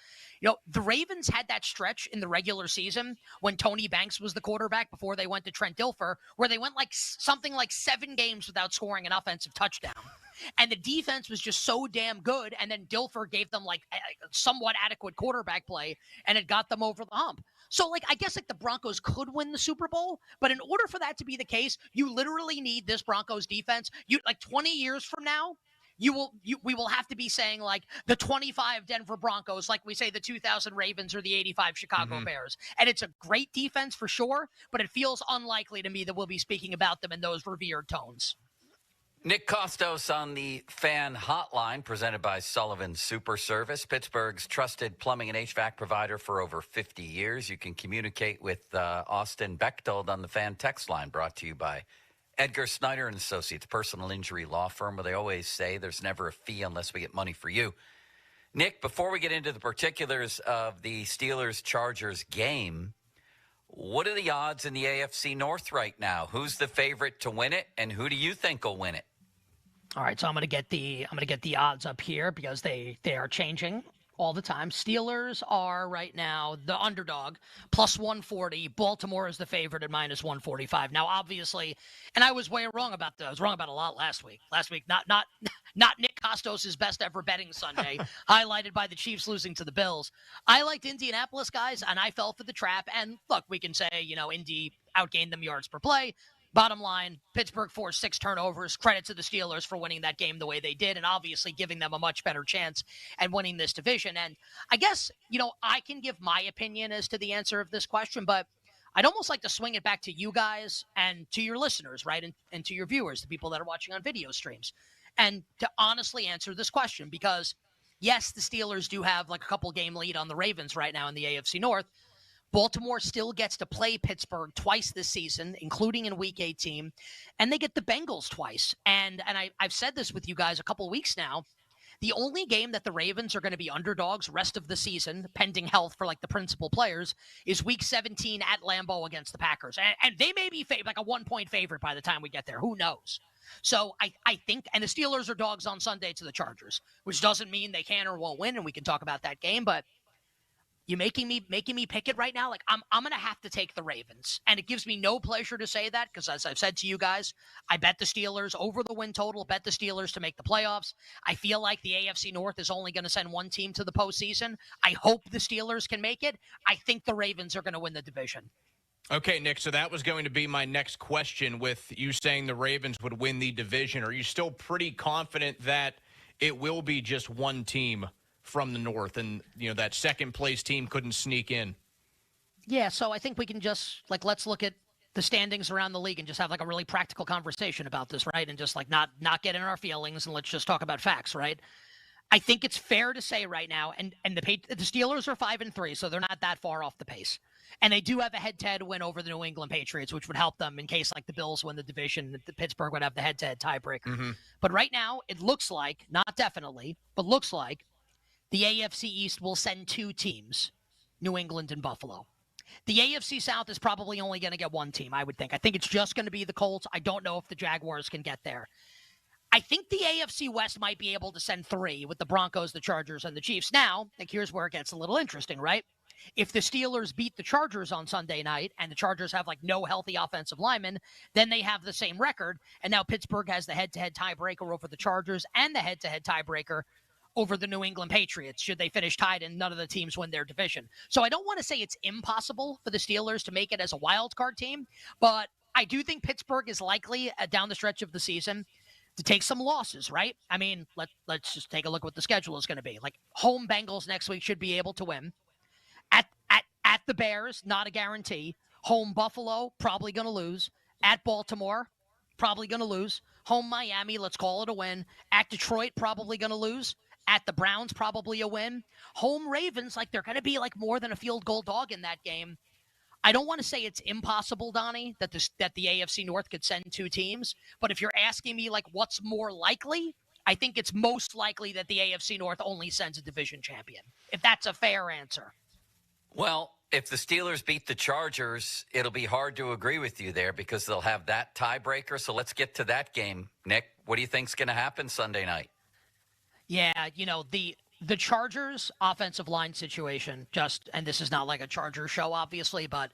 S2: the Ravens had that stretch in the regular season when Tony Banks was the quarterback before they went to Trent Dilfer, where they went like something like 7 games without scoring an offensive touchdown. And the defense was just so damn good. And then Dilfer gave them like somewhat adequate quarterback play, and it got them over the hump. So, like, I guess like the Broncos could win the Super Bowl, but in order for that to be the case, you literally need this Broncos defense. Like 20 years from now, we will have to be saying like the 25 Denver Broncos, like we say the 2000 Ravens or the 85 Chicago Bears. And it's a great defense for sure, but it feels unlikely to me that we'll be speaking about them in those revered tones.
S10: Nick Costos on the Fan Hotline, presented by Sullivan Super Service, Pittsburgh's trusted plumbing and HVAC provider for over 50 years. You can communicate with Austin Bechtold on the Fan Text Line, brought to you by Edgar Snyder and Associates, personal injury law firm, where they always say there's never a fee unless we get money for you. Nick, before we get into the particulars of the Steelers-Chargers game, what are the odds in the AFC North right now? Who's the favorite to win it, and who do you think will win it?
S2: All right, so I'm gonna get the odds up here because they are changing all the time. Steelers are right now the underdog, plus 140. Baltimore is the favorite at minus 145. Now, obviously, and I was way wrong about that. I was wrong about a lot last week. Last week, not Nick Costos' best ever betting Sunday, highlighted by the Chiefs losing to the Bills. I liked Indianapolis, guys, and I fell for the trap. And look, we can say, Indy outgained them yards per play. Bottom line, Pittsburgh forced 6 turnovers. Credit to the Steelers for winning that game the way they did and obviously giving them a much better chance at winning this division. And I guess, I can give my opinion as to the answer of this question, but I'd almost like to swing it back to you guys and to your listeners, right? And to your viewers, the people that are watching on video streams, and to honestly answer this question, because yes, the Steelers do have like a couple game lead on the Ravens right now in the AFC North. Baltimore still gets to play Pittsburgh twice this season, including in Week 18, and they get the Bengals twice. And I've said this with you guys a couple of weeks now. The only game that the Ravens are going to be underdogs rest of the season, pending health for like the principal players, is Week 17 at Lambeau against the Packers. And they may be like a 1-point favorite by the time we get there. Who knows? So I think, and the Steelers are dogs on Sunday to the Chargers, which doesn't mean they can or won't win, and we can talk about that game, but you're making me pick it right now. Like I'm gonna have to take the Ravens, and it gives me no pleasure to say that because, as I've said to you guys, I bet the Steelers over the win total. Bet the Steelers to make the playoffs. I feel like the AFC North is only going to send one team to the postseason. I hope the Steelers can make it. I think the Ravens are going to win the division.
S17: Okay, Nick, so that was going to be my next question with you saying the Ravens would win the division. Are you still pretty confident that it will be just one team from the North and, that second-place team couldn't sneak in?
S2: Yeah, so I think we can just, let's look at the standings around the league and just have, a really practical conversation about this, right? And just, not get in our feelings and let's just talk about facts, right? I think it's fair to say right now, and the Steelers are 5-3, so they're not that far off the pace. And they do have a head-to-head win over the New England Patriots, which would help them in case, the Bills win the division, the Pittsburgh would have the head-to-head tiebreaker.
S17: Mm-hmm.
S2: But right now, it looks like, not definitely, but looks like, the AFC East will send two teams, New England and Buffalo. The AFC South is probably only going to get one team, I would think. I think it's just going to be the Colts. I don't know if the Jaguars can get there. I think the AFC West might be able to send three with the Broncos, the Chargers, and the Chiefs. Now, here's where it gets a little interesting, right? If the Steelers beat the Chargers on Sunday night and the Chargers have no healthy offensive linemen, then they have the same record. And now Pittsburgh has the head-to-head tiebreaker over the Chargers and the head-to-head tiebreaker over the New England Patriots should they finish tied and none of the teams win their division. So I don't want to say it's impossible for the Steelers to make it as a wild card team, but I do think Pittsburgh is likely down the stretch of the season to take some losses, right? I mean, let's just take a look at what the schedule is going to be. Home Bengals next week should be able to win. At the Bears, not a guarantee. Home Buffalo, probably going to lose. At Baltimore, probably going to lose. Home Miami, let's call it a win. At Detroit, probably going to lose. At the Browns, probably a win. Home Ravens, they're going to be more than a field goal dog in that game. I don't want to say it's impossible, Donnie, that the AFC North could send two teams. But if you're asking me, what's more likely, I think it's most likely that the AFC North only sends a division champion, if that's a fair answer.
S10: Well, if the Steelers beat the Chargers, it'll be hard to agree with you there because they'll have that tiebreaker. So let's get to that game. Nick, what do you think's going to happen Sunday night?
S2: Yeah, the Chargers offensive line situation and this is not a Chargers show, obviously, but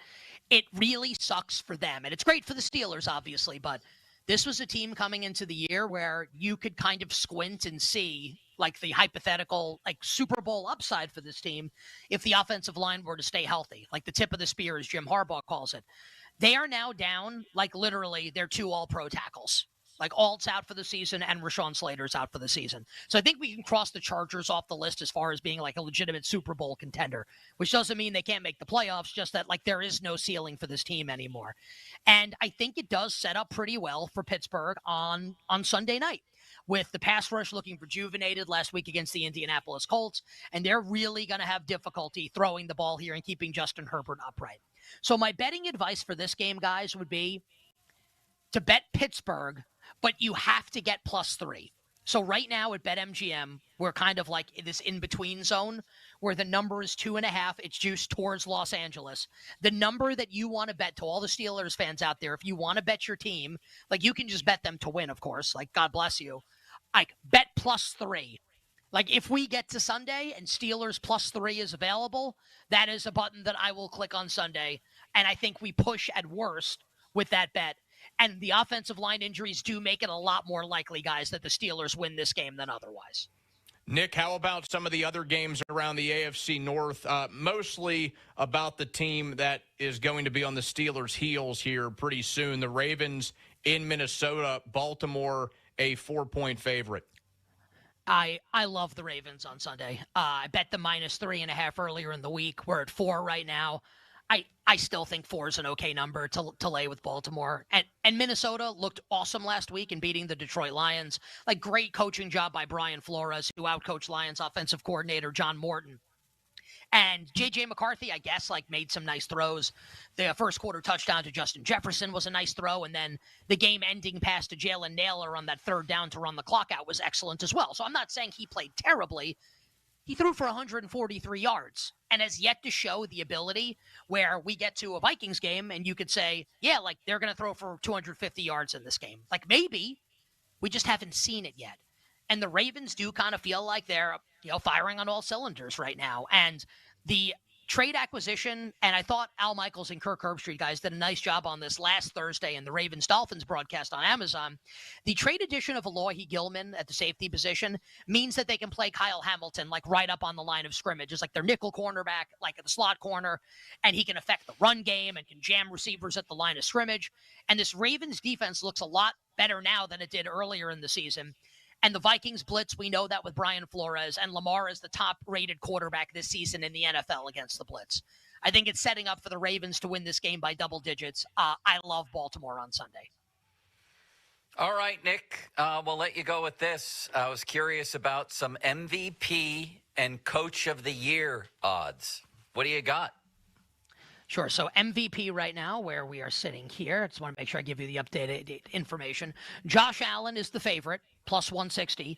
S2: it really sucks for them. And it's great for the Steelers, obviously, but this was a team coming into the year where you could kind of squint and see the hypothetical Super Bowl upside for this team if the offensive line were to stay healthy, the tip of the spear, as Jim Harbaugh calls it. They are now down, literally, they're two all-pro tackles. Alt's out for the season and Rashawn Slater's out for the season. So I think we can cross the Chargers off the list as far as being a legitimate Super Bowl contender, which doesn't mean they can't make the playoffs, just that there is no ceiling for this team anymore. And I think it does set up pretty well for Pittsburgh on Sunday night, with the pass rush looking rejuvenated last week against the Indianapolis Colts, and they're really going to have difficulty throwing the ball here and keeping Justin Herbert upright. So my betting advice for this game, guys, would be to bet Pittsburgh, but you have to get +3. So right now at BetMGM, we're kind of in this in-between zone where the number is 2.5. It's juiced towards Los Angeles. The number that you want to bet, to all the Steelers fans out there, if you want to bet your team, you can just bet them to win, of course. God bless you. Bet +3. If we get to Sunday and Steelers +3 is available, that is a button that I will click on Sunday. And I think we push at worst with that bet. And the offensive line injuries do make it a lot more likely, guys, that the Steelers win this game than otherwise.
S17: Nick, how about some of the other games around the AFC North? Mostly about the team that is going to be on the Steelers' heels here pretty soon. The Ravens in Minnesota, Baltimore, a 4-point favorite.
S2: I love the Ravens on Sunday. I bet the -3.5 earlier in the week. We're at 4 right now. I still think 4 is an okay number to lay with Baltimore. And Minnesota looked awesome last week in beating the Detroit Lions. Great coaching job by Brian Flores, who outcoached Lions offensive coordinator John Morton. And J.J. McCarthy, I guess, made some nice throws. The first quarter touchdown to Justin Jefferson was a nice throw. And then the game-ending pass to Jalen Naylor on that third down to run the clock out was excellent as well. So I'm not saying he played terribly. He threw for 143 yards and has yet to show the ability where we get to a Vikings game and you could say, yeah, they're going to throw for 250 yards in this game. Maybe, We just haven't seen it yet. And the Ravens do kind of feel like they're, firing on all cylinders right now. And the trade acquisition, and I thought Al Michaels and Kirk Herbstreit guys did a nice job on this last Thursday in the Ravens-Dolphins broadcast on Amazon. The trade addition of Alohi Gilman at the safety position means that they can play Kyle Hamilton like right up on the line of scrimmage. It's like their nickel cornerback, like at the slot corner, and he can affect the run game and can jam receivers at the line of scrimmage. And this Ravens defense looks a lot better now than it did earlier in the season. And the Vikings blitz, we know that with Brian Flores, and Lamar is the top-rated quarterback this season in the NFL against the blitz. I think it's setting up for the Ravens to win this game by double digits. I love Baltimore on Sunday.
S10: All right, Nick, we'll let you go with this. I was curious about some MVP and Coach of the Year odds. What do you got?
S2: Sure. So MVP right now, where we are sitting here, I just want to make sure I give you the updated information. Josh Allen is the favorite, plus 160.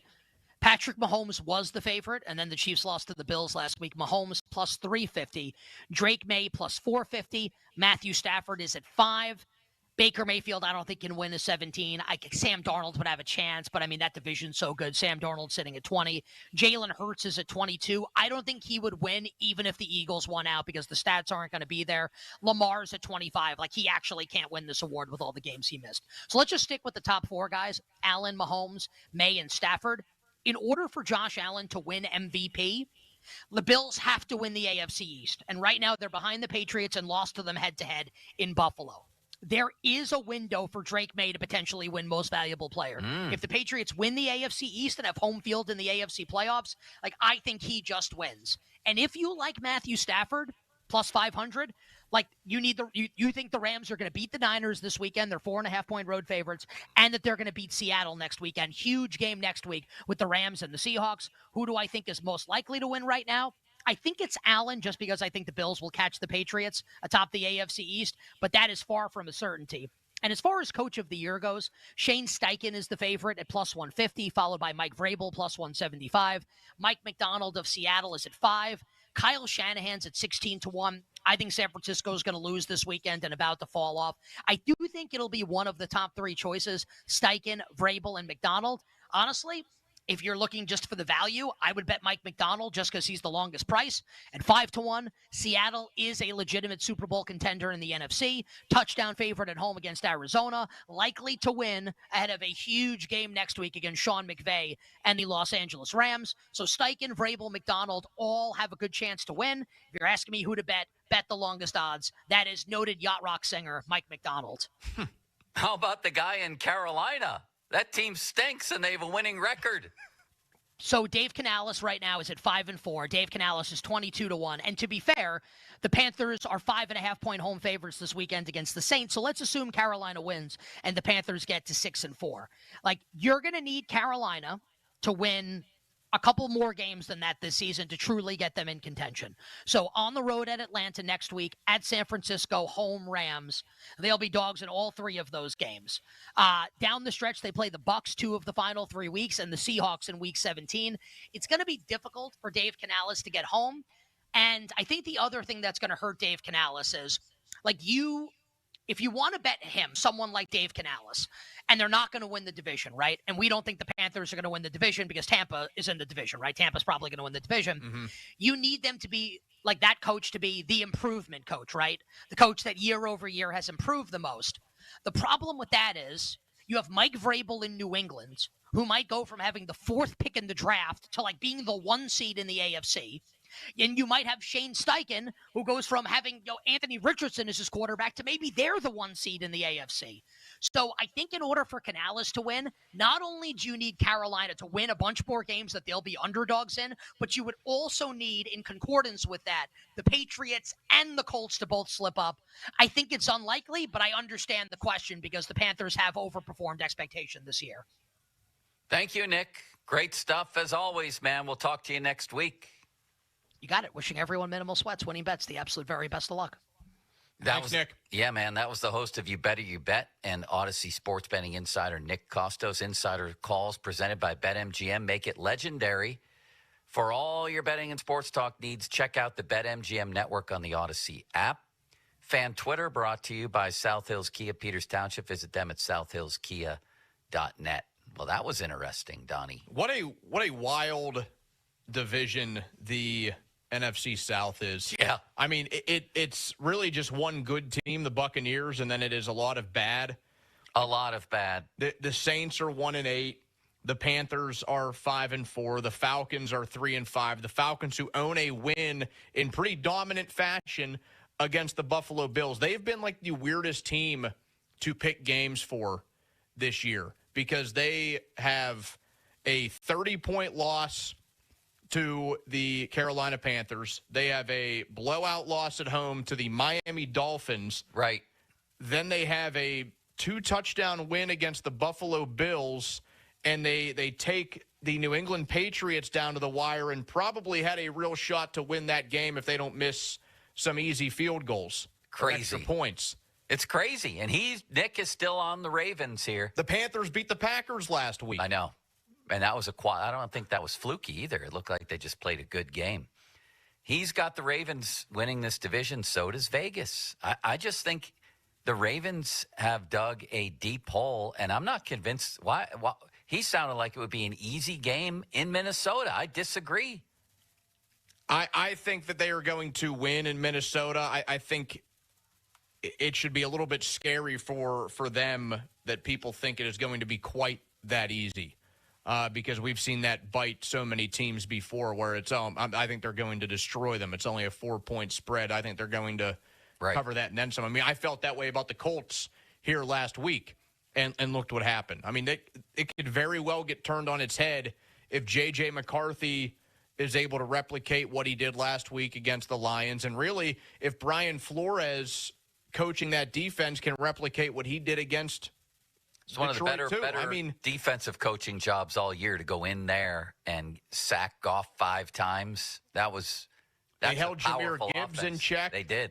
S2: Patrick Mahomes was the favorite, and then the Chiefs lost to the Bills last week. Mahomes plus 350. Drake May plus 450. Matthew Stafford is at 5. Baker Mayfield, I don't think can win a 17. Sam Darnold would have a chance, but I mean, that division's so good. Sam Darnold sitting at 20. Jalen Hurts is at 22. I don't think he would win even if the Eagles won out because the stats aren't going to be there. Lamar's at 25. Like, he actually can't win this award with all the games he missed. So let's just stick with the top 4 guys, Allen, Mahomes, May, and Stafford. In order for Josh Allen to win MVP, the Bills have to win the AFC East. And right now they're behind the Patriots and lost to them head-to-head in Buffalo. There is a window for Drake May to potentially win Most Valuable Player. If the Patriots win the AFC East and have home field in the AFC playoffs, I think he just wins. And if you like Matthew Stafford, plus 500, you think the Rams are going to beat the Niners this weekend, they're 4.5-point road favorites, and that they're going to beat Seattle next weekend. Huge game next week with the Rams and the Seahawks. Who do I think is most likely to win right now? I think it's Allen, just because I think the Bills will catch the Patriots atop the AFC East, but that is far from a certainty. And as far as Coach of the Year goes, Shane Steichen is the favorite at plus 150, followed by Mike Vrabel, plus 175. Mike McDonald of Seattle is at 5. Kyle Shanahan's at 16-1. I think San Francisco is going to lose this weekend and about to fall off. I do think it'll be one of the top 3 choices, Steichen, Vrabel, and McDonald. Honestly, if you're looking just for the value, I would bet Mike McDonald just because he's the longest price. At 5-1, Seattle is a legitimate Super Bowl contender in the NFC. Touchdown favorite at home against Arizona. Likely to win ahead of a huge game next week against Sean McVay and the Los Angeles Rams. So Steichen, Vrabel, McDonald all have a good chance to win. If you're asking me who to bet the longest odds. That is noted yacht rock singer Mike McDonald.
S10: How about the guy in Carolina? That team stinks, and they have a winning record.
S2: So Dave Canales right now is at 5-4. Dave Canales is 22-1. And to be fair, the Panthers are 5.5-point home favorites this weekend against the Saints. So let's assume Carolina wins and the Panthers get to 6-4. You're going to need Carolina to win a couple more games than that this season to truly get them in contention. So on the road at Atlanta next week, at San Francisco, home Rams. They'll be dogs in all 3 of those games. Down the stretch, they play the Bucs 2 of the final 3 weeks and the Seahawks in week 17. It's going to be difficult for Dave Canales to get home. And I think the other thing that's going to hurt Dave Canales is, if you want to bet him, someone like Dave Canales, and they're not going to win the division, right? And we don't think the Panthers are going to win the division because Tampa is in the division, right? Tampa's probably going to win the division. Mm-hmm. You need them to be, that coach to be the improvement coach, right? The coach that year over year has improved the most. The problem with that is you have Mike Vrabel in New England, who might go from having the 4th pick in the draft to being the 1 seed in the AFC. And you might have Shane Steichen, who goes from having Anthony Richardson as his quarterback to maybe they're the 1 seed in the AFC. So I think in order for Canales to win, not only do you need Carolina to win a bunch more games that they'll be underdogs in, but you would also need, in concordance with that, the Patriots and the Colts to both slip up. I think it's unlikely, but I understand the question because the Panthers have overperformed expectation this year.
S10: Thank you, Nick. Great stuff as always, man. We'll talk to you next week.
S2: You got it. Wishing everyone minimal sweats, winning bets, the absolute very best of luck.
S10: Thanks, Nick. Yeah, man. That was the host of You Better You Bet and Odyssey Sports Betting Insider Nick Costos. Insider calls presented by BetMGM. Make it legendary. For all your betting and sports talk needs, check out the BetMGM network on the Odyssey app. Fan Twitter brought to you by South Hills Kia, Peters Township. Visit them at southhillskia.net. Well, that was interesting, Donnie.
S17: What a wild division the NFC South is.
S10: Yeah.
S17: I mean, it's really just one good team, the Buccaneers, and then it is a lot of bad.
S10: A lot of bad.
S17: The Saints are 1-8. The Panthers are 5-4. The Falcons are 3-5. The Falcons, who own a win in pretty dominant fashion against the Buffalo Bills. They've been like the weirdest team to pick games for this year because they have a 30-point loss to the Carolina Panthers. They have a blowout loss at home to the Miami Dolphins.
S10: Right.
S17: Then they have a 2-touchdown win against the Buffalo Bills, and they take the New England Patriots down to the wire and probably had a real shot to win that game if they don't miss some easy field goals.
S10: Crazy.
S17: Extra points.
S10: It's crazy. And Nick is still on the Ravens here.
S17: The Panthers beat the Packers last week.
S10: I know. And that was I don't think that was fluky either. It looked like they just played a good game. He's got the Ravens winning this division. So does Vegas. I just think the Ravens have dug a deep hole, and I'm not convinced why he sounded like it would be an easy game in Minnesota. I disagree.
S17: I think that they are going to win in Minnesota. I think it should be a little bit scary for them that people think it is going to be quite that easy because we've seen that bite so many teams before where it's, I think they're going to destroy them. It's only a 4-point spread. I think they're going to cover that and then some. I mean, I felt that way about the Colts here last week, and looked what happened. I mean, it could very well get turned on its head if J.J. McCarthy is able to replicate what he did last week against the Lions. And really, if Brian Flores coaching that defense can replicate what he did against
S10: It's one
S17: Detroit
S10: of the better
S17: defensive
S10: coaching jobs all year to go in there and sack Goff 5 times. That's
S17: they held
S10: a
S17: Jahmyr
S10: powerful
S17: Gibbs in
S10: offense.
S17: check.
S10: They did.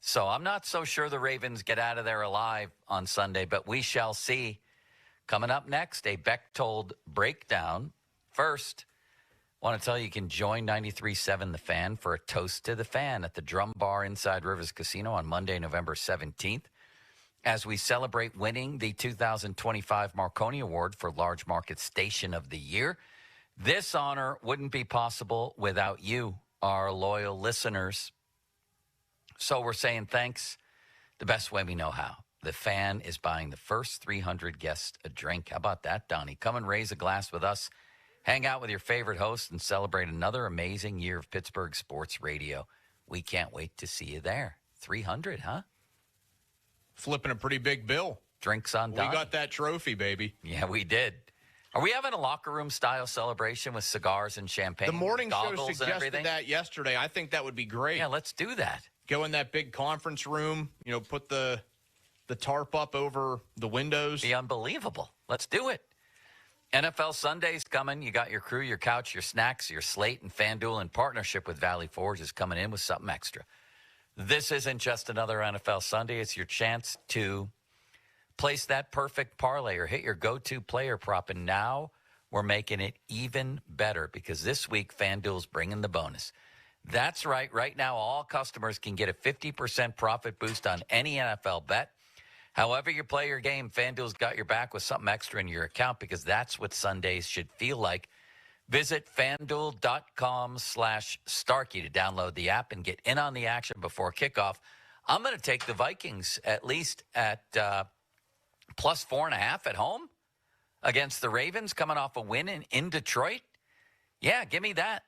S10: So I'm not so sure the Ravens get out of there alive on Sunday, but we shall see. Coming up next, a Bechtold breakdown. First, I want to tell you can join 93.7 The Fan for a toast to the fan at the Drum Bar inside Rivers Casino on Monday, November 17th. As we celebrate winning the 2025 Marconi Award for Large Market Station of the Year. This honor wouldn't be possible without you, our loyal listeners. So we're saying thanks the best way we know how. The Fan is buying the first 300 guests a drink. How about that, Donnie? Come and raise a glass with us. Hang out with your favorite host and celebrate another amazing year of Pittsburgh sports radio. We can't wait to see you there. 300, huh?
S17: Flipping a pretty big bill.
S10: Drinks on Donnie.
S17: We got that trophy, baby.
S10: Yeah, we did. Are we having a locker room style celebration with cigars and champagne?
S17: The morning show
S10: goggles and
S17: suggested
S10: everything?
S17: that yesterday. I think that would be great.
S10: Yeah, let's do that.
S17: Go in that big conference room, put the tarp up over the windows.
S10: Be unbelievable. Let's do it. NFL Sunday's coming. You got your crew, your couch, your snacks, your slate, and FanDuel in partnership with Valley Forge is coming in with something extra. This isn't just another NFL Sunday. It's your chance to place that perfect parlay or hit your go-to player prop. And now we're making it even better because this week FanDuel's bringing the bonus. That's right. Right now, all customers can get a 50% profit boost on any NFL bet. However you play your game, FanDuel's got your back with something extra in your account because that's what Sundays should feel like. Visit FanDuel.com/Starkey to download the app and get in on the action before kickoff. I'm going to take the Vikings at least at plus 4.5 at home against the Ravens coming off a win in Detroit. Yeah, give me that.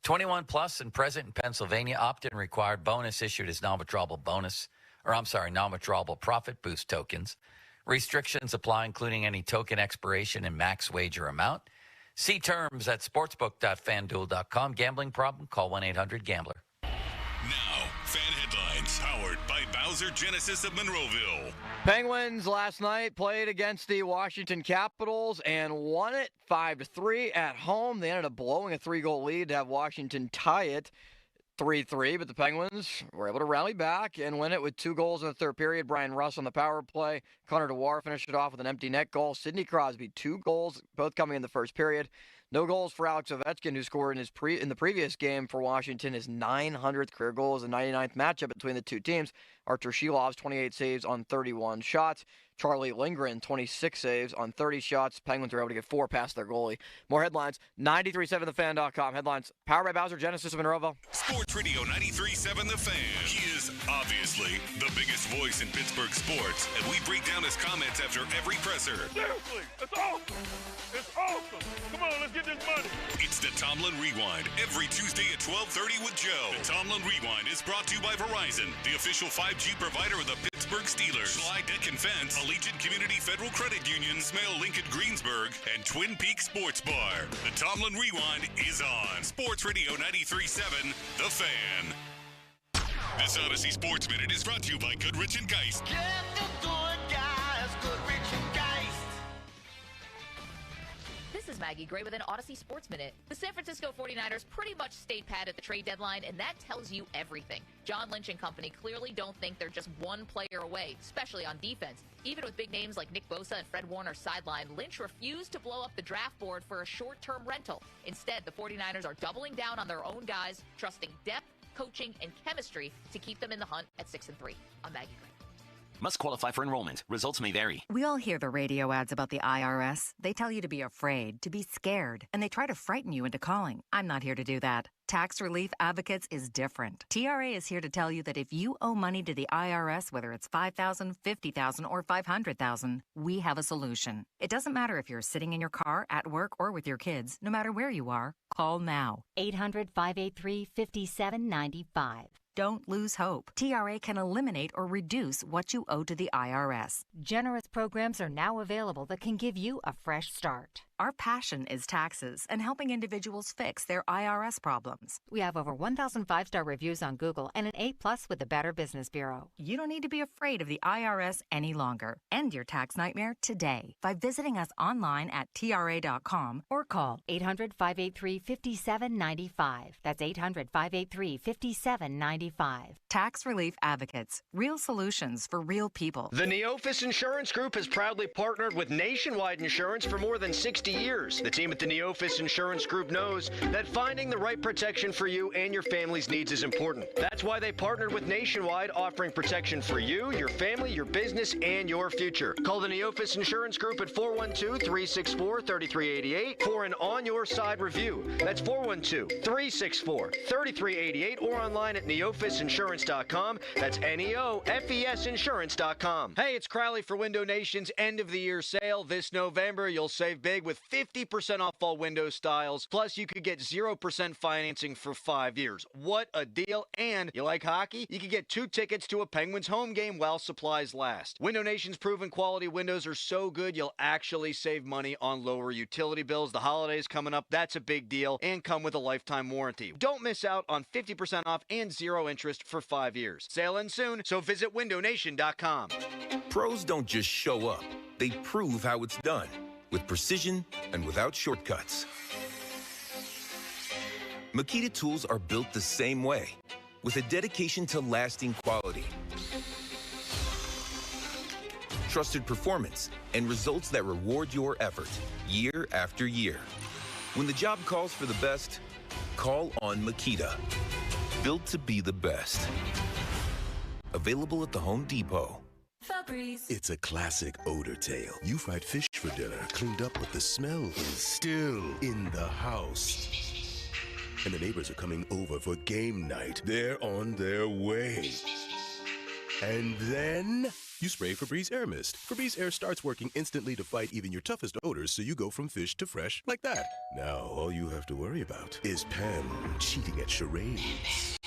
S10: 21 plus and present in Pennsylvania. Opt-in required. Bonus issued as non-withdrawable non-withdrawable profit boost tokens. Restrictions apply, including any token expiration and max wager amount. See terms at sportsbook.fanduel.com. Gambling problem? Call 1-800-GAMBLER.
S3: Now, fan headlines powered by Bowser Genesis of Monroeville.
S1: Penguins last night played against the Washington Capitals and won it 5-3 at home. They ended up blowing a 3-goal lead to have Washington tie it 3-3, but the Penguins were able to rally back and win it with 2 goals in the third period. Brian Russ on the power play. Connor Dewar finished it off with an empty net goal. Sidney Crosby, 2 goals, both coming in the first period. No goals for Alex Ovechkin, who scored in the previous game for Washington his 900th career goal as the 99th matchup between the two teams. Artur Shilov's 28 saves on 31 shots. Charlie Lindgren, 26 saves on 30 shots. Penguins are able to get 4 past their goalie. More headlines, 937thefan.com. Headlines, powered by Bowser Genesis of Monroeville.
S3: Sports Radio 93.7 The Fan. He is obviously the biggest voice in Pittsburgh sports, and we break down his comments after every presser.
S4: Seriously, it's awesome. It's awesome. Come on, let's get this money.
S3: It's the Tomlin Rewind, every Tuesday at 12:30 with Joe. The Tomlin Rewind is brought to you by Verizon, the official 5G provider of the Pittsburgh Steelers. Slide Deck and Fence, Allegiant Community Federal Credit Union, Smale Lincoln Greensburg, and Twin Peaks Sports Bar. The Tomlin Rewind is on Sports Radio 93.7 The Fan. This Odyssey Sports Minute is brought to you by Goodrich and Geist.
S7: Get the good guys, Goodrich and Geist.
S8: This is Maggie Gray with an Odyssey Sports Minute. The San Francisco 49ers pretty much stayed pat at the trade deadline, and that tells you everything. John Lynch and company clearly don't think they're just one player away, especially on defense. Even with big names like Nick Bosa and Fred Warner sidelined, Lynch refused to blow up the draft board for a short-term rental. Instead, the 49ers are doubling down on their own guys, trusting depth, coaching, and chemistry to keep them in the hunt at 6-3. I'm Maggie Gray.
S12: Must qualify for enrollment. Results may vary.
S20: We all hear the radio ads about the IRS. They tell you to be afraid, to be scared, and they try to frighten you into calling. I'm not here to do that. Tax Relief Advocates is different. TRA is here to tell you that if you owe money to the IRS, whether it's $5,000, $50,000, or $500,000, we have a solution. It doesn't matter if you're sitting in your car, at work, or with your kids. No matter where you are, call now.
S21: 800-583-5795.
S20: Don't lose hope. TRA can eliminate or reduce what you owe to the IRS.
S21: Generous programs are now available that can give you a fresh start.
S20: Our passion is taxes and helping individuals fix their IRS problems.
S21: We have over 1,000 5-star reviews on Google and an A+ with the Better Business Bureau.
S20: You don't need to be afraid of the IRS any longer. End your tax nightmare today by visiting us online at TRA.com or call
S21: 800-583-5795. That's 800-583-5795.
S20: Tax Relief Advocates. Real solutions for real people.
S22: The Neofis Insurance Group has proudly partnered with Nationwide Insurance for more than 60 years. The team at the Neofis Insurance Group knows that finding the right protection for you and your family's needs is important. That's why they partnered with Nationwide, offering protection for you, your family, your business, and your future. Call the Neofis Insurance Group at 412-364-3388 for an on-your-side review. That's 412-364-3388 or online at neofisinsurance.com. That's Neofes Insurance.com. Hey, it's Crowley for Window Nation's end-of-the-year sale. This November, you'll save big with 50% off all window styles. Plus, you could get 0% financing for 5 years. What a deal. And you like hockey? You could get 2 tickets to a Penguins home game while supplies last. Window Nation's proven quality windows are so good, you'll actually save money on lower utility bills. The holidays coming up, that's a big deal, and come with a lifetime warranty. Don't miss out on 50% off and 0 interest for 5 years. Sale ends soon, so visit windownation.com.
S11: Pros don't just show up. They prove how it's done. With precision and without shortcuts. Makita tools are built the same way, with a dedication to lasting quality, trusted performance, and results that reward your effort year after year. When the job calls for the best, call on Makita. Built to be the best. Available at the Home Depot.
S23: Febreze. It's a classic odor tale. You fried fish for dinner, cleaned up, but the smell is still in the house. And the neighbors are coming over for game night. They're on their way. And then you spray Febreze Air Mist. Febreze Air starts working instantly to fight even your toughest odors, so you go from fish to fresh like that. Now, all you have to worry about is Pam cheating at charades.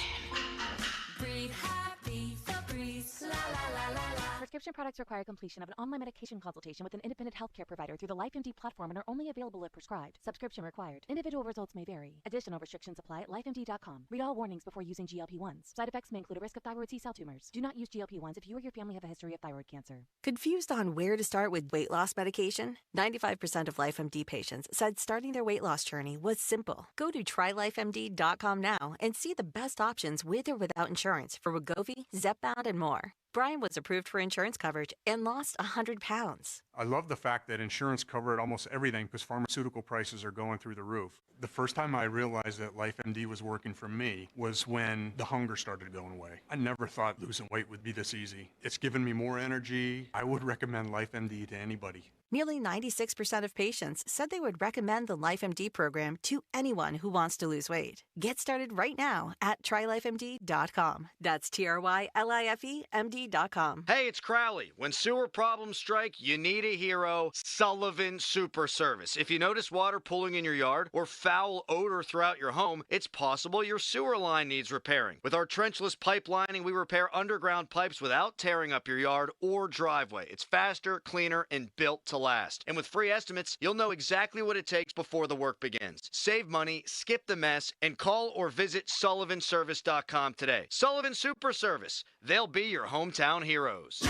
S23: Breathe happy, Febreze. La la la la la.
S25: Prescription products require completion of an online medication consultation with an independent healthcare provider through the LifeMD platform and are only available if prescribed. Subscription required. Individual results may vary. Additional restrictions apply at lifemd.com. Read all warnings before using GLP-1s. Side effects may include a risk of thyroid C-cell tumors. Do not use GLP-1s if you or your family have a history of thyroid cancer.
S26: Confused on where to start with weight loss medication? 95% of LifeMD patients said starting their weight loss journey was simple. Go to trylifemd.com now and see the best options with or without insurance for Wegovy, Zepbound, and more. Brian was approved for insurance coverage and lost 100 pounds.
S5: I love the fact that insurance covered almost everything because pharmaceutical prices are going through the roof. The first time I realized that LifeMD was working for me was when the hunger started going away. I never thought losing weight would be this easy. It's given me more energy. I would recommend LifeMD to anybody.
S26: Nearly 96% of patients said they would recommend the LifeMD program to anyone who wants to lose weight. Get started right now at trylifemd.com. That's TRYLIFEMD.com.
S22: Hey, it's Crowley. When sewer problems strike, you need a hero, Sullivan Super Service. If you notice water pooling in your yard or foul odor throughout your home, it's possible your sewer line needs repairing. With our trenchless pipe lining, we repair underground pipes without tearing up your yard or driveway. It's faster, cleaner, and built to last. And with free estimates, you'll know exactly what it takes before the work begins. Save money, skip the mess, and call or visit sullivanservice.com today. Sullivan Super Service. They'll be your hometown heroes.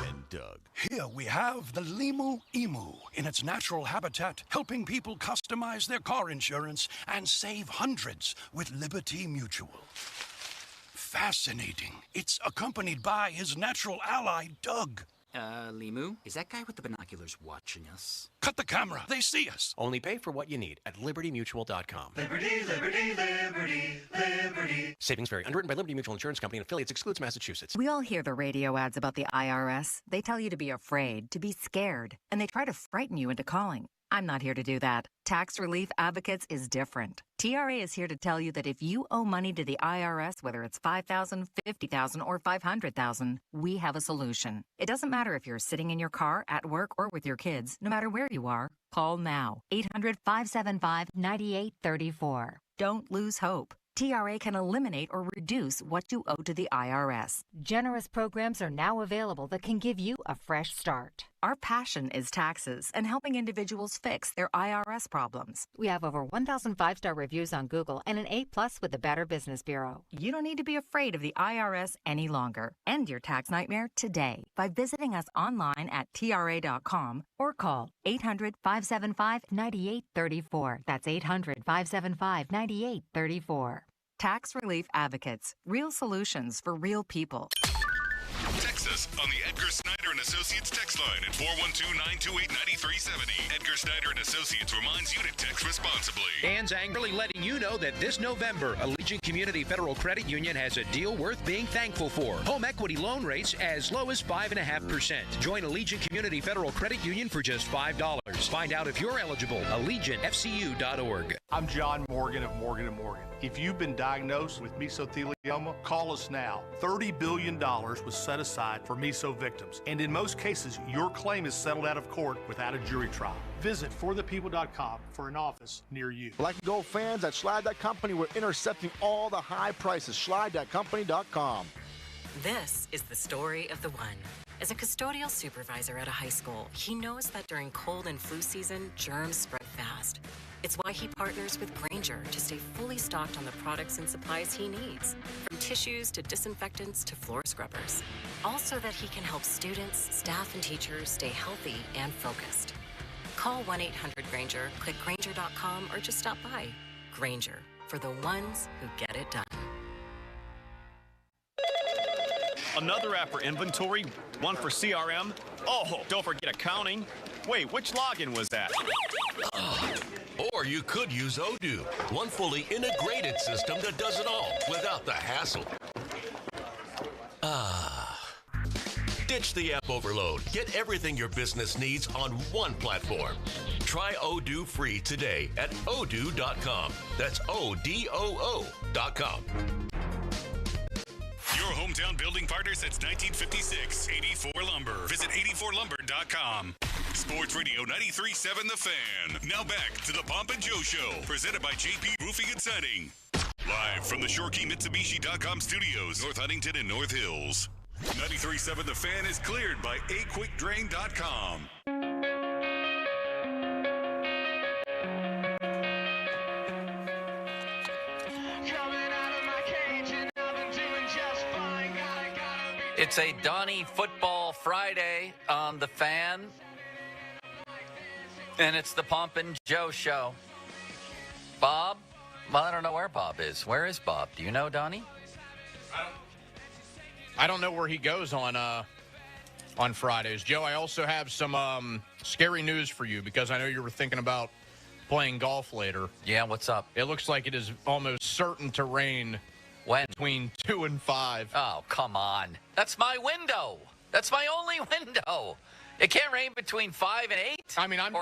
S6: And Doug. Here we have the Limu Emu in its natural habitat, helping people customize their car insurance and save hundreds with Liberty Mutual. Fascinating. It's accompanied by his natural ally, Doug.
S9: Limu, is that guy with the binoculars watching us?
S6: Cut the camera. They see us.
S13: Only pay for what you need at libertymutual.com.
S7: Liberty, liberty, liberty, liberty.
S13: Savings vary. Underwritten by Liberty Mutual Insurance Company and affiliates. Excludes Massachusetts.
S20: We all hear the radio ads about the IRS. They tell you to be afraid, to be scared, and they try to frighten you into calling. I'm not here to do that. Tax Relief Advocates is different. TRA is here to tell you that if you owe money to the IRS, whether it's $5,000, $50,000, or $500,000, we have a solution. It doesn't matter if you're sitting in your car, at work, or with your kids. No matter where you are, call now. 800-575-9834. Don't lose hope. TRA can eliminate or reduce what you owe to the IRS.
S21: Generous programs are now available that can give you a fresh start.
S20: Our passion is taxes and helping individuals fix their IRS problems.
S21: We have over 1,000 5-star reviews on Google and an A+ with the Better Business Bureau.
S20: You don't need to be afraid of the IRS any longer. End your tax nightmare today by visiting us online at TRA.com or call 800-575-9834. That's 800-575-9834. Tax Relief Advocates. Real solutions for real people.
S3: Text us on the Edgar Snyder and Associates text line at 412-928-9370. Edgar Snyder and Associates reminds you to text responsibly.
S16: Dan's angrily letting you know that this November, Allegiant Community Federal Credit Union has a deal worth being thankful for. Home equity loan rates as low as 5.5%. Join Allegiant Community Federal Credit Union for just $5. Find out if you're eligible. AllegiantFCU.org.
S19: I'm John Morgan of Morgan & Morgan. If you've been diagnosed with mesothelioma, call us now. $30 billion was set aside for meso victims, and in most cases, your claim is settled out of court without a jury trial. Visit forthepeople.com for an office near you.
S24: Black and gold fans at Schley.company, we're intercepting all the high prices. Schley.company.com.
S15: This is the story of the one. As a custodial supervisor at a high school, he knows that during cold and flu season, germs spread fast. It's why he partners with Grainger to stay fully stocked on the products and supplies he needs, from tissues to disinfectants to floor scrubbers. All so that he can help students, staff, and teachers stay healthy and focused. Call 1-800-GRAINGER, click Grainger.com, or just stop by. Grainger, for the ones who get it done.
S28: Another app for inventory, one for CRM. Oh, don't forget accounting. Wait, which login was that?
S23: Or you could use Odoo, one fully integrated system that does it all without the hassle. Ditch the app overload. Get everything your business needs on one platform. Try Odoo free today at odoo.com. That's ODOO.com.
S3: Your hometown building partner since 1956, 84 Lumber. Visit 84lumber.com. Sports Radio 93.7 The Fan. Now back to the Pomp and Joe Show, presented by JP Roofing and Siding. Live from the ShoreKeyMitsubishi.com studios, North Huntington and North Hills. 93.7 The Fan is cleared by aquickdrain.com.
S10: It's a Donnie Football Friday on The Fan. And it's the Pomp and Joe Show. Bob? Well, I don't know where Bob is. Where is Bob? Do you know, Donnie?
S17: I don't know where he goes on on Fridays. Joe, I also have some scary news for you because I know you were thinking about playing golf later.
S10: Yeah, what's up?
S17: It looks like it is almost certain to rain between 2 and 5.
S10: Oh, come on. That's my window. That's my only window. It can't rain between 5 and 8.
S17: I mean, I'm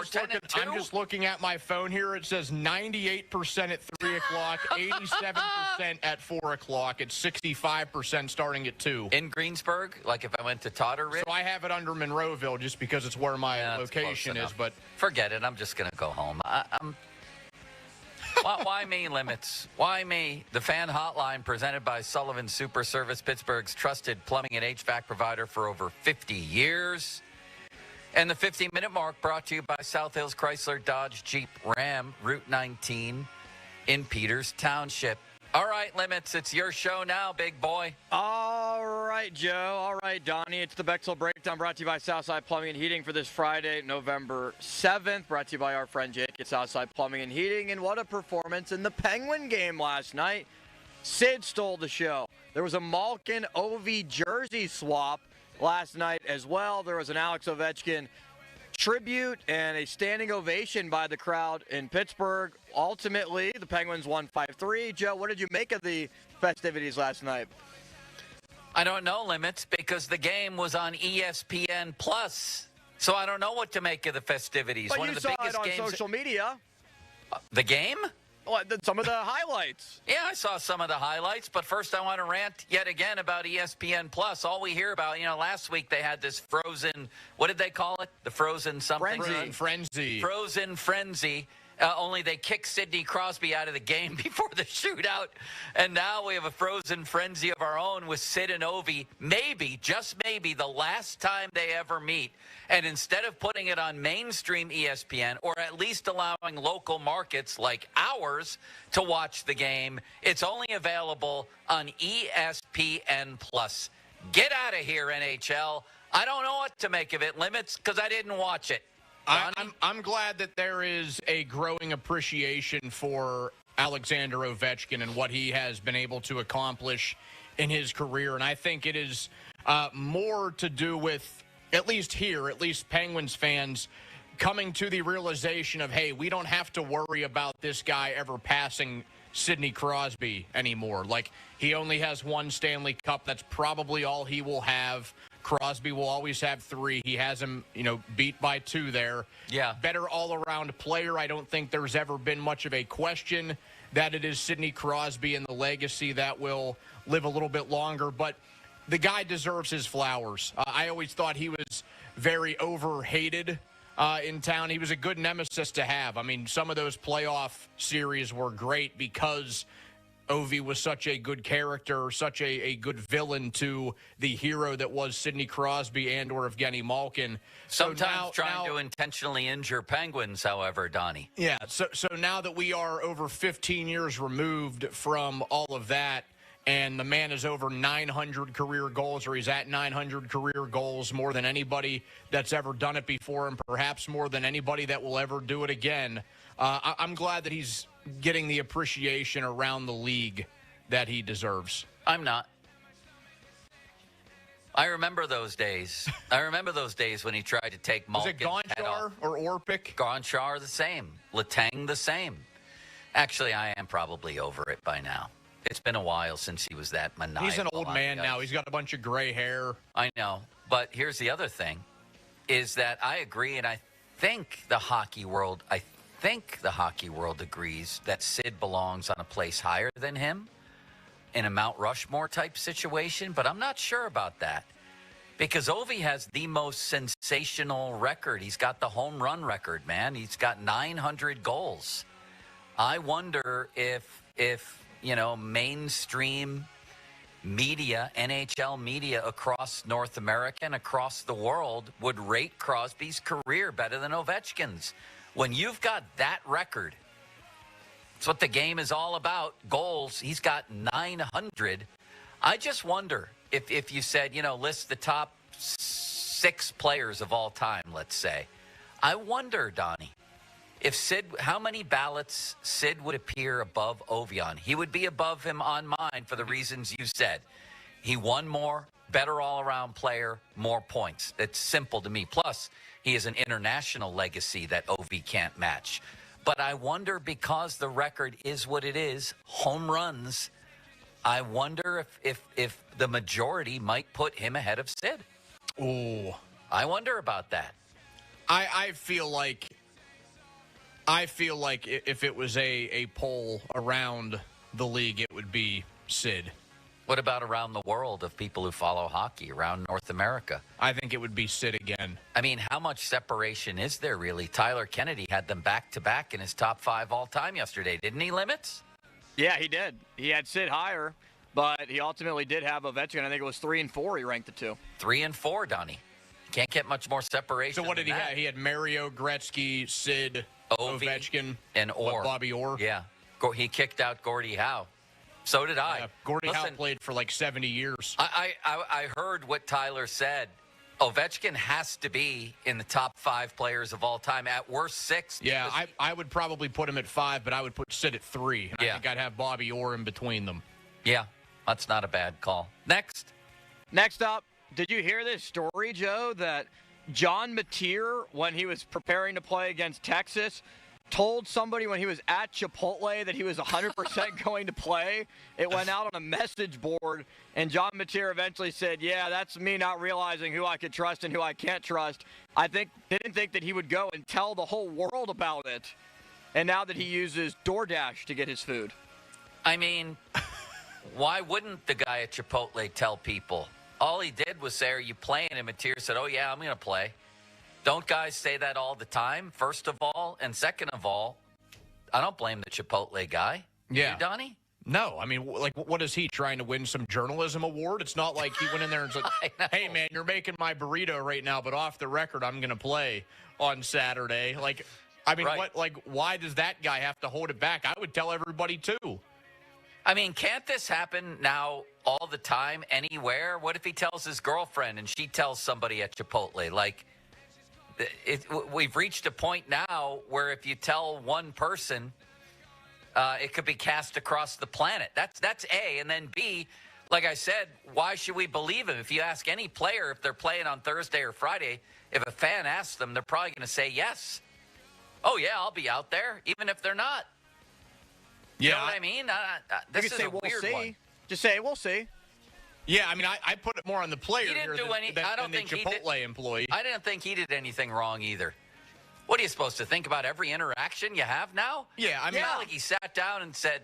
S17: just looking at my phone here. It says 98% at 3 o'clock, 87% at 4 o'clock. It's 65% starting at 2.
S10: In Greensburg, like if I went to Totteridge?
S17: So I have it under Monroeville just because it's where my location is. But
S10: forget it. I'm just going to go home. Why me, Limits? Why me? The fan hotline presented by Sullivan Super Service, Pittsburgh's trusted plumbing and HVAC provider for over 50 years. And the 15-minute mark brought to you by South Hills Chrysler Dodge Jeep Ram, Route 19 in Peters Township. All right, Limits, it's your show now, big boy.
S1: All right, Joe. All right, Donnie. It's the Bexel Breakdown brought to you by Southside Plumbing and Heating for this Friday, November 7th. Brought to you by our friend Jake at Southside Plumbing and Heating. And what a performance in the Penguin game last night. Sid stole the show. There was a Malkin Ovi jersey swap last night as well. There was an Alex Ovechkin tribute and a standing ovation by the crowd in Pittsburgh. Ultimately, the Penguins won 5-3. Joe, what did you make of the festivities last night?
S10: I don't know, Limits, because the game was on ESPN Plus. So I don't know what to make of the festivities.
S1: But
S10: One
S1: you
S10: of the
S1: saw
S10: biggest
S1: it on
S10: games
S1: social media.
S10: The game?
S1: Well, some of the highlights.
S10: Yeah, I saw some of the highlights, but first I want to rant yet again about ESPN Plus. All we hear about, last week they had this frozen, what did they call it? The frozen something?
S17: Frenzy.
S10: Frozen frenzy. Only they kicked Sidney Crosby out of the game before the shootout. And now we have a frozen frenzy of our own with Sid and Ovi. Maybe, just maybe, the last time they ever meet. And instead of putting it on mainstream ESPN, or at least allowing local markets like ours to watch the game, it's only available on ESPN Plus. Get out of here, NHL. I don't know what to make of it, Limits, because I didn't watch it.
S17: I'm glad that there is a growing appreciation for Alexander Ovechkin and what he has been able to accomplish in his career. And I think it is more to do with, at least Penguins fans coming to the realization of, hey, we don't have to worry about this guy ever passing Sidney Crosby anymore. Like, he only has one Stanley Cup. That's probably all he will have. Crosby will always have 3. He has him, beat by 2 there.
S10: Yeah.
S17: Better all-around player. I don't think there's ever been much of a question that it is Sidney Crosby and the legacy that will live a little bit longer. But the guy deserves his flowers. I always thought he was very overhated in town. He was a good nemesis to have. I mean, some of those playoff series were great because Ovi was such a good character, such a good villain to the hero that was Sidney Crosby and or Evgeny Malkin.
S10: Sometimes trying to intentionally injure Penguins, however, Donnie.
S17: Yeah, so now that we are over 15 years removed from all of that, and the man is over 900 career goals, or he's at 900 career goals, more than anybody that's ever done it before, and perhaps more than anybody that will ever do it again. I'm glad that he's getting the appreciation around the league that he deserves.
S10: I'm not. I remember those days. I remember those days when he tried to take Malkin's head off.
S17: Was it Gonchar or Orpik?
S10: Gonchar the same. Letang the same. Actually, I am probably over it by now. It's been a while since he was that maniacal.
S17: He's an old man now. He's got a bunch of gray hair.
S10: I know. But here's the other thing, is that I agree, and I think the hockey world agrees that Sid belongs on a place higher than him in a Mount Rushmore type situation, but I'm not sure about that because Ovi has the most sensational record. He's got the home run record, man. He's got 900 goals. I wonder if mainstream media, NHL media across North America and across the world would rate Crosby's career better than Ovechkin's. When you've got that record, it's what the game is all about, goals. He's got 900. I just wonder if you said, list the top 6 players of all time, let's say. I wonder, Donnie, if Sid, how many ballots Sid would appear above Ovi on? He would be above him on mine for the reasons you said. He won more, better all-around player, more points. It's simple to me. Plus, he has an international legacy that OV can't match. But I wonder, because the record is what it is, home runs, I wonder if the majority might put him ahead of Sid.
S17: Oh,
S10: I wonder about that.
S17: I feel like if it was a poll around the league, it would be Sid.
S10: What about around the world of people who follow hockey, around North America?
S17: I think it would be Sid again.
S10: I mean, how much separation is there, really? Tyler Kennedy had them back-to-back in his top 5 all-time yesterday, didn't he, Limits?
S1: Yeah, he did. He had Sid higher, but he ultimately did have Ovechkin. I think it was 3 and 4 he ranked the two.
S10: 3 and 4, Donnie. Can't get much more separation.
S17: So what did he
S10: that.
S17: have? He had Mario, Gretzky, Sid, Ovechkin,
S10: and Orr.
S17: Bobby Orr.
S10: Yeah. He kicked out Gordie Howe. So did I.
S17: Yeah, Gordie Howe played for like 70 years.
S10: I heard what Tyler said. Ovechkin has to be in the top 5 players of all time, at worst 6.
S17: Yeah, I would probably put him at 5, but I would put Sid at 3. And I think I'd have Bobby Orr in between them.
S10: Yeah, that's not a bad call. Next
S1: up, did you hear this story, Joe, that John Mateer, when he was preparing to play against Texas, told somebody when he was at Chipotle that he was 100% going to play? It went out on a message board, and John Mateer eventually said, yeah, that's me not realizing who I could trust and who I can't trust. Didn't think that he would go and tell the whole world about it. And now that he uses DoorDash to get his food.
S10: I mean, why wouldn't the guy at Chipotle tell people? All he did was say, are you playing? And Mateer said, oh, yeah, I'm going to play. Don't guys say that all the time, first of all? And second of all, I don't blame the Chipotle guy.
S17: Yeah.
S10: You, Donnie?
S17: No. I mean, like, what is he, trying to win some journalism award? It's not like he went in there and said, hey, man, you're making my burrito right now, but off the record, I'm going to play on Saturday. Like, I mean, why does that guy have to hold it back? I would tell everybody, too.
S10: I mean, can't this happen now all the time, anywhere? What if he tells his girlfriend and she tells somebody at Chipotle? Like, we've reached a point now where if you tell one person, it could be cast across the planet. That's A. And then B, like I said, why should we believe him? If you ask any player if they're playing on Thursday or Friday, if a fan asks them, they're probably going to say yes. Oh, yeah, I'll be out there, even if they're not. You know what I mean? This is a weird one.
S1: Just say, we'll see.
S17: Yeah, I mean, I put it more on the player
S10: He didn't
S17: here
S10: do any,
S17: than
S10: I don't
S17: the
S10: think
S17: Chipotle employee.
S10: I didn't think he did anything wrong either. What are you supposed to think about every interaction you have now?
S17: Yeah, I mean,
S10: it's not like he sat down and said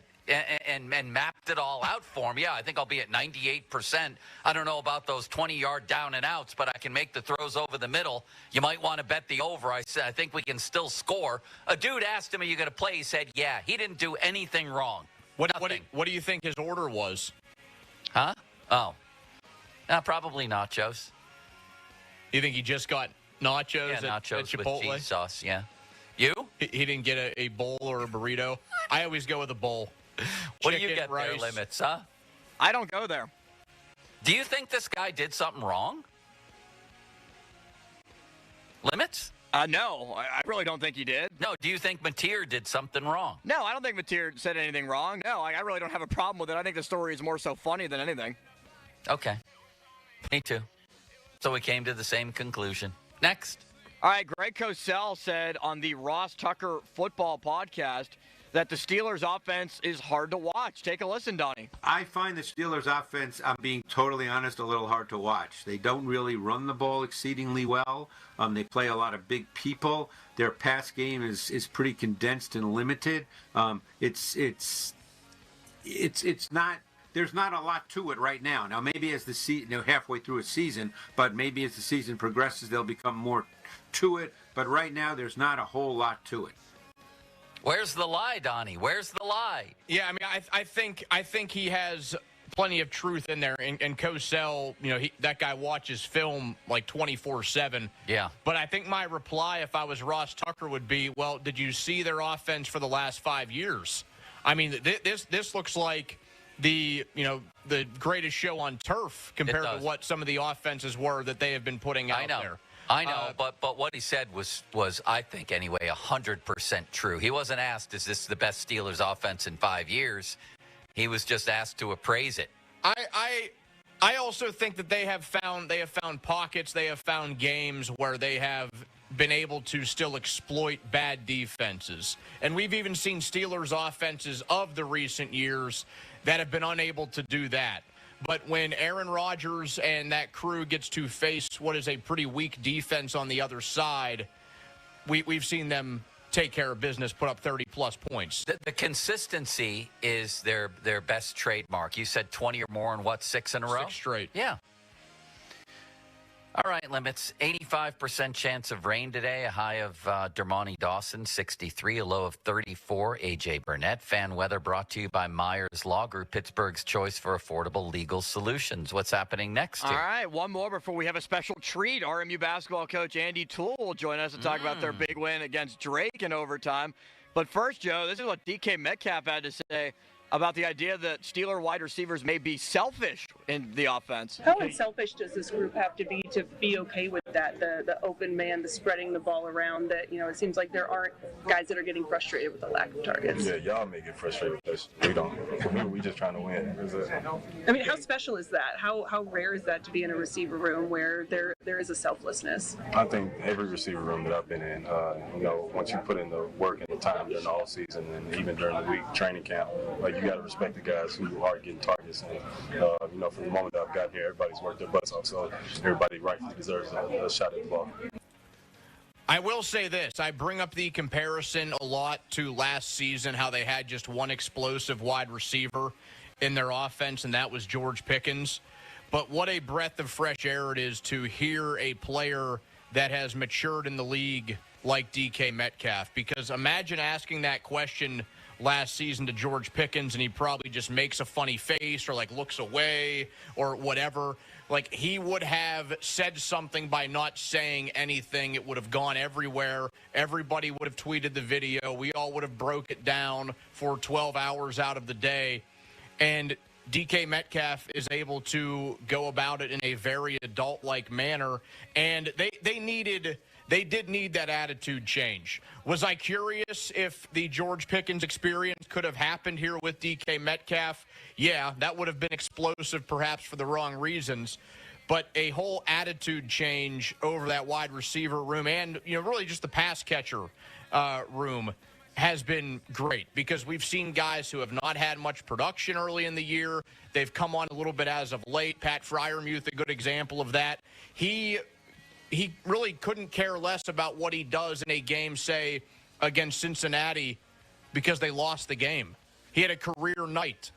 S10: and mapped it all out for him. Yeah, I think I'll be at 98%. I don't know about those 20-yard down and outs, but I can make the throws over the middle. You might want to bet the over. I said I think we can still score. A dude asked him, "Are you going to play?" He said, "Yeah." He didn't do anything wrong.
S17: What do you think his order was?
S10: Huh? Oh. Probably nachos.
S17: You think he just got nachos,
S10: nachos
S17: at Chipotle?
S10: With cheese sauce, yeah. You?
S17: He didn't get a bowl or a burrito? I always go with a bowl.
S10: What do you
S17: Chicken,
S10: get
S17: rice.
S10: there, Limits, huh?
S1: I don't go there.
S10: Do you think this guy did something wrong? Limits?
S1: No, I really don't think he did.
S10: No, do you think Mateer did something wrong?
S1: No, I don't think Mateer said anything wrong. No, I really don't have a problem with it. I think the story is more so funny than anything.
S10: Okay. Me too. So we came to the same conclusion. Next.
S1: All right, Greg Cosell said on the Ross Tucker football podcast that the Steelers' offense is hard to watch. Take a listen, Donnie.
S2: I find the Steelers' offense, I'm being totally honest, a little hard to watch. They don't really run the ball exceedingly well. They play a lot of big people. Their pass game is pretty condensed and limited. It's not. There's not a lot to it right now. Now, maybe as the season, halfway through a season, but maybe as the season progresses, there'll become more to it. But right now, there's not a whole lot to it.
S10: Where's the lie, Donnie? Where's the lie?
S17: Yeah, I mean, I think he has plenty of truth in there. And Cosell, that guy watches film like 24/7.
S10: Yeah.
S17: But I think my reply, if I was Ross Tucker, would be, well, did you see their offense for the last 5 years? I mean, this looks like the greatest show on turf compared to what some of the offenses were that they have been putting out there.
S10: I know, but what he said was I think anyway 100% true. He wasn't asked, is this the best Steelers offense in 5 years? He was just asked to appraise it.
S17: I also think that they have found pockets, they have found games where they have been able to still exploit bad defenses. And we've even seen Steelers offenses of the recent years that have been unable to do that. But when Aaron Rodgers and that crew gets to face what is a pretty weak defense on the other side, we've seen them take care of business, put up 30-plus points.
S10: The consistency is their best trademark. You said 20 or more in, 6 in a row?
S17: 6 straight.
S10: Yeah. All right, Limits. 85% chance of rain today. A high of Dermani Dawson, 63. A low of 34. A.J. Burnett. Fan weather brought to you by Myers Law Group, Pittsburgh's choice for affordable legal solutions. What's happening next
S1: All
S10: here?
S1: right, one more before we have a special treat. RMU basketball coach Andy Toole will join us to talk about their big win against Drake in overtime. But first, Joe, this is what DK Metcalf had to say about the idea that Steeler wide receivers may be selfish in the offense.
S4: How unselfish does this group have to be okay with that? The open man, the spreading the ball around, that, it seems like there aren't guys that are getting frustrated with the lack of targets.
S8: Yeah, y'all may get frustrated with us. We don't. We just trying to win.
S4: I mean, how special is that? How rare is that to be in a receiver room where there is a selflessness?
S8: I think every receiver room that I've been in, once you put in the work and the time during the all season and even during the week training camp, you got to respect the guys who are getting targets. And, from the moment that I've gotten here, everybody's worked their butts off, so everybody rightfully deserves a shot at the ball.
S17: I will say this. I bring up the comparison a lot to last season, how they had just one explosive wide receiver in their offense, and that was George Pickens. But what a breath of fresh air it is to hear a player that has matured in the league like DK Metcalf. Because imagine asking that question last season to George Pickens, and he probably just makes a funny face or looks away or whatever. He would have said something by not saying anything. It would have gone everywhere. Everybody would have tweeted the video. We all would have broke it down for 12 hours out of the day. And DK Metcalf is able to go about it in a very adult-like manner. And they did need that attitude change. Was I curious if the George Pickens experience could have happened here with DK Metcalf? Yeah, that would have been explosive perhaps for the wrong reasons. But a whole attitude change over that wide receiver room and, really just the pass catcher room has been great because we've seen guys who have not had much production early in the year. They've come on a little bit as of late. Pat Freiermuth, a good example of that. He really couldn't care less about what he does in a game, say, against Cincinnati because they lost the game. He had a career night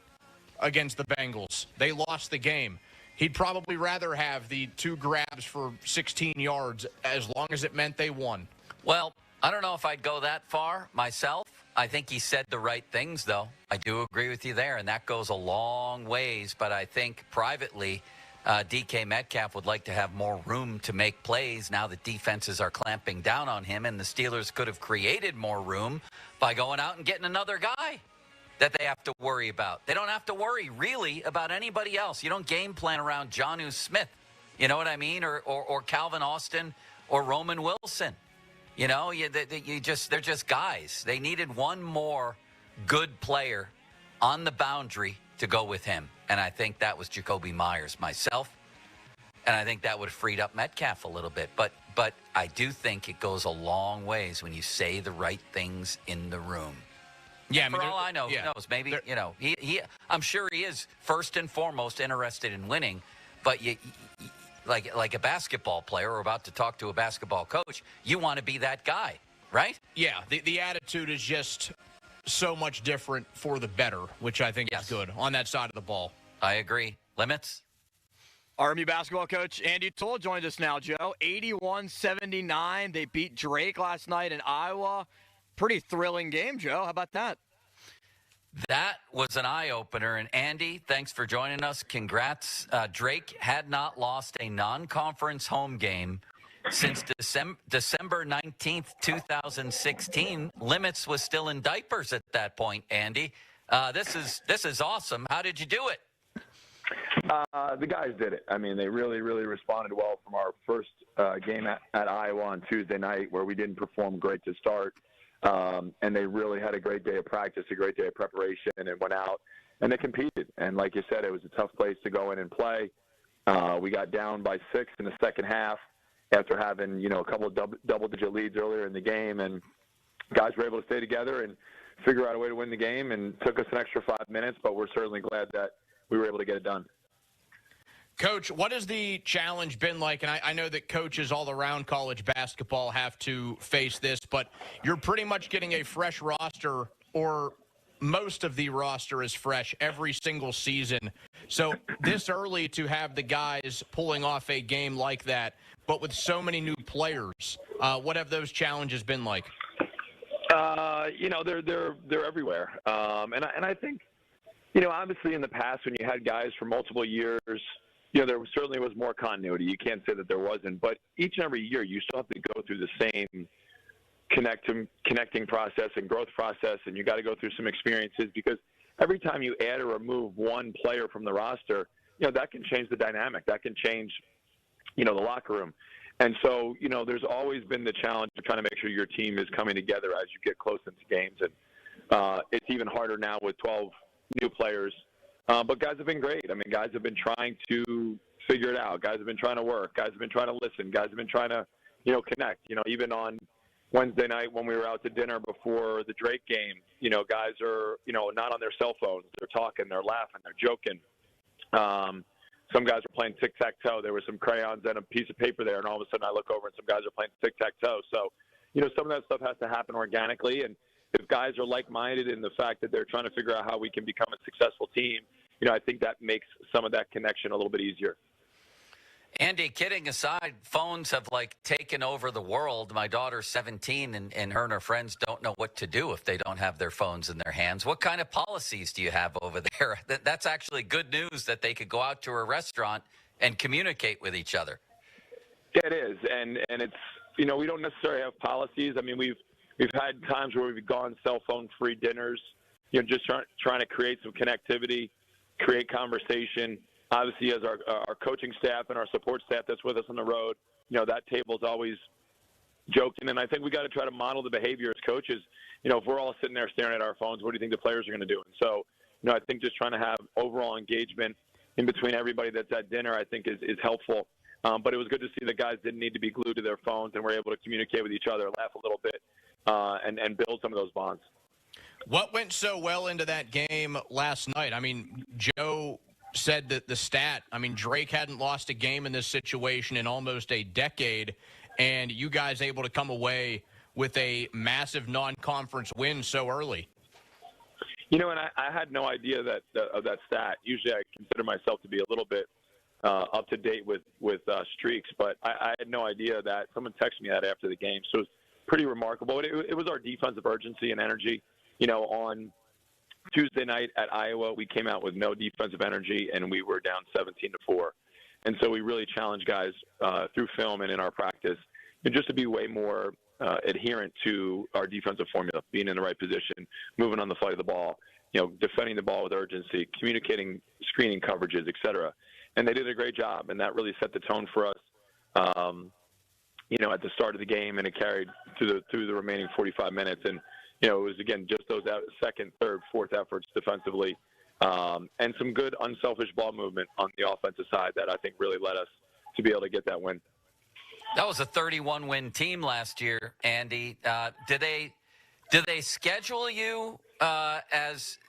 S17: against the Bengals. They lost the game. He'd probably rather have the 2 grabs for 16 yards as long as it meant they won.
S10: Well, I don't know if I'd go that far myself. I think he said the right things, though. I do agree with you there, and that goes a long ways. But I think privately, DK Metcalf would like to have more room to make plays now that defenses are clamping down on him, and the Steelers could have created more room by going out and getting another guy that they have to worry about. They don't have to worry, really, about anybody else. You don't game plan around Jonnu Smith, you know what I mean, or Calvin Austin or Roman Wilson. They're just guys. They needed one more good player on the boundary to go with him. And I think that was Jacoby Myers myself. And I think that would have freed up Metcalf a little bit. But I do think it goes a long ways when you say the right things in the room.
S17: Yeah,
S10: For all I know, who knows? Maybe, I'm sure he is first and foremost interested in winning. But like a basketball player or about to talk to a basketball coach, you want to be that guy, right?
S17: Yeah, the attitude is just so much different for the better, which I think is good on that side of the ball.
S10: I agree. Limits?
S1: RMU basketball coach Andy Toole joins us now, Joe. 81-79. They beat Drake last night in Iowa. Pretty thrilling game, Joe. How about that?
S10: That was an eye-opener. And, Andy, thanks for joining us. Congrats. Drake had not lost a non-conference home game since December 19th, 2016. Limits was still in diapers at that point, Andy. This is awesome. How did you do it?
S11: The guys did it. I mean, they really, really responded well from our first game at Iowa on Tuesday night where we didn't perform great to start. And they really had a great day of practice, a great day of preparation, and went out and they competed. And like you said, it was a tough place to go in and play. We got down by 6 in the second half after having, a couple of double-digit leads earlier in the game, and guys were able to stay together and figure out a way to win the game, and took us an extra 5 minutes, but we're certainly glad that we were able to get it done.
S17: Coach, what has the challenge been like? And I know that coaches all around college basketball have to face this, but you're pretty much getting a fresh roster, or most of the roster is fresh every single season. So this early to have the guys pulling off a game like that, but with so many new players, what have those challenges been like?
S11: They're everywhere. And I think, obviously in the past when you had guys for multiple years, there certainly was more continuity. You can't say that there wasn't. But each and every year, you still have to go through the same connecting process and growth process, and you got to go through some experiences, because every time you add or remove one player from the roster, that can change the dynamic. That can change, the locker room. And so, there's always been the challenge of trying to make sure your team is coming together as you get close into games. And it's even harder now with 12 new players. But guys have been great. I mean, guys have been trying to figure it out. Guys have been trying to work. Guys have been trying to listen. Guys have been trying to, connect. Even on Wednesday night when we were out to dinner before the Drake game, guys are, not on their cell phones. They're talking, they're laughing, they're joking. Some guys are playing tic-tac-toe. There were some crayons and a piece of paper there, and all of a sudden I look over and some guys are playing tic-tac-toe. So, some of that stuff has to happen organically. And if guys are like-minded in the fact that they're trying to figure out how we can become a successful team, I think that makes some of that connection a little bit easier.
S10: Andy, kidding aside, phones have taken over the world. My daughter's 17, and her and her friends don't know what to do if they don't have their phones in their hands. What kind of policies do you have over there? That's actually good news that they could go out to a restaurant and communicate with each other.
S11: Yeah, it is, and it's we don't necessarily have policies. I mean, we've had times where we've gone cell phone free dinners. Just trying to create some connectivity, create conversation. Obviously, as our coaching staff and our support staff that's with us on the road, that table's always joking. And I think we got to try to model the behavior as coaches. If we're all sitting there staring at our phones, what do you think the players are going to do? And so, I think just trying to have overall engagement in between everybody that's at dinner, I think is helpful. But it was good to see the guys didn't need to be glued to their phones and were able to communicate with each other, laugh a little bit, and build some of those bonds.
S17: What went so well into that game last night? I mean, Joe said that the stat, Drake hadn't lost a game in this situation in almost a decade, and you guys able to come away with a massive non-conference win so early.
S11: And I had no idea of that stat. Usually I consider myself to be a little bit up to date with streaks, but I had no idea that. Someone texted me that after the game, so it was pretty remarkable. It was our defensive urgency and energy. On Tuesday night at Iowa, we came out with no defensive energy, and we were down 17-4. And so we really challenged guys through film and in our practice, and just to be way more adherent to our defensive formula, being in the right position, moving on the flight of the ball, defending the ball with urgency, communicating screening coverages, et cetera. And they did a great job, and that really set the tone for us, at the start of the game, and it carried through the remaining 45 minutes. And it was, again, just those second, third, fourth efforts defensively, and some good unselfish ball movement on the offensive side that I think really led us to be able to get that win.
S10: That was a 31-win team last year, Andy. Do they schedule you as –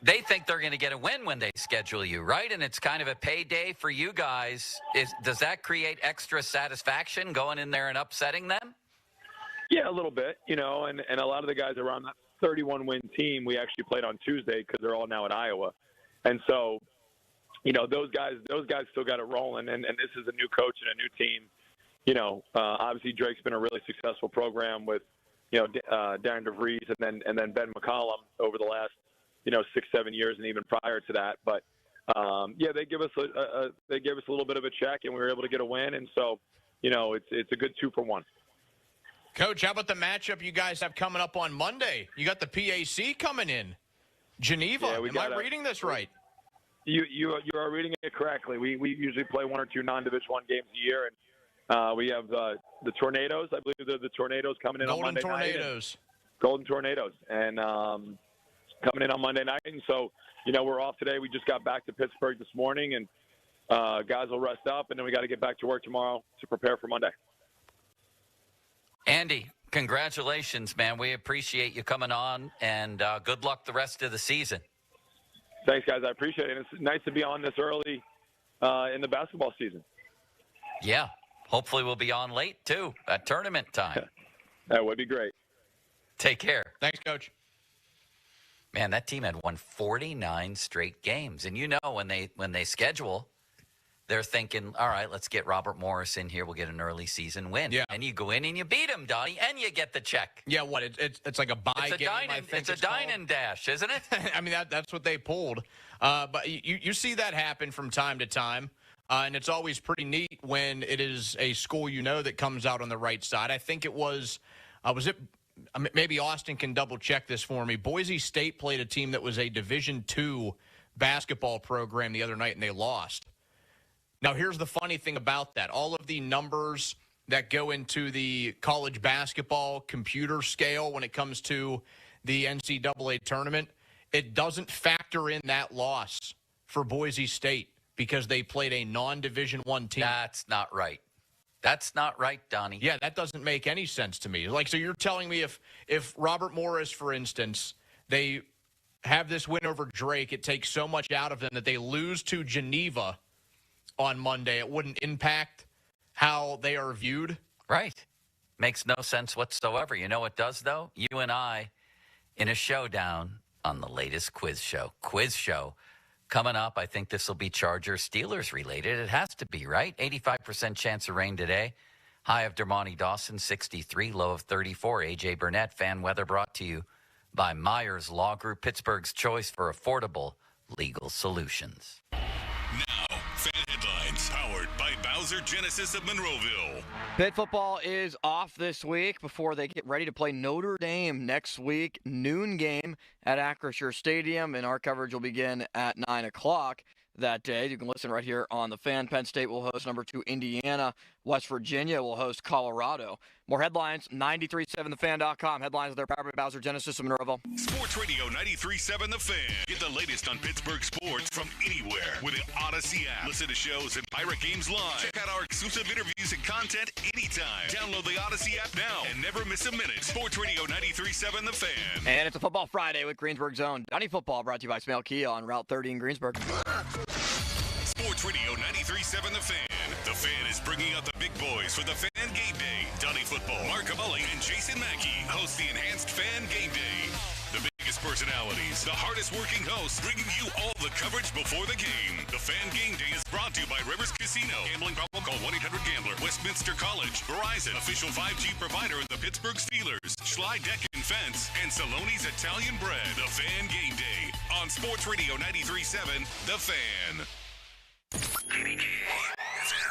S10: they think they're going to get a win when they schedule you, right? And it's kind of a payday for you guys. Does that create extra satisfaction going in there and upsetting them?
S11: Yeah, a little bit, and a lot of the guys around that 31-win team, we actually played on Tuesday because they're all now at Iowa. And so, those guys still got it rolling, and this is a new coach and a new team. Obviously Drake's been a really successful program with, Darren DeVries and then Ben McCollum over the last, 6-7 years and even prior to that. But, they give us a little bit of a check, and we were able to get a win. And so, it's a good 2-for-1.
S17: Coach, how about the matchup you guys have coming up on Monday? You got the PAC coming in, Geneva. Am I reading this right?
S11: You are reading it correctly. We usually play 1 or 2 non-Division I games a year, and we have the Tornadoes. I believe they're the Tornadoes coming in on Monday night. Golden Tornadoes, and coming in on Monday night. And so, we're off today. We just got back to Pittsburgh this morning, and guys will rest up, and then we got to get back to work tomorrow to prepare for Monday.
S10: Andy, congratulations, man. We appreciate you coming on, and good luck the rest of the season.
S11: Thanks, guys. I appreciate it. It's nice to be on this early in the basketball season.
S10: Yeah. Hopefully we'll be on late, too, at tournament time.
S11: That would be great.
S10: Take care.
S17: Thanks, Coach.
S10: Man, that team had won 49 straight games. And you know when they schedule, they're thinking, all right, let's get Robert Morris in here. We'll get an early season win. Yeah. And you go in and you beat him, Donnie, and you get the check.
S17: Yeah, what? It's like a buy game, I think
S10: it's a dine and dash, isn't it?
S17: I mean, that's what they pulled. But you see that happen from time to time. And it's always pretty neat when it is a school that comes out on the right side. I think it was it maybe Austin can double-check this for me. Boise State played a team that was a Division II basketball program the other night, and they lost. Now, here's the funny thing about that. All of the numbers that go into the college basketball computer scale when it comes to the NCAA tournament, it doesn't factor in that loss for Boise State, because they played a non-Division I team.
S10: That's not right. That's not right, Donnie.
S17: Yeah, that doesn't make any sense to me. So you're telling me if Robert Morris, for instance, they have this win over Drake, it takes so much out of them that they lose to Geneva on Monday, it wouldn't impact how they are viewed?
S10: Right. Makes no sense whatsoever. You know what does, though? You and I in a showdown on the latest quiz show. Coming up, I think this will be Chargers-Steelers related. It has to be, right? 85% chance of rain today. High of Dermonti Dawson, 63. Low of 34. A.J. Burnett. Fan weather brought to you by Myers Law Group, Pittsburgh's choice for affordable legal solutions.
S3: Now, fan headlines powered by Bowser Genesis of Monroeville.
S1: Pitt football is off this week before they get ready to play Notre Dame next week. Noon game at Acrisure Stadium, and our coverage will begin at 9 o'clock that day. You can listen right here on the Fan. Penn State will host number 2 Indiana. West Virginia will host Colorado. More headlines, 937thefan.com. Headlines there powered by Bowser Genesis of Monroeville.
S3: Sports Radio 93.7 The Fan. Get the latest on Pittsburgh sports from anywhere with the Odyssey app. Listen to shows and Pirate Games live. Check out our exclusive interviews and content anytime. Download the Odyssey app now and never miss a minute. Sports Radio 93.7 The Fan.
S1: And it's a Football Friday with Greensburg's own Donnie Football, brought to you by Smale Kia on Route 30 in Greensburg.
S3: Sports Radio 93.7 The Fan. The Fan is bringing out the big boys for the Fan Game Day. Donnie Football, Mark Amulli, and Jason Mackey host the Enhanced Fan Game Day. The biggest personalities, the hardest working hosts, bringing you all the coverage before the game. The Fan Game Day is brought to you by Rivers Casino. Gambling problem? Call 1-800-GAMBLER. Westminster College, Verizon, official 5G provider of the Pittsburgh Steelers, Schley Deck and Fence, and Saloni's Italian Bread. The Fan Game Day on Sports Radio 93.7 The Fan.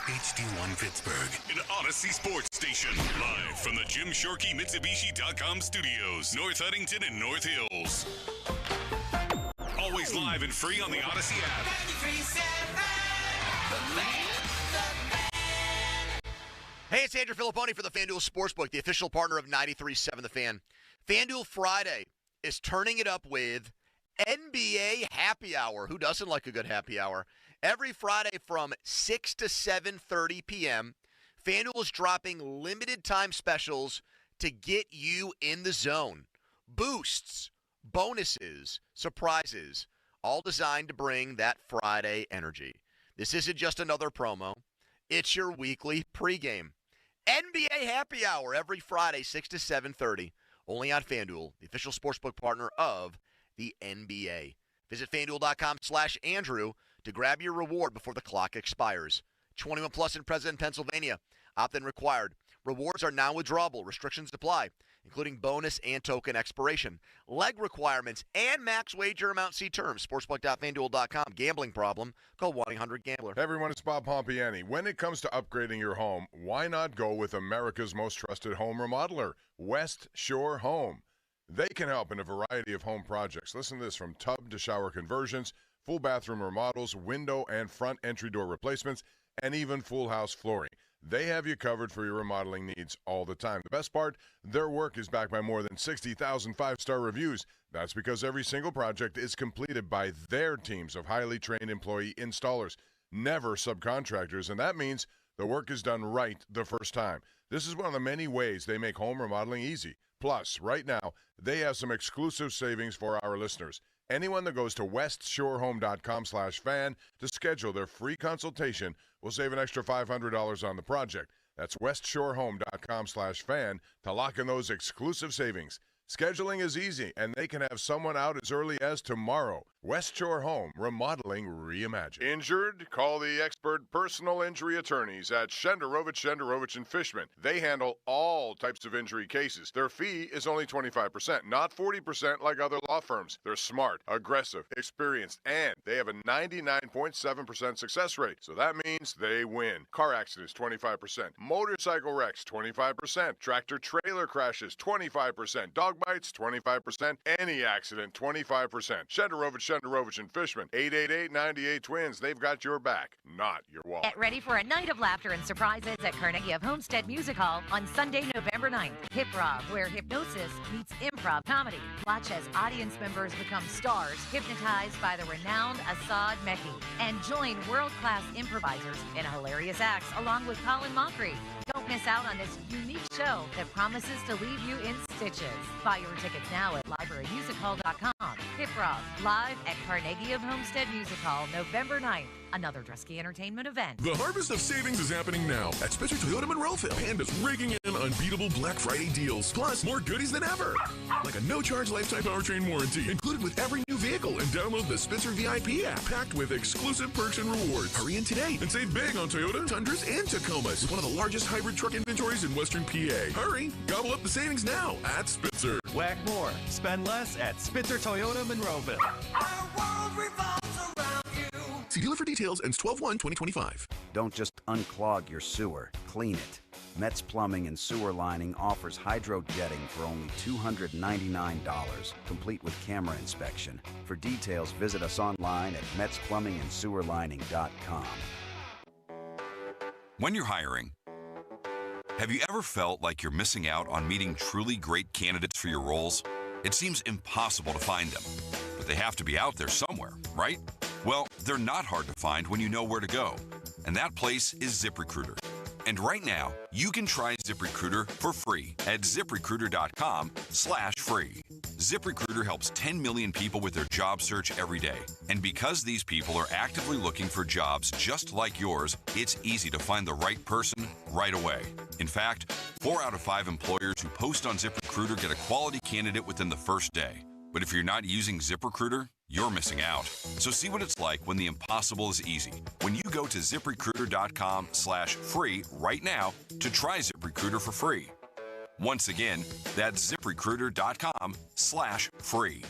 S3: HD1 Pittsburgh, an Odyssey sports station, live from the Jim Shorkey Mitsubishi.com studios, North Huntington and North Hills. Always live and free on the Odyssey app.
S5: Hey, it's Andrew Filipponi for the FanDuel Sportsbook, the official partner of 93.7 The Fan. FanDuel Friday is turning it up with NBA Happy Hour. Who doesn't like a good happy hour? Every Friday from 6 to 7:30 p.m., FanDuel is dropping limited-time specials to get you in the zone. Boosts, bonuses, surprises, all designed to bring that Friday energy. This isn't just another promo. It's your weekly pregame. NBA Happy Hour every Friday, 6 to 7:30, only on FanDuel, the official sportsbook partner of the NBA. Visit FanDuel.com/Andrew to grab your reward before the clock expires. 21 plus in President, Pennsylvania. Opt-in required. Rewards are non-withdrawable. Restrictions apply, including bonus and token expiration. Leg requirements and max wager amount. See terms. Sportsbook.fanduel.com. Gambling problem? Call 1-800-GAMBLER.
S12: Hey everyone, it's Bob Pompiani. When it comes to upgrading your home, why not go with America's most trusted home remodeler, West Shore Home? They can help in a variety of home projects. Listen to this: from tub to shower conversions, full bathroom remodels, window and front entry door replacements, and even full house flooring. They have you covered for your remodeling needs all the time. The best part, their work is backed by more than 60,000 five-star reviews. That's because every single project is completed by their teams of highly trained employee installers. never subcontractors, and that means the work is done right the first time. This is one of the many ways they make home remodeling easy. Plus, right now, they have some exclusive savings for our listeners. Anyone that goes to westshorehome.com/fan to schedule their free consultation will save an extra $500 on the project. That's westshorehome.com/fan to lock in those exclusive savings. Scheduling is easy, and they can have someone out as early as tomorrow. West Shore Home, remodeling reimagined. Injured? Call the expert personal injury attorneys at Shenderovich and Fishman. They handle all types of injury cases. Their fee is only 25%, not 40% like other law firms. They're smart, aggressive, experienced, and they have a 99.7% success rate. So that means they win. Car accidents, 25%. Motorcycle wrecks, 25%. Tractor-trailer crashes, 25%. Dog bites, 25%. Any accident, 25%. Shenderovich and Fishman, 888-98-TWINS. They've got your back, not your wallet.
S21: Get ready for a night of laughter and surprises at Carnegie of Homestead Music Hall on Sunday, November 9th. Hip-Rob, where hypnosis meets improv comedy. Watch as audience members become stars, hypnotized by the renowned Assad Mekki. And join world-class improvisers in hilarious acts along with Colin Mockery. Don't miss out on this unique show that promises to leave you in stitches. Buy your tickets now at librarymusichall.com. Hip-Rob, live at Carnegie of Homestead Music Hall, November 9th. Another Drusky Entertainment event.
S6: The harvest of savings is happening now at Spitzer Toyota Monroeville. And is raking in unbeatable Black Friday deals. Plus, more goodies than ever. Like a no-charge lifetime powertrain warranty included with every new vehicle. And download the Spitzer VIP app packed with exclusive perks and rewards. Hurry in today and save big on Toyota, Tundras, and Tacomas. With one of the largest hybrid truck inventories in Western PA. Hurry, gobble up the savings now at Spitzer.
S9: Whack more, spend less at Spitzer Toyota Monroeville.
S6: See dealer for details. Ends 12/1/2025.
S14: Don't just unclog your sewer, clean it. Metz Plumbing and Sewer Lining offers hydro jetting for only $299, complete with camera inspection. For details, visit us online at metzplumbingandsewerlining.com.
S18: When you're hiring, have you ever felt like you're missing out on meeting truly great candidates for your roles? It seems impossible to find them, but they have to be out there somewhere, right? Well, they're not hard to find when you know where to go, and that place is ZipRecruiter. And right now, you can try ZipRecruiter for free at ZipRecruiter.com/free. ZipRecruiter helps 10 million people with their job search every day. And because these people are actively looking for jobs just like yours, it's easy to find the right person right away. In fact, 4 out of 5 employers who post on ZipRecruiter get a quality candidate within the first day. But if you're not using ZipRecruiter, you're missing out. So see what it's like when the impossible is easy. When you go to ZipRecruiter.com/free right now to try ZipRecruiter for free. Once again, that's ZipRecruiter.com/free.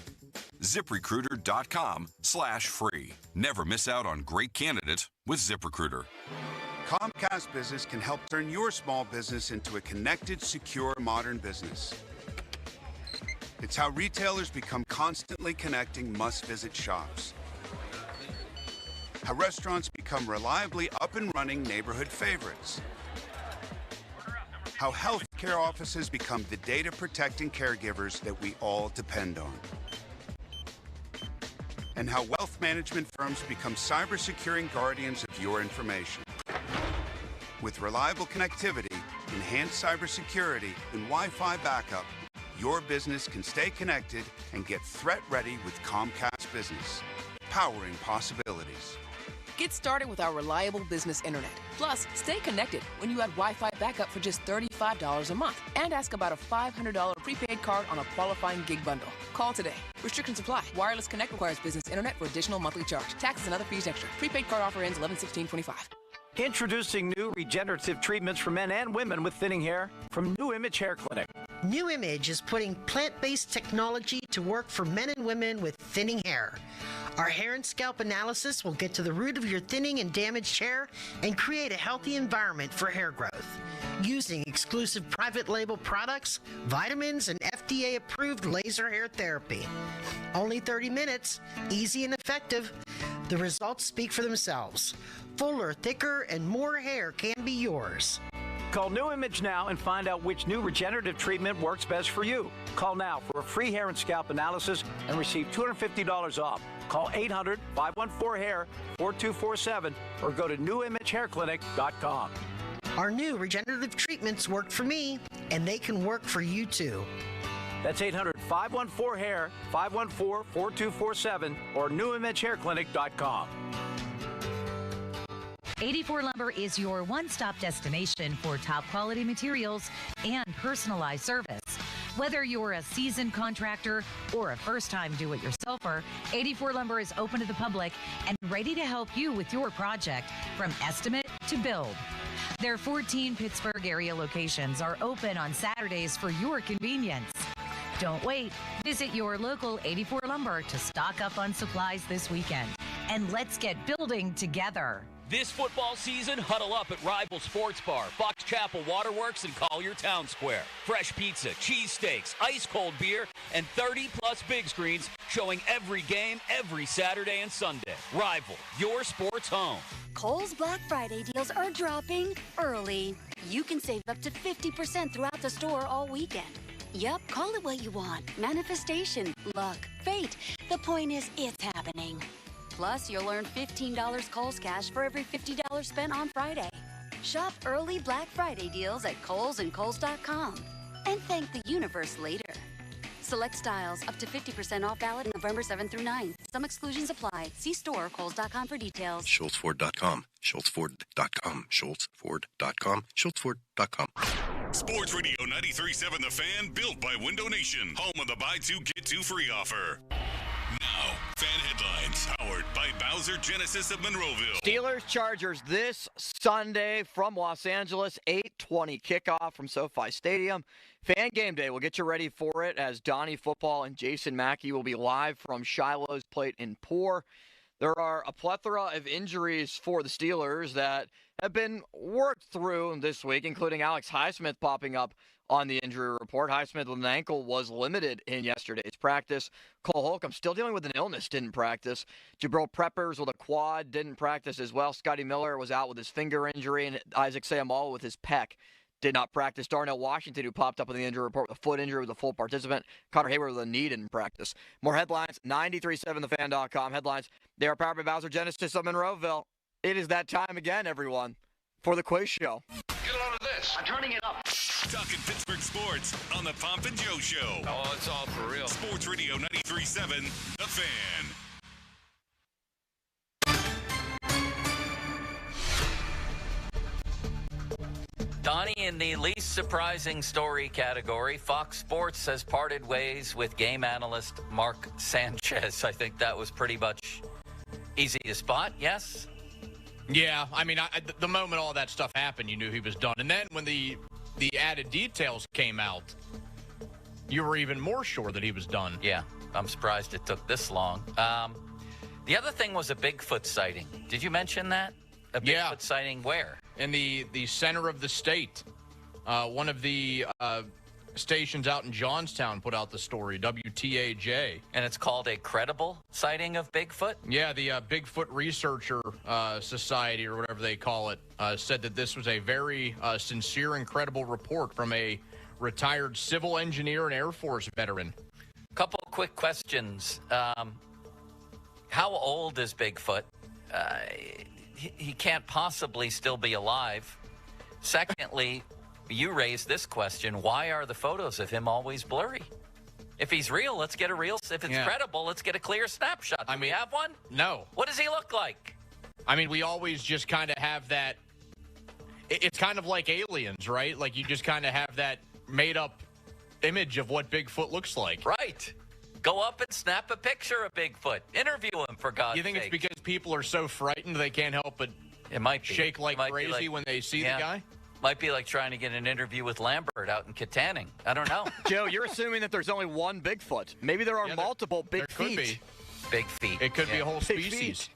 S18: ZipRecruiter.com/free. Never miss out on great candidates with ZipRecruiter.
S22: Comcast Business can help turn your small business into a connected, secure, modern business. It's how retailers become constantly connecting must-visit shops. How restaurants become reliably up and running neighborhood favorites. How healthcare offices become the data-protecting caregivers that we all depend on. And how wealth management firms become cyber-securing guardians of your information. With reliable connectivity, enhanced cybersecurity, and Wi-Fi backup, your business can stay connected and get threat-ready with Comcast Business, powering possibilities.
S25: Get started with our reliable business internet. Plus, stay connected when you add Wi-Fi backup for just $35 a month. And ask about a $500 prepaid card on a qualifying gig bundle. Call today. Restrictions apply. Wireless Connect requires business internet for additional monthly charge. Taxes and other fees extra. Prepaid card offer ends 11/16/25.
S26: Introducing new regenerative treatments for men and women with thinning hair from New Image Hair Clinic.
S27: New Image is putting plant-based technology to work for men and women with thinning hair. Our hair and scalp analysis will get to the root of your thinning and damaged hair and create a healthy environment for hair growth. Using exclusive private label products, vitamins, and FDA-approved laser hair therapy. Only 30 minutes, easy and effective. The results speak for themselves. Fuller, thicker, and more hair can be yours.
S26: Call New Image now and find out which new regenerative treatment works best for you. Call now for a free hair and scalp analysis and receive $250 off. Call 800-514-HAIR 4247 or go to newimagehairclinic.com.
S27: Our new regenerative treatments work for me, and they can work for you too.
S26: That's 800-514-HAIR 514-4247 or newimagehairclinic.com.
S21: 84 Lumber is your one-stop destination for top quality materials and personalized service. Whether you're a seasoned contractor or a first-time do-it-yourselfer, 84 Lumber is open to the public and ready to help you with your project from estimate to build. Their 14 Pittsburgh area locations are open on Saturdays for your convenience. Don't wait. Visit your local 84 Lumber to stock up on supplies this weekend. And let's get building together.
S7: This football season, huddle up at Rival Sports Bar, Fox Chapel Waterworks, and Collier Town Square. Fresh pizza, cheesesteaks, ice-cold beer, and 30-plus big screens showing every game every Saturday and Sunday. Rival, your sports home.
S13: Kohl's Black Friday deals are dropping early. You can save up to 50% throughout the store all weekend. Yup, call it what you want. Manifestation, luck, fate. The point is, it's happening. Plus, you'll earn $15 Kohl's cash for every $50 spent on Friday. Shop early Black Friday deals at Kohl's and Kohl's.com. And thank the universe later. Select styles up to 50% off, valid November 7th through 9th. Some exclusions apply. See store or Kohl's.com for details.
S23: SchultzFord.com. SchultzFord.com. SchultzFord.com. SchultzFord.com.
S3: Sports Radio 93.7 The Fan, built by Window Nation, home of the buy two, get two free offer. Now, fan headlines, powered by Bowser Genesis of Monroeville.
S1: Steelers Chargers this Sunday from Los Angeles, 8:20 kickoff from SoFi Stadium. Fan Game Day. We'll get you ready for it as Donnie Football and Jason Mackey will be live from Shiloh's Plate in Poor. There are a plethora of injuries for the Steelers that have been worked through this week, including Alex Highsmith popping up on the injury report. Highsmith with an ankle was limited in yesterday's practice. Cole Holcomb still dealing with an illness, didn't practice. Jabril Preppers with a quad didn't practice as well. Scotty Miller was out with his finger injury, and Isaac Seumalo with his pec did not practice. Darnell Washington, who popped up on the injury report with a foot injury, was a full participant. Connor Hayward with a knee didn't practice. More headlines, 937thefan.com. Headlines, they are powered by Bowser Genesis of Monroeville. It is that time again, everyone, for the quiz show.
S3: Get a load of this. I'm turning it up. Talking Pittsburgh sports on the Pomp and Joe Show.
S15: Oh, it's all for real.
S3: Sports Radio 93.7 The Fan.
S10: Donnie, in the least surprising story category, Fox Sports has parted ways with game analyst Mark Sanchez. I think that was pretty much easy to spot, yes?
S17: Yeah, I mean, the moment all that stuff happened, you knew he was done. And then when the added details came out, you were even more sure that he was done.
S10: Yeah, I'm surprised it took this long. The other thing was a Bigfoot sighting. Did you mention that? A Bigfoot sighting where?
S17: In the center of the state. One of the stations out in Johnstown put out the story, WTAJ.
S10: And it's called a credible sighting of Bigfoot?
S17: Yeah, the Bigfoot Researcher Society, or whatever they call it, said that this was a very sincere and credible report from a retired civil engineer and Air Force veteran.
S10: Couple quick questions. How old is Bigfoot? He can't possibly still be alive. Secondly, you raised this question. Why are the photos of him always blurry? If he's real, let's get a real. If it's credible, let's get a clear snapshot. Do we have one?
S17: No.
S10: What does he look like?
S17: I mean, we always just kind of have that. It's kind of like aliens, right? Like you just kind of have that made-up image of what Bigfoot looks like.
S10: Right. Go up and snap a picture of Bigfoot. Interview him, for God's sake.
S17: You think it's because people are so frightened they can't help but shake like crazy when they see the guy?
S10: Might be like trying to get an interview with Lambert out in Katanning. I don't know.
S1: Joe, you're assuming that there's only one Bigfoot. Maybe there are multiple big feet.
S17: Could be.
S10: Big feet.
S17: It could be a whole species.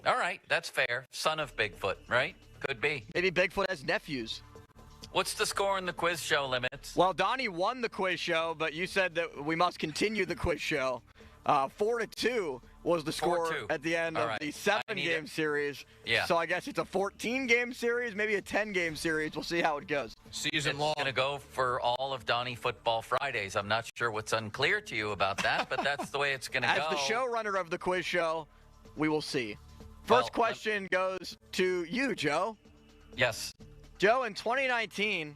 S10: All right, that's fair. Son of Bigfoot, right? Could be.
S1: Maybe Bigfoot has nephews.
S10: What's the score in the quiz show limits?
S1: Well, Donnie won the quiz show, but you said that we must continue the quiz show. 4-2 was the score
S10: 4-2.
S1: at the end
S10: All
S1: of
S10: right.
S1: the
S10: I need
S1: 7-game
S10: it.
S1: series.
S10: Yeah.
S1: So I guess it's a 14-game series, maybe a 10-game series. We'll see how it goes.
S17: Season long.
S10: It's going to go for all of Donnie Football Fridays. I'm not sure what's unclear to you about that, but that's the way it's going to go.
S1: As the showrunner of the quiz show, we will see. First question goes to you, Joe.
S10: Yes.
S1: Joe, in 2019,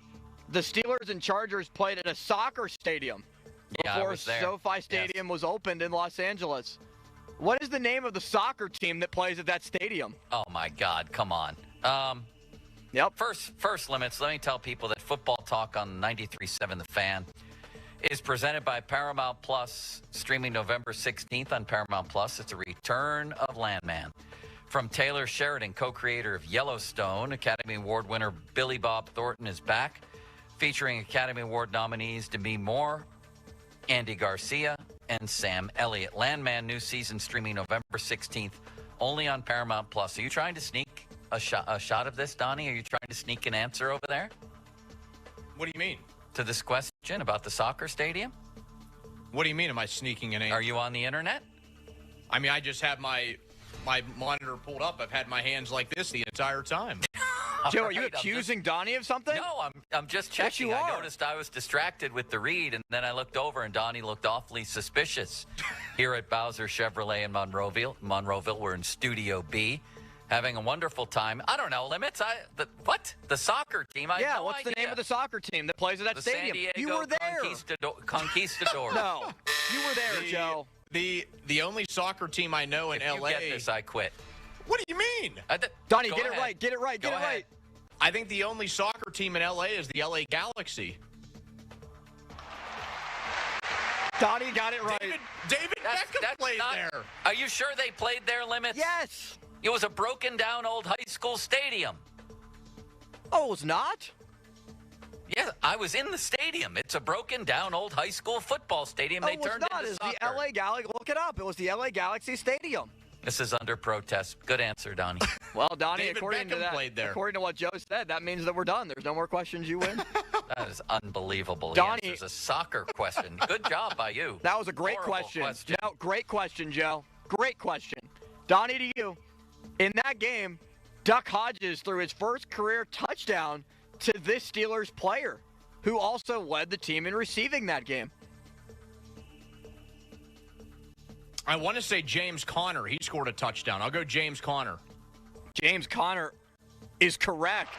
S1: the Steelers and Chargers played at a soccer stadium
S10: Yeah, I
S1: before
S10: was there.
S1: SoFi Stadium was opened in Los Angeles. What is the name of the soccer team that plays at that stadium?
S10: Oh, my God. Come on.
S1: Yep.
S10: First limits, let me tell people that Football Talk on 93.7 The Fan is presented by Paramount Plus, streaming November 16th on Paramount Plus. It's a return of Landman. From Taylor Sheridan, co-creator of Yellowstone, Academy Award winner Billy Bob Thornton is back, featuring Academy Award nominees Demi Moore, Andy Garcia, and Sam Elliott. Landman, new season streaming November 16th, only on Paramount Plus. Are you trying to sneak a shot of this, Donnie? Are you trying to sneak an answer over there?
S17: What do you mean?
S10: To this question about the soccer stadium?
S17: What do you mean, am I sneaking an answer?
S10: Are you on the internet?
S17: I mean, I just have my monitor pulled up. I've had my hands like this the entire time.
S1: Joe, are you accusing Donnie of something?
S10: No, I'm just checking.
S1: Yes, you
S10: I
S1: are.
S10: noticed I was distracted with the read, and then I looked over, and Donnie looked awfully suspicious. Here at Bowser Chevrolet in Monroeville, we're in Studio B, having a wonderful time. I don't know, Limits. What? The soccer team? I have no
S1: what's the
S10: idea.
S1: name of the soccer team that plays at that
S10: The
S1: stadium?
S10: San Diego
S1: You were there.
S10: Conquistadors.
S1: No, you were there, Joe.
S17: The only soccer team I know in
S10: If you
S17: LA.
S10: get this, I quit.
S17: What do you mean?
S1: Donnie,
S17: Go
S1: get it
S17: ahead.
S1: right. Get it right.
S17: Go
S1: Get it
S17: ahead.
S1: right.
S17: I think the only soccer team in LA is the LA Galaxy.
S1: Donnie got it right.
S17: David Beckham played there.
S10: Are you sure they played there, Limits?
S1: Yes.
S10: It was a broken down old high school stadium.
S1: Oh, it was not?
S10: Yeah, I was in the stadium. It's a broken down old high school football stadium. They
S1: it was
S10: turned
S1: not.
S10: into
S1: It's
S10: soccer.
S1: the LA Galaxy. Look it up. It was the LA Galaxy Stadium.
S10: This is under protest. Good answer, Donnie.
S1: Well, Donnie,
S17: David
S1: according to
S17: Beckham
S1: that,
S17: played there.
S1: according to what Joe said, that means that we're done. There's no more questions. You win.
S10: That is unbelievable.
S1: Donnie-
S10: He answers a soccer question. Good job by you.
S1: That was a great
S10: Horrible
S1: question. No, great question, Joe. Great question. Donnie, to you. In that game, Duck Hodges threw his first career touchdown to this Steelers player, who also led the team in receiving that game.
S17: I want to say James Conner. He scored a touchdown. I'll go James Conner.
S1: James Conner is correct.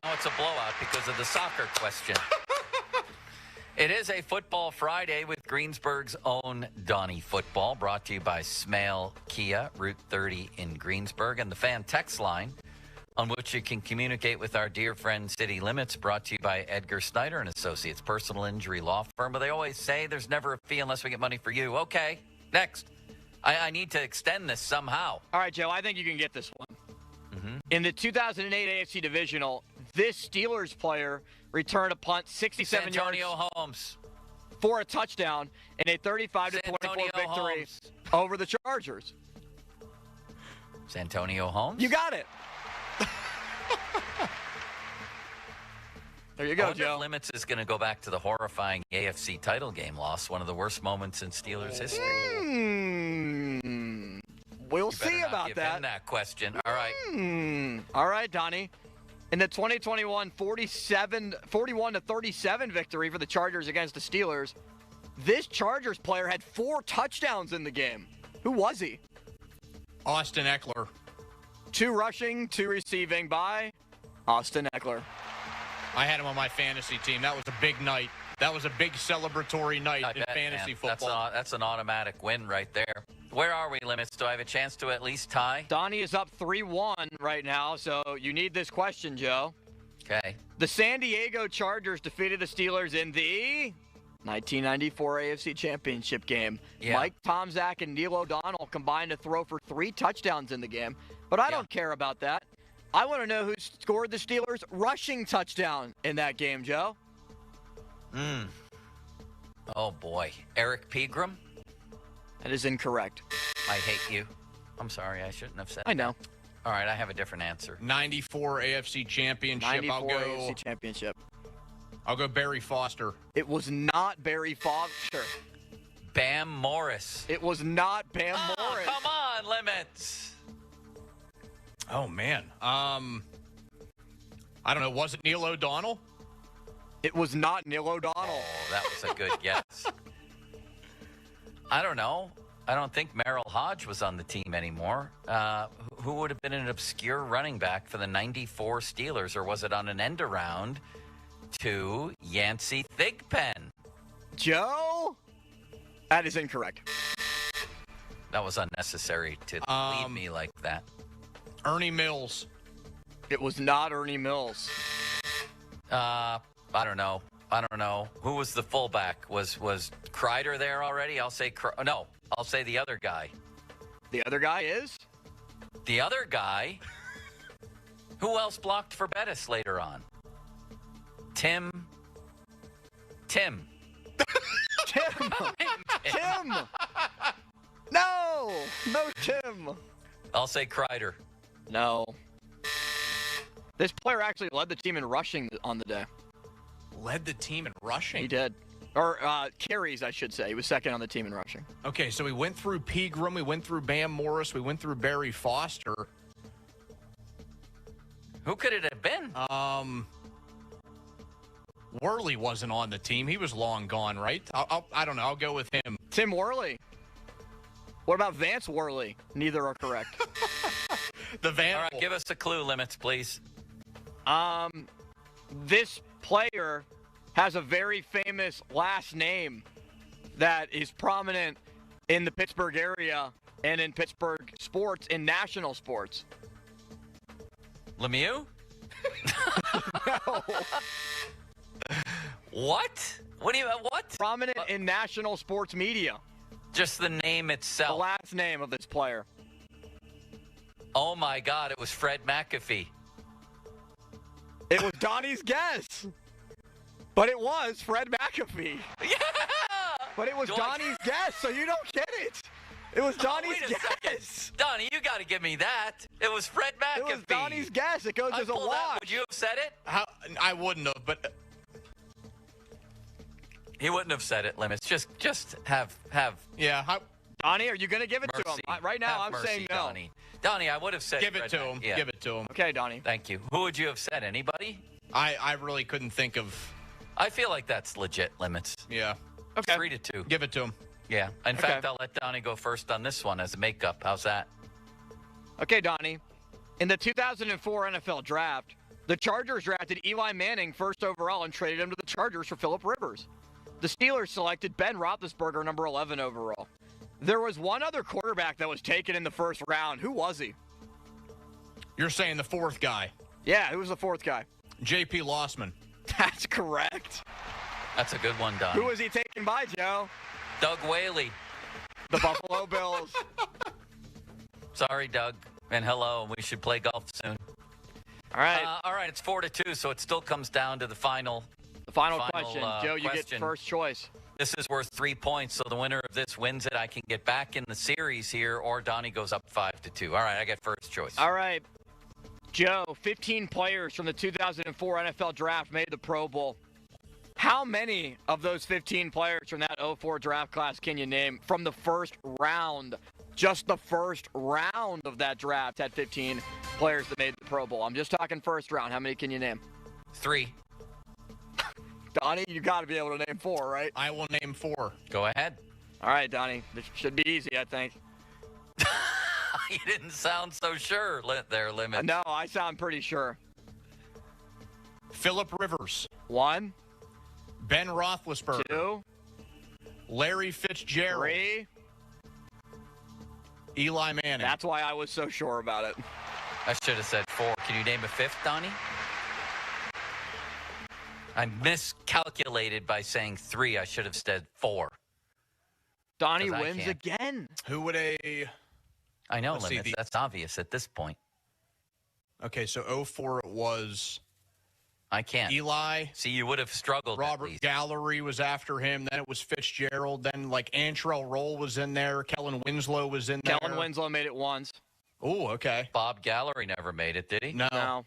S10: Now it's a blowout because of the soccer question. It is a Football Friday with Greensburg's own Donnie Football, brought to you by Smale Kia, Route 30 in Greensburg, and the fan text line, on which you can communicate with our dear friend City Limits, brought to you by Edgar Snyder and Associates, personal injury law firm. But they always say there's never a fee unless we get money for you. Okay, next. I need to extend this somehow.
S1: All right, Joe, I think you can get this one.
S10: Mm-hmm.
S1: In the 2008 AFC Divisional, this Steelers player returned a punt 67 yards
S10: Santonio Holmes.
S1: for a touchdown in a 35-24
S10: Santonio
S1: victory
S10: Holmes.
S1: over the Chargers.
S10: Santonio Holmes?
S1: You got it. There you
S10: I
S1: go,
S10: wonder
S1: Joe.
S10: if Limits is going to go back to the horrifying AFC title game loss, one of the worst moments in Steelers history.
S1: We'll
S10: You better
S1: see
S10: not
S1: about
S10: give
S1: that.
S10: him that question. All right.
S1: All right, Donnie. In the 2021 41-37 victory for the Chargers against the Steelers, this Chargers player had 4 touchdowns in the game. Who was he?
S17: Austin Eckler.
S1: 2 rushing, 2 receiving by Austin Eckler.
S17: I had him on my fantasy team. That was a big night. That was a big celebratory night
S10: I
S17: in
S10: bet,
S17: fantasy
S10: man.
S17: football.
S10: That's an automatic win right there. Where are we, Limits? Do I have a chance to at least tie?
S1: Donnie is up 3-1 right now, so you need this question, Joe.
S10: Okay.
S1: The San Diego Chargers defeated the Steelers in the 1994 AFC Championship game.
S10: Yeah.
S1: Mike Tomczak and Neil O'Donnell combined to throw for 3 touchdowns in the game, but I don't care about that. I want to know who scored the Steelers' rushing touchdown in that game, Joe.
S10: Oh, boy. Eric Pegram?
S1: That is incorrect.
S10: I hate you. I'm sorry. I shouldn't have said
S1: I know.
S10: that. All right. I have a different answer.
S17: 94 AFC Championship.
S1: 94 AFC Championship.
S17: I'll go Barry Foster.
S1: It was not Barry Foster.
S10: Bam Morris.
S1: It was not Bam Morris.
S10: Come on, Limits.
S17: Oh, man. I don't know. Was it Neil O'Donnell?
S1: It was not Neil O'Donnell.
S10: Oh, that was a good guess. I don't know. I don't think Merrill Hodge was on the team anymore. Who would have been an obscure running back for the 94 Steelers, or was it on an end around to Yancey Thigpen?
S1: Joe? That is incorrect.
S10: That was unnecessary to lead me like that.
S17: Ernie Mills.
S1: It was not Ernie Mills.
S10: I don't know. Who was the fullback? Was Kreider there already? I'll say no. I'll say the other guy.
S1: The other guy is?
S10: The other guy? Who else blocked for Bettis later on? Tim.
S1: Tim. No Tim.
S10: I'll say Kreider.
S1: No. This player actually led the team in rushing on the day.
S17: Led the team in rushing?
S1: He did. Or carries, I should say. He was second on the team in rushing.
S17: Okay, so we went through Pegram, we went through Bam Morris, we went through Barry Foster.
S10: Who could it have been?
S17: Worley wasn't on the team. He was long gone, right? I don't know. I'll go with him.
S1: Tim Worley. What about Vance Worley? Neither are correct.
S17: The Van.
S10: All right, give us a clue, Limits, please.
S1: This player has a very famous last name that is prominent in the Pittsburgh area and in Pittsburgh sports, in national sports.
S10: Lemieux?
S1: No.
S10: What? What?
S1: Prominent in national sports media.
S10: Just the name
S1: The
S10: itself.
S1: last name of this player.
S10: Oh my God! It was Fred McAfee.
S1: It was Donnie's guess. But it was Fred McAfee.
S10: Yeah!
S1: But it was Donnie's guess, so you don't get it. It was Donnie's
S10: wait a
S1: guess.
S10: second. Donnie, you got to give me that. It was Fred McAfee.
S1: It was Donnie's guess. It goes as a
S10: pulled
S1: wash.
S10: that. Would you have said it?
S17: I wouldn't have, but
S10: He wouldn't have said it, Limits. Just have.
S17: yeah.
S1: Donnie, are you going to give it to him?
S10: Mercy.
S1: Right now,
S10: Have
S1: I'm
S10: mercy,
S1: saying no.
S10: Donnie. Donnie, I would have said
S17: Give it
S10: Fred
S17: to him.
S10: Yeah.
S17: Give it to him.
S1: Okay, Donnie.
S10: Thank you. Who would you have said? Anybody?
S17: I really couldn't think of.
S10: I feel like that's legit, Limits.
S17: Yeah.
S1: Okay.
S10: 3-2.
S17: Give it to him.
S10: Yeah. In fact, I'll let Donnie go first on this one as a makeup. How's that?
S1: Okay, Donnie. In the 2004 NFL Draft, the Chargers drafted Eli Manning first overall and traded him to the Chargers for Phillip Rivers. The Steelers selected Ben Roethlisberger, number 11 overall. There was one other quarterback that was taken in the first round. Who was he?
S17: You're saying the fourth guy.
S1: Yeah, who was the fourth guy?
S17: J.P. Lossman.
S1: That's correct.
S10: That's a good one, Donnie.
S1: Who was he taken by, Joe?
S10: Doug Whaley.
S1: The Buffalo Bills.
S10: Sorry, Doug. And hello. We should play golf soon.
S1: All right.
S10: All right. It's 4-2, so it still comes down to the final.
S1: The final question. Joe, you
S10: question.
S1: get first choice.
S10: This is worth 3 points, so the winner of this wins it. I can get back in the series here, or Donnie goes up 5-2. All right, I get first choice.
S1: All right. Joe, 15 players from the 2004 NFL Draft made the Pro Bowl. How many of those 15 players from that 04 draft class can you name from the first round? Just the first round of that draft had 15 players that made the Pro Bowl. I'm just talking first round. How many can you name?
S10: 3.
S1: Donnie, you got to be able to name 4, right?
S17: I will name 4.
S10: Go ahead.
S1: All right, Donnie. This should be easy, I think.
S10: You didn't sound so sure there, Limit.
S1: No, I sound pretty sure.
S17: Phillip Rivers.
S1: 1.
S17: Ben Roethlisberger.
S1: 2.
S17: Larry Fitzgerald.
S1: 3.
S17: Eli Manning.
S1: That's why I was so sure about it.
S10: I should have said 4. Can you name a 5th, Donnie? I miscalculated by saying 3. I should have said 4.
S1: Donnie wins again.
S17: Who would
S10: I know, Limits. That's obvious at this point.
S17: Okay, so 04 it was.
S10: I can't.
S17: Eli.
S10: See, you would have struggled.
S17: Robert Gallery was after him. Then it was Fitzgerald. Then, Antrell Roll was in there. Kellen Winslow was in there.
S1: Kellen Winslow made it once.
S17: Oh, okay.
S10: Bob Gallery never made it, did he?
S17: No.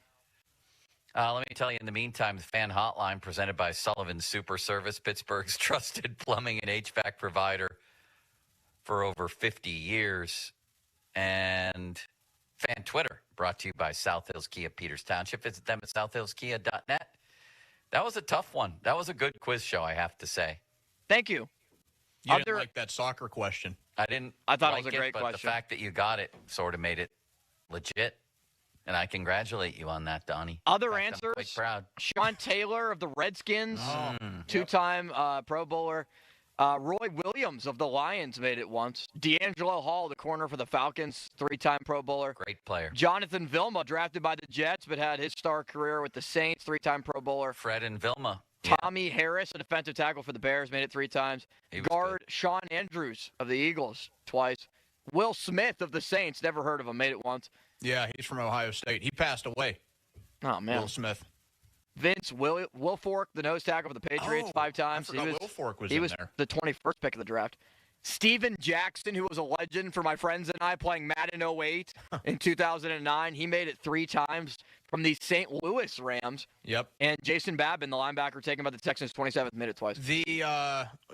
S10: Let me tell you, in the meantime, the fan hotline presented by Sullivan Super Service, Pittsburgh's trusted plumbing and HVAC provider. for over 50 years. And fan Twitter, brought to you by South Hills Kia Peters Township. Visit them at southhillskia.net. That was a tough one. That was a good quiz show, I have to say.
S1: Thank you.
S17: You didn't like that soccer question.
S10: I didn't.
S1: I thought
S10: like
S1: it was a great
S10: but
S1: question.
S10: The fact that you got it sort of made it legit. And I congratulate you on that, Donnie.
S1: Other
S10: In fact, I'm
S1: answers,
S10: quite proud.
S1: Sean Taylor of the Redskins, two-time Pro Bowler. Roy Williams of the Lions made it once. D'Angelo Hall, the corner for the Falcons, three-time Pro Bowler.
S10: Great player.
S1: Jonathan Vilma, drafted by the Jets, but had his star career with the Saints, three-time Pro Bowler.
S10: Fred and Vilma.
S1: Tommy Harris, a defensive tackle for the Bears, made it 3 times. Guard Sean Andrews of the Eagles, twice. Will Smith of the Saints, never heard of him, made it once.
S17: Yeah, he's from Ohio State. He passed away.
S1: Oh, man.
S17: Will Smith.
S1: Vince Wilfork, the nose tackle for the Patriots, 5 times.
S17: I forgot Wilfork was
S1: he
S17: in
S1: was
S17: there.
S1: the 21st pick of the draft. Steven Jackson, who was a legend for my friends and I, playing Madden 08 in 2009. He made it 3 times from the St. Louis Rams.
S17: Yep.
S1: And Jason Babin, the linebacker, taken by the Texans, 27th minute twice.
S17: The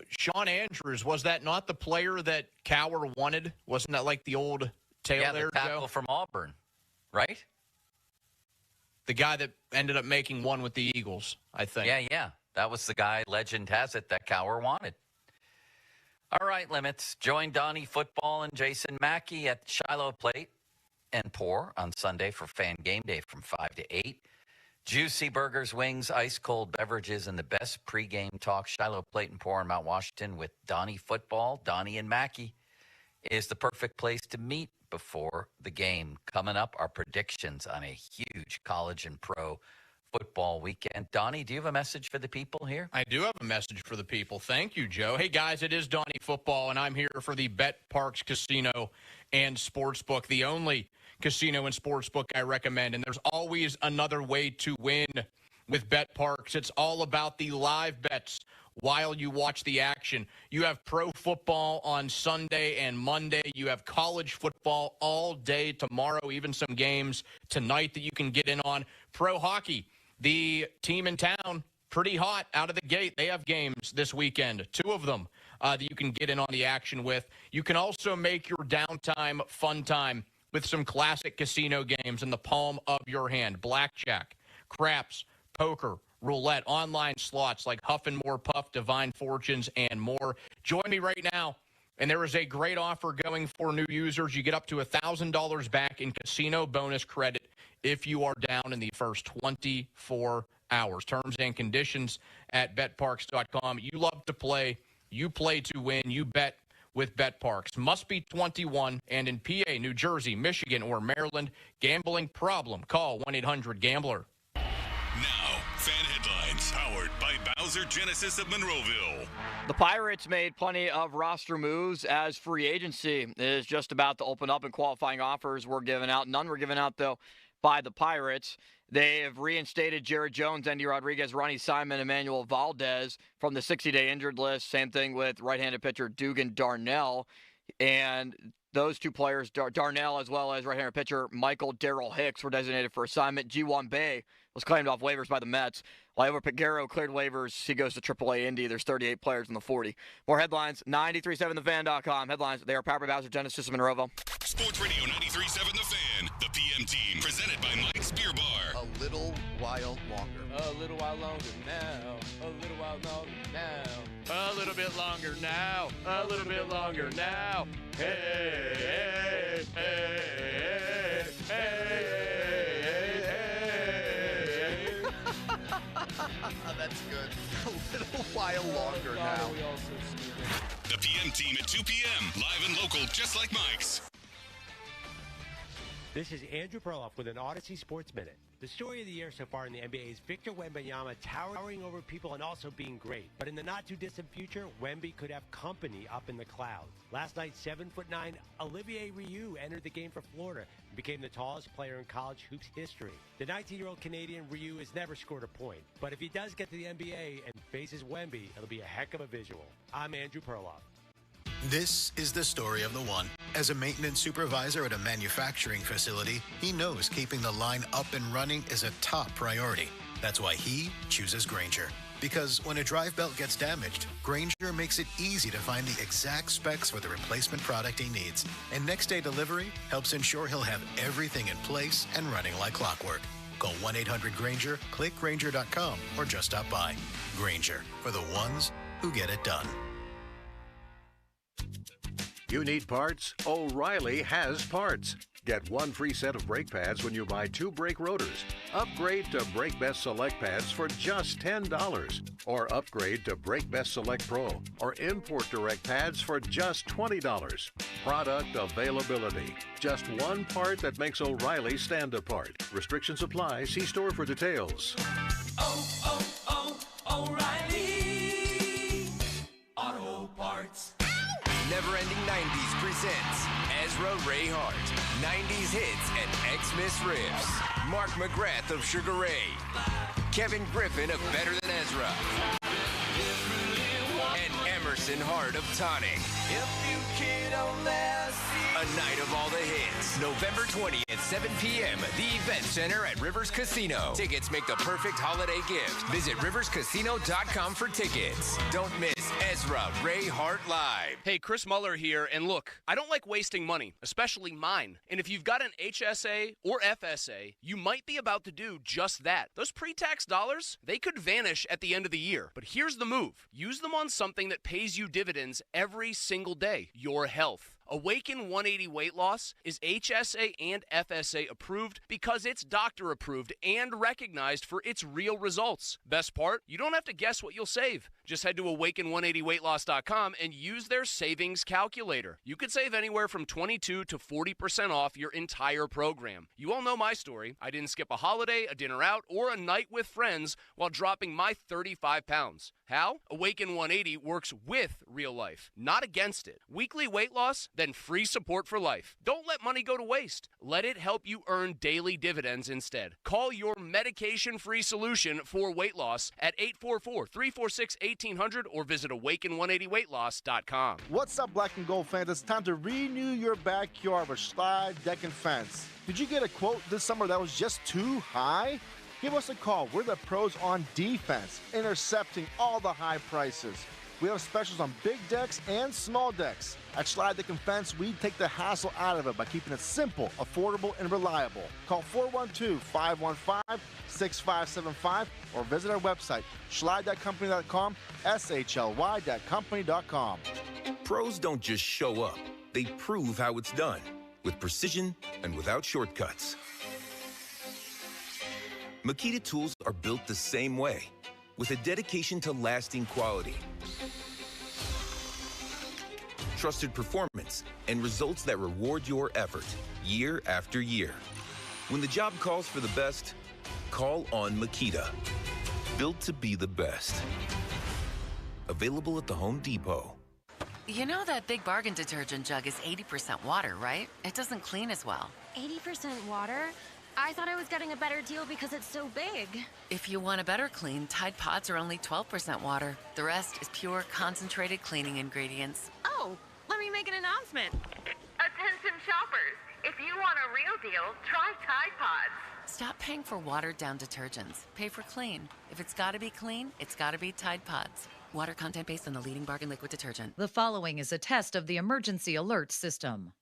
S17: Sean Andrews, was that not the player that Cower wanted? Wasn't that like the old tale
S10: Yeah,
S17: there,
S10: the tackle
S17: Joe?
S10: from Auburn, right?
S17: The guy that ended up making one with the Eagles, I think.
S10: Yeah. That was the guy, legend has it, that Cower wanted. All right, Limits. Join Donnie Football and Jason Mackey at Shiloh Plate and Pour on Sunday for Fan Game Day from 5 to 8. Juicy burgers, wings, ice-cold beverages, and the best pregame talk. Shiloh Plate and Pour in Mount Washington with Donnie Football. Donnie and Mackey is the perfect place to meet before the game. Coming up, our predictions on a huge college and pro football weekend. Donnie, do you have a message for the people here?
S17: I do have a message for the people. Thank you, Joe. Hey, guys, it is Donnie Football, and I'm here for the Bet Parks Casino and Sportsbook, the only casino and sportsbook I recommend. And there's always another way to win with Bet Parks. It's all about the live bets while you watch the action. You have pro football on Sunday and Monday. You have college football all day tomorrow, even some games tonight that you can get in on. Pro hockey, the team in town, pretty hot out of the gate. They have games this weekend, 2 of them that you can get in on the action with. You can also make your downtime fun time with some classic casino games in the palm of your hand. Blackjack, craps, poker, roulette, online slots like Huff and More Puff, Divine Fortunes, and more. Join me right now, and there is a great offer going for new users. You get up to $1,000 back in casino bonus credit if you are down in the first 24 hours. Terms and conditions at betparks.com. You love to play. You play to win. You bet with BetParks. Must be 21 and in PA, New Jersey, Michigan, or Maryland. Gambling problem? Call 1-800-GAMBLER.
S3: Now, fan headlines powered by Bowser Genesis of Monroeville.
S1: The Pirates made plenty of roster moves as free agency is just about to open up and qualifying offers were given out. None were given out, though, by the Pirates. They have reinstated Jared Jones, Andy Rodriguez, Ronnie Simon, Emmanuel Valdez from the 60-day injured list. Same thing with right-handed pitcher Dugan Darnell. And those 2 players, Darnell as well as right-handed pitcher Michael Darrell Hicks, were designated for assignment. G1 Bay was claimed off waivers by the Mets. Liover Peguero cleared waivers. He goes to AAA Indy. There's 38 players in the 40. More headlines, 937thefan.com. Headlines, they are powered by Bowser Genesis of Monroeville.
S3: Sports Radio 93.7 The Fan, the PM team, presented by Mike's Beer Bar.
S5: A little while longer.
S1: A little while longer now. A little while longer now. A little bit longer now. A little bit longer now. Hey, hey, hey, hey, hey, hey.
S5: That's good. A little while longer now.
S3: The PM team at 2 p.m. Live and local, just like Mike's.
S2: This is Andrew Perloff with an Odyssey Sports Minute. The story of the year so far in the NBA is Victor Wembanyama towering over people and also being great. But in the not-too-distant future, Wemby could have company up in the clouds. Last night, 7'9", Olivier Ryu entered the game for Florida and became the tallest player in college hoops history. The 19-year-old Canadian Ryu has never scored a point. But if he does get to the NBA and faces Wemby, it'll be a heck of a visual. I'm Andrew Perloff.
S4: This is the story of the one. As a maintenance supervisor at a manufacturing facility, he knows keeping the line up and running is a top priority. That's why he chooses Grainger. Because when a drive belt gets damaged, Grainger makes it easy to find the exact specs for the replacement product he needs. And next day delivery helps ensure he'll have everything in place and running like clockwork. Call 1-800-GRAINGER, click Grainger.com, or just stop by. Grainger, for the ones who get it done.
S8: You need parts? O'Reilly has parts. Get one free set of brake pads when you buy 2 brake rotors. Upgrade to Brake Best Select pads for just $10. Or upgrade to Brake Best Select Pro or Import Direct pads for just $20. Product availability. Just one part that makes O'Reilly stand apart. Restrictions apply. See store for details.
S11: O'Reilly Auto Parts. Never-ending 90s presents Ezra Ray Hart, 90s hits and Xmas riffs. Mark McGrath of Sugar Ray, Kevin Griffin of Better Than Ezra, and Emerson Hart of Tonic. If you kid a night of all the hits. November 20th, 7 p.m. The Event Center at Rivers Casino. Tickets make the perfect holiday gift. Visit riverscasino.com for tickets. Don't miss Ezra Ray Hart Live.
S15: Hey, Chris Muller here, and look, I don't like wasting money, especially mine. And if you've got an HSA or FSA, you might be about to do just that. Those pre-tax dollars, they could vanish at the end of the year. But here's the move. Use them on something that pays you dividends every single day, your health. Awaken 180 Weight Loss is HSA and FSA approved because it's doctor approved and recognized for its real results. Best part, you don't have to guess what you'll save. Just head to awaken180weightloss.com and use their savings calculator. You could save anywhere from 22 to 40% off your entire program. You all know my story. I didn't skip a holiday, a dinner out, or a night with friends while dropping my 35 pounds. How? Awaken 180 works with real life, not against it. Weekly weight loss, then free support for life. Don't let money go to waste. Let it help you earn daily dividends instead. Call your medication-free solution for weight loss at 844-346-1800 or visit awaken180weightloss.com.
S16: What's up, Black and Gold fans? It's time to renew your backyard with Slide Deck and Fence. Did you get a quote this summer that was just too high? Give us a call. We're the pros on defense, intercepting all the high prices. We have specials on big decks and small decks. At Slide Deck and Fence, we take the hassle out of it by keeping it simple, affordable, and reliable. Call 412-515-6575 or visit our website, slide.company.com, SHLY.company.com.
S19: Pros don't just show up. They prove how it's done, with precision and without shortcuts. Makita tools are built the same way, with a dedication to lasting quality, trusted performance, and results that reward your effort year after year. When the job calls for the best, call on Makita. Built to be the best. Available at the Home Depot.
S20: You know that Big Bargain detergent jug is 80% water, right? It doesn't clean as well.
S24: 80% water? I thought I was getting a better deal because it's so big.
S20: If you want a better clean, Tide Pods are only 12% water. The rest is pure, concentrated cleaning ingredients.
S24: Oh, let me make an announcement.
S28: Attention shoppers, if you want a real deal, try Tide Pods.
S20: Stop paying for watered-down detergents. Pay for clean. If it's gotta be clean, it's gotta be Tide Pods. Water content based on the leading bargain liquid detergent.
S29: The following is a test of the emergency alert system.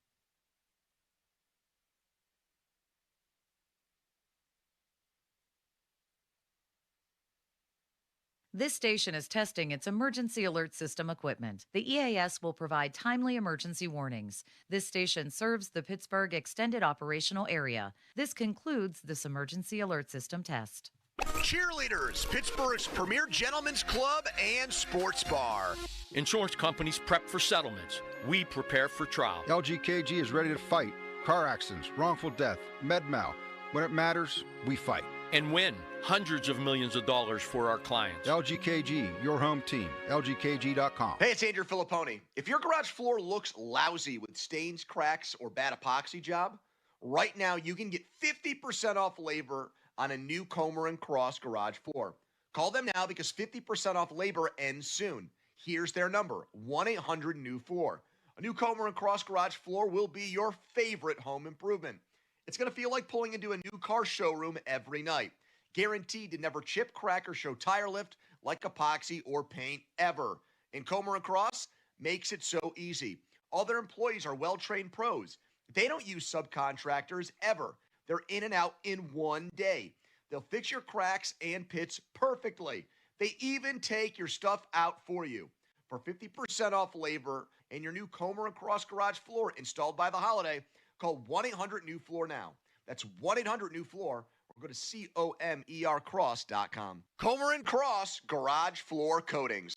S29: This station is testing its emergency alert system equipment. The EAS will provide timely emergency warnings. This station serves the Pittsburgh Extended Operational Area. This concludes this emergency alert system test.
S5: Cheerleaders, Pittsburgh's premier gentlemen's club and sports bar.
S30: Insurance companies prep for settlements. We prepare for trial.
S31: LGKG is ready to fight. Car accidents, wrongful death, med mal. When it matters, we fight.
S30: And win hundreds of millions of dollars for our clients.
S31: LGKG, your home team. LGKG.com.
S5: Hey, it's Andrew Filipponi. If your garage floor looks lousy with stains, cracks, or bad epoxy job, right now you can get 50% off labor on a new Comer and Cross garage floor. Call them now because 50% off labor ends soon. Here's their number, 1-800-NEW-FLOOR. A new Comer and Cross garage floor will be your favorite home improvement. It's going to feel like pulling into a new car showroom every night. Guaranteed to never chip, crack, or show tire lift like epoxy or paint ever. And Comer & Cross makes it so easy. All their employees are well-trained pros. They don't use subcontractors ever. They're in and out in one day. They'll fix your cracks and pits perfectly. They even take your stuff out for you. For 50% off labor and your new Comer & Cross garage floor installed by the holiday, call 1-800-NEW-FLOOR now. That's 1-800-NEW-FLOOR or go to COMERcross.com. Comer & Cross Garage Floor Coatings.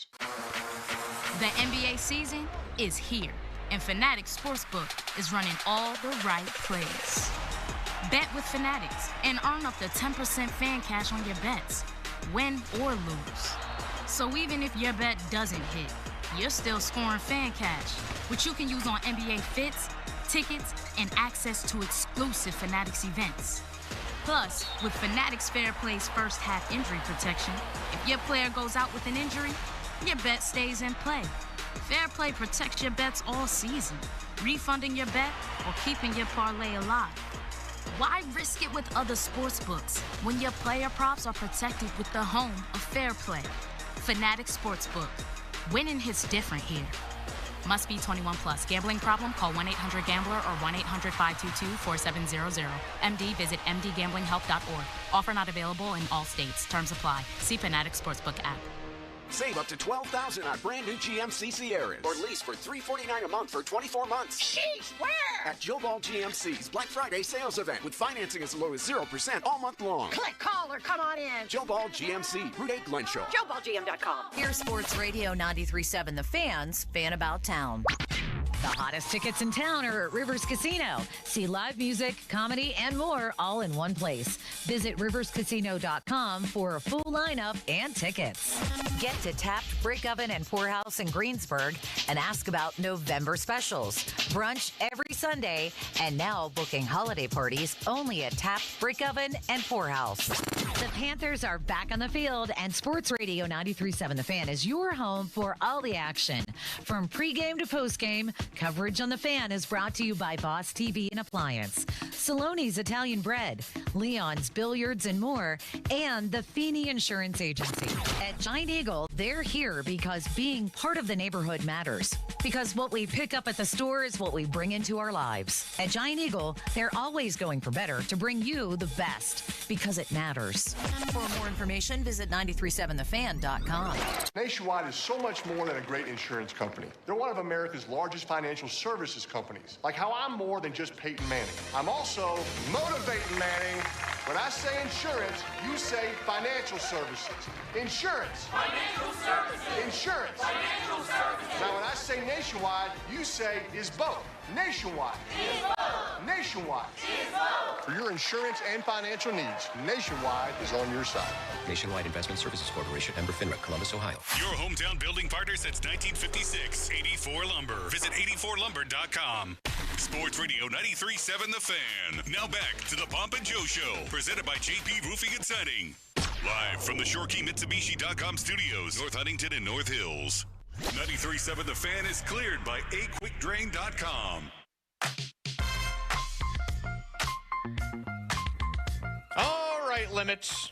S6: The NBA season is here, and Fanatics Sportsbook is running all the right plays. Bet with Fanatics and earn up to 10% fan cash on your bets, win or lose. So even if your bet doesn't hit, you're still scoring fan cash, which you can use on NBA fits, tickets, and access to exclusive Fanatics events. Plus, with Fanatics Fair Play's first half injury protection, if your player goes out with an injury, your bet stays in play. Fair Play protects your bets all season, refunding your bet or keeping your parlay alive. Why risk it with other sports books when your player props are protected with the home of Fair Play? Fanatics Sportsbook. Winning hits different here. Must be 21 plus. Gambling problem? Call 1-800-GAMBLER or 1-800-522-4700. MD, visit mdgamblinghelp.org. Offer not available in all states. Terms apply. See Fanatics Sportsbook app.
S7: Save up to $12,000 on brand new GMC Sierras. Or lease for $349 a month for 24 months.
S24: Sheesh, where?
S7: At Joe Ball GMC's Black Friday sales event with financing as low as 0% all month long.
S24: Click, call, or come on in.
S7: Joe Ball GMC, Route 8 Glenshaw.
S24: JoeBallGM.com.
S29: Here's Sports Radio 93.7 The Fans, Fan About Town. The hottest tickets in town are at Rivers Casino. See live music, comedy, and more all in one place. Visit riverscasino.com for a full lineup and tickets. Get to Tapped Brick Oven and Poorhouse in Greensburg and ask about November specials. Brunch every Sunday, and now booking holiday parties only at Tapped Brick Oven and Poorhouse. The Panthers are back on the field, and Sports Radio 93.7 The Fan is your home for all the action. From pregame to postgame, coverage on The Fan is brought to you by Boss TV and Appliance, Saloni's Italian Bread, Leon's Billiards and more, and the Feeney Insurance Agency. At Giant Eagle, they're here because being part of the neighborhood matters. Because what we pick up at the store is what we bring into our lives. At Giant Eagle, they're always going for better to bring you the best because it matters. For more information, visit 937thefan.com.
S9: Nationwide is so much more than a great insurance company. They're one of America's largest financial services companies. Like how I'm more than just Peyton Manning. I'm also motivating Manning. When I say insurance, you say financial services. Insurance.
S12: Financial services.
S9: Insurance.
S12: Financial services.
S9: Now when I say Nationwide, you say is both. Nationwide.
S12: Is both.
S9: Nationwide.
S12: Is both.
S9: For your insurance and financial needs, Nationwide is on your side.
S14: Nationwide Investment Services Corporation, member FINRA, Columbus, Ohio.
S3: Your hometown building partner since 1956. 84 Lumber. Visit 84lumber.com. Sports Radio 93.7 The Fan. Now back to the Pomp and Joe Show, presented by JP Roofing and Siding. Live from the ShoreKeyMitsubishi.com studios, North Huntington and North Hills. 93.7 The Fan is cleared by aquickdrain.com.
S17: All right, Limits.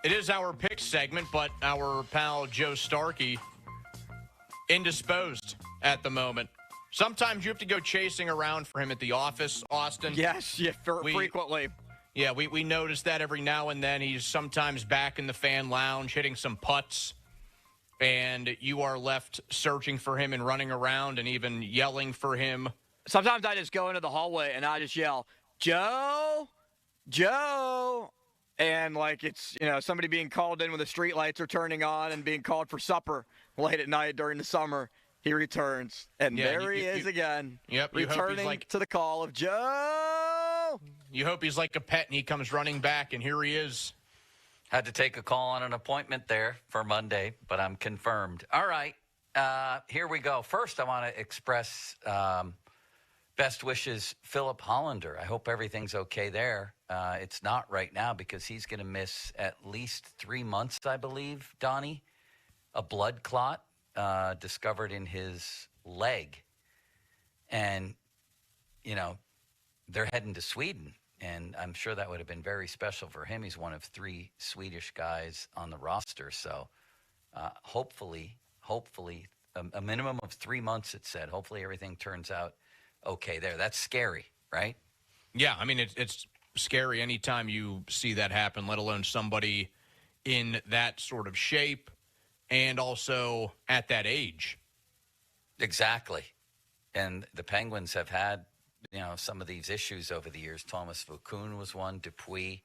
S17: It is our pick segment, but our pal Joe Starkey indisposed at the moment. Sometimes you have to go chasing around for him at the office, Austin.
S1: Yes, frequently.
S17: Yeah, we notice that every now and then. He's sometimes back in the fan lounge hitting some putts, and you are left searching for him and running around and even yelling for him.
S1: Sometimes I just go into the hallway and I just yell, Joe, Joe. And like it's, somebody being called in when the street lights are turning on and being called for supper late at night during the summer. He returns, and there he is again.
S17: Yep,
S1: returning to the call of Joe.
S17: You hope he's like a pet and he comes running back, and here he is.
S10: Had to take a call on an appointment there for Monday, but I'm confirmed. All right, here we go. First, I want to express best wishes, Philip Hollander. I hope everything's okay there. It's not right now because he's going to miss at least 3 months, I believe, Donnie. A blood clot discovered in his leg. And, they're heading to Sweden And I'm sure that would have been very special for him. He's one of 3 Swedish guys on the roster. So hopefully, a minimum of 3 months, it said. Hopefully everything turns out okay there. That's scary, right?
S17: Yeah, I mean, it's scary anytime you see that happen, let alone somebody in that sort of shape and also at that age.
S10: Exactly. And the Penguins have had, some of these issues over the years. Thomas Vokoun was one, Dupuis,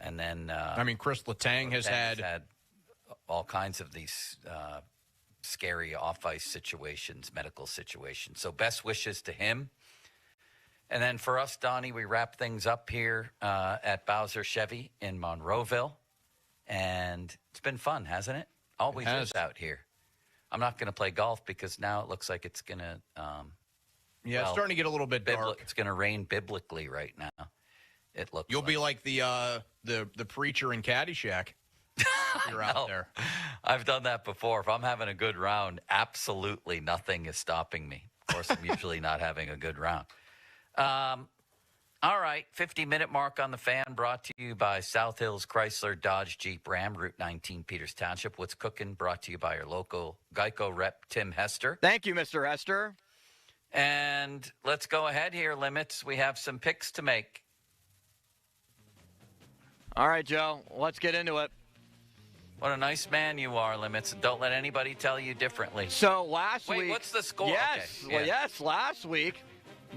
S10: and then
S17: Chris Letang has had
S10: all kinds of these scary off-ice situations, medical situations. So best wishes to him. And then for us, Donnie, we wrap things up here at Bowser Chevy in Monroeville. And it's been fun, hasn't it? Always is out here. I'm not going to play golf because now it looks like it's going to
S17: it's starting to get a little bit dark.
S10: It's going to rain biblically right now. It looks.
S17: You'll be like the preacher in Caddyshack. You're out there.
S10: I've done that before. If I'm having a good round, absolutely nothing is stopping me. Of course, I'm usually not having a good round. All right, 50-minute mark on the Fan, brought to you by South Hills Chrysler Dodge Jeep Ram, Route 19, Peters Township. What's cooking? Brought to you by your local Geico rep, Tim Hester.
S1: Thank you, Mr. Hester.
S10: And let's go ahead here, Limits. We have some picks to make.
S1: All right, Joe, let's get into it.
S10: What a nice man you are, Limits. Don't let anybody tell you differently.
S1: So last week.
S10: Wait, what's the score?
S1: Yes,
S10: Okay.
S1: well, yes, last week,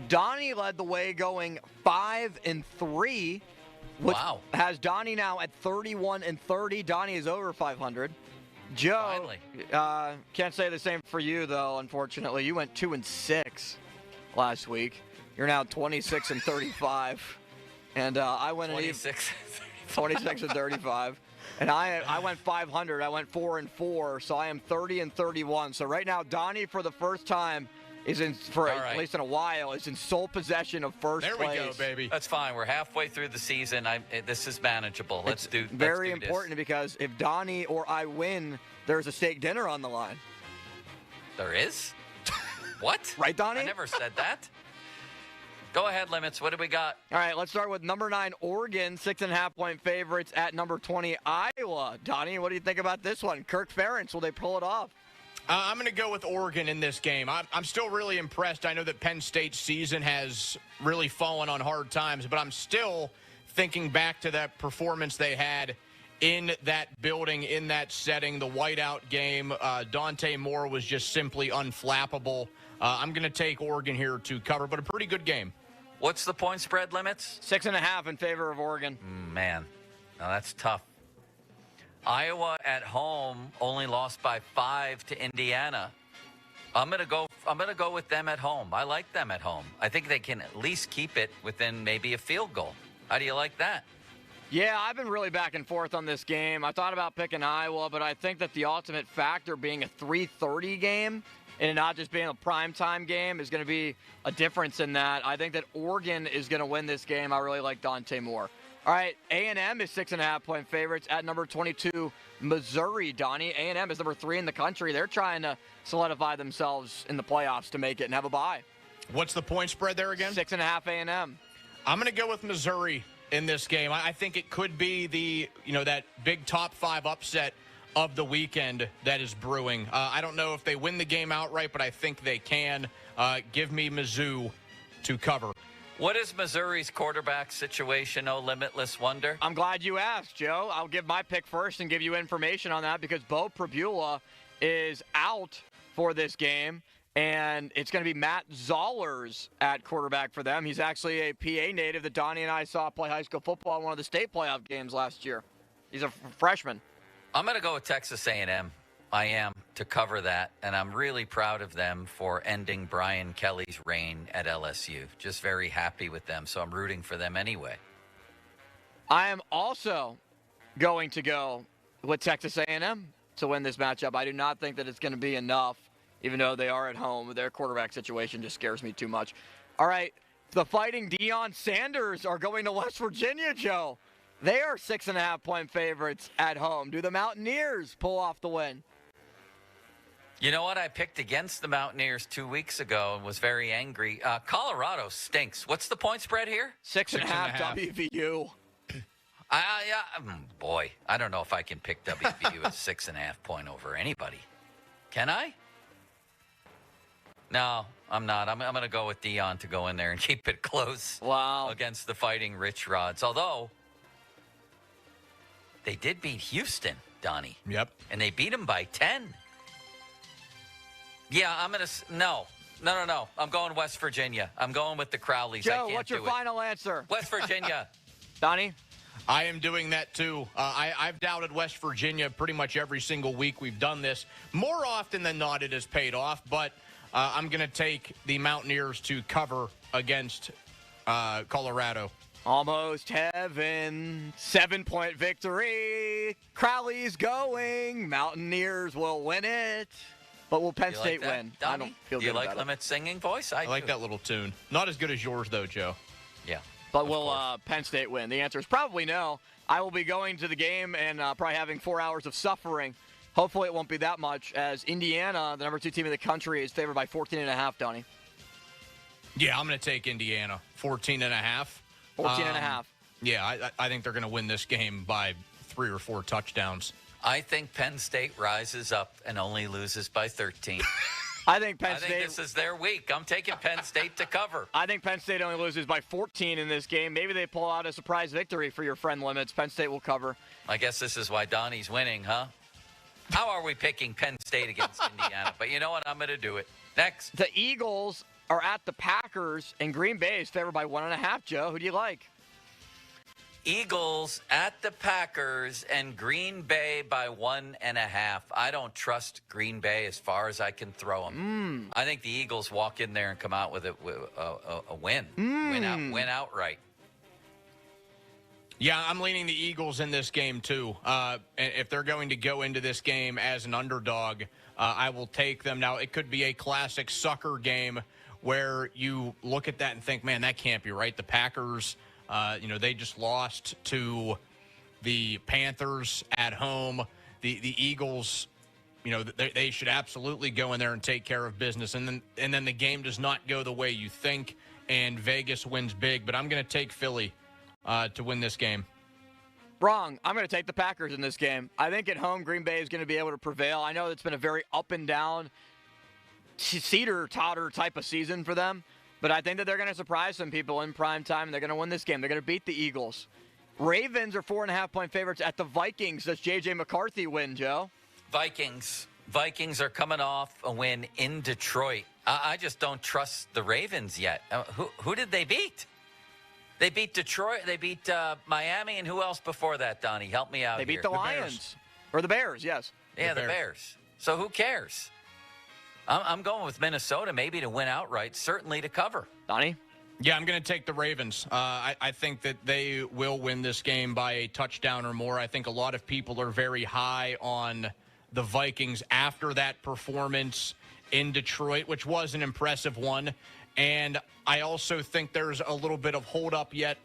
S1: Donnie led the way going 5-3. Which has Donnie now at 31-30. Donnie is over 500. Joe, can't say the same for you, though, unfortunately. You went 2-6 last week. You're now 26-35. And I went 26-35. And I went 500. I went 4-4. So I am 30-31. So right now, Donnie, for the first time, is in, at least in a while, is in sole possession of first place.
S17: There we go, baby.
S10: That's fine. We're halfway through the season. This is manageable. Let's do
S1: very
S10: this.
S1: important because if Donnie or I win, there's a steak dinner on the line.
S10: There is? What?
S1: Right, Donnie?
S10: I never said that. Go ahead, Limits. What do we got?
S1: All right, let's start with number 9, Oregon, 6.5-point favorites at number 20, Iowa. Donnie, what do you think about this one? Kirk Ferentz, will they pull it off?
S17: I'm going to go with Oregon in this game. I'm still really impressed. I know that Penn State's season has really fallen on hard times, but I'm still thinking back to that performance they had in that building, in that setting, the whiteout game. Dante Moore was just simply unflappable. I'm going to take Oregon here to cover, but a pretty good game.
S10: What's the point spread, Limits?
S1: 6.5 in favor of Oregon.
S10: Man, now that's tough. Iowa at home only lost by 5 to Indiana. I'm gonna go with them at home. I like them at home. I think they can at least keep it within maybe a field goal. How do you like that?
S1: Yeah, I've been really back and forth on this game. I thought about picking Iowa, but I think that the ultimate factor being a 3:30 game and it not just being a primetime game is going to be a difference in that. I think that Oregon is going to win this game. I really like Dante Moore. All right, A&M is 6.5-point favorites at number 22, Missouri. Donnie, A&M is number 3 in the country. They're trying to solidify themselves in the playoffs to make it and have a bye.
S17: What's the point spread there again?
S1: 6.5 A&M.
S17: I'm going to go with Missouri in this game. I think it could be that big top 5 upset of the weekend that is brewing. I don't know if they win the game outright, but I think they can. Give me Mizzou to cover.
S10: What is Missouri's quarterback situation, oh limitless wonder?
S1: I'm glad you asked, Joe. I'll give my pick first and give you information on that because Bo Pribula is out for this game, and it's going to be Matt Zollers at quarterback for them. He's actually a PA native that Donnie and I saw play high school football in one of the state playoff games last year. He's a freshman.
S10: I'm going to go with Texas A&M. I am, to cover that, and I'm really proud of them for ending Brian Kelly's reign at LSU. Just very happy with them, so I'm rooting for them anyway.
S1: I am also going to go with Texas A&M to win this matchup. I do not think that it's going to be enough, even though they are at home. Their quarterback situation just scares me too much. All right, the Fighting Deion Sanders are going to West Virginia, Joe. They are 6.5-point favorites at home. Do the Mountaineers pull off the win?
S10: You know what? I picked against the Mountaineers 2 weeks ago and was very angry. Colorado stinks. What's the point spread here?
S1: 6.5 WVU.
S10: Boy, I don't know if I can pick WVU at 6.5 point over anybody. Can I? No, I'm not. I'm going to go with Dion to go in there and keep it close.
S1: Wow.
S10: Against the Fighting Rich Rods. Although, they did beat Houston, Donnie.
S17: Yep.
S10: And they beat them by 10. Yeah, I'm going to... No. I'm going West Virginia. I'm going with the Crowleys.
S1: Joe, what's your final answer?
S10: West Virginia.
S1: Donnie?
S17: I am doing that, too. I've doubted West Virginia pretty much every single week we've done this. More often than not, it has paid off, but I'm going to take the Mountaineers to cover against Colorado.
S1: Almost heaven. 7-point victory. Crowley's going. Mountaineers will win it. But will Penn State win?
S10: Donnie?
S1: I don't feel
S10: Do
S1: good
S10: you like
S1: about
S10: Limit's singing voice?
S17: I like that little tune. Not as good as yours, though, Joe.
S10: Yeah.
S1: But will Penn State win? The answer is probably no. I will be going to the game and probably having 4 hours of suffering. Hopefully it won't be that much, as Indiana, the number 2 team in the country, is favored by 14.5, Donnie.
S17: Yeah, I'm going to take Indiana. 14.5.
S1: 14.5.
S17: Yeah, I think they're going to win this game by 3 or 4 touchdowns.
S10: I think Penn State rises up and only loses by 13.
S1: I think
S10: I think this is their week. I'm taking Penn State to cover.
S1: I think Penn State only loses by 14 in this game. Maybe they pull out a surprise victory for your friend Limits. Penn State will cover.
S10: I guess this is why Donnie's winning, huh? How are we picking Penn State against Indiana? But you know what? I'm going to do it. Next.
S1: The Eagles are at the Packers, and Green Bay is favored by 1.5, Joe. Who do you like?
S10: Eagles at the Packers and Green Bay by 1.5. I don't trust Green Bay as far as I can throw them. I think the Eagles walk in there and come out with a win. Win outright.
S17: Yeah, I'm leaning the Eagles in this game, too. And if they're going to go into this game as an underdog, I will take them. Now, it could be a classic sucker game where you look at that and think, man, that can't be right. The Packers, they just lost to the Panthers at home. The Eagles, they should absolutely go in there and take care of business. And then the game does not go the way you think, and Vegas wins big. But I'm going to take Philly to win this game.
S1: Wrong. I'm going to take the Packers in this game. I think at home, Green Bay is going to be able to prevail. I know it's been a very up and down, teeter-totter type of season for them, but I think that they're going to surprise some people in prime time, and they're going to win this game. They're going to beat the Eagles. Ravens are 4.5-point favorites at the Vikings. Does J.J. McCarthy win, Joe?
S10: Vikings are coming off a win in Detroit. I just don't trust the Ravens yet. Who did they beat? They beat Detroit. They beat Miami, and who else before that, Donnie? Help me out.
S1: They beat the Lions. Or the Bears, yes.
S10: Yeah, the Bears. So who cares? I'm going with Minnesota, maybe to win outright, certainly to cover.
S1: Donnie?
S17: Yeah, I'm going to take the Ravens. I think that they will win this game by a touchdown or more. I think a lot of people are very high on the Vikings after that performance in Detroit, which was an impressive one. And I also think there's a little bit of hold up yet.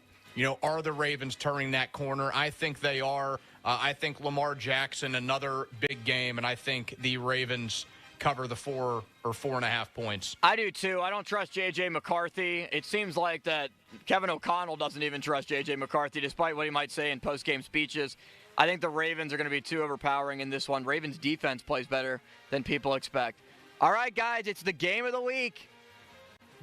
S17: Are the Ravens turning that corner? I think they are. I think Lamar Jackson, another big game, and I think the Ravens cover the 4 or 4.5 points.
S1: I do too. I don't trust J.J. McCarthy. It seems like that Kevin O'Connell doesn't even trust J.J. McCarthy, despite what he might say in post-game speeches. I think the Ravens are going to be too overpowering in this one. Ravens defense plays better than people expect. All right, guys, it's the game of the week.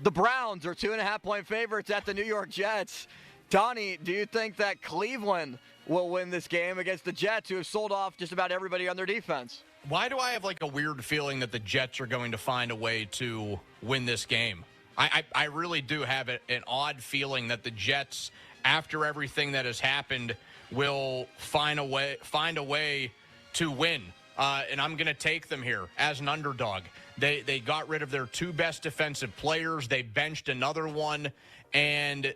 S1: The Browns are 2.5-point favorites at the New York Jets. Donnie, do you think that Cleveland will win this game against the Jets, who have sold off just about everybody on their defense?
S17: Why do I have a weird feeling that the Jets are going to find a way to win this game? I really do have an odd feeling that the Jets, after everything that has happened, will find a way to win. And I'm going to take them here as an underdog. They got rid of their 2 best defensive players. They benched another one, and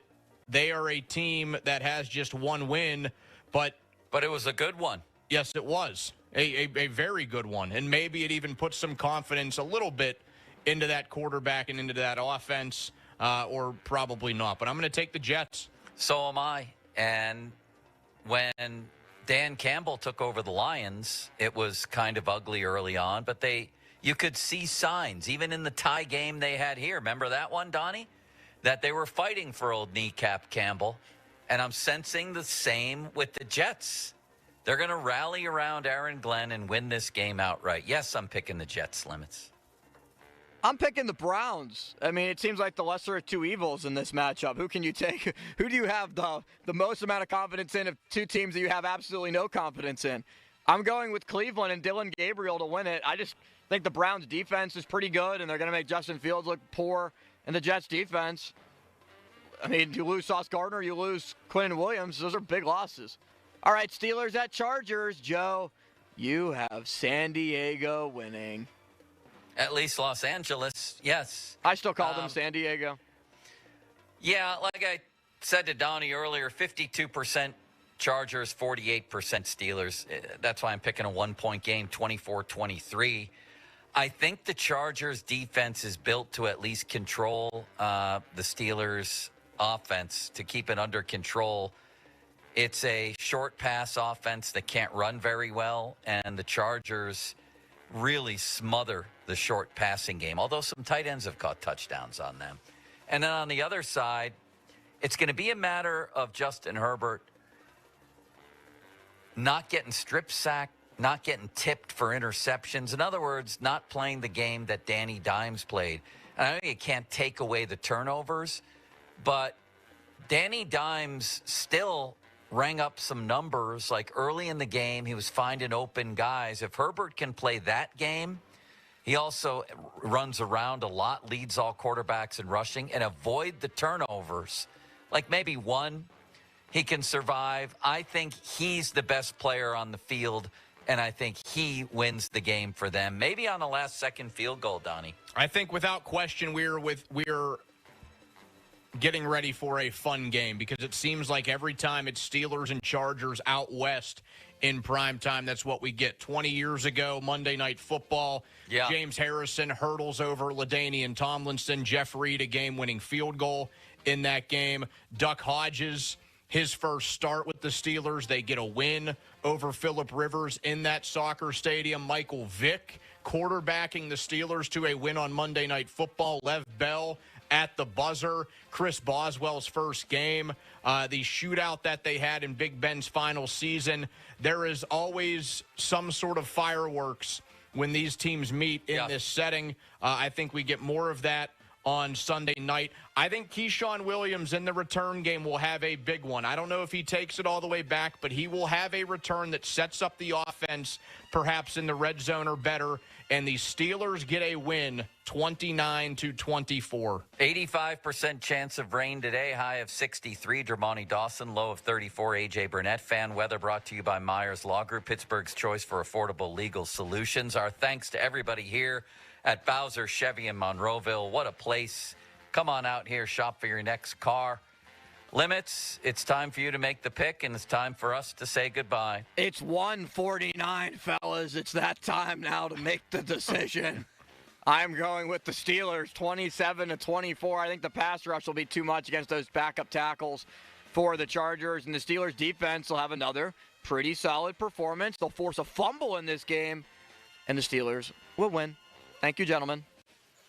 S17: they are a team that has just 1 win. But
S10: it was a good one.
S17: Yes, it was. A very good one. And maybe it even puts some confidence a little bit into that quarterback and into that offense, or probably not. But I'm going to take the Jets.
S10: So am I. And when Dan Campbell took over the Lions, it was kind of ugly early on, but they You could see signs, even in the tie game they had here. Remember that one, Donnie? That they were fighting for old Kneecap Campbell. And I'm sensing the same with the Jets. They're going to rally around Aaron Glenn and win this game outright. Yes, I'm picking the Jets, Limits.
S1: I'm picking the Browns. I mean, it seems like the lesser of two evils in this matchup. Who can you take? Who do you have the most amount of confidence in of two teams that you have absolutely no confidence in? I'm going with Cleveland and Dylan Gabriel to win it. I just think the Browns' defense is pretty good, and they're going to make Justin Fields look poor. And the Jets' defense, I mean, you lose Sauce Gardner, you lose Quinn Williams. Those are big losses. All right, Steelers at Chargers. Joe, you have San Diego winning.
S10: At least Los Angeles, yes.
S1: I still call them San Diego.
S10: Yeah, like I said to Donnie earlier, 52% Chargers, 48% Steelers. That's why I'm picking a one-point game, 24-23. I think the Chargers' defense is built to at least control the Steelers' offense, to keep it under control. It's a short pass offense that can't run very well, and the Chargers really smother the short passing game, although some tight ends have caught touchdowns on them. And then on the other side, it's going to be a matter of Justin Herbert not getting strip sacked, not getting tipped for interceptions. In other words, not playing the game that Danny Dimes played. And I know you can't take away the turnovers, but Danny Dimes still rang up some numbers. Like early in the game, he was finding open guys. If Herbert can play that game, he also runs around a lot, leads all quarterbacks in rushing, and avoid the turnovers. Like maybe one, he can survive. I think he's the best player on the field, and I think he wins the game for them. Maybe on the last-second field goal, Donnie.
S17: I think without question we're getting ready for a fun game, because it seems like every time it's Steelers and Chargers out west in primetime, that's what we get. 20 years ago, Monday Night Football,
S10: yeah.
S17: James Harrison hurdles over LaDainian Tomlinson. Jeff Reed, a game-winning field goal in that game. Duck Hodges, his first start with the Steelers, they get a win over Phillip Rivers in that soccer stadium. Michael Vick quarterbacking the Steelers to a win on Monday Night Football. Lev Bell at the buzzer. Chris Boswell's first game. The shootout that they had in Big Ben's final season. There is always some sort of fireworks when these teams meet in this setting. I think we get more of that on Sunday night. I think Keyshawn Williams in the return game will have a big one. I don't know if he takes it all the way back, but he will have a return that sets up the offense perhaps in the red zone or better, and the Steelers get a win 29-24.
S10: 85% chance of rain today, high of 63. Dramani Dawson, low of 34. A.J. Burnett. Fan weather brought to you by Myers Law Group, Pittsburgh's choice for affordable legal solutions. Our thanks to everybody here at Bowser Chevy in Monroeville. What a place. Come on out here, shop for your next car. Limits, it's time for you to make the pick, and it's time for us to say goodbye.
S1: It's 1:49, fellas. It's that time now to make the decision. I'm going with the Steelers, 27-24. I think the pass rush will be too much against those backup tackles for the Chargers, and the Steelers defense will have another pretty solid performance. They'll force a fumble in this game, and the Steelers will win. Thank you, gentlemen.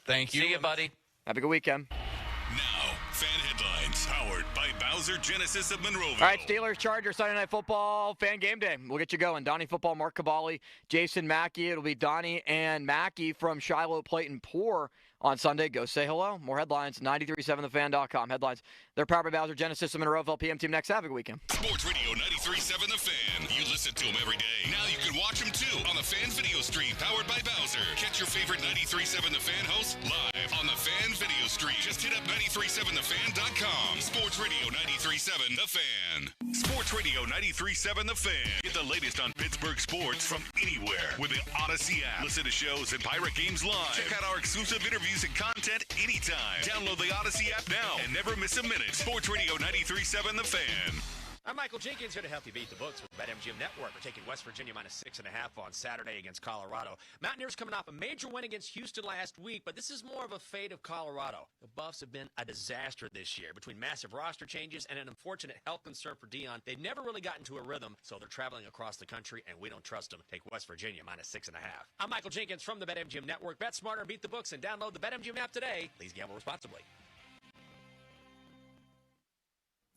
S17: Thank you.
S10: See you, buddy.
S1: Have a good weekend.
S3: Now, fan headlines powered by Bowser Genesis of Monroeville.
S1: All right, Steelers, Chargers, Sunday Night Football, fan game day. We'll get you going. Donnie Football, Mark Cavalli, Jason Mackey. It'll be Donnie and Mackey from Shiloh, Clayton, Poor on Sunday. Go say hello. More headlines, 937thefan.com. Headlines. They're powered by Bowser Genesis of Monroeville. PM Team next. Have a good weekend.
S3: Sports Radio 93.7 The Fan. You listen to them every day. Now you can watch them, too, on the Fan Video Stream, powered by Bowser. Catch your favorite 93.7 The Fan hosts live on the Fan Video Stream. Just hit up 937thefan.com. Sports Radio 93.7 The Fan. Sports Radio 93.7 The Fan. Get the latest on Pittsburgh sports from anywhere with the Odyssey app. Listen to shows and Pirate Games live. Check out our exclusive interviews and content anytime. Download the Odyssey app now and never miss a minute. Sports Radio 93.7 The Fan.
S2: I'm Michael Jenkins, here to help you beat the books with BetMGM Network. We're taking West Virginia minus 6.5 on Saturday against Colorado. Mountaineers coming off a major win against Houston last week, but this is more of a fate of Colorado. The Buffs have been a disaster this year. Between massive roster changes and an unfortunate health concern for Dion, they've never really gotten into a rhythm, so they're traveling across the country, and we don't trust them. Take West Virginia minus 6.5. I'm Michael Jenkins from the BetMGM Network. Bet smarter, beat the books, and download the BetMGM app today. Please gamble responsibly.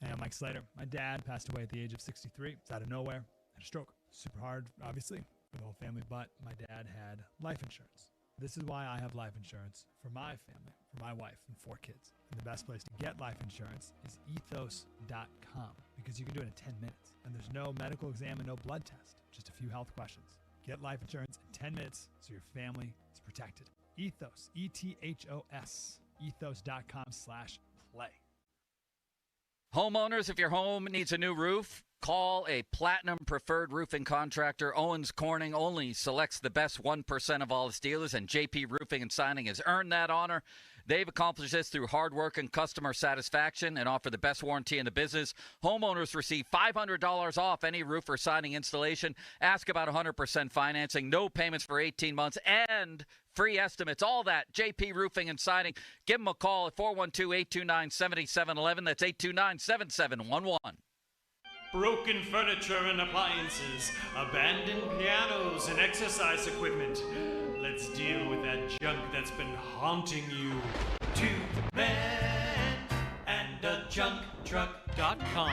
S4: Hey, I'm Mike Slater. My dad passed away at the age of 63. It's out of nowhere. Had a stroke. Super hard, obviously, for the whole family, but my dad had life insurance. This is why I have life insurance for my family, for my wife and 4 kids. And the best place to get life insurance is ethos.com because you can do it in 10 minutes. And there's no medical exam and no blood test, just a few health questions. Get life insurance in 10 minutes so your family is protected. Ethos, E-T-H-O-S, ethos.com/play.
S10: Homeowners, if your home needs a new roof, call a Platinum Preferred Roofing Contractor. Owens Corning only selects the best 1% of all its dealers, and JP Roofing and Signing has earned that honor. They've accomplished this through hard work and customer satisfaction and offer the best warranty in the business. Homeowners receive $500 off any roof or siding installation. Ask about 100% financing, no payments for 18 months, and free estimates. All that, JP Roofing and Siding. Give them a call at 412-829-7711. That's 829-7711.
S8: Broken furniture and appliances, abandoned pianos and exercise equipment. Let's deal with that junk that's been haunting you. 2 men and a junktruck.com.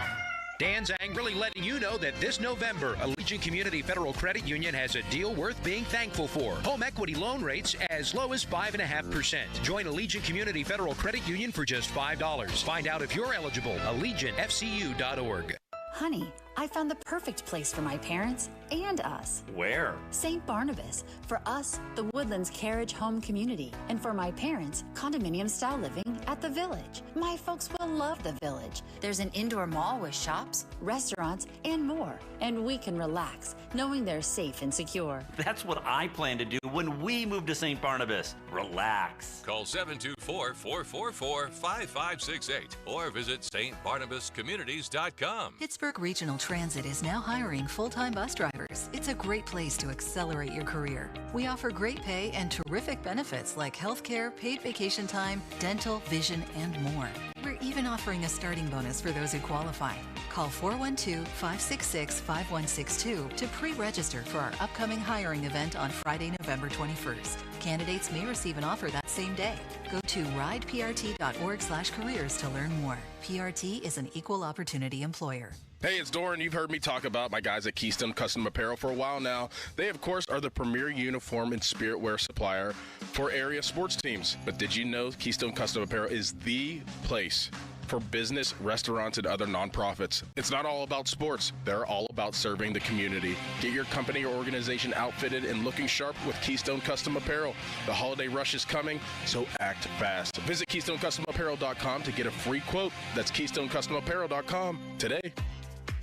S13: Dan Zang really letting you know that this November, Allegiant Community Federal Credit Union has a deal worth being thankful for. Home equity loan rates as low as 5.5%. Join Allegiant Community Federal Credit Union for just $5. Find out if you're eligible. AllegiantFCU.org.
S18: Honey, I found the perfect place for my parents and us.
S21: Where?
S18: St. Barnabas. For us, the Woodlands Carriage Home Community. And for my parents, condominium-style living at the Village. My folks will love the Village. There's an indoor mall with shops, restaurants, and more. And we can relax, knowing they're safe and secure.
S21: That's what I plan to do when we move to St. Barnabas. Relax.
S22: Call 724-444-5568 or visit stbarnabascommunities.com.
S23: Pittsburgh Regional Transit is now hiring full-time bus drivers. It's a great place to accelerate your career. We offer great pay and terrific benefits like healthcare, paid vacation time, dental, vision, and more. We're even offering a starting bonus for those who qualify. Call 412-566-5162 to pre-register for our upcoming hiring event on Friday, November 21st. Candidates may receive an offer that same day. Go to rideprt.org/careers to learn more. PRT is an equal opportunity employer.
S25: Hey, it's Doran. You've heard me talk about my guys at Keystone Custom Apparel for a while now. They, of course, are the premier uniform and spirit wear supplier for area sports teams. But did you know Keystone Custom Apparel is the place for business, restaurants, and other nonprofits? It's not all about sports. They're all about serving the community. Get your company or organization outfitted and looking sharp with Keystone Custom Apparel. The holiday rush is coming, so act fast. Visit KeystoneCustomApparel.com to get a free quote. That's KeystoneCustomApparel.com today.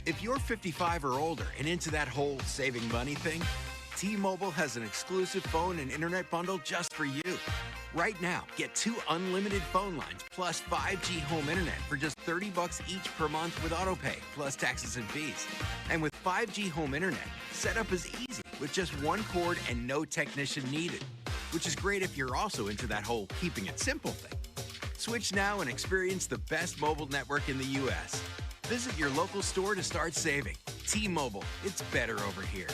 S26: If you're 55 or older and into that whole saving money thing, T-Mobile has an exclusive phone and internet bundle just for you. Right now, get 2 unlimited phone lines plus 5G home internet for just $30 each per month with autopay, plus taxes and fees. And with 5G home internet, setup is easy with just 1 cord and no technician needed, which is great if you're also into that whole keeping it simple thing. Switch now and experience the best mobile network in the U.S. Visit your local store to start saving. T-Mobile, it's better over here.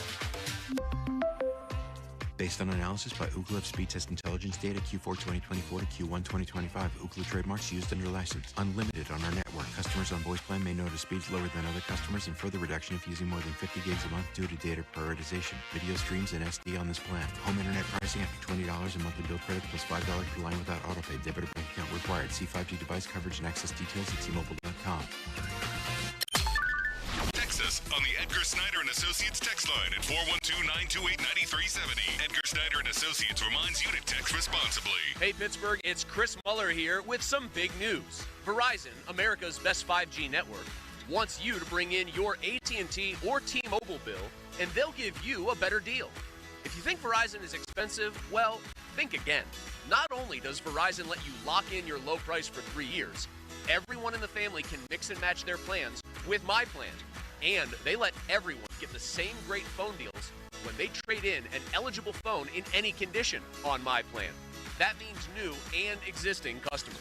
S27: Based on analysis by Ookla of Speed Test Intelligence data Q4 2024 to Q1 2025. Ookla trademarks used under license. Unlimited on our network. Customers on voice plan may notice speeds lower than other customers and further reduction if using more than 50 gigs a month due to data prioritization. Video streams and SD on this plan. Home internet pricing after $20 a monthly bill credit plus $5 per line without autopay. Debit or bank account required. See 5G device coverage and access details at T-Mobile.com.
S3: Text us on the Edgar Snyder & Associates text line at 412-928-9370. Edgar Snyder & Associates reminds you to text responsibly.
S15: Hey, Pittsburgh, it's Chris Muller here with some big news. Verizon, America's best 5G network, wants you to bring in your AT&T or T-Mobile bill, and they'll give you a better deal. If you think Verizon is expensive, well, think again. Not only does Verizon let you lock in your low price for 3 years, everyone in the family can mix and match their plans with my plan. And they let everyone get the same great phone deals when they trade in an eligible phone in any condition on my plan. That means new and existing customers.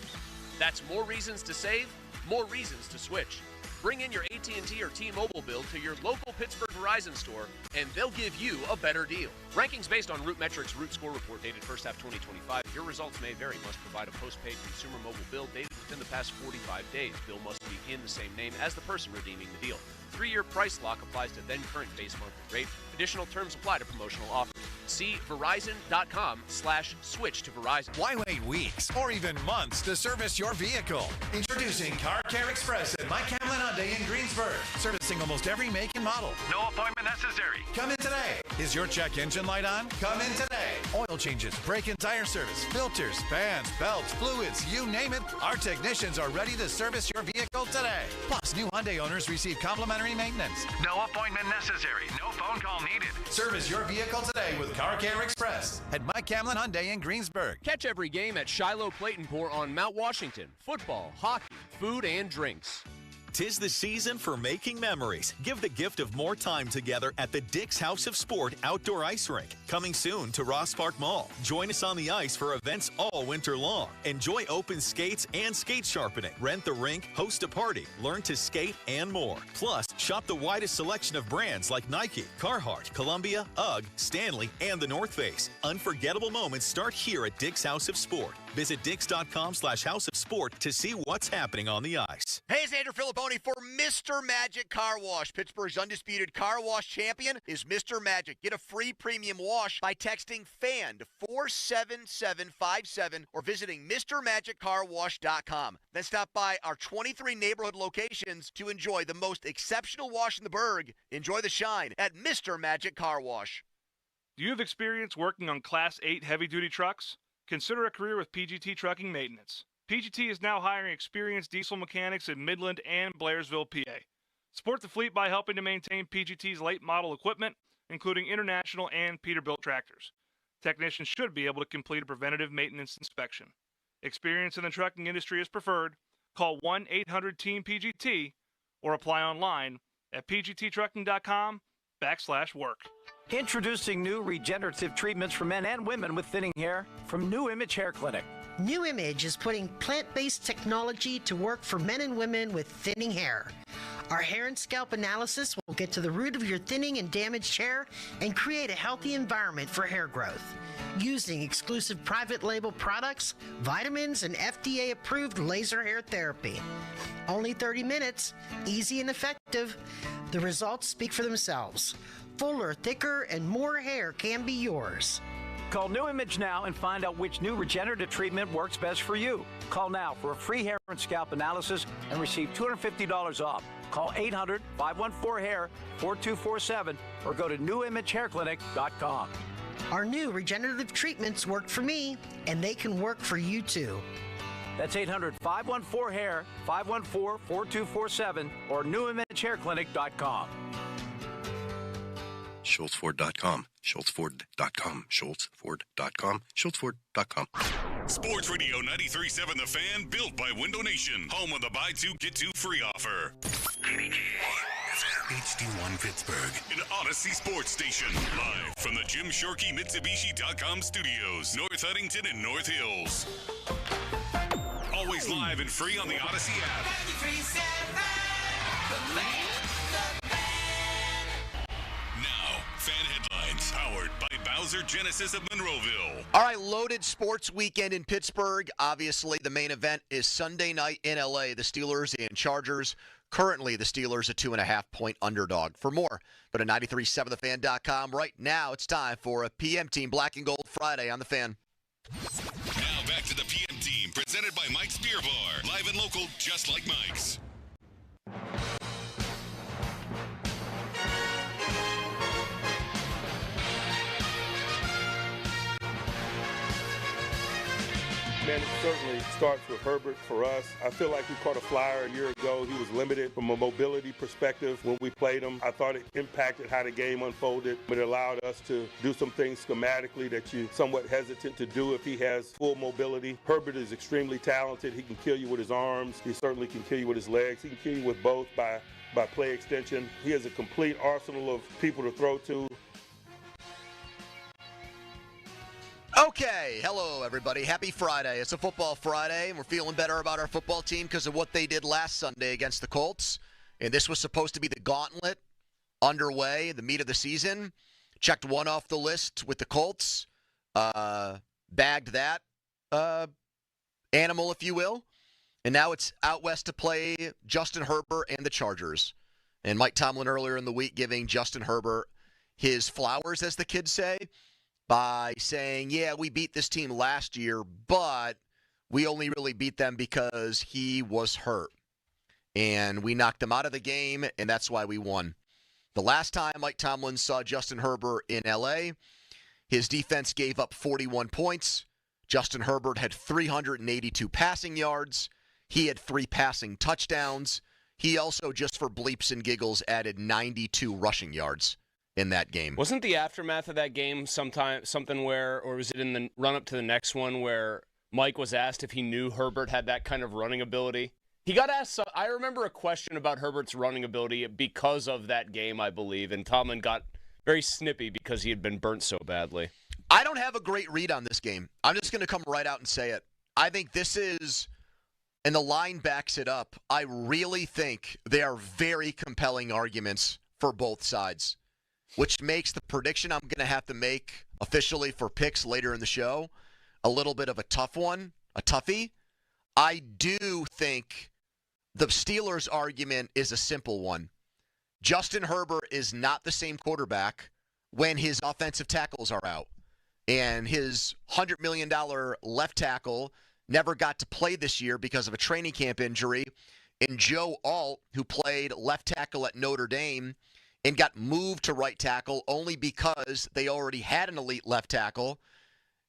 S15: That's more reasons to save, more reasons to switch. Bring in your AT&T or T-Mobile bill to your local Pittsburgh Verizon store, and they'll give you a better deal. Rankings based on Root Metrics Root Score Report dated first half 2025. Your results may vary. Must provide a postpaid consumer mobile bill dated within the past 45 days. Bill must be in the same name as the person redeeming the deal. 3-year price lock applies to then current base monthly rate. Additional terms apply to promotional offers. See Verizon.com/switch to Verizon.
S5: Why wait weeks or even months to service your vehicle? Introducing Car Care Express at Mike Hamlin Hyundai in Greensburg. Servicing almost every make and model. No appointment necessary. Come in today. Is your check engine light on? Come in today. Oil changes, brake and tire service, filters, fans, belts, fluids, you name it. Our technicians are ready to service your vehicle today. Plus, new Hyundai owners receive complimentary maintenance. No appointment necessary. No phone call needed. Service your vehicle today with Car Care Express at Mike Hamlin Hyundai in Greensburg.
S15: Catch every game at Shiloh Clayton-Pour on Mount Washington. Football, hockey, food, and drinks.
S6: 'Tis the season for making memories. Give the gift of more time together at the Dick's House of Sport Outdoor Ice Rink. Coming soon to Ross Park Mall. Join us on the ice for events all winter long. Enjoy open skates and skate sharpening. Rent the rink, host a party, learn to skate, and more. Plus, shop the widest selection of brands like Nike, Carhartt, Columbia, UGG, Stanley, and the North Face. Unforgettable moments start here at Dick's House of Sport. Visit Dix.com/House of Sport to see what's happening on the ice.
S7: Hey, it's Andrew Filipponi for Mr. Magic Car Wash. Pittsburgh's undisputed car wash champion is Mr. Magic. Get a free premium wash by texting FAN to 47757 or visiting MrMagicCarWash.com. Then stop by our 23 neighborhood locations to enjoy the most exceptional wash in the burg. Enjoy the shine at Mr. Magic Car Wash.
S11: Do you have experience working on Class 8 heavy-duty trucks? Consider a career with PGT Trucking Maintenance. PGT is now hiring experienced diesel mechanics in Midland and Blairsville, PA. Support the fleet by helping to maintain PGT's late model equipment, including international and Peterbilt tractors. Technicians should be able to complete a preventative maintenance inspection. Experience in the trucking industry is preferred. Call 1-800-TEAM-PGT or apply online at pgttrucking.com/work.
S16: Introducing new regenerative treatments for men and women with thinning hair from New Image Hair Clinic.
S19: New Image is putting plant-based technology to work for men and women with thinning hair. Our hair and scalp analysis will get to the root of your thinning and damaged hair and create a healthy environment for hair growth. Using exclusive private label products, vitamins, and FDA-approved laser hair therapy. Only 30 minutes, easy and effective. The results speak for themselves. Fuller, thicker, and more hair can be yours.
S16: Call New Image now and find out which new regenerative treatment works best for you. Call now for a free hair and scalp analysis and receive $250 off. Call 800-514-HAIR 4247 or go to newimagehairclinic.com.
S19: Our new regenerative treatments work for me, and they can work for you too.
S16: That's 800-514-HAIR 514-4247 or newimagehairclinic.com.
S27: SchultzFord.com. SchultzFord.com. SchultzFord.com. SchultzFord.com.
S3: Sports Radio 93.7 The Fan, built by Window Nation. Home of the buy two, get two free offer. HD1 Pittsburgh, an Odyssey Sports Station. Live from the Jim Shorkey Mitsubishi.com studios, North Huntington and North Hills. Always live and free on the Odyssey app. 93.7 The Fan. Now, fan headlines powered by Bowser Genesis of Monroeville.
S7: All right, loaded sports weekend in Pittsburgh. Obviously, the main event is Sunday night in L.A., the Steelers and Chargers. Currently, the Steelers a 2.5-point underdog. For more, go to 937thefan.com. Right now, it's time for a PM Team Black and Gold Friday on The Fan.
S3: Now back to the PM Team, presented by Mike's Beer Bar. Live and local, just like Mike's.
S1: Man, it certainly starts with Herbert for us. I feel like we caught a flyer a year ago. He was limited from a mobility perspective when we played him. I thought it impacted how the game unfolded. It allowed us to do some things schematically that you're somewhat hesitant to do if he has full mobility. Herbert is extremely talented. He can kill you with his arms. He certainly can kill you with his legs. He can kill you with both by play extension. He has a complete arsenal of people to throw to.
S7: Okay, hello everybody. Happy Friday. It's a football Friday, and we're feeling better about our football team because of what they did last Sunday against the Colts. And this was supposed to be the gauntlet underway, the meat of the season. Checked one off the list with the Colts. Bagged that animal, if you will. And now it's out west to play Justin Herbert and the Chargers. And Mike Tomlin earlier in the week giving Justin Herbert his flowers, as the kids say, by saying, yeah, we beat this team last year, but we only really beat them because he was hurt. And we knocked them out of the game, and that's why we won. The last time Mike Tomlin saw Justin Herbert in L.A., his defense gave up 41 points. Justin Herbert had 382 passing yards. He had 3 passing touchdowns. He also, just for bleeps and giggles, added 92 rushing yards in that game.
S15: Wasn't the aftermath of that game something where, or was it in the run-up to the next one where Mike was asked if he knew Herbert had that kind of running ability? He got asked, I remember a question about Herbert's running ability because of that game, I believe, and Tomlin got very snippy because he had been burnt so badly.
S7: I don't have a great read on this game. I'm just going to come right out and say it. I think this is, and the line backs it up, I really think they are very compelling arguments for both sides, which makes the prediction I'm going to have to make officially for picks later in the show a little bit of a tough one, a toughie. I do think the Steelers' argument is a simple one. Justin Herbert is not the same quarterback when his offensive tackles are out. And his $100 million left tackle never got to play this year because of a training camp injury. And Joe Alt, who played left tackle at Notre Dame and got moved to right tackle only because they already had an elite left tackle,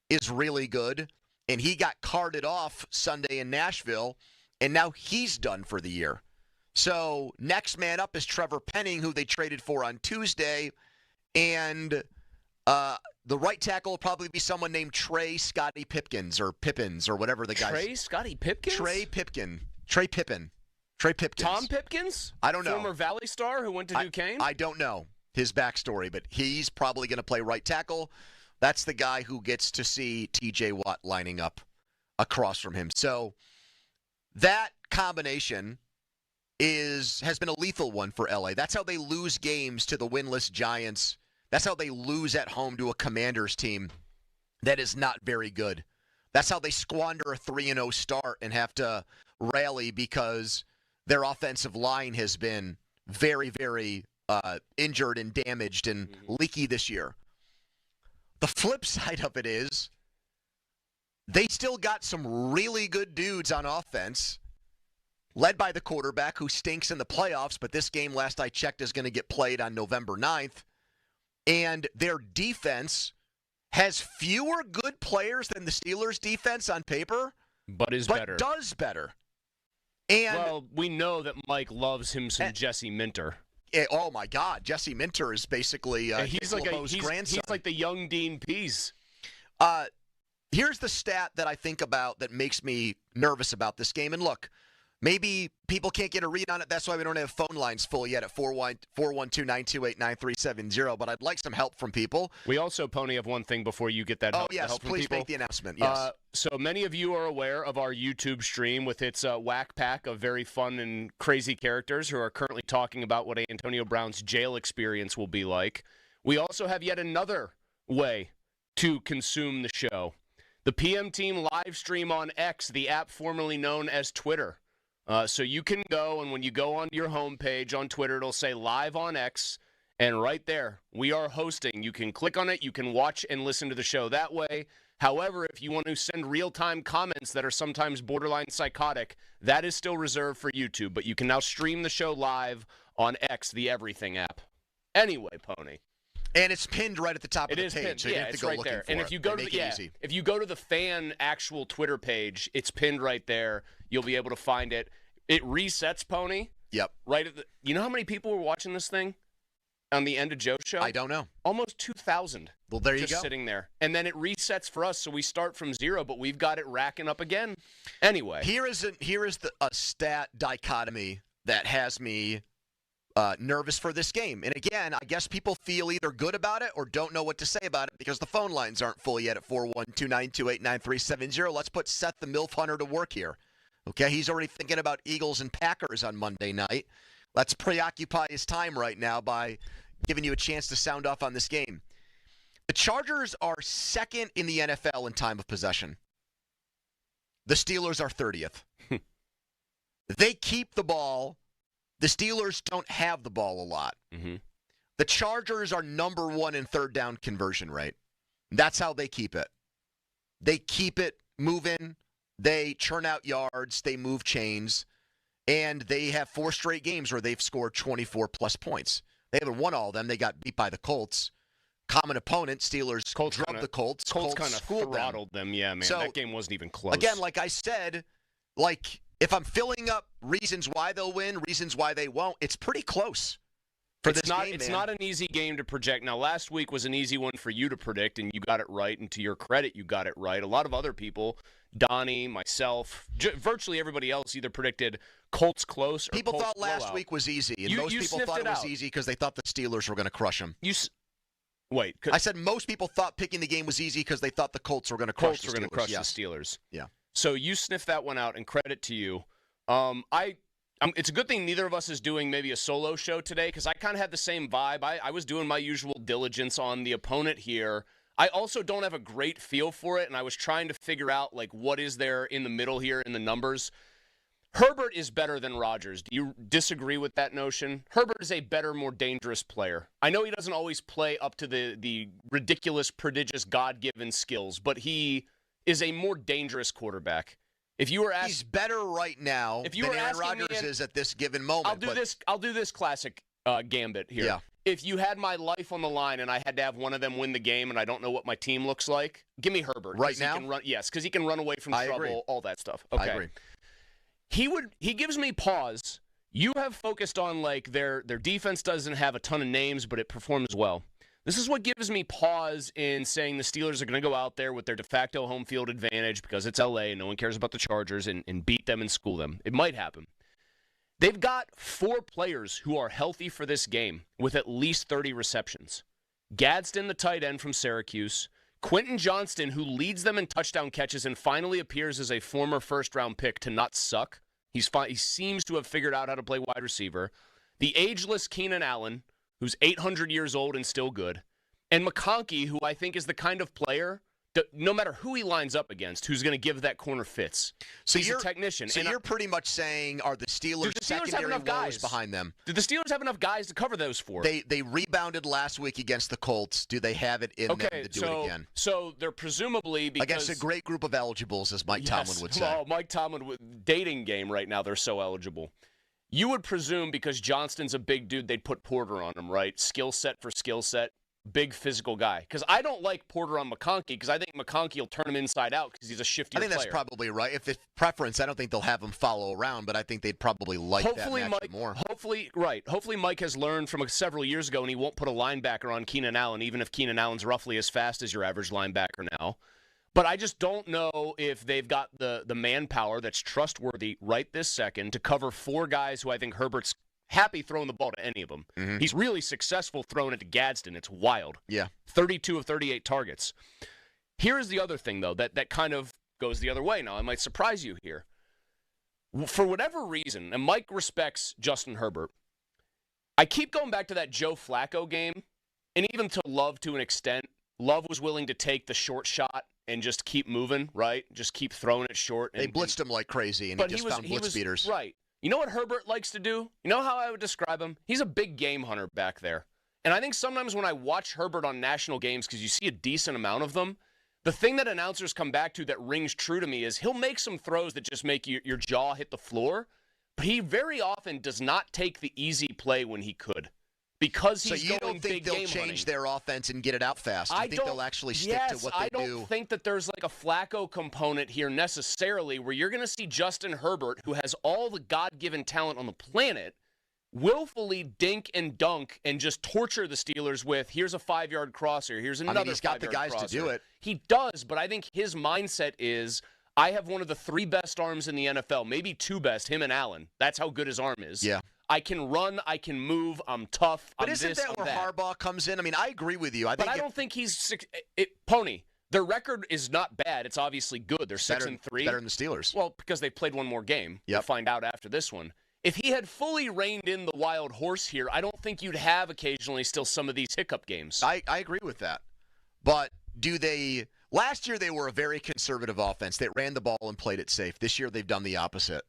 S7: is really good. And he got carted off Sunday in Nashville, and now he's done for the year. So next man up is Trevor Penning, who they traded for on Tuesday. And the right tackle will probably be someone named Trey Scotty Pipkins or Pippins or whatever the guy.
S15: Trey Scotty Pipkins?
S7: Trey Pippin.
S15: Tom Pipkins?
S7: I don't know.
S15: Former Valley star who went to Duquesne?
S7: I don't know his backstory, but he's probably going to play right tackle. That's the guy who gets to see T.J. Watt lining up across from him. So that combination has been a lethal one for L.A. That's how they lose games to the winless Giants. That's how they lose at home to a Commanders team that is not very good. That's how they squander a 3-0 start and have to rally because their offensive line has been very, very injured and damaged and leaky this year. The flip side of it is they still got some really good dudes on offense, led by the quarterback who stinks in the playoffs, but this game, last I checked, is going to get played on November 9th. And their defense has fewer good players than the Steelers' defense on paper,
S15: but
S7: does better. And
S15: well, we know that Mike loves him some Jesse Minter.
S7: Oh my God, Jesse Minter is basically
S15: he's like the young Dean Pease.
S7: Here's the stat that I think about that makes me nervous about this game. And look, maybe people can't get a read on it. That's why we don't have phone lines full yet at 412-928-9370. But I'd like some help from people.
S15: We also, Pony, have one thing before you get that help,
S7: yes,
S15: help from
S7: please
S15: people.
S7: Make the announcement. Yes.
S15: So many of you are aware of our YouTube stream with its whack pack of very fun and crazy characters who are currently talking about what Antonio Brown's jail experience will be like. We also have yet another way to consume the show. The PM Team live stream on X, the app formerly known as Twitter. So you can go, and when you go on your homepage on Twitter, it'll say Live on X, and right there, we are hosting. You can click on it. You can watch and listen to the show that way. However, if you want to send real-time comments that are sometimes borderline psychotic, that is still reserved for YouTube, but you can now stream the show live on X, the Everything app. Anyway, Pony.
S7: And it's pinned right at the top of the page,
S2: pinned.
S7: so you have to go
S2: right
S7: looking
S2: there.
S7: for
S2: and
S7: it.
S2: if you go
S7: They
S2: to
S7: make it easy.
S2: if you go to the fan actual Twitter page, it's pinned right there. You'll be able to find it. It resets, Pony.
S7: Yep.
S2: Right at the. You know how many people were watching this thing on the End of Joe show?
S7: I don't know.
S2: Almost 2,000.
S7: Well, there you
S2: just
S7: go.
S2: Sitting there, and then it resets for us, so we start from 0, but we've got it racking up again. Anyway,
S7: here is a stat dichotomy that has me nervous for this game. And again, I guess people feel either good about it or don't know what to say about it because the phone lines aren't full yet at 412-928-9370. Let's put Seth the MILF Hunter to work here. Okay, he's already thinking about Eagles and Packers on Monday night. Let's preoccupy his time right now by giving you a chance to sound off on this game. The Chargers are second in the NFL in time of possession. The Steelers are 30th. They keep the ball. The Steelers don't have the ball a lot.
S2: Mm-hmm.
S7: The Chargers are number 1 in third down conversion rate. That's how they keep it. They keep it moving. They churn out yards. They move chains. And they have 4 straight games where they've scored 24-plus points. They haven't won all of them. They got beat by the Colts. Common opponent, Steelers drubbed the Colts.
S2: Colts kind of
S7: schooled
S2: throttled them. Yeah, man.
S7: So,
S2: that game wasn't even close.
S7: Again, like I said, if I'm filling up reasons why they'll win, reasons why they won't, it's pretty close for this game,
S2: It's
S7: man.
S2: not an easy game to project. Now, last week was an easy one for you to predict, and you got it right. And to your credit, you got it right. A lot of other people, Donnie, myself, virtually everybody else either predicted Colts close or
S7: People
S2: Colts
S7: thought last
S2: blowout.
S7: week was easy, and
S2: You
S7: most people
S2: sniffed
S7: thought it was
S2: out.
S7: easy because they thought the Steelers were going to crush them.
S2: Wait.
S7: I said most people thought picking the game was easy because they thought the Colts were going to crush the Steelers.
S2: Colts were going to crush
S7: Yes.
S2: the Steelers.
S7: Yeah.
S2: So you sniffed that one out, and credit to you. It's a good thing neither of us is doing maybe a solo show today because I kind of had the same vibe. I was doing my usual diligence on the opponent here. I also don't have a great feel for it, and I was trying to figure out what is there in the middle here in the numbers. Herbert is better than Rodgers. Do you disagree with that notion? Herbert is a better, more dangerous player. I know he doesn't always play up to the ridiculous, prodigious, God-given skills, but he is a more dangerous quarterback. If you were asking,
S7: he's better right now than Aaron Rodgers is at this given moment.
S2: I'll do this classic gambit here.
S7: Yeah.
S2: If you had my life on the line and I had to have one of them win the game and I don't know what my team looks like, give me Herbert.
S7: Right now?
S2: Yes, because he can run away from trouble,
S7: agree.
S2: all that stuff. Okay.
S7: I agree.
S2: He gives me pause. You have focused on their defense doesn't have a ton of names, but it performs well. This is what gives me pause in saying the Steelers are going to go out there with their de facto home field advantage because it's LA and no one cares about the Chargers and beat them and school them. It might happen. They've got 4 players who are healthy for this game with at least 30 receptions. Gadsden, the tight end from Syracuse. Quentin Johnston, who leads them in touchdown catches and finally appears as a former first-round pick to not suck. He seems to have figured out how to play wide receiver. The ageless Keenan Allen, who's 800 years old and still good. And McConkey, who I think is the kind of player that no matter who he lines up against, who's going to give that corner fits. So he's a technician.
S7: So you're pretty much saying, are the Steelers secondary woes behind them?
S2: Did the Steelers have enough guys to cover those 4?
S7: They rebounded last week against the Colts. Do they have it in them to do it again?
S2: So they're presumably
S7: against a great group of eligibles, as Mike Tomlin would say.
S2: Well, Mike Tomlin, dating game right now, they're so eligible. You would presume because Johnston's a big dude, they'd put Porter on him, right? Skill set for skill set. Big physical guy. Because I don't like Porter on McConkey because I think McConkey will turn him inside out because he's a shifty player.
S7: I think that's probably right. If it's preference, I don't think they'll have him follow around, but I think they'd probably like that matchup more.
S2: Hopefully Mike has learned from several years ago and he won't put a linebacker on Keenan Allen, even if Keenan Allen's roughly as fast as your average linebacker now. But I just don't know if they've got the manpower that's trustworthy right this second to cover 4 guys who I think Herbert's happy throwing the ball to any of them.
S7: Mm-hmm.
S2: He's really successful throwing it to Gadsden. It's wild.
S7: Yeah.
S2: 32 of 38 targets. Here's the other thing, though, that kind of goes the other way. Now, I might surprise you here. For whatever reason, and Mike respects Justin Herbert, I keep going back to that Joe Flacco game, and even to Love to an extent. Love was willing to take the short shot and just keep moving, right? Just keep throwing it short.
S7: They blitzed him like crazy, and he just found blitz beaters.
S2: Right. You know what Herbert likes to do? You know how I would describe him? He's a big game hunter back there. And I think sometimes when I watch Herbert on national games, because you see a decent amount of them, the thing that announcers come back to that rings true to me is he'll make some throws that just make your jaw hit the floor, but he very often does not take the easy play when he could. because
S7: So
S2: he's
S7: you
S2: going
S7: don't think
S2: big
S7: they'll
S2: game
S7: change
S2: hunting.
S7: their offense and get it out fast? You think they'll actually stick to what they do?
S2: I don't think that there's like a Flacco component here necessarily where you're going to see Justin Herbert, who has all the God-given talent on the planet, willfully dink and dunk and just torture the Steelers with, here's a 5-yard crosser, here's another 5-yard crosser.
S7: He's got the guys to do it.
S2: He does, but I think his mindset is, I have one of the 3 best arms in the NFL, maybe 2 best, him and Allen. That's how good his arm is.
S7: Yeah.
S2: I can run, I can move, I'm tough,
S7: But
S2: I'm
S7: isn't
S2: this,
S7: that
S2: I'm
S7: where
S2: that.
S7: Harbaugh comes in? I mean, I agree with you. I
S2: don't think he's Pony. Their record is not bad. It's obviously good. They're 6-3.
S7: Better than the Steelers.
S2: Well, because they played one more game.
S7: Yep.
S2: We'll find out after this one. If he had fully reined in the wild horse here, I don't think you'd have occasionally still some of these hiccup games.
S7: I agree with that. But last year they were a very conservative offense. They ran the ball and played it safe. This year they've done the opposite.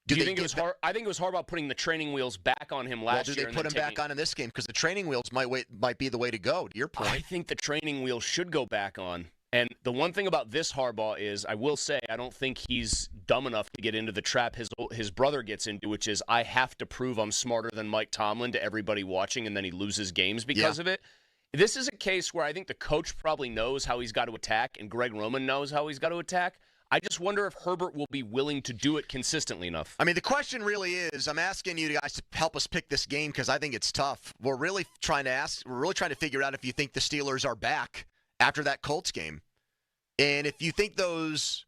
S2: Do you think it was hard? I think it was hard about putting the training wheels back on him last year.
S7: Do they put him back on in this game? Because the training wheels might be the way to go, to your point.
S2: I think the training wheels should go back on. And the one thing about this Harbaugh is, I will say, I don't think he's dumb enough to get into the trap his brother gets into, which is, I have to prove I'm smarter than Mike Tomlin to everybody watching, and then he loses games because of it. This is a case where I think the coach probably knows how he's got to attack, and Greg Roman knows how he's got to attack. I just wonder if Herbert will be willing to do it consistently enough.
S7: I mean, the question really is, I'm asking you guys to help us pick this game because I think it's tough. We're really trying to figure out if you think the Steelers are back after that Colts game. And if you think those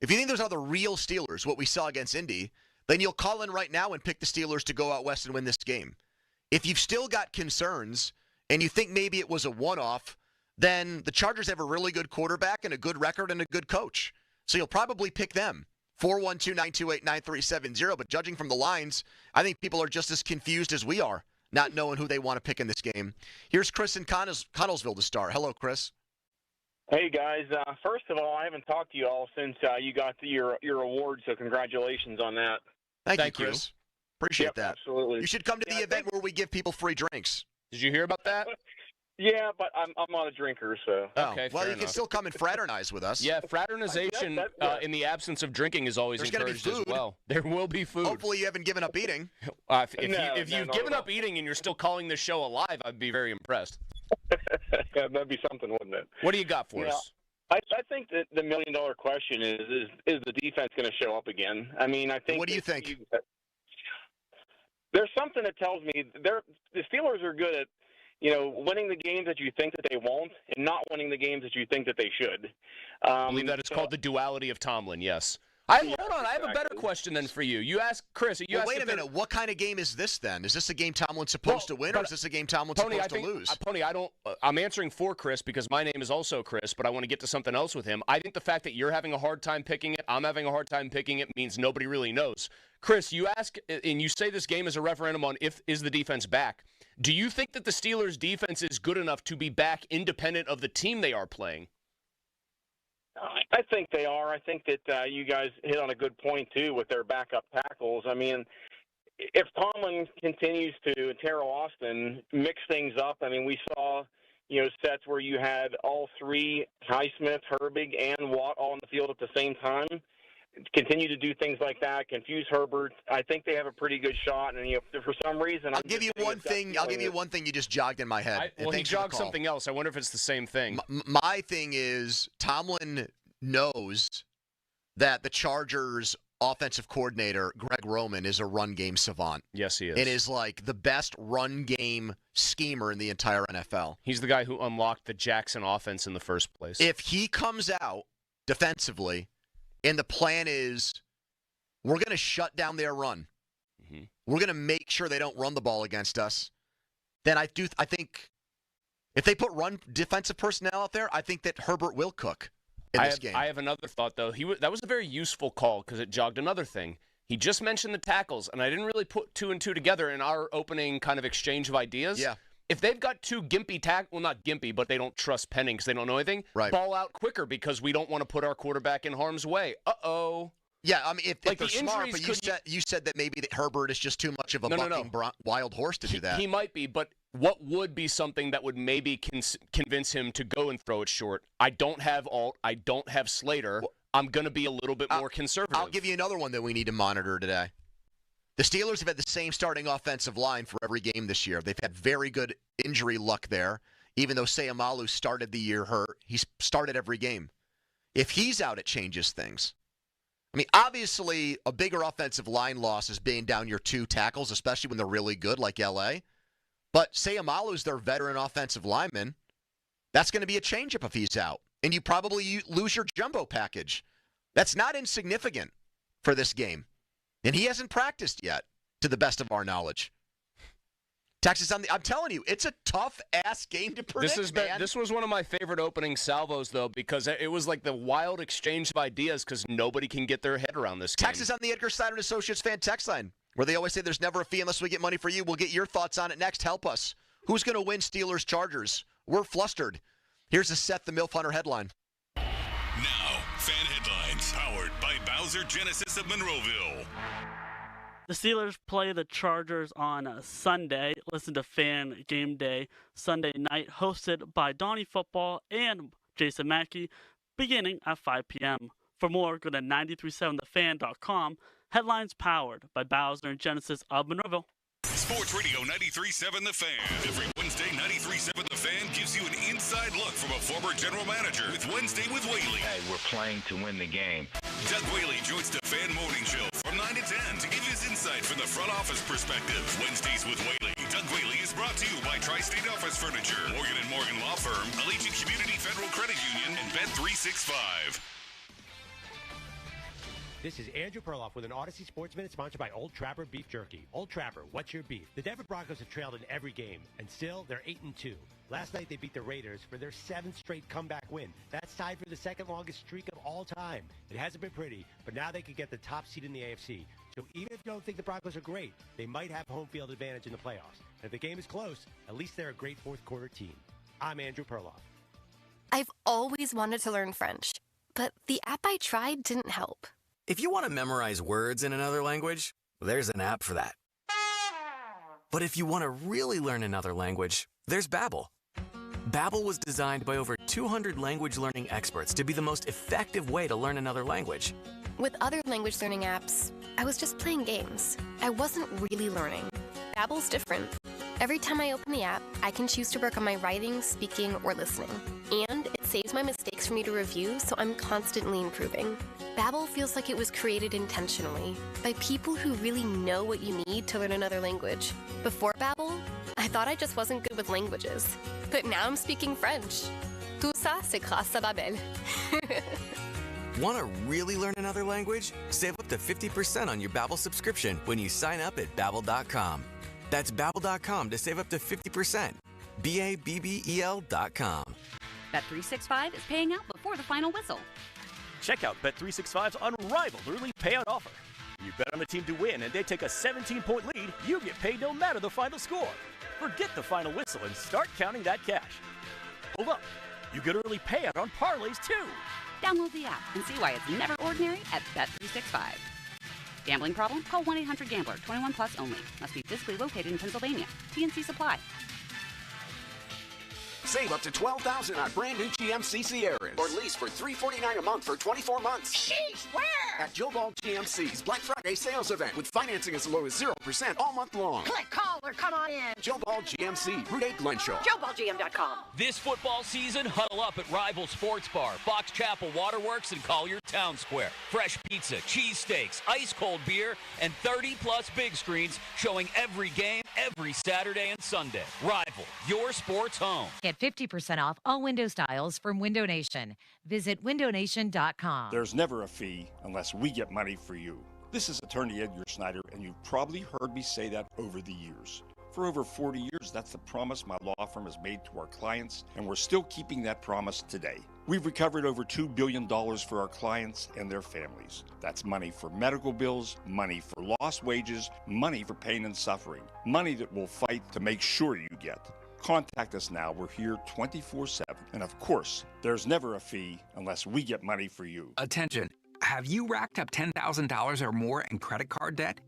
S7: are the real Steelers, what we saw against Indy, then you'll call in right now and pick the Steelers to go out west and win this game. If you've still got concerns and you think maybe it was a one-off, then the Chargers have a really good quarterback and a good record and a good coach. So you'll probably pick them. 412-928-9370. But judging from the lines, I think people are just as confused as we are, not knowing who they want to pick in this game. Here's Chris in Connellsville to start. Hello, Chris.
S4: Hey, guys. First of all, I haven't talked to you all since you got your award, so congratulations on that.
S7: Thank you, Chris. Appreciate that.
S4: Absolutely.
S7: You should come to the event where we give people free drinks.
S2: Did you hear about that?
S4: Yeah, but I'm not a drinker, so.
S2: Okay,
S7: well,
S2: fair
S7: you can
S2: enough.
S7: still come and fraternize with us.
S2: Yeah, fraternization in the absence of drinking is always
S7: There's gonna be
S2: encouraged as
S7: food.
S2: well. There will be food.
S7: Hopefully you haven't given up eating.
S2: If you've given up eating and you're still calling this show alive, I'd be very impressed.
S4: Yeah, that'd be something, wouldn't it?
S2: What do you got for us?
S4: I think that the million-dollar question is the defense going to show up again? I mean, I think.
S7: What do you think?
S4: There's something that tells me the Steelers are good at, winning the games that you think that they won't, and not winning the games that you think that they should.
S2: I believe that it's called the duality of Tomlin. Yes. Hold on. I have a better question then for you. You asked Chris.
S7: Wait a minute. What kind of game is this then? Is this a game Tomlin's supposed to win, or is this a game Tomlin's supposed to lose?
S2: Pony, I'm answering for Chris because my name is also Chris, but I want to get to something else with him. I think the fact that you're having a hard time picking it, I'm having a hard time picking it, means nobody really knows. Chris, you ask and you say this game is a referendum on is the defense back. Do you think that the Steelers' defense is good enough to be back independent of the team they are playing?
S4: I think they are. I think that you guys hit on a good point, too, with their backup tackles. I mean, if Tomlin continues to, Terrell Austin, mix things up, I mean, we saw, sets where you had all three, Highsmith, Herbig, and Watt all on the field at the same time. Continue to do things like that, confuse Herbert. I think they have a pretty good shot, and for some reason,
S7: I'll give you one thing you just jogged in my head.
S2: He jogged something else. I wonder if it's the same thing.
S7: My thing is Tomlin knows that the Chargers' offensive coordinator, Greg Roman, is a run game savant.
S2: Yes, he is.
S7: It is like the best run game schemer in the entire NFL.
S2: He's the guy who unlocked the Jackson offense in the first place.
S7: If he comes out defensively, and the plan is we're going to shut down their run.
S2: Mm-hmm.
S7: We're going to make sure they don't run the ball against us. Then I think if they put run defensive personnel out there, I think that Herbert will cook in this game.
S2: I have another thought, though. That was a very useful call because it jogged another thing. He just mentioned the tackles, and I didn't really put two and two together in our opening kind of exchange of ideas.
S7: Yeah.
S2: If they've got two gimpy well, not gimpy, but they don't trust Penning because they don't know anything, ball out quicker because we don't want to put our quarterback in harm's way. Uh-oh.
S7: Yeah, I mean, if
S2: like
S7: they're smart, but you said that maybe that Herbert is just too much of a bucking wild horse to do that.
S2: He might be, but what would be something that would maybe convince him to go and throw it short? I don't have Alt. I don't have Slater. I'm going to be a little bit more conservative.
S7: I'll give you another one that we need to monitor today. The Steelers have had the same starting offensive line for every game this year. They've had very good injury luck there. Even though Sayamalu started the year hurt, he started every game. If he's out, it changes things. I mean, obviously, a bigger offensive line loss is being down your 2 tackles, especially when they're really good like L.A. But Sayamalu's their veteran offensive lineman. That's going to be a change-up if he's out. And you probably lose your jumbo package. That's not insignificant for this game. And he hasn't practiced yet, to the best of our knowledge. Texas on the. I'm telling you, it's a tough-ass game to predict, man.
S2: This was one of my favorite opening salvos, though, because it was like the wild exchange of ideas because nobody can get their head around this game.
S7: Texas on the Edgar Snyder & Associates fan text line, where they always say there's never a fee unless we get money for you. We'll get your thoughts on it next. Help us. Who's going to win Steelers-Chargers? We're flustered. Here's a Seth the Milf Hunter headline.
S3: Now, fan headlines powered by Bowser Genesis of Monroeville.
S9: The Steelers play the Chargers on Sunday. Listen to Fan Game Day Sunday night, hosted by Donnie Football and Jason Mackey, beginning at 5 p.m. For more, go to 937thefan.com. Headlines powered by Bowser and Genesis of Monroeville.
S3: Sports Radio 93.7 The Fan. Every Wednesday, 93.7 The Fan gives you an inside look from a former general manager with Wednesday with Whaley.
S10: Hey, we're playing to win the game.
S3: Doug Whaley joins the Fan Morning Show from 9 to 10 to give his insight from the front office perspective. Wednesdays with Whaley. Doug Whaley is brought to you by Tri-State Office Furniture, Morgan & Morgan Law Firm, Allegiant Community Federal Credit Union, and Bet365.
S12: This is Andrew Perloff with an Odyssey Sports Minute sponsored by Old Trapper Beef Jerky. Old Trapper, what's your beef? The Denver Broncos have trailed in every game, and still they're 8-2. Last night they beat the Raiders for their 7th straight comeback win. That's tied for the second longest streak of all time. It hasn't been pretty, but now they could get the top seed in the AFC. So even if you don't think the Broncos are great, they might have home field advantage in the playoffs. And if the game is close, at least they're a great fourth quarter team. I'm Andrew Perloff.
S14: I've always wanted to learn French, but the app I tried didn't help.
S17: If you want to memorize words in another language, there's an app for that. But if you want to really learn another language, there's Babbel. Babbel was designed by over 200 language learning experts to be the most effective way to learn another language.
S14: With other language learning apps, I was just playing games. I wasn't really learning. Babbel's different. Every time I open the app, I can choose to work on my writing, speaking, or listening. And it saves my mistakes for me to review, so I'm constantly improving. Babbel feels like it was created intentionally by people who really know what you need to learn another language. Before Babbel, I thought I just wasn't good with languages. But now I'm speaking French. Tout ça, c'est grâce à Babbel.
S17: Want to really learn another language? Save up to 50% on your Babbel subscription when you sign up at Babbel.com. That's Babbel.com to save up to 50%. Babbel.com.
S20: Bet365 is paying out before the final whistle.
S24: Check out Bet365's unrivaled early payout offer. You bet on the team to win, and they take a 17-point lead, you get paid no matter the final score. Forget the final whistle and start counting that cash. Hold up. You get early payout on parlays, too.
S20: Download the app and see why it's never ordinary at Bet365. Gambling problem? Call 1-800-GAMBLER. 21 plus only. Must be physically located in Pennsylvania. TNC Supply.
S28: Save up to $12,000 on brand new GMC Sierras. Or lease for $349 a month for 24 months.
S29: Sheesh, where?
S28: At Joe Ball GMC's Black Friday sales event with financing as low as 0% all month long.
S29: Click, call, or come on in.
S28: Joe Ball GMC, Route 8 Glenshaw.
S29: JoeBallGM.com.
S30: This football season, huddle up at Rival Sports Bar, Fox Chapel Waterworks, and Collier Town Square. Fresh pizza, cheesesteaks, ice-cold beer, and 30-plus big screens showing every game, every Saturday and Sunday. Rival, your sports home.
S31: Get 50% off all window styles from Window Nation. Visit windownation.com.
S32: There's never a fee unless we get money for you. This is Attorney Edgar Snyder, and you've probably heard me say that over the years. For over 40 years, that's the promise my law firm has made to our clients, and we're still keeping that promise today. We've recovered over $2 billion for our clients and their families. That's money for medical bills, money for lost wages, money for pain and suffering, money that we'll fight to make sure you get. Contact us now. We're here 24/7. And of course, there's never a fee unless we get money for you.
S33: Attention. Have you racked up $10,000 or more in credit card debt?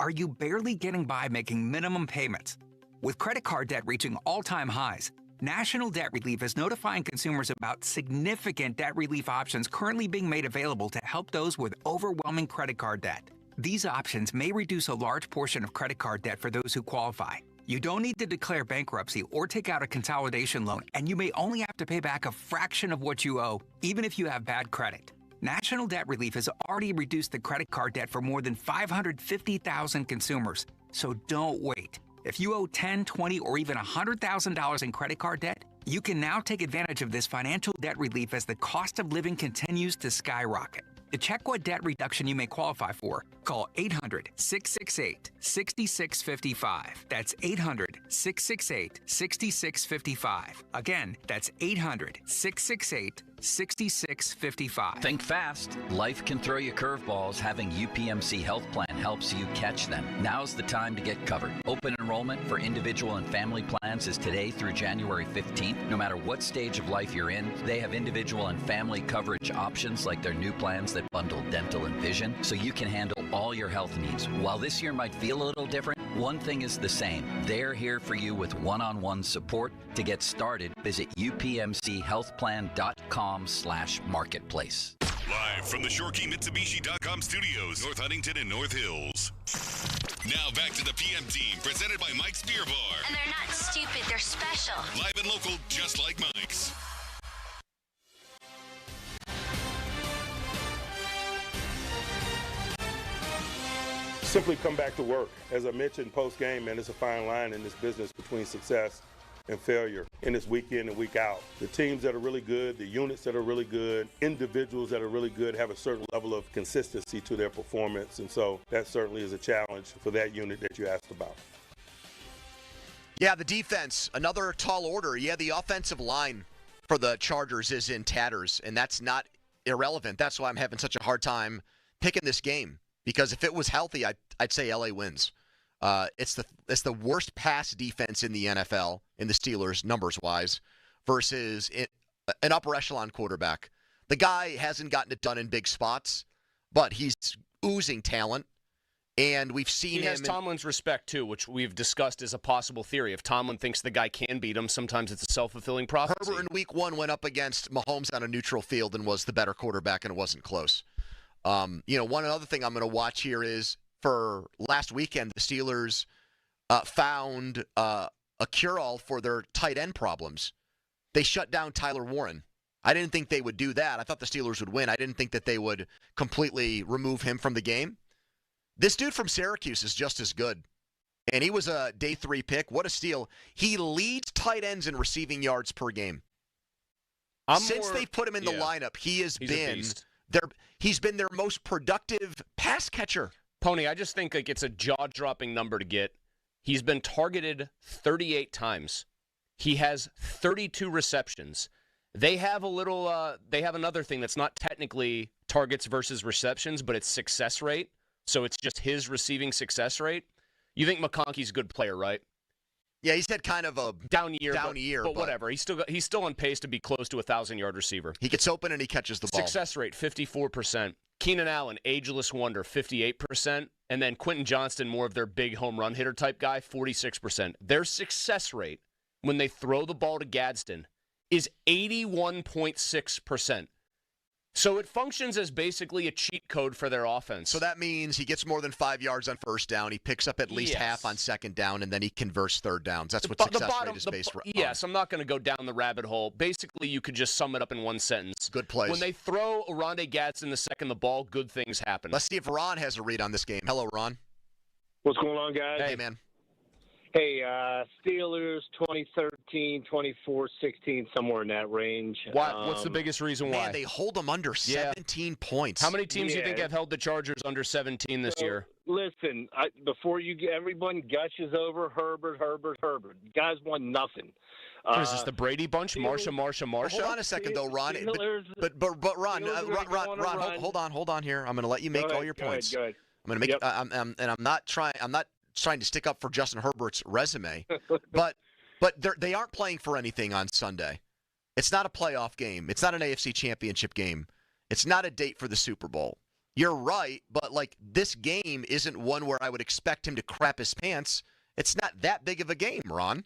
S33: Are you barely getting by making minimum payments? With credit card debt reaching all-time highs, National Debt Relief is notifying consumers about significant debt relief options currently being made available to help those with overwhelming credit card debt. These options may reduce a large portion of credit card debt for those who qualify. You don't need to declare bankruptcy or take out a consolidation loan, and you may only have to pay back a fraction of what you owe, even if you have bad credit. National Debt Relief has already reduced the credit card debt for more than 550,000 consumers. So don't wait. If you owe $10, $20, or even $100,000 in credit card debt, you can now take advantage of this financial debt relief as the cost of living continues to skyrocket. To check what debt reduction you may qualify for, call 800-668-6655. That's 800-668-6655. Again, that's 800-668-6655.
S5: Think fast. Life can throw you curveballs. Having UPMC Health Plan helps you catch them. Now's the time to get covered. Open enrollment for individual and family plans is today through January 15th. No matter what stage of life you're in, they have individual and family coverage options like their new plans that bundle dental and vision, so you can handle all your health needs. While this year might feel a little different, one thing is the same. They're here for you with one-on-one support. To get started, visit upmchealthplan.com/marketplace.
S3: Live from the ShoreKeyMitsubishi.com studios, North Huntington and North Hills. Now back to the PM team, presented by Mike's Beer Bar.
S6: And they're not stupid, they're special.
S3: Live and local, just like Mike's.
S1: Simply come back to work. As I mentioned post-game, man, it's a fine line in this business between success and failure, and it's week in and week out. The teams that are really good, the units that are really good, individuals that are really good have a certain level of consistency to their performance, and so that certainly is a challenge for that unit that you asked about.
S7: Yeah, the defense, another tall order. Yeah, the offensive line for the Chargers is in tatters, and that's not irrelevant. That's why I'm having such a hard time picking this game, because if it was healthy, I'd say LA wins. It's the worst pass defense in the NFL, in the Steelers, numbers-wise, versus an upper echelon quarterback. The guy hasn't gotten it done in big spots, but he's oozing talent, and we've seen him.
S2: He has Tomlin's respect, too, which we've discussed as a possible theory. If Tomlin thinks the guy can beat him, sometimes it's a self-fulfilling prophecy.
S7: Herbert in week 1 went up against Mahomes on a neutral field and was the better quarterback, and it wasn't close. One other thing I'm going to watch here is, for last weekend, the Steelers found a cure-all for their tight end problems. They shut down Tyler Warren. I didn't think they would do that. I thought the Steelers would win. I didn't think that they would completely remove him from the game. This dude from Syracuse is just as good, and he was a day 3 pick. What a steal. He leads tight ends in receiving yards per game. Since they put him in the lineup, he's been their most productive pass catcher.
S2: Pony, I just think it's a jaw-dropping number to get. He's been targeted 38 times. He has 32 receptions. They have another thing that's not technically targets versus receptions, but it's success rate. So it's just his receiving success rate. You think McConkey's a good player, right?
S7: Yeah, he's had kind of a
S2: down year,
S7: but
S2: whatever. He's still on pace to be close to a 1,000-yard receiver.
S7: He gets open and he catches the ball.
S2: Success rate 54%. Keenan Allen, ageless wonder, 58%. And then Quentin Johnston, more of their big home run hitter type guy, 46%. Their success rate when they throw the ball to Gadsden is 81.6%. So it functions as basically a cheat code for their offense.
S7: So that means he gets more than 5 yards on first down. He picks up at least half on second down, and then he converts third downs. That's what success rate is based on.
S2: Yes, I'm not going to go down the rabbit hole. Basically, you could just sum it up in one sentence.
S7: Good plays.
S2: When they throw Oronde Gadsden the second the ball, good things happen.
S7: Let's see if Ron has a read on this game. Hello, Ron.
S8: What's going on, guys?
S7: Hey, man.
S8: Hey, Steelers 2013, 24-16, somewhere in that range.
S2: What's the biggest reason why?
S7: Man, they hold them under 17 points.
S2: How many teams do you think have held the Chargers under 17 this year?
S8: Listen, before you get everyone gushes over Herbert. You guys won nothing.
S2: What is this, the Brady bunch? Marsha.
S7: Hold on a second, though, Ron. But Ron, hold on here. I'm going to let you make all your points.
S8: Go ahead.
S7: I'm going to make. I'm not trying to stick up for Justin Herbert's resume, but they aren't playing for anything on Sunday. It's not a playoff game. It's not an AFC Championship game. It's not a date for the Super Bowl. You're right, but this game isn't one where I would expect him to crap his pants. It's not that big of a game, Ron.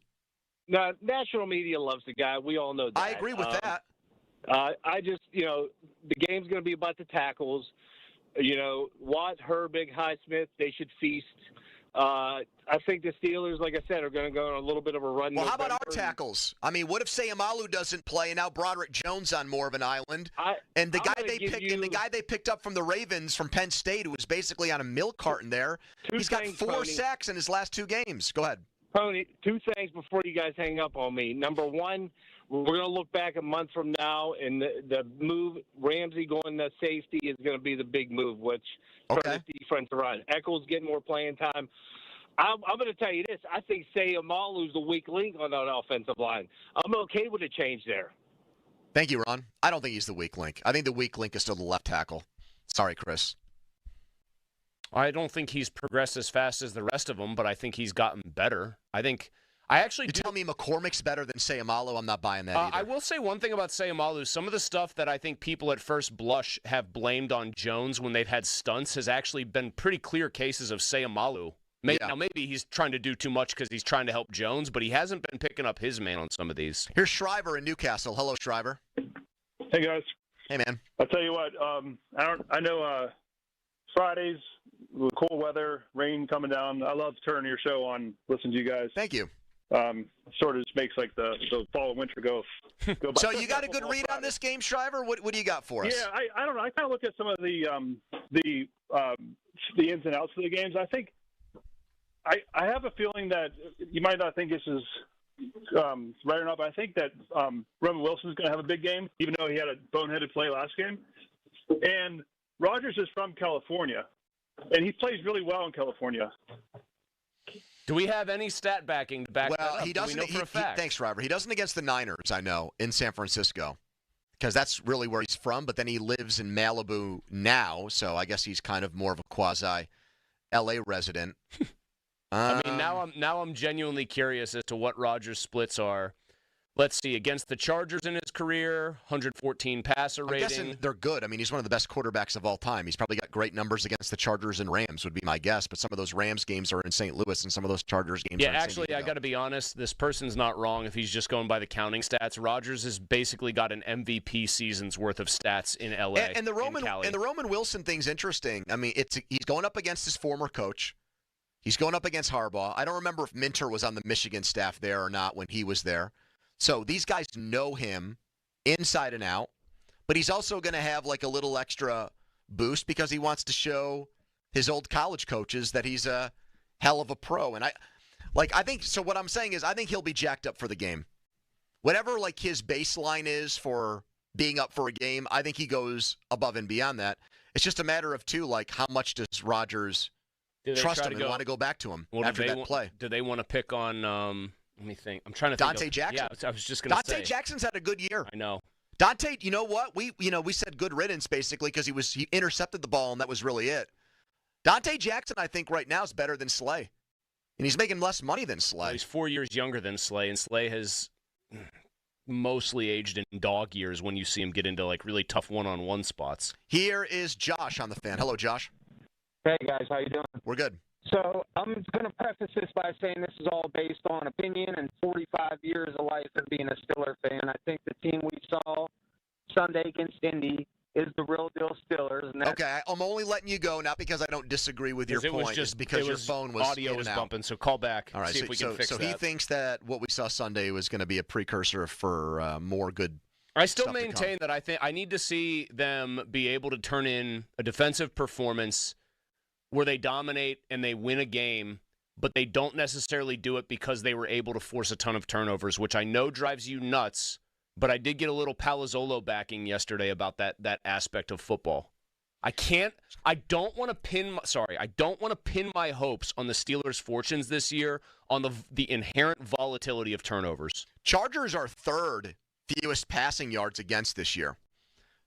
S8: No, national media loves the guy. We all know that.
S7: I agree with that.
S8: I just, the game's going to be about the tackles. Watt, Herbig, Highsmith, they should feast. I think the Steelers, like I said, are going to go on a little bit of a run.
S7: Well, how about our tackles? I mean, what if Sayamalu doesn't play and now Broderick Jones on more of an island? The guy they picked up from the Ravens from Penn State, who was basically on a milk carton there, he's got 4 sacks in his last 2 games. Go ahead.
S8: Pony, 2 things before you guys hang up on me. Number one, we're going to look back a month from now, and the move, Ramsey going to safety, is going to be the big move, which turns the defense around. Echols getting more playing time. I'm going to tell you this. I think Sayamalu's the weak link on that offensive line. I'm okay with a change there.
S7: Thank you, Ron. I don't think he's the weak link. I think the weak link is still the left tackle. Sorry, Chris.
S2: I don't think he's progressed as fast as the rest of them, but I think he's gotten better. You
S7: tell me McCormick's better than Sayamalu, I'm not buying that either.
S2: I will say one thing about Sayamalu. Some of the stuff that I think people at first blush have blamed on Jones when they've had stunts has actually been pretty clear cases of Sayamalu. Now, maybe he's trying to do too much because he's trying to help Jones, but he hasn't been picking up his man on some of these.
S7: Here's Shriver in Newcastle. Hello, Shriver.
S4: Hey, guys.
S7: Hey, man.
S4: I'll tell you what. I know Fridays, with cold weather, rain coming down. I love turning your show on, listening to you guys.
S7: Thank you.
S4: Sort of just makes like the fall and winter go by.
S7: So you got a good read on this game, Shriver? What do you got for us?
S4: Yeah, I don't know. I kind of look at some of the ins and outs of the games. I think I have a feeling that you might not think this is right or not, but I think that Roman Wilson's going to have a big game, even though he had a boneheaded play last game. And Rodgers is from California, and he plays really well in California.
S2: Do we have any stat backing to back that up?
S7: He doesn't.
S2: Do we know for a fact?
S7: Thanks, Robert. He doesn't against the Niners, I know, in San Francisco, because that's really where he's from. But then he lives in Malibu now, so I guess he's kind of more of a quasi L.A. resident.
S2: I mean, now I'm genuinely curious as to what Rodgers' splits are. Let's see, against the Chargers in his career, 114 passer rating.
S7: I'm guessing they're good. I mean, he's one of the best quarterbacks of all time. He's probably got great numbers against the Chargers and Rams would be my guess, but some of those Rams games are in St. Louis and some of those Chargers games are in San Diego.
S2: Actually, I got to be honest, this person's not wrong if he's just going by the counting stats. Rodgers has basically got an MVP season's worth of stats in LA.
S7: And the Roman Wilson thing's interesting. I mean, he's going up against his former coach. He's going up against Harbaugh. I don't remember if Minter was on the Michigan staff there or not when he was there. So these guys know him inside and out, but he's also going to have like a little extra boost because he wants to show his old college coaches that he's a hell of a pro. And I think so. What I'm saying is I think he'll be jacked up for the game. Whatever like his baseline is for being up for a game, I think he goes above and beyond that. It's just a matter of like how much does Rodgers trust him and want to go back to him after that play?
S2: Do they want to pick on? Let me think. I'm trying to think.
S7: Dante Jackson.
S2: Yeah, I was just going to say.
S7: Dante Jackson's had a good year.
S2: I know.
S7: Dante, you know what? We said good riddance basically because he intercepted the ball and that was really it. Dante Jackson, I think right now is better than Slay, and he's making less money than Slay.
S2: Well, he's 4 years younger than Slay, and Slay has mostly aged in dog years when you see him get into like really tough one-on-one spots.
S7: Here is Josh on the fan. Hello, Josh.
S11: Hey guys, how you doing?
S7: We're good.
S11: So I'm going to preface this by saying this is all based on opinion and 45 years of life of being a Steeler fan. I think the team we saw Sunday against Indy is the real deal Steelers. And
S7: okay, I'm only letting you go, not because I don't disagree with your point, just because your phone was
S2: audio was bumping. So call back.
S7: All right,
S2: see if we can fix that.
S7: So he thinks that what we saw Sunday was going to be a precursor for more good.
S2: I still maintain that I think I need to see them be able to turn in a defensive performance where they dominate and they win a game, but they don't necessarily do it because they were able to force a ton of turnovers, which I know drives you nuts, but I did get a little Palazzolo backing yesterday about that aspect of football. I don't want to pin my hopes on the Steelers' fortunes this year on the inherent volatility of turnovers.
S7: Chargers are third fewest passing yards against this year.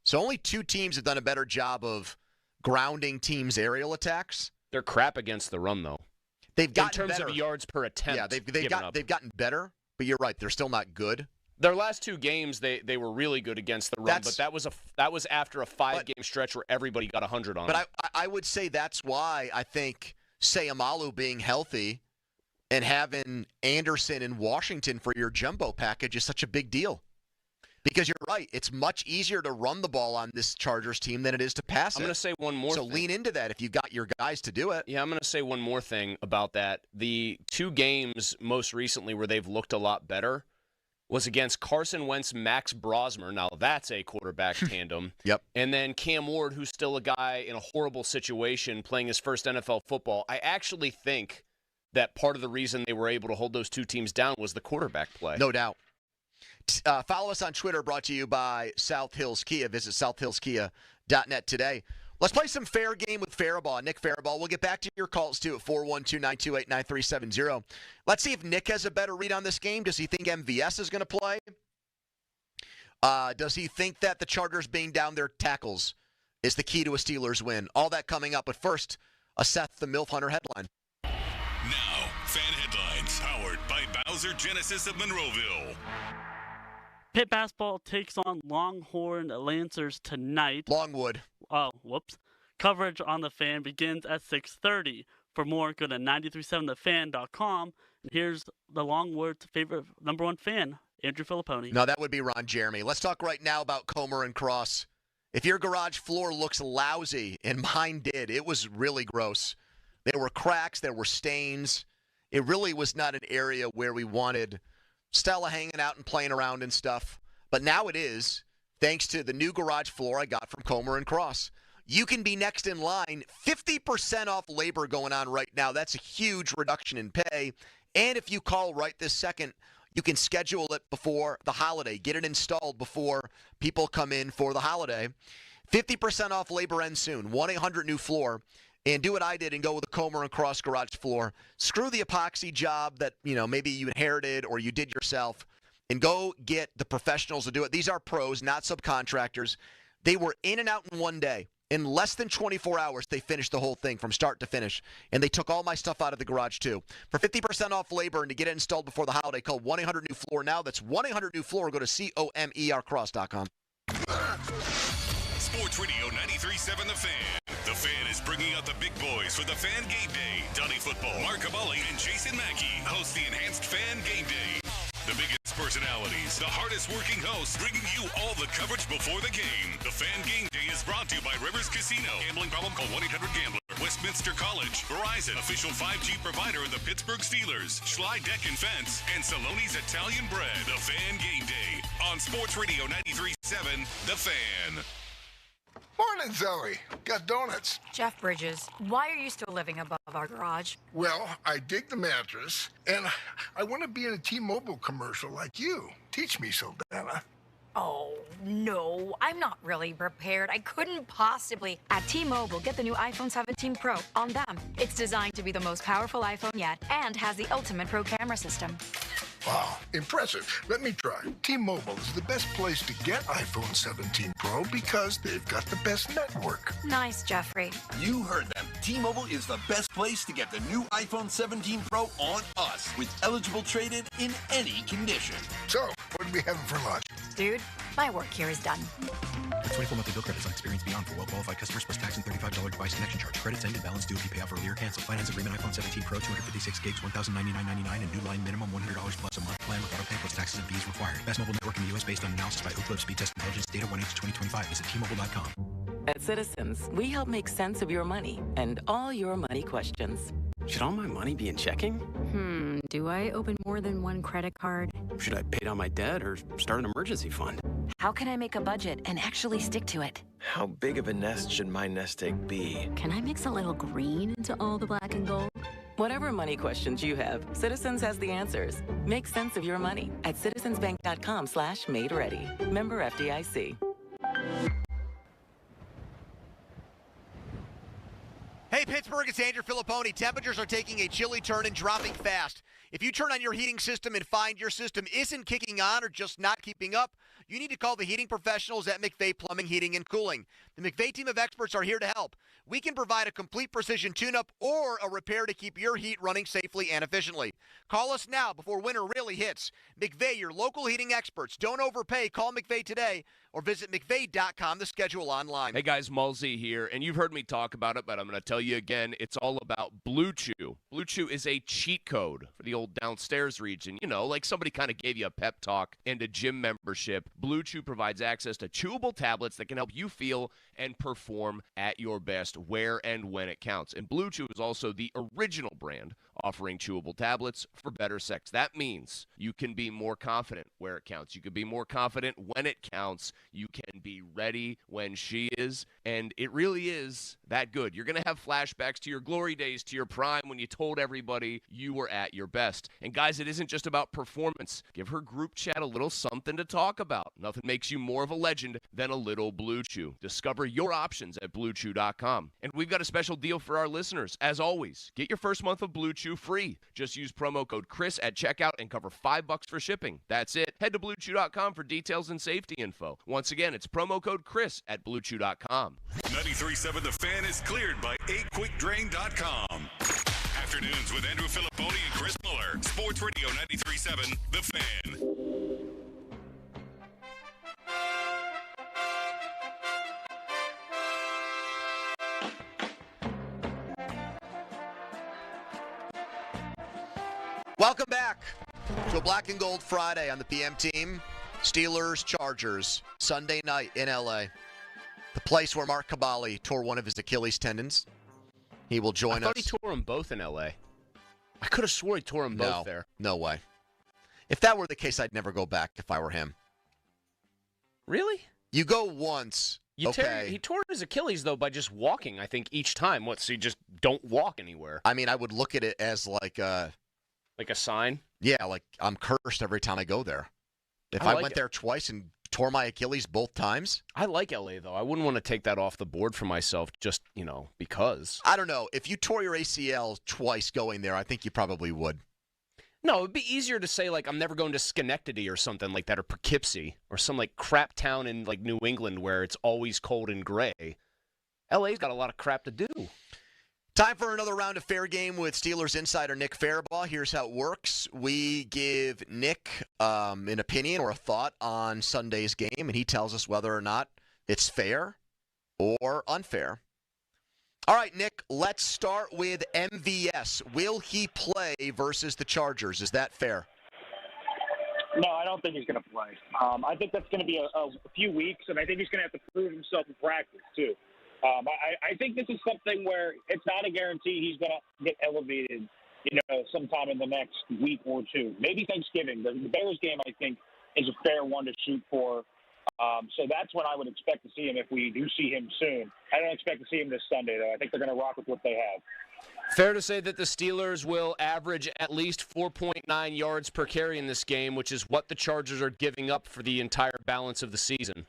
S7: So only 2 teams have done a better job of grounding teams' aerial attacks.
S2: They're crap against the run, though.
S7: They've gotten
S2: in terms
S7: better.
S2: of yards per attempt.
S7: Yeah, they've gotten better, but you're right. They're still not good.
S2: Their last 2 games, they were really good against the run, but that was after a 5-game stretch where everybody got 100 on them.
S7: But I would say that's why I think Sayamalu being healthy and having Anderson in Washington for your jumbo package is such a big deal. Because you're right. It's much easier to run the ball on this Chargers team than it is to pass it.
S2: I'm going to say one more thing.
S7: So lean into that if you've got your guys to do it.
S2: Yeah, I'm going to say one more thing about that. The 2 games most recently where they've looked a lot better was against Carson Wentz, Max Brosmer. Now, that's a quarterback tandem.
S7: Yep.
S2: And then Cam Ward, who's still a guy in a horrible situation playing his first NFL football. I actually think that part of the reason they were able to hold those 2 teams down was the quarterback play.
S7: No doubt. Follow us on Twitter, brought to you by South Hills Kia. Visit southhillskia.net today. Let's play some fair game with Faribault. Nick Faribault. We'll get back to your calls, too, at 412-928-9370. Let's see if Nick has a better read on this game. Does he think MVS is going to play? Does he think that the Chargers being down their tackles is the key to a Steelers win? All that coming up. But first, a Seth the MILF Hunter headline.
S3: Now, fan headlines powered by Bowser Genesis of Monroeville.
S9: Pitt basketball takes on Longhorn Lancers tonight.
S7: Longwood.
S9: Oh, whoops. Coverage on The Fan begins at 6:30. For more, go to 937thefan.com. And here's the Longwood's favorite number 1 fan, Andrew Filipponi.
S7: No, that would be Ron Jeremy. Let's talk right now about Comer and Cross. If your garage floor looks lousy, and mine did, it was really gross. There were cracks, there were stains. It really was not an area where we wanted Stella hanging out and playing around and stuff. But now it is, thanks to the new garage floor I got from Comer and Cross. You can be next in line. 50% off labor going on right now. That's a huge reduction in pay. And if you call right this second, you can schedule it before the holiday. Get it installed before people come in for the holiday. 50% off labor ends soon. 1-800-NEW-FLOOR. And do what I did and go with a Comer and Cross garage floor. Screw the epoxy job that, maybe you inherited or you did yourself, and go get the professionals to do it. These are pros, not subcontractors. They were in and out in one day. In less than 24 hours, they finished the whole thing from start to finish. And they took all my stuff out of the garage, too. For 50% off labor and to get it installed before the holiday, call 1-800-NEW-FLOOR now. That's 1-800-NEW-FLOOR. Go to COMERCross.com.
S3: Sports Radio 93.7 The Fan. The Fan is bringing out the big boys for the Fan Game Day. Donnie Football, Mark Abali, and Jason Mackey host the Enhanced Fan Game Day. The biggest personalities, the hardest working hosts, bringing you all the coverage before the game. The Fan Game Day is brought to you by Rivers Casino. Gambling problem? Call 1-800-GAMBLER. Westminster College, Verizon, official 5G provider of the Pittsburgh Steelers, Schley Deck and Fence, and Saloni's Italian Bread. The Fan Game Day on Sports Radio 93.7 The Fan.
S10: Morning, Zoe. Got donuts.
S29: Jeff Bridges, why are you still living above our garage?
S10: Well, I dig the mattress, and I want to be in a T-Mobile commercial like you. Teach me, Saldana.
S29: Oh, no, I'm not really prepared. I couldn't possibly. At T-Mobile, get the new iPhone 17 Pro on them. It's designed to be the most powerful iPhone yet and has the ultimate pro camera system.
S10: Wow, impressive. Let me try. T-Mobile is the best place to get iPhone 17 Pro because they've got the best network.
S29: Nice, Jeffrey.
S13: You heard them. T-Mobile is the best place to get the new iPhone 17 Pro on us with eligible trade-in in any condition.
S10: So, what are we having for lunch?
S29: Dude, my work here is done.
S15: 24 monthly bill credits on experience beyond for well-qualified customers plus tax and $35 device connection charge. Credits ended. Balance due if you pay off earlier. Cancel. Finance agreement iPhone 17 Pro 256 gigs, $1,099.99 and new line minimum $100 plus a month plan with auto pay plus taxes and fees required. Best mobile network in the U.S. based on analysis by Ookla Speed Test Intelligence data 1H2025. Visit T-Mobile.com.
S16: At Citizens, we help make sense of your money and all your money questions.
S18: Should all my money be in checking?
S19: Do I open more than one credit card?
S18: Should I pay down my debt or start an emergency fund?
S19: How can I make a budget and actually stick to it?
S18: How big of a nest should my nest egg be?
S19: Can I mix a little green into all the black and gold?
S16: Whatever money questions you have, Citizens has the answers. Make sense of your money at citizensbank.com/made-ready. Member FDIC.
S7: Hey, Pittsburgh, it's Andrew Filipponi. Temperatures are taking a chilly turn and dropping fast. If you turn on your heating system and find your system isn't kicking on or just not keeping up, you need to call the heating professionals at McVeigh Plumbing, Heating, and Cooling. The McVeigh team of experts are here to help. We can provide a complete precision tune-up or a repair to keep your heat running safely and efficiently. Call us now before winter really hits. McVeigh, your local heating experts. Don't overpay. Call McVeigh today or visit McVeigh.com to schedule online.
S2: Hey guys, Mulsey here, and you've heard me talk about it, but I'm going to tell you again, it's all about Blue Chew. Blue Chew is a cheat code for the old downstairs region. You know, like somebody kind of gave you a pep talk and a gym membership. Blue Chew provides access to chewable tablets that can help you feel and perform at your best where and when it counts. And Blue Chew is also the original brand offering chewable tablets for better sex. That means you can be more confident where it counts. You can be more confident when it counts. You can be ready when she is. And it really is that good. You're going to have flashbacks to your glory days, to your prime, when you told everybody you were at your best. And guys, it isn't just about performance. Give her group chat a little something to talk about. Nothing makes you more of a legend than a little Blue Chew. Discover your options at BlueChew.com. And we've got a special deal for our listeners. As always, get your first month of Blue Chew free. Just use promo code Chris at checkout and cover $5 for shipping. That's it. Head to BlueChew.com for details and safety info. Once again, it's promo code Chris at BlueChew.com.
S3: 93.7 The Fan is cleared by aquickdrain.com. Afternoons with Andrew Filipponi and Chris Muller. Sports Radio 93.7 The Fan.
S7: Welcome back to a Black and Gold Friday on the PM team. Steelers, Chargers, Sunday night in L.A. The place where Mark Cabali tore one of his Achilles tendons. He will join us.
S2: I thought he tore them both in L.A. I could have swore he tore them both there.
S7: No way. If that were the case, I'd never go back if I were him.
S2: Really?
S7: You go once.
S2: He tore his Achilles, though, by just walking, I think, each time. What, so you just don't walk anywhere?
S7: I mean, I would look at it as like a
S2: sign?
S7: Yeah, like I'm cursed every time I go there. If I went there twice and tore my Achilles both times.
S2: I like L.A., though. I wouldn't want to take that off the board for myself just, because.
S7: I don't know. If you tore your ACL twice going there, I think you probably would.
S2: No, it'd be easier to say, I'm never going to Schenectady or something like that, or Poughkeepsie, or some, crap town in, New England where it's always cold and gray. L.A.'s got a lot of crap to do.
S7: Time for another round of Fair Game with Steelers insider Nick Farabaugh. Here's how it works. We give Nick an opinion or a thought on Sunday's game, and he tells us whether or not it's fair or unfair. All right, Nick, let's start with MVS. Will he play versus the Chargers? Is that fair?
S12: No, I don't think he's going to play. I think that's going to be a few weeks, and I think he's going to have to prove himself in practice, too. I think this is something where it's not a guarantee he's going to get elevated, sometime in the next week or two. Maybe Thanksgiving. The Bears game, I think, is a fair one to shoot for. So that's when I would expect to see him if we do see him soon. I don't expect to see him this Sunday, though. I think they're going to rock with what they have.
S2: Fair to say that the Steelers will average at least 4.9 yards per carry in this game, which is what the Chargers are giving up for the entire balance of the season.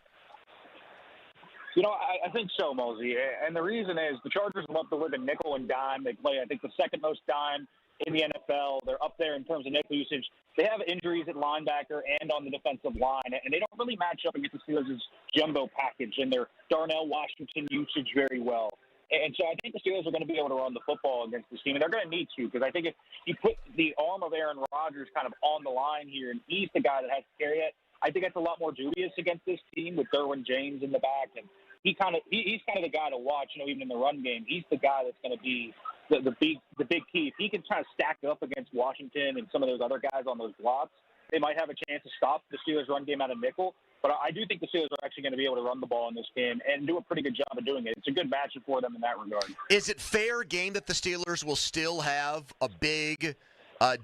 S12: I think so, Mosey. And the reason is the Chargers love to live in nickel and dime. They play, I think, the second most dime in the NFL. They're up there in terms of nickel usage. They have injuries at linebacker and on the defensive line, and they don't really match up against the Steelers' jumbo package and their Darnell Washington usage very well. And so I think the Steelers are going to be able to run the football against this team, and they're going to need to, because I think if you put the arm of Aaron Rodgers kind of on the line here, and he's the guy that has to carry it, I think that's a lot more dubious against this team with Derwin James in the back, and he's kind of the guy to watch. Even in the run game, he's the guy that's going to be the big key. If he can kind of stack up against Washington and some of those other guys on those blocks, they might have a chance to stop the Steelers' run game out of nickel. But I do think the Steelers are actually going to be able to run the ball in this game and do a pretty good job of doing it. It's a good matchup for them in that regard.
S7: Is it fair game that the Steelers will still have a big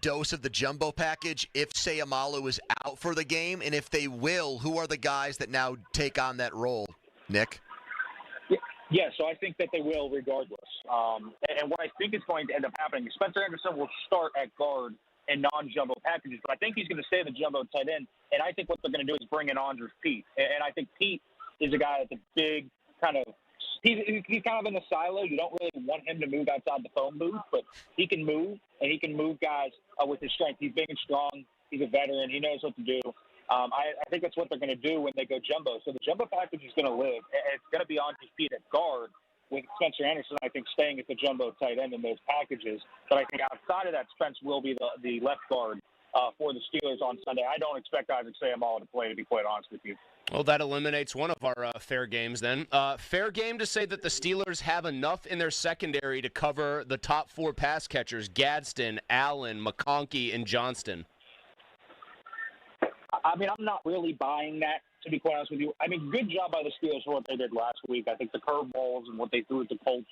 S7: dose of the jumbo package if Sayamalu is out for the game? And if they will, who are the guys that now take on that role, Nick?
S12: Yeah, so I think that they will regardless. And what I think is going to end up happening is Spencer Anderson will start at guard and non-jumbo packages, but I think he's going to stay in the jumbo tight end. And I think what they're going to do is bring in Andres Pete. And I think Pete is a guy that's a big kind of – he's kind of in the silo. You don't really want him to move outside the phone booth, but he can move, and he can move guys with his strength. He's big and strong. He's a veteran. He knows what to do. I think that's what they're going to do when they go jumbo. So the jumbo package is going to live. It's going to be Andres Pete at guard, with Spencer Anderson, I think, staying at the jumbo tight end in those packages. But I think outside of that, Spence will be the left guard for the Steelers on Sunday. I don't expect Isaac Sayamalu to play, to be quite honest with you.
S2: Well, that eliminates one of our fair games then. Fair game to say that the Steelers have enough in their secondary to cover the top 4 pass catchers, Gadsden, Allen, McConkey, and Johnston.
S12: I mean, I'm not really buying that, to be quite honest with you. I mean, good job by the Steelers for what they did last week. I think the curveballs and what they threw at the Colts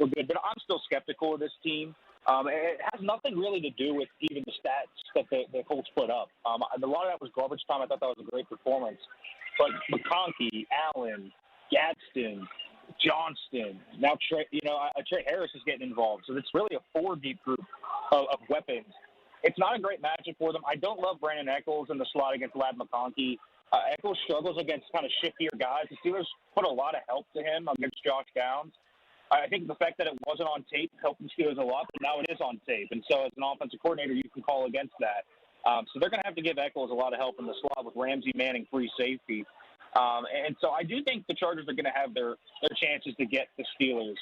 S12: were good, but I'm still skeptical of this team. It has nothing really to do with even the stats that the Colts put up. A lot of that was garbage time. I thought that was a great performance. But McConkey, Allen, Gadsden, Johnston, now Trey Harris is getting involved. So it's really a 4-deep group of weapons. It's not a great matchup for them. I don't love Brandon Echols in the slot against Ladd McConkey. Echols struggles against kind of shiftier guys. The Steelers put a lot of help to him against Josh Downs. I think the fact that it wasn't on tape helped the Steelers a lot, but now it is on tape. And so as an offensive coordinator, you can call against that. So they're going to have to give Echols a lot of help in the slot with Ramsey manning free safety. And so I do think the Chargers are going to have their chances to get the Steelers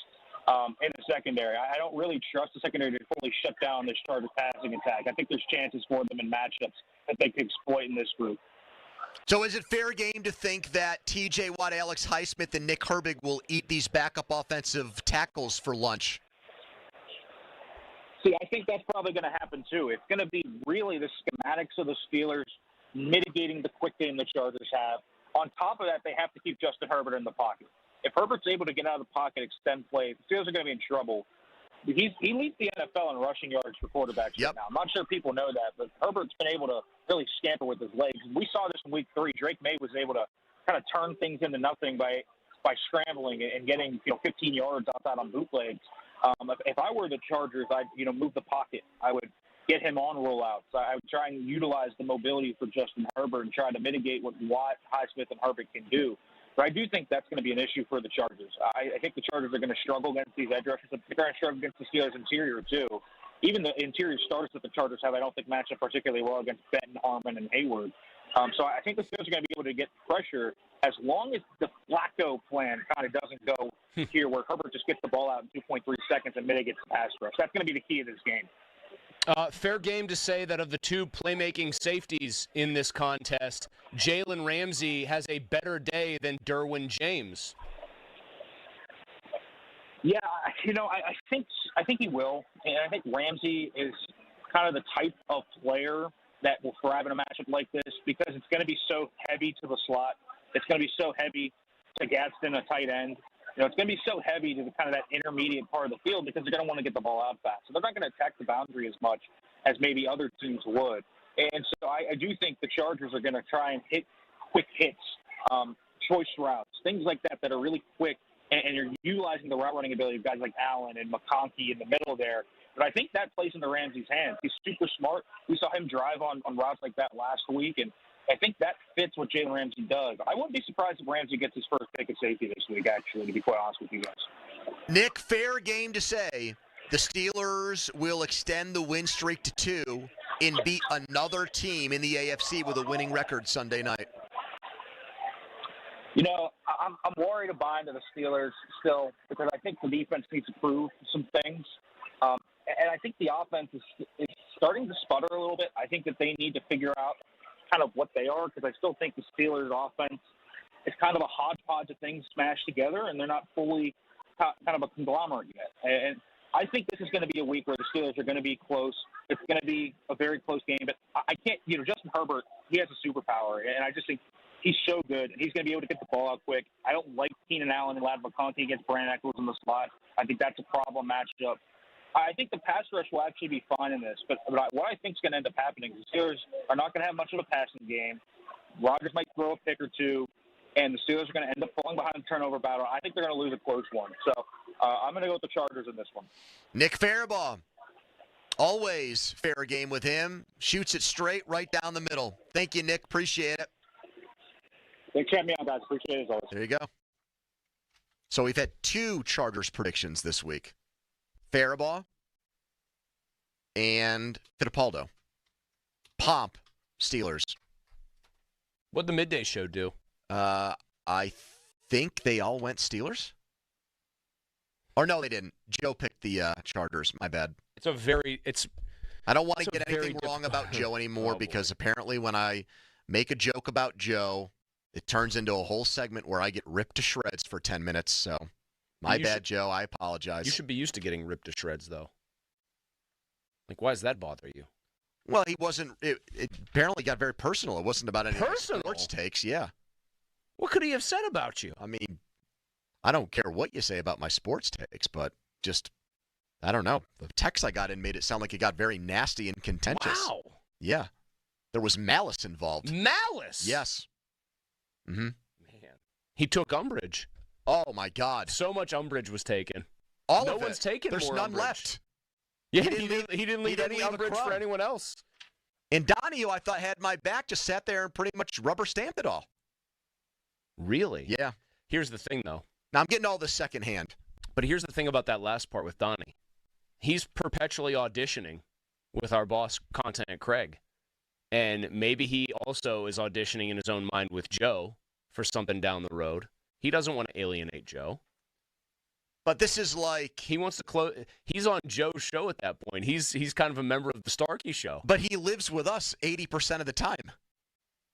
S12: in the secondary. I don't really trust the secondary to fully shut down this Chargers passing attack. I think there's chances for them in matchups that they could exploit in this group.
S7: So is it fair game to think that T.J. Watt, Alex Highsmith, and Nick Herbig will eat these backup offensive tackles for lunch?
S12: See, I think that's probably going to happen too. It's going to be really the schematics of the Steelers mitigating the quick game the Chargers have. On top of that, they have to keep Justin Herbert in the pocket. If Herbert's able to get out of the pocket, extend play, the Steelers are going to be in trouble. He leads the NFL in rushing yards for quarterbacks right now. I'm not sure people know that, but Herbert's been able to really scamper with his legs. We saw this in Week 3. Drake May was able to kind of turn things into nothing by scrambling and getting 15 yards outside on bootlegs. If I were the Chargers, I'd move the pocket. I would get him on rollouts. I would try and utilize the mobility for Justin Herbert and try to mitigate what Watt, Highsmith, and Herbert can do. But I do think that's going to be an issue for the Chargers. I think the Chargers are going to struggle against these edge rushers. They're going to struggle against the Steelers' interior, too. Even the interior starters that the Chargers have, I don't think match up particularly well against Benton, Harmon, and Hayward. So I think the Steelers are going to be able to get pressure as long as the Flacco plan kind of doesn't go here where Herbert just gets the ball out in 2.3 seconds and mitigates the pass rush. That's going to be the key of this game.
S2: Fair game to say that of the 2 playmaking safeties in this contest, Jalen Ramsey has a better day than Derwin James.
S12: Yeah, I think he will. And I think Ramsey is kind of the type of player that will thrive in a matchup like this because it's going to be so heavy to the slot. It's going to be so heavy to Gadsden, a tight end. It's going to be so heavy to kind of that intermediate part of the field because they're going to want to get the ball out fast. So they're not going to attack the boundary as much as maybe other teams would. And so I do think the Chargers are going to try and hit quick hits, choice routes, things like that are really quick, and you're utilizing the route running ability of guys like Allen and McConkey in the middle there. But I think that plays into Ramsey's hands. He's super smart. We saw him drive on routes like that last week, and I think that fits what Jalen Ramsey does. I wouldn't be surprised if Ramsey gets his first pick of safety this week, actually, to be quite honest with you guys.
S7: Nick, fair game to say the Steelers will extend the win streak to 2 and beat another team in the AFC with a winning record Sunday night.
S12: I'm worried to buy into the Steelers still because I think the defense needs to prove some things. And I think the offense is starting to sputter a little bit. I think that they need to figure out kind of what they are because I still think the Steelers' offense is kind of a hodgepodge of things smashed together, and they're not fully kind of a conglomerate yet. And I think this is going to be a week where the Steelers are going to be close. It's going to be a very close game. But I can't, Justin Herbert, he has a superpower, and I just think he's so good, and he's going to be able to get the ball out quick. I don't like Keenan Allen and Ladd McConkey against Brandon Echols in the slot. I think that's a problem matchup. I think the pass rush will actually be fine in this, but what I think is going to end up happening is the Steelers are not going to have much of a passing game. Rodgers might throw a pick or two, and the Steelers are going to end up falling behind the turnover battle. I think they're going to lose a close one. So I'm going to go with the Chargers in this one.
S7: Nick Faribaugh, always fair game with him. Shoots it straight right down the middle. Thank you, Nick. Appreciate it.
S12: Thanks for having me on, guys. Appreciate it as always.
S7: There you go. So we've had 2 Chargers predictions this week. Faribaugh and Fittipaldo. Pomp, Steelers.
S2: What'd the midday show do?
S7: I think they all went Steelers. Or no, they didn't. Joe picked the Chargers. My bad.
S2: I
S7: don't want to get anything wrong about Joe anymore because apparently when I make a joke about Joe, it turns into a whole segment where I get ripped to shreds for 10 minutes. So, my bad, Joe. I apologize.
S2: You should be used to getting ripped to shreds, though. Like, why does that bother you?
S7: Well, he wasn't. It apparently got very personal. It wasn't about any
S2: Personal?
S7: sports takes. Yeah.
S2: What could he have said about you?
S7: I mean, I don't care what you say about my sports takes, but just, I don't know. The text I got in made it sound like it got very nasty and contentious.
S2: Wow.
S7: Yeah. There was malice involved.
S2: Malice?
S7: Yes. Mm-hmm.
S2: Man. He took umbrage.
S7: Oh, my God.
S2: So much umbrage was taken.
S7: No
S2: one's taken
S7: There's
S2: more
S7: none
S2: umbrage.
S7: left.
S2: Yeah, he didn't leave any umbrage for anyone else.
S7: And Donahue, I thought, had my back, just sat there and pretty much rubber stamped it all.
S2: Really?
S7: Yeah.
S2: Here's the thing, though.
S7: Now, I'm getting all this secondhand.
S2: But here's the thing about that last part with Donnie. He's perpetually auditioning with our boss, Content Craig. And maybe he also is auditioning in his own mind with Joe for something down the road. He doesn't want to alienate Joe.
S7: But this is like...
S2: He wants to close... He's on Joe's show at that point. He's kind of a member of the Starkey show.
S7: But he lives with us 80% of the time.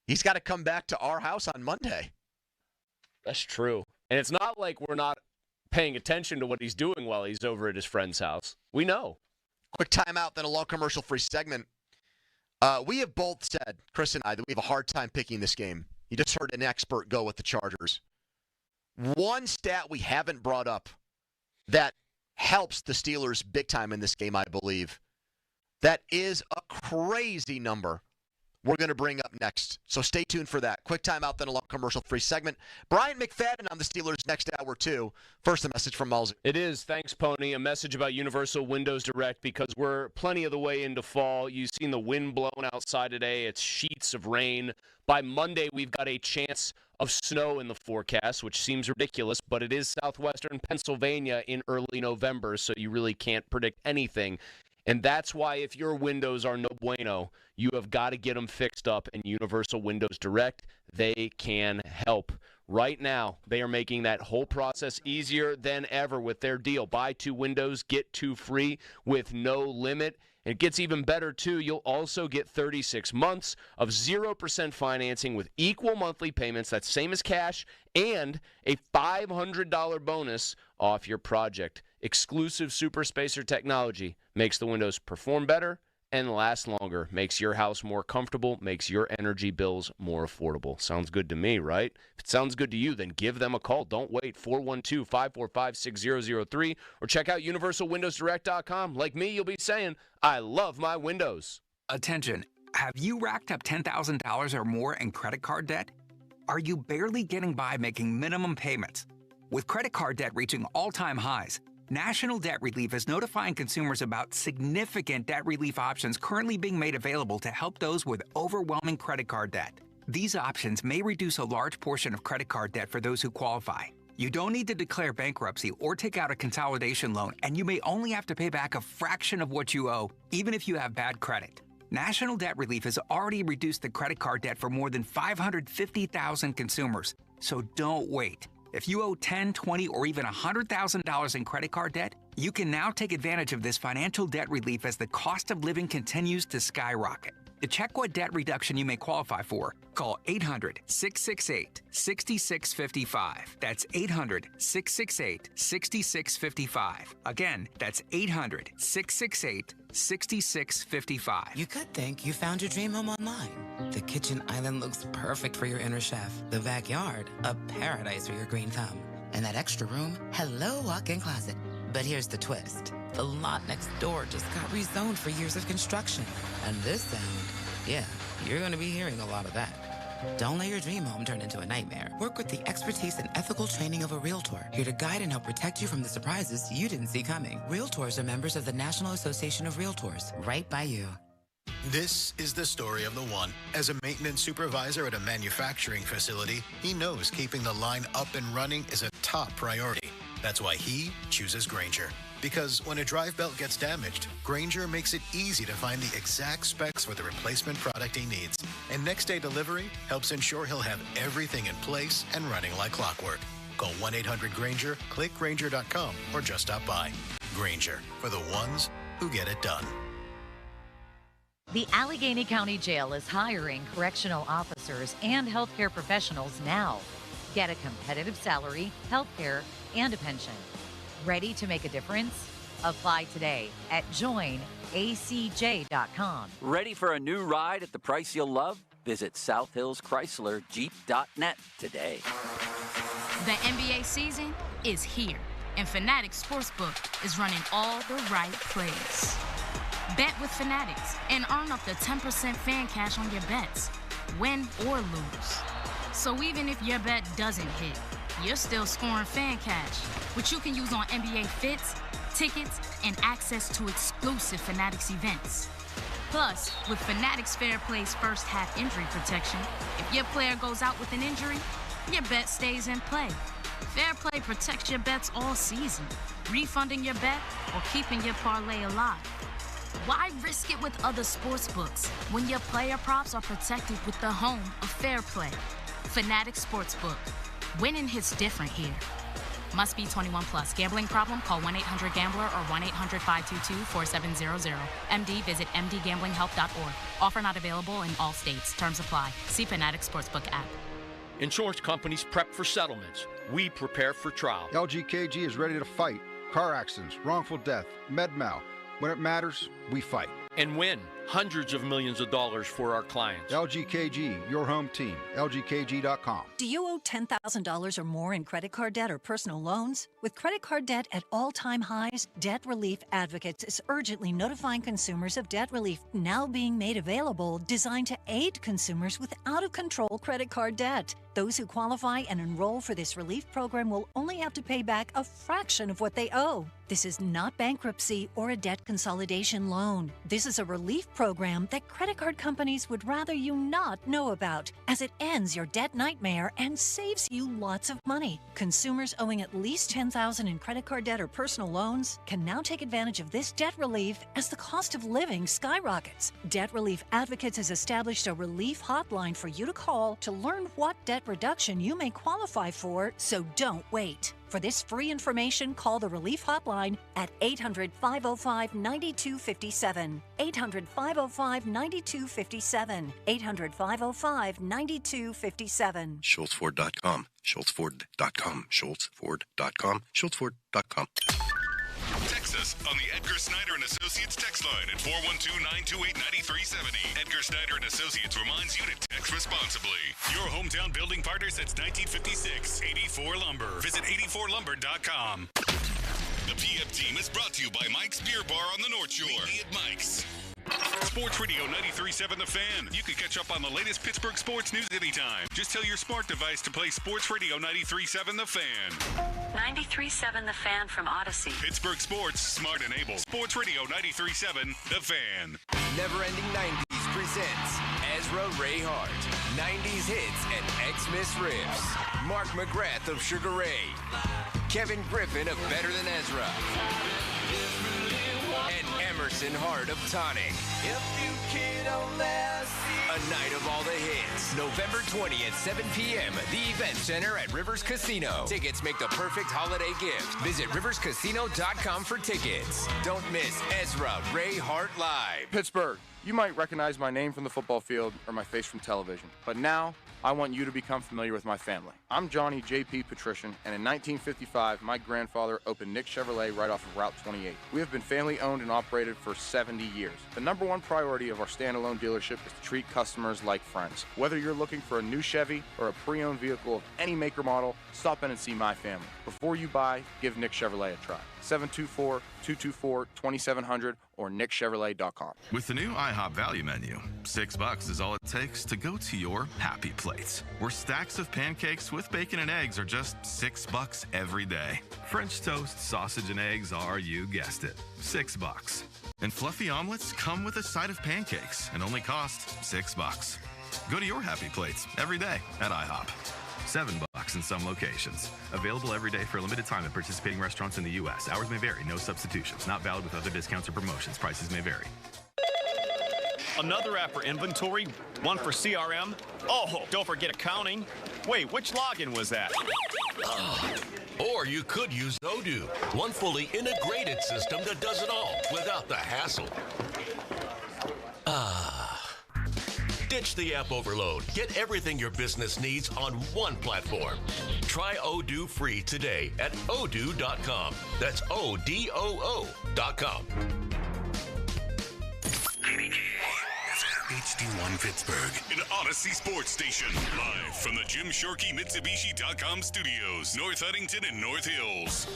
S7: He's got to come back to our house on Monday.
S2: That's true. And it's not like we're not paying attention to what he's doing while he's over at his friend's house. We know.
S7: Quick timeout, then a long commercial-free segment. We have both said, Chris and I, that we have a hard time picking this game. You just heard an expert go with the Chargers. One stat we haven't brought up that helps the Steelers big time in this game, I believe. That is a crazy number we're going to bring up next. So stay tuned for that. Quick timeout, then a long commercial-free segment. Brian McFadden on the Steelers next hour, too. First, a message from Mullsy.
S2: It is. Thanks, Pony. A message about Universal Windows Direct because we're plenty of the way into fall. You've seen the wind blowing outside today. It's sheets of rain. By Monday, we've got a chance of snow in the forecast, which seems ridiculous, but it is southwestern Pennsylvania in early November, so you really can't predict anything. And that's why if your windows are no bueno, you have got to get them fixed up. And Universal Windows Direct, they can help. Right now, they are making that whole process easier than ever with their deal. Buy 2 windows, get 2 free with no limit. And it gets even better, too. You'll also get 36 months of 0% financing with equal monthly payments. That's same as cash, and a $500 bonus off your project. Exclusive Super Spacer technology makes the windows perform better and last longer, makes your house more comfortable, makes your energy bills more affordable. Sounds good to me, right? If it sounds good to you, then give them a call. Don't wait. 412-545-6003 or check out universalwindowsdirect.com. Like me, you'll be saying, I love my windows.
S33: Attention. Have you racked up $10,000 or more in credit card debt? Are you barely getting by making minimum payments? With credit card debt reaching all-time highs, National Debt Relief is notifying consumers about significant debt relief options currently being made available to help those with overwhelming credit card debt. These options may reduce a large portion of credit card debt for those who qualify. You don't need to declare bankruptcy or take out a consolidation loan, and you may only have to pay back a fraction of what you owe, even if you have bad credit. National Debt Relief has already reduced the credit card debt for more than 550,000 consumers, so don't wait. If you owe $10,000, $20,000, or even $100,000 in credit card debt, you can now take advantage of this financial debt relief as the cost of living continues to skyrocket. To check what debt reduction you may qualify for, call 800-668-6655. That's 800-668-6655. Again, that's 800-668-6655.
S14: You could think you found your dream home online. The kitchen island looks perfect for your inner chef. The backyard, a paradise for your green thumb. And that extra room, hello walk-in closet. But here's the twist. The lot next door just got rezoned for years of construction. And this sound, yeah, you're going to be hearing a lot of that. Don't let your dream home turn into a nightmare. Work with the expertise and ethical training of a Realtor, here to guide and help protect you from the surprises you didn't see coming. Realtors are members of the National Association of Realtors, right by you.
S17: This is the story of the one. As a maintenance supervisor at a manufacturing facility, he knows keeping the line up and running is a top priority. That's why he chooses Grainger. Because when a drive belt gets damaged, Grainger makes it easy to find the exact specs for the replacement product he needs. And next day delivery helps ensure he'll have everything in place and running like clockwork. Call 1-800-GRAINGER, click Grainger.com, or just stop by. Grainger, for the ones who get it done.
S5: The Allegheny County Jail is hiring correctional officers and healthcare professionals now. Get a competitive salary, healthcare, and a pension. Ready to make a difference? Apply today at joinacj.com.
S20: Ready for a new ride at the price you'll love? Visit SouthHillsChryslerJeep.net today.
S21: The NBA season is here, and Fanatics Sportsbook is running all the right plays. Bet with Fanatics and earn up to 10% fan cash on your bets, win or lose. So even if your bet doesn't hit, you're still scoring fan cash, which you can use on NBA fits, tickets, and access to exclusive Fanatics events. Plus, with Fanatics Fair Play's first half injury protection, if your player goes out with an injury, your bet stays in play. Fair Play protects your bets all season, refunding your bet or keeping your parlay alive. Why risk it with other sports books when your player props are protected with the home of Fair Play? Fanatics Sportsbook. Winning hits different here. Must be 21 plus. Gambling problem? Call 1-800-GAMBLER or 1-800-522-4700. MD, visit mdgamblinghelp.org. Offer not available in all states. Terms apply. See Fanatics Sportsbook app.
S22: Insurance companies prep for settlements. We prepare for trial.
S23: LGKG is ready to fight. Car accidents, wrongful death, med-mal. When it matters, we fight.
S22: And win hundreds of millions of dollars for our clients.
S23: LGKG, your home team. LGKG.com.
S24: Do you owe $10,000 or more in credit card debt or personal loans? With credit card debt at all-time highs, Debt Relief Advocates is urgently notifying consumers of debt relief now being made available, designed to aid consumers with out-of-control credit card debt. Those who qualify and enroll for this relief program will only have to pay back a fraction of what they owe. This is not bankruptcy or a debt consolidation loan. This is a relief program that credit card companies would rather you not know about, as it ends your debt nightmare and saves you lots of money. Consumers owing at least $10,000 in credit card debt or personal loans can now take advantage of this debt relief as the cost of living skyrockets. Debt Relief Advocates has established a relief hotline for you to call to learn what debt reduction you may qualify for, so don't wait. For this free information, call the Relief Hotline at 800-505-9257. 800-505-9257. 800-505-9257.
S25: SchultzFord.com. SchultzFord.com. SchultzFord.com. SchultzFord.com.
S3: Text us on the Edgar Snyder & Associates text line at 412-928-9370. Edgar Snyder & Associates reminds you to text responsibly. Your hometown building partner since 1956. 84 Lumber. Visit 84lumber.com. The PM team is brought to you by Mike's Beer Bar on the North Shore. Meet me at Mike's. Sports Radio 93.7 The Fan. You can catch up on the latest Pittsburgh sports news anytime. Just tell your smart device to play Sports Radio 93.7 The Fan.
S19: 93.7 The Fan from Odyssey.
S3: Pittsburgh sports, smart and able. Sports Radio 93.7 The Fan.
S26: Never Ending 90s presents Ezra Ray Hart. 90s hits and Xmas riffs. Mark McGrath of Sugar Ray. Kevin Griffin of Better Than Ezra. And Emerson Hart of Tonic. A night of all the hits. November 20th, 7 p.m. The Event Center at Rivers Casino. Tickets make the perfect holiday gift. Visit riverscasino.com for tickets. Don't miss Ezra Ray Hart Live.
S27: Pittsburgh, you might recognize my name from the football field or my face from television, but now I want you to become familiar with my family. I'm Johnny J.P. Patrician, and in 1955, my grandfather opened Nick Chevrolet right off of Route 28. We have been family owned and operated for 70 years. The number one priority of our standalone dealership is to treat customers like friends. Whether you're looking for a new Chevy or a pre-owned vehicle of any make or model, stop in and see my family. Before you buy, give Nick Chevrolet a try. 724-224-2700 or nickchevrolet.com.
S28: With the new IHOP value menu, $6 is all it takes to go to your happy plates, where stacks of pancakes with bacon and eggs are just $6 every day. French toast, sausage, and eggs are, you guessed it, $6. And fluffy omelets come with a side of pancakes and only cost $6. Go to your happy plates every day at IHOP. $7 in some locations. Available every day for a limited time at participating restaurants in the U.S. Hours may vary. No substitutions. Not valid with other discounts or promotions. Prices may vary.
S30: Another app for inventory, one for CRM. Oh, don't forget accounting. Wait, which login was that?
S31: Or you could use Odoo, one fully integrated system that does it all without the hassle. Ditch the app overload. Get everything your business needs on one platform. Try Odoo free today at odoo.com. That's ODOO.com.
S3: HD1 Pittsburgh, an Odyssey Sports Station. Live from the Jim Shorkey Mitsubishi.com studios, North Huntington and North Hills.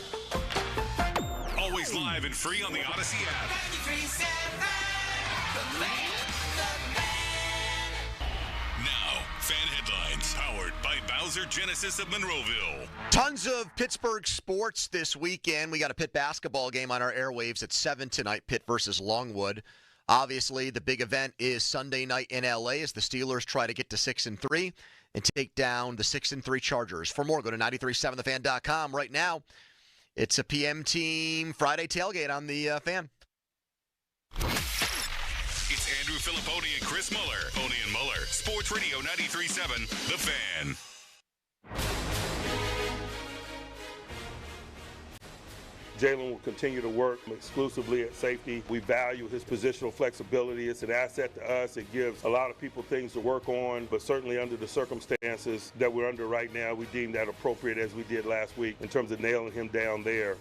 S3: Always live and free on the Odyssey app. Now, fan headlines powered by Bowser Genesis of Monroeville.
S7: Tons of Pittsburgh sports this weekend. We got a Pitt basketball game on our airwaves at 7 tonight, Pitt versus Longwood. Obviously, the big event is Sunday night in L.A. as the Steelers try to get to 6-3 and take down the 6-3 Chargers. For more, go to 937thefan.com. Right now, it's a PM Team Friday tailgate on the Fan.
S3: It's Andrew Filipponi and Chris Muller. Pony and Muller, Sports Radio 93.7, The Fan.
S1: Jalen will continue to work exclusively at safety. We value his positional flexibility. It's an asset to us. It gives a lot of people things to work on, but certainly under the circumstances that we're under right now, we deem that appropriate as we did last week in terms of nailing him down there.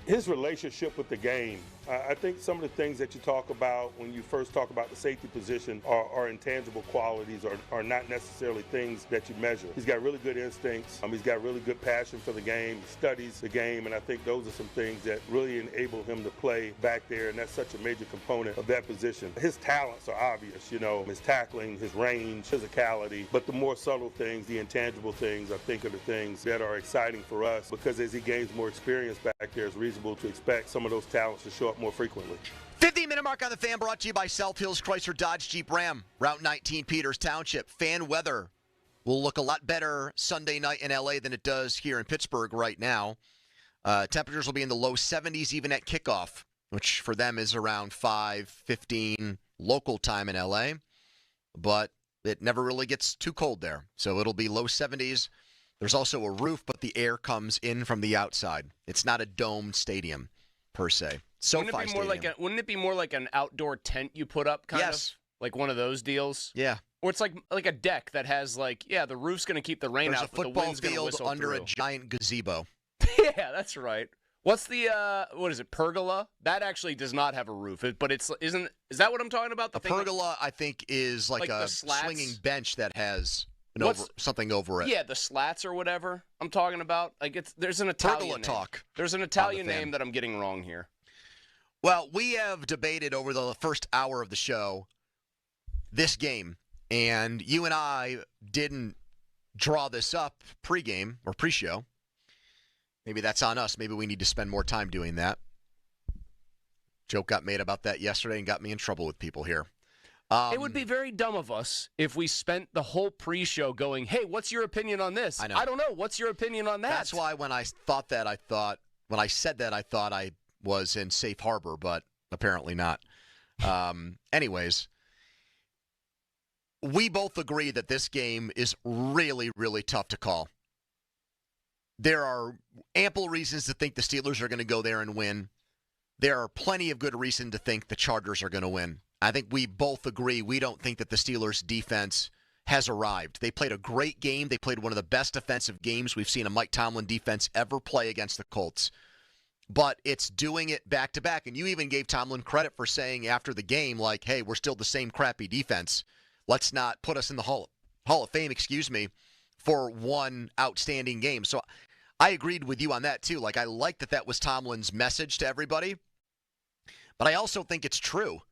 S1: His relationship with the game, I think some of the things that you talk about when you first talk about the safety position are intangible qualities, are not necessarily things that you measure. He's got really good instincts. He's got really good passion for the game. He studies the game, and I think those are some things that really enable him to play back there, and that's such a major component of that position. His talents are obvious, his tackling, his range, physicality, but the more subtle things, the intangible things, I think are the things that are exciting for us, because as he gains more experience back there, it's reasonable to expect some of those talents to show up more frequently.
S7: 15-minute mark on the Fan, brought to you by South Hills Chrysler Dodge Jeep Ram, Route 19, Peters Township. Fan weather will look a lot better Sunday night in L.A. than it does here in Pittsburgh right now. Temperatures will be in the low 70s even at kickoff, which for them is around 5:15 local time in L.A., but it never really gets too cold there, so it'll be low 70s. There's also a roof, but the air comes in from the outside. It's not a domed stadium, per se.
S2: Wouldn't it be more like an outdoor tent you put up, kind of? Like one of those deals?
S7: Yeah.
S2: Or it's like a deck that has the roof's going to keep the rain out, but the wind's going to whistle
S7: under
S2: through.
S7: a giant gazebo.
S2: Yeah, that's right. What's the, what is it, pergola? That actually does not have a roof, but is that what I'm talking about?
S7: The pergola, I think, is like a swinging bench that has something over it.
S2: Yeah, the slats or whatever I'm talking about. There's an Italian
S7: pergola
S2: name.
S7: talk.
S2: There's an Italian name that I'm getting wrong here.
S7: Well, we have debated over the first hour of the show this game, and you and I didn't draw this up pregame or pre-show. Maybe that's on us. Maybe we need to spend more time doing that. Joke got made about that yesterday and got me in trouble with people here.
S2: It would be very dumb of us if we spent the whole pre-show going, hey, what's your opinion on this?
S7: I know.
S2: I don't know. What's your opinion on that?
S7: That's why when I said that, I thought I was in safe harbor, but apparently not. Anyways, we both agree that this game is really, really tough to call. There are ample reasons to think the Steelers are going to go there and win. There are plenty of good reason to think the Chargers are going to win. I think we both agree we don't think that the Steelers' defense has arrived. They played a great game. They played one of the best defensive games we've seen a Mike Tomlin defense ever play against the Colts. But it's doing it back-to-back. And you even gave Tomlin credit for saying after the game, hey, we're still the same crappy defense. Let's not put us in the Hall of Fame, for one outstanding game. So I agreed with you on that, too. I like that was Tomlin's message to everybody. But I also think it's true.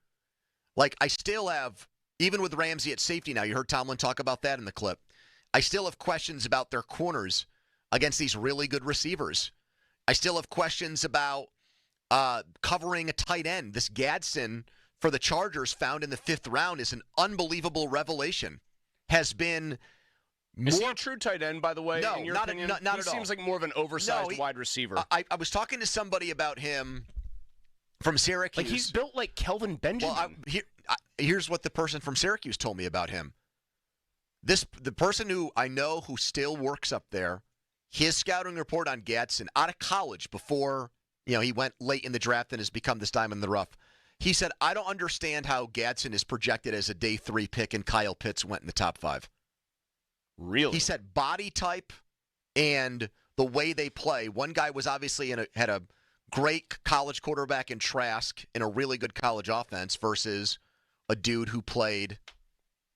S7: I still have, even with Ramsey at safety now, you heard Tomlin talk about that in the clip. I still have questions about their corners against these really good receivers. I still have questions about covering a tight end. This Gadsden for the Chargers found in the 5th round is an unbelievable revelation. Has been more...
S2: Is he a true tight end, by the way,
S7: No,
S2: in your
S7: not
S2: opinion?
S7: at all.
S2: He seems like more of an oversized wide receiver.
S7: I was talking to somebody about him from Syracuse.
S2: He's built like Kelvin Benjamin.
S7: Well, here's what the person from Syracuse told me about him. The person who I know who still works up there, his scouting report on Gadsden out of college before he went late in the draft and has become this diamond in the rough. He said, I don't understand how Gadsden is projected as a day 3 pick and Kyle Pitts went in the top 5.
S2: Really?
S7: He said body type and the way they play. One guy was obviously had a great college quarterback in Trask in a really good college offense versus a dude who played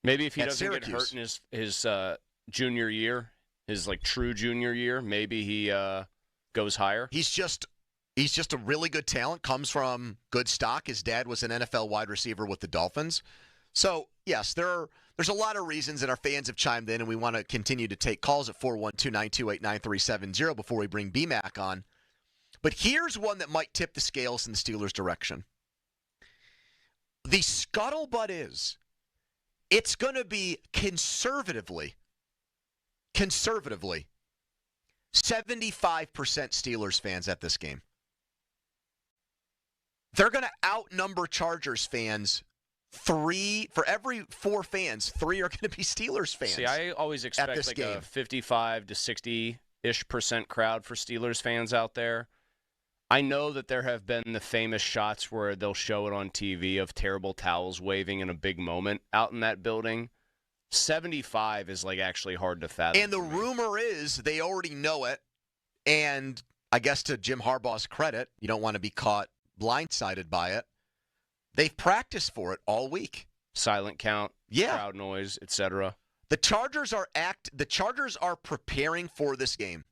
S2: maybe if he doesn't
S7: Syracuse.
S2: get hurt in his junior year, his like true junior year, maybe he goes higher.
S7: He's just a really good talent, comes from good stock. His dad was an NFL wide receiver with the Dolphins. So, yes, there's a lot of reasons that our fans have chimed in, and we want to continue to take calls at 412-928-9370 before we bring BMAC on. But here's one that might tip the scales in the Steelers' direction. The scuttlebutt is it's going to be conservatively 75% Steelers fans at this game. They're going to outnumber Chargers fans. 3 for every 4 fans, 3 are going to be Steelers fans.
S2: See, I always expect like
S7: game.
S2: a 55 to 60-ish% crowd for Steelers fans out there. I know that there have been the famous shots where they'll show it on TV of terrible towels waving in a big moment out in that building. 75 is like actually hard to fathom.
S7: And the rumor is they already know it. And I guess to Jim Harbaugh's credit, you don't want to be caught blindsided by it. They've practiced for it all week.
S2: Silent count, crowd noise, etc.
S7: The Chargers are preparing for this game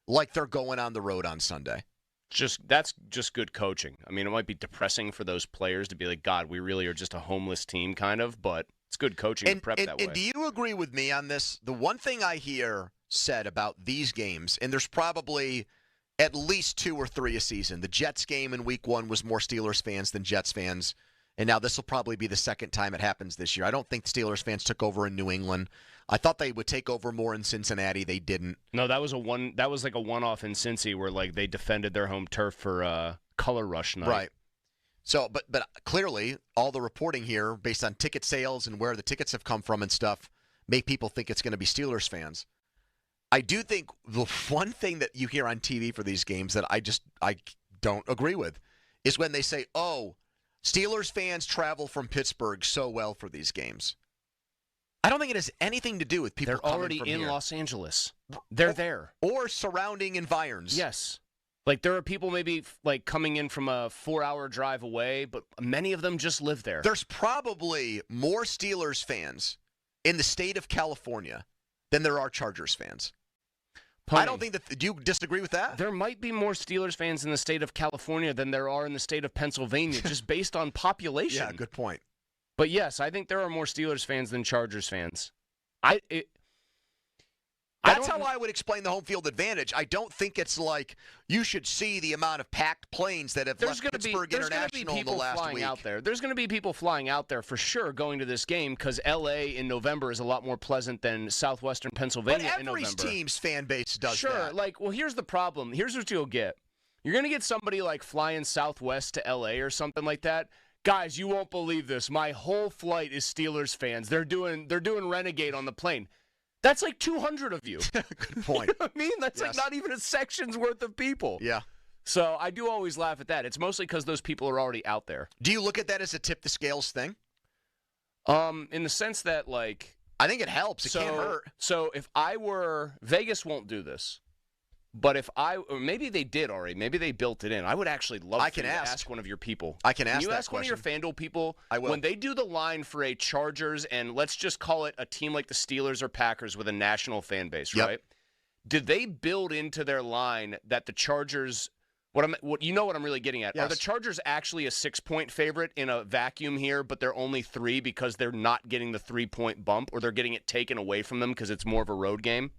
S7: like they're going on the road on Sunday.
S2: That's just good coaching. I mean, it might be depressing for those players to be like, God, we really are just a homeless team, kind of, but it's good coaching to prep that way.
S7: And do you agree with me on this? The one thing I hear said about these games, and there's probably at least 2 or 3 a season. The Jets game in week 1 was more Steelers fans than Jets fans, and now this will probably be the second time it happens this year. I don't think the Steelers fans took over in New England. I thought they would take over more in Cincinnati. They didn't.
S2: No, that was like a one-off in Cincy where like they defended their home turf for Color Rush night.
S7: Right. So, but clearly, all the reporting here, based on ticket sales and where the tickets have come from and stuff, make people think it's going to be Steelers fans. I do think the one thing that you hear on TV for these games that I don't agree with is when they say, "Oh, Steelers fans travel from Pittsburgh so well for these games." I don't think it has anything to do with people
S2: They're already
S7: coming from
S2: in
S7: here.
S2: Los Angeles. They're there.
S7: Or surrounding environs.
S2: Yes. Like there are people maybe like coming in from a 4-hour drive away, but many of them just live there.
S7: There's probably more Steelers fans in the state of California than there are Chargers fans. I don't think that. Do you disagree with that?
S2: There might be more Steelers fans in the state of California than there are in the state of Pennsylvania, just based on population.
S7: Yeah, good point.
S2: But yes, I think there are more Steelers fans than Chargers fans.
S7: That's how I would explain the home field advantage. I don't think it's like you should see the amount of packed planes that have left Pittsburgh International in the last week.
S2: Out there. There's going to be people flying out there for sure going to this game because L.A. in November is a lot more pleasant than southwestern Pennsylvania in November.
S7: But every team's fan base does
S2: that.
S7: Sure.
S2: Like, well, here's the problem. Here's what you'll get. You're going to get somebody like flying southwest to L.A. or something like that. Guys, you won't believe this. My whole flight is Steelers fans. They're doing Renegade on the plane. That's like 200 of you.
S7: Good point.
S2: You know what I mean? That's like not even a section's worth of people.
S7: Yeah.
S2: So I do always laugh at that. It's mostly because those people are already out there.
S7: Do you look at that as a tip the scales thing?
S2: In the sense that, like...
S7: I think it helps. It can't hurt.
S2: So if I were... Vegas won't do this. But if or maybe they did already. Maybe they built it in. I would actually love to ask one of your people.
S7: I can ask
S2: you
S7: that
S2: ask
S7: question.
S2: One of your FanDuel people?
S7: I will.
S2: When they do the line for a Chargers and let's just call it a team like the Steelers or Packers with a national fan base, right? Did they build into their line that the Chargers... you know what I'm really getting at.
S7: Yes.
S2: Are the Chargers actually a 6-point favorite in a vacuum here, but they're only 3 because they're not getting the 3-point bump or they're getting it taken away from them because it's more of a road game?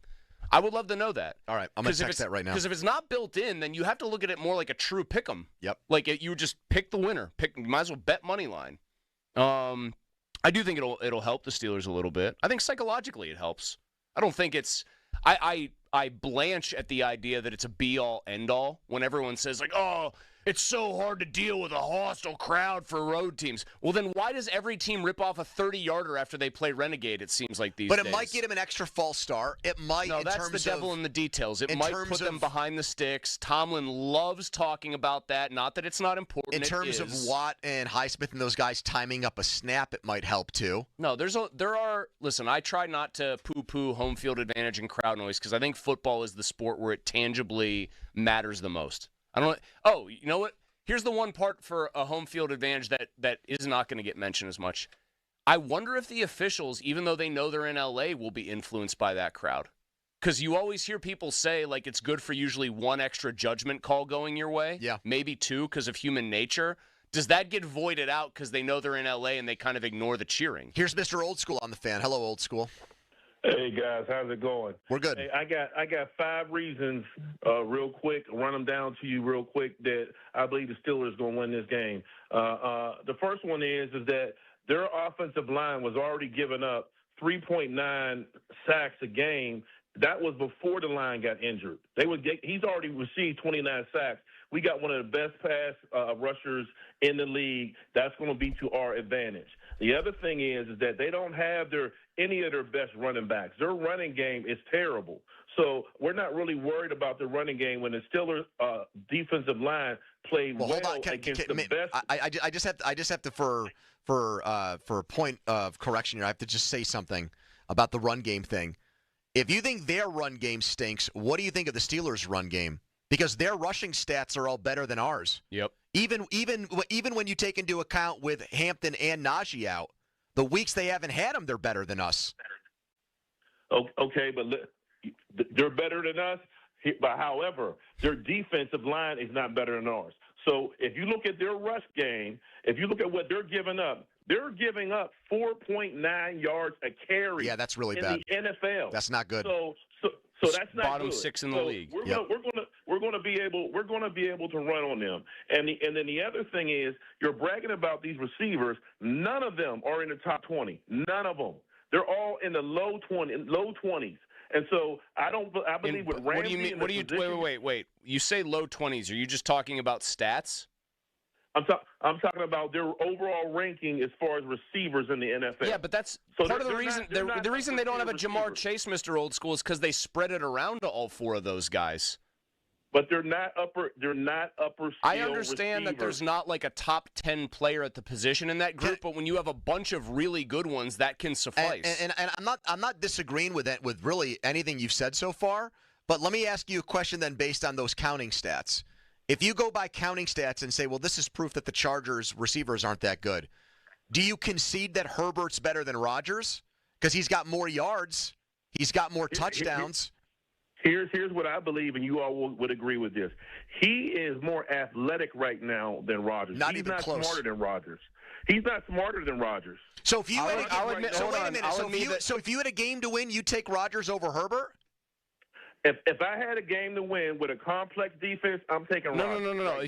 S2: I would love to know that.
S7: All right, I'm going to text that right now.
S2: Because if it's not built in, then you have to look at it more like a true pick 'em.
S7: Yep.
S2: Like you just pick the winner. You might as well bet money line. I do think it'll help the Steelers a little bit. I think psychologically it helps. I don't think it's. I blanch at the idea that it's a be all end all when everyone says like, oh, It's so hard to deal with a hostile crowd for road teams. Well, then why does every team rip off a 30-yarder after they play Renegade, it seems like these days?
S7: But it might get him an extra false start. It might,
S2: No,
S7: in
S2: that's
S7: terms
S2: the devil
S7: of,
S2: in the details. It might put them behind the sticks. Tomlin loves talking about that. Not that it's not important.
S7: In terms of Watt and Highsmith and those guys timing up a snap, it might help too.
S2: No, listen, I try not to poo-poo home field advantage and crowd noise because I think football is the sport where it tangibly matters the most. Oh, you know what? Here's the one part for a home field advantage that is not going to get mentioned as much. I wonder if the officials, even though they know they're in L.A., will be influenced by that crowd. Because you always hear people say, like, it's good for usually one extra judgment call going your way.
S7: Yeah.
S2: Maybe two because of human nature. Does that get voided out because they know they're in L.A. and they kind of ignore the cheering?
S7: Here's Mr. Old School on the fan. Hello, Old School.
S4: Hey guys, how's it going?
S7: We're good.
S4: Hey, I got 5 reasons, real quick. Run them down to you real quick that I believe the Steelers going to win this game. The first one is that their offensive line was already giving up 3.9 sacks a game. That was before the line got injured. He's already received 29 sacks. We got one of the best pass rushers in the league. That's going to be to our advantage. The other thing is that they don't have any of their best running backs. Their running game is terrible. So we're not really worried about the running game when the Steelers defensive line played well against the best.
S7: I just have to for point of correction here, I have to just say something about the run game thing. If you think their run game stinks, what do you think of the Steelers' run game? Because their rushing stats are all better than ours.
S2: Yep.
S7: Even when you take into account with Hampton and Najee out, the weeks they haven't had them, they're better than us.
S4: Okay, but they're better than us. But however, their defensive line is not better than ours. So if you look at their rush game, if you look at what they're giving up 4.9 yards a carry.
S7: Yeah, that's really
S4: in
S7: bad.
S4: the NFL.
S7: That's not good.
S4: So that's not
S2: bottom
S4: good.
S2: 6 in the league.
S4: We're going to be able to run on them. And then the other thing is you're bragging about these receivers. None of them are in the top 20. None of them. They're all in the low 20s. And so I believe with Ramsey.
S2: What do you mean? Wait. You say low 20s. Are you just talking about stats?
S4: I'm talking about their overall ranking as far as receivers in the NFL.
S2: Yeah, but that's part of the reason. The reason they don't have a Jamar Chase, Mr. Old School, is because they spread it around to all 4 of those guys.
S4: But they're not upper.
S2: I understand that there's not like a top 10 player at the position in that group, but when you have a bunch of really good ones, that can suffice.
S7: And I'm not disagreeing with that, with really anything you've said so far. But let me ask you a question then, based on those counting stats. If you go by counting stats and say, well, this is proof that the Chargers receivers aren't that good, do you concede that Herbert's better than Rodgers? Because he's got more yards. He's got more touchdowns.
S4: Here's what I believe, and you all would agree with this. He is more athletic right now than Rodgers. He's not smarter than Rodgers. He's not smarter than Rodgers.
S7: So if you if you had a game to win, you'd take Rodgers over Herbert?
S4: If I had a game to win with a complex defense, I'm taking Rodgers.
S2: No.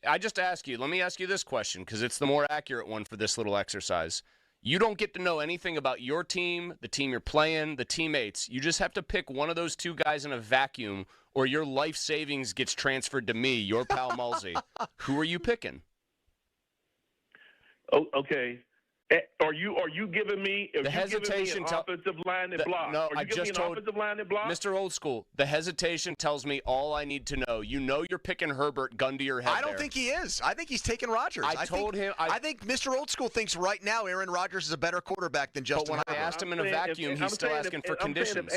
S2: I just ask you. Let me ask you this question because it's the more accurate one for this little exercise. You don't get to know anything about your team, the team you're playing, the teammates. You just have to pick one of those 2 guys in a vacuum, or your life savings gets transferred to me, your pal Mulsey. Who are you picking?
S4: Oh, okay. Are you giving me the hesitation? Offensive line and block.
S2: No,
S4: I just told offensive line and block.
S2: Mr. Old School. The hesitation tells me all I need to know. You know you're picking Herbert, gun to your head.
S7: I don't think he is. I think he's taking Rodgers. I think Mr. Old School thinks right now Aaron Rodgers is a better quarterback than Justin Herbert.
S2: But when I asked him in a vacuum, he's still asking for conditions.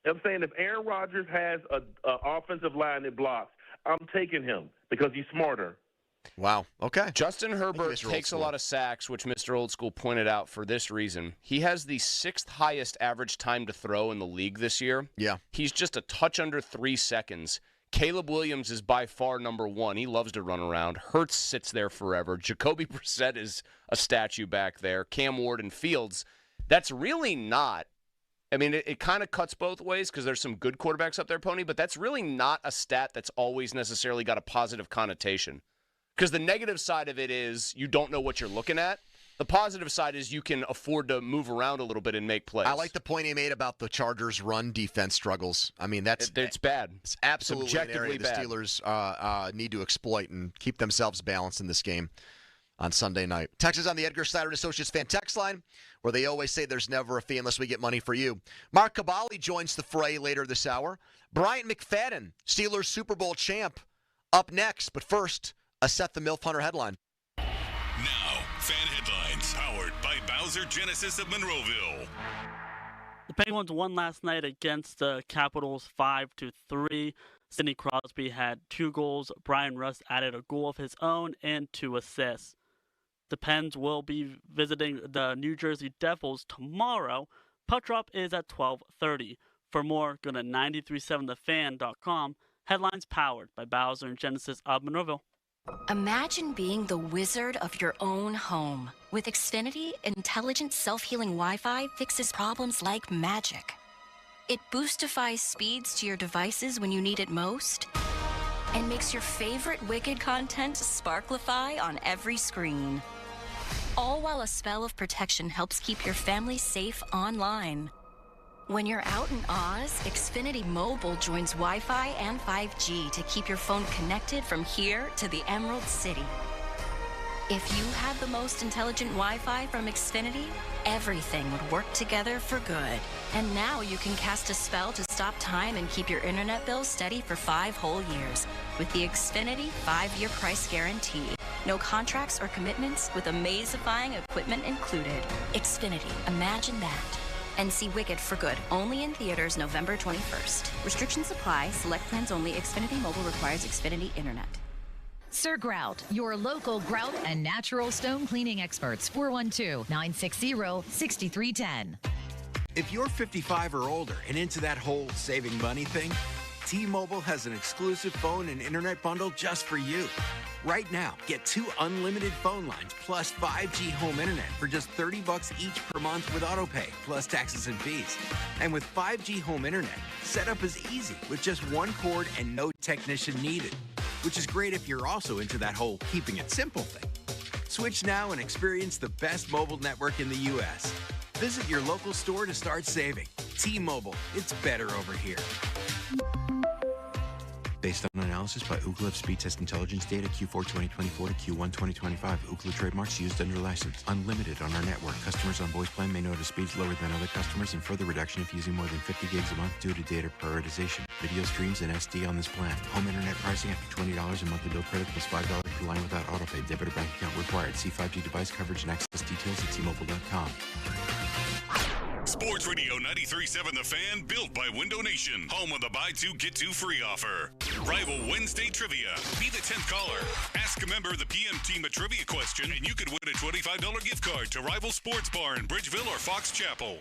S4: I'm saying if Aaron Rodgers has an offensive line that blocks, I'm taking him because he's smarter.
S7: Wow. Okay.
S2: Justin Herbert takes a lot of sacks, which Mr. Old School pointed out for this reason. He has the 6th highest average time to throw in the league this year.
S7: Yeah.
S2: He's just a touch under 3 seconds. Caleb Williams is by far number 1. He loves to run around. Hurts sits there forever. Jacoby Brissett is a statue back there. Cam Ward and Fields. That's really not. I mean, it kind of cuts both ways because there's some good quarterbacks up there, Pony, but that's really not a stat that's always necessarily got a positive connotation. Because the negative side of it is you don't know what you're looking at. The positive side is you can afford to move around a little bit and make plays.
S7: I like the point he made about the Chargers' run defense struggles. I mean, it's
S2: bad.
S7: It's absolutely
S2: it's
S7: an area the
S2: bad.
S7: Steelers need to exploit and keep themselves balanced in this game on Sunday night. Text is on the Edgar Snyder & Associates fan text line, where they always say there's never a fee unless we get money for you. Mark Cabali joins the fray later this hour. Bryant McFadden, Steelers Super Bowl champ, up next. But first, a Seth the MILF Hunter headline.
S3: Now, fan headlines powered by Bowser Genesis of Monroeville.
S6: The Penguins won last night against the Capitals 5-3. Sidney Crosby had 2 goals. Brian Rust added a goal of his own and 2 assists. The Pens will be visiting the New Jersey Devils tomorrow. Puck drop is at 12:30. For more, go to 937thefan.com. Headlines powered by Bowser and Genesis of Monroeville.
S8: Imagine being the wizard of your own home. With Xfinity, intelligent self-healing Wi-Fi fixes problems like magic. It boostifies speeds to your devices when you need it most, and makes your favorite Wicked content sparklify on every screen. All while a spell of protection helps keep your family safe online. When you're out in Oz, Xfinity Mobile joins Wi-Fi and 5G to keep your phone connected from here to the Emerald City. If you had the most intelligent Wi-Fi from Xfinity, everything would work together for good. And now you can cast a spell to stop time and keep your internet bill steady for 5 whole years with the Xfinity 5-year price guarantee. No contracts or commitments with amazifying equipment included. Xfinity, imagine that. And see Wicked for good, only in theaters November 21st. Restrictions apply. Select plans only. Xfinity Mobile requires Xfinity Internet.
S5: Sir Grout, your local grout and natural stone cleaning experts. 412-960-6310.
S9: If you're 55 or older and into that whole saving money thing, T-Mobile has an exclusive phone and internet bundle just for you. Right now, get 2 unlimited phone lines plus 5G home internet for just $30 each per month with autopay, plus taxes and fees. And with 5G home internet, setup is easy with just 1 cord and no technician needed, which is great if you're also into that whole keeping it simple thing. Switch now and experience the best mobile network in the U.S. Visit your local store to start saving. T-Mobile, it's better over here.
S10: Based on analysis by Ookla of speed test intelligence data Q4 2024 to Q1 2025. Ookla trademarks used under license. Unlimited on our network. Customers on voice plan may notice speeds lower than other customers and further reduction if using more than 50 gigs a month due to data prioritization. Video streams and SD on this plan. Home internet pricing after $20 a monthly bill credit plus $5 per line without autopay. Debit or bank account required. See 5G device coverage and access details at T-Mobile.com.
S3: Sports Radio 93.7 The Fan, built by Window Nation. Home of the buy 2, get 2 free offer. Rival Wednesday Trivia. Be the 10th caller. Ask a member of the PM team a trivia question, and you could win a $25 gift card to Rival Sports Bar in Bridgeville or Fox Chapel.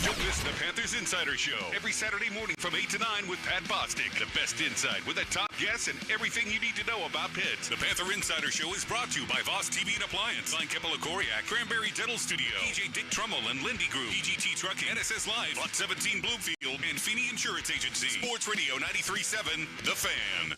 S3: Don't miss the Panthers Insider Show. Every Saturday morning from 8 to 9 with Pat Bostic. The best insight with the top guests and everything you need to know about Pitt. The Panther Insider Show is brought to you by Voss TV and Appliance, Line Kepler-Coriac, Cranberry Dental Studio, EJ Dick Trummel and Lindy Group, EGT Trucking, NSS Live, Lot 17 Bloomfield, and Feeney Insurance Agency. Sports Radio 93.7 The Fan.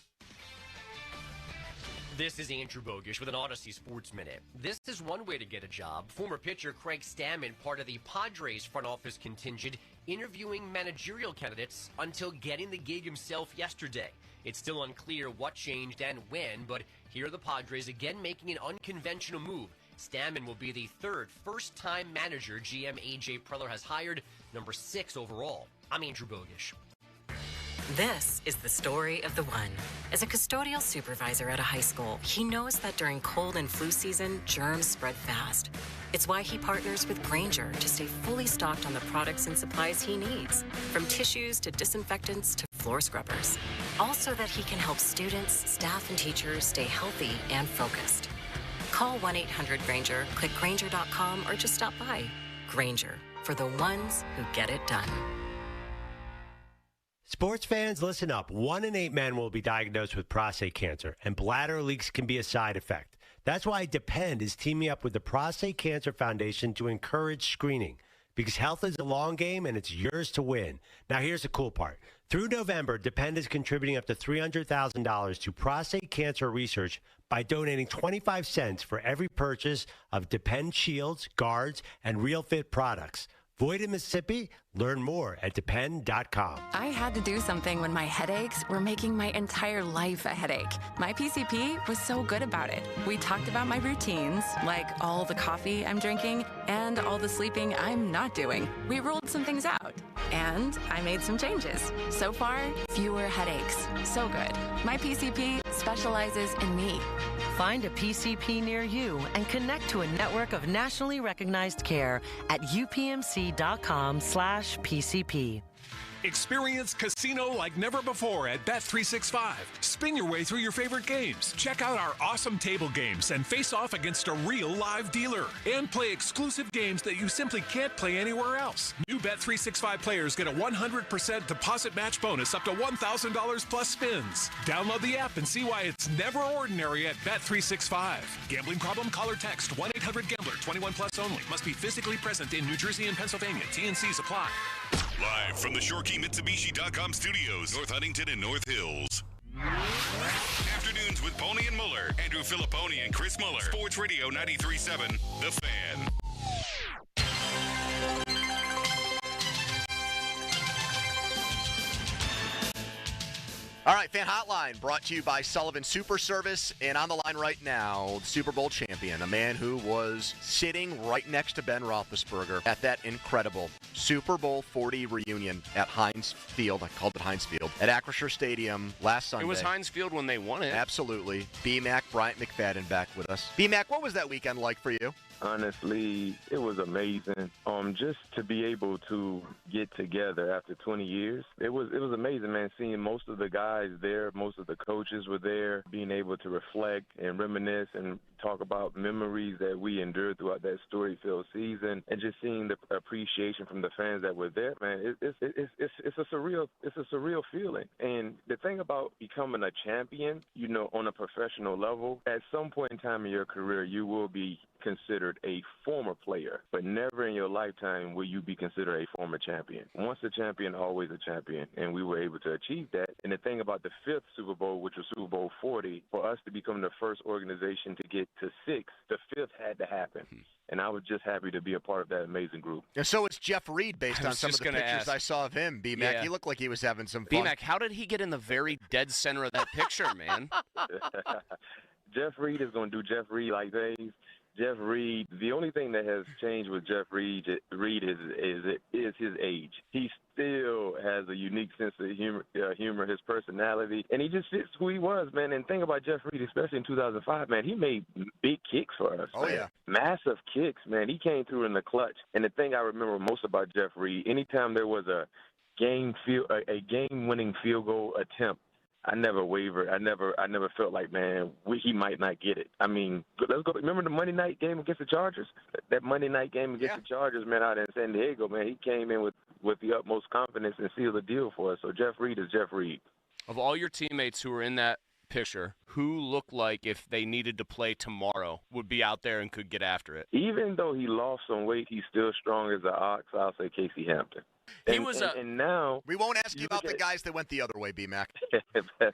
S11: This is Andrew Bogish with an Odyssey Sports Minute. This is one way to get a job. Former pitcher Craig Stammen, part of the Padres front office contingent, interviewing managerial candidates until getting the gig himself yesterday. It's still unclear what changed and when, but here are the Padres again making an unconventional move. Stammen will be the third first-time manager GM A.J. Preller has hired, number 6 overall. I'm Andrew Bogish.
S12: This is the story of the one. As a custodial supervisor at a high school, he knows that during cold and flu season, germs spread fast. It's why he partners with Grainger to stay fully stocked on the products and supplies he needs, from tissues to disinfectants to floor scrubbers. Also that he can help students, staff, and teachers stay healthy and focused. Call 1-800-GRAINGER, click Grainger.com, or just stop by. Grainger, for the ones who get it done.
S13: Sports fans, listen up. 1 in 8 men will be diagnosed with prostate cancer, and bladder leaks can be a side effect. That's why Depend is teaming up with the Prostate Cancer Foundation to encourage screening. because health is a long game and it's yours to win. Now, here's the cool part. Through November, Depend is contributing up to $300,000 to prostate cancer research by donating 25 cents for every purchase of Depend shields, guards, and Real Fit products. Void in Mississippi? Learn more at depend.com.
S14: I had to do something when my headaches were making my entire life a headache. My PCP was so good about it. We talked about my routines, like all the coffee I'm drinking and all the sleeping I'm not doing. We ruled some things out, and I made some changes. So far, fewer headaches. So good. My PCP specializes in me.
S15: Find a PCP near you and connect to a network of nationally recognized care at upmc.com/PCP.
S16: Experience casino like never before at Bet365. Spin your way through your favorite games. Check out our awesome table games and face off against a real live dealer. And play exclusive games that you simply can't play anywhere else. New Bet365 players get a 100% deposit match bonus up to $1,000 plus spins. Download the app and see why it's never ordinary at Bet365. Gambling problem? Call or text 1-800-GAMBLER. 21 plus only. Must be physically present in New Jersey and Pennsylvania. T&Cs apply.
S3: Live from the ShoreKeyMitsubishi.com studios, North Huntington and North Hills. Afternoons with Pony and Muller, Andrew Filipponi and Chris Muller. Sports Radio 93.7, The Fan.
S7: All right, Fan Hotline brought to you by Sullivan Super Service. And on the line right now, the Super Bowl champion, a man who was sitting right next to Ben Roethlisberger at that incredible Super Bowl 40 reunion at Heinz Field. I called it Heinz Field. At Acrisure Stadium last Sunday.
S2: It was Heinz Field when they won it.
S7: Absolutely. B-Mac, Bryant McFadden back with us. B-Mac, what was that weekend like for you?
S17: Honestly, it was amazing. Just to be able to get together after 20 years, it was amazing, man. Seeing most of the guys there, most of the coaches were there, being able to reflect and reminisce and talk about memories that we endured throughout that story-filled season, and just seeing the appreciation from the fans that were there, man. It's a surreal feeling. And the thing about becoming a champion, on a professional level, at some point in time in your career, you will be considered a former player, but never in your lifetime will you be considered a former champion. Once a champion, always a champion, and we were able to achieve that. And the thing about the fifth Super Bowl, which was Super Bowl 40, for us to become the first organization to get to 6, the fifth had to happen. And I was just happy to be a part of that amazing group.
S7: And so it's Jeff Reed, based on some of the pictures I saw of him, B-Mac.
S2: Yeah.
S7: He looked like he was having some fun.
S2: B-Mac, how did he get in the very dead center of that picture, man?
S17: Jeff Reed is going to do Jeff Reed like things. Jeff Reed, the only thing that has changed with Jeff Reed is his age. He still has a unique sense of humor, his personality, and he just fits who he was, man. And think about Jeff Reed, especially in 2005, man, he made big kicks for us.
S7: Oh,
S17: man.
S7: yeah.
S17: Massive kicks, man. He came through in the clutch. And the thing I remember most about Jeff Reed, anytime there was a game-winning field goal attempt, I never wavered. I never felt like, man, he might not get it. I mean, let's go. Remember the Monday night game against the Chargers? That Monday night game against the Chargers, man, out in San Diego, man, he came in with the utmost confidence and sealed the deal for us. So Jeff Reed is Jeff Reed.
S2: Of all your teammates who were in that picture, who looked like if they needed to play tomorrow would be out there and could get after it?
S17: Even though he lost some weight, he's still strong as an ox. I'll say Casey Hampton. And now
S7: we won't ask you about the guys that went the other way, B-Mac.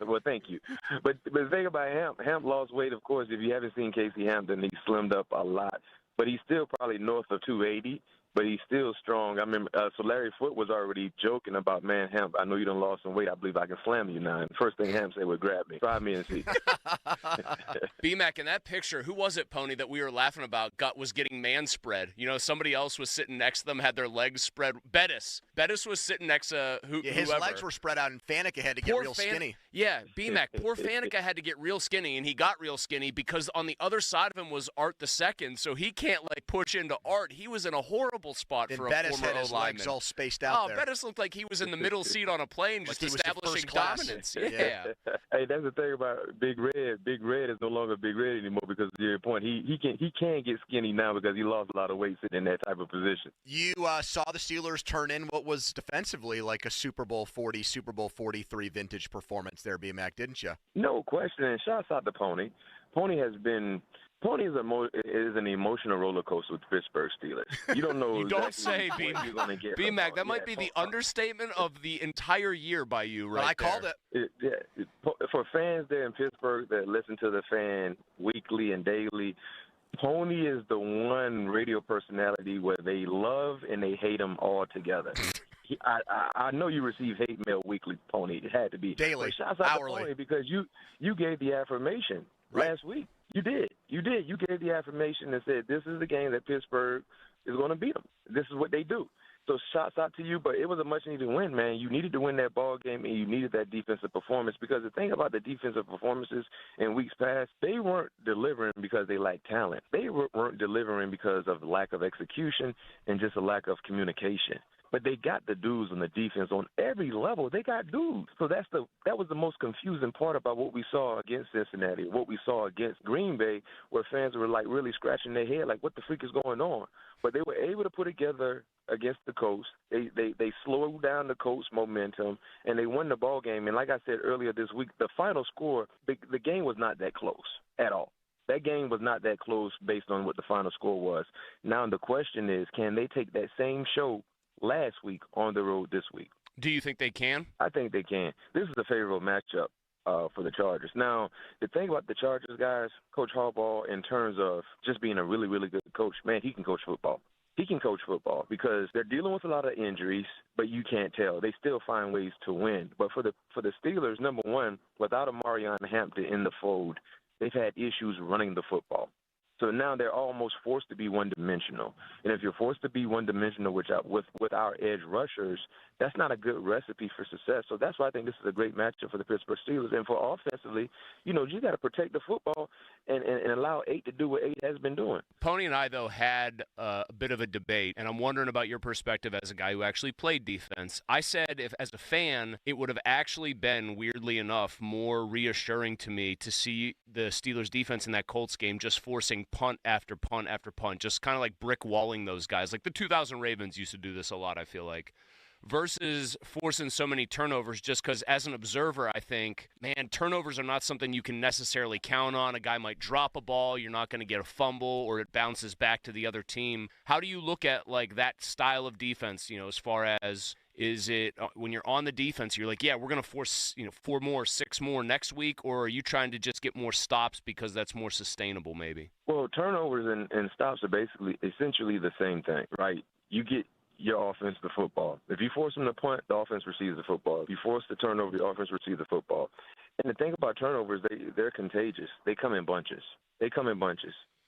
S17: Well, thank you. But the thing about Hamp lost weight, of course. If you haven't seen Casey Hampton, he slimmed up a lot. But he's still probably north of 280. But he's still strong. I remember, so Larry Foote was already joking about, man, Hamp, I know you done lost some weight. I believe I can slam you now. And the first thing Hamp said was, grab me. Try me and see.
S2: B-Mac, in that picture, who was it, Pony, that we were laughing about was getting man spread? Somebody else was sitting next to them, had their legs spread. Bettis was sitting next to
S7: his
S2: whoever.
S7: legs were spread out, and Faneca had to get real skinny.
S2: Yeah, B-Mac, poor Faneca had to get real skinny, and he got real skinny because on the other side of him was Art II, so he can't, push into Art. He was in a horrible spot for a
S7: Bettis
S2: former
S7: had his
S2: O-lineman.
S7: legs all spaced out there.
S2: Bettis looked like he was in the middle seat on a plane just
S7: he was the
S2: establishing
S7: first class.
S2: dominance. Yeah.
S17: Hey, that's the thing about Big Red. Big Red is no longer Big Red anymore because to your point, he can get skinny now because he lost a lot of weight sitting in that type of position.
S7: You saw the Steelers turn in what was defensively like a Super Bowl 40, Super Bowl 43 vintage performance there, B-Mac, didn't you?
S17: No question, and shouts out to Pony. Pony has been Pony is an emotional roller coaster with the Pittsburgh Steelers. You don't know.
S2: You don't say,
S17: what you're going to get.
S2: B-Mac. That might be the understatement of the entire year by you, right?
S7: I called
S17: it. For fans there in Pittsburgh that listen to the Fan weekly and daily, Pony is the one radio personality where they love and they hate him all together. I know you receive hate mail weekly, Pony. It had to be
S7: daily,
S17: shouts out
S7: hourly,
S17: to Pony because you gave the affirmation last week. You did. You gave the affirmation and said this is the game that Pittsburgh is going to beat them. This is what they do. So shouts out to you, but it was a much-needed win, man. You needed to win that ball game, and you needed that defensive performance because the thing about the defensive performances in weeks past, they weren't delivering because they lacked talent. They weren't delivering because of lack of execution and just a lack of communication. But they got the dudes on the defense on every level. They got dudes. So that was the most confusing part about what we saw against Cincinnati, what we saw against Green Bay, where fans were like really scratching their head, like what the freak is going on? But they were able to put together against the Colts. They slowed down the Colts' momentum, and they won the ball game. And like I said earlier this week, the final score, the game was not that close at all. That game was not that close based on what the final score was. Now the question is, can they take that same show last week on the road this week?
S2: Do you think they can?
S17: I think they can. This is a favorable matchup for the Chargers. Now, the thing about the Chargers, guys, Coach Harbaugh, in terms of just being a really, really good coach, man, he can coach football. He can coach football because they're dealing with a lot of injuries, but you can't tell. They still find ways to win. But for the Steelers, number one, without a Marion Hampton in the fold, they've had issues running the football. So now they're almost forced to be one-dimensional. And if you're forced to be one-dimensional with our edge rushers, that's not a good recipe for success. So that's why I think this is a great matchup for the Pittsburgh Steelers. And for offensively, you got to protect the football and allow 8 to do what 8 has been doing.
S2: Pony and I, though, had a bit of a debate, and I'm wondering about your perspective as a guy who actually played defense. I said if, as a fan, it would have actually been, weirdly enough, more reassuring to me to see the Steelers defense in that Colts game just forcing punt after punt after punt, just kind of like brick walling those guys. Like the 2000 Ravens used to do this a lot, I feel like, versus forcing so many turnovers just because as an observer, I think, man, turnovers are not something you can necessarily count on. A guy might drop a ball, you're not going to get a fumble, or it bounces back to the other team. How do you look at like that style of defense, as far as is it when you're on the defense, you're like, yeah, we're going to force, 4 more, 6 more next week, or are you trying to just get more stops because that's more sustainable maybe?
S17: Well, turnovers and stops are essentially the same thing, right? You get your offense the football. If you force them to punt, the offense receives the football. If you force the turnover, the offense receives the football. And the thing about turnovers, they're contagious. They come in bunches.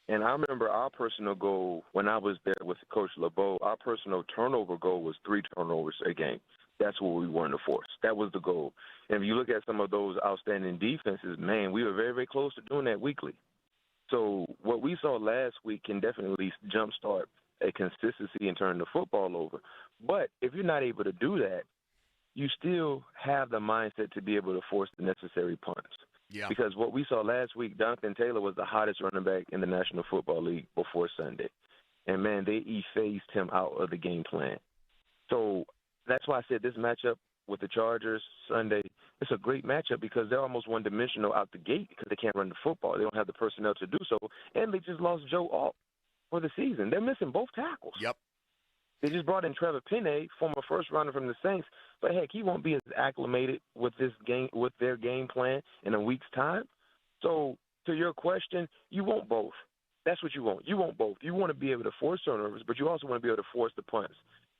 S17: And I remember our personal goal when I was there with Coach LeBeau, our personal turnover goal was 3 turnovers a game. That's what we wanted to force. That was the goal. And if you look at some of those outstanding defenses, man, we were very, very close to doing that weekly. So what we saw last week can definitely jumpstart a consistency in turning the football over. But if you're not able to do that, you still have the mindset to be able to force the necessary punts.
S7: Yeah.
S17: Because what we saw last week, Jonathan Taylor was the hottest running back in the National Football League before Sunday. And, man, they effaced him out of the game plan. So that's why I said this matchup with the Chargers Sunday, it's a great matchup because they're almost one-dimensional out the gate because they can't run the football. They don't have the personnel to do so. And they just lost Joe Alt for the season. They're missing both tackles.
S7: Yep.
S17: They just brought in Trevor Penny, former first rounder from the Saints, but heck, he won't be as acclimated with their game plan in a week's time. So, to your question, you want both. That's what you want. You want both. You want to be able to force turnovers, but you also want to be able to force the punts.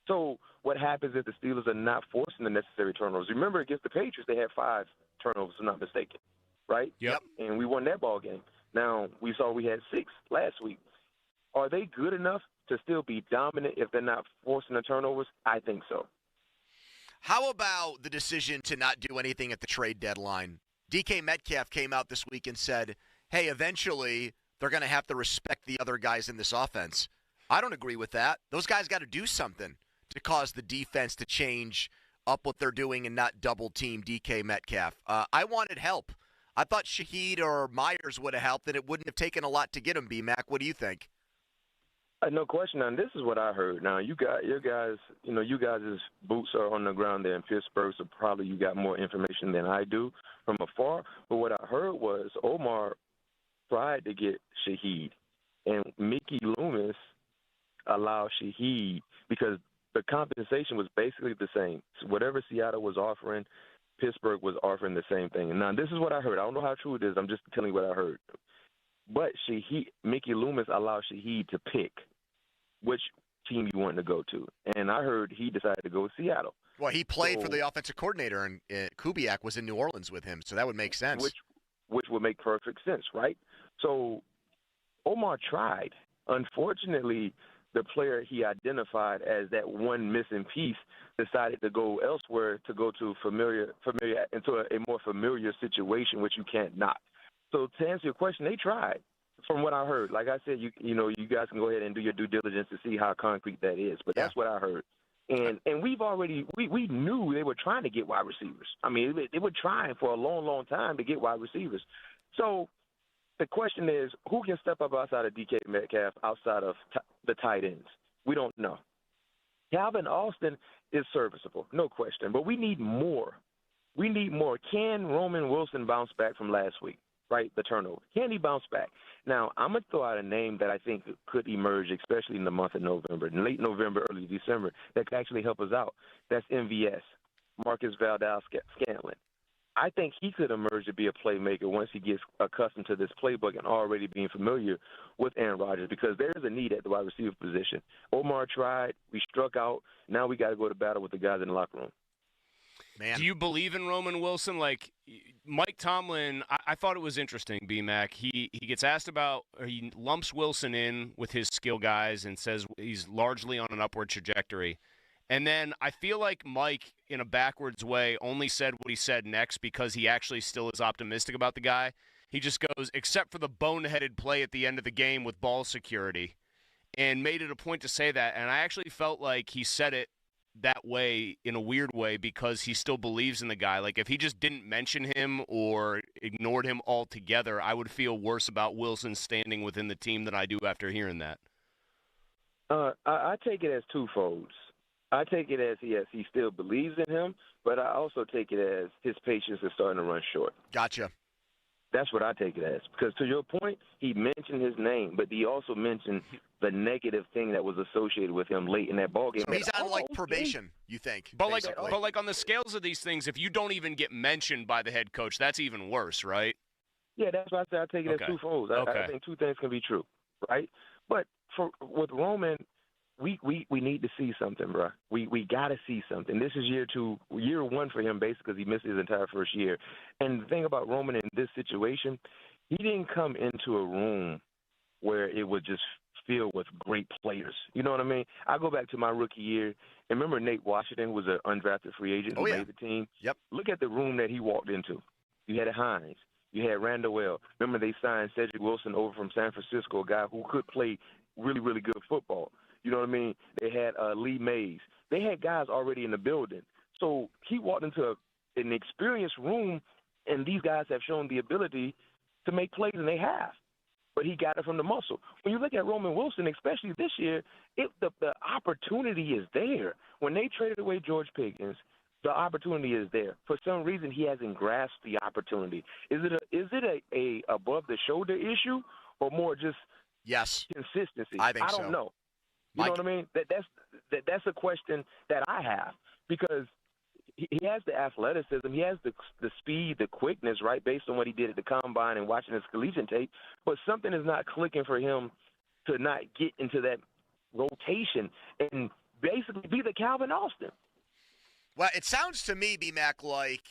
S17: So, what happens if the Steelers are not forcing the necessary turnovers? Remember, against the Patriots, they had 5 turnovers, if I'm not mistaken, right?
S2: Yep.
S17: And we won that ball game. Now, we saw we had 6 last week. Are they good enough to still be dominant if they're not forcing the turnovers? I think so.
S7: How about the decision to not do anything at the trade deadline? DK Metcalf came out this week and said, hey, eventually they're going to have to respect the other guys in this offense. I don't agree with that. Those guys got to do something to cause the defense to change up what they're doing and not double-team DK Metcalf. I wanted help. I thought Shaheed or Myers would have helped, and it wouldn't have taken a lot to get him, B-Mac. What do you think?
S17: No question. Now, this is what I heard. Now, you guys' boots are on the ground there in Pittsburgh, so probably you got more information than I do from afar. But what I heard was Omar tried to get Shaheed, and Mickey Loomis allowed Shaheed because the compensation was basically the same. So whatever Seattle was offering, Pittsburgh was offering the same thing. And now, this is what I heard. I don't know how true it is. I'm just telling you what I heard. But Mickey Loomis allowed Shaheed to pick which team you wanted to go to. And I heard he decided to go with Seattle.
S7: Well, he played for the offensive coordinator, and Kubiak was in New Orleans with him, so that would make sense.
S17: Which would make perfect sense, right? So Omar tried. Unfortunately, the player he identified as that one missing piece decided to go elsewhere, to go to into a more familiar situation, which you can't knock. So to answer your question, they tried. From what I heard, like I said, you guys can go ahead and do your due diligence to see how concrete that is. But that's what I heard. And we've already we knew they were trying to get wide receivers. I mean, they were trying for a long, long time to get wide receivers. So the question is, who can step up outside of DK Metcalf, outside of the tight ends? We don't know. Calvin Austin is serviceable, no question, but we need more. We need more. Can Roman Wilson bounce back from last week, right, the turnover? Can he bounce back? Now, I'm going to throw out a name that I think could emerge, especially in the month of November, late November, early December, that could actually help us out. That's MVS, Marcus Valdes-Scantling. I think he could emerge to be a playmaker once he gets accustomed to this playbook and already being familiar with Aaron Rodgers, because there is a need at the wide receiver position. Omar tried. We struck out. Now we got to go to battle with the guys in the locker room.
S7: Man.
S2: Do you believe in Roman Wilson? Like Mike Tomlin, I thought it was interesting, B-Mac. He gets asked about, or he lumps Wilson in with his skill guys and says he's largely on an upward trajectory. And then I feel like Mike, in a backwards way, only said what he said next because he actually still is optimistic about the guy. He just goes, except for the boneheaded play at the end of the game with ball security, and made it a point to say that. And I actually felt like he said it that way in a weird way because he still believes in the guy. Like if he just didn't mention him or ignored him altogether, I would feel worse about Wilson standing within the team than I do after hearing that.
S17: I take it as twofolds. I take it as, yes, he still believes in him, but I also take it as his patience is starting to run short.
S7: Gotcha.
S17: That's what I take it as. Because to your point, he mentioned his name, but he also mentioned the negative thing that was associated with him late in that ballgame.
S7: So he's on, like, probation, you think?
S2: But like on the scales of these things, if you don't even get mentioned by the head coach, that's even worse, right?
S17: Yeah, that's why I say I take it as twofold. I think two things can be true, right? But with Roman, we need to see something, bro. We got to see something. This is year one for him, basically, because he missed his entire first year. And the thing about Roman in this situation, he didn't come into a room where it was just filled with great players. You know what I mean? I go back to my rookie year, and remember Nate Washington was an undrafted free agent who made the team?
S7: Yep.
S17: Look at the room that he walked into. You had Hines. You had Randall Well. Remember they signed Cedric Wilson over from San Francisco, a guy who could play really, really good football. You know what I mean? They had Lee Mays. They had guys already in the building. So he walked into an experienced room, and these guys have shown the ability to make plays, and they have. But he got it from the muscle. When you look at Roman Wilson, especially this year, the opportunity is there. When they traded away George Pickens, the opportunity is there. For some reason, he hasn't grasped the opportunity. Is it a above the shoulder issue or more just consistency?
S7: I think
S17: I don't know. You know what I mean? That's a question that I have because he has the athleticism, he has the speed, the quickness, right, based on what he did at the combine and watching his collegiate tape. But something is not clicking for him to not get into that rotation and basically be the Calvin Austin.
S7: Well, it sounds to me, B-Mac, like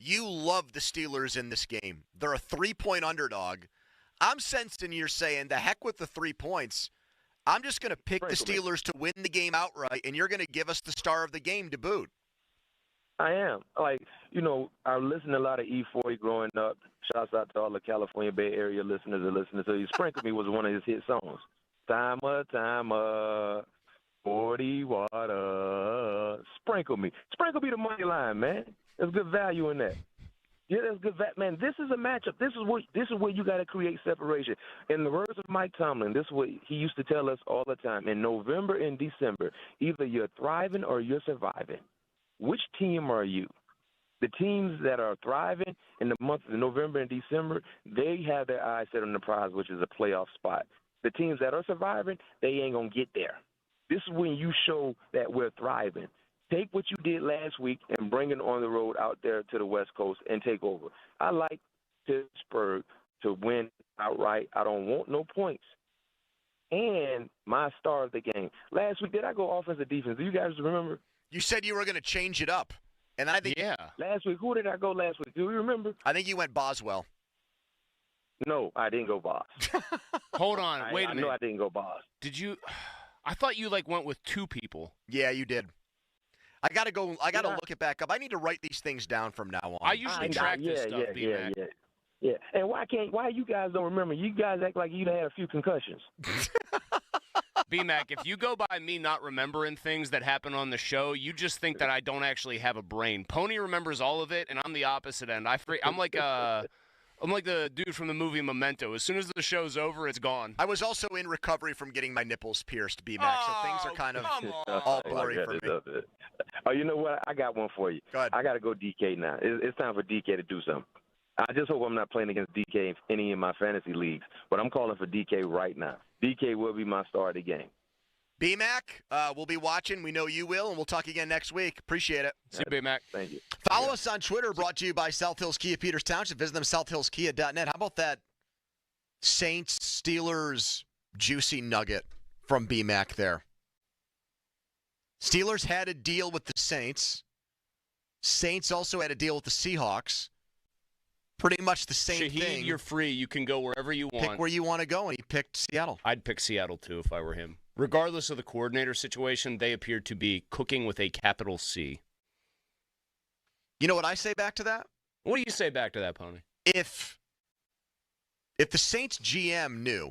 S7: you love the Steelers in this game. They're a 3-point underdog. I'm sensing you're saying the heck with the 3 points. I'm just going to pick the Steelers to win the game outright, and you're going to give us the star of the game to boot.
S17: I am. Like, I listened to a lot of E40 growing up. Shouts out to all the California Bay Area listeners and listeners. So Sprinkle Me was one of his hit songs. Timer, 40 water. Sprinkle Me. Sprinkle Me the money line, man. There's good value in that. Yeah, that's good. Man, this is a matchup. This is where you got to create separation. In the words of Mike Tomlin, this is what he used to tell us all the time. In November and December, either you're thriving or you're surviving. Which team are you? The teams that are thriving in the months of November and December, they have their eyes set on the prize, which is a playoff spot. The teams that are surviving, they ain't going to get there. This is when you show that we're thriving. Take what you did last week and bring it on the road out there to the West Coast and take over. I like Pittsburgh to win outright. I don't want no points. And my star of the game. Last week, did I go offense or defense? Do you guys remember?
S7: You said you were going to change it up. And I think
S17: Last week, who did I go last week? Do you remember?
S7: I think you went Boswell.
S17: No, I didn't go Boss.
S2: Hold on, wait a minute.
S17: I know I didn't go Boss.
S2: Did you? I thought you went with two people.
S7: Yeah, you did. I got to go. I got to look it back up. I need to write these things down from now on.
S2: I usually track this stuff.
S17: Yeah. And why you guys don't remember? You guys act like you had a few concussions.
S2: B-Mac, if you go by me not remembering things that happen on the show, you just think that I don't actually have a brain. Pony remembers all of it, and I'm the opposite end. I'm like the dude from the movie Memento. As soon as the show's over, it's gone.
S7: I was also in recovery from getting my nipples pierced, B-Mac, so things are kind of all blurry for me.
S17: Oh, you know what? I got one for you.
S7: Go ahead.
S17: I got to go DK now. It's time for DK to do something. I just hope I'm not playing against DK in any of my fantasy leagues, but I'm calling for DK right now. DK will be my star of the game.
S7: B-Mac, we'll be watching. We know you will, and we'll talk again next week. Appreciate it.
S2: See you, B-Mac.
S17: Thank you.
S7: Follow us on Twitter, brought to you by South Hills Kia Peters Township. Visit them, southhillskia.net. How about that Saints-Steelers juicy nugget from B-Mac there? Steelers had a deal with the Saints. Saints also had a deal with the Seahawks. Pretty much the same thing.
S2: You're free. You can go wherever you want.
S7: Pick where you want to go, and he picked Seattle.
S2: I'd pick Seattle, too, if I were him. Regardless of the coordinator situation, they appear to be cooking with a capital C.
S7: You know what I say back to that?
S2: What do you say back to that, Pony?
S7: If the Saints GM knew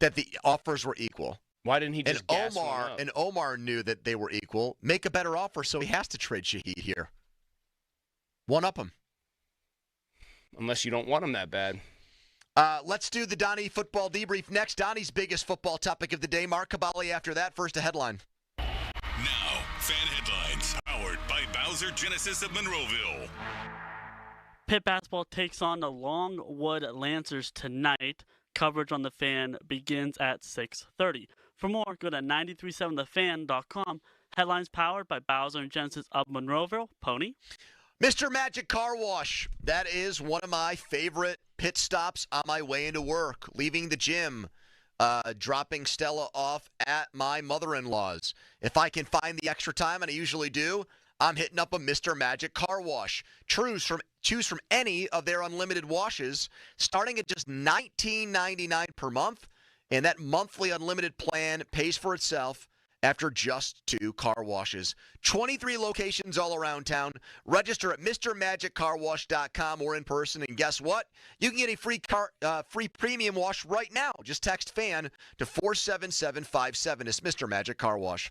S7: that the offers were equal,
S2: why didn't he just gas one up?
S7: And Omar knew that they were equal, make a better offer so he has to trade Shaheed here. One up him.
S2: Unless you don't want him that bad.
S7: Let's do the Donnie football debrief next. Donnie's biggest football topic of the day. Mark Cabali after that. First, a headline.
S3: Now, fan headlines powered by Bowser Genesis of Monroeville.
S6: Pitt basketball takes on the Longwood Lancers tonight. Coverage on The Fan begins at 6:30. For more, go to 937thefan.com. Headlines powered by Bowser and Genesis of Monroeville. Pony.
S7: Mr. Magic Car Wash. That is one of my favorite pit stops on my way into work. Leaving the gym, dropping Stella off at my mother-in-law's. If I can find the extra time, and I usually do, I'm hitting up a Mr. Magic Car Wash. Choose from any of their unlimited washes, starting at just $19.99 per month, and that monthly unlimited plan pays for itself after just 2 car washes. 23 locations all around town. Register at MrMagicCarWash.com or in person, and guess what? You can get a free premium wash right now. Just text FAN to 47757. It's Mr. Magic Car Wash.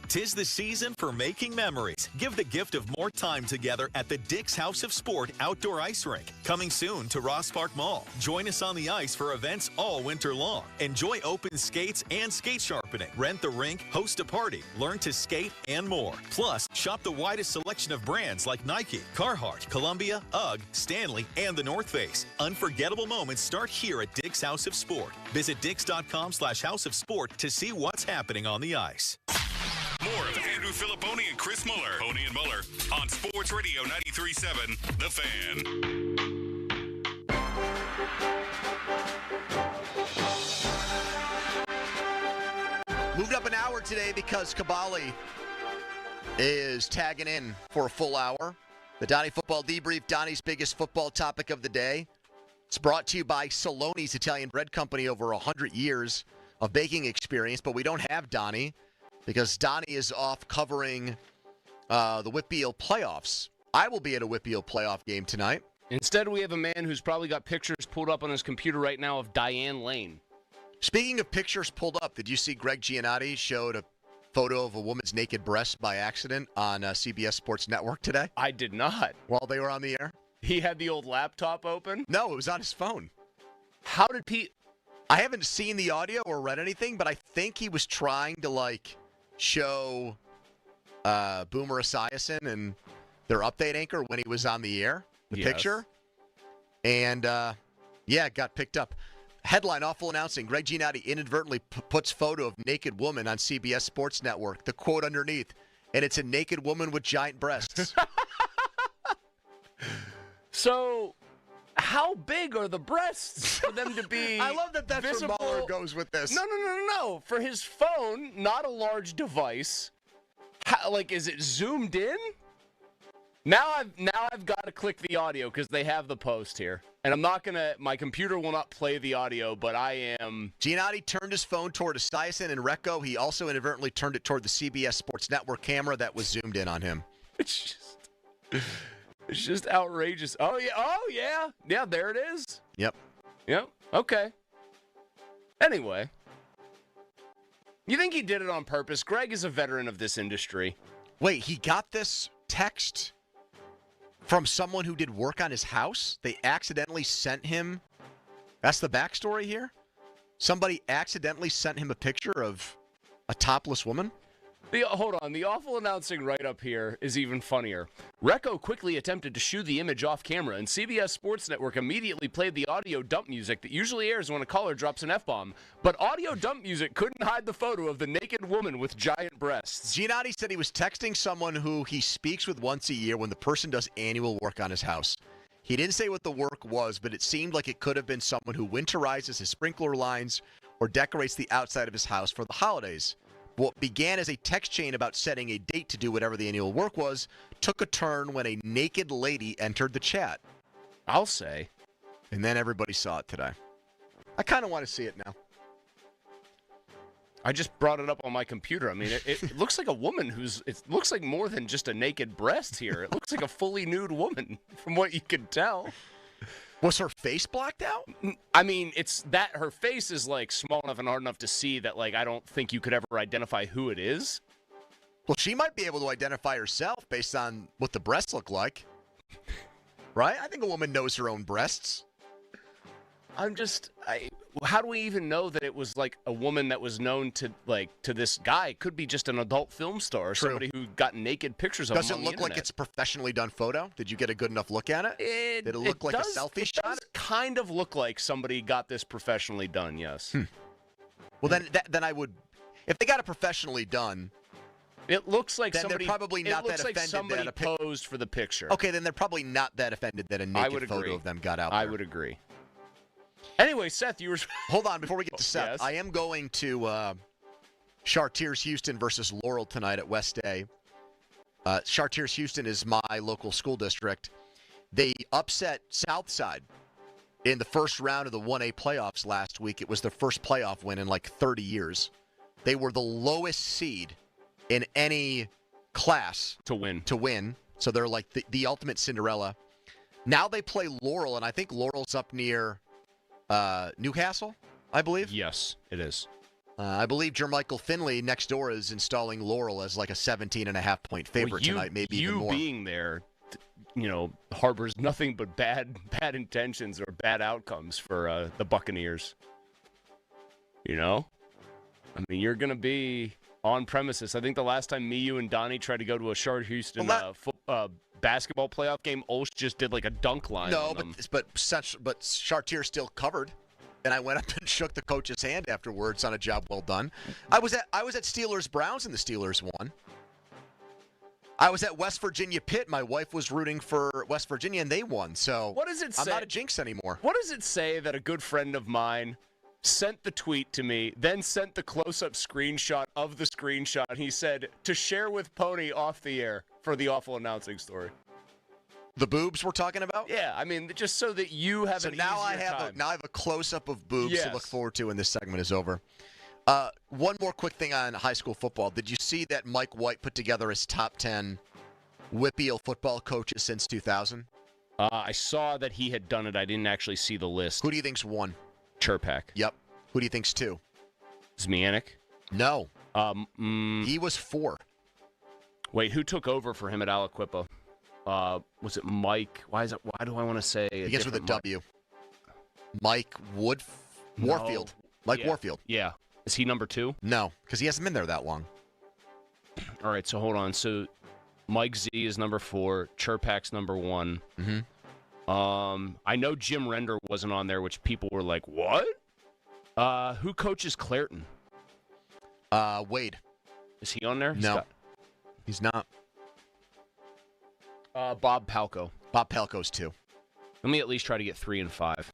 S18: 'Tis the season for making memories. Give the gift of more time together at the Dick's House of Sport Outdoor Ice Rink. Coming soon to Ross Park Mall. Join us on the ice for events all winter long. Enjoy open skates and skate sharpening. Rent the rink, host a party, learn to skate, and more. Plus, shop the widest selection of brands like Nike, Carhartt, Columbia, UGG, Stanley, and the North Face. Unforgettable moments start here at Dick's House of Sport. Visit dicks.com/House of Sport to see what's happening on the ice.
S3: More of Andrew Filipponi and Chris Muller. Pony and Muller on Sports Radio 93.7, The Fan.
S7: Moved up an hour today because Cabali is tagging in for a full hour. The Donnie Football Debrief, Donnie's biggest football topic of the day. It's brought to you by Saloni's Italian Bread Company, over 100 years of baking experience, but we don't have Donnie because Donnie is off covering the Whitfield playoffs. I will be at a Whitfield playoff game tonight.
S2: Instead, we have a man who's probably got pictures pulled up on his computer right now of Diane Lane.
S7: Speaking of pictures pulled up, did you see Greg Giannotti showed a photo of a woman's naked breast by accident on CBS Sports Network today?
S2: I did not.
S7: While they were on the air?
S2: He had the old laptop open?
S7: No, it was on his phone.
S2: How did Pete...
S7: I haven't seen the audio or read anything, but I think he was trying to, show Boomer Esiason and their update anchor when he was on the air, the picture. And, it got picked up. Headline, awful announcing. Greg Giannotti inadvertently puts photo of naked woman on CBS Sports Network. The quote underneath, and it's a naked woman with giant breasts.
S2: So, how big are the breasts for them to be
S7: I love that that's
S2: visible?
S7: where Mueller goes with this.
S2: No. For his phone, not a large device. Is it zoomed in? Now I've got to click the audio because they have the post here. And I'm not going to – my computer will not play the audio, but I am –
S7: Giannotti turned his phone toward Esiason and Recco. He also inadvertently turned it toward the CBS Sports Network camera that was zoomed in on him.
S2: It's just outrageous. Oh, yeah. Yeah, there it is.
S7: Yep.
S2: Okay. Anyway. You think he did it on purpose? Greg is a veteran of this industry.
S7: Wait, he got this text from someone who did work on his house? They accidentally sent him. That's the backstory here? Somebody accidentally sent him a picture of a topless woman?
S2: Hold on. The awful announcing right up here is even funnier. Recco quickly attempted to shoo the image off camera, and CBS Sports Network immediately played the audio dump music that usually airs when a caller drops an F-bomb. But audio dump music couldn't hide the photo of the naked woman with giant breasts.
S7: Giannotti said he was texting someone who he speaks with once a year when the person does annual work on his house. He didn't say what the work was, but it seemed like it could have been someone who winterizes his sprinkler lines or decorates the outside of his house for the holidays. What began as a text chain about setting a date to do whatever the annual work was took a turn when a naked lady entered the chat.
S2: I'll say.
S7: And then everybody saw it today. I kind of want to see it now.
S2: I just brought it up on my computer. I mean, it looks like a woman it looks like more than just a naked breast here. It looks like a fully nude woman from what you can tell.
S7: Was her face blacked out?
S2: I mean, it's that her face is small enough and hard enough to see that I don't think you could ever identify who it is.
S7: Well, she might be able to identify herself based on what the breasts look like. Right? I think a woman knows her own breasts.
S2: How do we even know that it was a woman that was known to this guy? It could be just an adult film star or somebody who got naked pictures of him.
S7: Does it look like it's a professionally done photo? Did you get a good enough look at it? Did it look like a selfie shot?
S2: It does kind of look like somebody got this professionally done, yes.
S7: Well, then I would, if they got it professionally done,
S2: it looks like
S7: then
S2: somebody.
S7: They're probably not that offended
S2: somebody
S7: that
S2: posed for the picture.
S7: Okay, then they're probably not that offended that a naked photo of them got out there.
S2: I would agree. Anyway, Seth, you were...
S7: Hold on, before we get to Seth,
S2: yes.
S7: I am going to Chartiers Houston versus Laurel tonight at West A. Chartiers Houston is my local school district. They upset Southside in the first round of the 1A playoffs last week. It was their first playoff win in 30 years. They were the lowest seed in any class
S2: to win.
S7: So they're like the ultimate Cinderella. Now they play Laurel, and I think Laurel's up near Newcastle, I believe.
S2: Yes, it is.
S7: I believe Jermichael Finley next door is installing Laurel as a 17.5-point favorite tonight, maybe even more.
S2: You being there, harbors nothing but bad intentions or bad outcomes for the Buccaneers. I mean, you're going to be on premises. I think the last time me, you, and Donnie tried to go to a Charlotte Houston basketball playoff game, Olsh just did a dunk line.
S7: No, but Chartier still covered, and I went up and shook the coach's hand afterwards on a job well done. I was at Steelers Browns and the Steelers won. I was at West Virginia Pitt. My wife was rooting for West Virginia, and they won. So
S2: what does it say?
S7: I'm not a jinx anymore.
S2: What does it say that a good friend of mine sent the tweet to me, then sent the close-up screenshot of the screenshot? He said, to share with Pony off the air for the awful announcing story.
S7: The boobs we're talking about?
S2: Yeah, I mean, just so that you have an easier time.
S7: Now I have a close-up of boobs to look forward to when this segment is over. One more quick thing on high school football. Did you see that Mike White put together his top 10 WPIAL football coaches since 2000?
S2: I saw that he had done it. I didn't actually see the list.
S7: Who do you think's one?
S2: Chirpak.
S7: Yep. Who do you think's two?
S2: Zmianik?
S7: No. He was 4.
S2: Wait, who took over for him at Aliquippa? Was it Mike? Why do I want to say
S7: it begins with a W. Mike Warfield. Warfield.
S2: Yeah. Is he number 2?
S7: No, because he hasn't been there that long.
S2: All right, so hold on. So Mike Z is number 4. Chirpak's number 1. I know Jim Render wasn't on there, which people were like, what? Who coaches Clairton?
S7: Wade.
S2: Is he on there?
S7: No. He's not.
S2: Bob Palco.
S7: Bob Palco's 2.
S2: Let me at least try to get 3 and 5.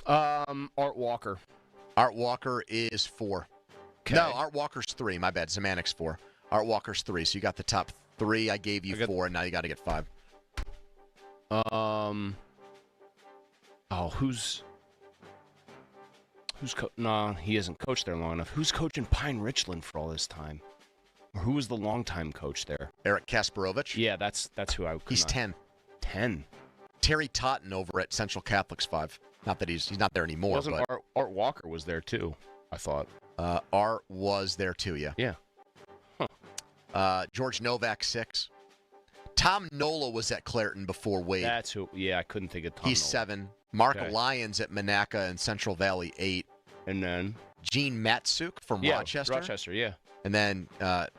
S2: Art Walker.
S7: Art Walker is 4.
S2: Okay.
S7: No, Art Walker's 3. My bad. Zemanic's 4. Art Walker's 3. So you got the top 3. I gave you 4, and now you got to get 5.
S2: Who's nah, he hasn't coached there long enough. Who's coaching Pine Richland for all this time? Or who was the longtime coach there?
S7: Eric Kasparovich?
S2: Yeah, that's who I.
S7: He's 10.
S2: 10.
S7: Terry Totten over at Central Catholic's 5. Not that he's not there anymore.
S2: Wasn't
S7: but
S2: Art Walker was there too? I thought.
S7: Art was there too. Yeah.
S2: Yeah.
S7: George Novak 6. Tom Nola was at Clairton before Wade.
S2: That's who. Yeah, I couldn't think of Tom.
S7: He's
S2: Nola.
S7: 7. Mark
S2: Okay.
S7: Lyons at Monaca and Central Valley 8.
S2: And then
S7: Gene Matsuk from Rochester.
S2: Rochester, yeah.
S7: And then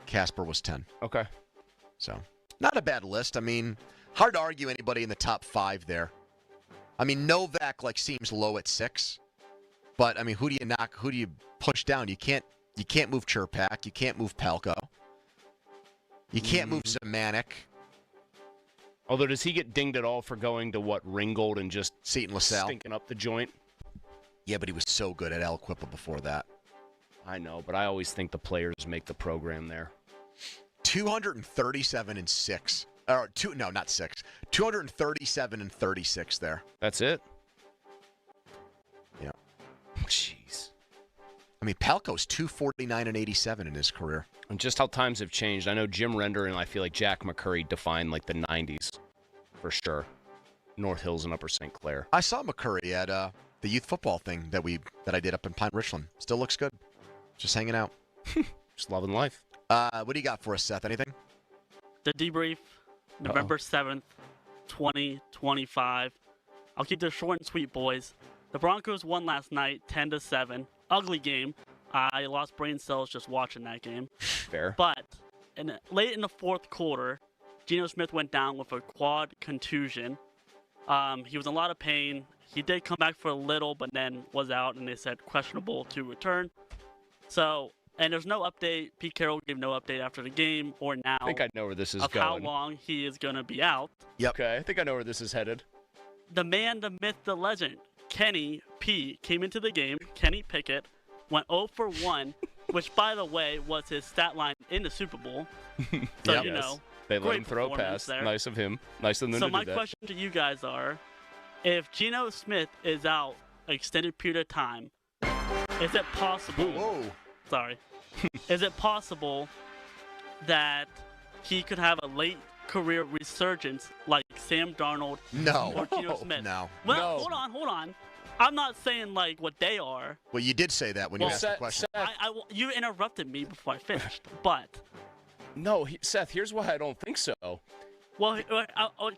S7: Casper was 10.
S2: Okay.
S7: So not a bad list. I mean, hard to argue anybody in the top 5 there. I mean, Novak seems low at 6. But I mean, who do you knock? Who do you push down? You can't move Chirpak. You can't move Palco. You can't move Zemanek.
S2: Although, does he get dinged at all for going to Ringgold and just
S7: Seton LaSalle
S2: stinking up the joint?
S7: Yeah, but he was so good at Aliquippa before that.
S2: I know, but I always think the players make the program there.
S7: 237 and 6. Or not 6. 237 and 36 there.
S2: That's it?
S7: Yeah.
S2: Jeez.
S7: I mean, Palco's 249 and 87 in his career.
S2: And just how times have changed. I know Jim Render and I feel like Jack McCurry defined the 90s for sure. North Hills and Upper St. Clair.
S7: I saw McCurry at the youth football thing that I did up in Pine Richland. Still looks good. Just hanging out.
S2: Just loving life.
S7: What do you got for us, Seth? Anything?
S6: The debrief, November 7th, 2025. I'll keep this short and sweet, boys. The Broncos won last night, 10-7. Ugly game. I lost brain cells just watching that game.
S2: Fair.
S6: But late in the fourth quarter, Geno Smith went down with a quad contusion. He was in a lot of pain. He did come back for a little, but then was out, and they said questionable to return. So, and there's no update. Pete Carroll gave no update after the game or now.
S2: I think I know where this is
S6: of
S2: going.
S6: how long he is going to be out.
S7: Yep.
S2: Okay, I think I know where this is headed.
S6: The man, the myth, the legend, Kenny P, came into the game. Kenny Pickett went 0 for 1, which, by the way, was his stat line in the Super Bowl. So,
S2: Yep.
S6: you know,
S2: They let
S6: great
S2: him throw a
S6: performance
S2: pass.
S6: there.
S2: Nice of him. Nice of them
S6: So
S2: to do
S6: my
S2: that.
S6: question to you guys are, if Geno Smith is out an extended period of time, is it possible?
S7: Whoa.
S6: Sorry. Is it possible that he could have a late career resurgence like Sam Darnold
S7: No.
S6: or Geno Smith?
S7: No.
S6: Well,
S2: No.
S6: hold on. I'm not saying what they are.
S7: Well, you did say that when you asked the question.
S6: You interrupted me before I finished, but
S2: No, Seth, here's why I don't think so.
S6: well,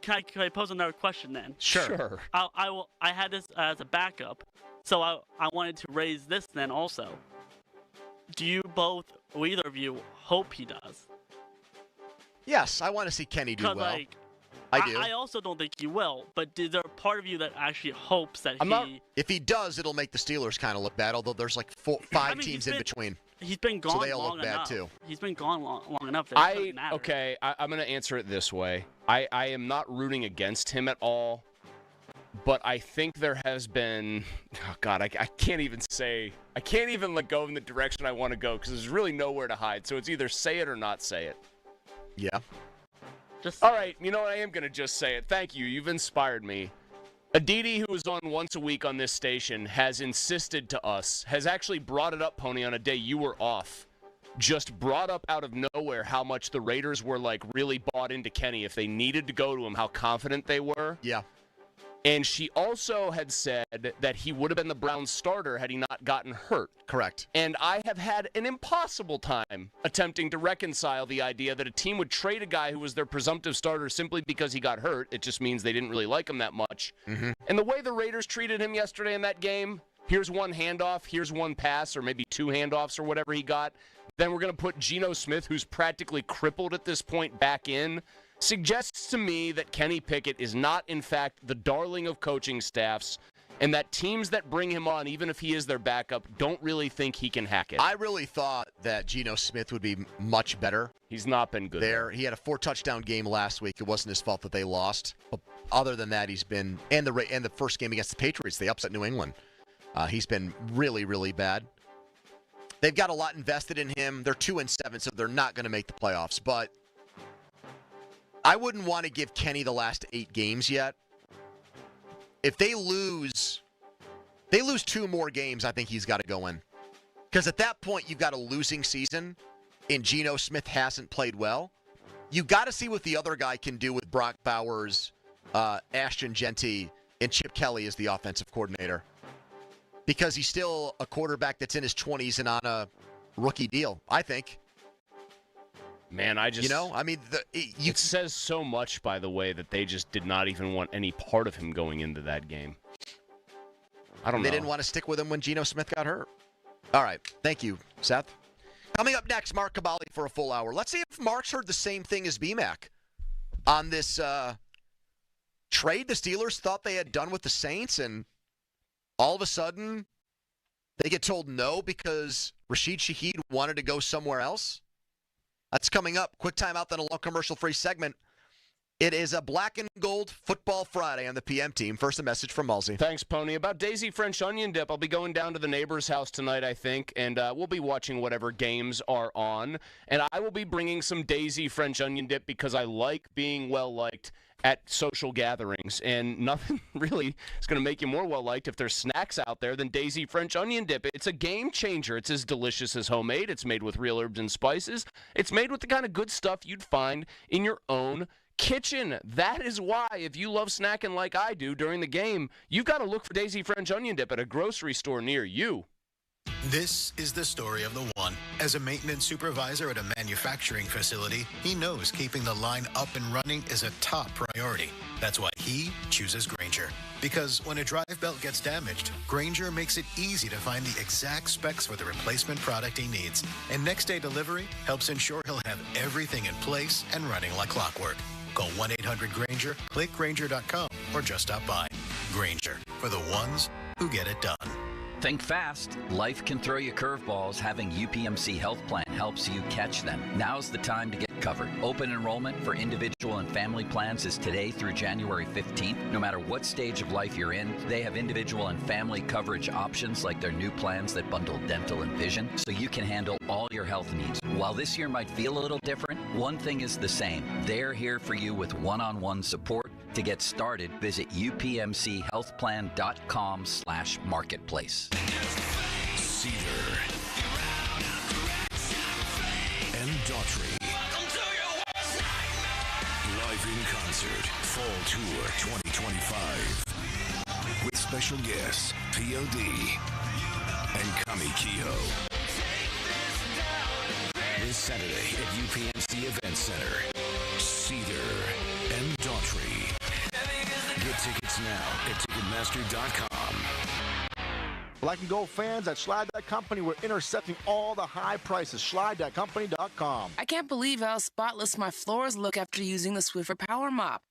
S6: can I pose another question then?
S2: Sure.
S6: I had this as a backup, so I wanted to raise this then also. Do you both, or either of you, hope he does?
S7: Yes, I want to see Kenny do well.
S6: I
S7: do.
S6: I also don't think he will, but is there a part of you that actually hopes that
S7: If he does, it'll make the Steelers kind of look bad, although there's 5 teams in between.
S6: He's been gone
S7: So they all
S6: long
S7: look bad,
S6: enough.
S7: too.
S6: He's been gone long enough that it doesn't matter.
S2: Okay, I'm going to answer it this way. I am not rooting against him at all, but I think there has been, oh God, I can't even go in the direction I want to go because there's really nowhere to hide. So it's either say it or not say it.
S7: Yeah.
S2: All right, you know what? I am going to just say it. Thank you. You've inspired me. Aditi, who is on once a week on this station, has insisted to us, has actually brought it up, Pony, on a day you were off. Just brought up out of nowhere how much the Raiders were, really bought into Kenny. If they needed to go to him, how confident they were.
S7: Yeah.
S2: And she also had said that he would have been the Browns starter had he not gotten hurt.
S7: Correct.
S2: And I have had an impossible time attempting to reconcile the idea that a team would trade a guy who was their presumptive starter simply because he got hurt. It just means they didn't really like him that much.
S7: Mm-hmm.
S2: And the way the Raiders treated him yesterday in that game, Here's one handoff, here's one pass, or maybe two handoffs or whatever he got. Then we're going to put Geno Smith, who's practically crippled at this point, back in. Suggests to me that Kenny Pickett is not, in fact, the darling of coaching staffs, and that teams that bring him on, even if he is their backup, don't really think he can hack it.
S7: I really thought that Geno Smith would be much better.
S2: He's not been good
S7: there. He had a 4-touchdown game last week. It wasn't his fault that they lost. But other than that, he's been – and the first game against the Patriots, they upset New England. He's been really, really bad. They've got a lot invested in him. They're 2-7, so they're not going to make the playoffs. But I wouldn't want to give Kenny the last 8 games yet. If they lose 2 more games, I think he's got to go in. Because at that point, you've got a losing season, and Geno Smith hasn't played well. You've got to see what the other guy can do with Brock Bowers, Ashton Genty, and Chip Kelly as the offensive coordinator. Because he's still a quarterback that's in his 20s and on a rookie deal, I think.
S2: Man,
S7: it
S2: says so much, by the way, that they just did not even want any part of him going into that game. I don't know.
S7: They didn't want to stick with him when Geno Smith got hurt. All right. Thank you, Seth. Coming up next, Mark Cabali for a full hour. Let's see if Mark's heard the same thing as BMAC on this trade the Steelers thought they had done with the Saints, and all of a sudden they get told no because Rashid Shaheed wanted to go somewhere else. That's coming up. Quick time out, then a long commercial-free segment. It is a Black and Gold Football Friday on the PM team. First, a message from Mulsey.
S2: Thanks, Pony. About Daisy French onion dip, I'll be going down to the neighbor's house tonight, I think, and we'll be watching whatever games are on. And I will be bringing some Daisy French onion dip because I like being well-liked at social gatherings, and nothing really is going to make you more well-liked if there's snacks out there than Daisy French onion dip. It's a game changer. It's as delicious as homemade. It's made with real herbs and spices. It's made with the kind of good stuff you'd find in your own kitchen. That is why, if you love snacking like I do during the game, you've got to look for Daisy French onion dip at a grocery store near you.
S19: This is the story of the one. As a maintenance supervisor at a manufacturing facility, he knows keeping the line up and running is a top priority. That's why he chooses Grainger. Because when a drive belt gets damaged, Grainger makes it easy to find the exact specs for the replacement product he needs. And next day delivery helps ensure he'll have everything in place and running like clockwork. Call 1-800-GRAINGER, click Grainger.com, or just stop by. Grainger, for the ones who get it done.
S20: Think fast. Life can throw you curveballs. Having UPMC Health Plan helps you catch them. Now's the time to get covered. Open enrollment for individual and family plans is today through January 15th. No matter what stage of life you're in, they have individual and family coverage options like their new plans that bundle dental and vision, so you can handle all your health needs. While this year might feel a little different, one thing is the same. They're here for you with one-on-one support. To get started, visit upmchealthplan.com/marketplace.
S3: Cedar and Daughtry. Live in concert, Fall Tour 2025. With special guests, POD and Kami Kehoe. This Saturday at UPMC Event Center. Cedar and Daughtry. Get tickets now at Ticketmaster.com.
S21: Black and Gold fans at Schley Company, we're intercepting all the high prices. Schley.company.com.
S22: I can't believe how spotless my floors look after using the Swiffer Power Mop.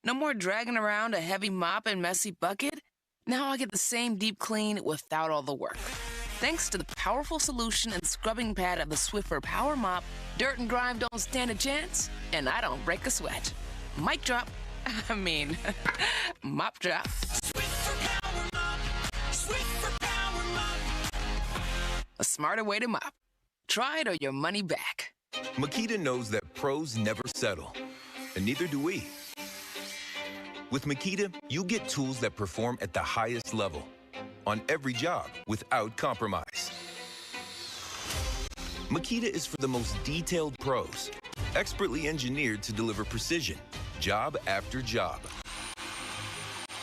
S22: No more dragging around a heavy mop and messy bucket. Now I get the same deep clean without all the work. Thanks to the powerful solution and scrubbing pad of the Swiffer Power Mop, dirt and grime don't stand a chance, and I don't break a sweat. Mic drop. I mean, mop drop. A smarter way to mop. Try it or your money back.
S23: Makita knows that pros never settle, and neither do we. With Makita, you get tools that perform at the highest level on every job without compromise. Makita is for the most detailed pros, expertly engineered to deliver precision, job after job.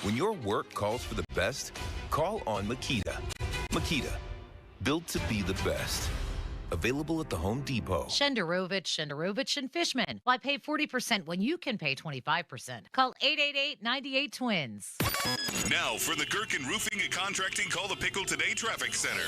S23: When your work calls for the best, call on Makita. Makita, built to be the best. Available at the Home Depot.
S5: Shenderovich, and Fishman. Why pay 40% when you can pay 25%? Call 888-98-TWINS.
S3: Now for the Gherkin Roofing and Contracting Call the Pickle Today Traffic Center.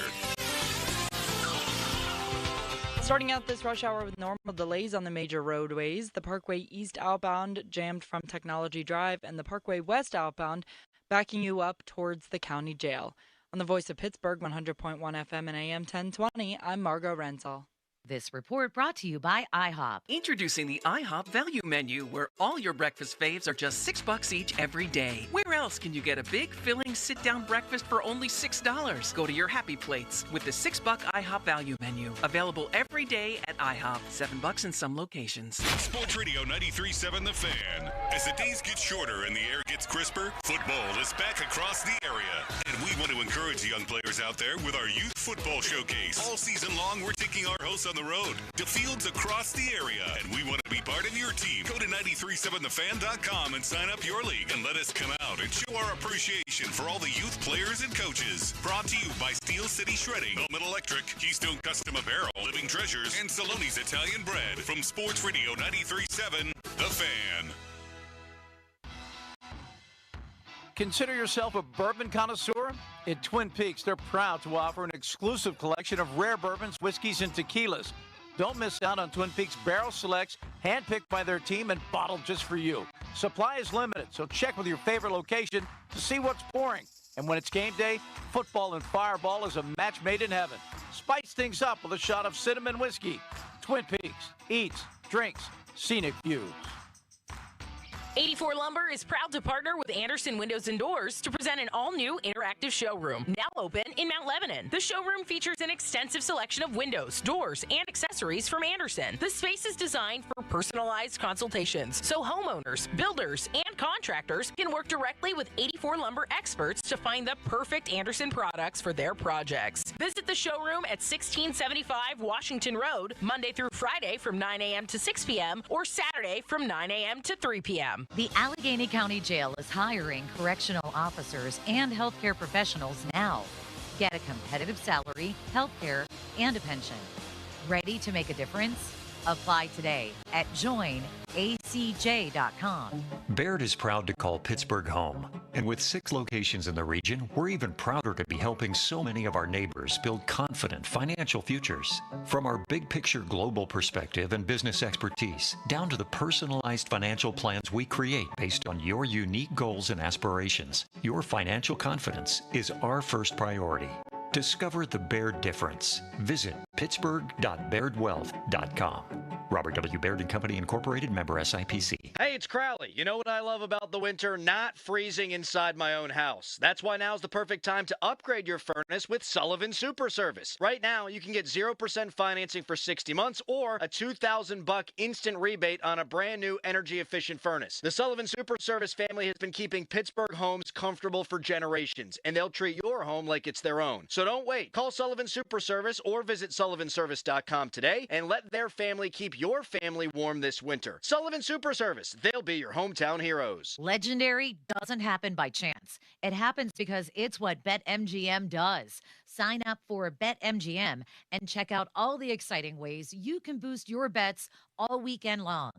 S1: Starting out this rush hour with normal delays on the major roadways. The Parkway East outbound jammed from Technology Drive, and the Parkway West outbound backing you up towards the county jail. On the Voice of Pittsburgh, 100.1 FM and AM 1020, I'm Margot Renzel.
S5: This report brought to you by IHOP.
S4: Introducing the IHOP Value Menu, where all your breakfast faves are just $6 each every day. Where else can you get a big, filling, sit-down breakfast for only $6? Go to your Happy Plates with the $6 IHOP Value Menu. Available every day at IHOP. $7 in some locations.
S3: Sports Radio 93.7 The Fan. As the days get shorter and the air gets crisper, football is back across the area. And we want to encourage young players out there with our Youth Football Showcase. All season long, we're taking our hosts on the road to fields across the area, and we want to be part of your team. Go to 937thefan.com and sign up your league, and let us come out and show our appreciation for all the youth players and coaches. Brought to you by Steel City Shredding, Helmet Electric, Keystone Custom Apparel, Living Treasures, and Saloni's Italian Bread. From Sports Radio 93.7 The Fan.
S8: Consider yourself a bourbon connoisseur? In Twin Peaks, they're proud to offer an exclusive collection of rare bourbons, whiskeys, and tequilas. Don't miss out on Twin Peaks Barrel Selects, handpicked by their team and bottled just for you. Supply is limited, so check with your favorite location to see what's pouring. And when it's game day, football and Fireball is a match made in heaven. Spice things up with a shot of cinnamon whiskey. Twin Peaks, eats, drinks, scenic views.
S24: 84 Lumber is proud to partner with Anderson Windows and Doors to present an all-new interactive showroom, now open in Mount Lebanon. The showroom features an extensive selection of windows, doors, and accessories from Anderson. The space is designed for personalized consultations, so homeowners, builders, and contractors can work directly with 84 Lumber experts to find the perfect Anderson products for their projects. Visit the showroom at 1675 Washington Road, Monday through Friday from 9 a.m. to 6 p.m. or Saturday from 9 a.m. to 3 p.m.
S5: The Allegheny County Jail is hiring correctional officers and healthcare professionals now. Get a competitive salary, healthcare, and a pension. Ready to make a difference? Apply today at joinacj.com.
S25: Baird is proud to call Pittsburgh home. And with 6 locations in the region, we're even prouder to be helping so many of our neighbors build confident financial futures. From our big picture global perspective and business expertise, down to the personalized financial plans we create based on your unique goals and aspirations, your financial confidence is our first priority. Discover the Baird difference. Visit pittsburgh.bairdwealth.com. Robert W. Baird & Company, Incorporated, member SIPC.
S26: Hey, it's Crowley. You know what I love about the winter? Not freezing inside my own house. That's why now's the perfect time to upgrade your furnace with Sullivan Super Service. Right now, you can get 0% financing for 60 months or a $2,000 instant rebate on a brand new energy-efficient furnace. The Sullivan Super Service family has been keeping Pittsburgh homes comfortable for generations, and they'll treat your home like it's their own. So don't wait. Call Sullivan Super Service or visit sullivanservice.com today and let their family keep your family warm this winter. Sullivan Super Service. They'll be your hometown heroes.
S5: Legendary doesn't happen by chance. It happens because it's what BetMGM does. Sign up for BetMGM and check out all the exciting ways you can boost your bets all weekend long.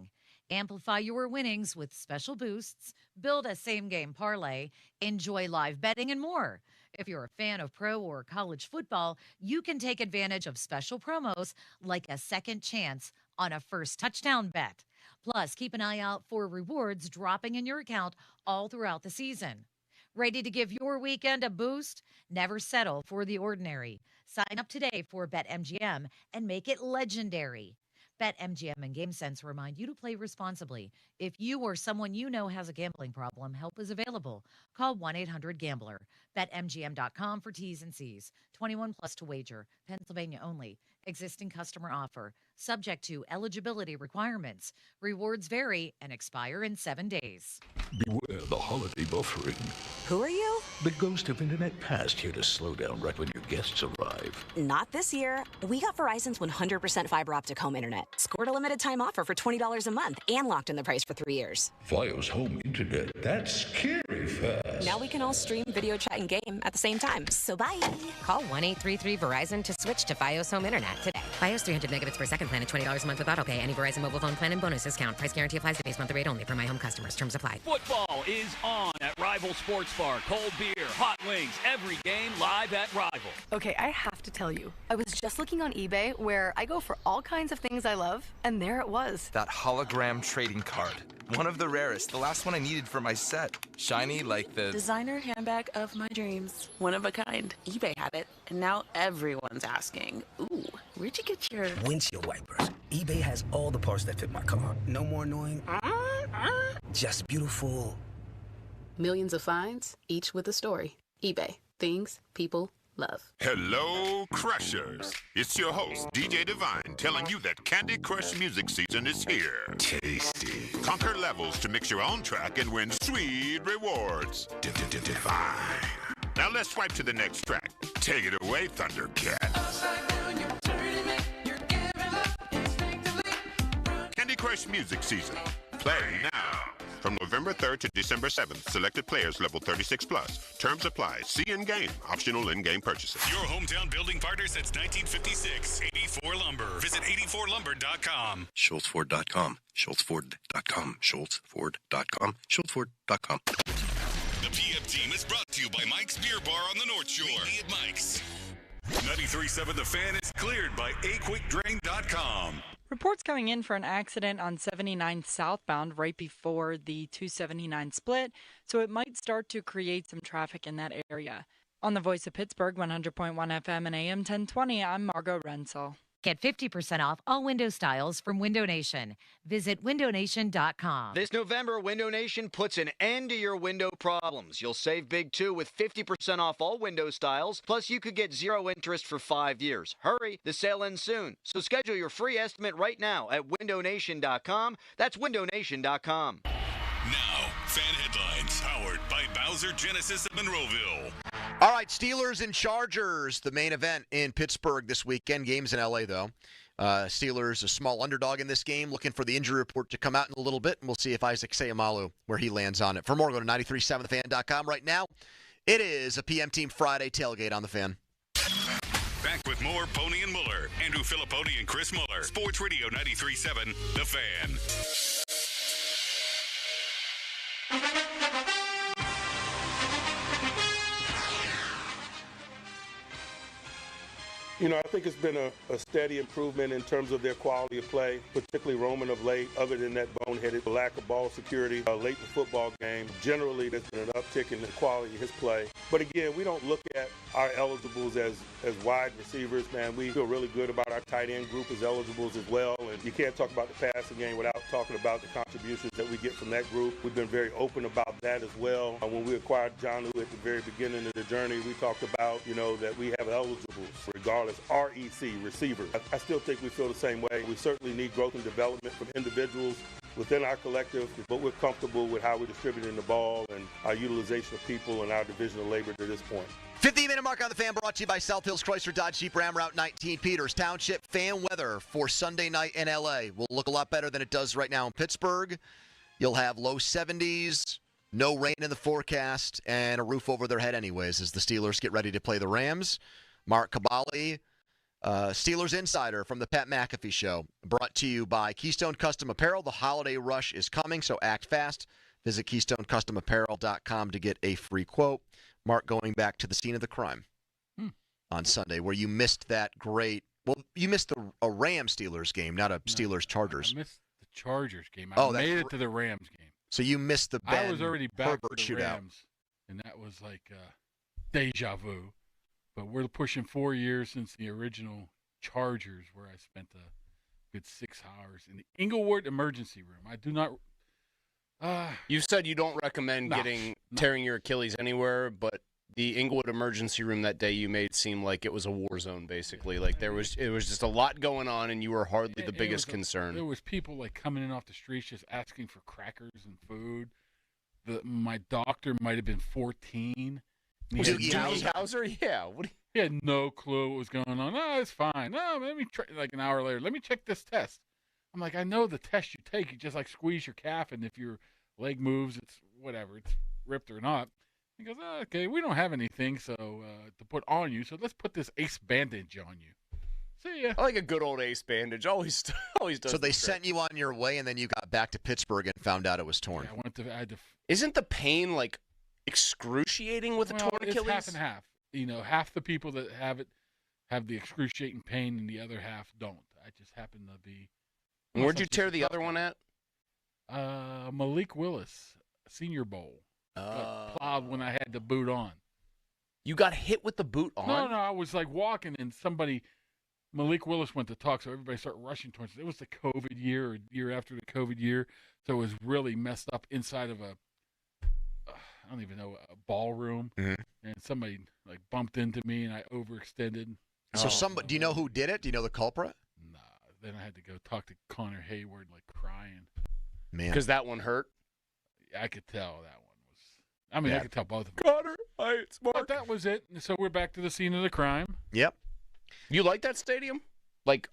S5: Amplify your winnings with special boosts, build a same-game parlay, enjoy live betting, and more. If you're a fan of pro or college football, you can take advantage of special promos like a second chance on a first touchdown bet. Plus, keep an eye out for rewards dropping in your account all throughout the season. Ready to give your weekend a boost? Never settle for the ordinary. Sign up today for BetMGM and make it legendary. BetMGM and GameSense remind you to play responsibly. If you or someone you know has a gambling problem, help is available. Call 1-800-GAMBLER. BetMGM.com for T's and C's. 21 plus to wager. Pennsylvania only. Existing customer offer. Subject to eligibility requirements. Rewards vary and expire in 7 days.
S27: Beware the holiday buffering.
S28: Who are you?
S27: The ghost of internet past here to slow down right when your guests arrive.
S28: Not this year. We got Verizon's 100% fiber optic home internet. Scored a limited time offer for $20 a month and locked in the price for 3 years.
S27: Fios home internet. That's scary fast.
S28: Now we can all stream, video chat, and game at the same time. So bye.
S29: Call 1-833-VERIZON to switch to Fios home internet.
S9: that today. Fios 300 megabits per second plan at $20 a month with autopay. Any Verizon mobile phone plan and bonus discount. Price guarantee applies to base monthly rate only for my home customers. Terms apply.
S10: Football is on at Rival Sports Bar. Cold beer, hot wings, every game live at Rival.
S11: Okay, I have to tell you, I was just looking on eBay where I go for all kinds of things I love, and there it was.
S12: That hologram trading card. One of the rarest. The last one I needed for my set. Shiny like the...
S13: Designer handbag of my dreams. One of a kind. eBay had it, and now everyone's asking, ooh, where'd you get your...
S14: Windshield wipers. eBay has all the parts that fit my car. No more annoying... Just beautiful.
S13: Millions of finds, each with a story. eBay. Things people love.
S15: Hello, Crushers. It's your host, DJ Divine, telling you that Candy Crush music season is here. Tasty. Conquer levels to mix your own track and win sweet rewards. Divine. Now let's swipe to the next track. Take it away, Thundercat. Candy Crush music season. Play now. From November 3rd to December 7th, selected players level 36 plus. Terms apply. See in-game. Optional in-game purchases.
S3: Your hometown building partner since 1956. 84 Lumber. Visit 84lumber.com.
S16: SchultzFord.com. SchultzFord.com. SchultzFord.com. SchultzFord.com.
S3: The PM team is brought to you by Mike's Beer Bar on the North Shore. Meet me at Mike's. 93.7 The Fan is cleared by aquickdrain.com.
S1: Reports coming in for an accident on 79 southbound right before the 279 split, so it might start to create some traffic in that area. On the Voice of Pittsburgh, 100.1 FM and AM 1020, I'm Margot Rensel.
S5: Get 50% off all window styles from Window Nation. Visit windownation.com.
S26: This November, Window Nation puts an end to your window problems. You'll save big, too, with 50% off all window styles. Plus, you could get 0 interest for 5 years. Hurry, the sale ends soon. So schedule your free estimate right now at windownation.com. That's windownation.com.
S3: Now, fan headlines powered by Bowser Genesis of Monroeville.
S7: All right, Steelers and Chargers, the main event in Pittsburgh this weekend. Games in L.A., though. Steelers, a small underdog in this game, looking for the injury report to come out in a little bit, and we'll see if Isaac Seumalo, where he lands on it. For more, go to 937thefan.com. Right now, it is a PM Team Friday tailgate on the Fan.
S3: Back with more Pony and Muller. Andrew Filipponi and Chris Muller. Sports Radio 93.7, The Fan.
S29: You know, I think it's been a steady improvement in terms of their quality of play, particularly Roman of late, other than that boneheaded lack of ball security late in the football game. Generally, there's been an uptick in the quality of his play. But again, we don't look at our eligibles as wide receivers, man. We feel really good about our tight end group as eligibles as well. And you can't talk about the passing game without talking about the contributions that we get from that group. We've been very open about that as well. When we acquired John Lou at the very beginning of the journey, we talked about, you know, that we have eligibles regardless. REC, receiver. I still think we feel the same way. We certainly need growth and development from individuals within our collective, but we're comfortable with how we're distributing the ball and our utilization of people and our division of labor to this point.
S7: 15-minute mark on the Fan, brought to you by South Hills Chrysler Dodge Jeep Ram Route 19 Peters Township. Fan weather for Sunday night in L.A. will look a lot better than it does right now in Pittsburgh. You'll have low 70s, no rain in the forecast, and a roof over their head anyways as the Steelers get ready to play the Rams. Mark Cabali, Steelers Insider from the Pat McAfee Show, brought to you by Keystone Custom Apparel. The holiday rush is coming, so act fast. Visit KeystoneCustomApparel.com to get a free quote. Mark, going back to the scene of the crime on Sunday, where you missed that great – well, you missed a Rams-Steelers game, not a Steelers-Chargers.
S30: I missed the Chargers game. I made it to the Rams game.
S7: So you missed the Ben
S30: I was already back
S7: Herbert
S30: to the
S7: shootout.
S30: Rams, and that was like deja vu. But we're pushing 4 years since the original Chargers, where I spent a good 6 hours in the Inglewood emergency room. I do not.
S2: You said you don't recommend tearing your Achilles anywhere, but the Inglewood emergency room that day you made seem like it was a war zone, basically. Like it was just a lot going on, and you were hardly the biggest concern.
S30: There was people like coming in off the streets just asking for crackers and food. My doctor might have been 14.
S2: Doogie Howser? Yeah.
S30: He had no clue what was going on. Oh, it's fine. No, let me try. Like an hour later, let me check this test. I'm like, I know the test you take. You just like squeeze your calf, and if your leg moves, it's whatever. It's ripped or not. He goes, okay, we don't have anything to put on you, so let's put this ace bandage on you. See ya.
S2: I like a good old ace bandage. Always does.
S7: So they
S2: the trick.
S7: sent you on your way, and then you got back to Pittsburgh and found out it was torn.
S30: Yeah, I had to.
S2: Isn't the pain like excruciating with a torn
S30: It's
S2: Achilles?
S30: half and half. Half the people that have it have the excruciating pain, and the other half don't. I just happen to be.
S2: And where'd you tear the other one at?
S30: Malik Willis, Senior Bowl. Got plowed when I had the boot on.
S2: You got hit with the boot on?
S30: No, I was like walking, and Malik Willis went to talk, so everybody started rushing towards it. It was the COVID year, or year after the COVID year, so it was really messed up inside of I don't even know, a ballroom, and somebody like bumped into me, and I overextended.
S7: So do you know who did it? Do you know the culprit?
S30: Nah. Then I had to go talk to Connor Hayward, like crying.
S7: Man,
S2: because that one hurt.
S30: I could tell that one was. I mean,
S7: Yeah.
S30: I could tell both of them.
S2: Connor, it's Mark.
S30: But that was it. So we're back to the scene of the crime.
S7: Yep.
S2: You like that stadium? Like,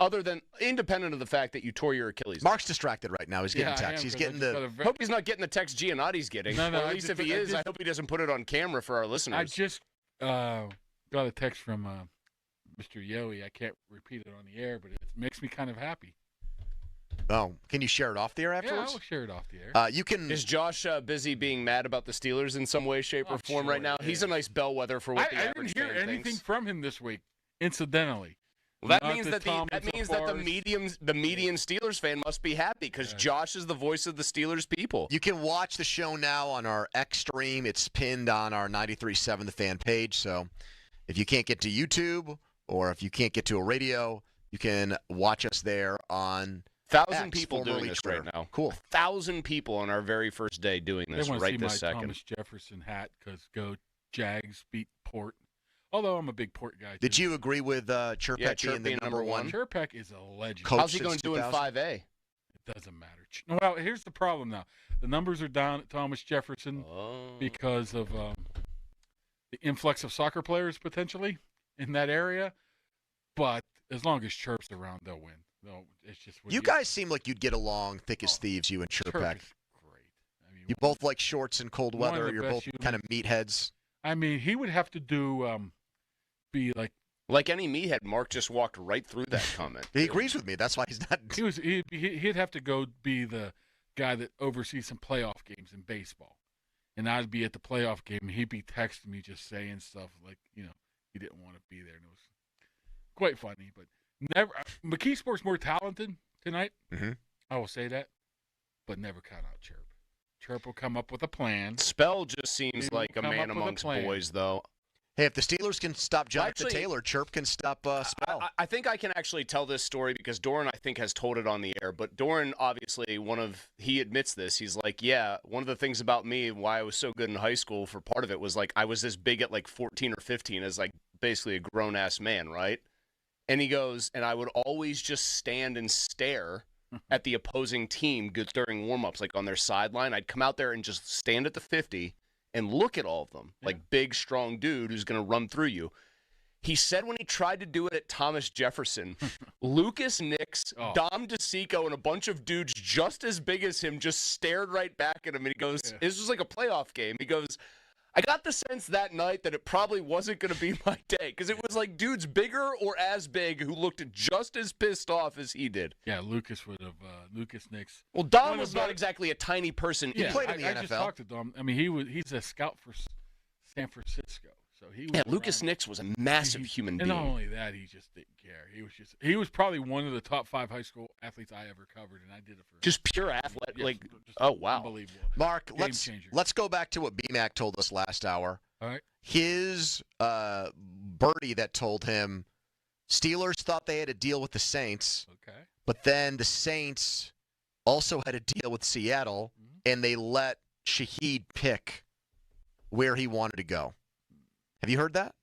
S2: independent of the fact that you tore your Achilles.
S7: Mark's distracted right now. He's getting
S30: Yeah, I
S7: texts.
S30: am,
S7: He's
S30: 'cause I
S7: getting
S30: just
S7: the.
S30: got a
S2: Hope he's not getting the text Giannotti's getting.
S30: No,
S2: Or at
S30: I
S2: least
S30: just-
S2: if he
S30: I
S2: is, I
S30: just-
S2: hope he doesn't put it on camera for our listeners.
S30: I just got a text from Mr. Yowie. I can't repeat it on the air, but it makes me kind of happy.
S7: Oh, can you share it off the air
S30: Yeah,
S7: afterwards?
S30: I'll share it off the air.
S7: You can.
S2: Is Josh busy being mad about the Steelers in some way, shape, or form right now? He's a nice bellwether for what the
S30: I
S2: average
S30: didn't hear
S2: fan
S30: anything
S2: thinks.
S30: from him this week, incidentally.
S2: Well, that
S30: Not
S2: means
S30: the
S2: that the median Steelers fan must be happy because Josh is the voice of the Steelers people.
S7: You can watch the show now on our X stream. It's pinned on our 93.7 The Fan page. So if you can't get to YouTube or if you can't get to a radio, you can watch us there on
S2: 1,000
S7: X,
S2: people doing
S7: formerly
S2: this
S7: Twitter.
S2: right now.
S7: Cool.
S2: 1,000 people on our very first day doing
S30: They
S2: this
S30: want to
S2: right
S30: see
S2: this
S30: my
S2: second.
S30: Thomas Jefferson hat because go Jags beat Port. Although I'm a big Port guy.
S7: Did you agree with Chirpek being the number one?
S30: Chirpek is a legend.
S7: Coach
S2: How's he going to do in
S7: 2000?
S2: 5A?
S30: It doesn't matter. Well, here's the problem now. The numbers are down at Thomas Jefferson because of the influx of soccer players potentially in that area. But as long as Chirp's around, they'll win. It's just
S7: You guys seem like you'd get along thick as thieves, you and Chirpek.
S30: Chirp is great. I mean,
S7: You both like shorts in cold
S30: one of
S7: weather.
S30: the
S7: You're
S30: best
S7: both
S30: humans.
S7: kind of meatheads.
S30: I mean, he would have to be
S2: like any meathead. Mark just walked right through that comment.
S7: He agrees with me. That's why he's not.
S30: He'd have to go be the guy that oversees some playoff games in baseball, and I'd be at the playoff game, and he'd be texting me just saying stuff like, he didn't want to be there, and it was quite funny. But never, McKeesport's more talented tonight.
S7: Mm-hmm.
S30: I will say that, but never count out Chirp. Chirp will come up with a plan.
S2: Spell just seems
S30: He will
S2: like a
S30: come
S2: man
S30: up with a
S2: amongst
S30: plan.
S2: boys, though.
S7: Hey, if the Steelers can stop Jonathan
S2: Actually,
S7: Taylor, Chirp can stop Spell.
S2: I think I can actually tell this story because Doran, I think, has told it on the air. But Doran, obviously, he admits this. He's like, yeah, one of the things about me, why I was so good in high school, for part of it was like I was this big at like 14 or 15 as like basically a grown-ass man, right? And he goes, and I would always just stand and stare at the opposing team during warm-ups, like on their sideline. I'd come out there and just stand at the 50 and look at all of them, like big, strong dude who's going to run through you. He said when he tried to do it at Thomas Jefferson, Lucas Nix, Dom DeSico, and a bunch of dudes just as big as him just stared right back at him. And he goes, this was like a playoff game. He goes, I got the sense that night that it probably wasn't going to be my day because it was like dudes bigger or as big who looked just as pissed off as he did.
S30: Yeah, Lucas would have. Lucas Nix.
S2: Well, Dom was not exactly a tiny person.
S30: Yeah,
S2: He played in the
S30: I
S2: NFL.
S30: just talked to Dom. I mean, he's a scout for San Francisco, so he was
S2: Yeah, Lucas Nix was a massive human being.
S30: And not only that, he just didn't care. He was probably one of the top 5 high school athletes I ever covered, and I did it for
S2: just pure athlete.
S30: Yes,
S2: like,
S30: just
S2: oh wow,
S30: unbelievable.
S7: Mark,
S30: Game changer.
S7: let's go back to what BMAC told us last hour.
S30: All right.
S7: His birdie that told him Steelers thought they had a deal with the Saints.
S30: Okay.
S7: But then the Saints also had a deal with Seattle, and they let Shaheed pick where he wanted to go. Have you heard that?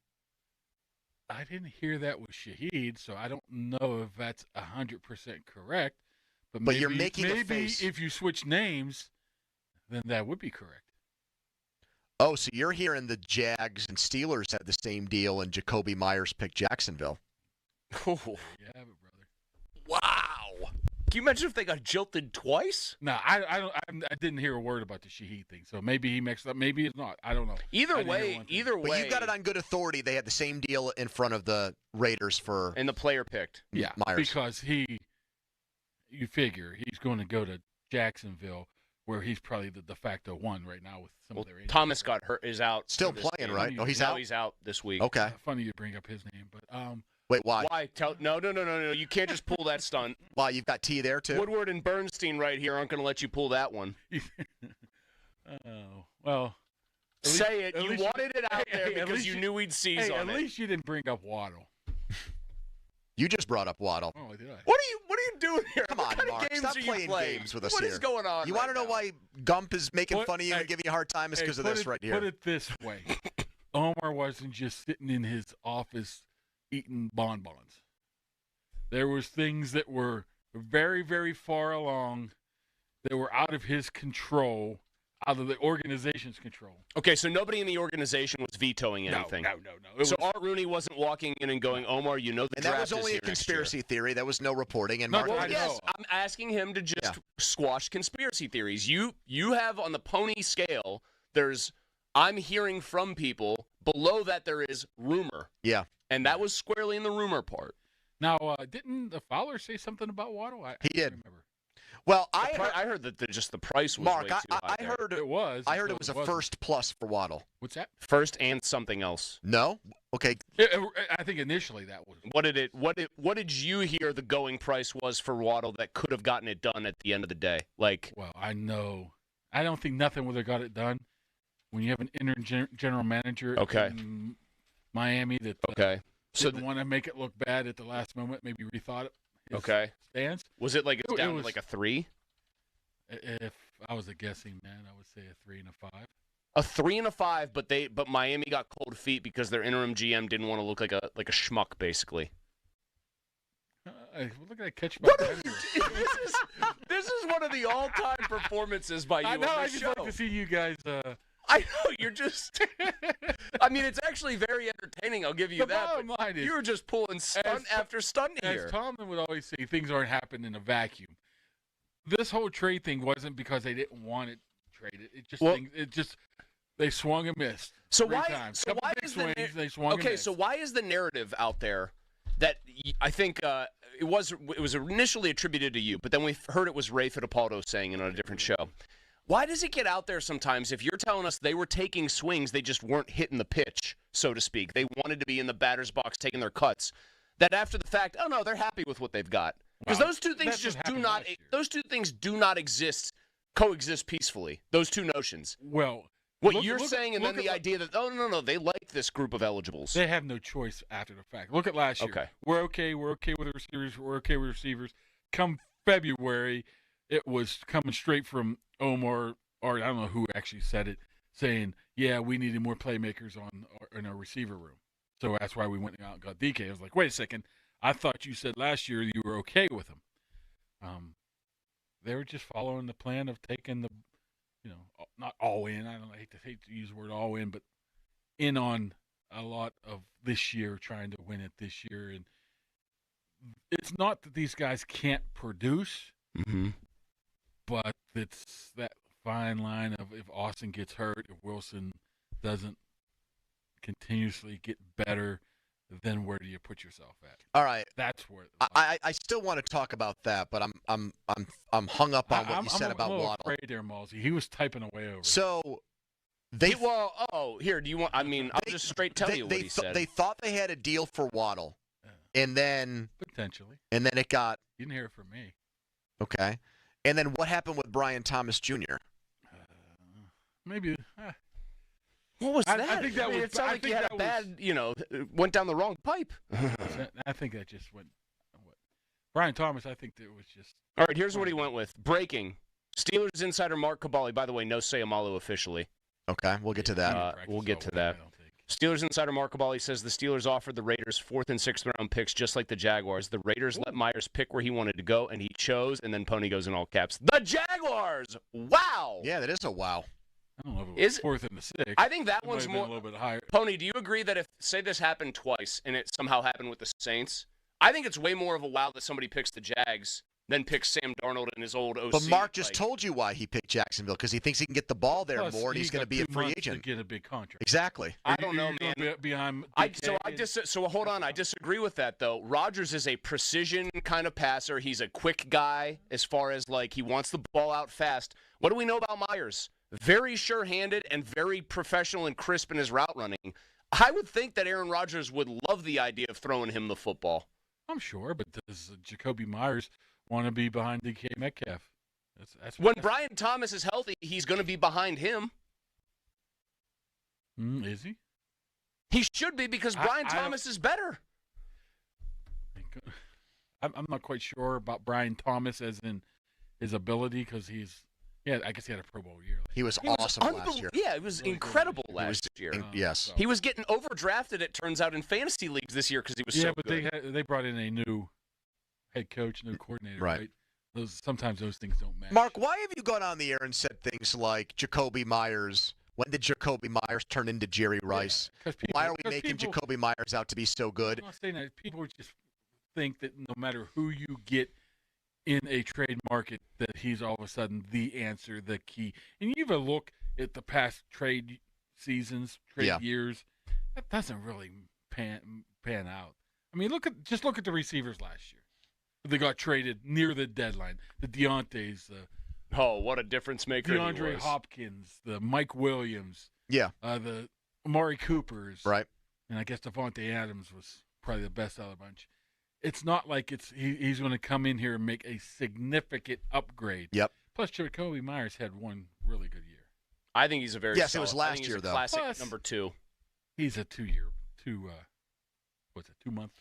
S30: I didn't hear that with Shaheed, so I don't know if that's 100% correct. But maybe,
S7: you're making a
S30: maybe
S7: face.
S30: if you switch names, then that would be correct.
S7: Oh, so you're hearing the Jags and Steelers had the same deal, and Jacoby Myers picked Jacksonville.
S30: Yeah, but brother.
S7: Wow.
S2: Can you imagine if they got jilted twice?
S30: No, I didn't hear a word about the Shaheed thing. So maybe he mixed up. Maybe it's not. I don't know.
S2: Either way.
S7: But you got it on good authority. They had the same deal in front of the Raiders for.
S2: And the player picked.
S30: Yeah,
S7: Myers.
S30: Because you figure he's going to go to Jacksonville, where he's probably the de facto one right now with some of their injuries.
S2: Thomas got hurt. Is out.
S7: Still playing, right? Oh, he's
S2: now
S7: out.
S2: He's out this week.
S7: Okay.
S30: Funny you bring up his name, but
S7: Wait, why?
S2: Why? No. You can't just pull that stunt.
S7: Why? You've got T there too.
S2: Woodward and Bernstein right here aren't going to let you pull that one.
S30: Well.
S2: Say it. You wanted it out there because you knew we'd seize on it.
S30: At least you didn't bring up Waddle.
S7: You just brought up Waddle.
S30: Oh, did I?
S2: What are you doing here?
S7: Come
S2: What
S7: on,
S2: kind of
S7: Mark.
S2: games
S7: Stop
S2: are you
S7: playing
S2: playing?
S7: games with us
S2: What
S7: here.
S2: is going on?
S7: You want to know why Gump is making fun of you and giving you a hard time? Is because of this right here.
S30: Put it this way. Omar wasn't just sitting in his office eating bonbons. There was things that were very, very far along that were out of his control, out of the organization's control.
S2: Okay, so nobody in the organization was vetoing anything.
S30: No.
S2: So Art Rooney wasn't walking in and going, Omar, you know the
S7: And
S2: draft
S7: that was only
S2: is
S7: a
S2: here next
S7: conspiracy
S2: year.
S7: theory. That was no reporting. And
S30: No,
S7: Mark,
S30: I
S2: Yes,
S30: know.
S2: I'm asking him to just squash conspiracy theories. You have on the pony scale, I'm hearing from people. Below that there is rumor.
S7: Yeah.
S2: And that was squarely in the rumor part.
S30: Now, didn't the Fowler say something about Waddle?
S7: He did.
S30: Remember.
S7: Well,
S2: I heard that just the price was
S7: Mark,
S2: way too high.
S7: I heard
S30: it was.
S7: I heard it was a first plus for Waddle.
S30: What's that?
S2: First and something else.
S7: No. Okay.
S30: I think initially that was.
S2: What did you hear the going price was for Waddle that could have gotten it done at the end of the day?
S30: Well, I know. I don't think nothing would have got it done. When you have an interim general manager in Miami that didn't want to make it look bad at the last moment, maybe rethought his stance.
S2: Was it like it's down to like a 3?
S30: If I was a guessing man, I would say a 3 and a 5.
S2: A 3 and a 5, but Miami got cold feet because their interim GM didn't want to look like a schmuck, basically.
S30: Look at that catch.
S2: This is one of the all-time performances by you.
S30: I know.
S2: On the
S30: I just
S2: show.
S30: like to see you guys.
S2: I know you're just. I mean, it's actually very entertaining. I'll give you
S30: The
S2: that.
S30: bottom line is,
S2: you were just pulling stunt after stunt here.
S30: As Tomlin would always say, things aren't happening in a vacuum. This whole trade thing wasn't because they didn't want it traded. It just they swung and missed.
S2: So
S30: three
S2: why?
S30: times.
S2: So why is
S30: they swung and
S2: okay?
S30: missed.
S2: So why is the narrative out there that I think it was initially attributed to you, but then we heard it was Ray Fittipaldo saying it on a different show. Why does it get out there sometimes if you're telling us they were taking swings, they just weren't hitting the pitch, so to speak? They wanted to be in the batter's box taking their cuts. That after the fact, oh no, they're happy with what they've got. Because those two things just do not coexist peacefully. Those two notions.
S30: Well,
S2: what you're saying and then the idea that, oh, no, they like this group of eligibles.
S30: They have no choice after the fact. Look at last year.
S2: Okay.
S30: We're okay with the receivers. We're okay with receivers. Come February, it was coming straight from Omar, or I don't know who actually said it, saying, yeah, we needed more playmakers in our receiver room. So that's why we went out and got DK. I was like, wait a second. I thought you said last year you were okay with him. They were just following the plan of taking the, not all in. I hate to use the word all in, but in on a lot of this year, trying to win it this year. And it's not that these guys can't produce, but it's that fine line of if Austin gets hurt, if Wilson doesn't continuously get better, then where do you put yourself at?
S7: All right,
S30: that's where
S7: I still want to talk about that, but I'm hung up on what you said about
S30: Waddle.
S7: Waddle.
S30: Afraid there, Malsey. He was typing away over.
S7: So
S2: here, do you want? I mean, I'll just straight tell you what he said.
S7: They thought they had a deal for Waddle, and then
S30: potentially,
S7: and then it got.
S30: You didn't hear it from me.
S7: Okay, and then what happened with Brian Thomas Jr.?
S30: Maybe.
S2: What was that?
S30: I think that was.
S2: It sounded like you had a bad, went down the wrong pipe.
S30: I think that just went. Brian Thomas, I think that was just.
S2: All right, here's what he went with. Breaking. Steelers insider Mark Cabali, by the way, no Sayamalu officially.
S7: Okay, we'll get to that.
S2: We'll get to that. Steelers insider Mark Cabali says the Steelers offered the Raiders 4th and 6th round picks just like the Jaguars. The Raiders let Myers pick where he wanted to go, and he chose, and then Pony goes in all caps, the Jaguars! Wow!
S7: Yeah, that is a wow.
S30: I don't know if it was 4th and 6th.
S2: I think that
S30: It
S2: one's
S30: might have
S2: more.
S30: been a little bit higher.
S2: Pony, do you agree that if, say this happened twice, and it somehow happened with the Saints, I think it's way more of a wow that somebody picks the Jags then picks Sam Darnold in his old OC.
S7: But Mark just told you why he picked Jacksonville, because he thinks he can get the ball there
S30: Plus,
S7: more, and he's going to be a free agent.
S30: To get a big contract.
S7: Exactly.
S2: I don't know, man.
S30: Behind
S2: So hold on. I disagree with that, though. Rodgers is a precision kind of passer. He's a quick guy as far as, like, he wants the ball out fast. What do we know about Myers? Very sure-handed and very professional and crisp in his route running. I would think that Aaron Rodgers would love the idea of throwing him the football.
S30: I'm sure, but does Jacoby Myers want to be behind DK Metcalf?
S2: When Brian Thomas is healthy, he's going to be behind him.
S30: Is he?
S2: He should be, because Brian Thomas is better.
S30: I'm not quite sure about Brian Thomas as in his ability, because I guess he had a Pro Bowl year.
S7: He was awesome last year.
S2: Yeah, it was incredible last year.
S7: Yes.
S2: He was getting overdrafted, it turns out, in fantasy leagues this year because he was so good.
S30: Yeah, but they brought in a new head coach, new coordinator, right? Sometimes those things don't match.
S7: Mark, why have you gone on the air and said things like Jacoby Myers? When did Jacoby Myers turn into Jerry Rice? Why are we making Jacoby Myers out to be so good?
S30: I'm not saying that. People just think that no matter who you get in a trade market, that he's all of a sudden the answer, the key. And you even look at the past trade seasons, years, that doesn't really pan out. I mean, look at the receivers last year. They got traded near the deadline. The Deontay's,
S2: what a difference maker
S30: DeAndre
S2: he was.
S30: Hopkins, the Mike Williams,
S7: the
S30: Amari Coopers,
S7: right?
S30: And I guess Devontae Adams was probably the best out of the bunch. It's not like he's going to come in here and make a significant upgrade.
S7: Yep.
S30: Plus, Jacoby Myers had one really good year.
S2: I think he's a very
S7: it was last year, though.
S2: Classic number 2.
S30: He's a 2-month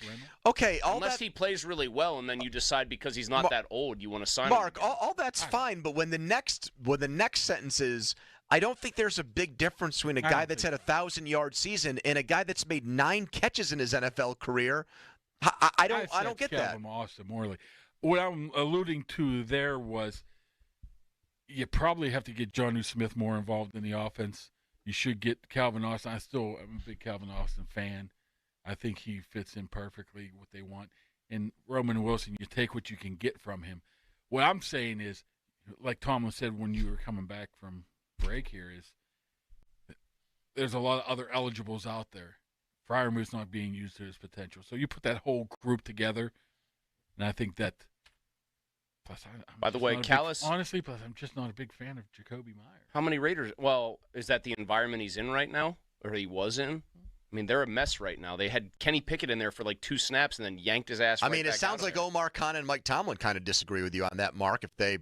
S30: rental?
S7: Okay,
S2: unless he plays really well, and then you decide because he's not that old, you want to sign
S7: Mark,
S2: him.
S7: all that's fine, but when the next sentence is, I don't think there's a big difference between a guy that's had a 1,000-yard season and a guy that's made 9 catches in his NFL career. I don't get that.
S30: Austin Morley. What I'm alluding to there was you probably have to get Jonnu Smith more involved in the offense. You should get Calvin Austin. I'm a big Calvin Austin fan. I think he fits in perfectly what they want. And Roman Wilson, you take what you can get from him. What I'm saying is, like Tomlin said when you were coming back from break here, is there's a lot of other eligibles out there. Freiermuth's not being used to his potential. So you put that whole group together, and I think that. Plus,
S2: by the way, Callis.
S30: Honestly, plus I'm just not a big fan of Jacoby Myers.
S2: How many Raiders? Well, is that the environment he's in right now, or he was in? I mean, they're a mess right now. They had Kenny Pickett in there for like 2 snaps and then yanked his ass.
S7: It sounds like Omar Khan and Mike Tomlin kind of disagree with you on that, Mark. If they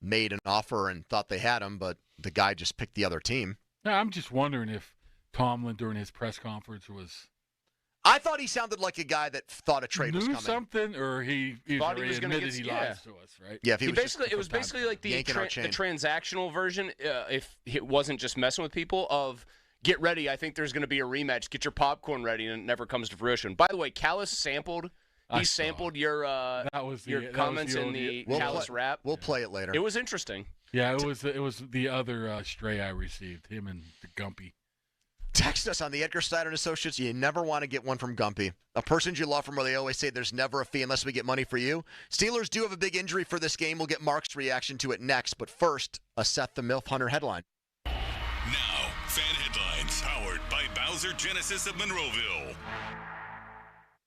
S7: made an offer and thought they had him, but the guy just picked the other team.
S30: Yeah, I'm just wondering if Tomlin during his press conference was.
S7: I thought he sounded like a guy that thought a trade was coming.
S30: Knew something, or he
S2: thought he was going to get.
S30: He lies to us, right?
S7: Yeah,
S2: it was basically like the transactional version. If it wasn't just messing with people of. Get ready. I think there's going to be a rematch. Get your popcorn ready, and it never comes to fruition. By the way, Callis sampled. He sampled your comments in the Callis rap.
S7: We'll play it later.
S2: It was interesting.
S30: Yeah, it was the other stray I received. Him and the Gumpy.
S7: Text us on the Edgar Snyder and Associates. You never want to get one from Gumpy. A person you love from where they always say there's never a fee unless we get money for you. Steelers do have a big injury for this game. We'll get Mark's reaction to it next. But first, a Seth the MILF Hunter headline.
S3: Now, fan headlines powered by Bowser Genesis of Monroeville.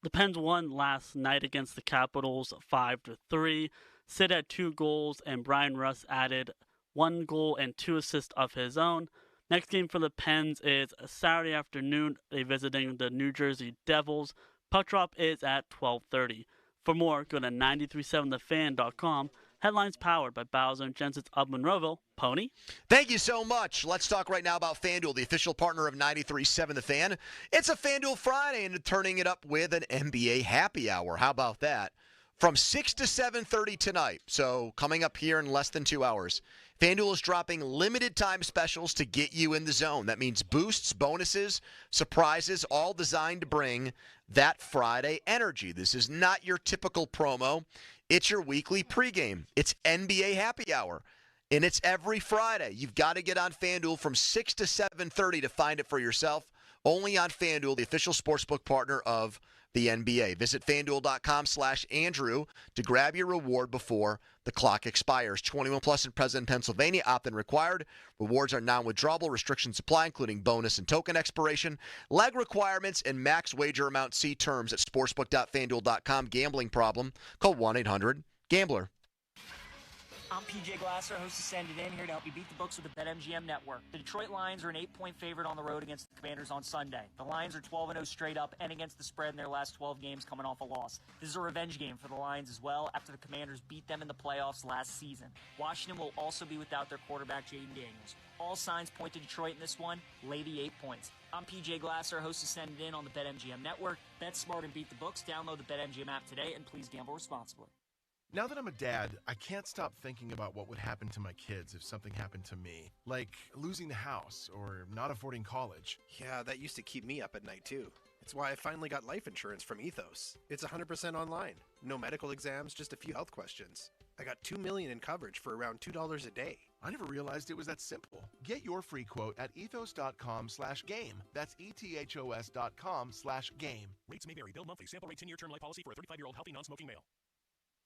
S4: The Pens won last night against the Capitals 5-3. Sid had 2 goals, and Brian Russ added 1 goal and 2 assists of his own. Next game for the Pens is Saturday afternoon. They're visiting the New Jersey Devils. Puck drop is at 12:30. For more, go to 937thefan.com. Headlines powered by Bowser and Genesis of Monroeville. Pony?
S7: Thank you so much. Let's talk right now about FanDuel, the official partner of 93.7 The Fan. It's a FanDuel Friday, and turning it up with an NBA happy hour. How about that? From 6 to 7:30 tonight, so coming up here in less than 2 hours, FanDuel is dropping limited time specials to get you in the zone. That means boosts, bonuses, surprises, all designed to bring that Friday energy. This is not your typical promo. It's your weekly pregame. It's NBA happy hour, and it's every Friday. You've got to get on FanDuel from 6 to 7:30 to find it for yourself. Only on FanDuel, the official sportsbook partner of the NBA. Visit FanDuel.com/Andrew to grab your reward before the clock expires. 21 plus and present in Pennsylvania. Opt-in required. Rewards are non-withdrawable. Restrictions apply, including bonus and token expiration. Leg requirements and max wager amount. See terms at sportsbook.fanduel.com. Gambling problem? Call 1-800-GAMBLER.
S6: I'm PJ Glasser, host of Send It In, here to help you beat the books with the BetMGM Network. The Detroit Lions are an 8-point favorite on the road against the Commanders on Sunday. The Lions are 12-0 straight up and against the spread in their last 12 games coming off a loss. This is a revenge game for the Lions as well after the Commanders beat them in the playoffs last season. Washington will also be without their quarterback, Jaden Daniels. All signs point to Detroit in this one. Lay the 8 points. I'm PJ Glasser, host of Send It In on the BetMGM Network. Bet smart and beat the books. Download the BetMGM app today, and please gamble responsibly.
S8: Now that I'm a dad, I can't stop thinking about what would happen to my kids if something happened to me. Like losing the house or not affording college.
S17: Yeah, that used to keep me up at night too. It's why I finally got life insurance from Ethos. It's 100% online. No medical exams, just a few health questions. I got $2 million in coverage for around $2 a day.
S8: I never realized it was that simple. Get your free quote at ethos.com/game. That's ethos.com/game.
S18: Rates may vary. Bill monthly. Sample rate 10-year term life policy for a 35-year-old healthy non-smoking male.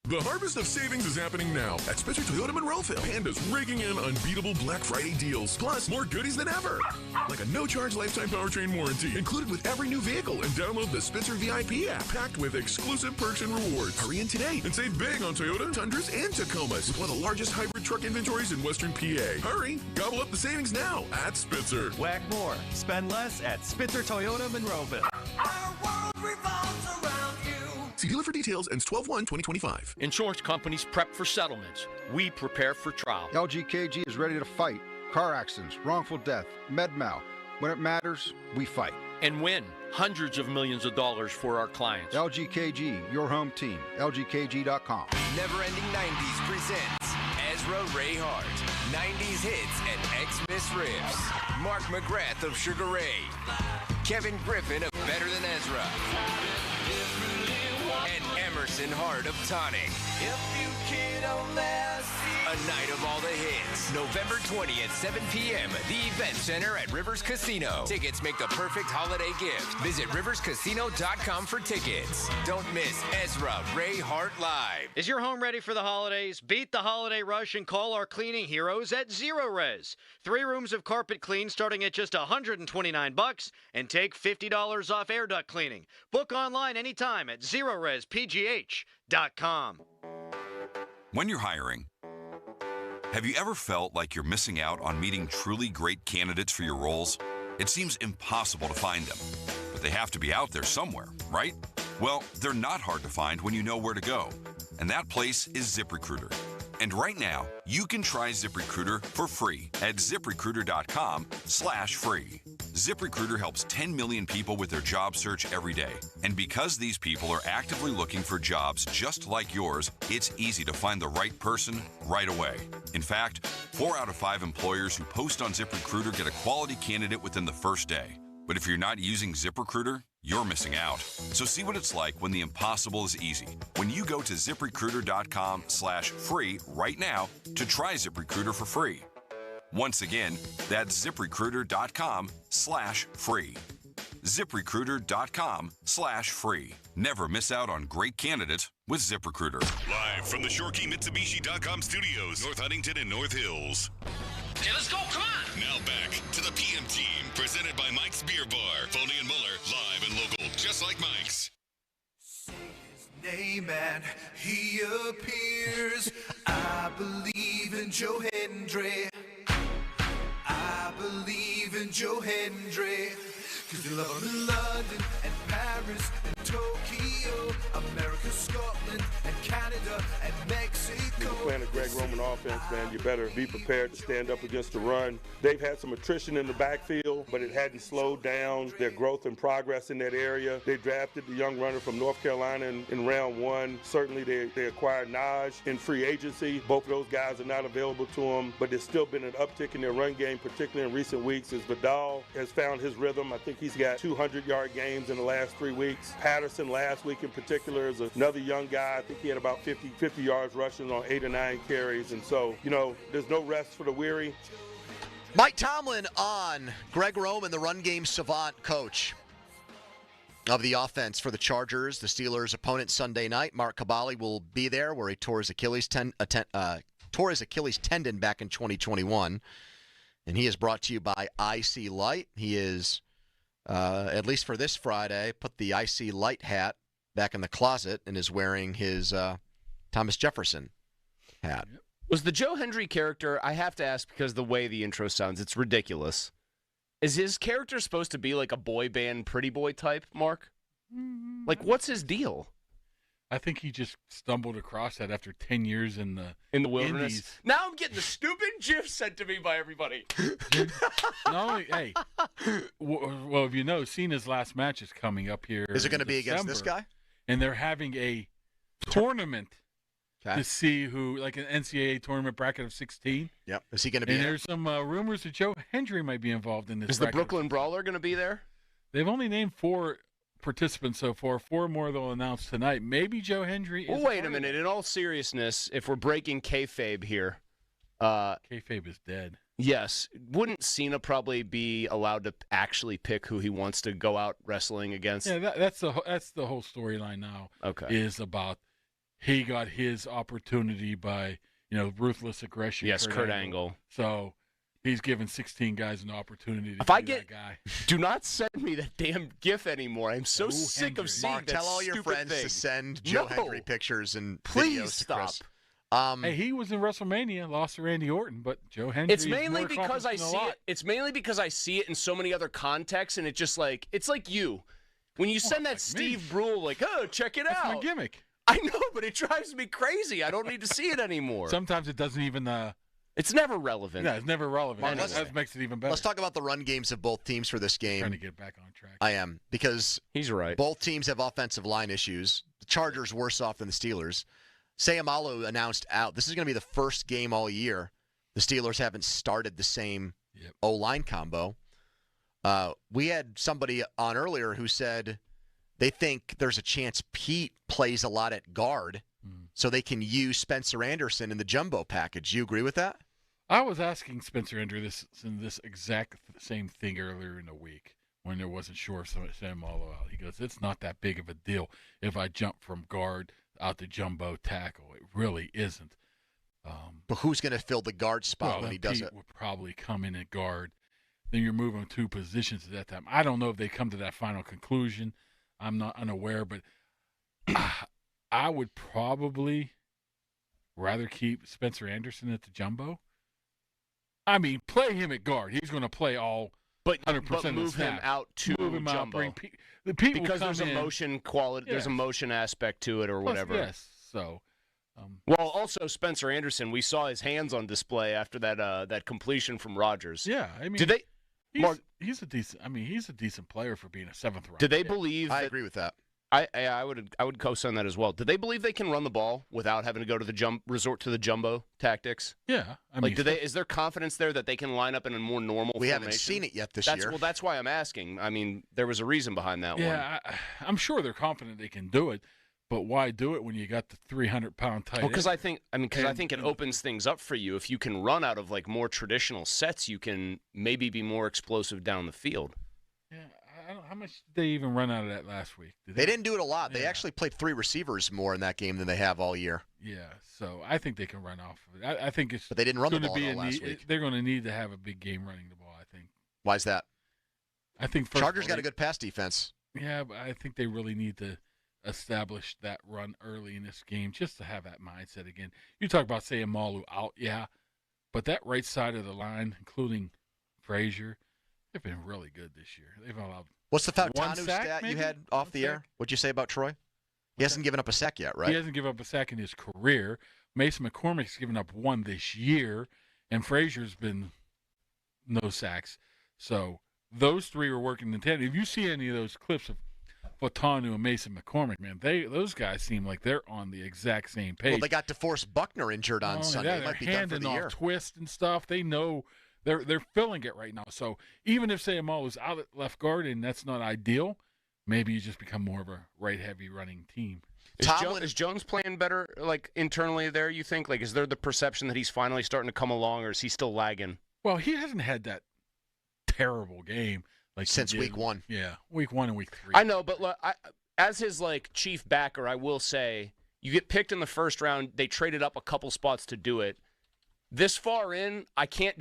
S19: The harvest of savings is happening now at Spitzer Toyota Monroeville. Panda's raking in unbeatable Black Friday deals, plus more goodies than ever. Like a no-charge lifetime powertrain warranty included with every new vehicle, and download the Spitzer VIP app packed with exclusive perks and rewards. Hurry in today and save big on Toyota, Tundras, and Tacomas with one of the largest hybrid truck inventories in Western PA. Hurry, gobble up the savings now at Spitzer.
S20: Whack more, spend less at Spitzer Toyota Monroeville.
S19: Our world revolves around you. See dealer for details. Ends 12/1/2025.
S10: Insurance companies prep for settlements. We prepare for trial.
S21: LGKG is ready to fight. Car accidents, wrongful death, med mal. When it matters, we fight.
S10: And win hundreds of millions of dollars for our clients.
S21: LGKG, your home team. LGKG.com.
S22: Never Ending 90s presents Ezra Ray Hart. 90s hits and Xmas riffs. Mark McGrath of Sugar Ray. Kevin Griffin of Better Than Ezra. And Emerson Hart of Tonic. A night of all the hits. November 20th, 7 p.m. The Event Center at Rivers Casino. Tickets make the perfect holiday gift. Visit riverscasino.com for tickets. Don't miss Ezra Ray Hart Live.
S26: Is your home ready for the holidays? Beat the holiday rush and call our cleaning heroes at Zero Res. 3 rooms of carpet clean starting at just $129 and take $50 off air duct cleaning. Book online anytime at ZeroResPGH.com.
S23: When you're hiring, have you ever felt like you're missing out on meeting truly great candidates for your roles? It seems impossible to find them, but they have to be out there somewhere, right? Well, they're not hard to find when you know where to go, and that place is ZipRecruiter. And right now, you can try ZipRecruiter for free at ZipRecruiter.com/free. ZipRecruiter helps 10 million people with their job search every day. And because these people are actively looking for jobs just like yours, it's easy to find the right person right away. In fact, 4 out of 5 employers who post on ZipRecruiter get a quality candidate within the first day. But if you're not using ZipRecruiter, you're missing out. So see what it's like when the impossible is easy. When you go to ZipRecruiter.com/free right now to try ZipRecruiter for free. Once again, that's ZipRecruiter.com/free. ZipRecruiter.com/free. Never miss out on great candidates with ZipRecruiter.
S3: Live from the ShoreKeyMitsubishy.com studios, North Huntington and North Hills.
S10: Okay, let's go. Come on.
S3: Now back to the PM Team, presented by Mike's Beer Bar. Foley and Muller, live and local, just like Mike's.
S24: Say his name and he appears. I believe in Joe Hendry. I believe in Joe Hendry. Cause they love him in London and Paris and Tokyo, America, Scotland and Canada and Mexico.
S29: If you're playing a Greg Roman offense, man, you better be prepared to stand up against the run. They've had some attrition in the backfield, but it hadn't slowed down their growth and progress in that area. They drafted the young runner from North Carolina in round 1. Certainly they acquired Naj in free agency. Both of those guys are not available to them, but there's still been an uptick in their run game, particularly in recent weeks as Vidal has found his rhythm. I think he's got 200-yard games in the last 3 weeks. Patterson last week in particular is another young guy. I think he had about 50 yards rushing on 8 or 9 carries. And so, there's no rest for the weary.
S7: Mike Tomlin on Greg Roman, the run game savant coach. of the offense for the Chargers. The Steelers' opponent Sunday night, Mark Cabali, will be there where he tore his Achilles tendon back in 2021. And he is brought to you by IC Light. He is, at least for this Friday, put the IC Light hat back in the closet and is wearing his Thomas Jefferson hat.
S2: Was the Joe Hendry character, I have to ask because the way the intro sounds, it's ridiculous. Is his character supposed to be like a boy band pretty boy type, Mark? Like, what's his deal?
S30: I think he just stumbled across that after 10 years in the
S2: wilderness.
S30: Indies.
S2: Now I'm getting the stupid GIF sent to me by everybody.
S30: No, hey. Well, if you know, Cena's last match is coming up here.
S7: Is it going to be against this guy?
S30: And they're having a tournament to see who, like an NCAA tournament bracket of 16.
S7: Yep. Is he going to be
S30: And
S7: there?
S30: there's some rumors that Joe Hendry might be involved in this.
S2: Is the Brooklyn Brawler going to be there?
S30: They've only named 4 participants so far. 4 more they'll announce tonight. Maybe Joe Hendry is.
S2: Well, wait a minute. In all seriousness, if we're breaking kayfabe here.
S30: Kayfabe is dead.
S2: Yes. Wouldn't Cena probably be allowed to actually pick who he wants to go out wrestling against?
S30: Yeah, that's the whole storyline now.
S2: Okay.
S30: Is about he got his opportunity by, ruthless aggression.
S2: Yes, Kurt Angle.
S30: So he's given 16 guys an opportunity to
S2: if I
S30: that
S2: get,
S30: guy.
S2: Do not send me that damn GIF anymore. I'm so sick of seeing
S7: Mark,
S2: that
S7: tell all your
S2: stupid
S7: friends
S2: thing.
S7: to send Joe Hendry pictures and
S2: Please
S7: videos
S2: stop.
S7: to Chris.
S30: Hey, he was in WrestleMania, lost to Randy Orton, but Joe Hendry.
S2: It's mainly because I see it. It's mainly because I see it in so many other contexts, and it's like you when you send that Steve Brule like, oh, check it
S30: That's
S2: out.
S30: my gimmick.
S2: I know, but it drives me crazy. I don't need to see it anymore.
S30: Sometimes it doesn't even.
S2: It's never relevant.
S30: Yeah, it's never relevant.
S7: Mark,
S30: That makes it even better.
S7: Let's talk about the run games of both teams for this game.
S30: Trying to get back on track.
S7: I am, because
S2: he's right.
S7: Both teams have offensive line issues. The Chargers worse off than the Steelers. Sayamalu announced out. This is going to be the first game all year the Steelers haven't started the same O-line combo. We had somebody on earlier who said they think there's a chance Pete plays a lot at guard so they can use Spencer Anderson in the jumbo package. You agree with that?
S30: I was asking Spencer Andrew this exact same thing earlier in the week when there wasn't sure if Sam Malo out. He goes, it's not that big of a deal if I jump from guard out to jumbo tackle. It really isn't.
S7: But who's going to fill the guard spot when he does
S30: Pete
S7: it?
S30: Would probably come in at guard. Then you're moving 2 positions at that time. I don't know if they come to that final conclusion. I'm not unaware, but I would probably rather keep Spencer Anderson at the jumbo. I mean, play him at guard. He's going to play all 100%
S2: but move him out to jumbo.
S30: Bring
S2: because there's a motion quality.
S30: Yes.
S2: There's a motion aspect to it or whatever.
S30: Yes. So.
S2: Well, also Spencer Anderson, we saw his hands on display after that completion from Rodgers.
S30: Yeah, I mean,
S2: did they?
S30: He's a decent. I mean, he's a decent player for being a 7th round.
S2: Did they believe?
S7: I agree with that.
S2: I would co-sign that as well. Did they believe they can run the ball without having to go to the resort to the jumbo tactics?
S30: Yeah, I mean,
S2: is there confidence there that they can line up in a more normal?
S7: We
S2: formation?
S7: haven't seen it yet this year.
S2: Well, that's why I'm asking. I mean, there was a reason behind that one.
S30: Yeah, I'm sure they're confident they can do it, but why do it when you got the 300-pound tight end?
S2: Well, because I think it opens things up for you. If you can run out of like more traditional sets, you can maybe be more explosive down the field.
S30: Yeah, I don't, how much did they even run out of that last week?
S7: They didn't do it a lot. They actually played 3 receivers more in that game than they have all year.
S30: Yeah, so I think they can run off of it. I think it's.
S7: But they didn't run the ball last week.
S30: They're going to need to have a big game running the ball, I think.
S7: Why is that?
S30: I think
S7: Chargers got a good pass defense.
S30: Yeah, but I think they really need to establish that run early in this game just to have that mindset again. You talk about saying Malu out, yeah, but that right side of the line, including Frazier, they've been really good this year. They've allowed.
S7: What's the
S30: one
S7: Fautanu
S30: sack,
S7: stat
S30: maybe?
S7: you had off the air? What'd you say about Troy? He hasn't given up a sack yet, right?
S30: He hasn't given up a sack in his career. Mason McCormick's given up 1 this year, and Frazier's been no sacks. So those 3 are working in tandem. If you see any of those clips of Fautanu and Mason McCormick, man, those guys seem like they're on the exact same page.
S7: Well, they got DeForest Buckner injured on Sunday. They might be done for the year.
S30: Twist and stuff. They know they're filling it right now. So even if Sayamalu's out at left guard and that's not ideal, maybe you just become more of a right-heavy running team.
S2: Is Jones playing better, like internally there? You think, like, is there the perception that he's finally starting to come along, or is he still lagging?
S30: Well, he hasn't had that terrible game like
S7: since week 1.
S30: Yeah, week 1 and week 3.
S2: I know, but look, as his chief backer, I will say you get picked in the first round. They traded up a couple spots to do it. This far in, I can't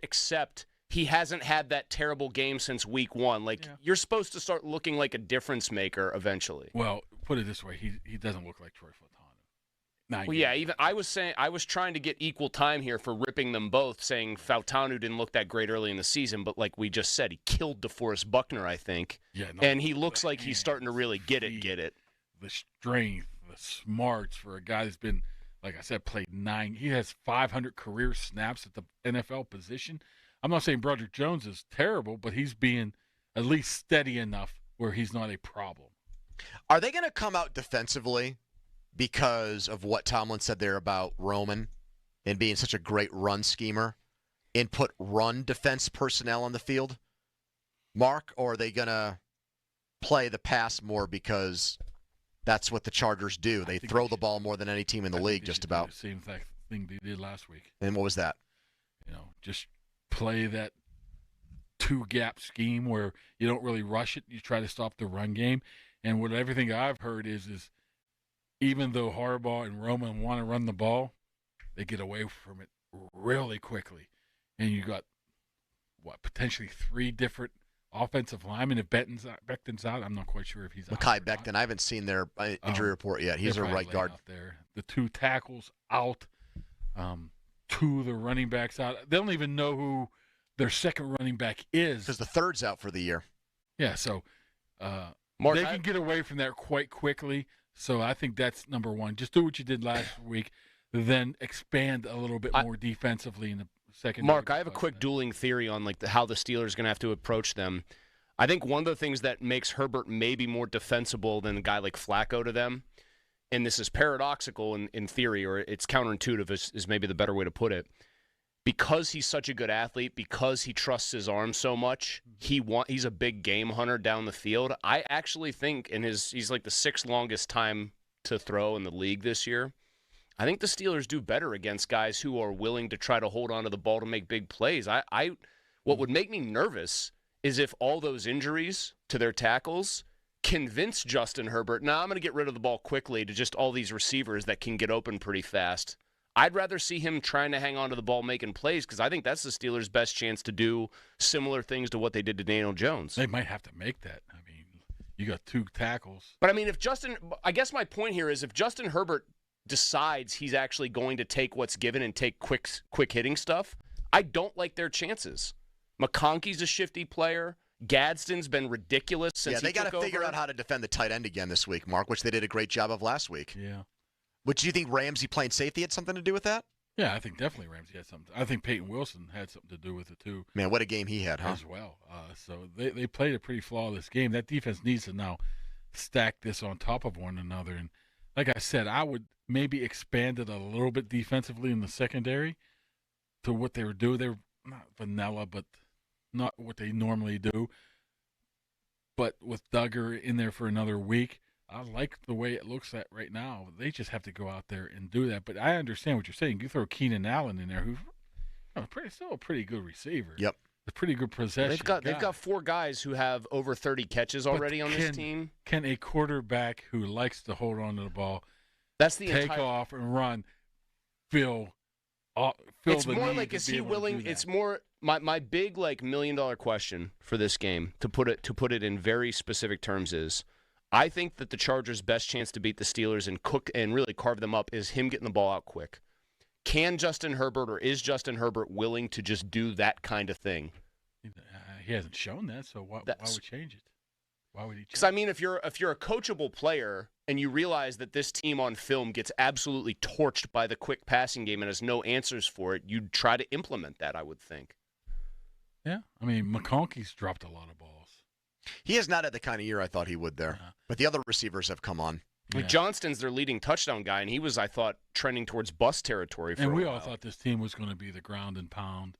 S2: accept he hasn't had that terrible game since week 1. You're supposed to start looking like a difference maker eventually.
S30: Well, put it this way, he doesn't look like Troy Fontana.
S2: Well, yeah, even I was trying to get equal time here for ripping them both, saying Fautanu didn't look that great early in the season, but like we just said, he killed DeForest Buckner, I think.
S30: Yeah,
S2: and he looks like he's starting to really get it.
S30: The strength, the smarts for a guy that's been, like I said, played 9. He has 500 career snaps at the NFL position. I'm not saying Broderick Jones is terrible, but he's being at least steady enough where he's not a problem.
S7: Are they going to come out defensively because of what Tomlin said there about Roman and being such a great run schemer and put run defense personnel on the field, Mark, or are they going to play the pass more because that's what the Chargers do? They throw the ball more than any team in the league, just about.
S30: The same thing they did last week.
S7: And what was that?
S30: Just play that 2-gap scheme where you don't really rush it. You try to stop the run game. And what everything I've heard is even though Harbaugh and Roman want to run the ball, they get away from it really quickly. And you got, potentially 3 different offensive linemen. If Becton's out, I'm not quite sure if he's out.
S7: Mekhi Becton, I haven't seen their injury report yet. He's a right guard.
S30: Out there. The 2 tackles out, 2 of the running backs out. They don't even know who their second running back is.
S7: Because the third's out for the year.
S30: Yeah, so
S2: Mark,
S30: they can get away from that quite quickly. So I think that's number 1. Just do what you did last week, then expand a little bit more defensively in the second.
S2: Mark, I have a quick dueling theory on how the Steelers are going to have to approach them. I think one of the things that makes Herbert maybe more defensible than a guy like Flacco to them, and this is paradoxical in theory, or it's counterintuitive is maybe the better way to put it, because he's such a good athlete, because he trusts his arm so much, he's a big game hunter down the field. I actually think he's like the 6th longest time to throw in the league this year. I think the Steelers do better against guys who are willing to try to hold on to the ball to make big plays. What would make me nervous is if all those injuries to their tackles convince Justin Herbert, I'm going to get rid of the ball quickly to just all these receivers that can get open pretty fast. I'd rather see him trying to hang on to the ball making plays because I think that's the Steelers' best chance to do similar things to what they did to Daniel Jones.
S30: They might have to make that. I mean, you got 2 tackles.
S2: But, I guess my point here is if Justin Herbert decides he's actually going to take what's given and take quick hitting stuff, I don't like their chances. McConkey's a shifty player. Gadsden's been ridiculous since he took over.
S7: Yeah, they got to figure out how to defend the tight end again this week, Mark, which they did a great job of last week.
S30: Yeah.
S7: But do you think Ramsey playing safety had something to do with that?
S30: Yeah, I think definitely Ramsey had something. I think Peyton Wilson had something to do with it too.
S7: Man, what a game he had, huh?
S30: As well. So they played a pretty flawless game. That defense needs to now stack this on top of one another. And like I said, I would maybe expand it a little bit defensively in the secondary to what they were doing. They were not vanilla, but not what they normally do. But with Duggar in there for another week, I like the way it looks at right now. They just have to go out there and do that. But I understand what you're saying. You throw Keenan Allen in there, who's still a pretty good receiver.
S7: Yep.
S30: A pretty good possession.
S2: They've got 4 guys who have over 30 catches already on this team.
S30: Can a quarterback who likes to hold on to the ball, take off and run, fill
S2: it's
S30: the
S2: more
S30: need
S2: like,
S30: to
S2: is
S30: be
S2: he
S30: able to
S2: willing?
S30: do that?
S2: It's more my big $1 million question for this game to put it in very specific terms is, I think that the Chargers' best chance to beat the Steelers and really carve them up is him getting the ball out quick. Can Justin Herbert or is Justin Herbert willing to just do that kind of thing?
S30: He hasn't shown that, so why would change it? Why would he change it?
S2: Because, I mean, if you're a coachable player and you realize that this team on film gets absolutely torched by the quick passing game and has no answers for it, you'd try to implement that, I would think.
S30: Yeah. I mean, McConkey's dropped a lot of balls.
S7: He has not had the kind of year I thought he would there. Yeah. But the other receivers have come on.
S2: Like Johnston's their leading touchdown guy, and he was, I thought, trending towards bust territory for a while.
S30: And we all thought this team was going to be the ground and pound.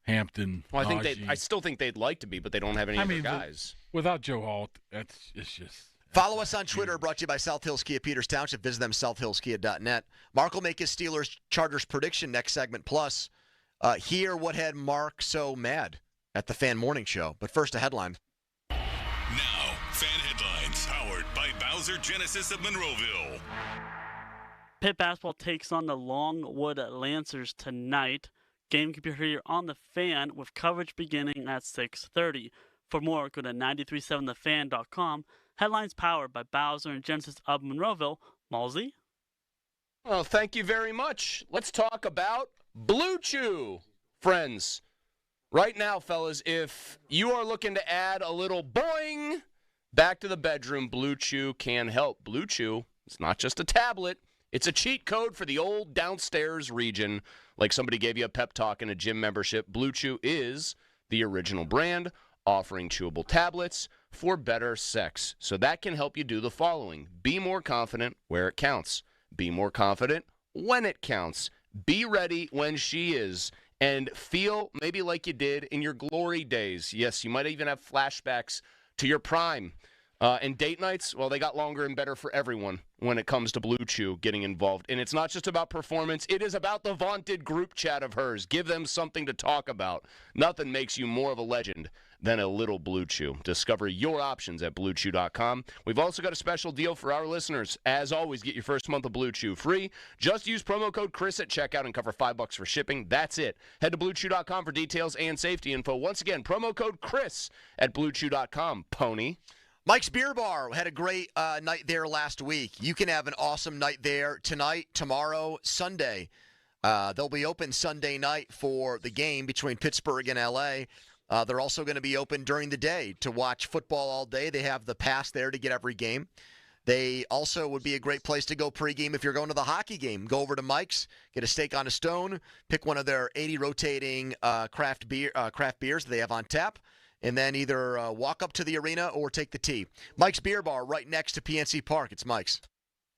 S30: Hampton.
S2: Well, I still think they'd like to be, but they don't have any other guys.
S30: Without Joe Alt, it's just.
S7: Follow us on Twitter, brought to you by South Hills Kia Peters Township. Visit them, southhillskia.net. Mark will make his Steelers-Chargers prediction next segment. Plus, hear what had Mark so mad at the Fan Morning Show. But first, a headline.
S3: Now, Fan Headlines, powered by Bowser Genesis of Monroeville.
S4: Pitt basketball takes on the Longwood Lancers tonight. Game can be heard here on the Fan with coverage beginning at 6:30. For more, go to 937thefan.com. Headlines powered by Bowser and Genesis of Monroeville. Malsey?
S2: Well, thank you very much. Let's talk about Blue Chew, friends. Right now, fellas, if you are looking to add a little boing back to the bedroom, Blue Chew can help. Blue Chew, it's not just a tablet. It's a cheat code for the old downstairs region. Like somebody gave you a pep talk in a gym membership, Blue Chew is the original brand offering chewable tablets for better sex. So that can help you do the following. Be more confident where it counts. Be more confident when it counts. Be ready when she is. And feel maybe like you did in your glory days. Yes, you might even have flashbacks to your prime. And date nights, well, they got longer and better for everyone when it comes to Blue Chew getting involved. And it's not just about performance. It is about the vaunted group chat of hers. Give them something to talk about. Nothing makes you more of a legend than a little Blue Chew. Discover your options at BlueChew.com. We've also got a special deal for our listeners. As always, get your first month of Blue Chew free. Just use promo code Chris at checkout and cover $5 for shipping. That's it. Head to BlueChew.com for details and safety info. Once again, promo code Chris at BlueChew.com. Pony.
S7: Mike's Beer Bar had a great night there last week. You can have an awesome night there tonight, tomorrow, Sunday. They'll be open Sunday night for the game between Pittsburgh and L.A. They're also going to be open during the day to watch football all day. They have the pass there to get every game. They also would be a great place to go pregame if you're going to the hockey game. Go over to Mike's, get a steak on a stone, pick one of their 80 rotating craft beers that they have on tap, and then either walk up to the arena or take the T. Mike's Beer Bar right next to PNC Park. It's Mike's.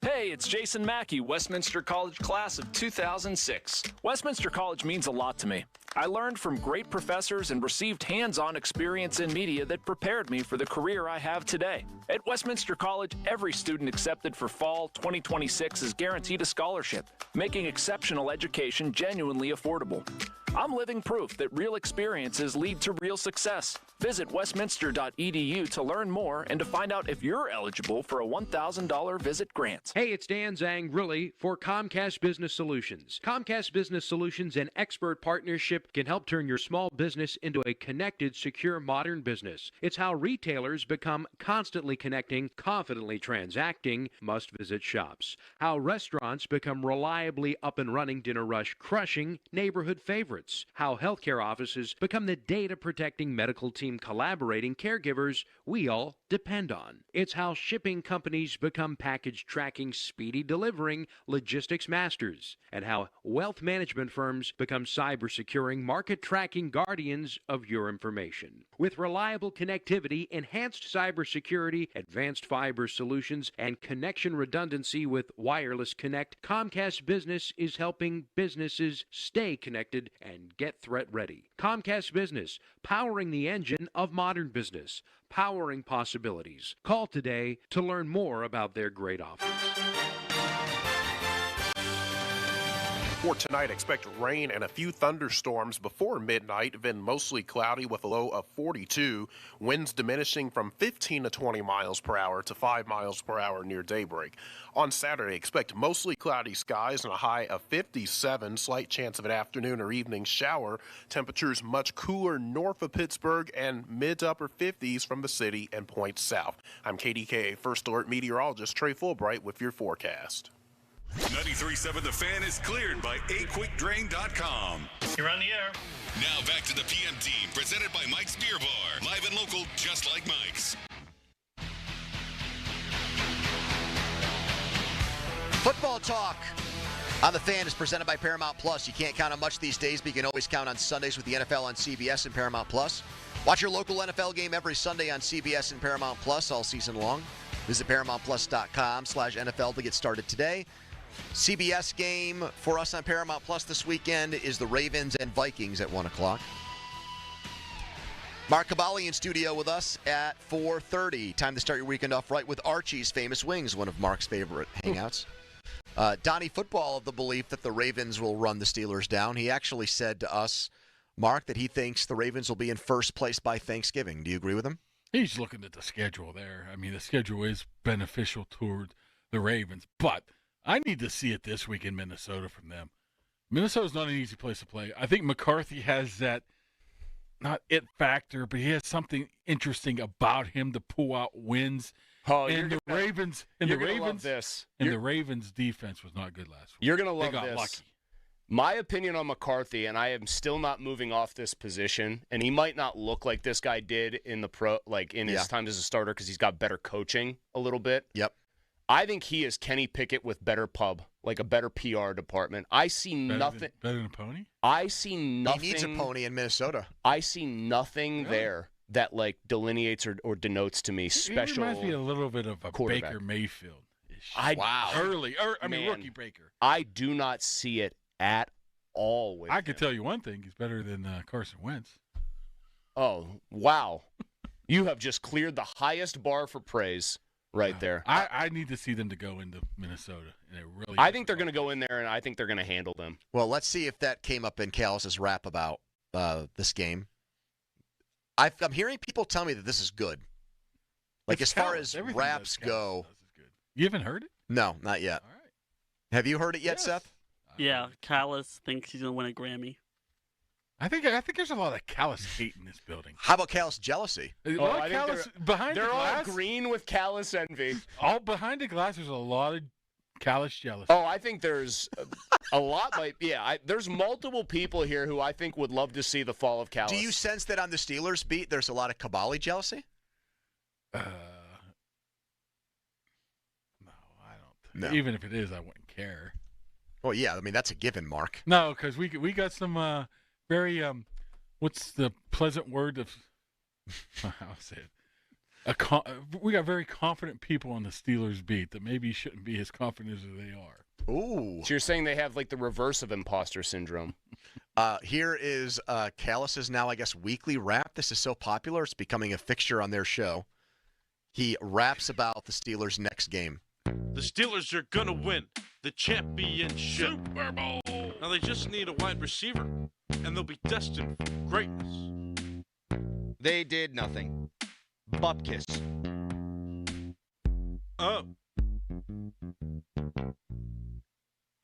S18: Hey, it's Jason Mackey, Westminster College class of 2006. Westminster College means a lot to me. I learned from great professors and received hands-on experience in media that prepared me for the career I have today. At Westminster College, every student accepted for fall 2026 is guaranteed a scholarship, making exceptional education genuinely affordable. I'm living proof that real experiences lead to real success. Visit westminster.edu to learn more and to find out if you're eligible for a $1,000 visit grant.
S9: Hey, it's Dan Zangrilli for Comcast Business Solutions. Comcast Business Solutions and expert partnership can help turn your small business into a connected, secure, modern business. It's how retailers become constantly connecting, confidently transacting, must-visit shops. How restaurants become reliably up and running, dinner rush crushing, neighborhood favorites. How healthcare offices become the data-protecting medical team collaborating caregivers we all depend on. It's how shipping companies become package tracking, speedy delivering logistics masters. And how wealth management firms become cyber-securing, market tracking guardians of your information. With reliable connectivity, enhanced cybersecurity, advanced fiber solutions, and connection redundancy with Wireless Connect, Comcast Business is helping businesses stay connected and get threat ready. Comcast Business, powering the engine of modern business, powering possibilities. Call today to learn more about their great offers.
S11: For tonight, expect rain and a few thunderstorms before midnight, then mostly cloudy with a low of 42. Winds diminishing from 15 to 20 miles per hour to 5 miles per hour near daybreak. On Saturday, expect mostly cloudy skies and a high of 57. Slight chance of an afternoon or evening shower. Temperatures much cooler north of Pittsburgh and mid to upper 50s from the city and points south. I'm KDKA First Alert meteorologist Trey Fulbright with your forecast.
S3: 93.7 The Fan is cleared by aquickdrain.com.
S18: You're on the air.
S3: Now back to the PM team, presented by Mike's Beer Bar. Live and local, just like Mike's.
S7: Football talk on The Fan is presented by Paramount Plus. You can't count on much these days, but you can always count on Sundays with the NFL on CBS and Paramount Plus. Watch your local NFL game every Sunday on CBS and Paramount Plus all season long. Visit ParamountPlus.com/NFL to get started today. CBS game for us on Paramount Plus this weekend is the Ravens and Vikings at 1 o'clock. Mark Cabali in studio with us at 4:30. Time to start your weekend off right with Archie's Famous Wings, one of Mark's favorite hangouts. Donnie Football of the belief that the Ravens will run the Steelers down. He actually said to us Mark, that he thinks the Ravens will be in first place by Thanksgiving. Do you agree with him?
S30: He's looking at the schedule there. I mean, the schedule is beneficial toward the Ravens, but I need to see it this week in Minnesota from them. Minnesota's not an easy place to play. I think McCarthy has that, not it factor, but he has something interesting about him to pull out wins.
S2: Oh,
S30: and the Ravens,
S2: this.
S30: And the Ravens' defense was not good last week.
S2: You're gonna love
S30: they got
S2: this.
S30: Lucky.
S2: My opinion on McCarthy, and I am still not moving off this position, and he might not look like this guy did in the pro, like in his time as a starter, because he's got better coaching a little bit.
S7: Yep.
S2: I think he is Kenny Pickett with better pub, like a better PR department. I see nothing.
S30: Better than a pony?
S2: I see nothing.
S7: He needs a pony in Minnesota.
S2: I see nothing there that like delineates or denotes to me special.
S30: He reminds me a little bit of a Baker Mayfield.
S2: Wow.
S30: Rookie Baker.
S2: I do not see it at all with
S30: I could tell you one thing. He's better than Carson Wentz.
S2: Oh, wow. You have just cleared the highest bar for praise right there.
S30: I need to see them to go into Minnesota. And it really
S2: I think they're going to go in there, and I think they're going to handle them.
S7: Well, let's see if that came up in Callis' rap about this game. I'm hearing people tell me that this is good. Like,
S30: It's
S7: as far
S30: Callis.
S7: as
S30: Everything
S7: raps
S30: that Callis
S7: go.
S30: does is good. You haven't heard it?
S7: No, not yet.
S30: All right.
S7: Have you heard it yet, Seth?
S4: Yeah, Callis thinks he's going to win a Grammy.
S30: I think there's a lot of Callis hate in this building.
S7: How about Callis jealousy?
S30: A lot of Callis behind
S2: They're
S30: the
S2: all
S30: glass.
S2: green with callous envy.
S30: All behind the glass, there's a lot of Callis jealousy.
S2: Oh, I think there's a lot. There's multiple people here who I think would love to see the fall of Callis.
S7: Do you sense that on the Steelers beat, there's a lot of Kabali jealousy?
S30: No, I don't think.
S7: No.
S30: Even if it is, I wouldn't care.
S7: Well, yeah, I mean, that's a given, Mark.
S30: No, because we got some very what's the pleasant word of I'll say it. We got very confident people on the Steelers beat that maybe shouldn't be as confident as they are.
S7: Ooh.
S2: So you're saying they have like the reverse of imposter syndrome?
S7: Here is Callis's now, I guess, weekly rap. This is so popular, it's becoming a fixture on their show. He raps about the Steelers' next game.
S1: The Steelers are gonna win the championship. Super Bowl. Now they just need a wide receiver, and they'll be destined for greatness.
S5: They did nothing. Bupkis.
S1: Oh.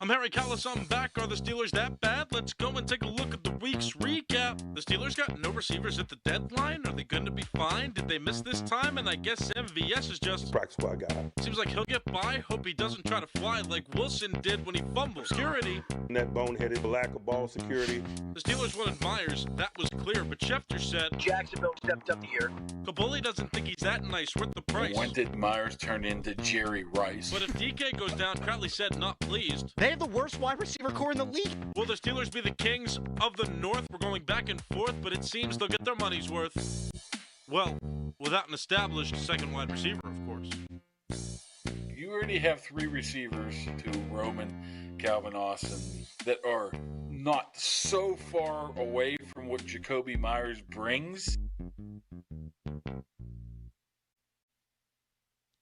S1: I'm Harry Callis, I'm back. Are the Steelers that bad? Let's go and take a look at the week's recap. The Steelers got no receivers at the deadline. Are they going to be fine? Did they miss this time? And I guess MVS is just
S29: practice squad guy.
S1: Seems like he'll get by. Hope he doesn't try to fly like Wilson did when he fumbled. Security.
S29: Net boneheaded, lack of ball security.
S1: The Steelers wanted Myers. That was clear. But Schefter said
S6: Jacksonville stepped up here.
S1: Kabuli doesn't think he's that nice. Worth the price.
S12: When did Myers turn into Jerry Rice?
S1: But if DK goes down, Crowley said not pleased.
S6: They have the worst wide receiver core in the league.
S1: Will the Steelers be the kings of the North? We're going back and forth, but it seems they'll get their money's worth. Well, without an established second wide receiver, of course.
S12: You already have three receivers to Roman, Calvin Austin that are not so far away from what Jacoby Myers brings.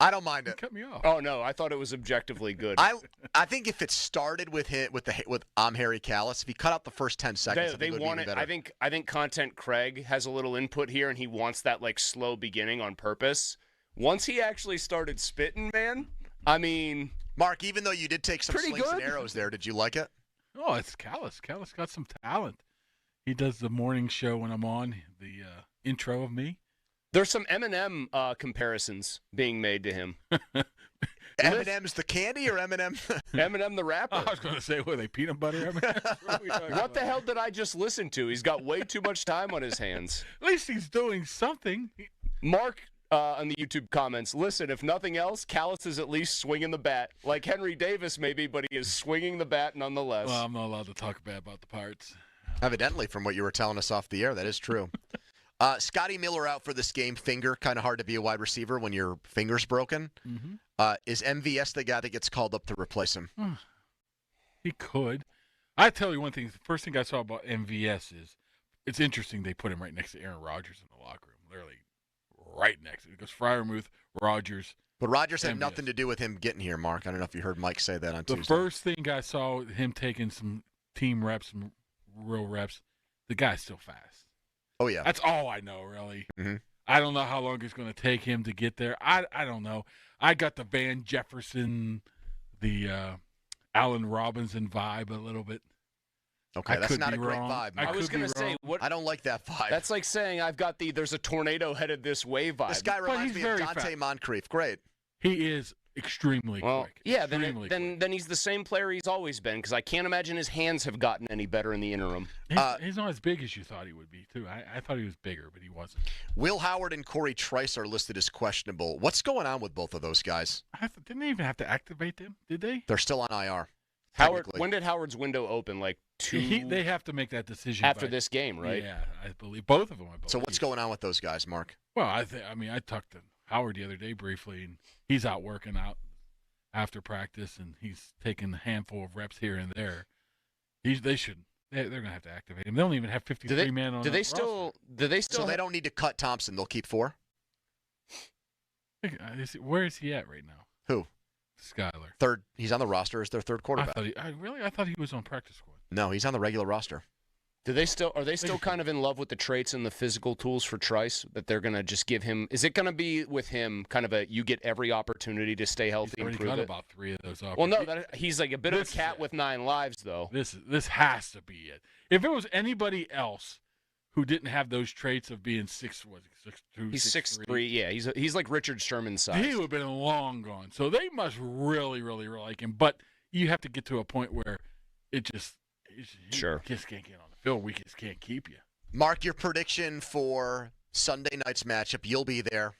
S7: I don't mind it.
S30: Cut me off.
S2: Oh no, I thought it was objectively good.
S7: I think if it started with him with I'm Harry Callis, if he cut out the first 10 seconds,
S2: they
S7: it would
S2: want
S7: be
S2: it.
S7: better.
S2: I think Content Craig has a little input here, and he wants that like slow beginning on purpose. Once he actually started spitting, man, I mean,
S7: Mark, even though you did take some
S2: pretty
S7: slings
S2: good.
S7: and arrows there, did you like it?
S30: Oh, it's Callis. Callis got some talent. He does the morning show when I'm on, the intro of me.
S2: There's some Eminem comparisons being made to him.
S7: Eminem's the candy or Eminem?
S2: Eminem the rapper.
S30: I was going to say, were they peanut butter M&Ms?
S2: What the hell did I just listen to? He's got way too much time on his hands.
S30: At least he's doing something.
S2: Mark on the YouTube comments, listen, if nothing else, Callis is at least swinging the bat. Like Henry Davis maybe, but he is swinging the bat nonetheless.
S30: Well, I'm not allowed to talk bad about the Pirates.
S7: Evidently, from what you were telling us off the air, that is true. Scotty Miller out for this game. Finger, kind of hard to be a wide receiver when your finger's broken.
S30: Mm-hmm.
S7: Is MVS the guy that gets called up to replace him?
S30: He could. I tell you one thing. The first thing I saw about MVS is it's interesting they put him right next to Aaron Rodgers in the locker room. Literally right next to him. It goes Freiermuth, Rodgers.
S7: But Rodgers had
S30: MVS.
S7: nothing to do with him getting here, Mark. I don't know if you heard Mike say that on
S30: The
S7: Tuesday.
S30: first thing I saw him taking some team reps, some real reps, the guy's still fast.
S7: Oh, yeah.
S30: That's all I know, really.
S7: Mm-hmm.
S30: I don't know how long it's going to take him to get there. I don't know. I got the Van Jefferson, the Allen Robinson vibe a little bit.
S7: Okay, that's not a great vibe.
S2: I was going to say, what?
S7: I don't like that vibe.
S2: That's like saying I've got there's a tornado headed this way vibe.
S7: This guy reminds me of Dante Moncrief. Great.
S30: He is extremely quick.
S2: Yeah,
S30: extremely
S2: then he's the same player he's always been, because I can't imagine his hands have gotten any better in the interim.
S30: He's not as big as you thought he would be, too. I thought he was bigger, but he wasn't.
S7: Will Howard and Corey Trice are listed as questionable. What's going on with both of those guys?
S30: Didn't they even have to activate them? Did they?
S7: They're still on IR.
S2: Howard, when did Howard's window open? Like
S30: They have to make that decision
S2: after this game, right?
S30: Yeah, I believe both of them.
S7: So what's going on with those guys, Mark?
S30: Well, I talked to Howard the other day briefly, and he's out working out after practice, and he's taking a handful of reps here and there. They're going to have to activate him. They don't even have 53 men on.
S7: Do they still? So they don't need to cut Thompson. They'll keep 4.
S30: Where is he at right now?
S7: Who?
S30: Skyler.
S7: Third. He's on the roster as their third quarterback.
S30: I thought he was on practice squad.
S7: No, he's on the regular roster.
S2: Are they still kind of in love with the traits and the physical tools for Trice that they're going to just give him? Is it going to be with him kind of you get every opportunity to stay healthy and prove
S30: got
S2: it?
S30: about 3 of those
S2: Well,
S30: opportunities.
S2: no, he's like a bit of a cat with 9 lives, though.
S30: This has to be it. If it was anybody else who didn't have those traits of being 6'2",
S2: He's 6'3", yeah. He's like Richard Sherman's size.
S30: he would have been long gone. So they must really, really like him. But you have to get to a point where you just can't get on the field. We just can't keep you.
S7: Mark, your prediction for Sunday night's matchup. You'll be there.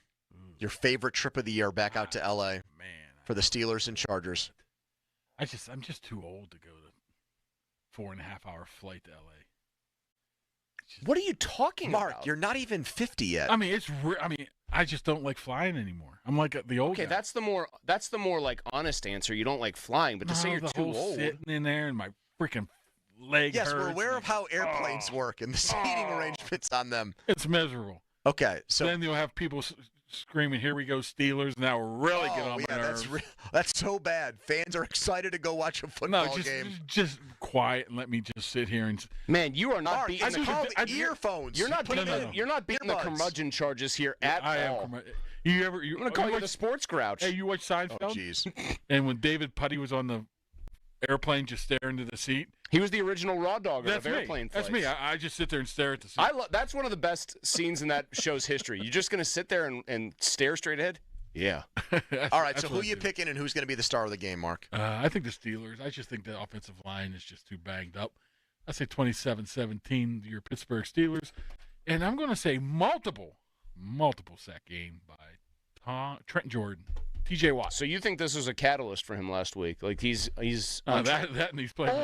S7: Your favorite trip of the year back out to L.A. for the Steelers and Chargers.
S30: I'm just too old to go to 4.5-hour flight to L.A.
S2: What are you talking about?
S7: Mark, you're not even 50 yet.
S30: I mean, I just don't like flying anymore. I'm like the old guy.
S2: That's the more like honest answer. You don't like flying, but to say you're too old.
S30: Sitting in there and my freaking leg
S7: Yes,
S30: hurts.
S7: we're aware of how airplanes work and the seating arrangements on them.
S30: It's miserable.
S7: Okay, so
S30: then you'll have people screaming, "Here we go, Steelers!" Now really get on my nerves.
S7: That's so bad. Fans are excited to go watch a football game.
S30: Just quiet and let me just sit here and.
S2: Man, you are not
S7: Mark,
S2: beating
S7: the earphones.
S2: You're not beating the curmudgeon charges here at all.
S30: I'm
S2: gonna call you the sports grouch.
S30: Hey, you watch Seinfeld?
S7: Oh, jeez.
S30: And when David Putty was on the airplane, just staring into the seat.
S2: He was the original raw dog of
S30: That's
S2: airplane flights.
S30: That's me. I just sit there and stare at the seat.
S2: That's one of the best scenes in that show's history. You're just gonna sit there and stare straight ahead. Yeah.
S7: All right. So who are you picking, and who's going to be the star of the game, Mark?
S30: I think the Steelers. I just think the offensive line is just too banged up. I say 27-17, your Pittsburgh Steelers, and I'm going to say multiple sack game by Trent Jordan. TJ Watt.
S2: So you think this was a catalyst for him last week? Like he's
S30: that and he's playing.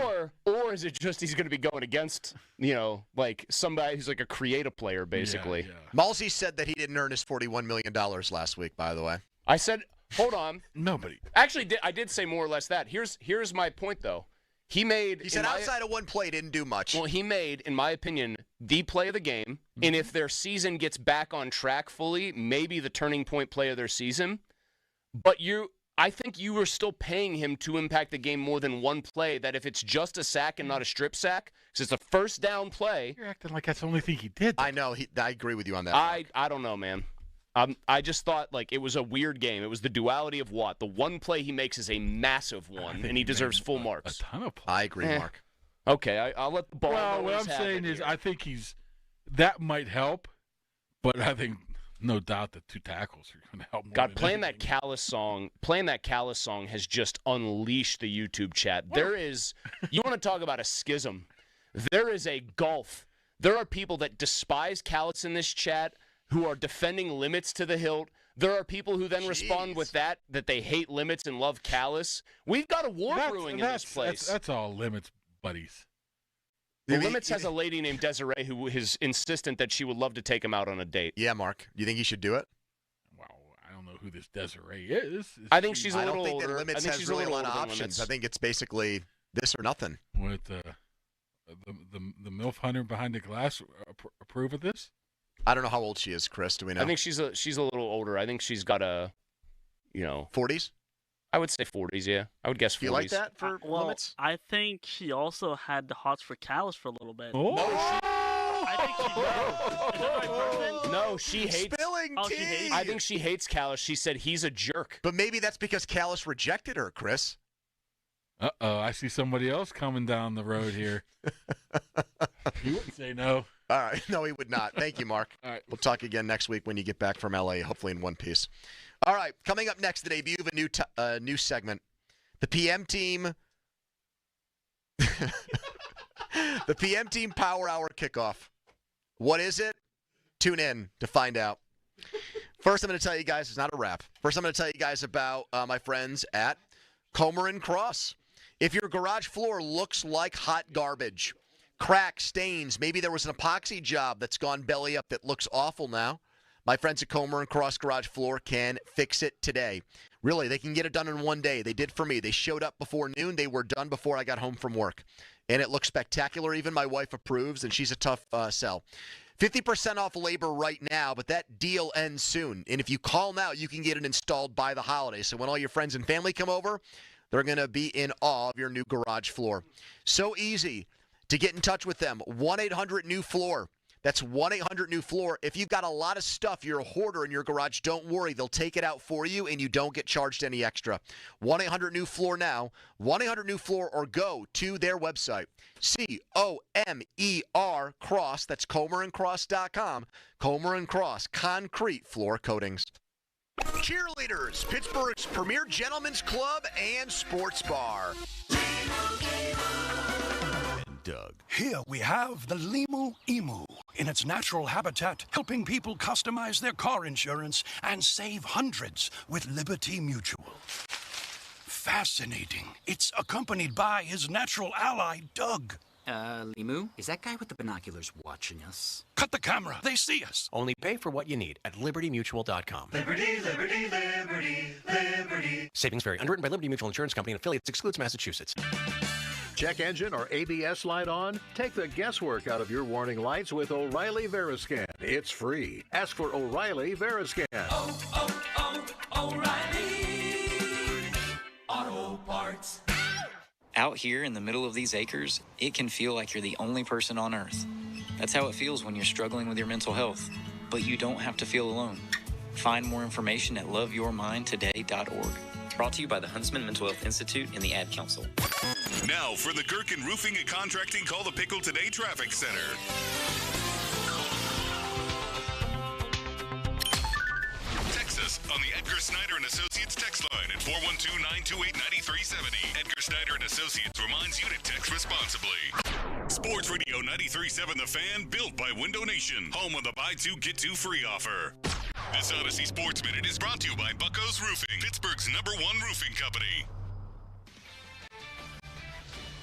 S2: Or is it just he's going to be going against like somebody who's like a creative player basically?
S30: Yeah.
S7: Malsey said that he didn't earn his $41 million last week. By the way,
S2: I said, hold on.
S30: Nobody.
S2: Actually, I did say more or less that. Here's my point though. He said
S7: outside of one play didn't do much.
S2: Well, he made, in my opinion, the play of the game. Mm-hmm. And if their season gets back on track fully, maybe the turning point play of their season. But I think you were still paying him to impact the game more than one play, that if it's just a sack and not a strip sack, because it's a first down play.
S30: You're acting like that's the only thing he did.
S7: I know. I agree with you on that.
S2: I don't know, man. I just thought like it was a weird game. It was the duality of Watt. The one play he makes is a massive one, and he deserves full marks.
S30: A ton of plays.
S7: I agree, Mark.
S2: Okay, I'll let the ball.
S30: Well, what I'm saying is I think that might help, but I think no doubt the 2 tackles are going to help more.
S2: God, playing that Callous song has just unleashed the YouTube chat. You want to talk about a schism. There is a gulf. There are people that despise Callous in this chat who are defending Limits to the hilt. There are people who then respond with that they hate Limits and love Callous. We've got a war brewing in this place.
S30: That's all Limits buddies.
S2: Well, Limits has a lady named Desiree who is insistent that she would love to take him out on a date.
S7: Yeah, Mark. Do you think he should do it?
S30: Well, I don't know who this Desiree is.
S2: I think she's a little older.
S7: I don't think that Limits has really a lot of options. I think it's basically this or nothing.
S30: Would the MILF hunter behind the glass approve of this?
S7: I don't know how old she is, Chris. Do we know?
S2: I think she's a little older. I think she's got
S7: 40s?
S2: I would say 40s, yeah. I would guess 40s.
S7: Do you like that for Limits?
S4: I think she also had the hots for Callous for a little bit.
S30: Oh.
S2: No, she hates.
S7: Spilling tea.
S4: She hates
S2: I think she hates Callis. She said he's a jerk.
S7: But maybe that's because Callis rejected her, Chris.
S30: Uh-oh, I see somebody else coming down the road here. He wouldn't say no.
S7: All right. No, he would not. Thank you, Mark.
S30: All right.
S7: We'll talk again next week when you get back from L.A., hopefully in one piece. All right. Coming up next, the debut of a new segment. The PM Team. The PM Team Power Hour Kickoff. What is it? Tune in to find out. First, I'm going to tell you guys, it's not a wrap. First, I'm going to tell you guys about my friends at Comer & Cross. If your garage floor looks like hot garbage, cracks, stains, maybe there was an epoxy job that's gone belly up that looks awful now, my friends at Comer & Cross Garage Floor can fix it today. Really, they can get it done in one day. They did for me. They showed up before noon. They were done before I got home from work. And it looks spectacular. Even my wife approves, and she's a tough sell. 50% off labor right now, but that deal ends soon. And if you call now, you can get it installed by the holidays. So when all your friends and family come over, they're going to be in awe of your new garage floor. So easy to get in touch with them. 1-800-NEW-FLOOR. That's 1-800-NEW-FLOOR. If you've got a lot of stuff, you're a hoarder in your garage, don't worry. They'll take it out for you, and you don't get charged any extra. 1-800-NEW-FLOOR now. 1-800-NEW-FLOOR, or go to their website. C-O-M-E-R Cross. That's ComerandCross.com. Comer & Cross. Concrete floor coatings. Cheerleaders, Pittsburgh's premier gentlemen's club and sports bar.
S8: Doug. Here we have the Limu Emu in its natural habitat, helping people customize their car insurance and save hundreds with Liberty Mutual. Fascinating. It's accompanied by his natural ally, Doug.
S13: Limu, is that guy with the binoculars watching us?
S8: Cut the camera. They see us.
S14: Only pay for what you need at libertymutual.com.
S24: Liberty, liberty, liberty, liberty.
S14: Savings vary. Underwritten by Liberty Mutual Insurance Company and affiliates. Excludes Massachusetts.
S15: Check engine or ABS light on? Take the guesswork out of your warning lights with O'Reilly Veriscan. It's free. Ask for O'Reilly Veriscan.
S24: O'Reilly Auto Parts.
S16: Out here in the middle of these acres, it can feel like you're the only person on earth. That's how it feels when you're struggling with your mental health. But you don't have to feel alone. Find more information at loveyourmindtoday.org. Brought to you by the Huntsman Mental Health Institute and the Ad Council.
S3: Now for the Gherkin Roofing and Contracting Call the Pickle Today Traffic Center. Text us on the Edgar Snyder & Associates text line at 412-928-9370. Edgar Snyder & Associates reminds you to text responsibly. Sports Radio 93.7 The Fan, built by Window Nation, home of the buy two, get two free offer. This Odyssey Sports Minute is brought to you by Bucco's Roofing, Pittsburgh's #1 roofing company.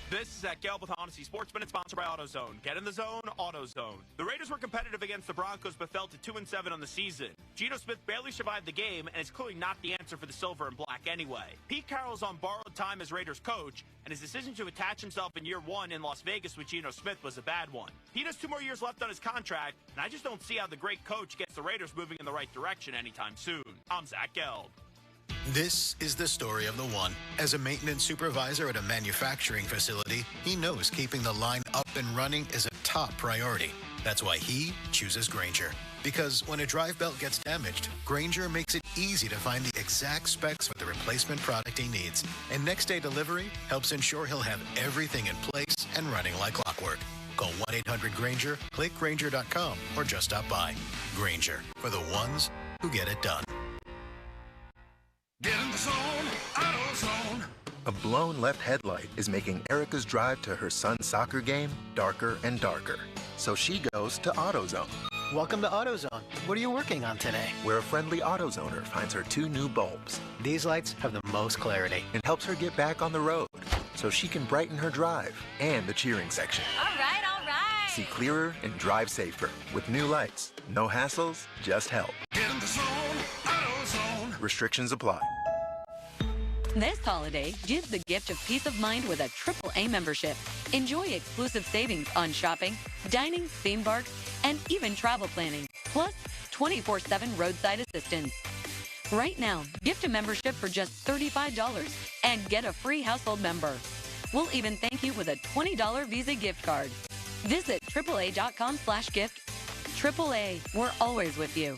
S17: This is Zach Gelb with Odyssey Sports Minute, sponsored by AutoZone. Get in the zone, AutoZone. The Raiders were competitive against the Broncos, but fell to 2-7 on the season. Geno Smith barely survived the game, and is clearly not the answer for the silver and black anyway. Pete Carroll's on borrowed time as Raiders coach, and his decision to attach himself in year one in Las Vegas with Geno Smith was a bad one. Pete has 2 more years left on his contract, and I just don't see how the great coach gets the Raiders moving in the right direction anytime soon. I'm Zach Gelb.
S20: This is the story of the one. As a maintenance supervisor at a manufacturing facility, he knows keeping the line up and running is a top priority. That's why he chooses Grainger. Because when a drive belt gets damaged, Grainger makes it easy to find the exact specs for the replacement product he needs. And next day delivery helps ensure he'll have everything in place and running like clockwork. Call 1-800-GRAINGER, click Grainger.com, or just stop by. Grainger, for the ones who get it done.
S24: Get in the zone, AutoZone.
S25: A blown left headlight is making Erica's drive to her son's soccer game darker and darker. So she goes to AutoZone.
S27: Welcome to AutoZone. What are you working on today?
S25: Where a friendly AutoZoner finds her 2 new bulbs.
S27: These lights have the most clarity.
S25: And helps her get back on the road so she can brighten her drive and the cheering section.
S28: All right, all right.
S25: See clearer and drive safer with new lights. No hassles, just help.
S24: Get in the zone, AutoZone.
S25: Restrictions apply.
S31: This holiday, give the gift of peace of mind with a AAA membership. Enjoy exclusive savings on shopping, dining, theme parks, and even travel planning. Plus, 24/7 roadside assistance. Right now, gift a membership for just $35 and get a free household member. We'll even thank you with a $20 Visa gift card. Visit AAA.com/gift. AAA, we're always with you.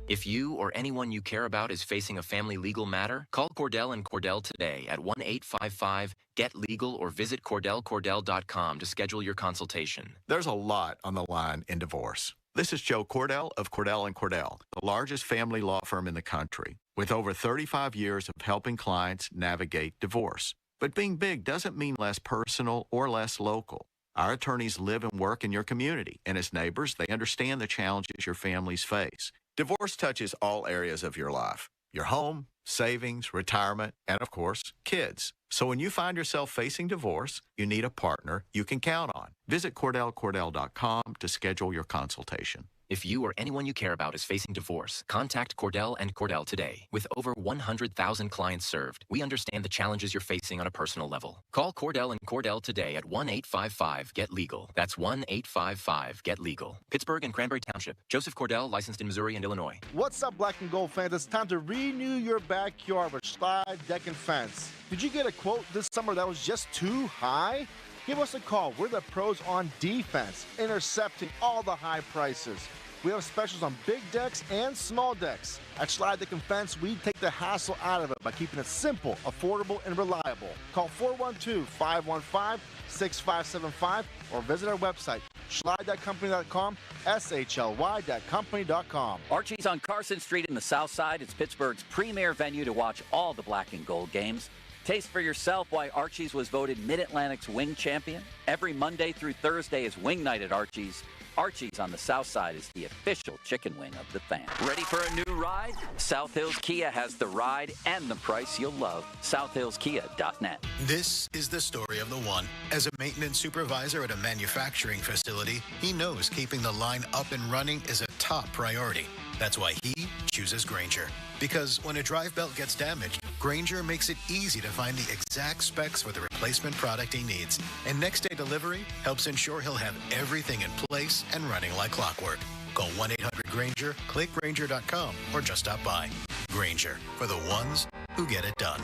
S16: If you or anyone you care about is facing a family legal matter, call Cordell and Cordell today at 1-855-GET-LEGAL or visit CordellCordell.com to schedule your consultation.
S5: There's a lot on the line in divorce. This is Joe Cordell of Cordell & Cordell, the largest family law firm in the country, with over 35 years of helping clients navigate divorce. But being big doesn't mean less personal or less local. Our attorneys live and work in your community, and as neighbors, they understand the challenges your families face. Divorce touches all areas of your life: your home, savings, retirement, and of course, kids. So when you find yourself facing divorce, you need a partner you can count on. Visit CordellCordell.com to schedule your consultation.
S16: If you or anyone you care about is facing divorce, contact Cordell and Cordell today. With over 100,000 clients served, we understand the challenges you're facing on a personal level. Call Cordell and Cordell today at 1-855-GET-LEGAL. That's 1-855-GET-LEGAL. Pittsburgh and Cranberry Township. Joseph Cordell, licensed in Missouri and Illinois.
S9: What's up, Black and Gold fans? It's time to renew your backyard with Slide Deck and Fence. Did you get a quote this summer that was just too high? Give us a call. We're the pros on defense, intercepting all the high prices. We have specials on big decks and small decks. At Slide Deck and Fence, we take the hassle out of it by keeping it simple, affordable, and reliable. Call 412-515-6575 or visit our website, slide.company.com, SHLY.company.com.
S10: Archie's on Carson Street in the South Side. It's Pittsburgh's premier venue to watch all the Black and Gold games. Taste for yourself why Archie's was voted Mid-Atlantic's wing champion. Every Monday through Thursday is wing night at Archie's. Archie's on the South Side is the official chicken wing of the fan. Ready for a new ride? South Hills Kia has the ride and the price you'll love. SouthHillsKia.net.
S20: This is the story of the one. As a maintenance supervisor at a manufacturing facility, he knows keeping the line up and running is a top priority. That's why he chooses Grainger. Because when a drive belt gets damaged, Grainger makes it easy to find the exact specs for the replacement product he needs. And next day delivery helps ensure he'll have everything in place and running like clockwork. Call 1-800-GRAINGER, click Grainger.com, or just stop by. Grainger, for the ones who get it done.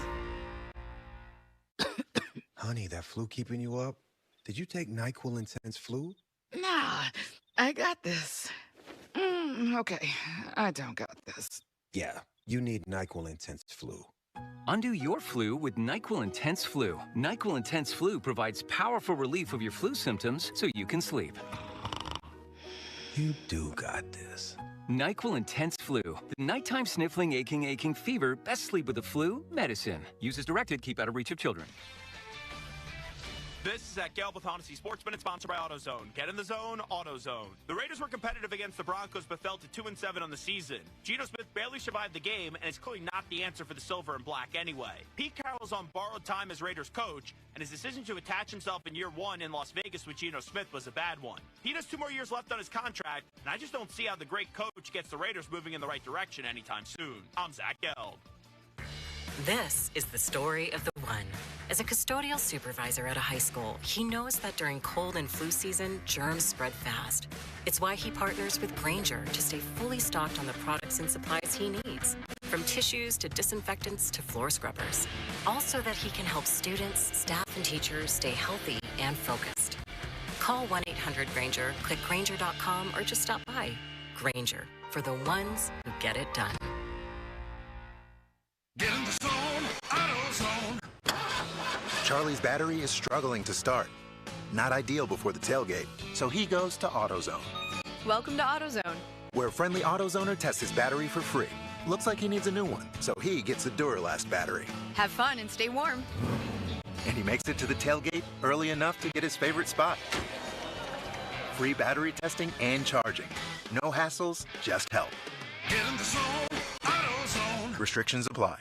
S11: Honey, that flu keeping you up? Did you take NyQuil Intense Flu?
S18: Nah, I got this. Okay, I don't got this.
S11: Yeah, you need NyQuil Intense Flu.
S19: Undo your flu with NyQuil Intense Flu. NyQuil Intense Flu provides powerful relief of your flu symptoms so you can sleep.
S11: You do got this.
S19: NyQuil Intense Flu. The nighttime sniffling, aching fever. Best sleep with the flu medicine. Use as directed. Keep out of reach of children.
S17: This is at Galbraith Honesty Sportsman and sponsored by AutoZone. Get in the zone, AutoZone. The Raiders were competitive against the Broncos but fell to 2-7 on the season. Geno Smith barely survived the game and is clearly not the answer for the silver and black anyway. Pete Carroll's on borrowed time as Raiders coach, and his decision to attach himself in year one in Las Vegas with Geno Smith was a bad one. Pete has 2 more years left on his contract, and I just don't see how the great coach gets the Raiders moving in the right direction anytime soon. I'm Zach Geld.
S21: This is the story of the one. As a custodial supervisor at a high school, he knows that during cold and flu season, germs spread fast. It's why he partners with Grainger to stay fully stocked on the products and supplies he needs, from tissues to disinfectants to floor scrubbers. All so that he can help students, staff, and teachers stay healthy and focused. Call 1-800-GRAINGER, click Grainger.com, or just stop by. Grainger, for the ones who get it done.
S8: Get in the zone, AutoZone.
S25: Charlie's battery is struggling to start. Not ideal before the tailgate, so he goes to AutoZone,
S22: Welcome to AutoZone.
S25: where a friendly AutoZoner tests his battery for free. Looks like he needs a new one, so he gets a Duralast battery.
S22: Have fun and stay warm.
S25: And he makes it to the tailgate early enough to get his favorite spot. Free battery testing and charging. No hassles, just help.
S8: Get in the zone, AutoZone.
S25: Restrictions apply.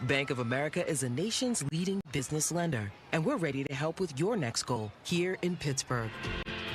S23: Bank of America is the nation's leading business lender, and we're ready to help with your next goal here in Pittsburgh.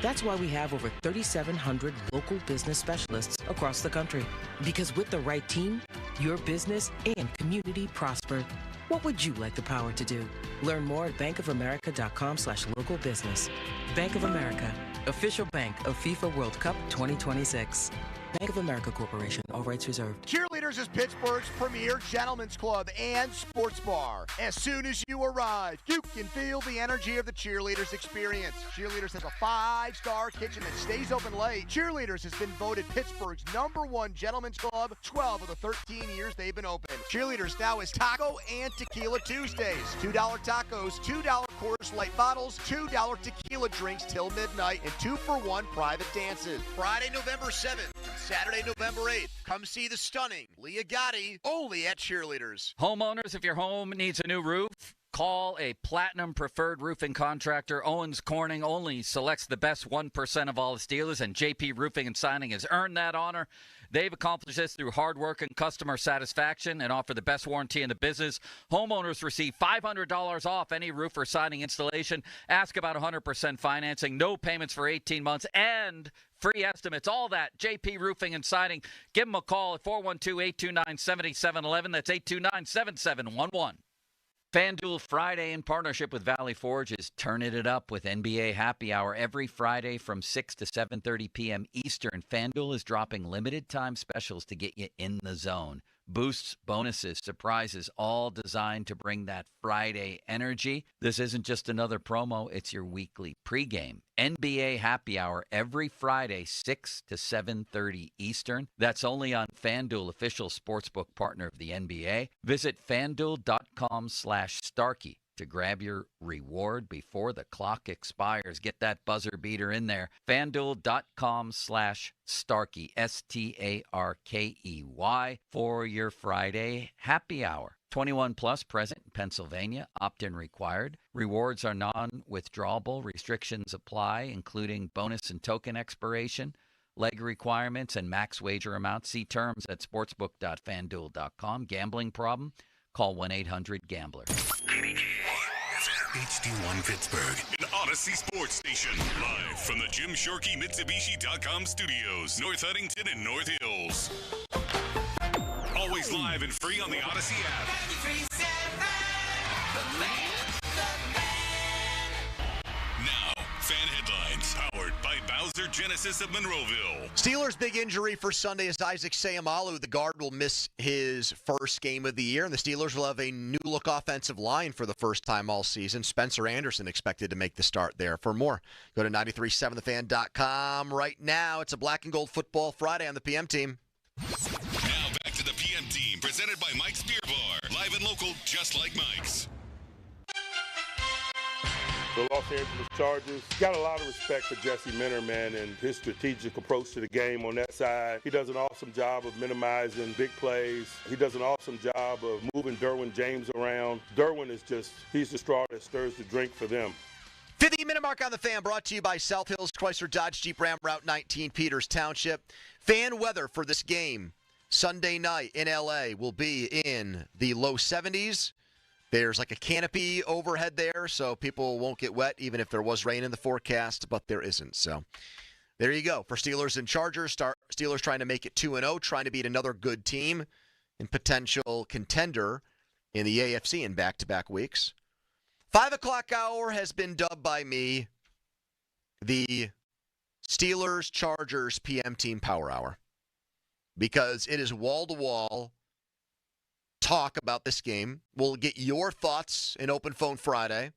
S23: That's why we have over 3,700 local business specialists across the country. Because with the right team, your business and community prosper. What would you like the power to do? Learn more at bankofamerica.com/local business. Bank of America, official bank of FIFA World Cup 2026. Bank of America Corporation. All rights reserved.
S1: Cheerleaders is Pittsburgh's premier gentleman's club and sports bar. As soon as you arrive, you can feel the energy of the Cheerleaders experience. Cheerleaders has a 5-star kitchen that stays open late. Cheerleaders has been voted Pittsburgh's #1 gentleman's club 12 of the 13 years they've been open. Cheerleaders now is Taco and Tequila Tuesdays. $2 tacos, $2 Coors Light bottles, $2 tequila drinks till midnight, and 2-for-1 private dances. Friday, November 7th. Saturday, November 8th. Come see the stunning Leah Gotti, only at Cheerleaders.
S10: Homeowners, if your home needs a new roof, call a Platinum Preferred Roofing Contractor. Owens Corning only selects the best 1% of all its dealers, and JP Roofing and Signing has earned that honor. They've accomplished this through hard work and customer satisfaction and offer the best warranty in the business. Homeowners receive $500 off any roof or siding installation. Ask about 100% financing, no payments for 18 months, and free estimates. All that, JP Roofing and Siding. Give them a call at 412-829-7711. That's 829-7711. FanDuel Friday in partnership with Valley Forge is turning it up with NBA Happy Hour every Friday from 6 to 7:30 p.m. Eastern. FanDuel is dropping limited time specials to get you in the zone. Boosts, bonuses, surprises, all designed to bring that Friday energy. This isn't just another promo, it's your weekly pregame. NBA Happy Hour every Friday, 6 to 7:30 Eastern. That's only on FanDuel, official sportsbook partner of the NBA. Visit FanDuel.com/Starkey to grab your reward before the clock expires. Get that buzzer beater in there. FanDuel.com/Starkey, STARKEY, for your Friday happy hour. 21 plus, present in Pennsylvania, opt-in required. Rewards are non-withdrawable. Restrictions apply, including bonus and token expiration, leg requirements, and max wager amounts. See terms at sportsbook.fanduel.com. Gambling problem? Call 1-800-GAMBLER.
S3: HD1 Pittsburgh, an Odyssey Sports Station, live from the Jim Shorkey Mitsubishi.com studios, North Huntington and North Hills. Always live and free on the Odyssey app. Now, fan headlines, powered by Bowser Genesis of Monroeville.
S1: Steelers' big injury for Sunday is Isaac Seumalo. The guard will miss his first game of the year, and the Steelers will have a new-look offensive line for the first time all season. Spencer Anderson expected to make the start there. For more, go to 937thefan.com right now. It's a Black and Gold Football Friday on the PM team.
S3: Now back to the PM team, presented by Mike's Beer Bar. Live and local, just like Mike's.
S2: The Los Angeles Chargers got a lot of respect for Jesse Minter, man, and his strategic approach to the game on that side. He does an awesome job of minimizing big plays. He does an awesome job of moving Derwin James around. Derwin is he's the straw that stirs the drink for them.
S1: 50-minute mark on the fan, brought to you by South Hills Chrysler Dodge Jeep Ram Route 19, Peters Township. Fan weather for this game Sunday night in L.A. will be in the low 70s. There's like a canopy overhead there, so people won't get wet even if there was rain in the forecast, but there isn't. So there you go. For Steelers and Chargers, Steelers trying to make it 2-0, trying to beat another good team and potential contender in the AFC in back-to-back weeks. 5 o'clock hour has been dubbed by me the Steelers-Chargers PM Team Power Hour because it is wall-to-wall talk about this game. We'll get your thoughts in Open Phone Friday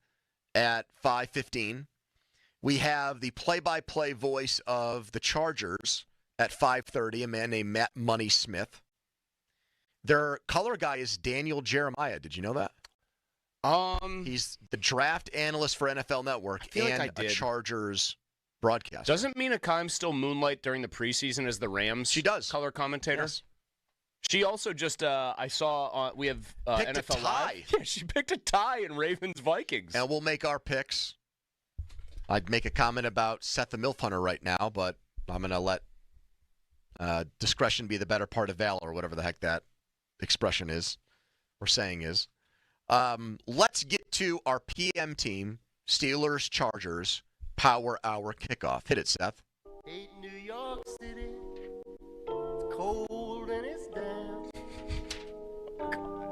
S1: at 5:15. We have the play-by-play voice of the Chargers at 5:30, a man named Matt Money Smith. Their color guy is Daniel Jeremiah. Did you know that? He's the draft analyst for NFL Network and a Chargers broadcaster.
S4: Doesn't Mina Kimes still moonlight during the preseason as the Rams?
S1: She does.
S4: Color commentator?
S1: Yes.
S4: She also just, I saw, we have
S1: picked
S4: NFL
S1: a tie.
S4: Live. Yeah, she picked a tie in Ravens-Vikings.
S1: And we'll make our picks. I'd make a comment about Seth the MILF Hunter right now, but I'm going to let discretion be the better part of valor, or whatever the heck that expression is, or saying is. Let's get to our PM team, Steelers-Chargers Power Hour kickoff. Hit it, Seth.
S24: Hate New York City. It's cold and it's damp.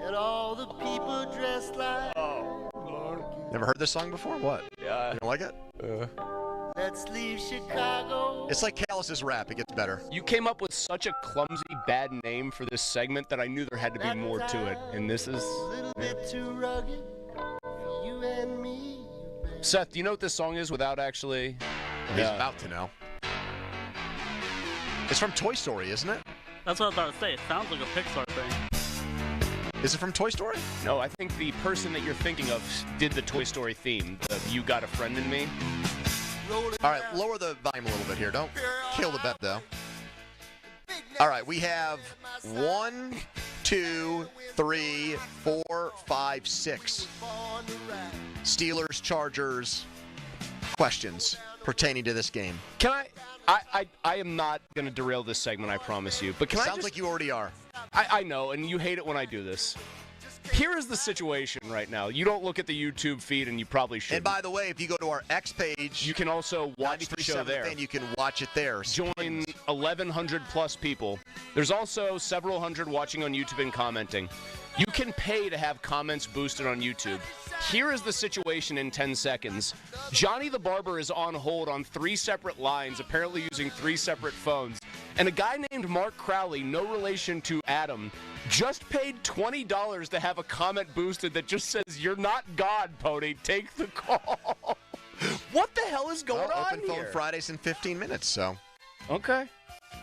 S24: And all the people dressed like
S1: Never heard this song before? What?
S4: Yeah.
S1: You don't like it?
S6: Let's leave Chicago.
S1: It's like Callus's rap. It gets better.
S4: You came up with such a clumsy, bad name for this segment that I knew there had to be more to it. And this is...
S6: A little bit too rugged for you and me.
S4: Seth, do you know what this song is without actually...
S1: He's about to know. It's from Toy Story, isn't it?
S7: That's what I was about to say. It sounds like a Pixar thing.
S1: Is it from Toy Story?
S4: No, I think the person that you're thinking of did the Toy Story theme. The You Got a Friend in Me.
S1: All right, lower the volume a little bit here. Don't kill the bet, though. All right, we have 1, 2, 3, 4, 5, 6 Steelers, Chargers questions pertaining to this game.
S4: Can I am not going to derail this segment, I promise you. But
S1: Sounds like you already are.
S4: I know, and you hate it when I do this. Here is the situation right now. You don't look at the YouTube feed, and you probably should.
S1: And by the way, if you go to our X page,
S4: you can also watch the show there.
S1: And you can watch it there.
S4: Join 1,100 plus people. There's also several hundred watching on YouTube and commenting. You can pay to have comments boosted on YouTube. Here is the situation in 10 seconds. Johnny the Barber is on hold on 3 separate lines, apparently using 3 separate phones. And a guy named Mark Crowley, no relation to Adam, just paid $20 to have a comment boosted that just says, "You're not God, Pony. Take the call." What the hell is going on
S1: Open Phone
S4: here?
S1: Fridays in 15 minutes, so.
S4: Okay.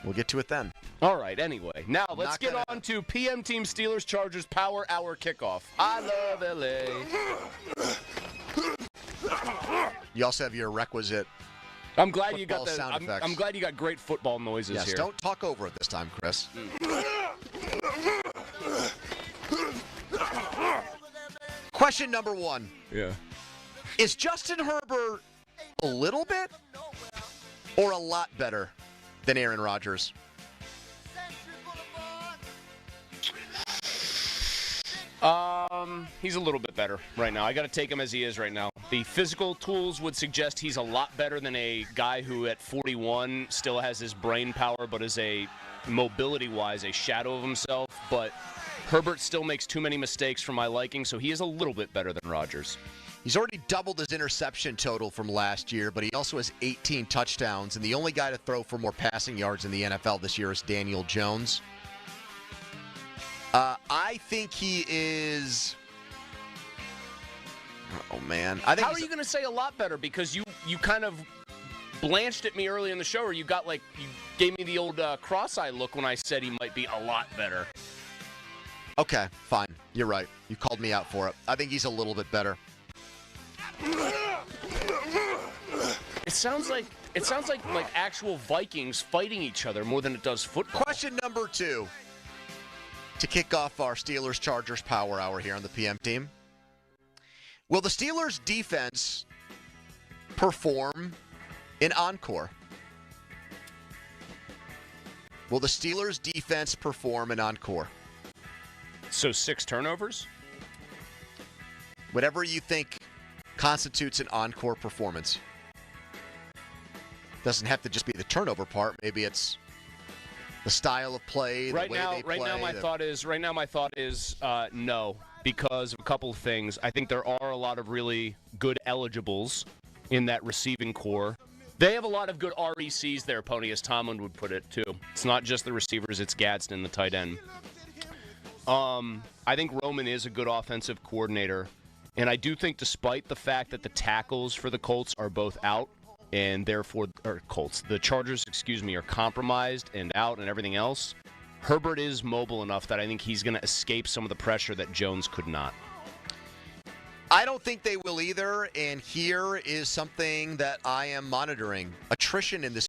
S1: We'll get to it then.
S4: All right, anyway. Now, let's get on to PM Team Steelers Chargers Power Hour Kickoff. I love LA.
S1: You also have your requisite
S4: I'm glad you got
S1: sound effects.
S4: I'm glad you got great football noises
S1: yes,
S4: here.
S1: Don't talk over it this time, Chris. Question number 1.
S4: Yeah.
S1: Is Justin Herbert a little bit or a lot better than Aaron Rodgers?
S4: He's a little bit better right now. I got to take him as he is right now. The physical tools would suggest he's a lot better than a guy who at 41 still has his brain power, but is a mobility-wise a shadow of himself. But Herbert still makes too many mistakes for my liking, so he is a little bit better than Rodgers.
S1: He's already doubled his interception total from last year, but he also has 18 touchdowns, and the only guy to throw for more passing yards in the NFL this year is Daniel Jones. I think he is... Oh, man. I think
S4: How are you going to say a lot better? Because you kind of blanched at me early in the show, or you gave me the old cross-eye look when I said he might be a lot better.
S1: Okay, fine. You're right. You called me out for it. I think he's a little bit better.
S4: It sounds like actual Vikings fighting each other more than it does football.
S1: Question number 2 to kick off our Steelers-Chargers Power Hour here on the PM team. Will the Steelers' defense perform in encore? Will the Steelers' defense perform in encore?
S4: So 6 turnovers?
S1: Whatever you think constitutes an encore performance. Doesn't have to just be the turnover part. Maybe it's the style of play, the way they play.
S4: Right now, my thought is no, because of a couple of things. I think there are a lot of really good eligibles in that receiving core. They have a lot of good RECs there, Pony, as Tomlin would put it, too. It's not just the receivers, it's Gadsden, the tight end. I think Roman is a good offensive coordinator, and I do think despite the fact that the tackles for the Colts are both out, and therefore, the Chargers, are compromised and out and everything else, Herbert is mobile enough that I think he's going to escape some of the pressure that Jones could not.
S1: I don't think they will either, and here is something that I am monitoring. Attrition in this